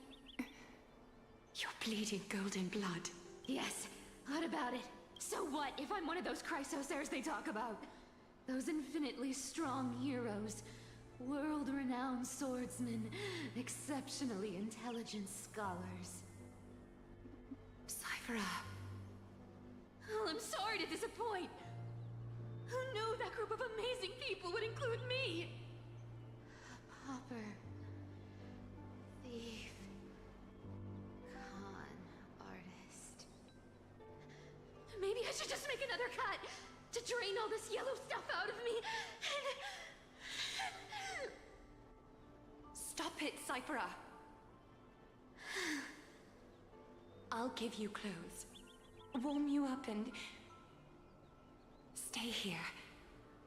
bleeding golden blood. Yes. What about it? So what if I'm one of those chrysosairs they talk about? Those infinitely strong heroes. World-renowned swordsmen. Exceptionally intelligent scholars. Cyphera. Oh, I'm sorry to disappoint. Who knew that group of amazing people would include me? Pauper. Thief. Con artist. Maybe I should just make another cut to drain all this yellow stuff out of me and... Stop it, Cyphera. I'll give you clothes. Warm you up and... Stay here.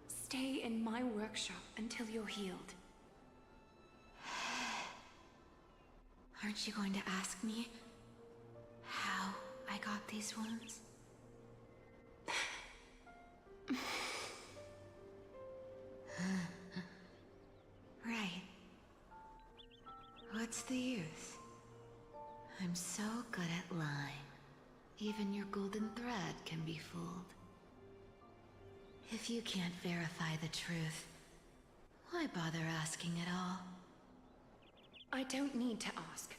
Stay in my workshop until you're healed. Aren't you going to ask me how I got these wounds? Right. What's the use? I'm so good at lying. Even your golden thread can be fooled. If you can't verify the truth, why bother asking at all? I don't need to ask.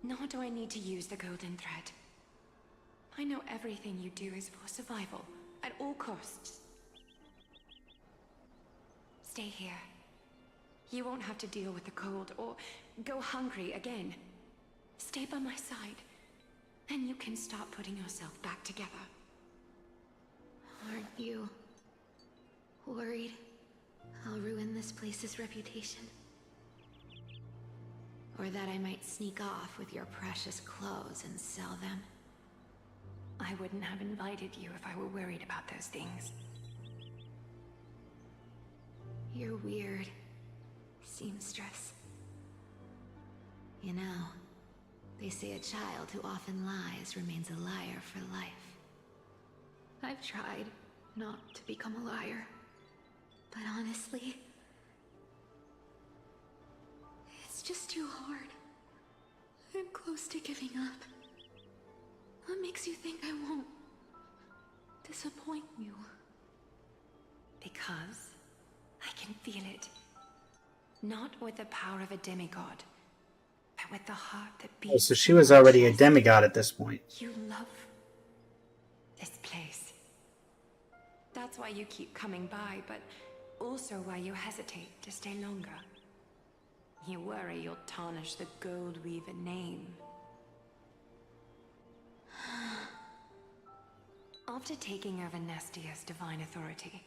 Nor do I need to use the golden thread. I know everything you do is for survival, at all costs. Stay here. You won't have to deal with the cold or go hungry again. Stay by my side, and you can start putting yourself back together. Aren't you worried I'll ruin this place's reputation? Or that I might sneak off with your precious clothes and sell them? I wouldn't have invited you if I were worried about those things. You're weird, seamstress. You know, they say a child who often lies remains a liar for life. I've tried not to become a liar, but honestly, it's just too hard. I'm close to giving up. What makes you think I won't disappoint you? Because I can feel it. Not with the power of a demigod, but with the heart that beats. Oh, so she was already a demigod at this point. You love this place. That's why you keep coming by, but also why you hesitate to stay longer. You worry you'll tarnish the Gold Weaver name. After taking over Nestia's divine authority,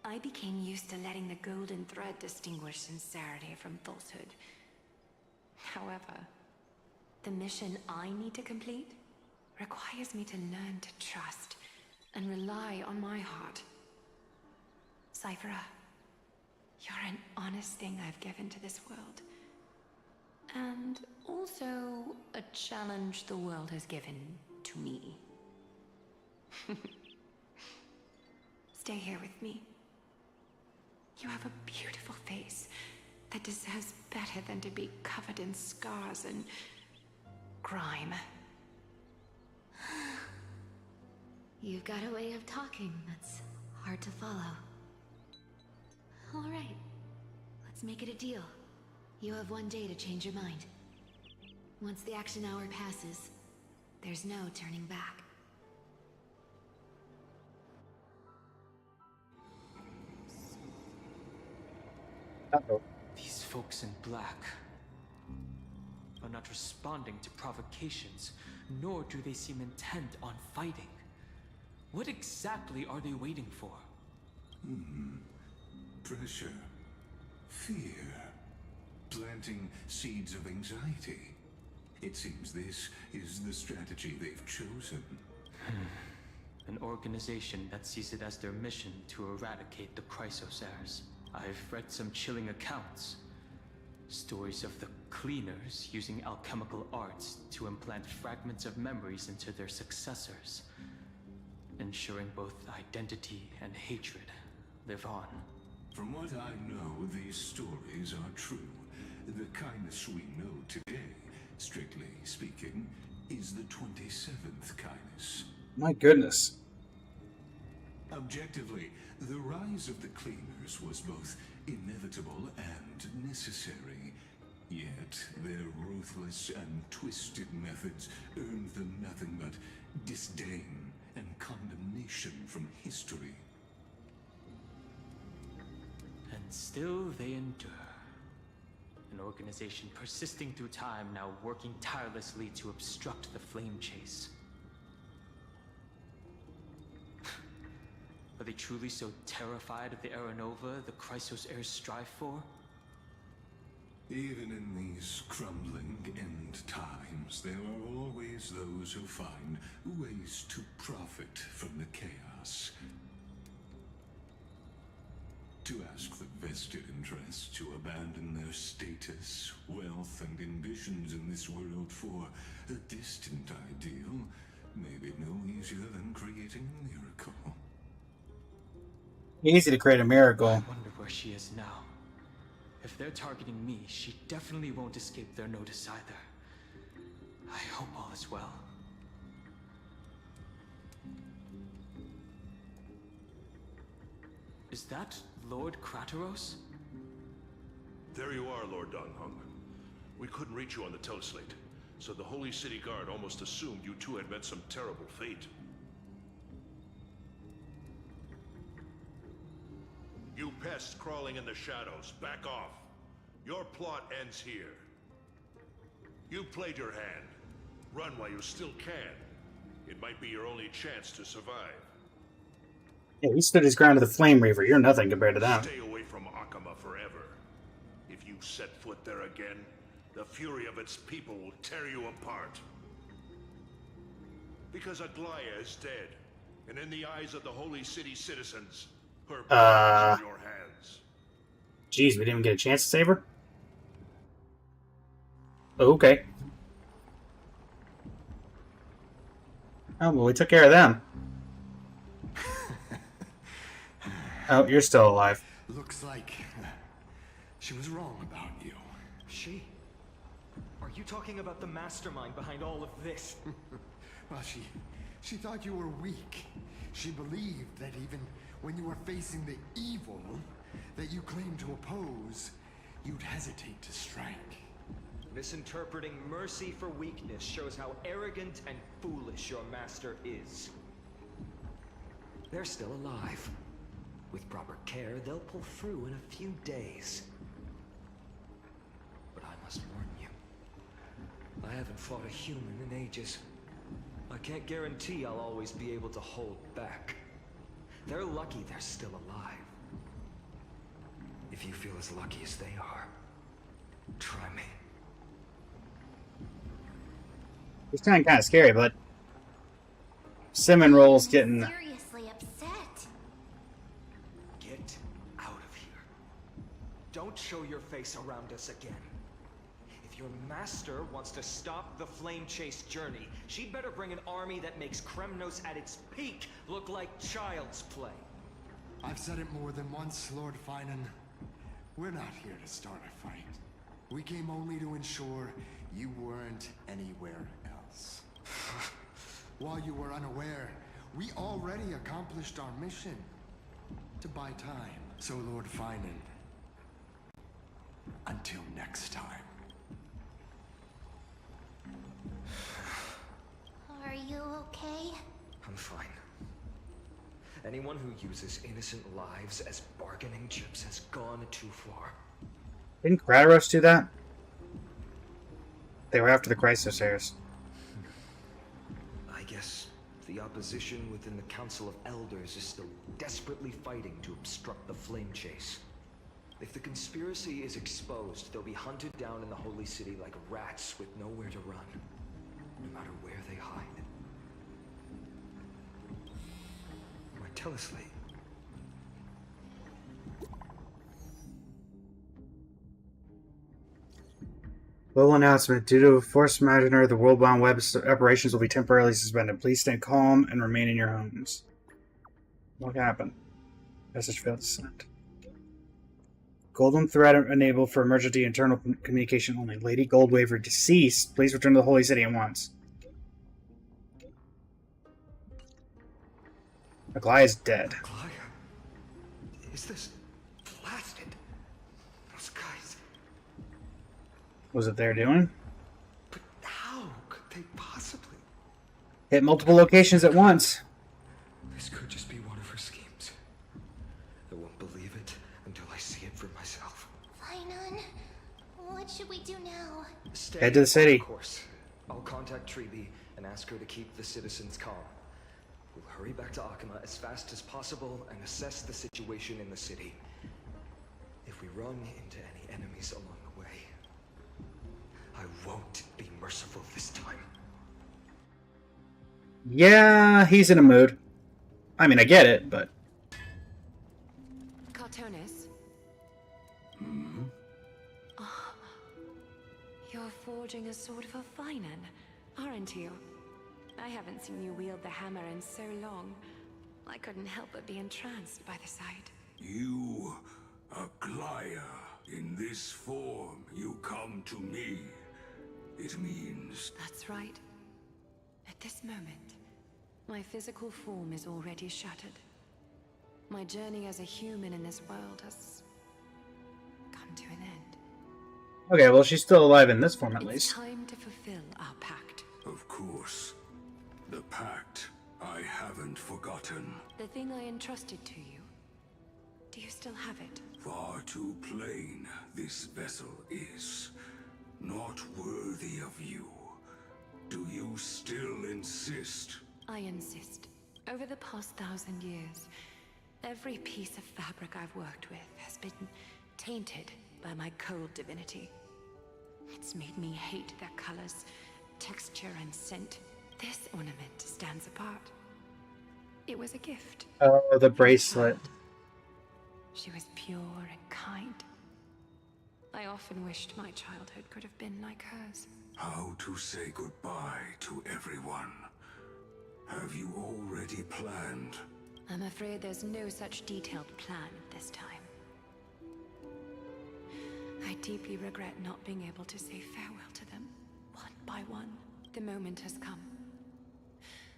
I became used to letting the golden thread distinguish sincerity from falsehood. However, the mission I need to complete requires me to learn to trust and rely on my heart. Cyphera, you're an honest thing I've given to this world. And also a challenge the world has given to me. Stay here with me. You have a beautiful face that deserves better than to be covered in scars and grime. You've got a way of talking that's hard to follow. All right, let's make it a deal. You have 1 day to change your mind. Once the action hour passes, there's no turning back. Uh-oh. These folks in black. are not responding to provocations, nor do they seem intent on fighting. What exactly are they waiting for? Pressure. Fear. Planting seeds of anxiety. It seems this is the strategy they've chosen. An organization that sees it as their mission to eradicate the Chrysosers. I've read some chilling accounts. Stories of the Cleaners using alchemical arts to implant fragments of memories into their successors, ensuring both identity and hatred live on. From what I know, these stories are true. The kindness we know today, strictly speaking, is the 27th kindness. My goodness. Objectively, the rise of the Cleaners was both inevitable and necessary. Yet, their ruthless and twisted methods earned them nothing but disdain and condemnation from history. And still they endure. An organization persisting through time, now working tirelessly to obstruct the flame chase. Are they truly so terrified of the Aranova the Chrysos heirs strive for? Even in these crumbling end times, there are always those who find ways to profit from the chaos. To ask the vested interests to abandon their status, wealth, and ambitions in this world for a distant ideal may be no easier than creating a miracle. Easy to create a miracle. I wonder where she is now. If they're targeting me, she definitely won't escape their notice either. I hope all is well. Is that Lord Krateros? There you are, Lord Donghung. We couldn't reach you on the teleslate, so the Holy City Guard almost assumed you two had met some terrible fate. You pests crawling in the shadows, back off. Your plot ends here. You played your hand. Run while you still can. It might be your only chance to survive. Yeah, he stood his ground to the Flame Reaver. You're nothing compared to that. Stay away from Akama forever. If you set foot there again, the fury of its people will tear you apart. Because Aglaya is dead, and in the eyes of the Holy City citizens, her blood is in your hands. Jeez, we didn't even get a chance to save her? Okay. Oh, well, we took care of them. Oh, you're still alive. Looks like she was wrong about you. She? Are you talking about the mastermind behind all of this? Well, she thought you were weak. She believed that even when you were facing the evil that you claim to oppose, you'd hesitate to strike. Misinterpreting mercy for weakness shows how arrogant and foolish your master is. They're still alive. With proper care, they'll pull through in a few days. But I must warn you, I haven't fought a human in ages. I can't guarantee I'll always be able to hold back. They're lucky they're still alive. If you feel as lucky as they are, try me. It's kind of scary, but Cinnamon Roll's getting... Seriously upset. Get out of here. Don't show your face around us again. If your master wants to stop the flame chase journey, she'd better bring an army that makes Kremnos at its peak look like child's play. I've said it more than once, Lord Finan. We're not here to start a fight. We came only to ensure you weren't anywhere else. While you were unaware, we already accomplished our mission. To buy time. So, Lord Finan, until next time. Are you okay? I'm fine. Anyone who uses innocent lives as bargaining chips has gone too far. Didn't Kratos do that? They were after the Chrysosairs. I guess the opposition within the Council of Elders is still desperately fighting to obstruct the flame chase. If the conspiracy is exposed, they'll be hunted down in the Holy City like rats with nowhere to run, no matter where they hide. Martellously. Little announcement. Due to a force majeure, the world-bound web operations will be temporarily suspended. Please stay calm and remain in your homes. What happened? Message failed to send. Golden thread enabled for emergency internal communication only. Lady Goldwaver deceased. Please return to the Holy City at once. Aglaya's dead. Aglaya? Is this blasted? Those guys. Was it their doing? But how could they possibly? Hit multiple locations at once. This could just be one of her schemes. I won't believe it until I see it for myself. Finon, what should we do now? Stay Head to the city. Of course. I'll contact Treeby and ask her to keep the citizens calm. We'll hurry back to Akima as fast as possible and assess the situation in the city. If we run into any enemies along the way, I won't be merciful this time. Yeah, he's in a mood. I mean, I get it, but... Cartonis? Oh, you're forging a sword for Finan, aren't you? I haven't seen you wield the hammer in so long. I couldn't help but be entranced by the sight. You, Aglaya, in this form you come to me. It means... That's right. At this moment, my physical form is already shattered. My journey as a human in this world has come to an end. Okay, well, she's still alive in this form, at It's least. time to fulfill our pact. Of course. The pact I haven't forgotten. The thing I entrusted to you. Do you still have it? Far too plain this vessel is. Not worthy of you. Do you still insist? I insist. Over the past 1,000 years, every piece of fabric I've worked with has been tainted by my cold divinity. It's made me hate their colors, texture, and scent. This ornament stands apart. It was a gift. Oh, the bracelet. She was pure and kind. I often wished my childhood could have been like hers. How to say goodbye to everyone? Have you already planned? I'm afraid there's no such detailed plan this time. I deeply regret not being able to say farewell to them, one by one. The moment has come.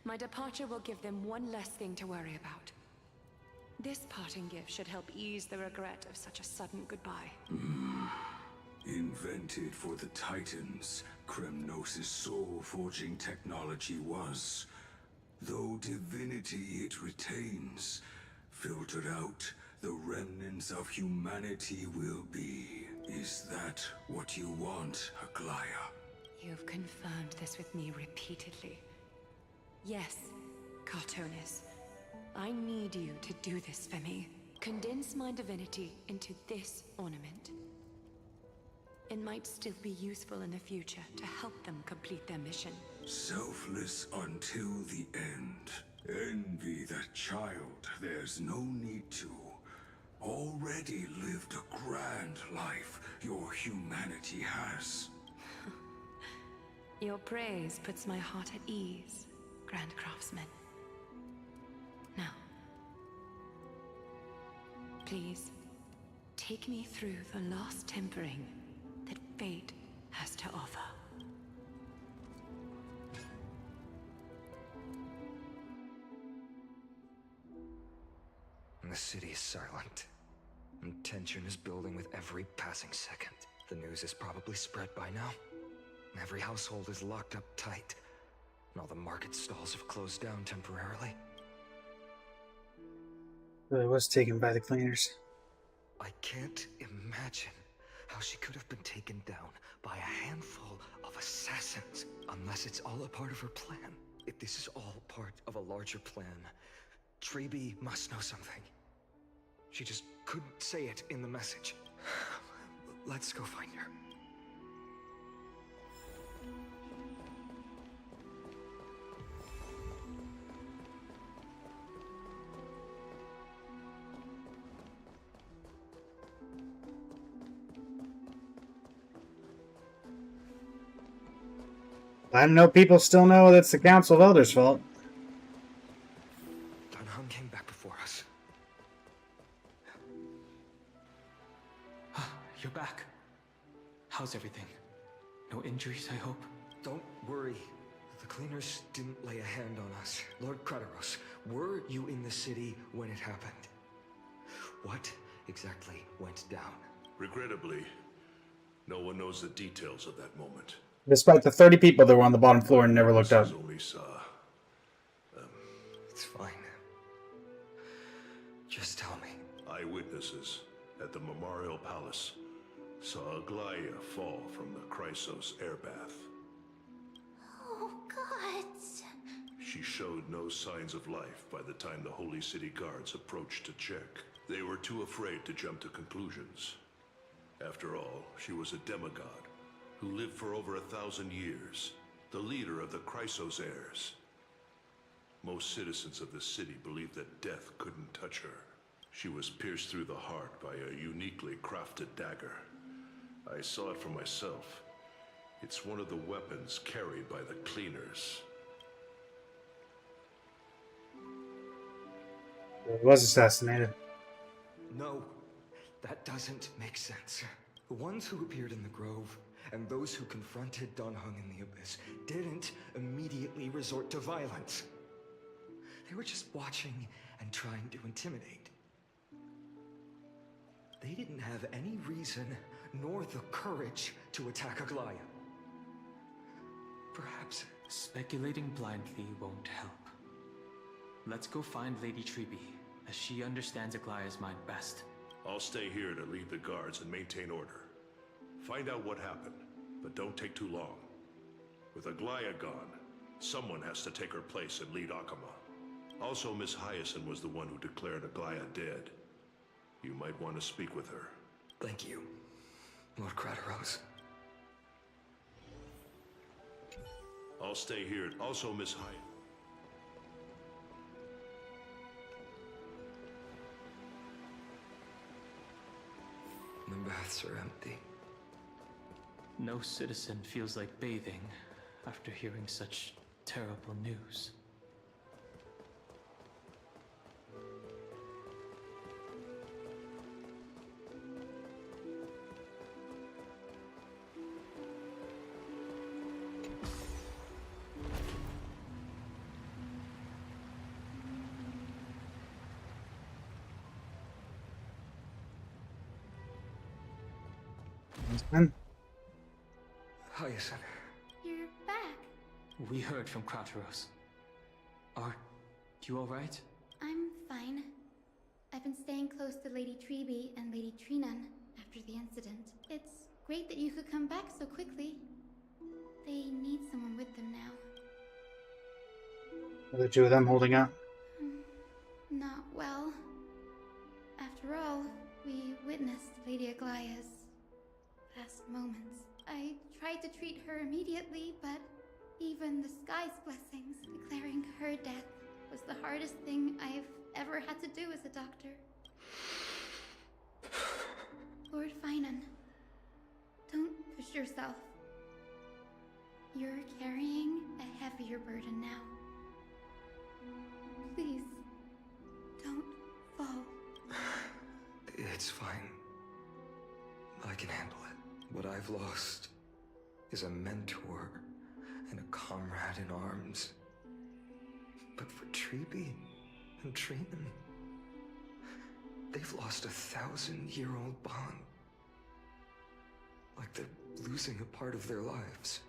My departure will give them one less thing to worry about. This parting gift should help ease the regret of such a sudden goodbye. Invented for the Titans, Kremnos' soul-forging technology was. Though divinity it retains, filtered out, the remnants of humanity will be. Is that what you want, Aglaya? You've confirmed this with me repeatedly. Yes, Cartonis. I need you to do this for me. Condense my divinity into this ornament. It might still be useful in the future to help them complete their mission. Selfless until the end. Envy that child, there's no need to. Already lived a grand life your humanity has. Your praise puts my heart at ease, Grand Craftsman. Now, please, take me through the last tempering that fate has to offer. The city is silent, and tension is building with every passing second. The news is probably spread by now. Every household is locked up tight, and all the market stalls have closed down temporarily. It was taken by the cleaners. I can't imagine how she could have been taken down by a handful of assassins, unless it's all a part of her plan. If this is all part of a larger plan, Treby must know something. She just couldn't say it in the message. Let's go find her. I know people still know that's the Council of Elders' fault. Dunham came back before us. You're back. How's everything? No injuries, I hope? Don't worry. The cleaners didn't lay a hand on us. Lord Kratos, were you in the city when it happened? What exactly went down? Regrettably, no one knows the details of that moment. Despite the 30 people that were on the bottom floor and never looked up. Only saw. It's fine. Just tell me. Eyewitnesses at the Memorial Palace saw Aglaia fall from the Chrysos airbath. Oh, God. She showed no signs of life by the time the Holy City guards approached to check. They were too afraid to jump to conclusions. After all, she was a demigod who lived for over 1,000 years, the leader of the Chrysos heirs. Most citizens of the city believed that death couldn't touch her. She was pierced through the heart by a uniquely crafted dagger. I saw it for myself. It's one of the weapons carried by the cleaners. He was assassinated. No, that doesn't make sense. The ones who appeared in the Grove and those who confronted Dunhung in the Abyss didn't immediately resort to violence. They were just watching and trying to intimidate. They didn't have any reason nor the courage to attack Aglaia. Perhaps speculating blindly won't help. Let's go find Lady Treby, as she understands Aglaia's mind best. I'll stay here to lead the guards and maintain order. Find out what happened, but don't take too long. With Aglaia gone, someone has to take her place and lead Akama. Also, Miss Hyacinth was the one who declared Aglaia dead. You might want to speak with her. Thank you, Lord Kratos. I'll stay here. Also, Miss Hyacinth. The baths are empty. No citizen feels like bathing after hearing such terrible news. Hyacinth. You're back. We heard from Kratos. Are you alright? I'm fine. I've been staying close to Lady Treby and Lady Trinan after the incident. It's great that you could come back so quickly. They need someone with them now. Are the two of them holding out? Not well. After all, we witnessed Lady Aglaia's last moments. I tried to treat her immediately, but even the sky's blessings declaring her death was the hardest thing I've ever had to do as a doctor. Lord Finan, don't push yourself. You're carrying a heavier burden now. Please, don't fall. It's fine. I can handle it. What I've lost is a mentor and a comrade in arms. But for Treby and Trinan, they've lost 1,000-year-old bond. Like they're losing a part of their lives.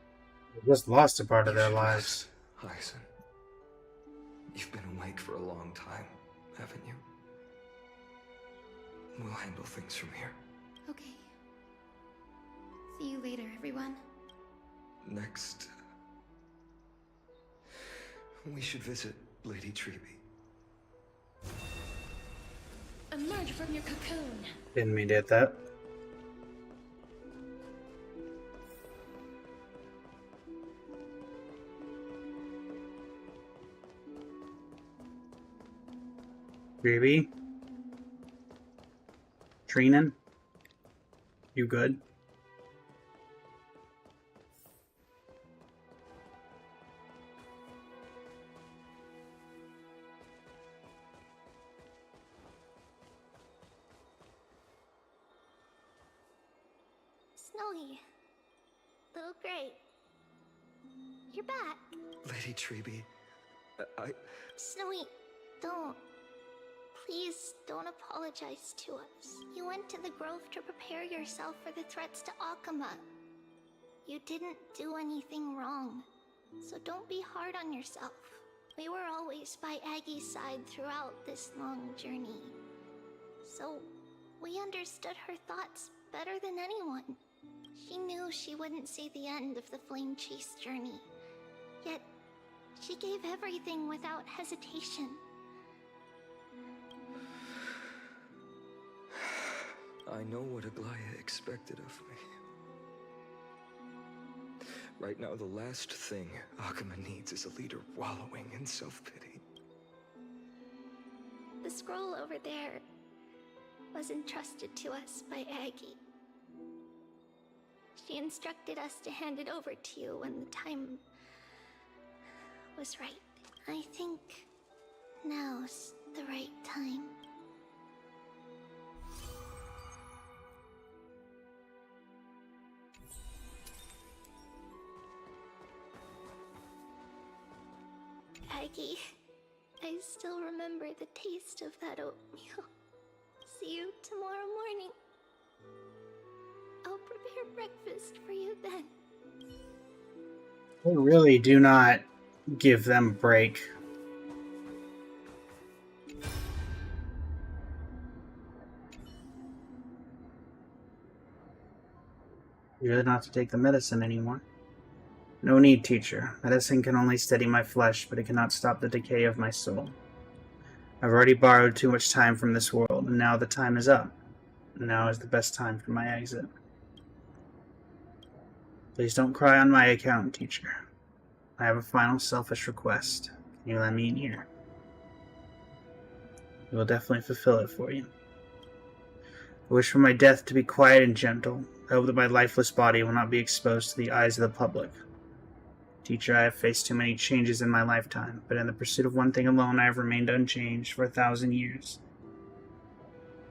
They just lost a part of their lives. Hyacinth, you've been awake for a long time, haven't you? We'll handle things from here. Okay. See you later, everyone. Next, we should visit Lady Treby. Emerge from your cocoon. Didn't mean to hit that. Baby? Treenan? You good? Snowy. Little Gray. You're back. Lady Treby, Snowy, don't. Please don't apologize to us. You went to the Grove to prepare yourself for the threats to Akama. You didn't do anything wrong, so don't be hard on yourself. We were always by Aggie's side throughout this long journey, so we understood her thoughts better than anyone. She knew she wouldn't see the end of the Flame Chase journey, yet she gave everything without hesitation. I know what Aglaya expected of me. Right now, the last thing Akama needs is a leader wallowing in self-pity. The scroll over there was entrusted to us by Aggie. She instructed us to hand it over to you when the time was right. I think now's the right time. Aggie, I still remember the taste of that oatmeal. See you tomorrow morning. I'll prepare breakfast for you then. They really do not give them a break. You're not to take the medicine anymore. No need, teacher. Medicine can only steady my flesh, but it cannot stop the decay of my soul. I've already borrowed too much time from this world, and now the time is up. Now is the best time for my exit. Please don't cry on my account, teacher. I have a final selfish request. Can you let me in here? I will definitely fulfill it for you. I wish for my death to be quiet and gentle. I hope that my lifeless body will not be exposed to the eyes of the public. Teacher, I have faced too many changes in my lifetime, but in the pursuit of one thing alone I have remained unchanged for 1,000 years.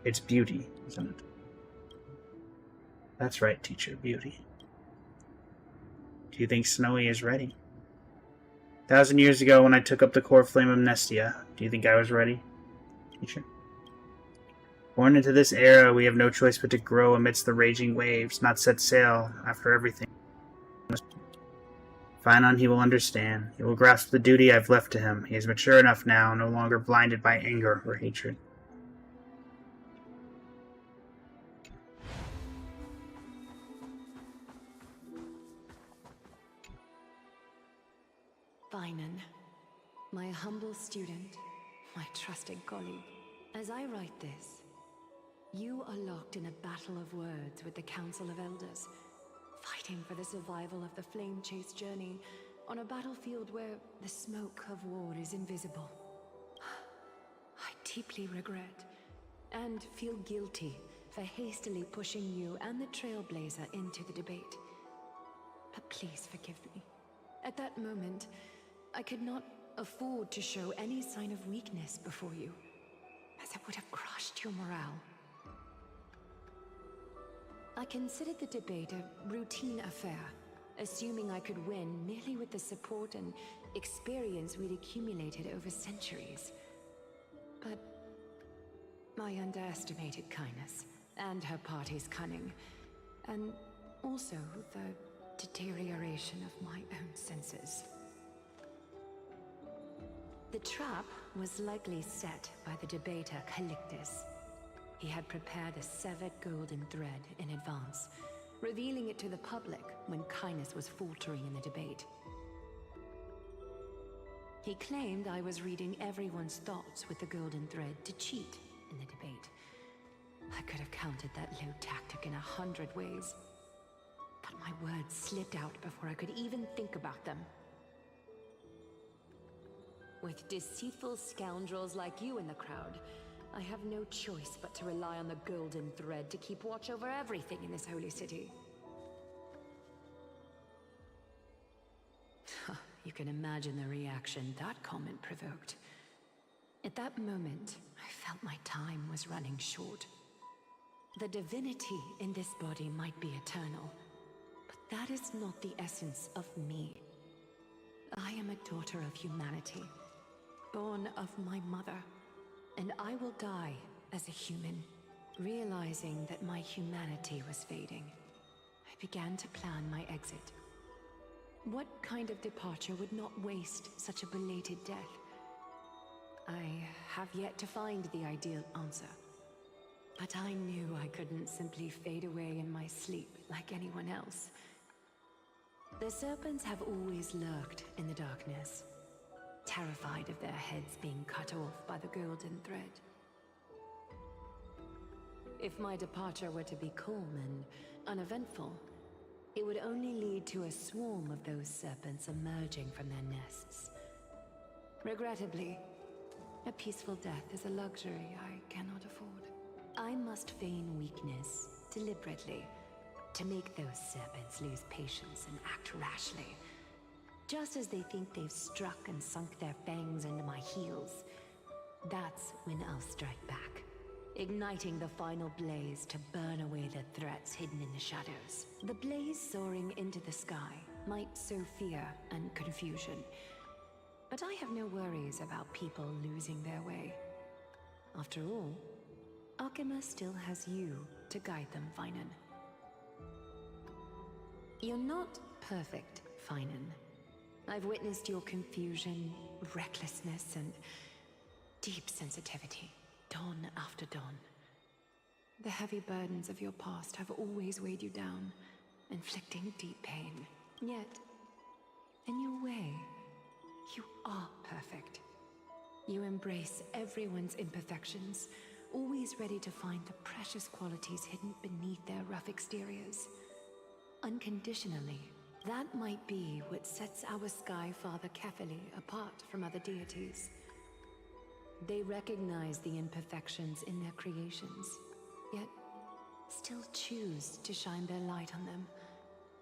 It's beauty, isn't it? That's right, teacher, beauty. Do you think Snowy is ready? 1,000 years ago when I took up the core flame of Nestia, do you think I was ready, teacher? Born into this era, we have no choice but to grow amidst the raging waves, not set sail after everything. Finon, he will understand. He will grasp the duty I've left to him. He is mature enough now, no longer blinded by anger or hatred. Finon, my humble student, my trusted colleague. As I write this, you are locked in a battle of words with the Council of Elders, fighting for the survival of the Flame Chase journey on a battlefield where the smoke of war is invisible. I deeply regret and feel guilty for hastily pushing you and the Trailblazer into the debate. But please forgive me. At that moment, I could not afford to show any sign of weakness before you, as it would have crushed your morale. I considered the debate a routine affair, assuming I could win merely with the support and experience we'd accumulated over centuries. But I underestimated Kindness and her party's cunning, and also the deterioration of my own senses. The trap was likely set by the debater Calictus. He had prepared a severed golden thread in advance, revealing it to the public when Kindness was faltering in the debate. He claimed I was reading everyone's thoughts with the golden thread to cheat in the debate. I could have countered that low tactic in 100 ways, but my words slipped out before I could even think about them. With deceitful scoundrels like you in the crowd, I have no choice but to rely on the golden thread to keep watch over everything in this holy city. You can imagine the reaction that comment provoked. At that moment, I felt my time was running short. The divinity in this body might be eternal, but that is not the essence of me. I am a daughter of humanity, born of my mother, and I will die as a human. Realizing that my humanity was fading, I began to plan my exit. What kind of departure would not waste such a belated death? I have yet to find the ideal answer, but I knew I couldn't simply fade away in my sleep like anyone else. The serpents have always lurked in the darkness, terrified of their heads being cut off by the golden thread. If my departure were to be calm and uneventful, it would only lead to a swarm of those serpents emerging from their nests. Regrettably, a peaceful death is a luxury I cannot afford. I must feign weakness deliberately to make those serpents lose patience and act rashly. Just as they think they've struck and sunk their fangs into my heels, that's when I'll strike back, igniting the final blaze to burn away the threats hidden in the shadows. The blaze soaring into the sky might sow fear and confusion, but I have no worries about people losing their way. After all, Akima still has you to guide them, Finan. You're not perfect, Finan. I've witnessed your confusion, recklessness, and deep sensitivity, dawn after dawn. The heavy burdens of your past have always weighed you down, inflicting deep pain. Yet, in your way, you are perfect. You embrace everyone's imperfections, always ready to find the precious qualities hidden beneath their rough exteriors. Unconditionally, that might be what sets our Sky Father Kefili apart from other deities. They recognize the imperfections in their creations, yet still choose to shine their light on them,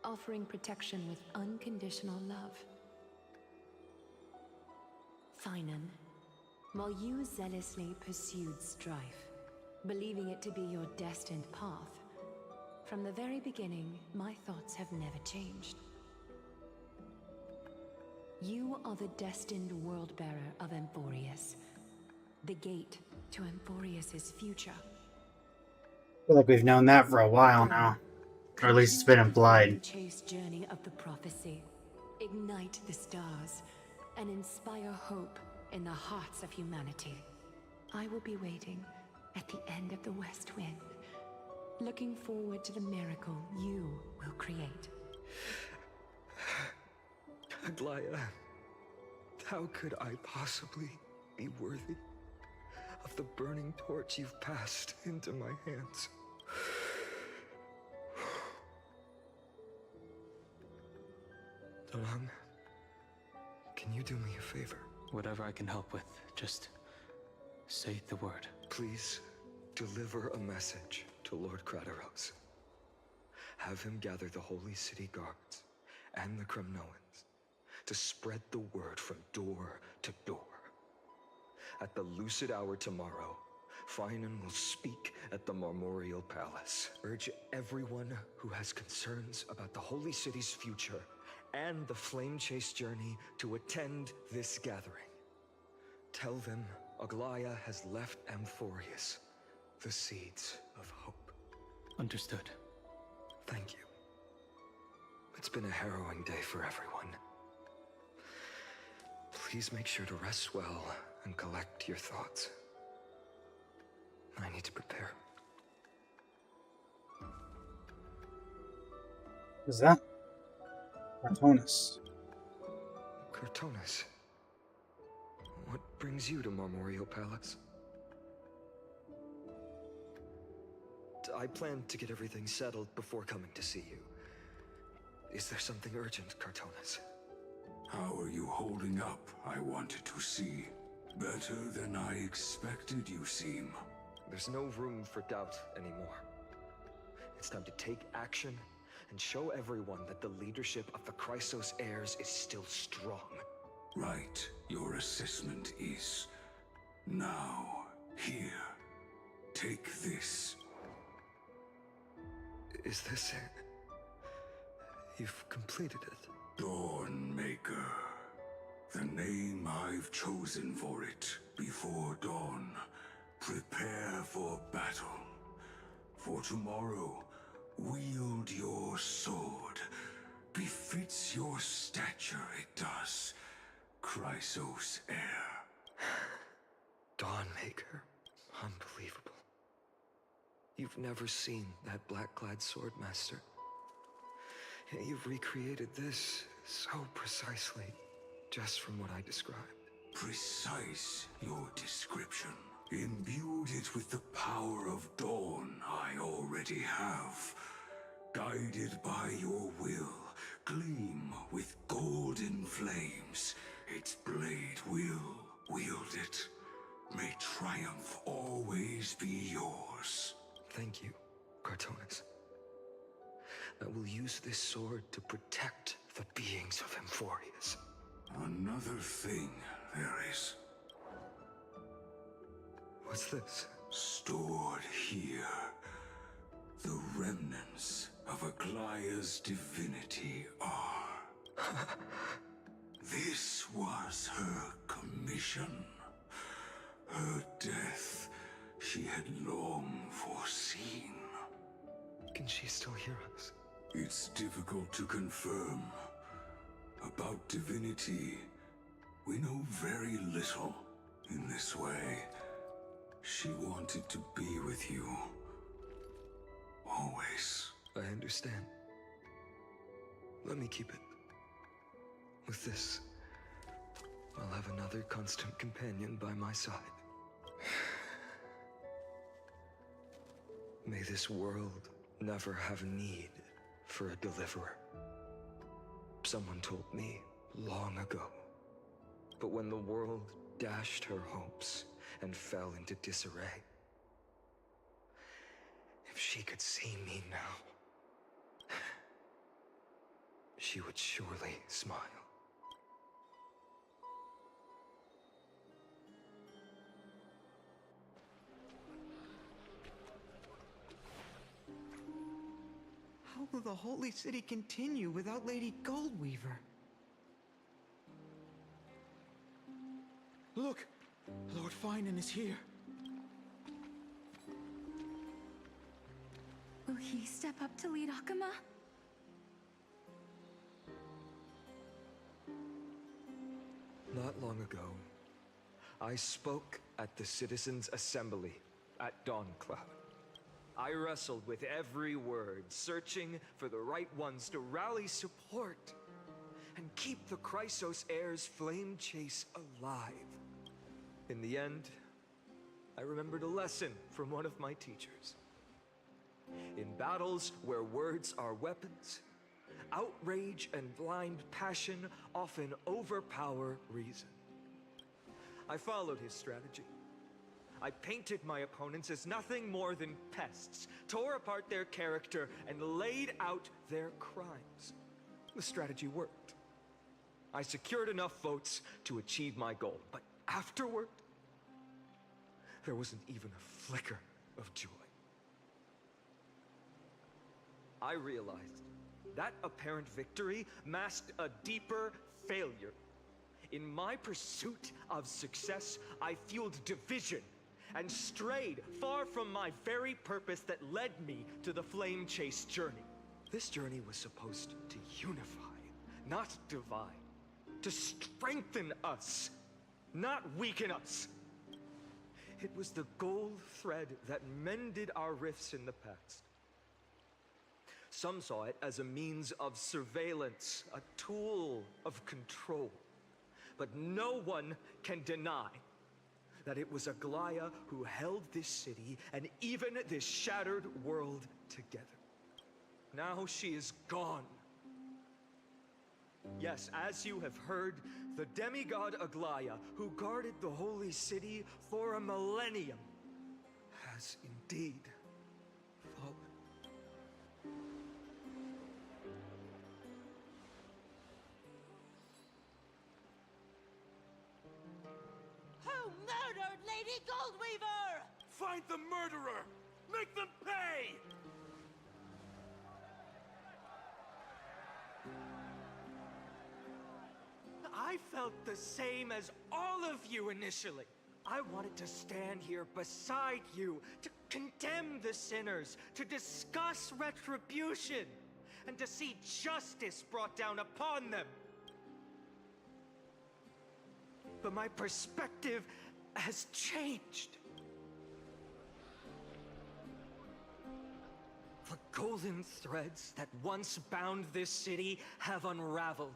offering protection with unconditional love. Finan, while you zealously pursued strife, believing it to be your destined path, from the very beginning, my thoughts have never changed. You are the destined world-bearer of AMPHOREUS, the gate to AMPHOREUS' future. I feel like we've known that for a while now. Or at least it's been implied. Chase journey of the prophecy, ignite the stars, and inspire hope in the hearts of humanity. I will be waiting at the end of the West Wind, looking forward to the miracle you will create. Aglaya, how could I possibly be worthy of the burning torch you've passed into my hands? Dalang, can you do me a favor? Whatever I can help with, just say the word. Please deliver a message to Lord Krateros. Have him gather the Holy City guards and the Kremnoans to spread the word from door to door. At the lucid hour tomorrow, Finan will speak at the Marmorial Palace. Urge everyone who has concerns about the Holy City's future and the Flame Chase journey to attend this gathering. Tell them Aglaya has left AMPHOREUS the seeds of hope. Understood. Thank you. It's been a harrowing day for everyone. Please make sure to rest well and collect your thoughts. I need to prepare. Who's that? Artonis. Cartonis. What brings you to Marmoreal Palace? I planned to get everything settled before coming to see you. Is there something urgent, Cartonis? How are you holding up, I wanted to see. Better than I expected you seem. There's no room for doubt anymore. It's time to take action and show everyone that the leadership of the Chrysos heirs is still strong. Right, your assessment is. Now, here. Take this. Is this it? You've completed it. Dawnmaker. The name I've chosen for it. Before dawn, prepare for battle. For tomorrow, wield your sword. Befits your stature, it does. Chrysos heir. Dawnmaker. Unbelievable. You've never seen that black-clad sword master. Yet you've recreated this so precisely, just from what I described. Precise, your description. Imbued it with the power of dawn I already have. Guided by your will, gleam with golden flames. Its blade will wield it. May triumph always be yours. Thank you, Cartonis. I will use this sword to protect the beings of AMPHOREUS. Another thing there is. What's this? Stored here. The remnants of Aglaya's divinity are. This was her commission. Her death she had long foreseen. Can she still hear us? It's difficult to confirm. About divinity, we know very little. In this way, she wanted to be with you. Always. I understand. Let me keep it. With this, I'll have another constant companion by my side. May this world never have need for a deliverer. Someone told me long ago. But when the world dashed her hopes and fell into disarray, if she could see me now, she would surely smile. How will the Holy City continue without Lady Goldweaver? Look! Lord Finan is here. Will he step up to lead Akama? Not long ago, I spoke at the Citizens' Assembly at Dawncloud. I wrestled with every word, searching for the right ones to rally support and keep the Chrysos heirs' flame chase alive. In the end, I remembered a lesson from one of my teachers. In battles where words are weapons, outrage and blind passion often overpower reason. I followed his strategy. I painted my opponents as nothing more than pests, tore apart their character, and laid out their crimes. The strategy worked. I secured enough votes to achieve my goal, but afterward, there wasn't even a flicker of joy. I realized that apparent victory masked a deeper failure. In my pursuit of success, I fueled division and strayed far from my very purpose that led me to the flame chase journey. This journey was supposed to unify, not divide. To strengthen us, not weaken us. It was the gold thread that mended our rifts in the past. Some saw it as a means of surveillance, a tool of control. But no one can deny that it was Aglaya who held this city and even this shattered world together. Now she is gone. Yes, as you have heard, the demigod Aglaya, who guarded the holy city for a millennium, has indeed fallen. Who murdered Lady Goldweaver? Find the murderer! Make them pay! I felt the same as all of you initially. I wanted to stand here beside you, to condemn the sinners, to discuss retribution, and to see justice brought down upon them. But my perspective has changed. The golden threads that once bound this city have unraveled.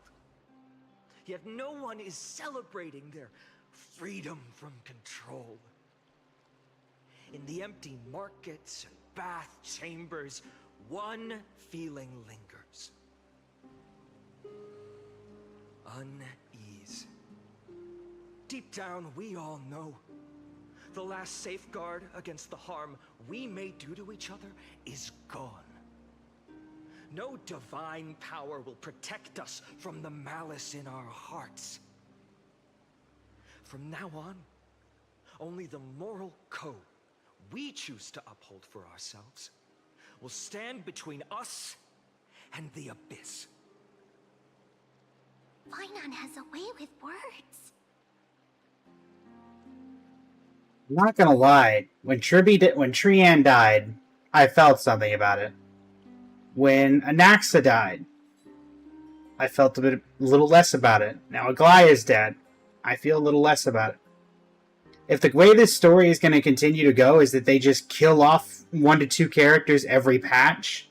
Yet no one is celebrating their freedom from control. In the empty markets and bath chambers, one feeling lingers. Unease. Deep down, we all know the last safeguard against the harm we may do to each other is gone. No divine power will protect us from the malice in our hearts. From now on, only the moral code we choose to uphold for ourselves will stand between us and the abyss. Finon has a way with words. I'm not gonna lie, when Trian died, I felt something about it. When Anaxa died, I felt a little less about it. Now Aglaya is dead, I feel a little less about it. If the way this story is going to continue to go is that they just kill off 1 to 2 characters every patch,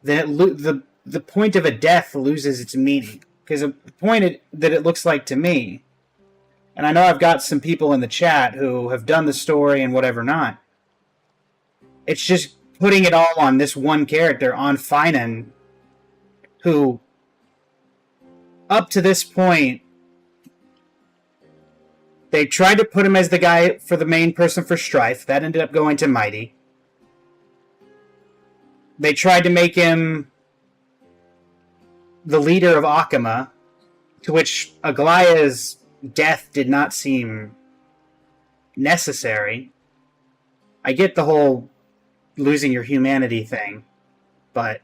then the point of a death loses its meaning. Because the point that it looks like to me, and I know I've got some people in the chat who have done the story and whatever not, it's just putting it all on this one character, on Finon, who, up to this point, they tried to put him as the guy for the main person for Strife. That ended up going to Mighty. They tried to make him the leader of Akama, to which Aglaya's death did not seem necessary. I get the whole losing your humanity thing, but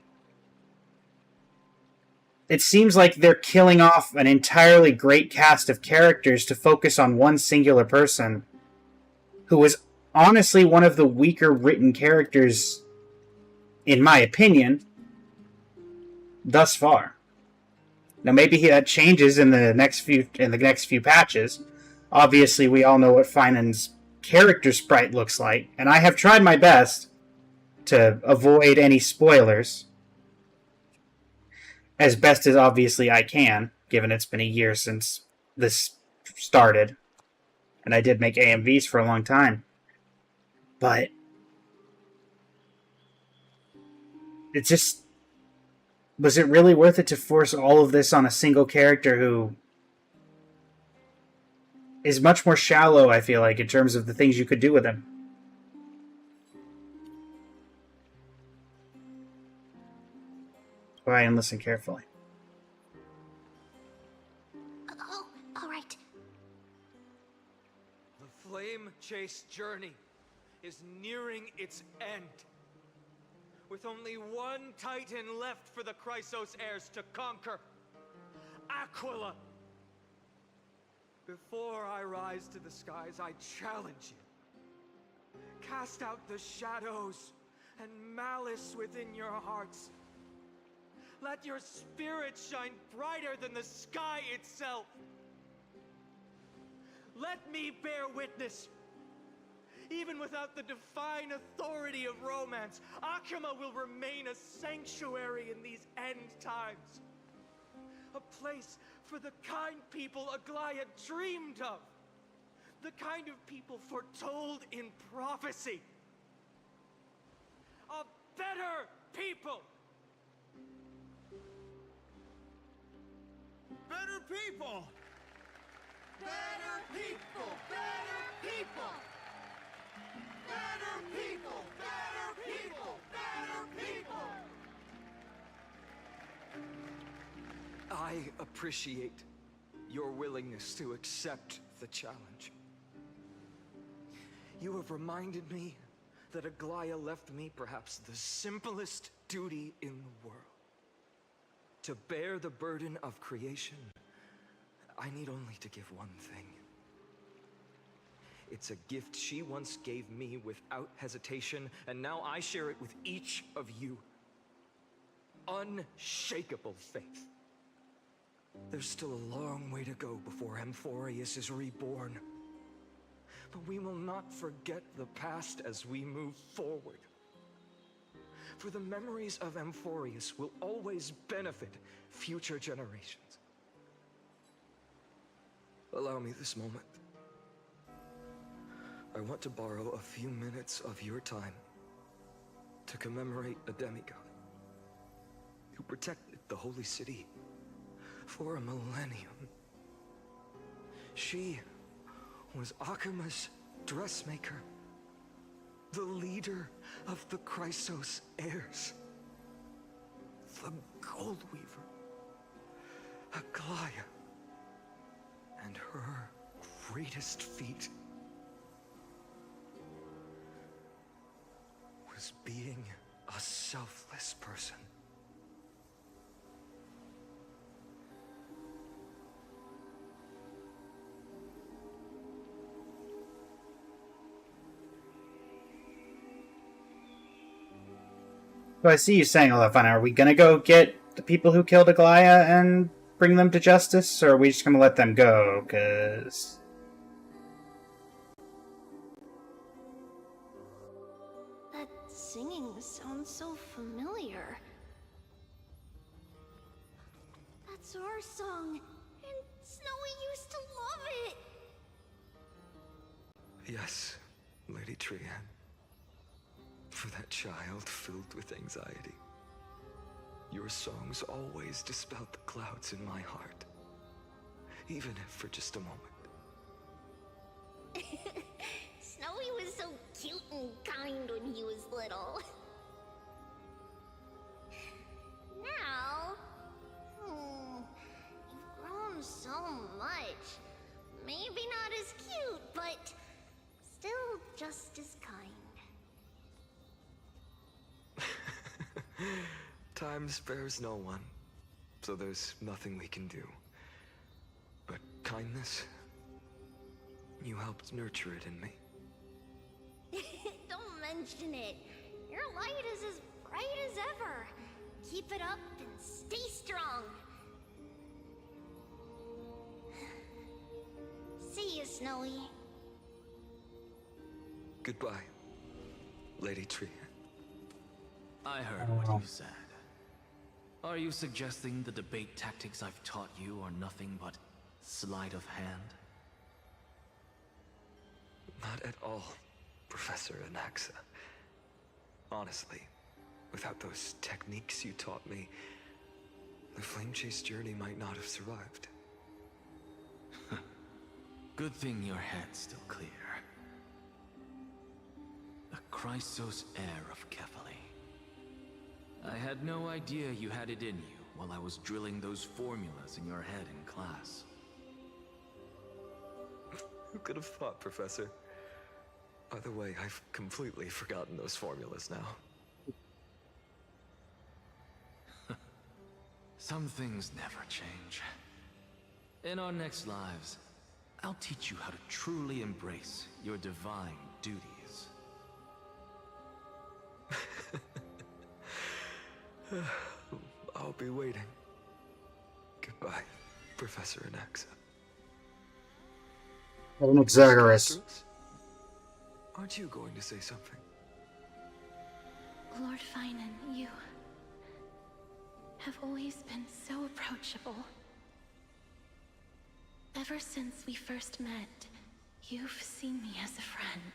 it seems like they're killing off an entirely great cast of characters to focus on one singular person who was honestly one of the weaker written characters, in my opinion, thus far. Now maybe that changes in the next few patches. Obviously, we all know what Finon's character sprite looks like, and I have tried my best to avoid any spoilers, as best as obviously I can, given it's been a year since this started, and I did make AMVs for a long time. But it just, was it really worth it to force all of this on a single character who is much more shallow, I feel like, in terms of the things you could do with him? Go ahead and listen carefully. Oh, all right. The flame-chased journey is nearing its end. With only one Titan left for the Chrysos heirs to conquer, Aquila. Before I rise to the skies, I challenge you. Cast out the shadows and malice within your hearts. Let your spirit shine brighter than the sky itself. Let me bear witness. Even without the divine authority of romance, Akima will remain a sanctuary in these end times. A place for the kind people Aglaya dreamed of. The kind of people foretold in prophecy. A better people! Better people! Better people! Better people! Better people! Better people! Better people! I appreciate your willingness to accept the challenge. You have reminded me that Aglaya left me perhaps the simplest duty in the world. To bear the burden of creation, I need only to give one thing. It's a gift she once gave me without hesitation, and now I share it with each of you. Unshakable faith. There's still a long way to go before Amphoreus is reborn. But we will not forget the past as we move forward. For the memories of Amphoreus will always benefit future generations. Allow me this moment. I want to borrow a few minutes of your time to commemorate a demigod who protected the holy city for a millennium. She was Akima's dressmaker, the leader of the Chrysos heirs, the Gold Weaver, Aglaya, and her greatest feat was being a selfless person. So I see you saying all that fun. Are we gonna go get the people who killed Aglaya and bring them to justice, or are we just gonna let them go? Cause that singing sounds so familiar. That's our song, and Snowy used to love it. Yes, Lady Trian. For that child filled with anxiety. Your songs always dispelled the clouds in my heart. Even if for just a moment. Snowy was so cute and kind when he was little. Now, you've grown so much. Maybe not as cute, but still just as kind. Time spares no one, so there's nothing we can do. But kindness, you helped nurture it in me. Don't mention it. Your light is as bright as ever. Keep it up and stay strong. See you, Snowy. Goodbye, Lady Trian. I heard what you said. Are you suggesting the debate tactics I've taught you are nothing but sleight of hand? Not at all, Professor Anaxa. Honestly, without those techniques you taught me, the Flame Chase journey might not have survived. Good thing your head's still clear. The Chrysos heir of Kefali. I had no idea you had it in you while I was drilling those formulas in your head in class. Who could have thought, Professor? By the way, I've completely forgotten those formulas now. Some things never change. In our next lives, I'll teach you how to truly embrace your divine duties. I'll be waiting. Goodbye, Professor Anaxa. Exagerous. Aren't you going to say something? Lord Finan, you have always been so approachable. Ever since we first met, you've seen me as a friend.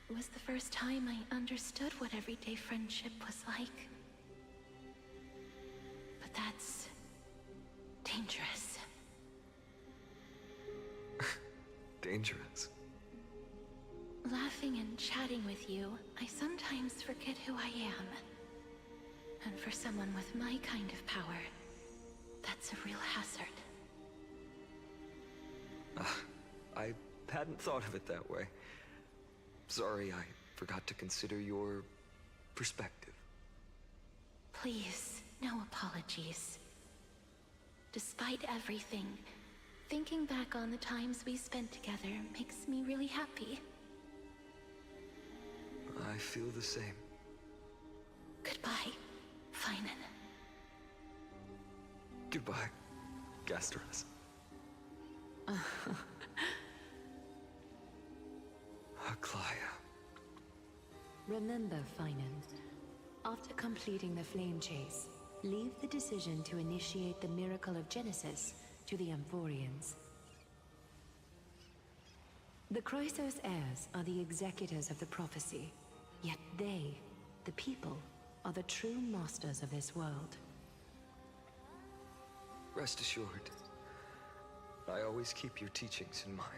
It was the first time I understood what everyday friendship was like. But that's dangerous. Dangerous? Laughing and chatting with you, I sometimes forget who I am. And for someone with my kind of power, that's a real hazard. I hadn't thought of it that way. Sorry, I forgot to consider your perspective. Please, no apologies. Despite everything, thinking back on the times we spent together makes me really happy. I feel the same. Goodbye, Finan. Goodbye, Gasterus. Aglaya. Remember, Finan, after completing the flame chase, leave the decision to initiate the miracle of Genesis to the Amphoreans. The Chrysos heirs are the executors of the prophecy, yet they, the people, are the true masters of this world. Rest assured, I always keep your teachings in mind.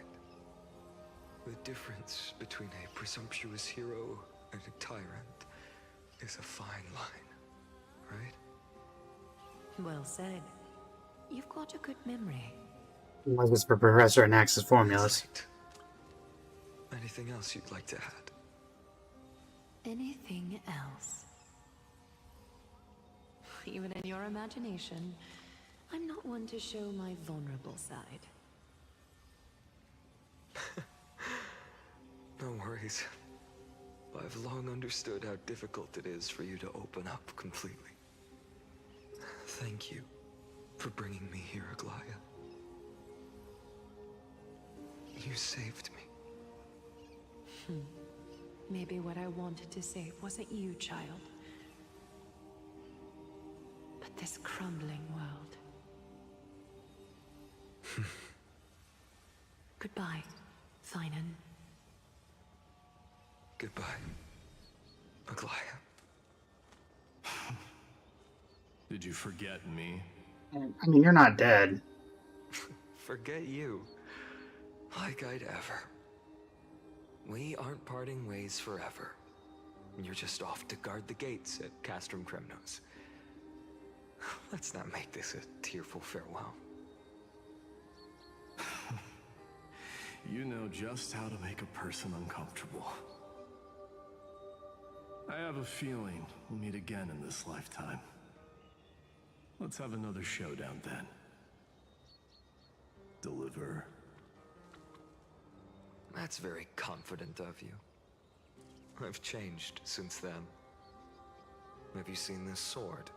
The difference between a presumptuous hero and a tyrant is a fine line, right? Well said. You've got a good memory. Like this for Professor and Axis formulas. Anything else you'd like to add? Anything else? Even in your imagination, I'm not one to show my vulnerable side. No worries. I've long understood how difficult it is for you to open up completely. Thank you for bringing me here, Aglaya. You saved me. Maybe what I wanted to save wasn't you, child, but this crumbling world. Goodbye, Finan. Goodbye, Aglaya. Did you forget me? I mean, you're not dead. Forget you. Like I'd ever. We aren't parting ways forever. You're just off to guard the gates at Castrum Kremnos. Let's not make this a tearful farewell. You know just how to make a person uncomfortable. I have a feeling we'll meet again in this lifetime. Let's have another showdown then. Deliver. That's very confident of you. I've changed since then. Have you seen this sword?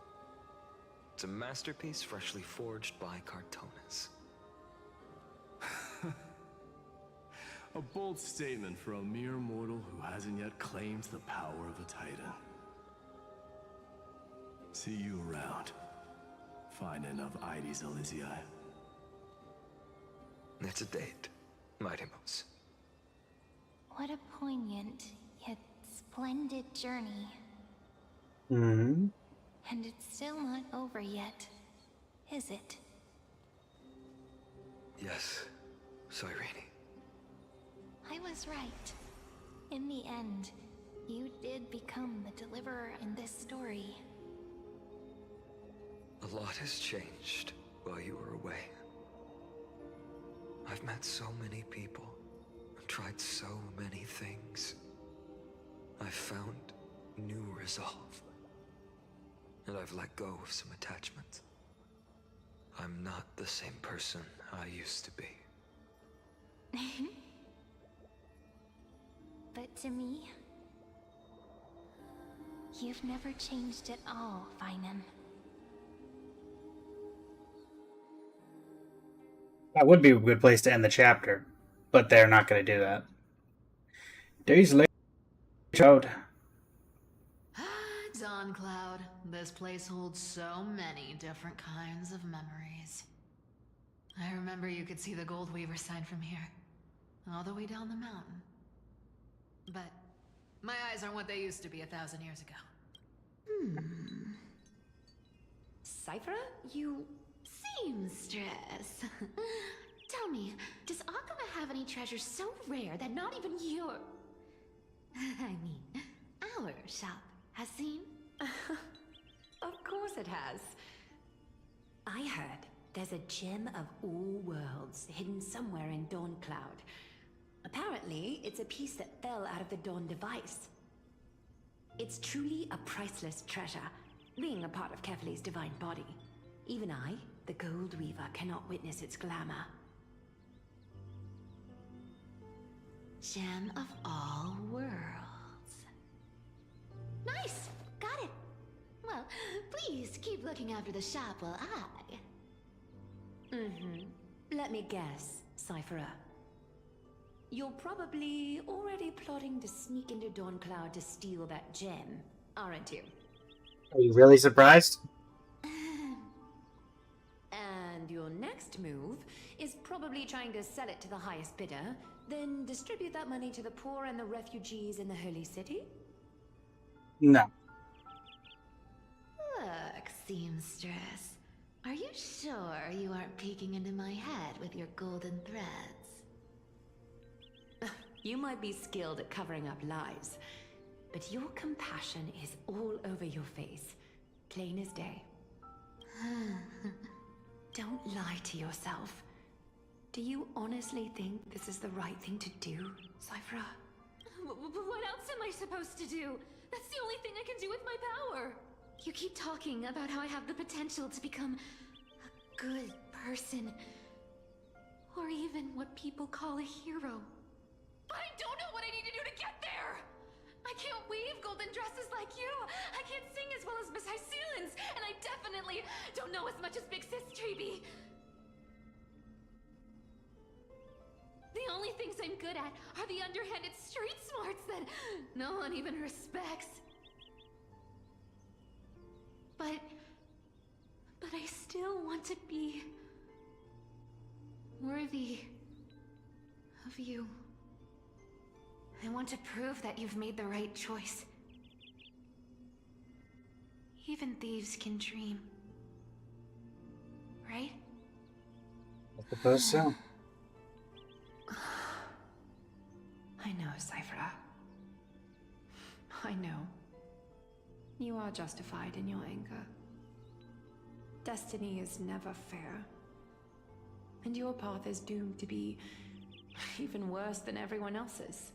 It's a masterpiece freshly forged by Cartonis. A bold statement for a mere mortal who hasn't yet claimed the power of a titan. See you around. Finan of Ides Elysiae. It's a date, Mightimos. What a poignant, yet splendid journey. Mm-hmm. And it's still not over yet, is it? Yes, Cyrene. I was right. In the end, you did become the deliverer in this story. A lot has changed while you were away. I've met so many people, and tried so many things. I've found new resolve. And I've let go of some attachments. I'm not the same person I used to be. But to me, you've never changed at all, Finan. That would be a good place to end the chapter, but they're not going to do that. Days later, Toad. Dawn Cloud, this place holds so many different kinds of memories. I remember you could see the Gold Weaver sign from here, all the way down the mountain. But my eyes aren't what they used to be 1,000 years ago. Cyphera, you... Seamstress. Tell me, does Akuma have any treasures so rare that not even your... I mean, our shop has seen? Of course it has. I heard there's a gem of all worlds hidden somewhere in Dawn Cloud. Apparently, it's a piece that fell out of the Dawn device. It's truly a priceless treasure, being a part of Kefali's divine body. Even I, the Gold Weaver, cannot witness its glamour. Gem of all worlds. Nice! Got it! Well, please keep looking after the shop while I... Let me guess, Cyphera. You're probably already plotting to sneak into Dawn Cloud to steal that gem, aren't you? Are you really surprised? And your next move is probably trying to sell it to the highest bidder, then distribute that money to the poor and the refugees in the Holy City? No. Look, Seamstress. Are you sure you aren't peeking into my head with your golden threads? You might be skilled at covering up lies, but your compassion is all over your face, plain as day. Don't lie to yourself. Do you honestly think this is the right thing to do, Cyphera? What else am I supposed to do? That's the only thing I can do with my power. You keep talking about how I have the potential to become a good person. Or even what people call a hero. But I don't know what I need to do to get there! I can't weave golden dresses like you! I can't sing as well as Miss Hyceelins! And I definitely don't know as much as Big Sis Treby! The only things I'm good at are the underhanded street smarts that no one even respects. But I still want to be worthy of you. I want to prove that you've made the right choice. Even thieves can dream. Right? I suppose so. I know, Cyphera. I know. You are justified in your anger. Destiny is never fair. And your path is doomed to be even worse than everyone else's.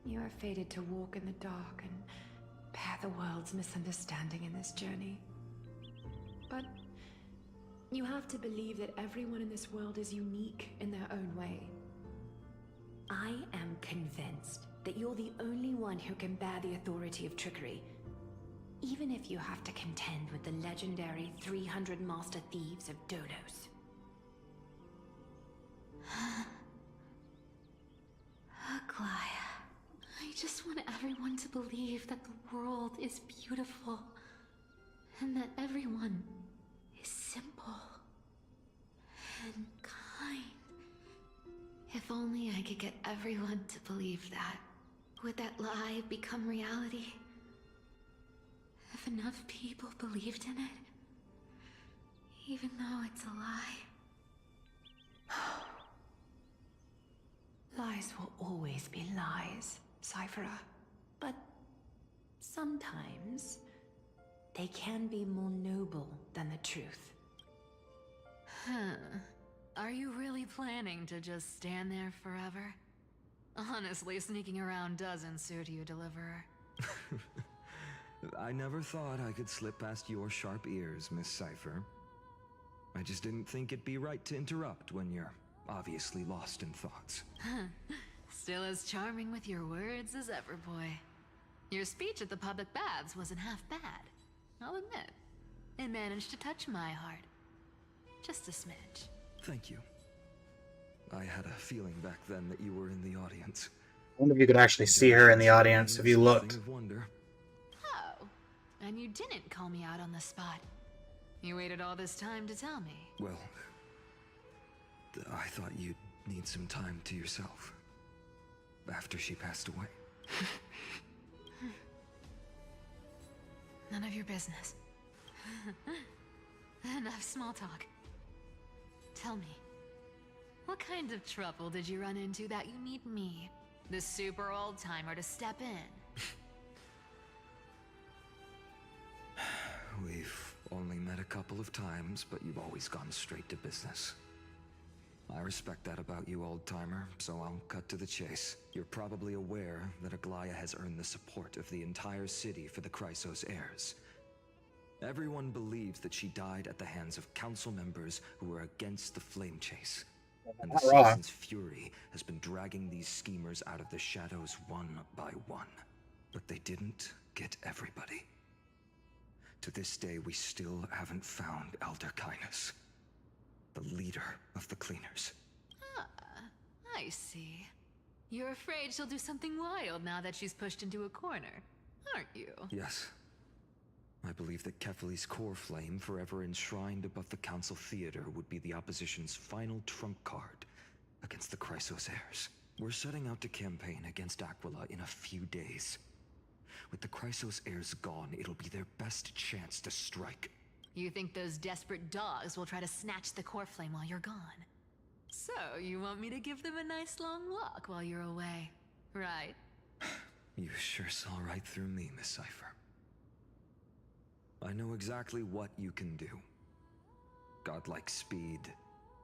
You are fated to walk in the dark and bear the world's misunderstanding in this journey. But you have to believe that everyone in this world is unique in their own way. I am convinced that you're the only one who can bear the authority of trickery, even if you have to contend with the legendary 300 master thieves of Dodos. Aglaya, I just want everyone to believe that the world is beautiful, and that everyone is simple and kind. If only I could get everyone to believe that. Would that lie become reality? If enough people believed in it, even though it's a lie. Lies will always be lies, Cyphera. But sometimes they can be more noble than the truth. Are you really planning to just stand there forever? Honestly, sneaking around doesn't suit you, Deliverer. I never thought I could slip past your sharp ears, Miss Cypher. I just didn't think it'd be right to interrupt when you're obviously lost in thoughts. Still as charming with your words as ever, boy. Your speech at the public baths wasn't half bad, I'll admit. It managed to touch my heart. Just a smidge. Thank you. I had a feeling back then that you were in the audience. wonder if you could actually see her in the audience if you looked. Oh, and you didn't call me out on the spot. You waited all this time to tell me. Well, I thought you'd need some time to yourself. After she passed away. None of your business. Enough small talk. Tell me, what kind of trouble did you run into that you need me, the super old-timer, to step in? We've only met a couple of times, but you've always gone straight to business. I respect that about you, old-timer, so I'll cut to the chase. You're probably aware that Aglaya has earned the support of the entire city for the Chrysos heirs. Everyone believes that she died at the hands of council members who were against the flame chase. And the citizens' fury has been dragging these schemers out of the shadows one by one. But they didn't get everybody. To this day, we still haven't found Elder Kynus, the leader of the cleaners. Ah, I see. You're afraid she'll do something wild now that she's pushed into a corner, aren't you? Yes. I believe that Kefali's core flame, forever enshrined above the council theater, would be the opposition's final trump card against the Chrysos heirs. We're setting out to campaign against Aquila in a few days. With the Chrysos heirs gone, it'll be their best chance to strike. You think those desperate dogs will try to snatch the core flame while you're gone? So, you want me to give them a nice long walk while you're away, right? You sure saw right through me, Miss Cypher. I know exactly what you can do. Godlike speed,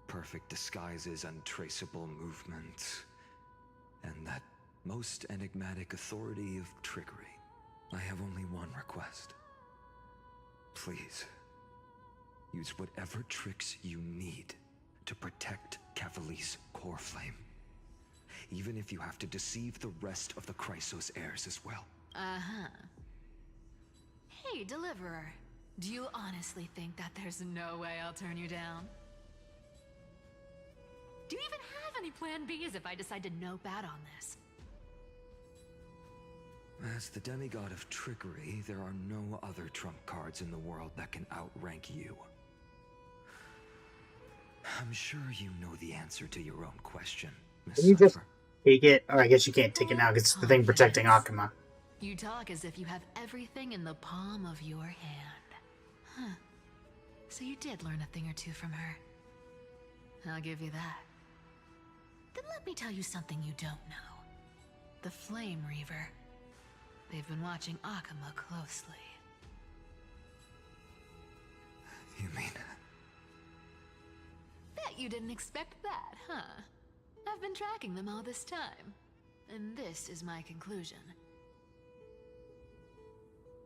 perfect disguises, untraceable movement, and that most enigmatic authority of trickery. I have only one request. Please, use whatever tricks you need to protect Kefali's core flame. Even if you have to deceive the rest of the Chrysos heirs as well. Uh-huh. Hey, Deliverer. Do you honestly think that there's no way I'll turn you down? Do you even have any plan Bs if I decide to nope out on this? As the demigod of trickery, there are no other trump cards in the world that can outrank you. I'm sure you know the answer to your own question, Miss Can you just Cypher. take it? Oh, I guess you can't take it now because it's the thing protecting Akuma. You talk as if you have everything in the palm of your hand. Huh. So you did learn a thing or two from her. I'll give you that. Then let me tell you something you don't know. The Flame Reaver. They've been watching Akuma closely. You mean? Bet you didn't expect that, huh? I've been tracking them all this time. And this is my conclusion.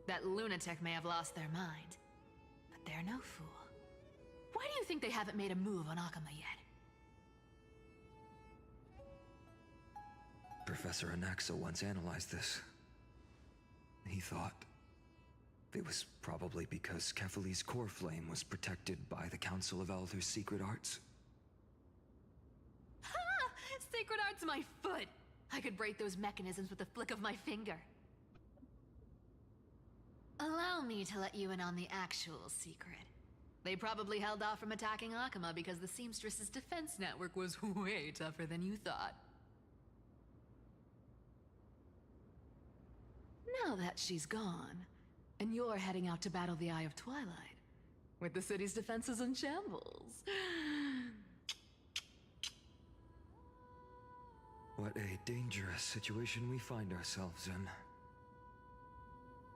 That lunatic may have lost their mind, but they're no fool. Why do you think they haven't made a move on Akuma yet? Professor Anaxa once analyzed this. He thought it was probably because Kefali's core flame was protected by the Council of Elders' secret arts. Ha! Sacred art's my foot! I could break those mechanisms with a flick of my finger. Allow me to let you in on the actual secret. They probably held off from attacking Akuma because the Seamstress's defense network was way tougher than you thought. Now that she's gone, and you're heading out to battle the Eye of Twilight, with the city's defenses in shambles. What a dangerous situation we find ourselves in.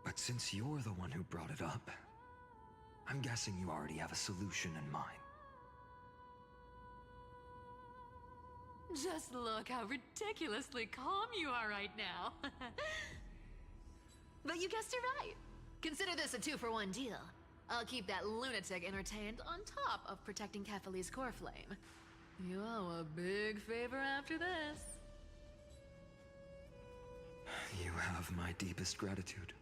But since you're the one who brought it up, I'm guessing you already have a solution in mind. Just look how ridiculously calm you are right now. But you guessed it right. Consider this a 2-for-1 deal. I'll keep that lunatic entertained on top of protecting Kefali's core flame. You owe a big favor after this. You have my deepest gratitude.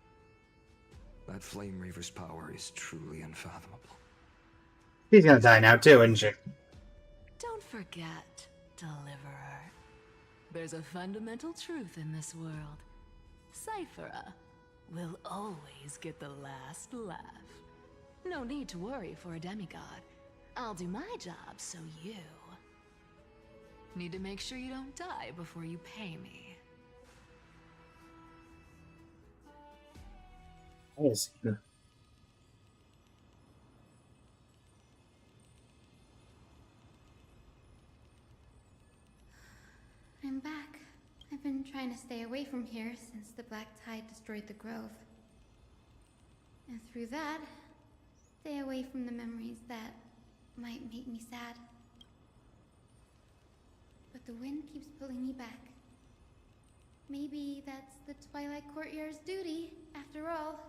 That Flame Reaver's power is truly unfathomable. She's gonna die now too, isn't she? Don't forget, Deliverer. There's a fundamental truth in this world. Cyphera will always get the last laugh. No need to worry for a demigod. I'll do my job, so you need to make sure you don't die before you pay me. Yes. I'm back. I've been trying to stay away from here since the Black Tide destroyed the Grove. And through that, stay away from the memories that might make me sad. But the wind keeps pulling me back. Maybe that's the Twilight Courtyard's duty, after all.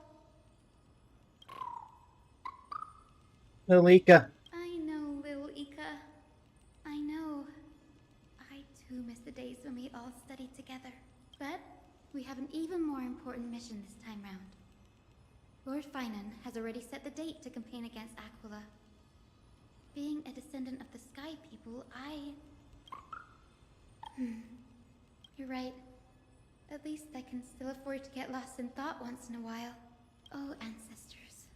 Little Ika. I know, little Ika. I know. I too miss the days when we all studied together. But we have an even more important mission this time round. Lord Finan has already set the date to campaign against Aquila. Being a descendant of the Sky People, You're right. At least I can still afford to get lost in thought once in a while. Oh, ancestors.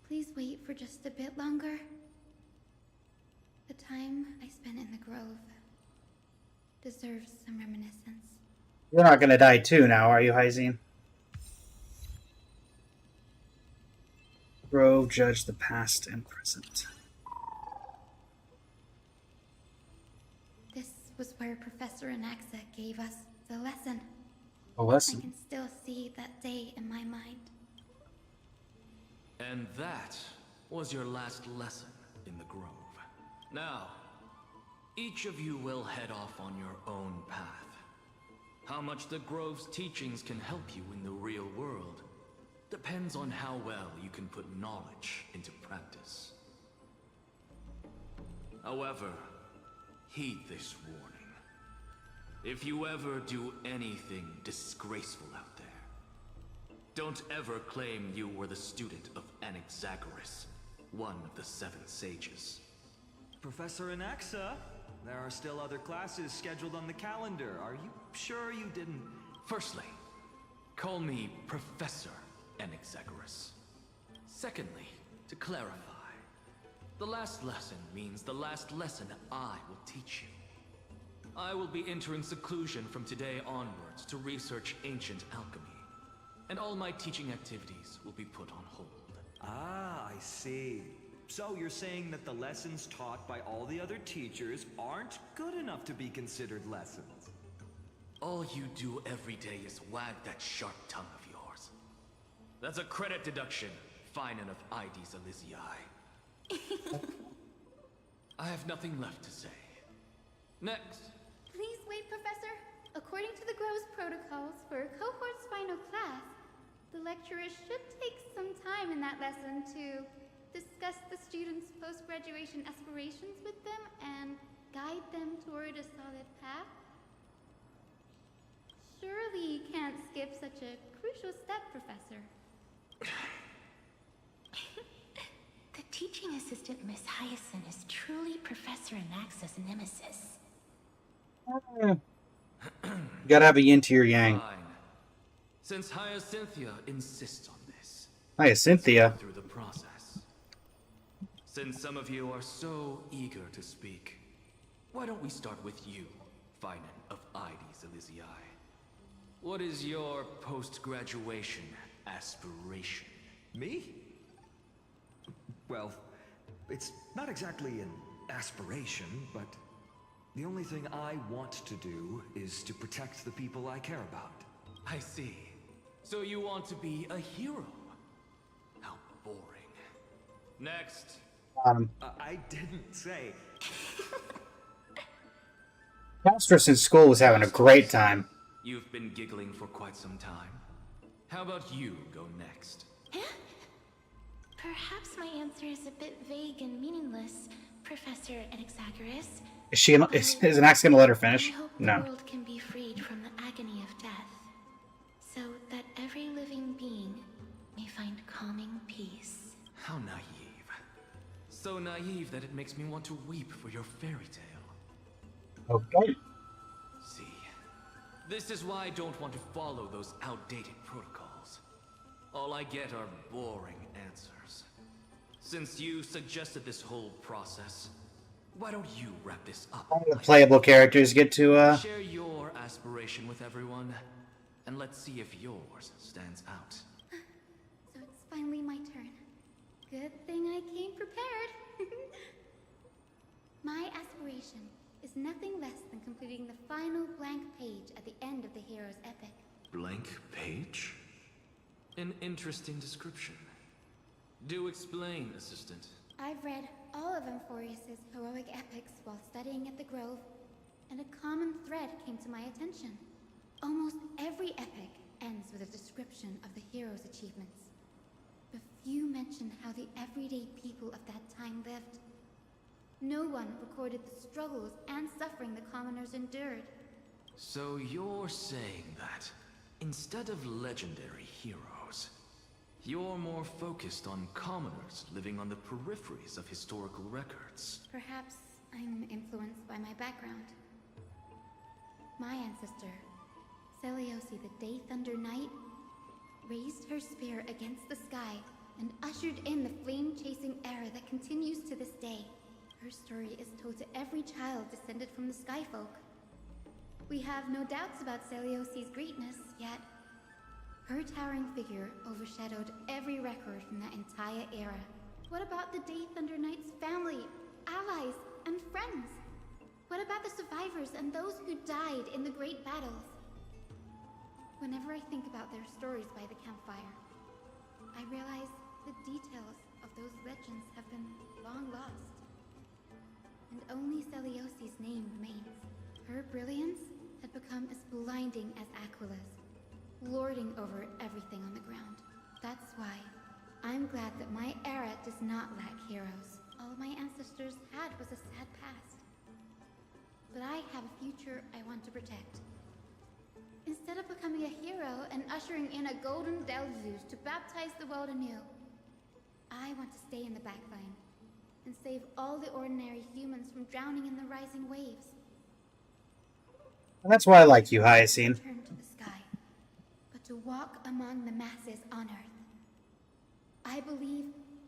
Please wait for just a bit longer. The time I spent in the Grove deserves some reminiscence. You're not gonna die too now, are you, Hyzine? Grove judge the past and present. This was where Professor Anaxa gave us the lesson. A lesson? I can still see that day in my mind. And that was your last lesson in the Grove. Now, each of you will head off on your own path. How much the Grove's teachings can help you in the real world depends on how well you can put knowledge into practice. However, heed this warning. If you ever do anything disgraceful out there, don't ever claim you were the student of Anaxagoras, one of the 7 sages. Professor Anaxa, there are still other classes scheduled on the calendar. Are you sure you didn't... Firstly, call me Professor Anaxagoras. Secondly, to clarify, the last lesson means the last lesson I will teach you. I will be entering seclusion from today onwards to research ancient alchemy, and all my teaching activities will be put on hold. Ah, I see. So you're saying that the lessons taught by all the other teachers aren't good enough to be considered lessons? All you do every day is wag that sharp tongue of yours. That's a credit deduction, Finan of Ides Elysiae. I have nothing left to say. Next. Please wait, Professor. According to the Grove's protocols for a cohort's final class, the lecturer should take some time in that lesson to discuss the students' post-graduation aspirations with them and guide them toward a solid path. Surely you can't skip such a crucial step, Professor. The teaching assistant, Miss Hyacinth, is truly Professor Anaxa's nemesis. You gotta have a yin to your yang. Fine. Since Hyacinthia insists on this, Hyacinthia? through the process. Since some of you are so eager to speak, why don't we start with you, Finan of Ides Elysiae? What is your post-graduation aspiration? Me? Well, it's not exactly an aspiration, but the only thing I want to do is to protect the people I care about. I see. So you want to be a hero? How boring. Next. I didn't say. Castris in school was having a great time. You've been giggling for quite some time. How about you go next? Perhaps my answer is a bit vague and meaningless, Professor Anaxagoras. Is Anax gonna let her finish? I hope No. the world can be freed from the agony of death, so that every living being may find calming peace. How naive. So naive that it makes me want to weep for your fairy tale. Okay. This is why I don't want to follow those outdated protocols. All I get are boring answers. Since you suggested this whole process, why don't you wrap this up? All the playable characters get to share your aspiration with everyone, and let's see if yours stands out. So it's finally my turn. Good thing I came prepared. My aspiration is nothing less than completing the final blank page at the end of the hero's epic. Blank page? An interesting description. Do explain, Assistant. I've read all of AMPHOREUS' heroic epics while studying at the Grove, and a common thread came to my attention. Almost every epic ends with a description of the hero's achievements. But few mention how the everyday people of that time lived. No one recorded the struggles and suffering the commoners endured. So you're saying that, instead of legendary heroes, you're more focused on commoners living on the peripheries of historical records. Perhaps I'm influenced by my background. My ancestor, Seliosi the Day Thunder Knight, raised her spear against the sky and ushered in the flame-chasing era that continues to this day. Her story is told to every child descended from the Skyfolk. We have no doubts about Seliosi's greatness, yet her towering figure overshadowed every record from that entire era. What about the Day Thunder Knight's family, allies, and friends? What about the survivors and those who died in the great battles? Whenever I think about their stories by the campfire, I realize the details of those legends have been long lost. And only Seliosi's name remains. Her brilliance had become as blinding as Aquila's, lording over everything on the ground. That's why I'm glad that my era does not lack heroes. All my ancestors had was a sad past. But I have a future I want to protect. Instead of becoming a hero and ushering in a golden deluge to baptize the world anew, I want to stay in the backline and save all the ordinary humans from drowning in the rising waves. And that's why I like you, Hyacinth. Turn to the sky, but to walk among the masses on Earth. I believe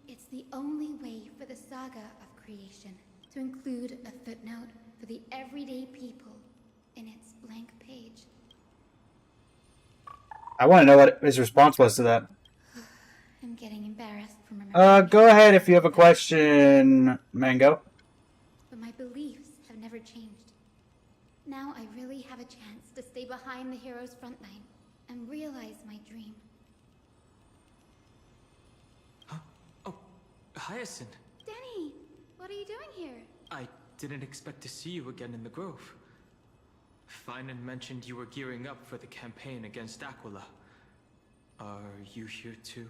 it's the only way for the saga of creation to include a footnote for the everyday people in its blank page. I want to know what his response was to that. I'm getting embarrassed from remembering. Go ahead if you have a question, Mango. But my beliefs have never changed. Now I really have a chance to stay behind the hero's front line and realize my dream. Huh? Oh, Hyacinth. Denny, what are you doing here? I didn't expect to see you again in the Grove. Finan mentioned you were gearing up for the campaign against Aquila. Are you here too?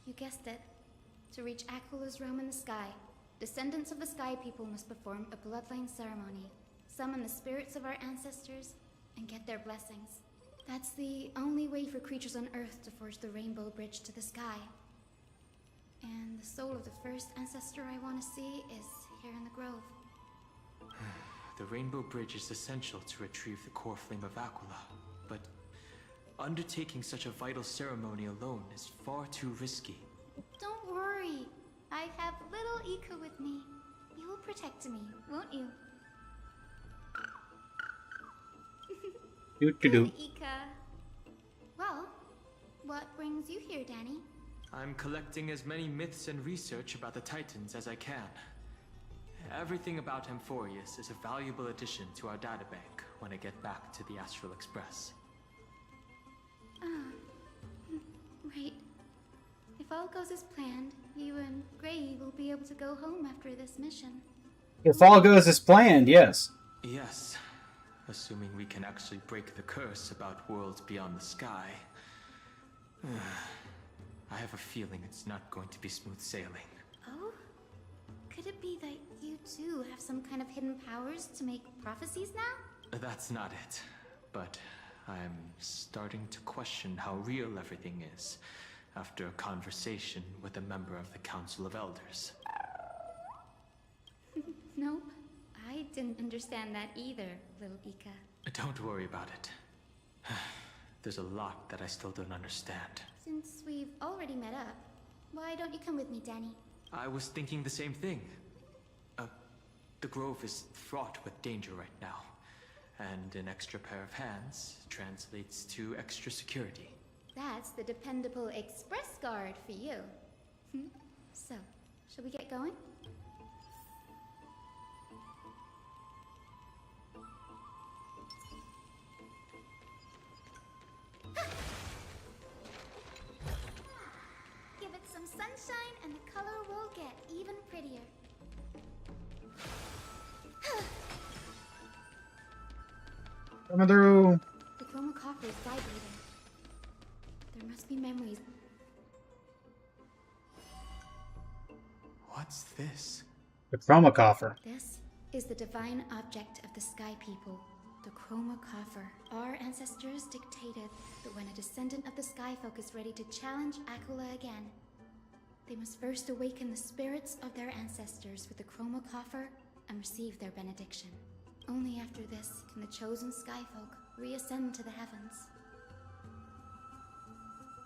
You guessed it. To reach Aquila's realm in the sky, descendants of the Sky People must perform a bloodline ceremony, summon the spirits of our ancestors, and get their blessings. That's the only way for creatures on Earth to forge the rainbow bridge to the sky. And the soul of the first ancestor I want to see is here in the Grove. The rainbow bridge is essential to retrieve the core flame of Aquila, but undertaking such a vital ceremony alone is far too risky. Don't worry. I have little Ika with me. You will protect me, won't you? Good, Ika. Well, what brings you here, Danny? I'm collecting as many myths and research about the Titans as I can. Everything about AMPHOREUS is a valuable addition to our databank when I get back to the Astral Express. Right. If all goes as planned, you and Gray will be able to go home after this mission. If all goes as planned, yes. Yes, assuming we can actually break the curse about worlds beyond the sky. I have a feeling it's not going to be smooth sailing. Oh? Could it be that you too have some kind of hidden powers to make prophecies now? That's not it, but I'm starting to question how real everything is after a conversation with a member of the Council of Elders. Nope. I didn't understand that either, little Ika. Don't worry about it. There's a lot that I still don't understand. Since we've already met up, why don't you come with me, Danny? I was thinking the same thing. The Grove is fraught with danger right now, and an extra pair of hands translates to extra security. That's the dependable express guard for you. So, shall we get going? Give it some sunshine and the color will get even prettier. Coming through. The chroma coffer is vibrating. There must be memories. What's this? The chroma coffer. This is the divine object of the Sky People, the chroma coffer. Our ancestors dictated that when a descendant of the Sky Folk is ready to challenge Aquila again, they must first awaken the spirits of their ancestors with the chroma coffer and receive their benediction. Only after this can the chosen Skyfolk reascend to the heavens.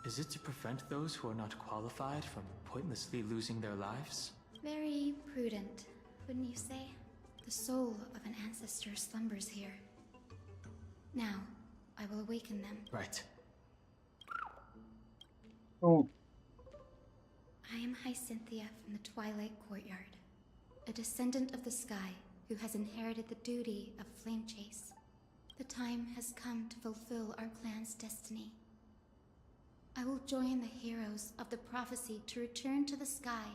Is it to prevent those who are not qualified from pointlessly losing their lives? Very prudent, wouldn't you say? The soul of an ancestor slumbers here. Now, I will awaken them. Right. Oh. I am Hyacinthia from the Twilight Courtyard, a descendant of the sky who has inherited the duty of flame chase. The time has come to fulfill our clan's destiny. I will join the heroes of the prophecy to return to the sky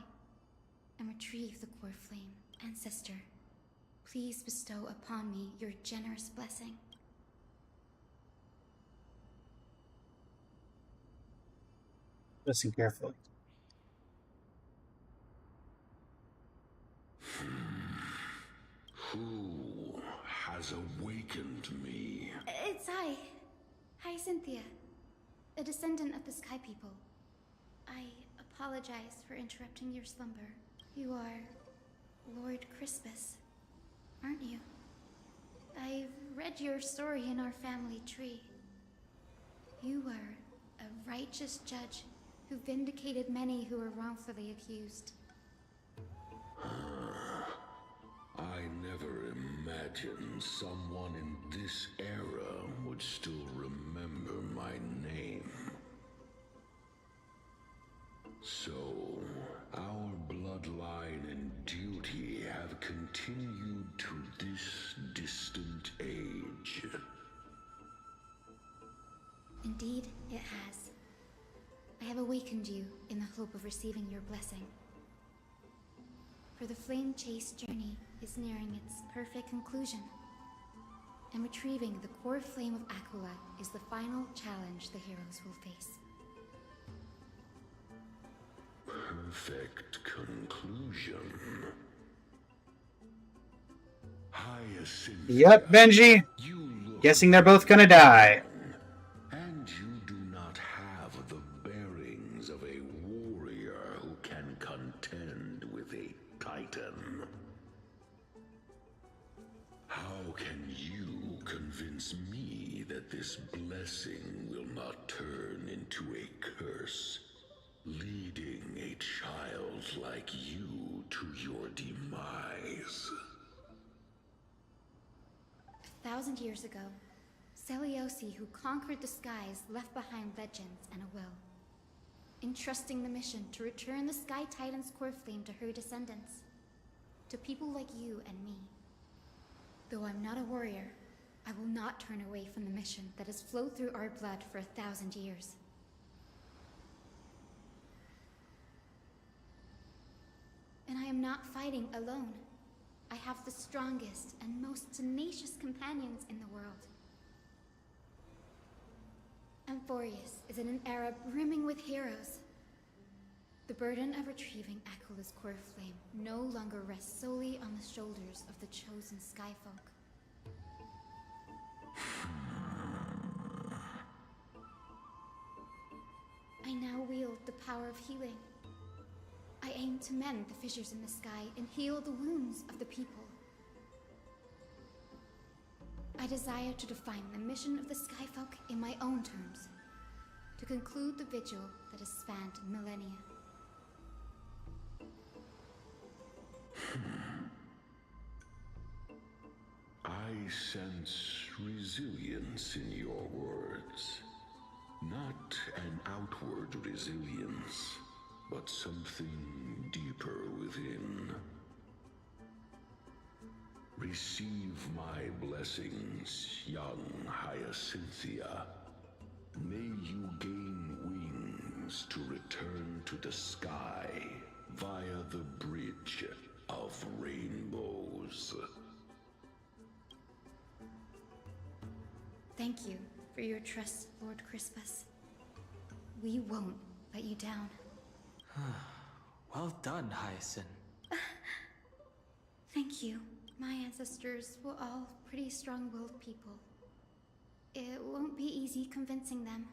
and retrieve the core flame. Ancestor, please bestow upon me your generous blessing. Listen carefully. Who has awakened me? It's I, Hyacinthia, a descendant of the Sky People. I apologize for interrupting your slumber. You are Lord Crispus, aren't you? I've read your story in our family tree. You were a righteous judge who vindicated many who were wrongfully accused. I never imagined someone in this era would still remember my name. So, our bloodline and duty have continued to this distant age. Indeed, it has. I have awakened you in the hope of receiving your blessing. For the flame chase journey is nearing its perfect conclusion, and retrieving the core flame of Aquila is the final challenge the heroes will face. Perfect conclusion. Hyacinthia. Yep, Benji. Guessing they're both gonna die. And you do not have the bearings of a warrior who can contend with a titan. How can you convince me that this blessing will not turn into a curse, leading a child like you to your demise? 1,000 years ago, Seliosi, who conquered the skies, left behind legends and a will, entrusting the mission to return the Sky Titan's core flame to her descendants, to people like you and me. Though I'm not a warrior, I will not turn away from the mission that has flowed through our blood for 1,000 years. And I am not fighting alone. I have the strongest and most tenacious companions in the world. AMPHOREUS is in an era brimming with heroes. The burden of retrieving Aquila's core flame no longer rests solely on the shoulders of the chosen Skyfolk. I now wield the power of healing. I aim to mend the fissures in the sky and heal the wounds of the people. I desire to define the mission of the Skyfolk in my own terms. To conclude the vigil that has spanned millennia. I sense resilience in your words. Not an outward resilience, but something deeper within. Receive my blessings, young Hyacinthia. May you gain wings to return to the sky via the bridge of rainbows. Thank you for your trust, Lord Crispus. We won't let you down. Well done, Hyacinth. Thank you. My ancestors were all pretty strong-willed people. It won't be easy convincing them.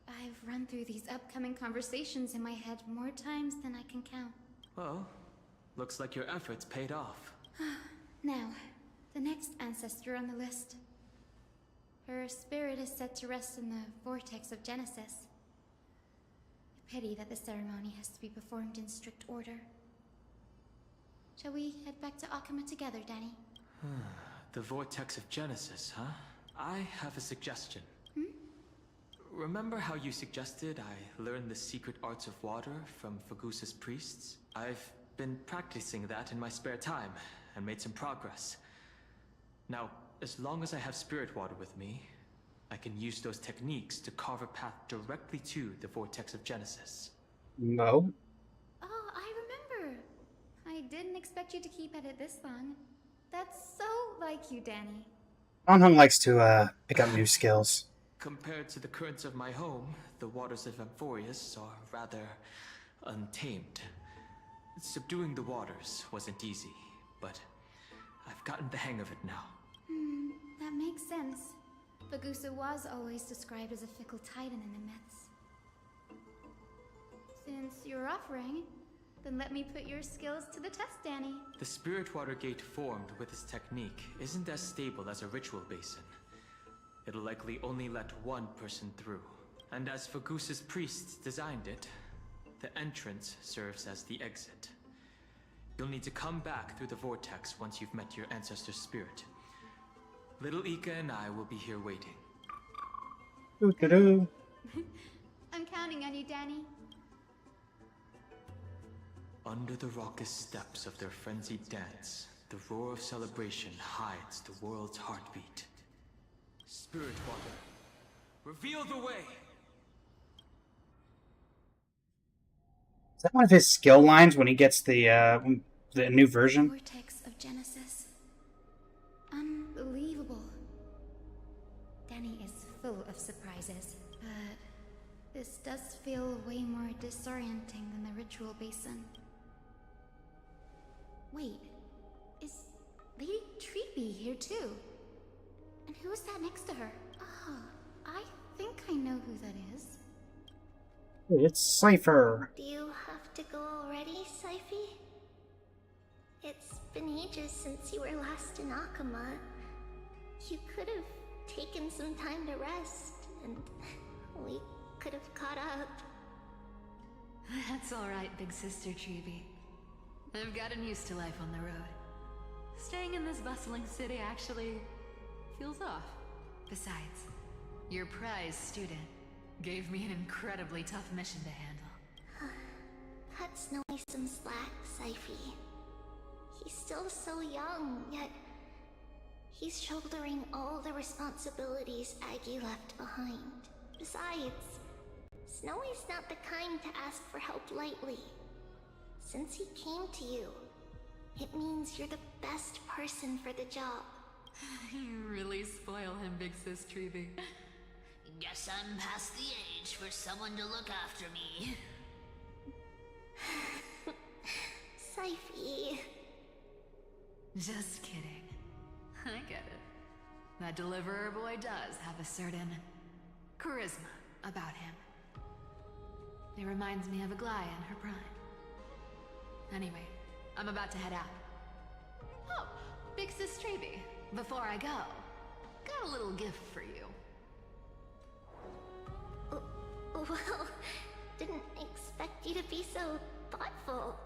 I've run through these upcoming conversations in my head more times than I can count. Well, looks like your efforts paid off. Now, the next ancestor on the list. Her spirit is set to rest in the vortex of Genesis. A pity that the ceremony has to be performed in strict order. Shall we head back to Akama together, Danny? The vortex of Genesis, huh? I have a suggestion. Remember how you suggested I learn the secret arts of water from Fagusa's priests? I've been practicing that in my spare time, and made some progress. Now, as long as I have spirit water with me, I can use those techniques to carve a path directly to the vortex of Genesis. No. Oh, I remember. I didn't expect you to keep at it this long. That's so like you, Danny. Anhung likes to pick up new skills. Compared to the currents of my home, the waters of AMPHOREUS are rather untamed. Subduing the waters wasn't easy, but I've gotten the hang of it now. That makes sense. Fagusa was always described as a fickle titan in the myths. Since you're offering, then let me put your skills to the test, Danny. The spirit water gate formed with this technique isn't as stable as a ritual basin. It'll likely only let one person through. And as Fagusa's priests designed it, the entrance serves as the exit. You'll need to come back through the vortex once you've met your ancestor's spirit. Little Ika and I will be here waiting. Doo-doo-doo. I'm counting on you, Danny. Under the raucous steps of their frenzied dance, the roar of celebration hides the world's heartbeat. Spirit water, reveal the way! Is that one of his skill lines when he gets the new version? Vortex of Genesis. Unbelievable. Danny is full of surprises, but this does feel way more disorienting than the ritual basin. Wait, is Lady Treeby here too? And who is that next to her? Oh, I think I know who that is. It's Cypher. Do you have to go already, Syphie? It's been ages since you were last in Akama. You could have taken some time to rest, and we could have caught up. That's alright, big sister Treeby. I've gotten used to life on the road. Staying in this bustling city actually feels off. Besides, your prize student gave me an incredibly tough mission to handle. Cut Snowy some slack, Syphie. He's still so young, yet he's shouldering all the responsibilities Aggie left behind. Besides, Snowy's not the kind to ask for help lightly. Since he came to you, it means you're the best person for the job. You really spoil him, big sis Treeby. Guess I'm past the age for someone to look after me. Syphie. Just kidding. I get it. That deliverer boy does have a certain charisma about him. It reminds me of a Glaya in her prime. Anyway, I'm about to head out. Oh, big sis Treeby. before I go, got a little gift for you. Well, didn't expect you to be so thoughtful.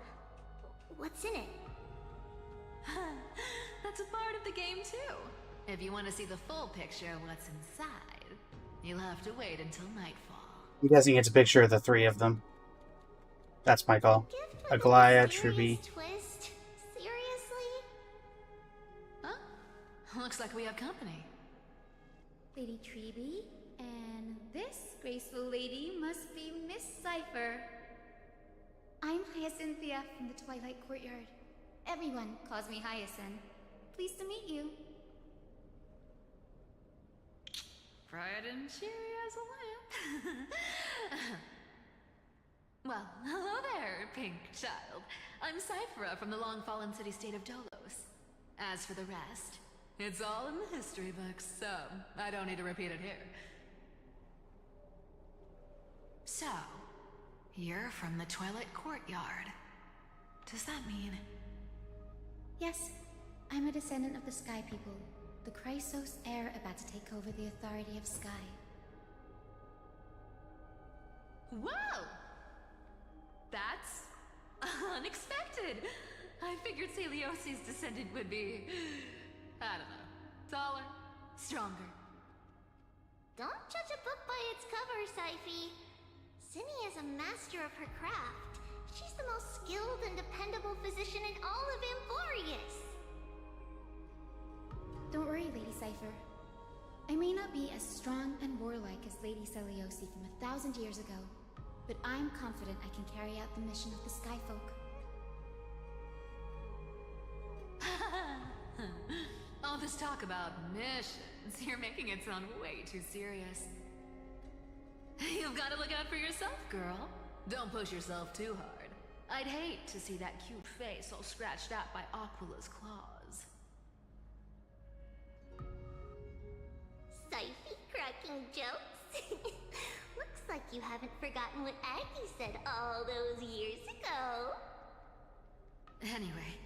What's in it? That's a part of the game too. If you want to see the full picture of what's inside, you'll have to wait until nightfall. I'm guessing it's a picture of the three of them. That's my call. Aglaya, Truby. Twist? Seriously? Huh? Looks like we have company. Lady Treby, and this graceful lady must be Miss Cypher. I'm Hyacinthia from the Twilight Courtyard. Everyone calls me Hyacinth. Pleased to meet you. Bright and cheery as a lamp. Well, hello there, pink child. I'm Cyphera from the long-fallen city-state of Dolos. As for the rest, it's all in the history books, so I don't need to repeat it here. So, you're from the Twilight Courtyard. Does that mean... Yes, I'm a descendant of the Sky People, the Chrysos heir about to take over the authority of Sky. Whoa! That's unexpected. I figured Celiosi's descendant would be, I don't know, taller, stronger. Don't judge a book by its cover, Syphe. Cinny is a master of her craft. She's the most skilled and dependable physician in all of Amphoreus. Don't worry, Lady Cypher. I may not be as strong and warlike as Lady Celiosi from 1,000 years ago, but I'm confident I can carry out the mission of the Skyfolk. All this talk about missions, you're making it sound way too serious. You've got to look out for yourself, girl. Don't push yourself too hard. I'd hate to see that cute face all scratched out by Aquila's claws. Syphe cracking jokes? Looks like you haven't forgotten what Aggie said all those years ago. Anyway,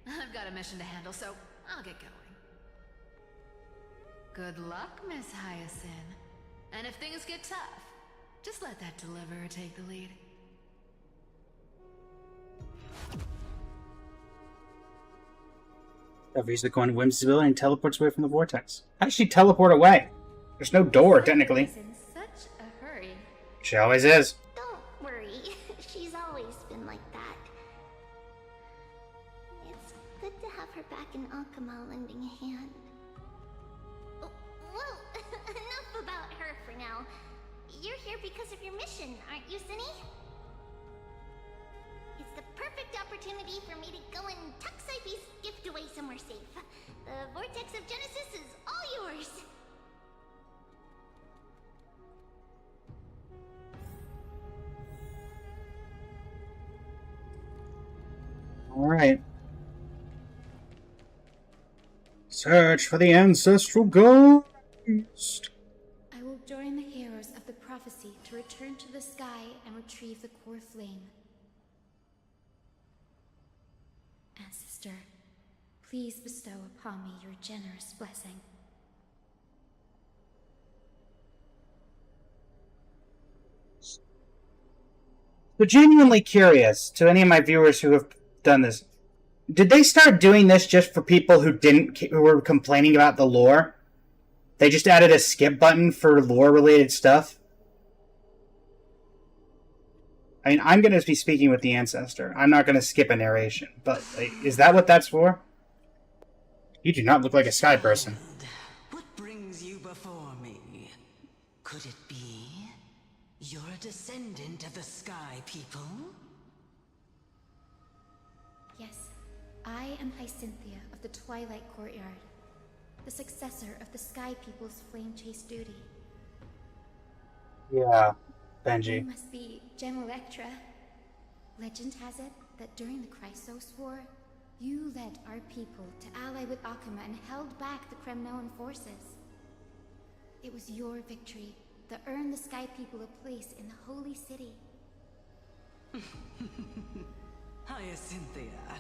I've got a mission to handle, so I'll get going. Good luck, Miss Hyacinth. And if things get tough, just let that deliverer take the lead. Covers the coin whim's ability and teleports away from the vortex. How does she teleport away? There's no door, technically. She's in such a hurry. She always is. Don't worry. She's always been like that. It's good to have her back in Akama lending a hand. Oh, well, enough about her for now. You're here because of your mission, aren't you, Cinny? It's the perfect opportunity for me to go and tuck Syphe's gift away somewhere safe. The Vortex of Genesis is all yours. Alright. Search for the ancestral ghost. I will join the heroes of the prophecy to return to the sky and retrieve the core flame. Ancestor, please bestow upon me your generous blessing. So genuinely curious to any of my viewers who have done this. Did they start doing this just for people who were complaining about the lore? They just added a skip button for lore-related stuff? I mean, I'm going to be speaking with the ancestor. I'm not going to skip a narration, but like, is that what that's for? You do not look like a sky person. What brings you before me? Could it be you're a descendant of the Sky People? Yes, I am Hyacinthia of the Twilight Courtyard, the successor of the Sky People's flame chase duty. Yeah, You Benji. must be Gem Electra. Legend has it that during the Chrysos War, you led our people to ally with Akama and held back the Kremnoan forces. It was your victory that earned the Sky People a place in the Holy City. Hyacinthia,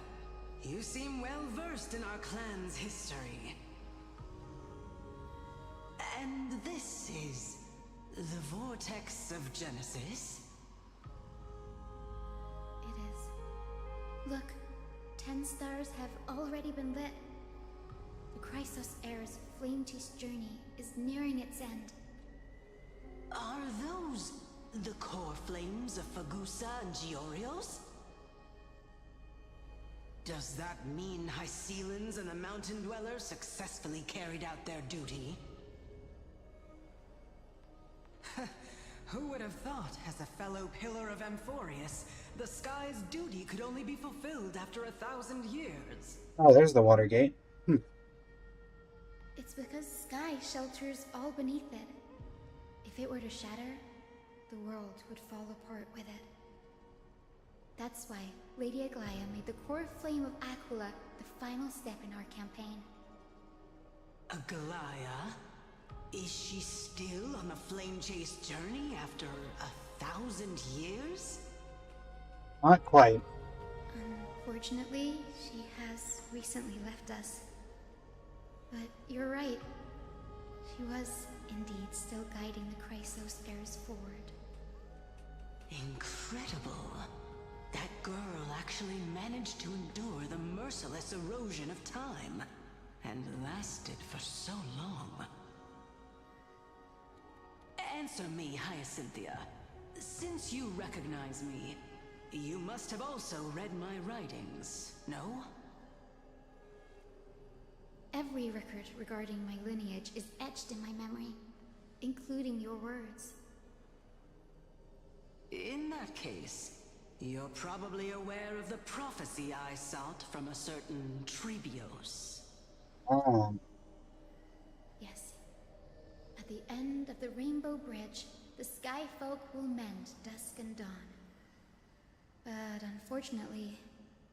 you seem well versed in our clan's history. And this is the vortex of Genesis? It is. Look, 10 stars have already been lit. The Chrysos heir's flame-teased journey is nearing its end. Are those the core flames of Fagusa and Georios? Does that mean Hycealans and the Mountain Dwellers successfully carried out their duty? Who would have thought, as a fellow pillar of Amphoreus, the sky's duty could only be fulfilled after 1,000 years? Oh, there's the water gate. It's because sky shelters all beneath it. If it were to shatter, the world would fall apart with it. That's why Lady Aglaya made the core flame of Aquila the final step in our campaign. Aglaya? Is she still on the flame chase journey after 1,000 years? Not quite. Unfortunately, she has recently left us. But you're right. She was indeed still guiding the Chrysos heirs forward. Incredible. That girl actually managed to endure the merciless erosion of time, and lasted for so long. Answer me, Hyacinthia. Since you recognize me, you must have also read my writings, no? Every record regarding my lineage is etched in my memory, including your words. In that case, you're probably aware of the prophecy I sought from a certain Trebios. Oh. Yes. At the end of the Rainbow Bridge, the Sky Folk will mend dusk and dawn. But unfortunately,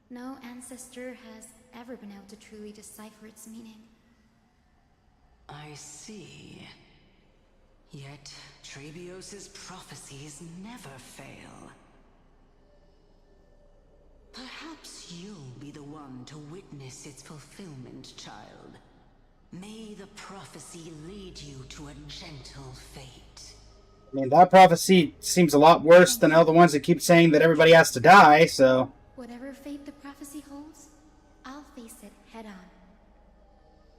no ancestor has ever been able to truly decipher its meaning. I see. Yet, Trebios' prophecies never fail. Perhaps you'll be the one to witness its fulfillment, child. May the prophecy lead you to a gentle fate. I mean, that prophecy seems a lot worse than all the ones that keep saying that everybody has to die, so... Whatever fate the prophecy holds, I'll face it head on.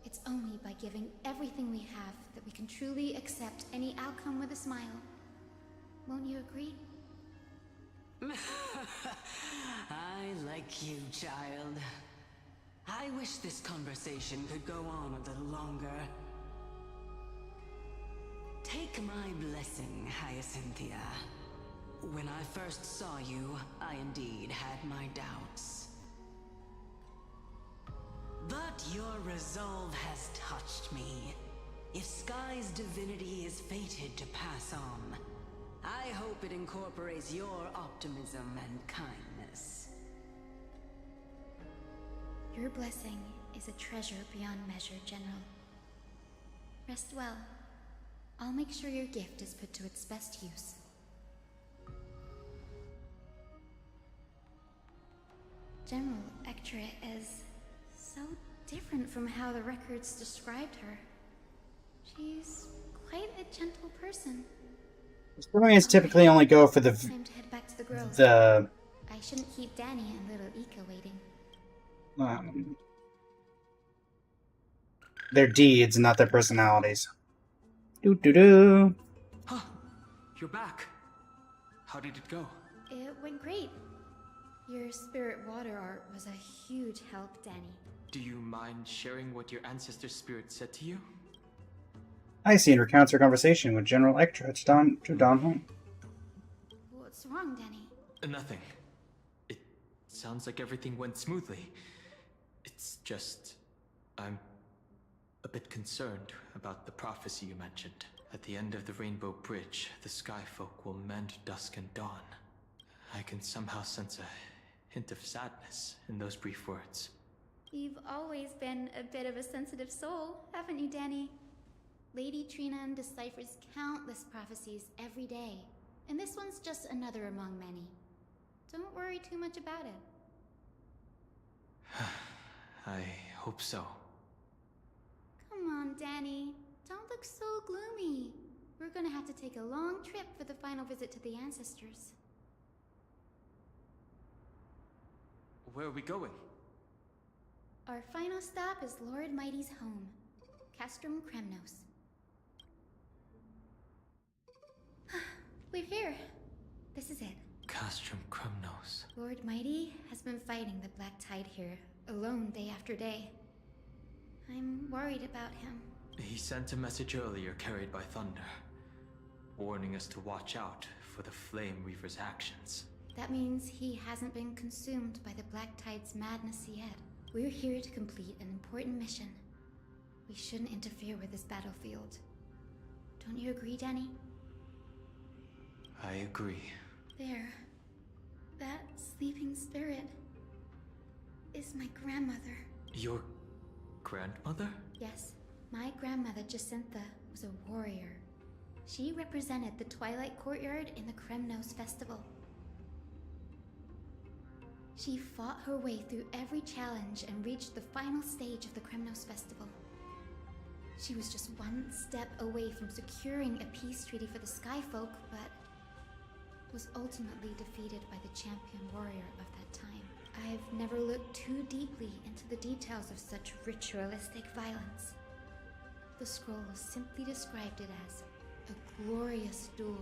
It's only by giving everything we have that we can truly accept any outcome with a smile. Won't you agree? I like you, child. I wish this conversation could go on a little longer. Take my blessing, Hyacinthia. When I first saw you, I indeed had my doubts. But your resolve has touched me. If Sky's divinity is fated to pass on, I hope it incorporates your optimism and kindness. Your blessing is a treasure beyond measure, General. Rest well. I'll make sure your gift is put to its best use. General Ectra is so different from how the records described her. She's quite a gentle person. Historians typically only go for the... Time to head back to the grove. The... I shouldn't keep Danny and little Ika waiting. Their deeds, not their personalities. Doo-doo-doo. Huh. You're back. How did it go? It went great. Your spirit water art was a huge help, Danny. Do you mind sharing what your ancestor spirit said to you? Icene recounts her conversation with General Ectra to Don home. What's wrong, Danny? Nothing. It sounds like everything went smoothly. It's just... I'm a bit concerned about the prophecy you mentioned. At the end of the Rainbow Bridge, the Skyfolk will mend dusk and dawn. I can somehow sense a hint of sadness in those brief words. You've always been a bit of a sensitive soul, haven't you, Danny? Lady Trina deciphers countless prophecies every day, and this one's just another among many. Don't worry too much about it. I hope so. Come on, Danny. Don't look so gloomy. gonna have to take a long trip for the final visit to the ancestors. Where are we going? Our final stop is Lord Mighty's home, Castrum Kremnos. We're here. This is it. Castrum Kremnos. Lord Mighty has been fighting the Black Tide here, alone day after day. I'm worried about him. He sent a message earlier carried by thunder, warning us to watch out for the Flame Reaver's actions. That means he hasn't been consumed by the Black Tide's madness yet. We're here to complete an important mission. We shouldn't interfere with this battlefield. Don't you agree, Danny? I agree. There. That sleeping spirit is my grandmother. Your grandmother? Yes, my grandmother Jacintha was a warrior. She represented the Twilight Courtyard in the Kremnos Festival. She fought her way through every challenge and reached the final stage of the Kremnos Festival. She was just one step away from securing a peace treaty for the Skyfolk, but was ultimately defeated by the champion warrior of that time. I've never looked too deeply into the details of such ritualistic violence. The scroll simply described it as a glorious duel.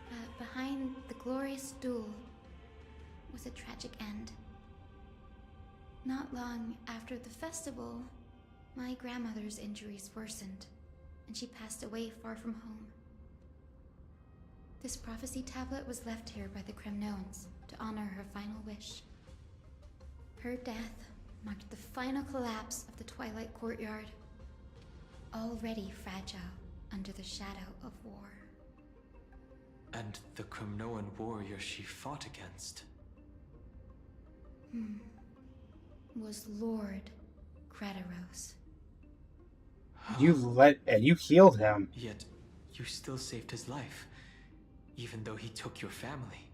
But behind the glorious duel was a tragic end. Not long after the festival, my grandmother's injuries worsened, and she passed away far from home. This prophecy tablet was left here by the Kremnoans to honor her final wish. Her death marked the final collapse of the Twilight Courtyard, already fragile under the shadow of war. And the Kremnoan warrior she fought against? Was Lord Crataros. You healed him. Yet, you still saved his life, even though he took your family.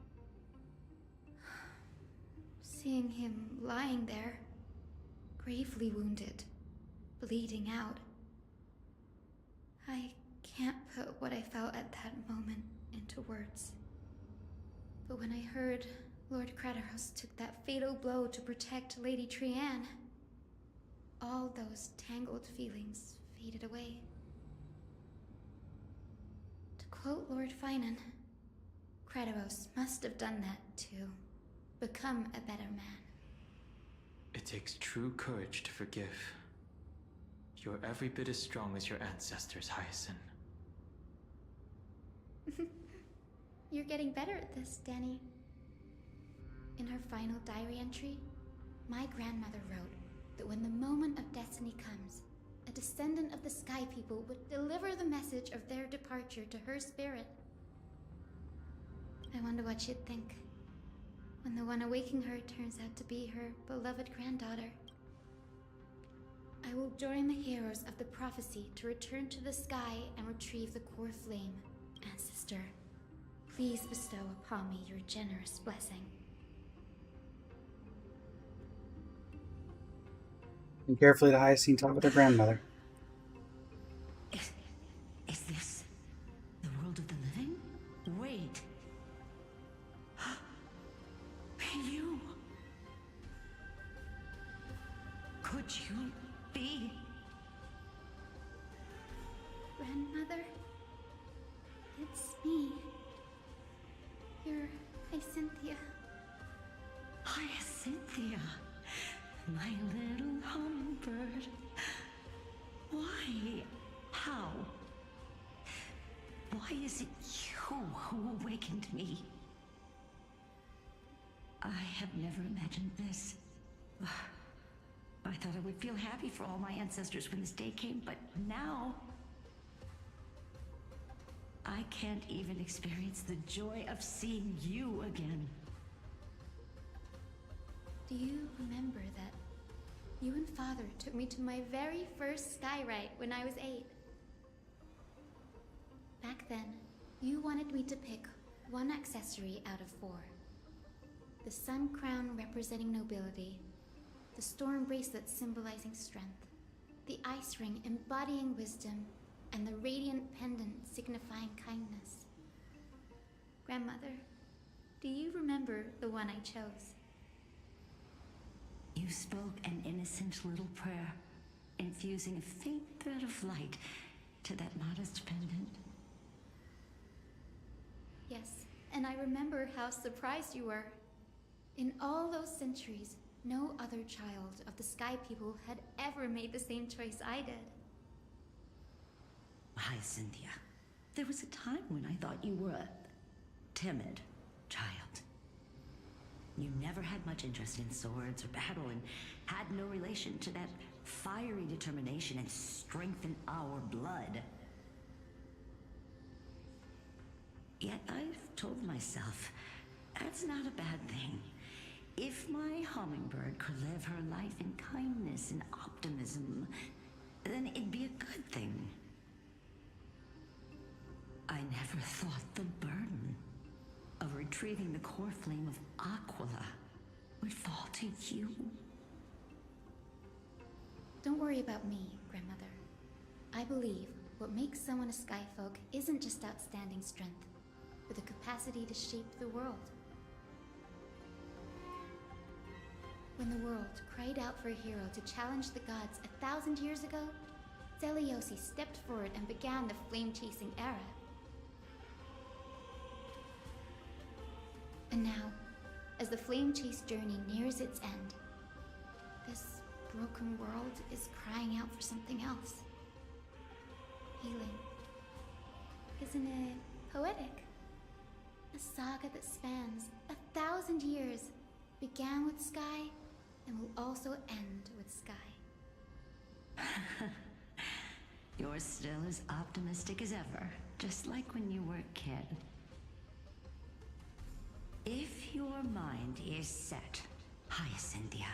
Seeing him lying there, gravely wounded, bleeding out, I can't put what I felt at that moment into words. But when I heard Lord Crataros took that fatal blow to protect Lady Trianne, all those tangled feelings faded away. To quote Lord Finan, Crataros must have done that to become a better man. It takes true courage to forgive. You're every bit as strong as your ancestors, Hyacinth. You're getting better at this, Danny. In her final diary entry, my grandmother wrote that when the moment of destiny comes, a descendant of the Sky People would deliver the message of their departure to her spirit. I wonder what she'd think when the one awaking her turns out to be her beloved granddaughter. I will join the heroes of the prophecy to return to the sky and retrieve the core flame. Ancestor, please bestow upon me your generous blessing. And carefully to Hyacinth talk with her grandmother. Is this the world of the living? Wait. You. Could you be? Grandmother? It's me. You're Hyacinthia. Hyacinthia, my little hummingbird. Why? How? Why is it you who awakened me? I have never imagined this. I thought I would feel happy for all my ancestors when this day came, but now I can't even experience the joy of seeing you again. Do you remember that you and Father took me to my very first skyride when I was 8? Back then, you wanted me to pick one accessory out of 4. The sun crown representing nobility, the storm bracelet symbolizing strength, the ice ring embodying wisdom, and the radiant pendant signifying kindness. Grandmother, do you remember the one I chose? You spoke an innocent little prayer, infusing a faint thread of light to that modest pendant. Yes, and I remember how surprised you were. In all those centuries, no other child of the Sky People had ever made the same choice I did. Hi, Cynthia. There was a time when I thought you were a timid child. You never had much interest in swords or battle and had no relation to that fiery determination and strength in our blood. Yet I've told myself, that's not a bad thing. If my hummingbird could live her life in kindness and optimism, then it'd be a good thing. I never thought the burden of retrieving the core flame of Aquila would fall to you. Don't worry about me, Grandmother. I believe what makes someone a Skyfolk isn't just outstanding strength, but the capacity to shape the world. When the world cried out for a hero to challenge the gods 1,000 years ago, Zeliosi stepped forward and began the flame-chasing era. And now, as the flame chase journey nears its end, this broken world is crying out for something else. Healing. Isn't it poetic? A saga that spans 1,000 years, began with Sky, and will also end with Sky. You're still as optimistic as ever, just like when you were a kid. If your mind is set, Hyacinthia,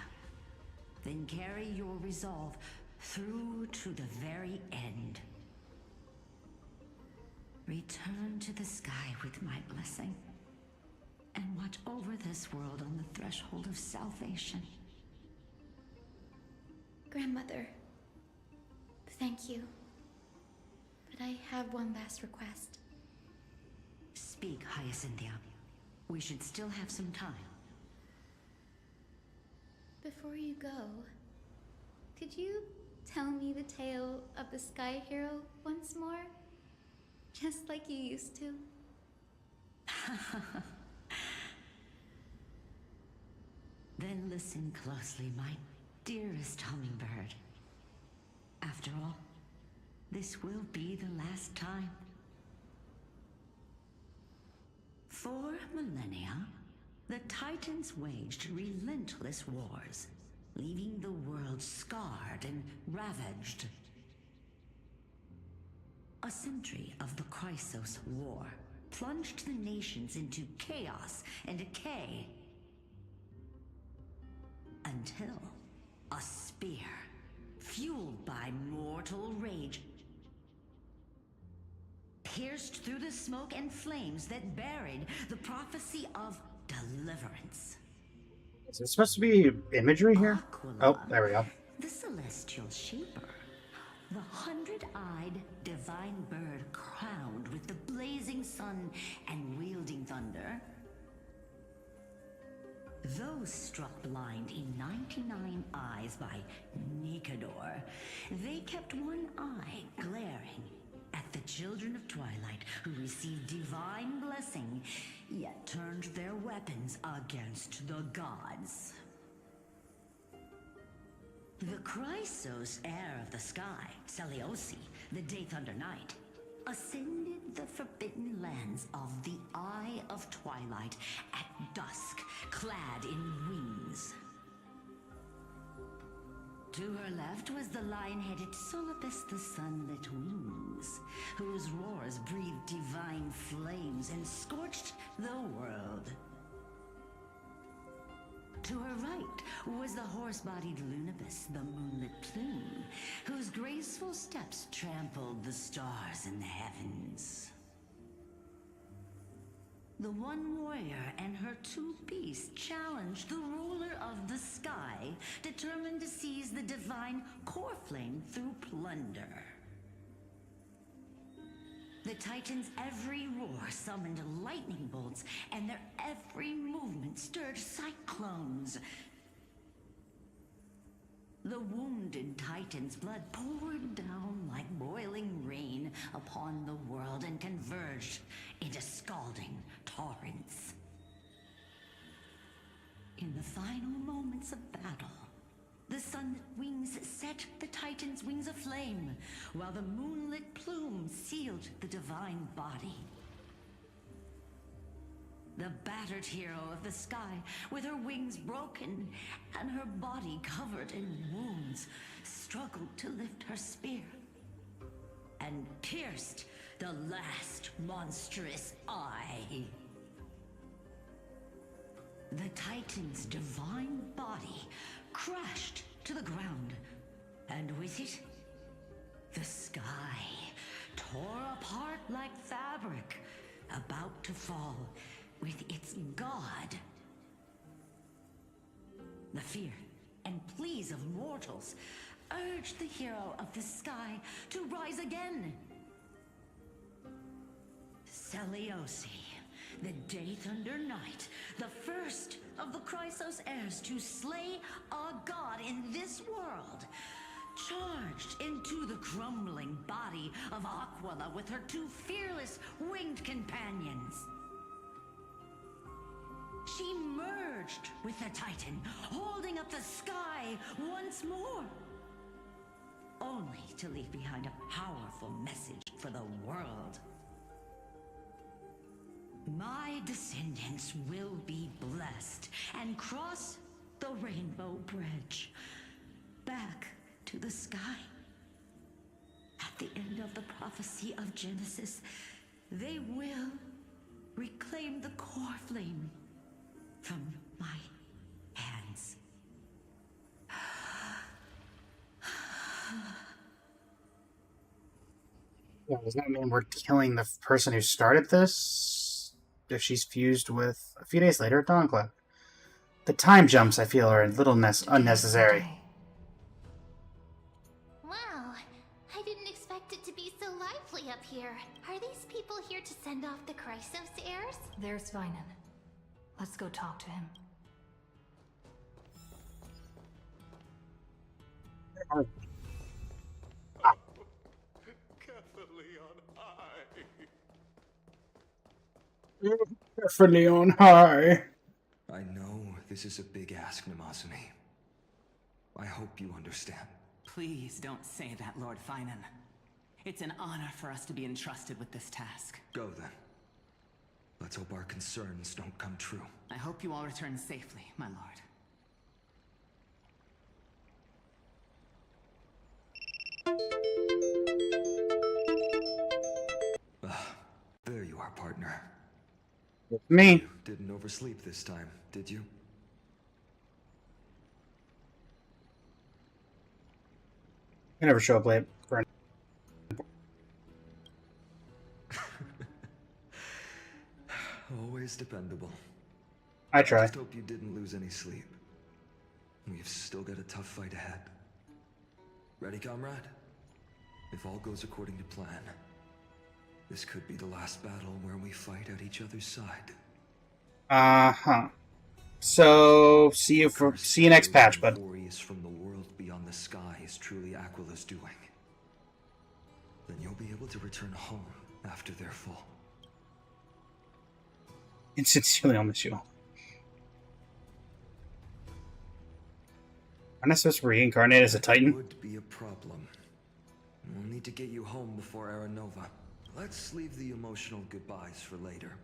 then carry your resolve through to the very end. Return to the sky with my blessing, and watch over this world on the threshold of salvation. Grandmother, thank you. But I have one last request. Speak, Hyacinthia. We should still have some time. Before you go, could you tell me the tale of the Sky Hero once more? Just like you used to. Then listen closely, my dearest hummingbird. After all, this will be the last time. For millennia, the Titans waged relentless wars, leaving the world scarred and ravaged. A century of the Chrysos War plunged the nations into chaos and decay. Until a spear, fueled by mortal rage, pierced through the smoke and flames that buried the prophecy of deliverance. Is there supposed to be imagery here? Oh, there we go. The celestial shaper, the 100-eyed divine bird crowned with the blazing sun and wielding thunder. Those struck blind in 99 eyes by Nicodor, they kept one eye glaring at the children of Twilight who received divine blessing, yet turned their weapons against the gods. The Chrysos heir of the sky, Seliosi, the Day Thunder Knight, ascended the forbidden lands of the Eye of Twilight at dusk, clad in wings. To her left was the lion-headed Solipus the Sunlit Wings, whose roars breathed divine flames and scorched the world. To her right was the horse-bodied Lunibus, the Moonlit Plume, whose graceful steps trampled the stars in the heavens. The one warrior and her two beasts challenged the ruler of the sky, determined to seize the divine core flame through plunder. The Titans' every roar summoned lightning bolts, and their every movement stirred cyclones. The wounded Titan's blood poured down like boiling rain upon the world and converged into scalding torrents. In the final moments of battle, the sunlit wings set the Titan's wings aflame, while the moonlit plume sealed the divine body. The battered hero of the sky, with her wings broken and her body covered in wounds, struggled to lift her spear and pierced the last monstrous eye. The Titan's divine body crashed to the ground, and with it, the sky tore apart like fabric, about to fall with its god. The fear and pleas of mortals urged the hero of the sky to rise again. Seliosi, the Day Thunder Knight, the first of the Chrysos heirs to slay a god in this world, charged into the crumbling body of Aquila with her two fearless winged companions. She merged with the Titan, holding up the sky once more, only to leave behind a powerful message for the world. My descendants will be blessed and cross the Rainbow Bridge back to the sky. At the end of the prophecy of Genesis, they will reclaim the core flame from my hands. Yeah, does that mean we're killing the person who started this? If she's fused with a few days later at Dawnclad. The time jumps, I feel, are a little unnecessary. Wow, I didn't expect it to be so lively up here. Are these people here to send off the Chrysos heirs? There's Vinan. Let's go talk to him. Carefully on high. Carefully on high. I know this is a big ask, Namazani. I hope you understand. Please don't say that, Lord Finan. It's an honor for us to be entrusted with this task. Go then. Let's hope our concerns don't come true. I hope you all return safely, my lord. There you are, partner. Me. You didn't oversleep this time, did you? I never show up late. Always dependable. I try. Just hope you didn't lose any sleep. We've still got a tough fight ahead. Ready, comrade? If all goes according to plan, this could be the last battle where we fight at each other's side. Uh-huh. So, see you next patch, bud. AMPHOREUS from the world beyond the sky is truly Aquila's doing. Then you'll be able to return home after their fall. And sincerely on the show. Aren't I supposed to reincarnate as a Titan? Would be a problem. We'll need to get you home before Aranova. Let's leave the emotional goodbyes for later.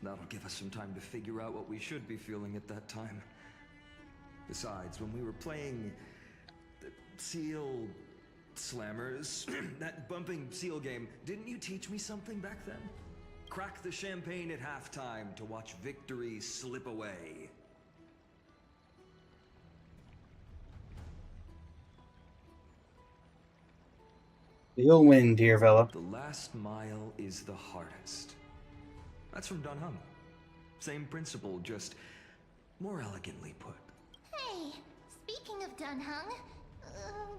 That'll give us some time to figure out what we should be feeling at that time. Besides, when we were playing the Seal Slammers, that bumping seal game, didn't you teach me something back then? Crack the champagne at halftime to watch victory slip away. You'll win, dear fella. The last mile is the hardest. That's from Don Hung. Same principle, just more elegantly put. Hey, speaking of Dunhung,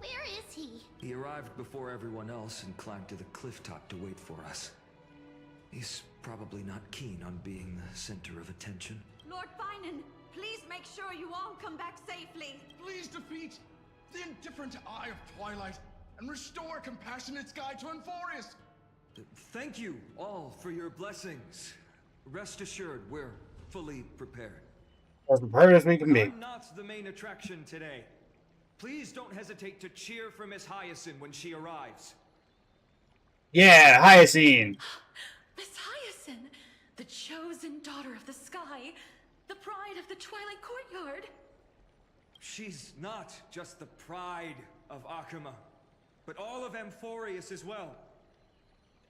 where is he? He arrived before everyone else and climbed to the cliff top to wait for us. He's probably not keen on being the center of attention. Lord Finan, please make sure you all come back safely. Please defeat the indifferent Eye of Twilight and restore compassionate sky to AMPHOREUS. Thank you all for your blessings. Rest assured, we're fully prepared. As prepared as we can be. I'm not the main attraction today. Please don't hesitate to cheer for Miss Hyacinth when she arrives. Yeah, Hyacinth. Miss Hyacinth, the chosen daughter of the sky, the pride of the Twilight Courtyard. She's not just the pride of Akuma, but all of AMPHOREUS as well.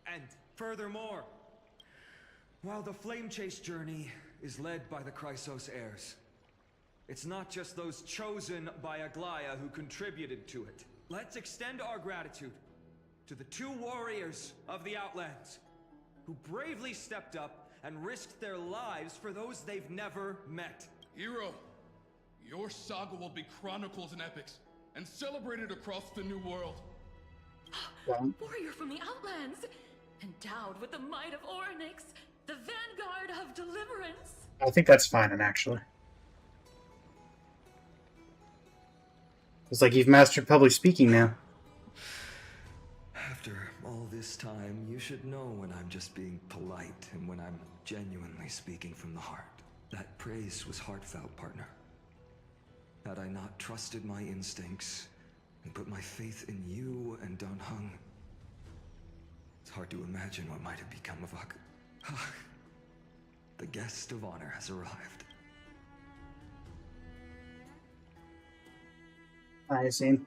And furthermore, while the Flame Chase journey is led by the Chrysos heirs, it's not just those chosen by Aglaya who contributed to it. Let's extend our gratitude to the 2 warriors of the Outlands who bravely stepped up and risked their lives for those they've never met. Hero, your saga will be chronicled in epics and celebrated across the New World. Warrior from the Outlands, endowed with the might of Orynyx, the vanguard of deliverance. I think that's fine, actually. It's like you've mastered public speaking now. After all this time, you should know when I'm just being polite and when I'm genuinely speaking from the heart. That praise was heartfelt, partner. Had I not trusted my instincts and put my faith in you and Dan Heng, it's hard to imagine what might have become of Ak. The guest of honor has arrived. Hyacinth.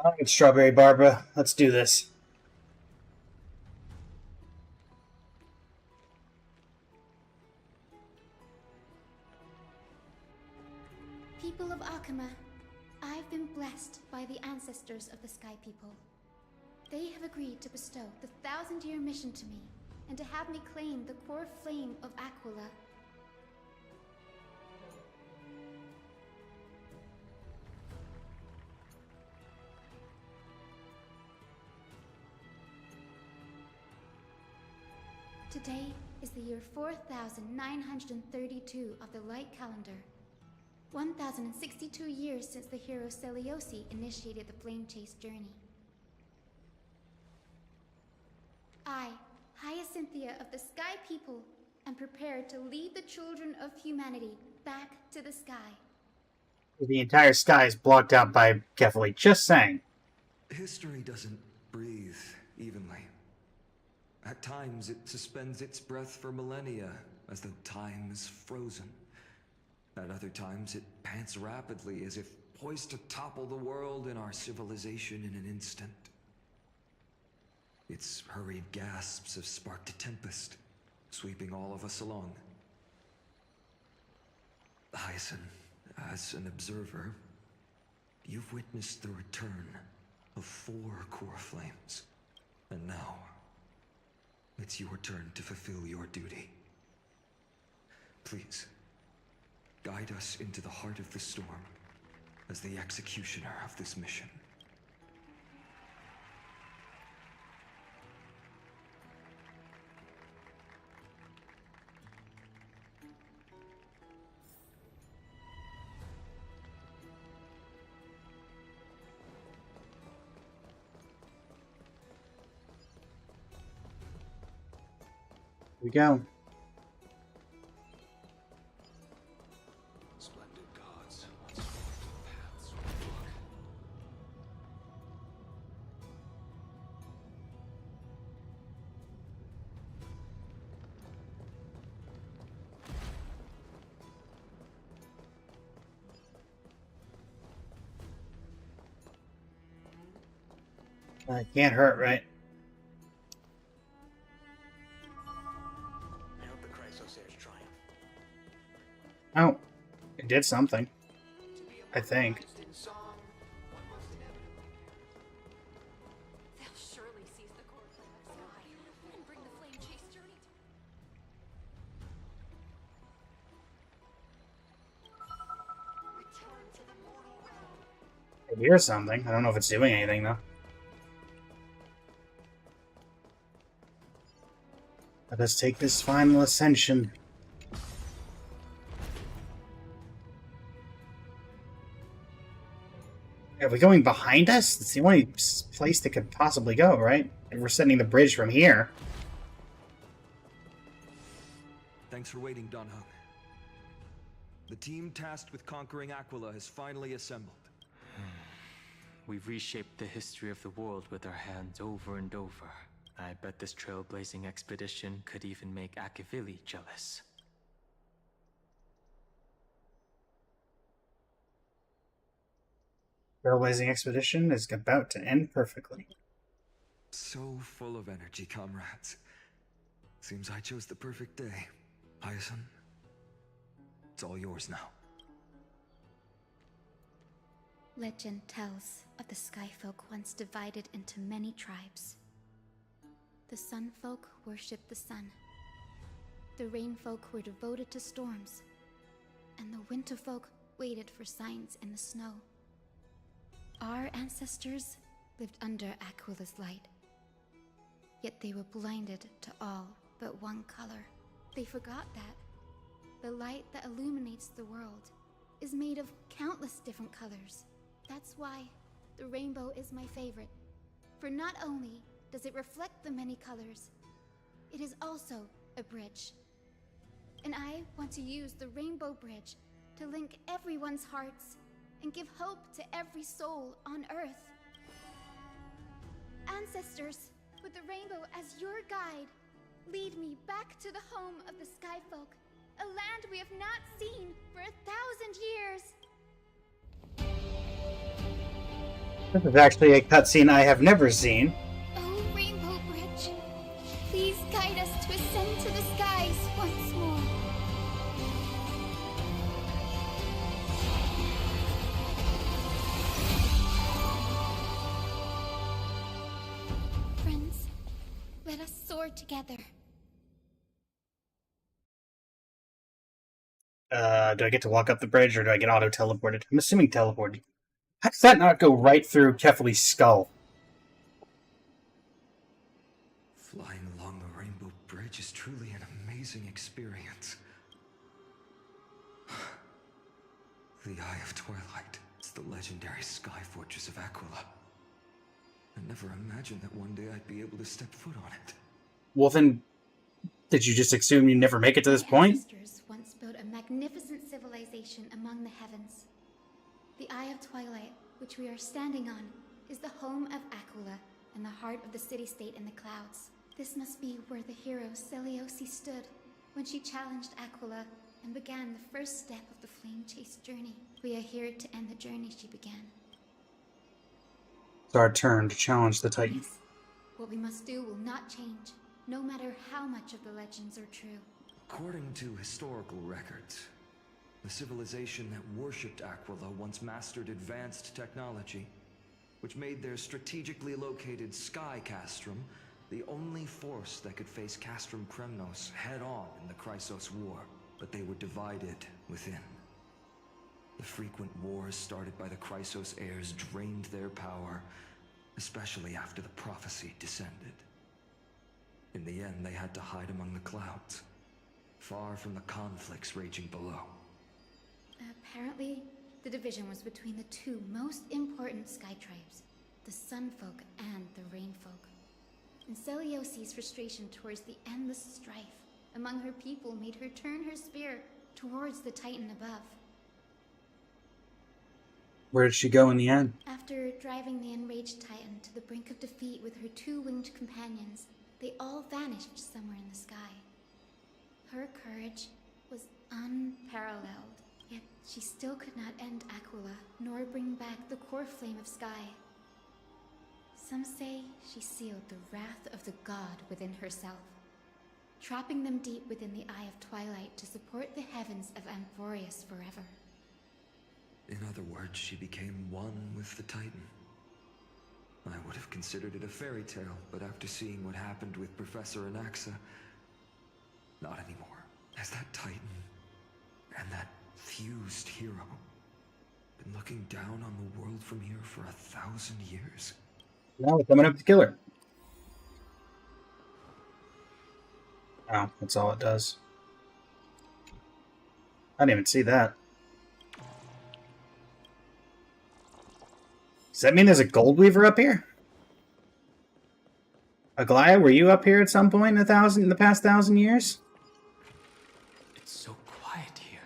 I'll get Strawberry Barbara. Let's do this. People of Akuma, I've been blessed by the ancestors of the Sky People. They have agreed to bestow the 1,000-year mission to me, and to have me claim the core flame of Aquila. Today is the year 4932 of the Light Calendar. 1062 years since the hero Seliosi initiated the Flame Chase journey. I, Hyacinthia of the Sky People, am prepared to lead the children of humanity back to the sky. The entire sky is blocked out by Kefali. Just saying. History doesn't breathe evenly. At times, it suspends its breath for millennia, as though time is frozen. At other times, it pants rapidly, as if poised to topple the world and our civilization in an instant. Its hurried gasps have sparked a tempest, sweeping all of us along. Hyacinth, as an observer, you've witnessed the return of 4 core flames. And now, it's your turn to fulfill your duty. Please, guide us into the heart of the storm as the executioner of this mission. Here we go. Splendid gods, what sort of paths we walk. Can't hurt, right? I hope the Chrysos heirs triumph. Oh, it did something. I think. They'll surely seize the core flame of the sky and bring the Flame Chase journey to... Return to the mortal realm. I hear something. I don't know if it's doing anything, though. Let us take this final ascension. Are we going behind us? It's the only place that could possibly go, right? If we're sending the bridge from here. Thanks for waiting, Don Hung. The team tasked with conquering Aquila has finally assembled. We've reshaped the history of the world with our hands over and over. I bet this trailblazing expedition could even make Akavili jealous. Trailblazing expedition is about to end perfectly. So full of energy, comrades. Seems I chose the perfect day. Hyacin, it's all yours now. Legend tells of the Skyfolk once divided into many tribes. The Sunfolk worshipped the sun. The Rainfolk were devoted to storms. And the Winterfolk waited for signs in the snow. Our ancestors lived under Aquila's light. Yet they were blinded to all but one color. They forgot that the light that illuminates the world is made of countless different colors. That's why the rainbow is my favorite. For not only does it reflect the many colors, it is also a bridge. And I want to use the Rainbow Bridge to link everyone's hearts and give hope to every soul on Earth. Ancestors, with the rainbow as your guide, lead me back to the home of the Skyfolk, a land we have not seen for 1,000 years. This is actually a cutscene I have never seen. Oh, Rainbow Bridge, please guide us to ascend to the skies once more. Friends, let us soar together. Do I get to walk up the bridge, or do I get auto-teleported? I'm assuming teleported. How does that not go right through Kefali's skull? Flying along the Rainbow Bridge is truly an amazing experience. The Eye of Twilight. It's the legendary sky fortress of Aquila. I never imagined that one day I'd be able to step foot on it. Well then, did you just assume you'd never make it to this point? Ancestors once built a magnificent civilization among the heavens. The Eye of Twilight, which we are standing on, is the home of Aquila and the heart of the city-state in the clouds. This must be where the hero Seliosi stood when she challenged Aquila and began the first step of the Flame Chase journey. We are here to end the journey she began. It's our turn to challenge the Titan. Yes. What we must do will not change, no matter how much of the legends are true. According to historical records, the civilization that worshipped Aquila once mastered advanced technology, which made their strategically located Sky Castrum the only force that could face Castrum Kremnos head-on in the Chrysos War. But they were divided within. The frequent wars started by the Chrysos heirs drained their power, especially after the prophecy descended. In the end, they had to hide among the clouds, far from the conflicts raging below. Apparently, the division was between the two most important sky tribes, the Sunfolk and the Rainfolk. And Seliosi's frustration towards the endless strife among her people made her turn her spear towards the Titan above. Where did she go in the end? After driving the enraged Titan to the brink of defeat with her two winged companions, they all vanished somewhere in the sky. Her courage was unparalleled, yet she still could not end Aquila, nor bring back the core flame of sky. Some say she sealed the wrath of the god within herself, trapping them deep within the Eye of Twilight to support the heavens of AMPHOREUS forever. In other words, she became one with the Titan. I would have considered it a fairy tale, but after seeing what happened with Professor Anaxa, not anymore. As that Titan and that fused hero been looking down on the world from here for 1,000 years. Now we're coming up to kill her. Oh, that's all it does. I didn't even see that. Does that mean there's a gold weaver up here? Aglaya, were you up here at some point in the past 1,000 years? It's so quiet here.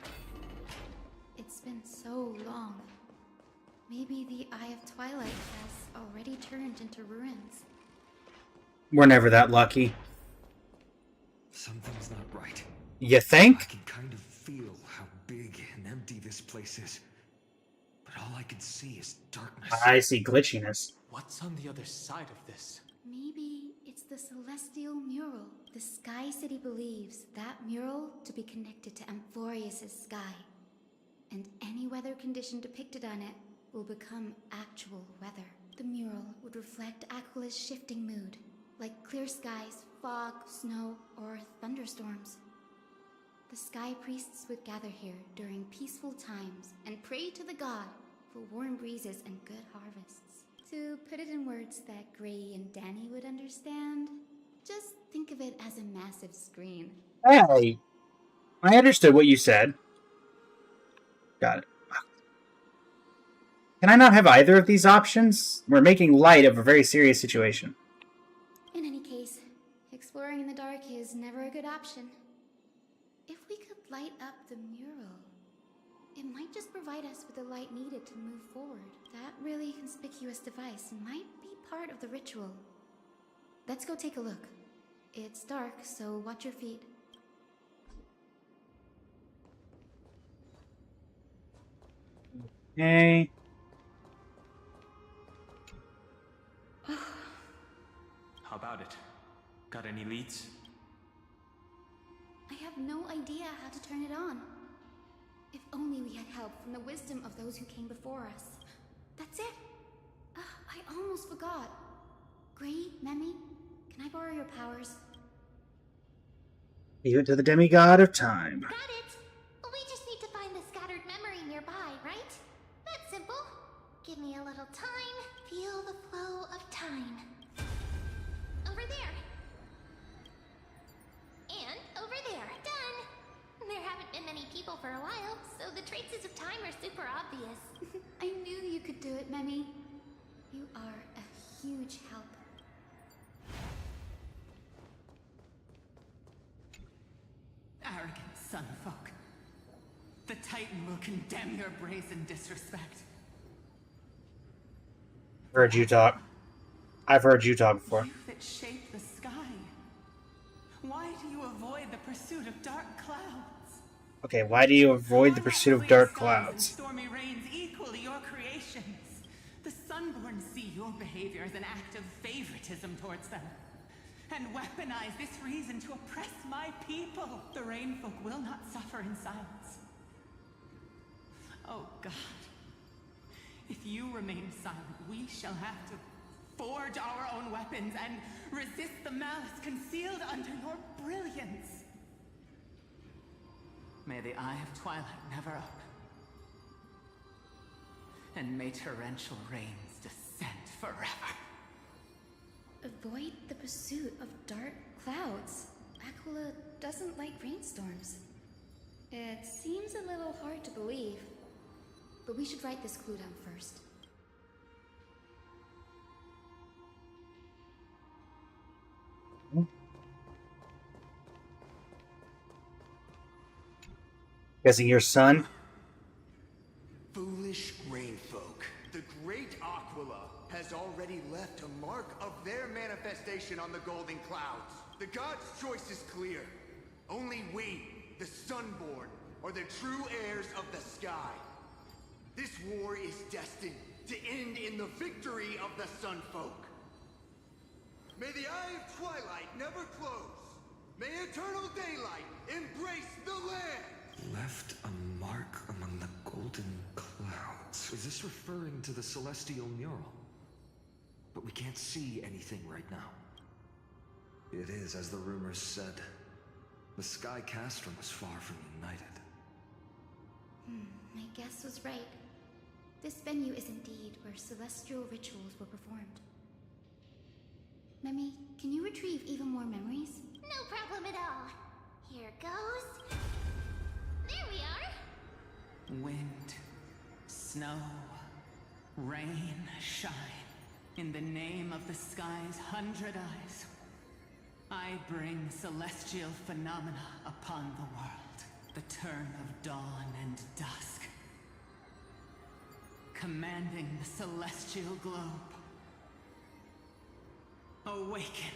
It's been so long. Maybe the Eye of Twilight has already turned into ruins. We're never that lucky. Something's not right. You think? I can kind of feel how big and empty this place is. But all I can see is darkness. I see glitchiness. What's on the other side of this? Maybe it's the celestial mural. The Sky City believes that mural to be connected to AMPHOREUS' sky. And any weather condition depicted on it will become actual weather. The mural would reflect Aquila's shifting mood, like clear skies, fog, snow, or thunderstorms. The sky priests would gather here during peaceful times and pray to the god for warm breezes and good harvests. To put it in words that Gray and Danny would understand, just think of it as a massive screen. Hey! I understood what you said. Got it. Can I not have either of these options? We're making light of a very serious situation. In any case, exploring in the dark is never a good option. If we could light up the mural, it might just provide us with the light needed to move forward. That really conspicuous device might be part of the ritual. Let's go take a look. It's dark, so watch your feet. Okay. How about it? Got any leads? I have no idea how to turn it on. If only we had help from the wisdom of those who came before us. That's it. I almost forgot. Gray, Memi, can I borrow your powers? Leave it to the demigod of time. Got it! We just need to find the scattered memory nearby, right? That's simple. Give me a little time. Feel the flow of time. Over there. And over there. Done! There haven't been many people for a while, so the traces of time are super obvious. I knew you could do it, Memi. You are a huge help. Arrogant sunfolk. The Titan will condemn your brazen disrespect. Heard you talk. I've heard you talk before. You that shape the sky. Why do you avoid the pursuit of dark clouds? Okay, why do you avoid the pursuit of dark clouds? Stormy rains equally your creations. The Sunborn see your behavior as an act of favoritism towards them, and weaponize this reason to oppress my people. The Rainfolk will not suffer in silence. Oh God, if you remain silent, we shall have to forge our own weapons and resist the malice concealed under your brilliance. May the Eye of Twilight never open, and may torrential rains descend forever. Avoid the pursuit of dark clouds. Aquila doesn't like rainstorms. It seems a little hard to believe, but we should write this clue down first. Guessing your son? Foolish rainfolk. The great Aquila has already left a mark of their manifestation on the golden clouds. The god's choice is clear. Only we, the Sunborn, are the true heirs of the sky. This war is destined to end in the victory of the Sunfolk. May the Eye of Twilight never close. May eternal daylight embrace the land. Left a mark among the golden clouds. Is this referring to the celestial mural? But we can't see anything right now. It is, as the rumors said. The Sky Castrum was far from united. My guess was right. This venue is indeed where celestial rituals were performed. Memi, can you retrieve even more memories? No problem at all. Here goes. There we are. Wind, snow, rain, shine. In the name of the sky's 100 eyes, I bring celestial phenomena upon the world. The turn of dawn and dusk. Commanding the celestial globe. Awaken,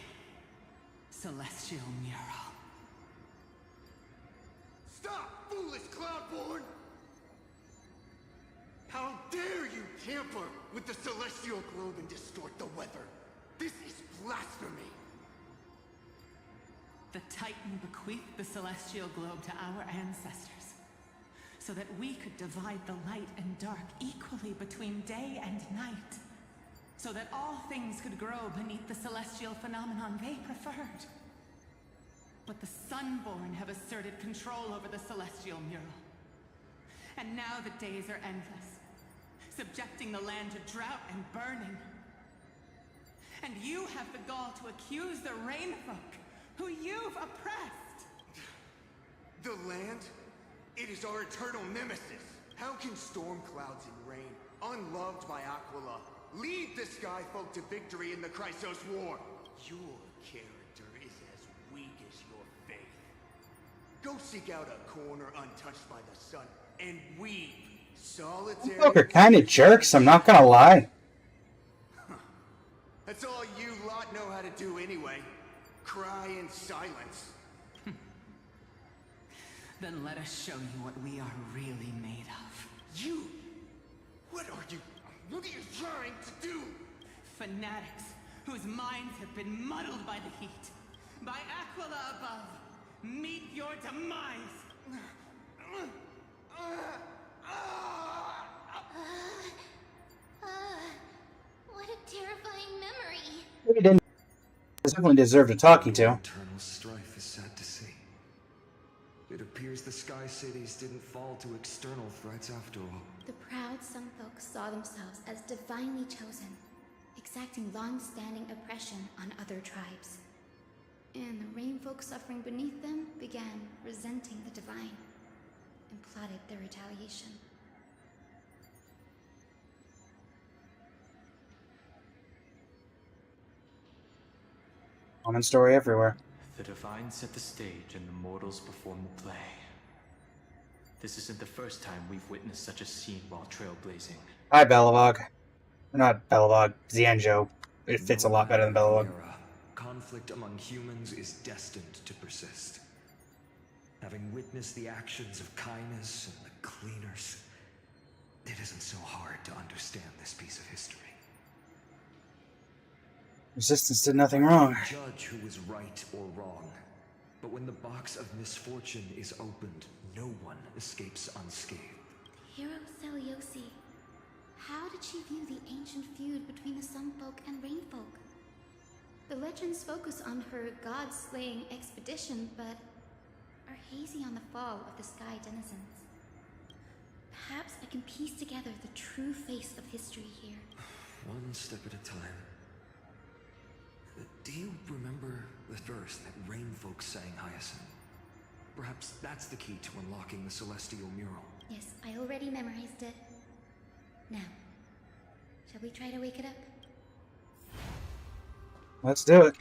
celestial mural. Stop, foolish Cloudborn! How dare you tamper with the celestial globe and distort the weather? This is blasphemy! The Titan bequeathed the celestial globe to our ancestors, so that we could divide the light and dark equally between day and night, so that all things could grow beneath the celestial phenomenon they preferred. But the Sunborn have asserted control over the celestial mural. And now the days are endless, subjecting the land to drought and burning. And you have the gall to accuse the Rainfolk, who you've oppressed! The land? It is our eternal nemesis. How can storm clouds and rain, unloved by Aquila, lead the Skyfolk to victory in the Chrysos War? Your character is as weak as your faith. Go seek out a corner untouched by the sun and weep solitary. Folk are kind of jerks, I'm not gonna lie. That's all you lot know how to do anyway. Cry in silence. Then let us show you what we are really made of. You? What are you trying to do? Fanatics whose minds have been muddled by the heat. By Aquila above. Meet your demise! What a terrifying memory. He didn't definitely deserve a talking to. Eternal strife is sad to see. It appears the Sky Cities didn't fall to external threats after all. The proud Sunfolk saw themselves as divinely chosen, exacting long-standing oppression on other tribes. And the Rainfolk suffering beneath them began resenting the divine and plotted their retaliation. Common story everywhere. The Divine set the stage and the mortals perform the play. This isn't the first time we've witnessed such a scene while trailblazing. Hi, Belobog. Not Belobog, Xianzhou. It fits a lot better than Belobog. Conflict among humans is destined to persist. Having witnessed the actions of Kindness and the Cleaners, it isn't so hard to understand this piece of history. Resistance did nothing wrong. Judge who is right or wrong. But when the box of misfortune is opened, no one escapes unscathed. The hero Seliosi. How did she view the ancient feud between the Sunfolk and Rainfolk? The legends focus on her god-slaying expedition, but are hazy on the fall of the Sky Denizens. Perhaps I can piece together the true face of history here. One step at a time. Do you remember the verse that Rainfolk sang, Hyacinth? Perhaps that's the key to unlocking the celestial mural. Yes, I already memorized it. Now, shall we try to wake it up? Let's do it.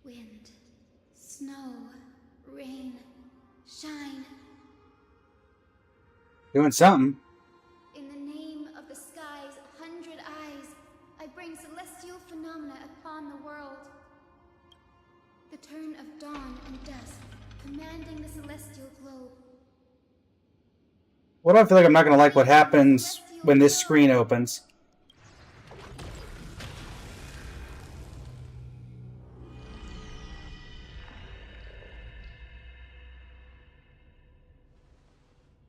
Wind, snow, rain, shine. Doing something. In the name of the sky's 100 eyes, I bring celestial phenomena upon the world. The turn of dawn and dusk, commanding the celestial globe. What do I feel like I'm not going to like what happens when this screen opens?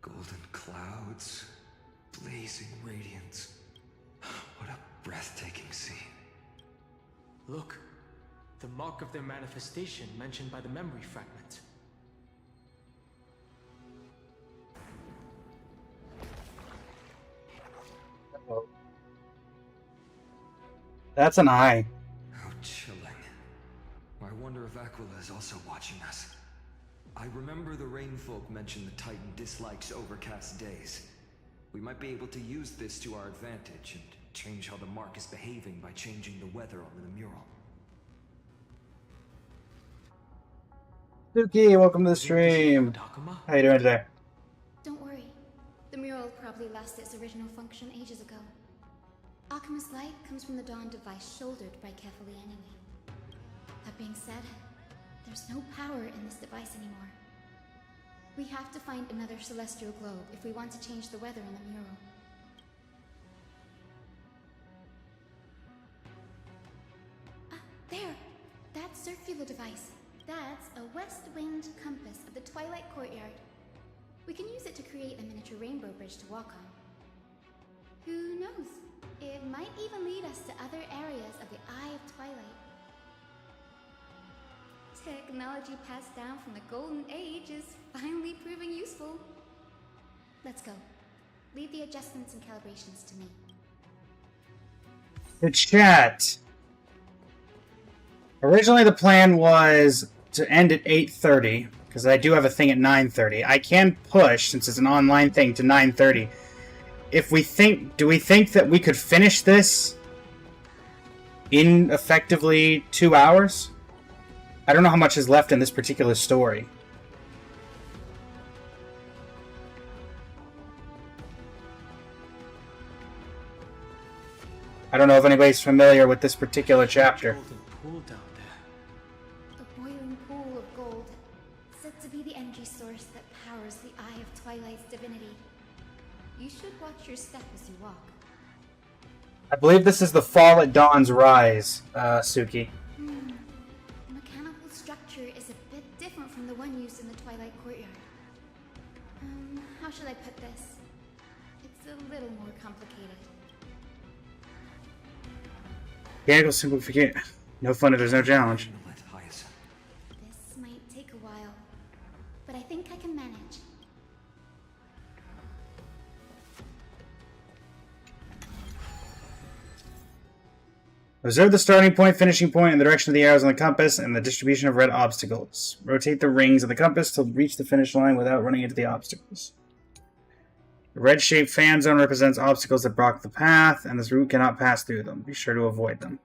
Golden clouds, blazing radiance. What a breathtaking scene. Look, the mark of their manifestation mentioned by the memory fragment. That's an eye. How chilling. I wonder if Aquila is also watching us. I remember the Rainfolk mentioned the Titan dislikes overcast days. We might be able to use this to our advantage and change how the mark is behaving by changing the weather on the mural. Suki, welcome to the stream. How you doing today? Don't worry. The mural probably lost its original function ages ago. Alchemist's light comes from the dawn device shouldered by Kefali anyway. That being said, there's no power in this device anymore. We have to find another celestial globe if we want to change the weather in the mural. There! That circular device. That's a west-winged compass of the Twilight Courtyard. We can use it to create a miniature rainbow bridge to walk on. Who knows? It might even lead us to other areas of the Eye of Twilight. Technology passed down from the Golden Age is finally proving useful. Let's go. Leave the adjustments and calibrations to me. The chat. Originally the plan was to end at 8:30, because I do have a thing at 9:30. I can push, since it's an online thing, to 9:30. Do we think that we could finish this in effectively 2 hours? I don't know how much is left in this particular story. I don't know if anybody's familiar with this particular chapter. Pool down there. A boiling pool of gold, said to be the energy source that powers the Eye of Twilight's divinity. You should watch your step as you walk. I believe this is the Fall at Dawn's Rise, Suki. The mechanical structure is a bit different from the one used in the Twilight Courtyard. How should I put this? It's a little more complicated. Mechanical simplification. No fun if there's no challenge. This might take a while, but I think I can manage. Observe the starting point, finishing point, and the direction of the arrows on the compass, and the distribution of red obstacles. Rotate the rings of the compass to reach the finish line without running into the obstacles. The red-shaped fan zone represents obstacles that block the path, and this route cannot pass through them. Be sure to avoid them.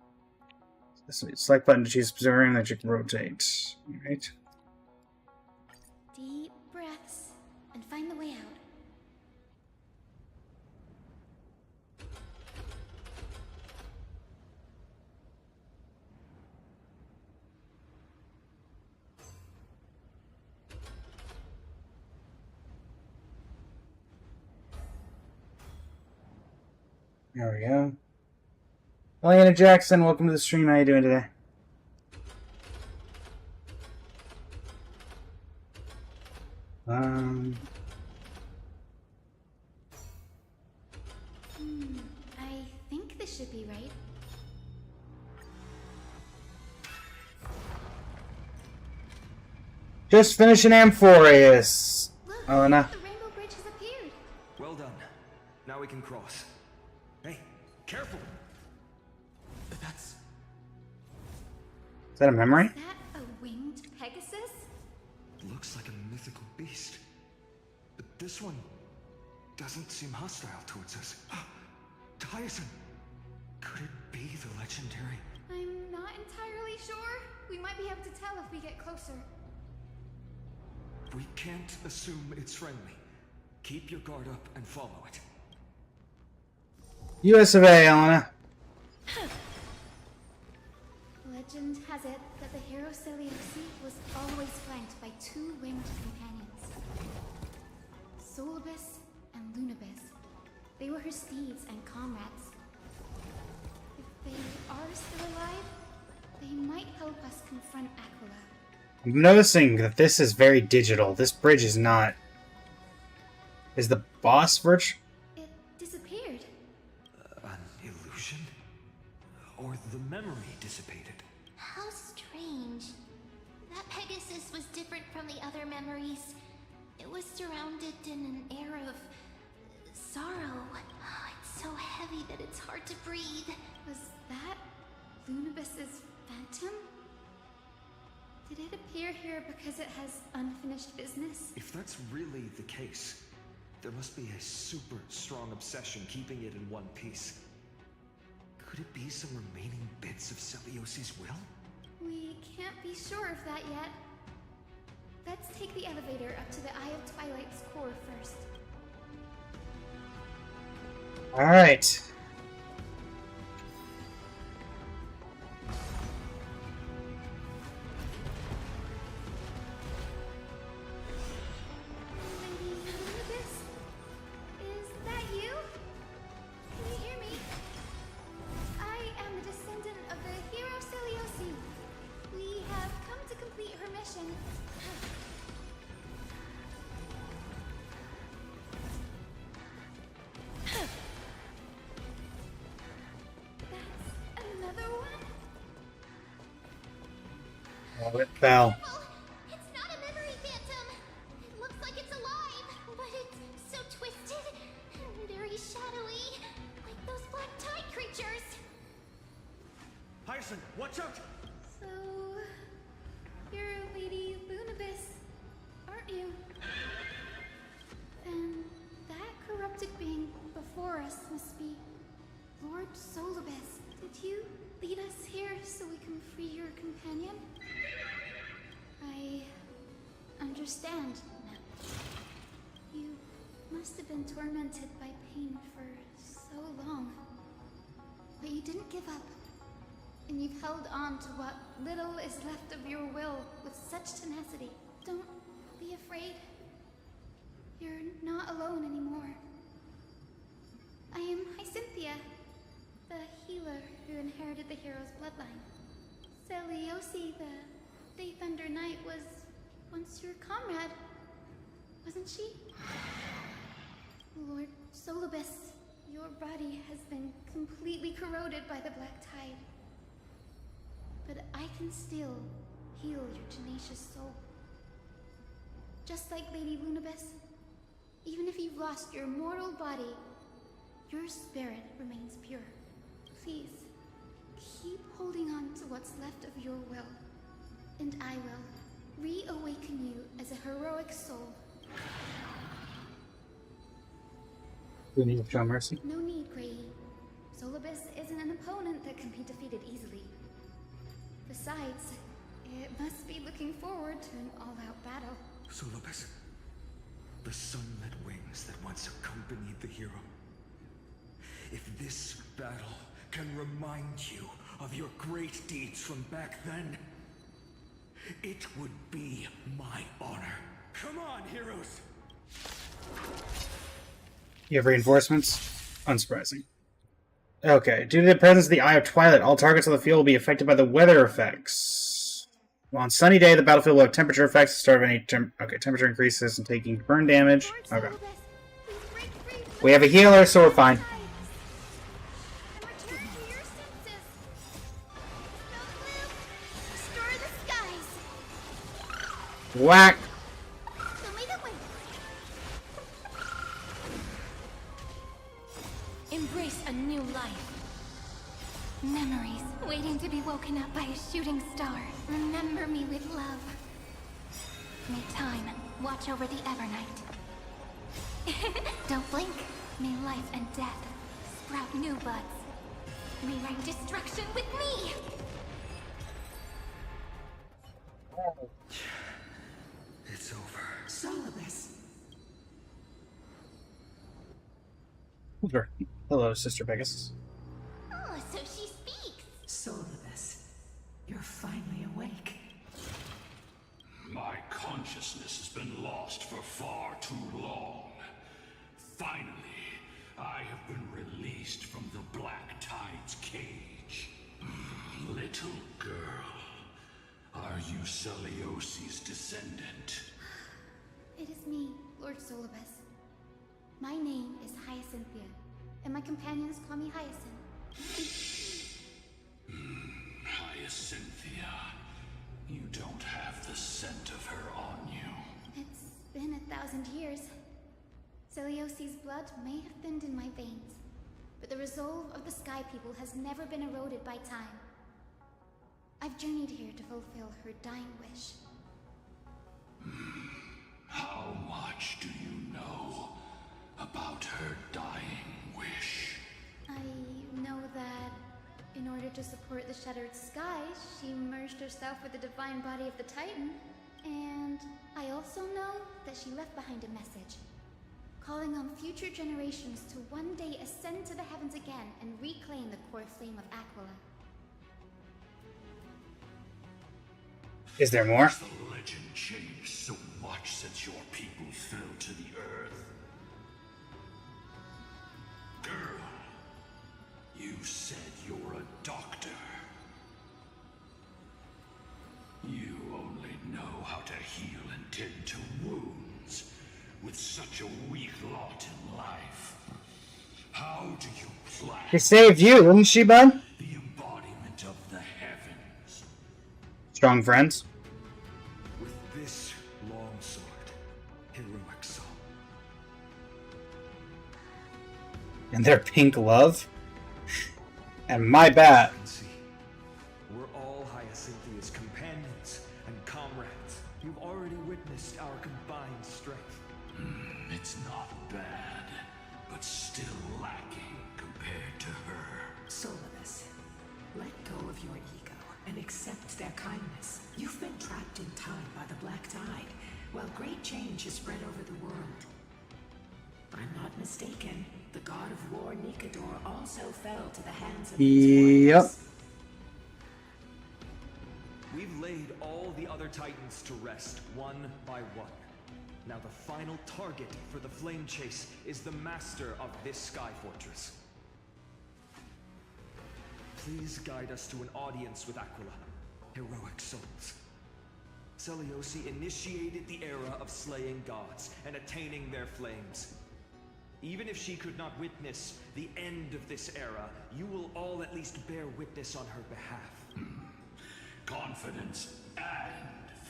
Select button to choose a specific ring that you can rotate. Alright. Deep breaths, and find the way out. There we go. Elena Jackson, welcome to the stream. How you doing today? I think this should be right. Just finishing Amphoreus. Elena. The rainbow bridge has appeared. Well done. Now we can cross. Hey, careful! Is that a memory? Is that a winged Pegasus? Looks like a mythical beast. But this one doesn't seem hostile towards us. Tyson! Could it be the legendary? I'm not entirely sure. We might be able to tell if we get closer. We can't assume it's friendly. Keep your guard up and follow it. US of A, Elena. Legend has it that the hero Seleucus was always flanked by two winged companions. Solibus and Lunabis. They were her steeds and comrades. If they are still alive, they might help us confront Aquila. I'm noticing that this is very digital. This bridge is not... Is the boss virtual? It disappeared. An illusion? or the memory dissipated. How strange. That Pegasus was different from the other memories. It was surrounded in an air of sorrow. Oh, it's so heavy that it's hard to breathe. Was that Lunibus's phantom? Did it appear here because it has unfinished business? If that's really the case, there must be a super strong obsession keeping it in one piece. Could it be some remaining bits of Celiosi's will? We can't be sure of that yet. Let's take the elevator up to the Eye of Twilight's core first. Alright. Lady Lunibus? Is that you? Can you hear me? I am the descendant of the hero Celiosi. We have come to complete her mission. That's another one? Oh, it fell. It's not a memory phantom. It looks like it's alive, but it's so twisted and very shadowy, like those black tide creatures. Hyacinth, watch out! So, you're Lady Lunibus, aren't you? Then that corrupted being before us must be Lord Solibus. Did you lead us here so we can free your companion? I understand now. You must have been tormented by pain for so long. But you didn't give up. And you've held on to what little is left of your will with such tenacity. Don't be afraid. You're not alone anymore. I am Hyacinthia, the healer who inherited the hero's bloodline. Celiosi, the Day Thunder Knight, was once your comrade, wasn't she? Lord Solibus, your body has been completely corroded by the Black Tide. But I can still heal your tenacious soul. Just like Lady Lunibus, even if you've lost your mortal body, your spirit remains pure. Please, keep holding on to what's left of your will, and I will reawaken you as a heroic soul. We need to show mercy. No need, Grady. Solibus isn't an opponent that can be defeated easily. Besides, it must be looking forward to an all-out battle. Solibus, the sunlit wings that once accompanied the hero. If this battle can remind you of your great deeds from back then, it would be my honor. Come on, heroes! You have reinforcements? Unsurprising. Okay, due to the presence of the Eye of Twilight, all targets on the field will be affected by the weather effects. Well, on sunny day, the battlefield will have temperature effects at the start of any temperature increases and taking burn damage. Okay. We have a healer, so we're fine. Whack! Embrace a new life. Memories waiting to be woken up by a shooting star. Remember me with love. May time watch over the Evernight. Don't blink. May life and death sprout new buds. Rewrite destruction with me! It's over. Solibus. Hello, Sister Pegasus. Oh, so she speaks! Solibus, you're finally awake. My consciousness has been lost for far too long. Finally, I have been released from the Black Tide's cage. Little girl, are you Celiosi's descendant? It is me, Lord Solibus. My name is Hyacinthia, and my companions call me Hyacinth. Cynthia. You don't have the scent of her on you. It's been 1,000 years. Celiosi's blood may have thinned in my veins, but the resolve of the Sky People has never been eroded by time. I've journeyed here to fulfill her dying wish. How much do you know about her dying wish? I know that in order to support the Shattered Sky, she merged herself with the divine body of the Titan. And I also know that she left behind a message, calling on future generations to one day ascend to the heavens again and reclaim the core flame of Aquila. Is there more? Has the legend changed so much since your people fell to the earth? Girl, you said you're a doctor. You only know how to heal and tend to wounds with such a weak lot in life. How do you plan? She saved you, didn't she, bud? The embodiment of the heavens. Strong friends. With this long sword, heroic soul. And their pink love. And my bat. We're all Hyacinthia's companions and comrades. You've already witnessed our combined strength. It's not bad, but still lacking compared to her. Solidus, let go of your ego and accept their kindness. You've been trapped in time by the Black Tide, while great change has spread over the world. I'm not mistaken. The god of war, Nikador, also fell to the hands of these warriors. We've laid all the other Titans to rest, one by one. Now the final target for the flame chase is the master of this sky fortress. Please guide us to an audience with Aquila. Heroic souls. Celiosi initiated the era of slaying gods and attaining their flames. Even if she could not witness the end of this era, you will all at least bear witness on her behalf. Confidence and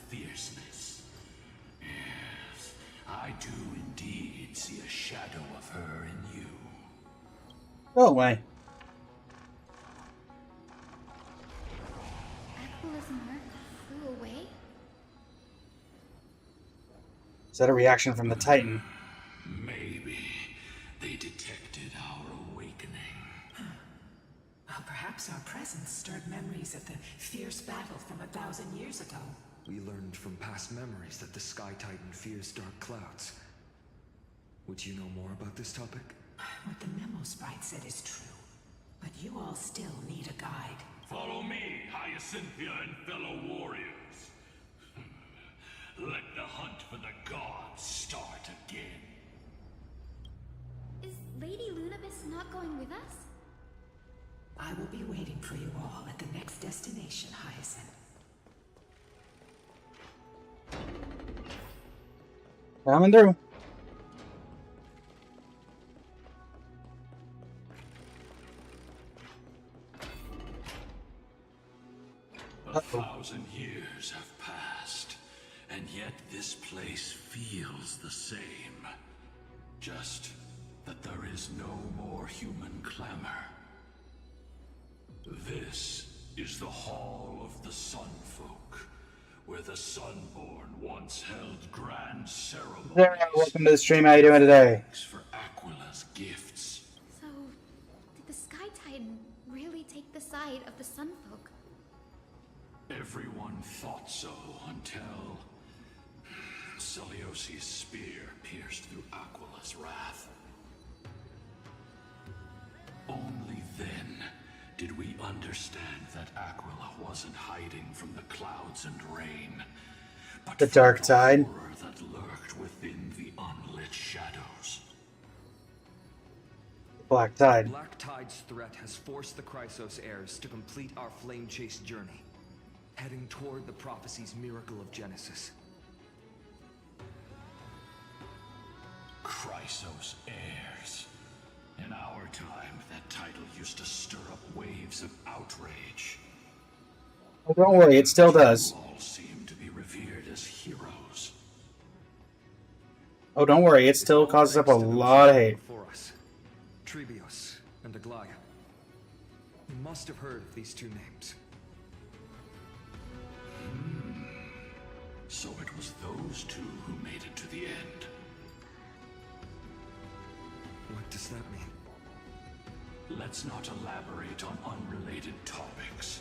fierceness. Yes, I do indeed see a shadow of her in you. Go away. Aquila's mark flew away? Is that a reaction from the Titan? Maybe they detected our awakening. Well, perhaps our presence stirred memories of the fierce battle from 1,000 years ago. We learned from past memories that the Sky Titan fears dark clouds. Would you know more about this topic? What the memo sprite said is true, but you all still need a guide. Follow me, Hyacinthian and fellow warriors. Let the hunt for the gods start again. Is Lady Lunabis not going with us? I will be waiting for you all at the next destination, Hyacinth. Coming through. A 1,000 years have passed, and yet this place feels the same. Just that there is no more human clamor. This is the Hall of the Sunfolk, where the Sunborn once held grand ceremonies. There, welcome to the stream. How you doing today? For Aquila's gifts. So, did the Sky Titan really take the side of the Sunfolk? Everyone thought so until Celiosi's spear pierced through Aquila's wrath. Only then did we understand that Aquila wasn't hiding from the clouds and rain, but the dark tide the horror that lurked within the unlit shadows. Black Tide. Black Tide's threat has forced the Chrysos heirs to complete our flame chase journey, heading toward the prophecy's miracle of Genesis. Chrysos heirs. In our time, that title used to stir up waves of outrage. Oh, don't worry, it still does. All seem to be revered as heroes. Oh, don't worry, it still causes up a lot of hate. AMPHOREUS, Trebios, and Aglaya. You must have heard of these two names. So it was those two who made it to the end. What does that mean? Let's not elaborate on unrelated topics.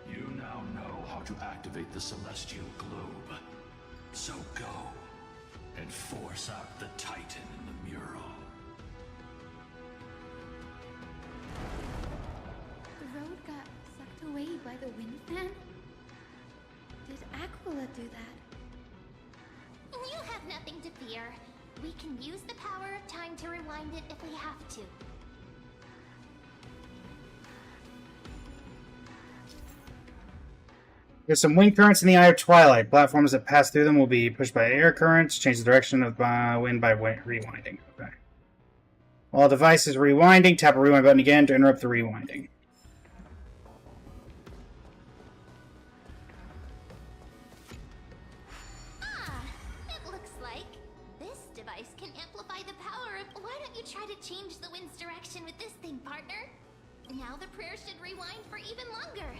You now know how to activate the Celestial Globe. So go and force out the Titan in the mural. The road got sucked away by the wind fan? Did Aquila do that? You have nothing to fear. We can use the power of time to rewind it if we have to. There's some wind currents in the Eye of Twilight. Platforms that pass through them will be pushed by air currents. Change the direction of wind by rewinding. Okay. While the device is rewinding, tap a rewind button again to interrupt the rewinding. It looks like this device can amplify the power of... Why don't you try to change the wind's direction with this thing, partner? Now the prayer should rewind for even longer.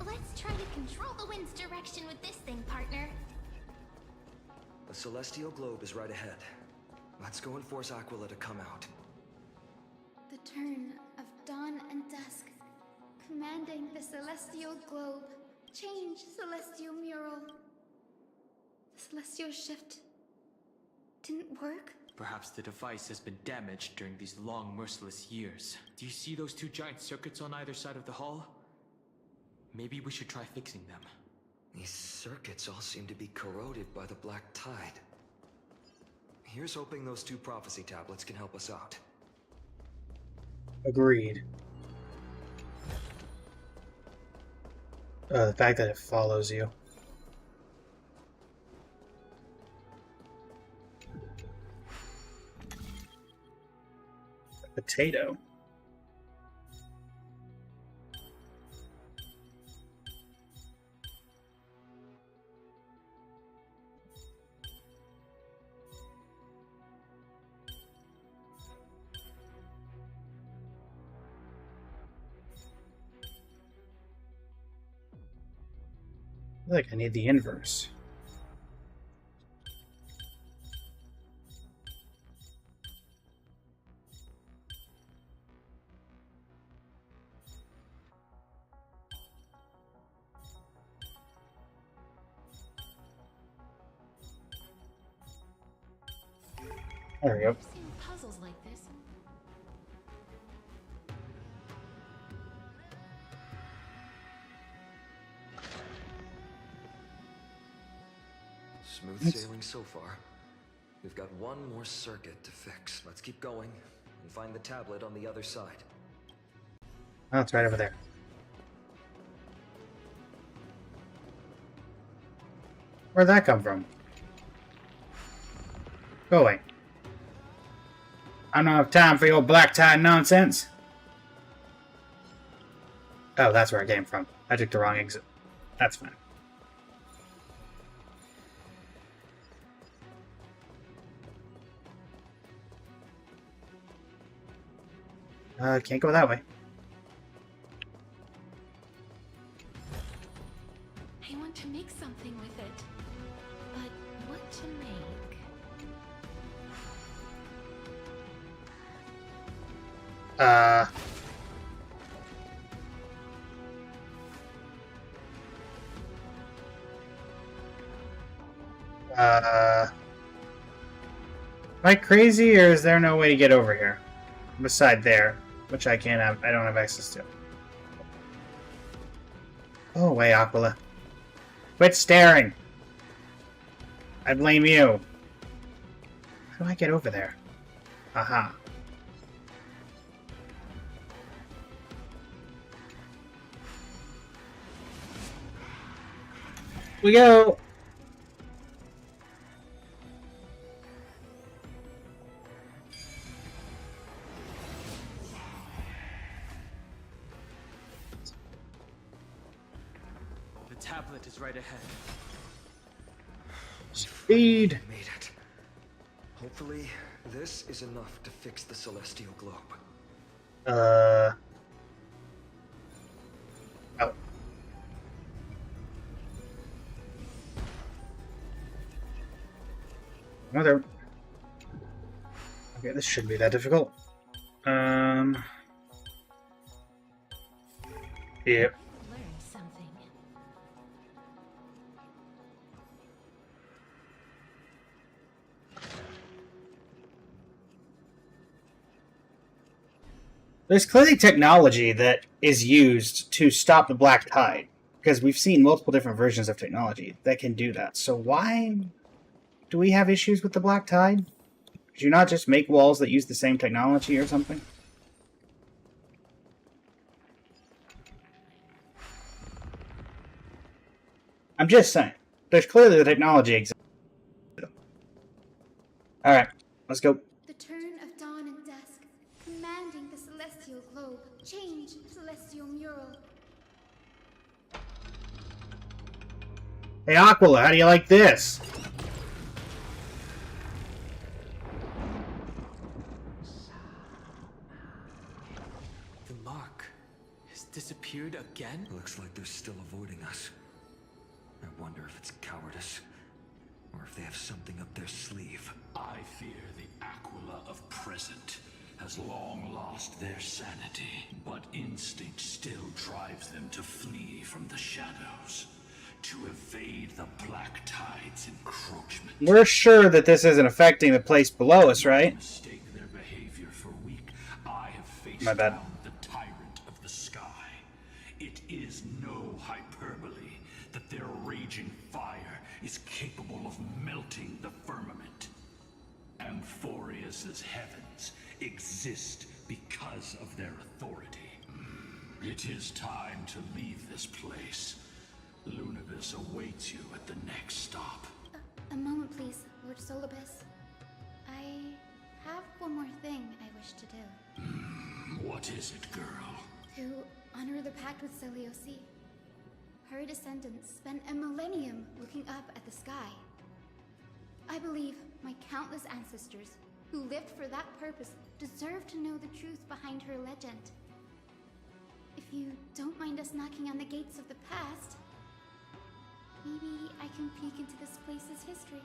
Let's try to control the wind's direction with this thing, partner. The Celestial Globe is right ahead. Let's go and force Aquila to come out. The turn of dawn and dusk. Commanding the Celestial Globe. Change Celestial Mural. The Celestial Shift didn't work? Perhaps the device has been damaged during these long, merciless years. Do you see those two giant circuits on either side of the hall? Maybe we should try fixing them. These circuits all seem to be corroded by the Black Tide. Here's hoping those two prophecy tablets can help us out. Agreed. The fact that it follows you. Potato. I feel like I need the inverse. There we go. I've seen puzzles like this. Smooth sailing so far. We've got one more circuit to fix. Let's keep going and find the tablet on the other side. Oh, it's right over there. Where'd that come from? Go away. I don't have time for your black tie nonsense. Oh, that's where it came from. I took the wrong exit. That's fine. Can't go that way. I want to make something with it. But what to make? Am I crazy, or is there no way to get over here? Beside there, which I can't have, I don't have access to. Go away, Aquila. Quit staring! I blame you. How do I get over there? Aha. We go! tablet is right ahead. Speed. Made it. Hopefully, this is enough to fix the celestial globe. Oh. Another. Okay, this shouldn't be that difficult. Yep. Learned something. There's clearly technology that is used to stop the black tide, because we've seen multiple different versions of technology that can do that. So why do we have issues with the black tide? Could you not just make walls that use the same technology or something? I'm just saying. There's clearly the technology exists. Alright, let's go. The turn of dawn and dusk, commanding the celestial globe. Change, celestial mural. Hey Aquila, how do you like this? The mark has disappeared again? Looks like they're still avoiding us. I wonder if it's cowardice, or if they have something up their sleeve. I fear the Aquila of present has long lost their sanity, but instinct still drives them to flee from the shadows, to evade the Black Tide's encroachment. We're sure that this isn't affecting the place below us, right? Mistake their behavior for weak. I have faced My bad. down the tyrant of the sky. It is no hyperbole that their raging fire is capable of melting the firmament. Amphoreus' heavens exist because of their authority. It is time to leave this place. Lunavis awaits you at the next stop. A moment, please, Lord Solibus. I have one more thing I wish to do. What is it, girl? To honor the pact with Selioci. Her descendants spent a millennium looking up at the sky. I believe my countless ancestors who lived for that purpose deserve to know the truth behind her legend. If you don't mind us knocking on the gates of the past, maybe I can peek into this place's history.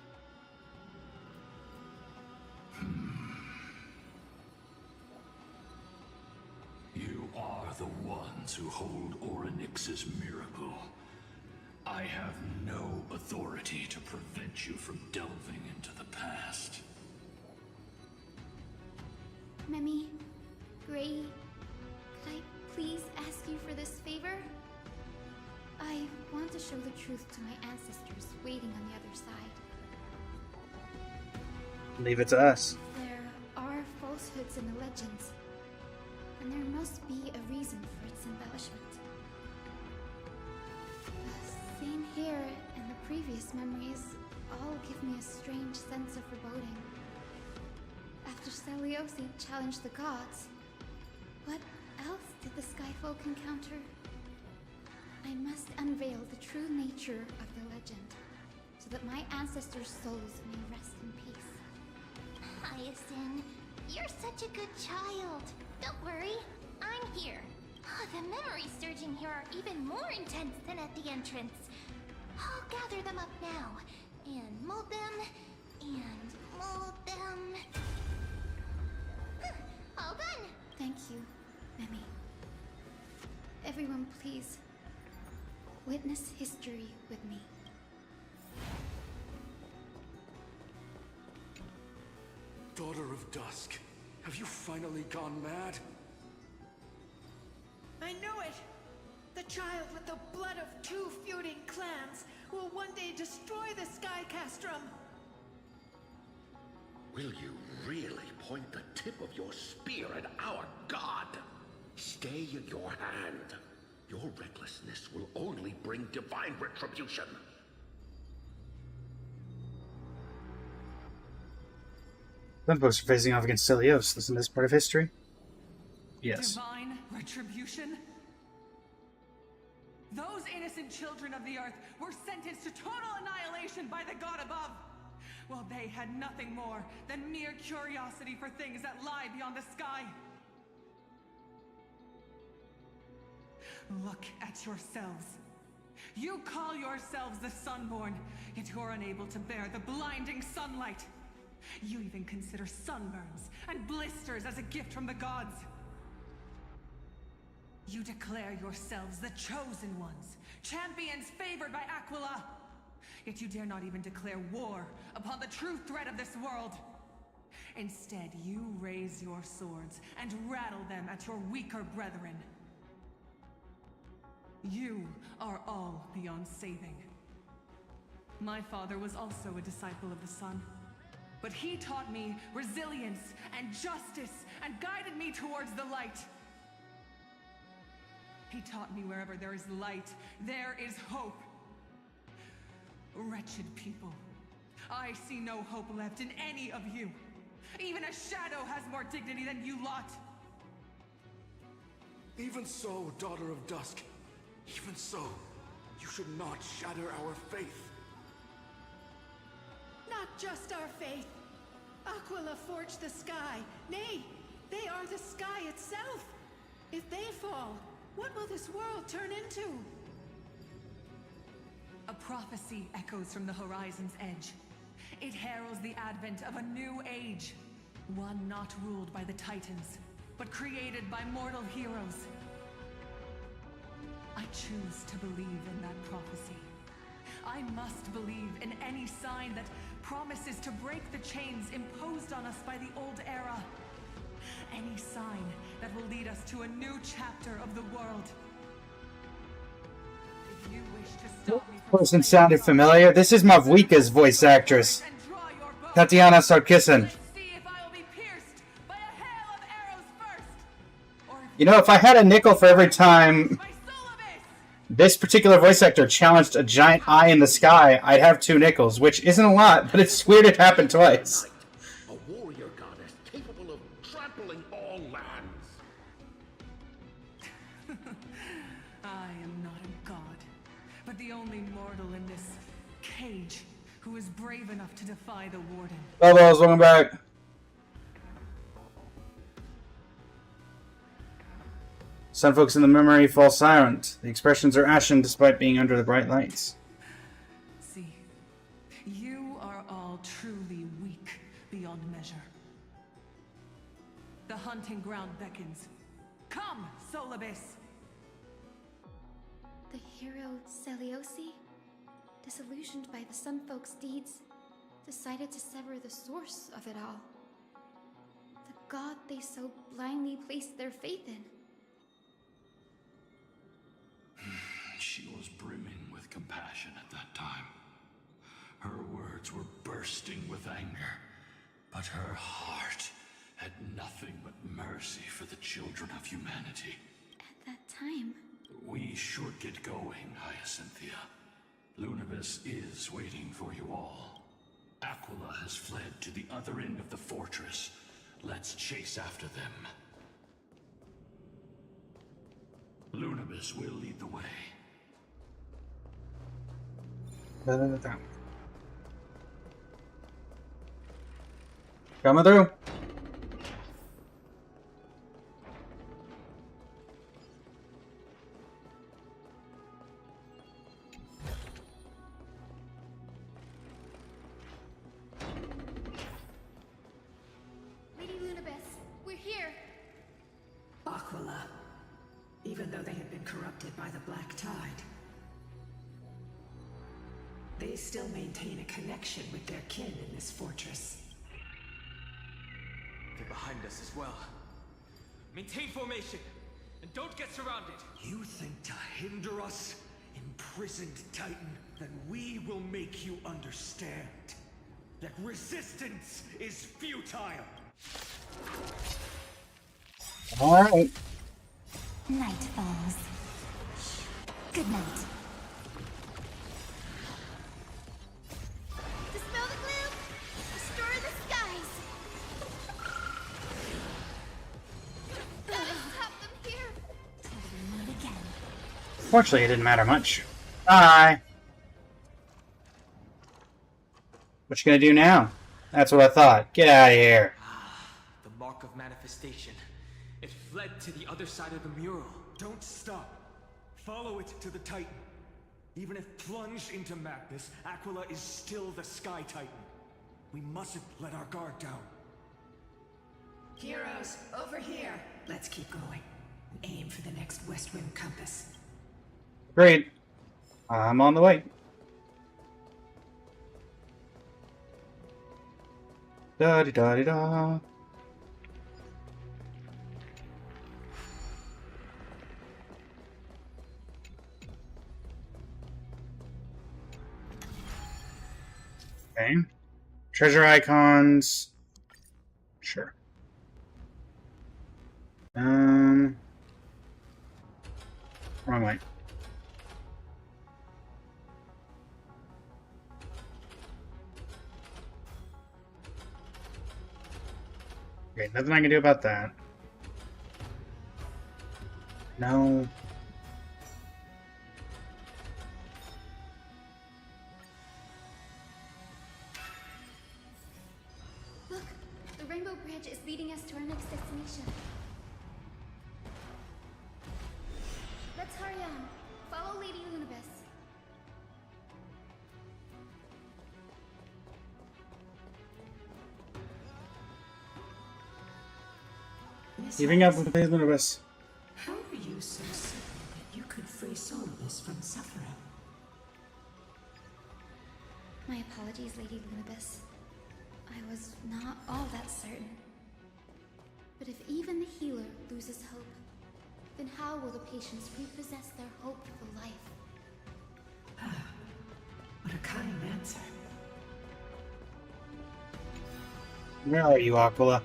You are the ones who hold Orynyx's miracle. I have no authority to prevent you from delving into the past. Memi, Gray, could I please ask you for this favor? I want to show the truth to my ancestors waiting on the other side. Leave it to us. There are falsehoods in the legends, and there must be a reason for its embellishment. The scene here and the previous memories all give me a strange sense of foreboding. After Selioci challenged the gods, what else did the Skyfolk encounter? I must unveil the true nature of the legend, so that my ancestors' souls may rest in peace. Hyacinth, you're such a good child. Don't worry, I'm here. The memories surging here are even more intense than at the entrance. I'll gather them up now, and mold them, and mold them. All done! Thank you, Memi. Everyone, please, witness history with me. Daughter of Dusk, have you finally gone mad? I knew it! The child with the blood of two feuding clans will one day destroy the Sky Castrum! Will you really point the tip of your spear at our god? Stay in your hand. Your recklessness will only bring divine retribution. Some folks are facing off against Celios. Isn't this part of history? Yes. Divine retribution? Those innocent children of the earth were sentenced to total annihilation by the god above, while they had nothing more than mere curiosity for things that lie beyond the sky. Look at yourselves. You call yourselves the Sunborn, yet you're unable to bear the blinding sunlight. You even consider sunburns and blisters as a gift from the gods. You declare yourselves the chosen ones, champions favored by Aquila. Yet you dare not even declare war upon the true threat of this world. Instead, you raise your swords and rattle them at your weaker brethren. You are all beyond saving. My father was also a disciple of the sun, but he taught me resilience and justice and guided me towards the light. He taught me wherever there is light, there is hope. Wretched people, I see no hope left in any of you. Even a shadow has more dignity than you lot. Even so, Daughter of Dusk, even so, you should not shatter our faith. Not just our faith. Aquila forged the sky. Nay, they are the sky itself. If they fall, what will this world turn into? A prophecy echoes from the horizon's edge. It heralds the advent of a new age. One not ruled by the Titans, but created by mortal heroes. I choose to believe in that prophecy. I must believe in any sign that promises to break the chains imposed on us by the old era. Any sign that will lead us to a new chapter of the world. If you wish to stop me from Person sounded familiar. This is Mavwika's voice actress, Tatiana Sarkisyan. You know, if I had a nickel for every time this particular voice actor challenged a giant eye in the sky, I'd have 2 nickels, which isn't a lot, but it's weird it happened twice. A warrior goddess capable of trampling all lands. I am not a god, but the only mortal in this cage who is brave enough to defy the Warden. Hello, welcome back. Some folks in the memory fall silent. The expressions are ashen despite being under the bright lights. See, you are all truly weak beyond measure. The hunting ground beckons. Come, Solibus! The hero Seliosi, disillusioned by the Sunfolk's deeds, decided to sever the source of it all. The god they so blindly placed their faith in. She was brimming with compassion at that time. Her words were bursting with anger, but her heart had nothing but mercy for the children of humanity. At that time... We should get going, Hyacinthia. Lunibus is waiting for you all. Aquila has fled to the other end of the fortress. Let's chase after them. Lunibus will lead the way. Coming through. Lady Lunibus, we're here. Aquila, even though they had been corrupted by the Black Tide, they still maintain a connection with their kin in this fortress. They're behind us as well. Maintain formation, and don't get surrounded. You think to hinder us, imprisoned Titan? Then we will make you understand that resistance is futile. All right. Night falls. Good night. Dispel the gloom! Destroy the skies! Gotta stop them here! Till we meet again. Fortunately, it didn't matter much. Bye! What you gonna do now? That's what I thought. Get out of here. The mark of manifestation. It fled to the other side of the mural. Don't stop. Follow it to the Titan. Even if plunged into madness, Aquila is still the Sky Titan. We mustn't let our guard down. Heroes, over here. Let's keep going. Aim for the next west wind compass. Great. I'm on the way. Da-di-da-di-da. Okay. Treasure icons. Sure. Wrong way. Okay, nothing I can do about that. No. Look, the Rainbow Bridge is leading us to our next destination. Let's hurry on. Follow Lady Lunibus. Keeping up with the Lunibus. How are you so certain that you could free Solus from suffering? My apologies, Lady Lunibus. I was not all that certain. But if even the healer loses hope, then how will the patients repossess their hope for life? What a kind answer. Where are you, Aquila?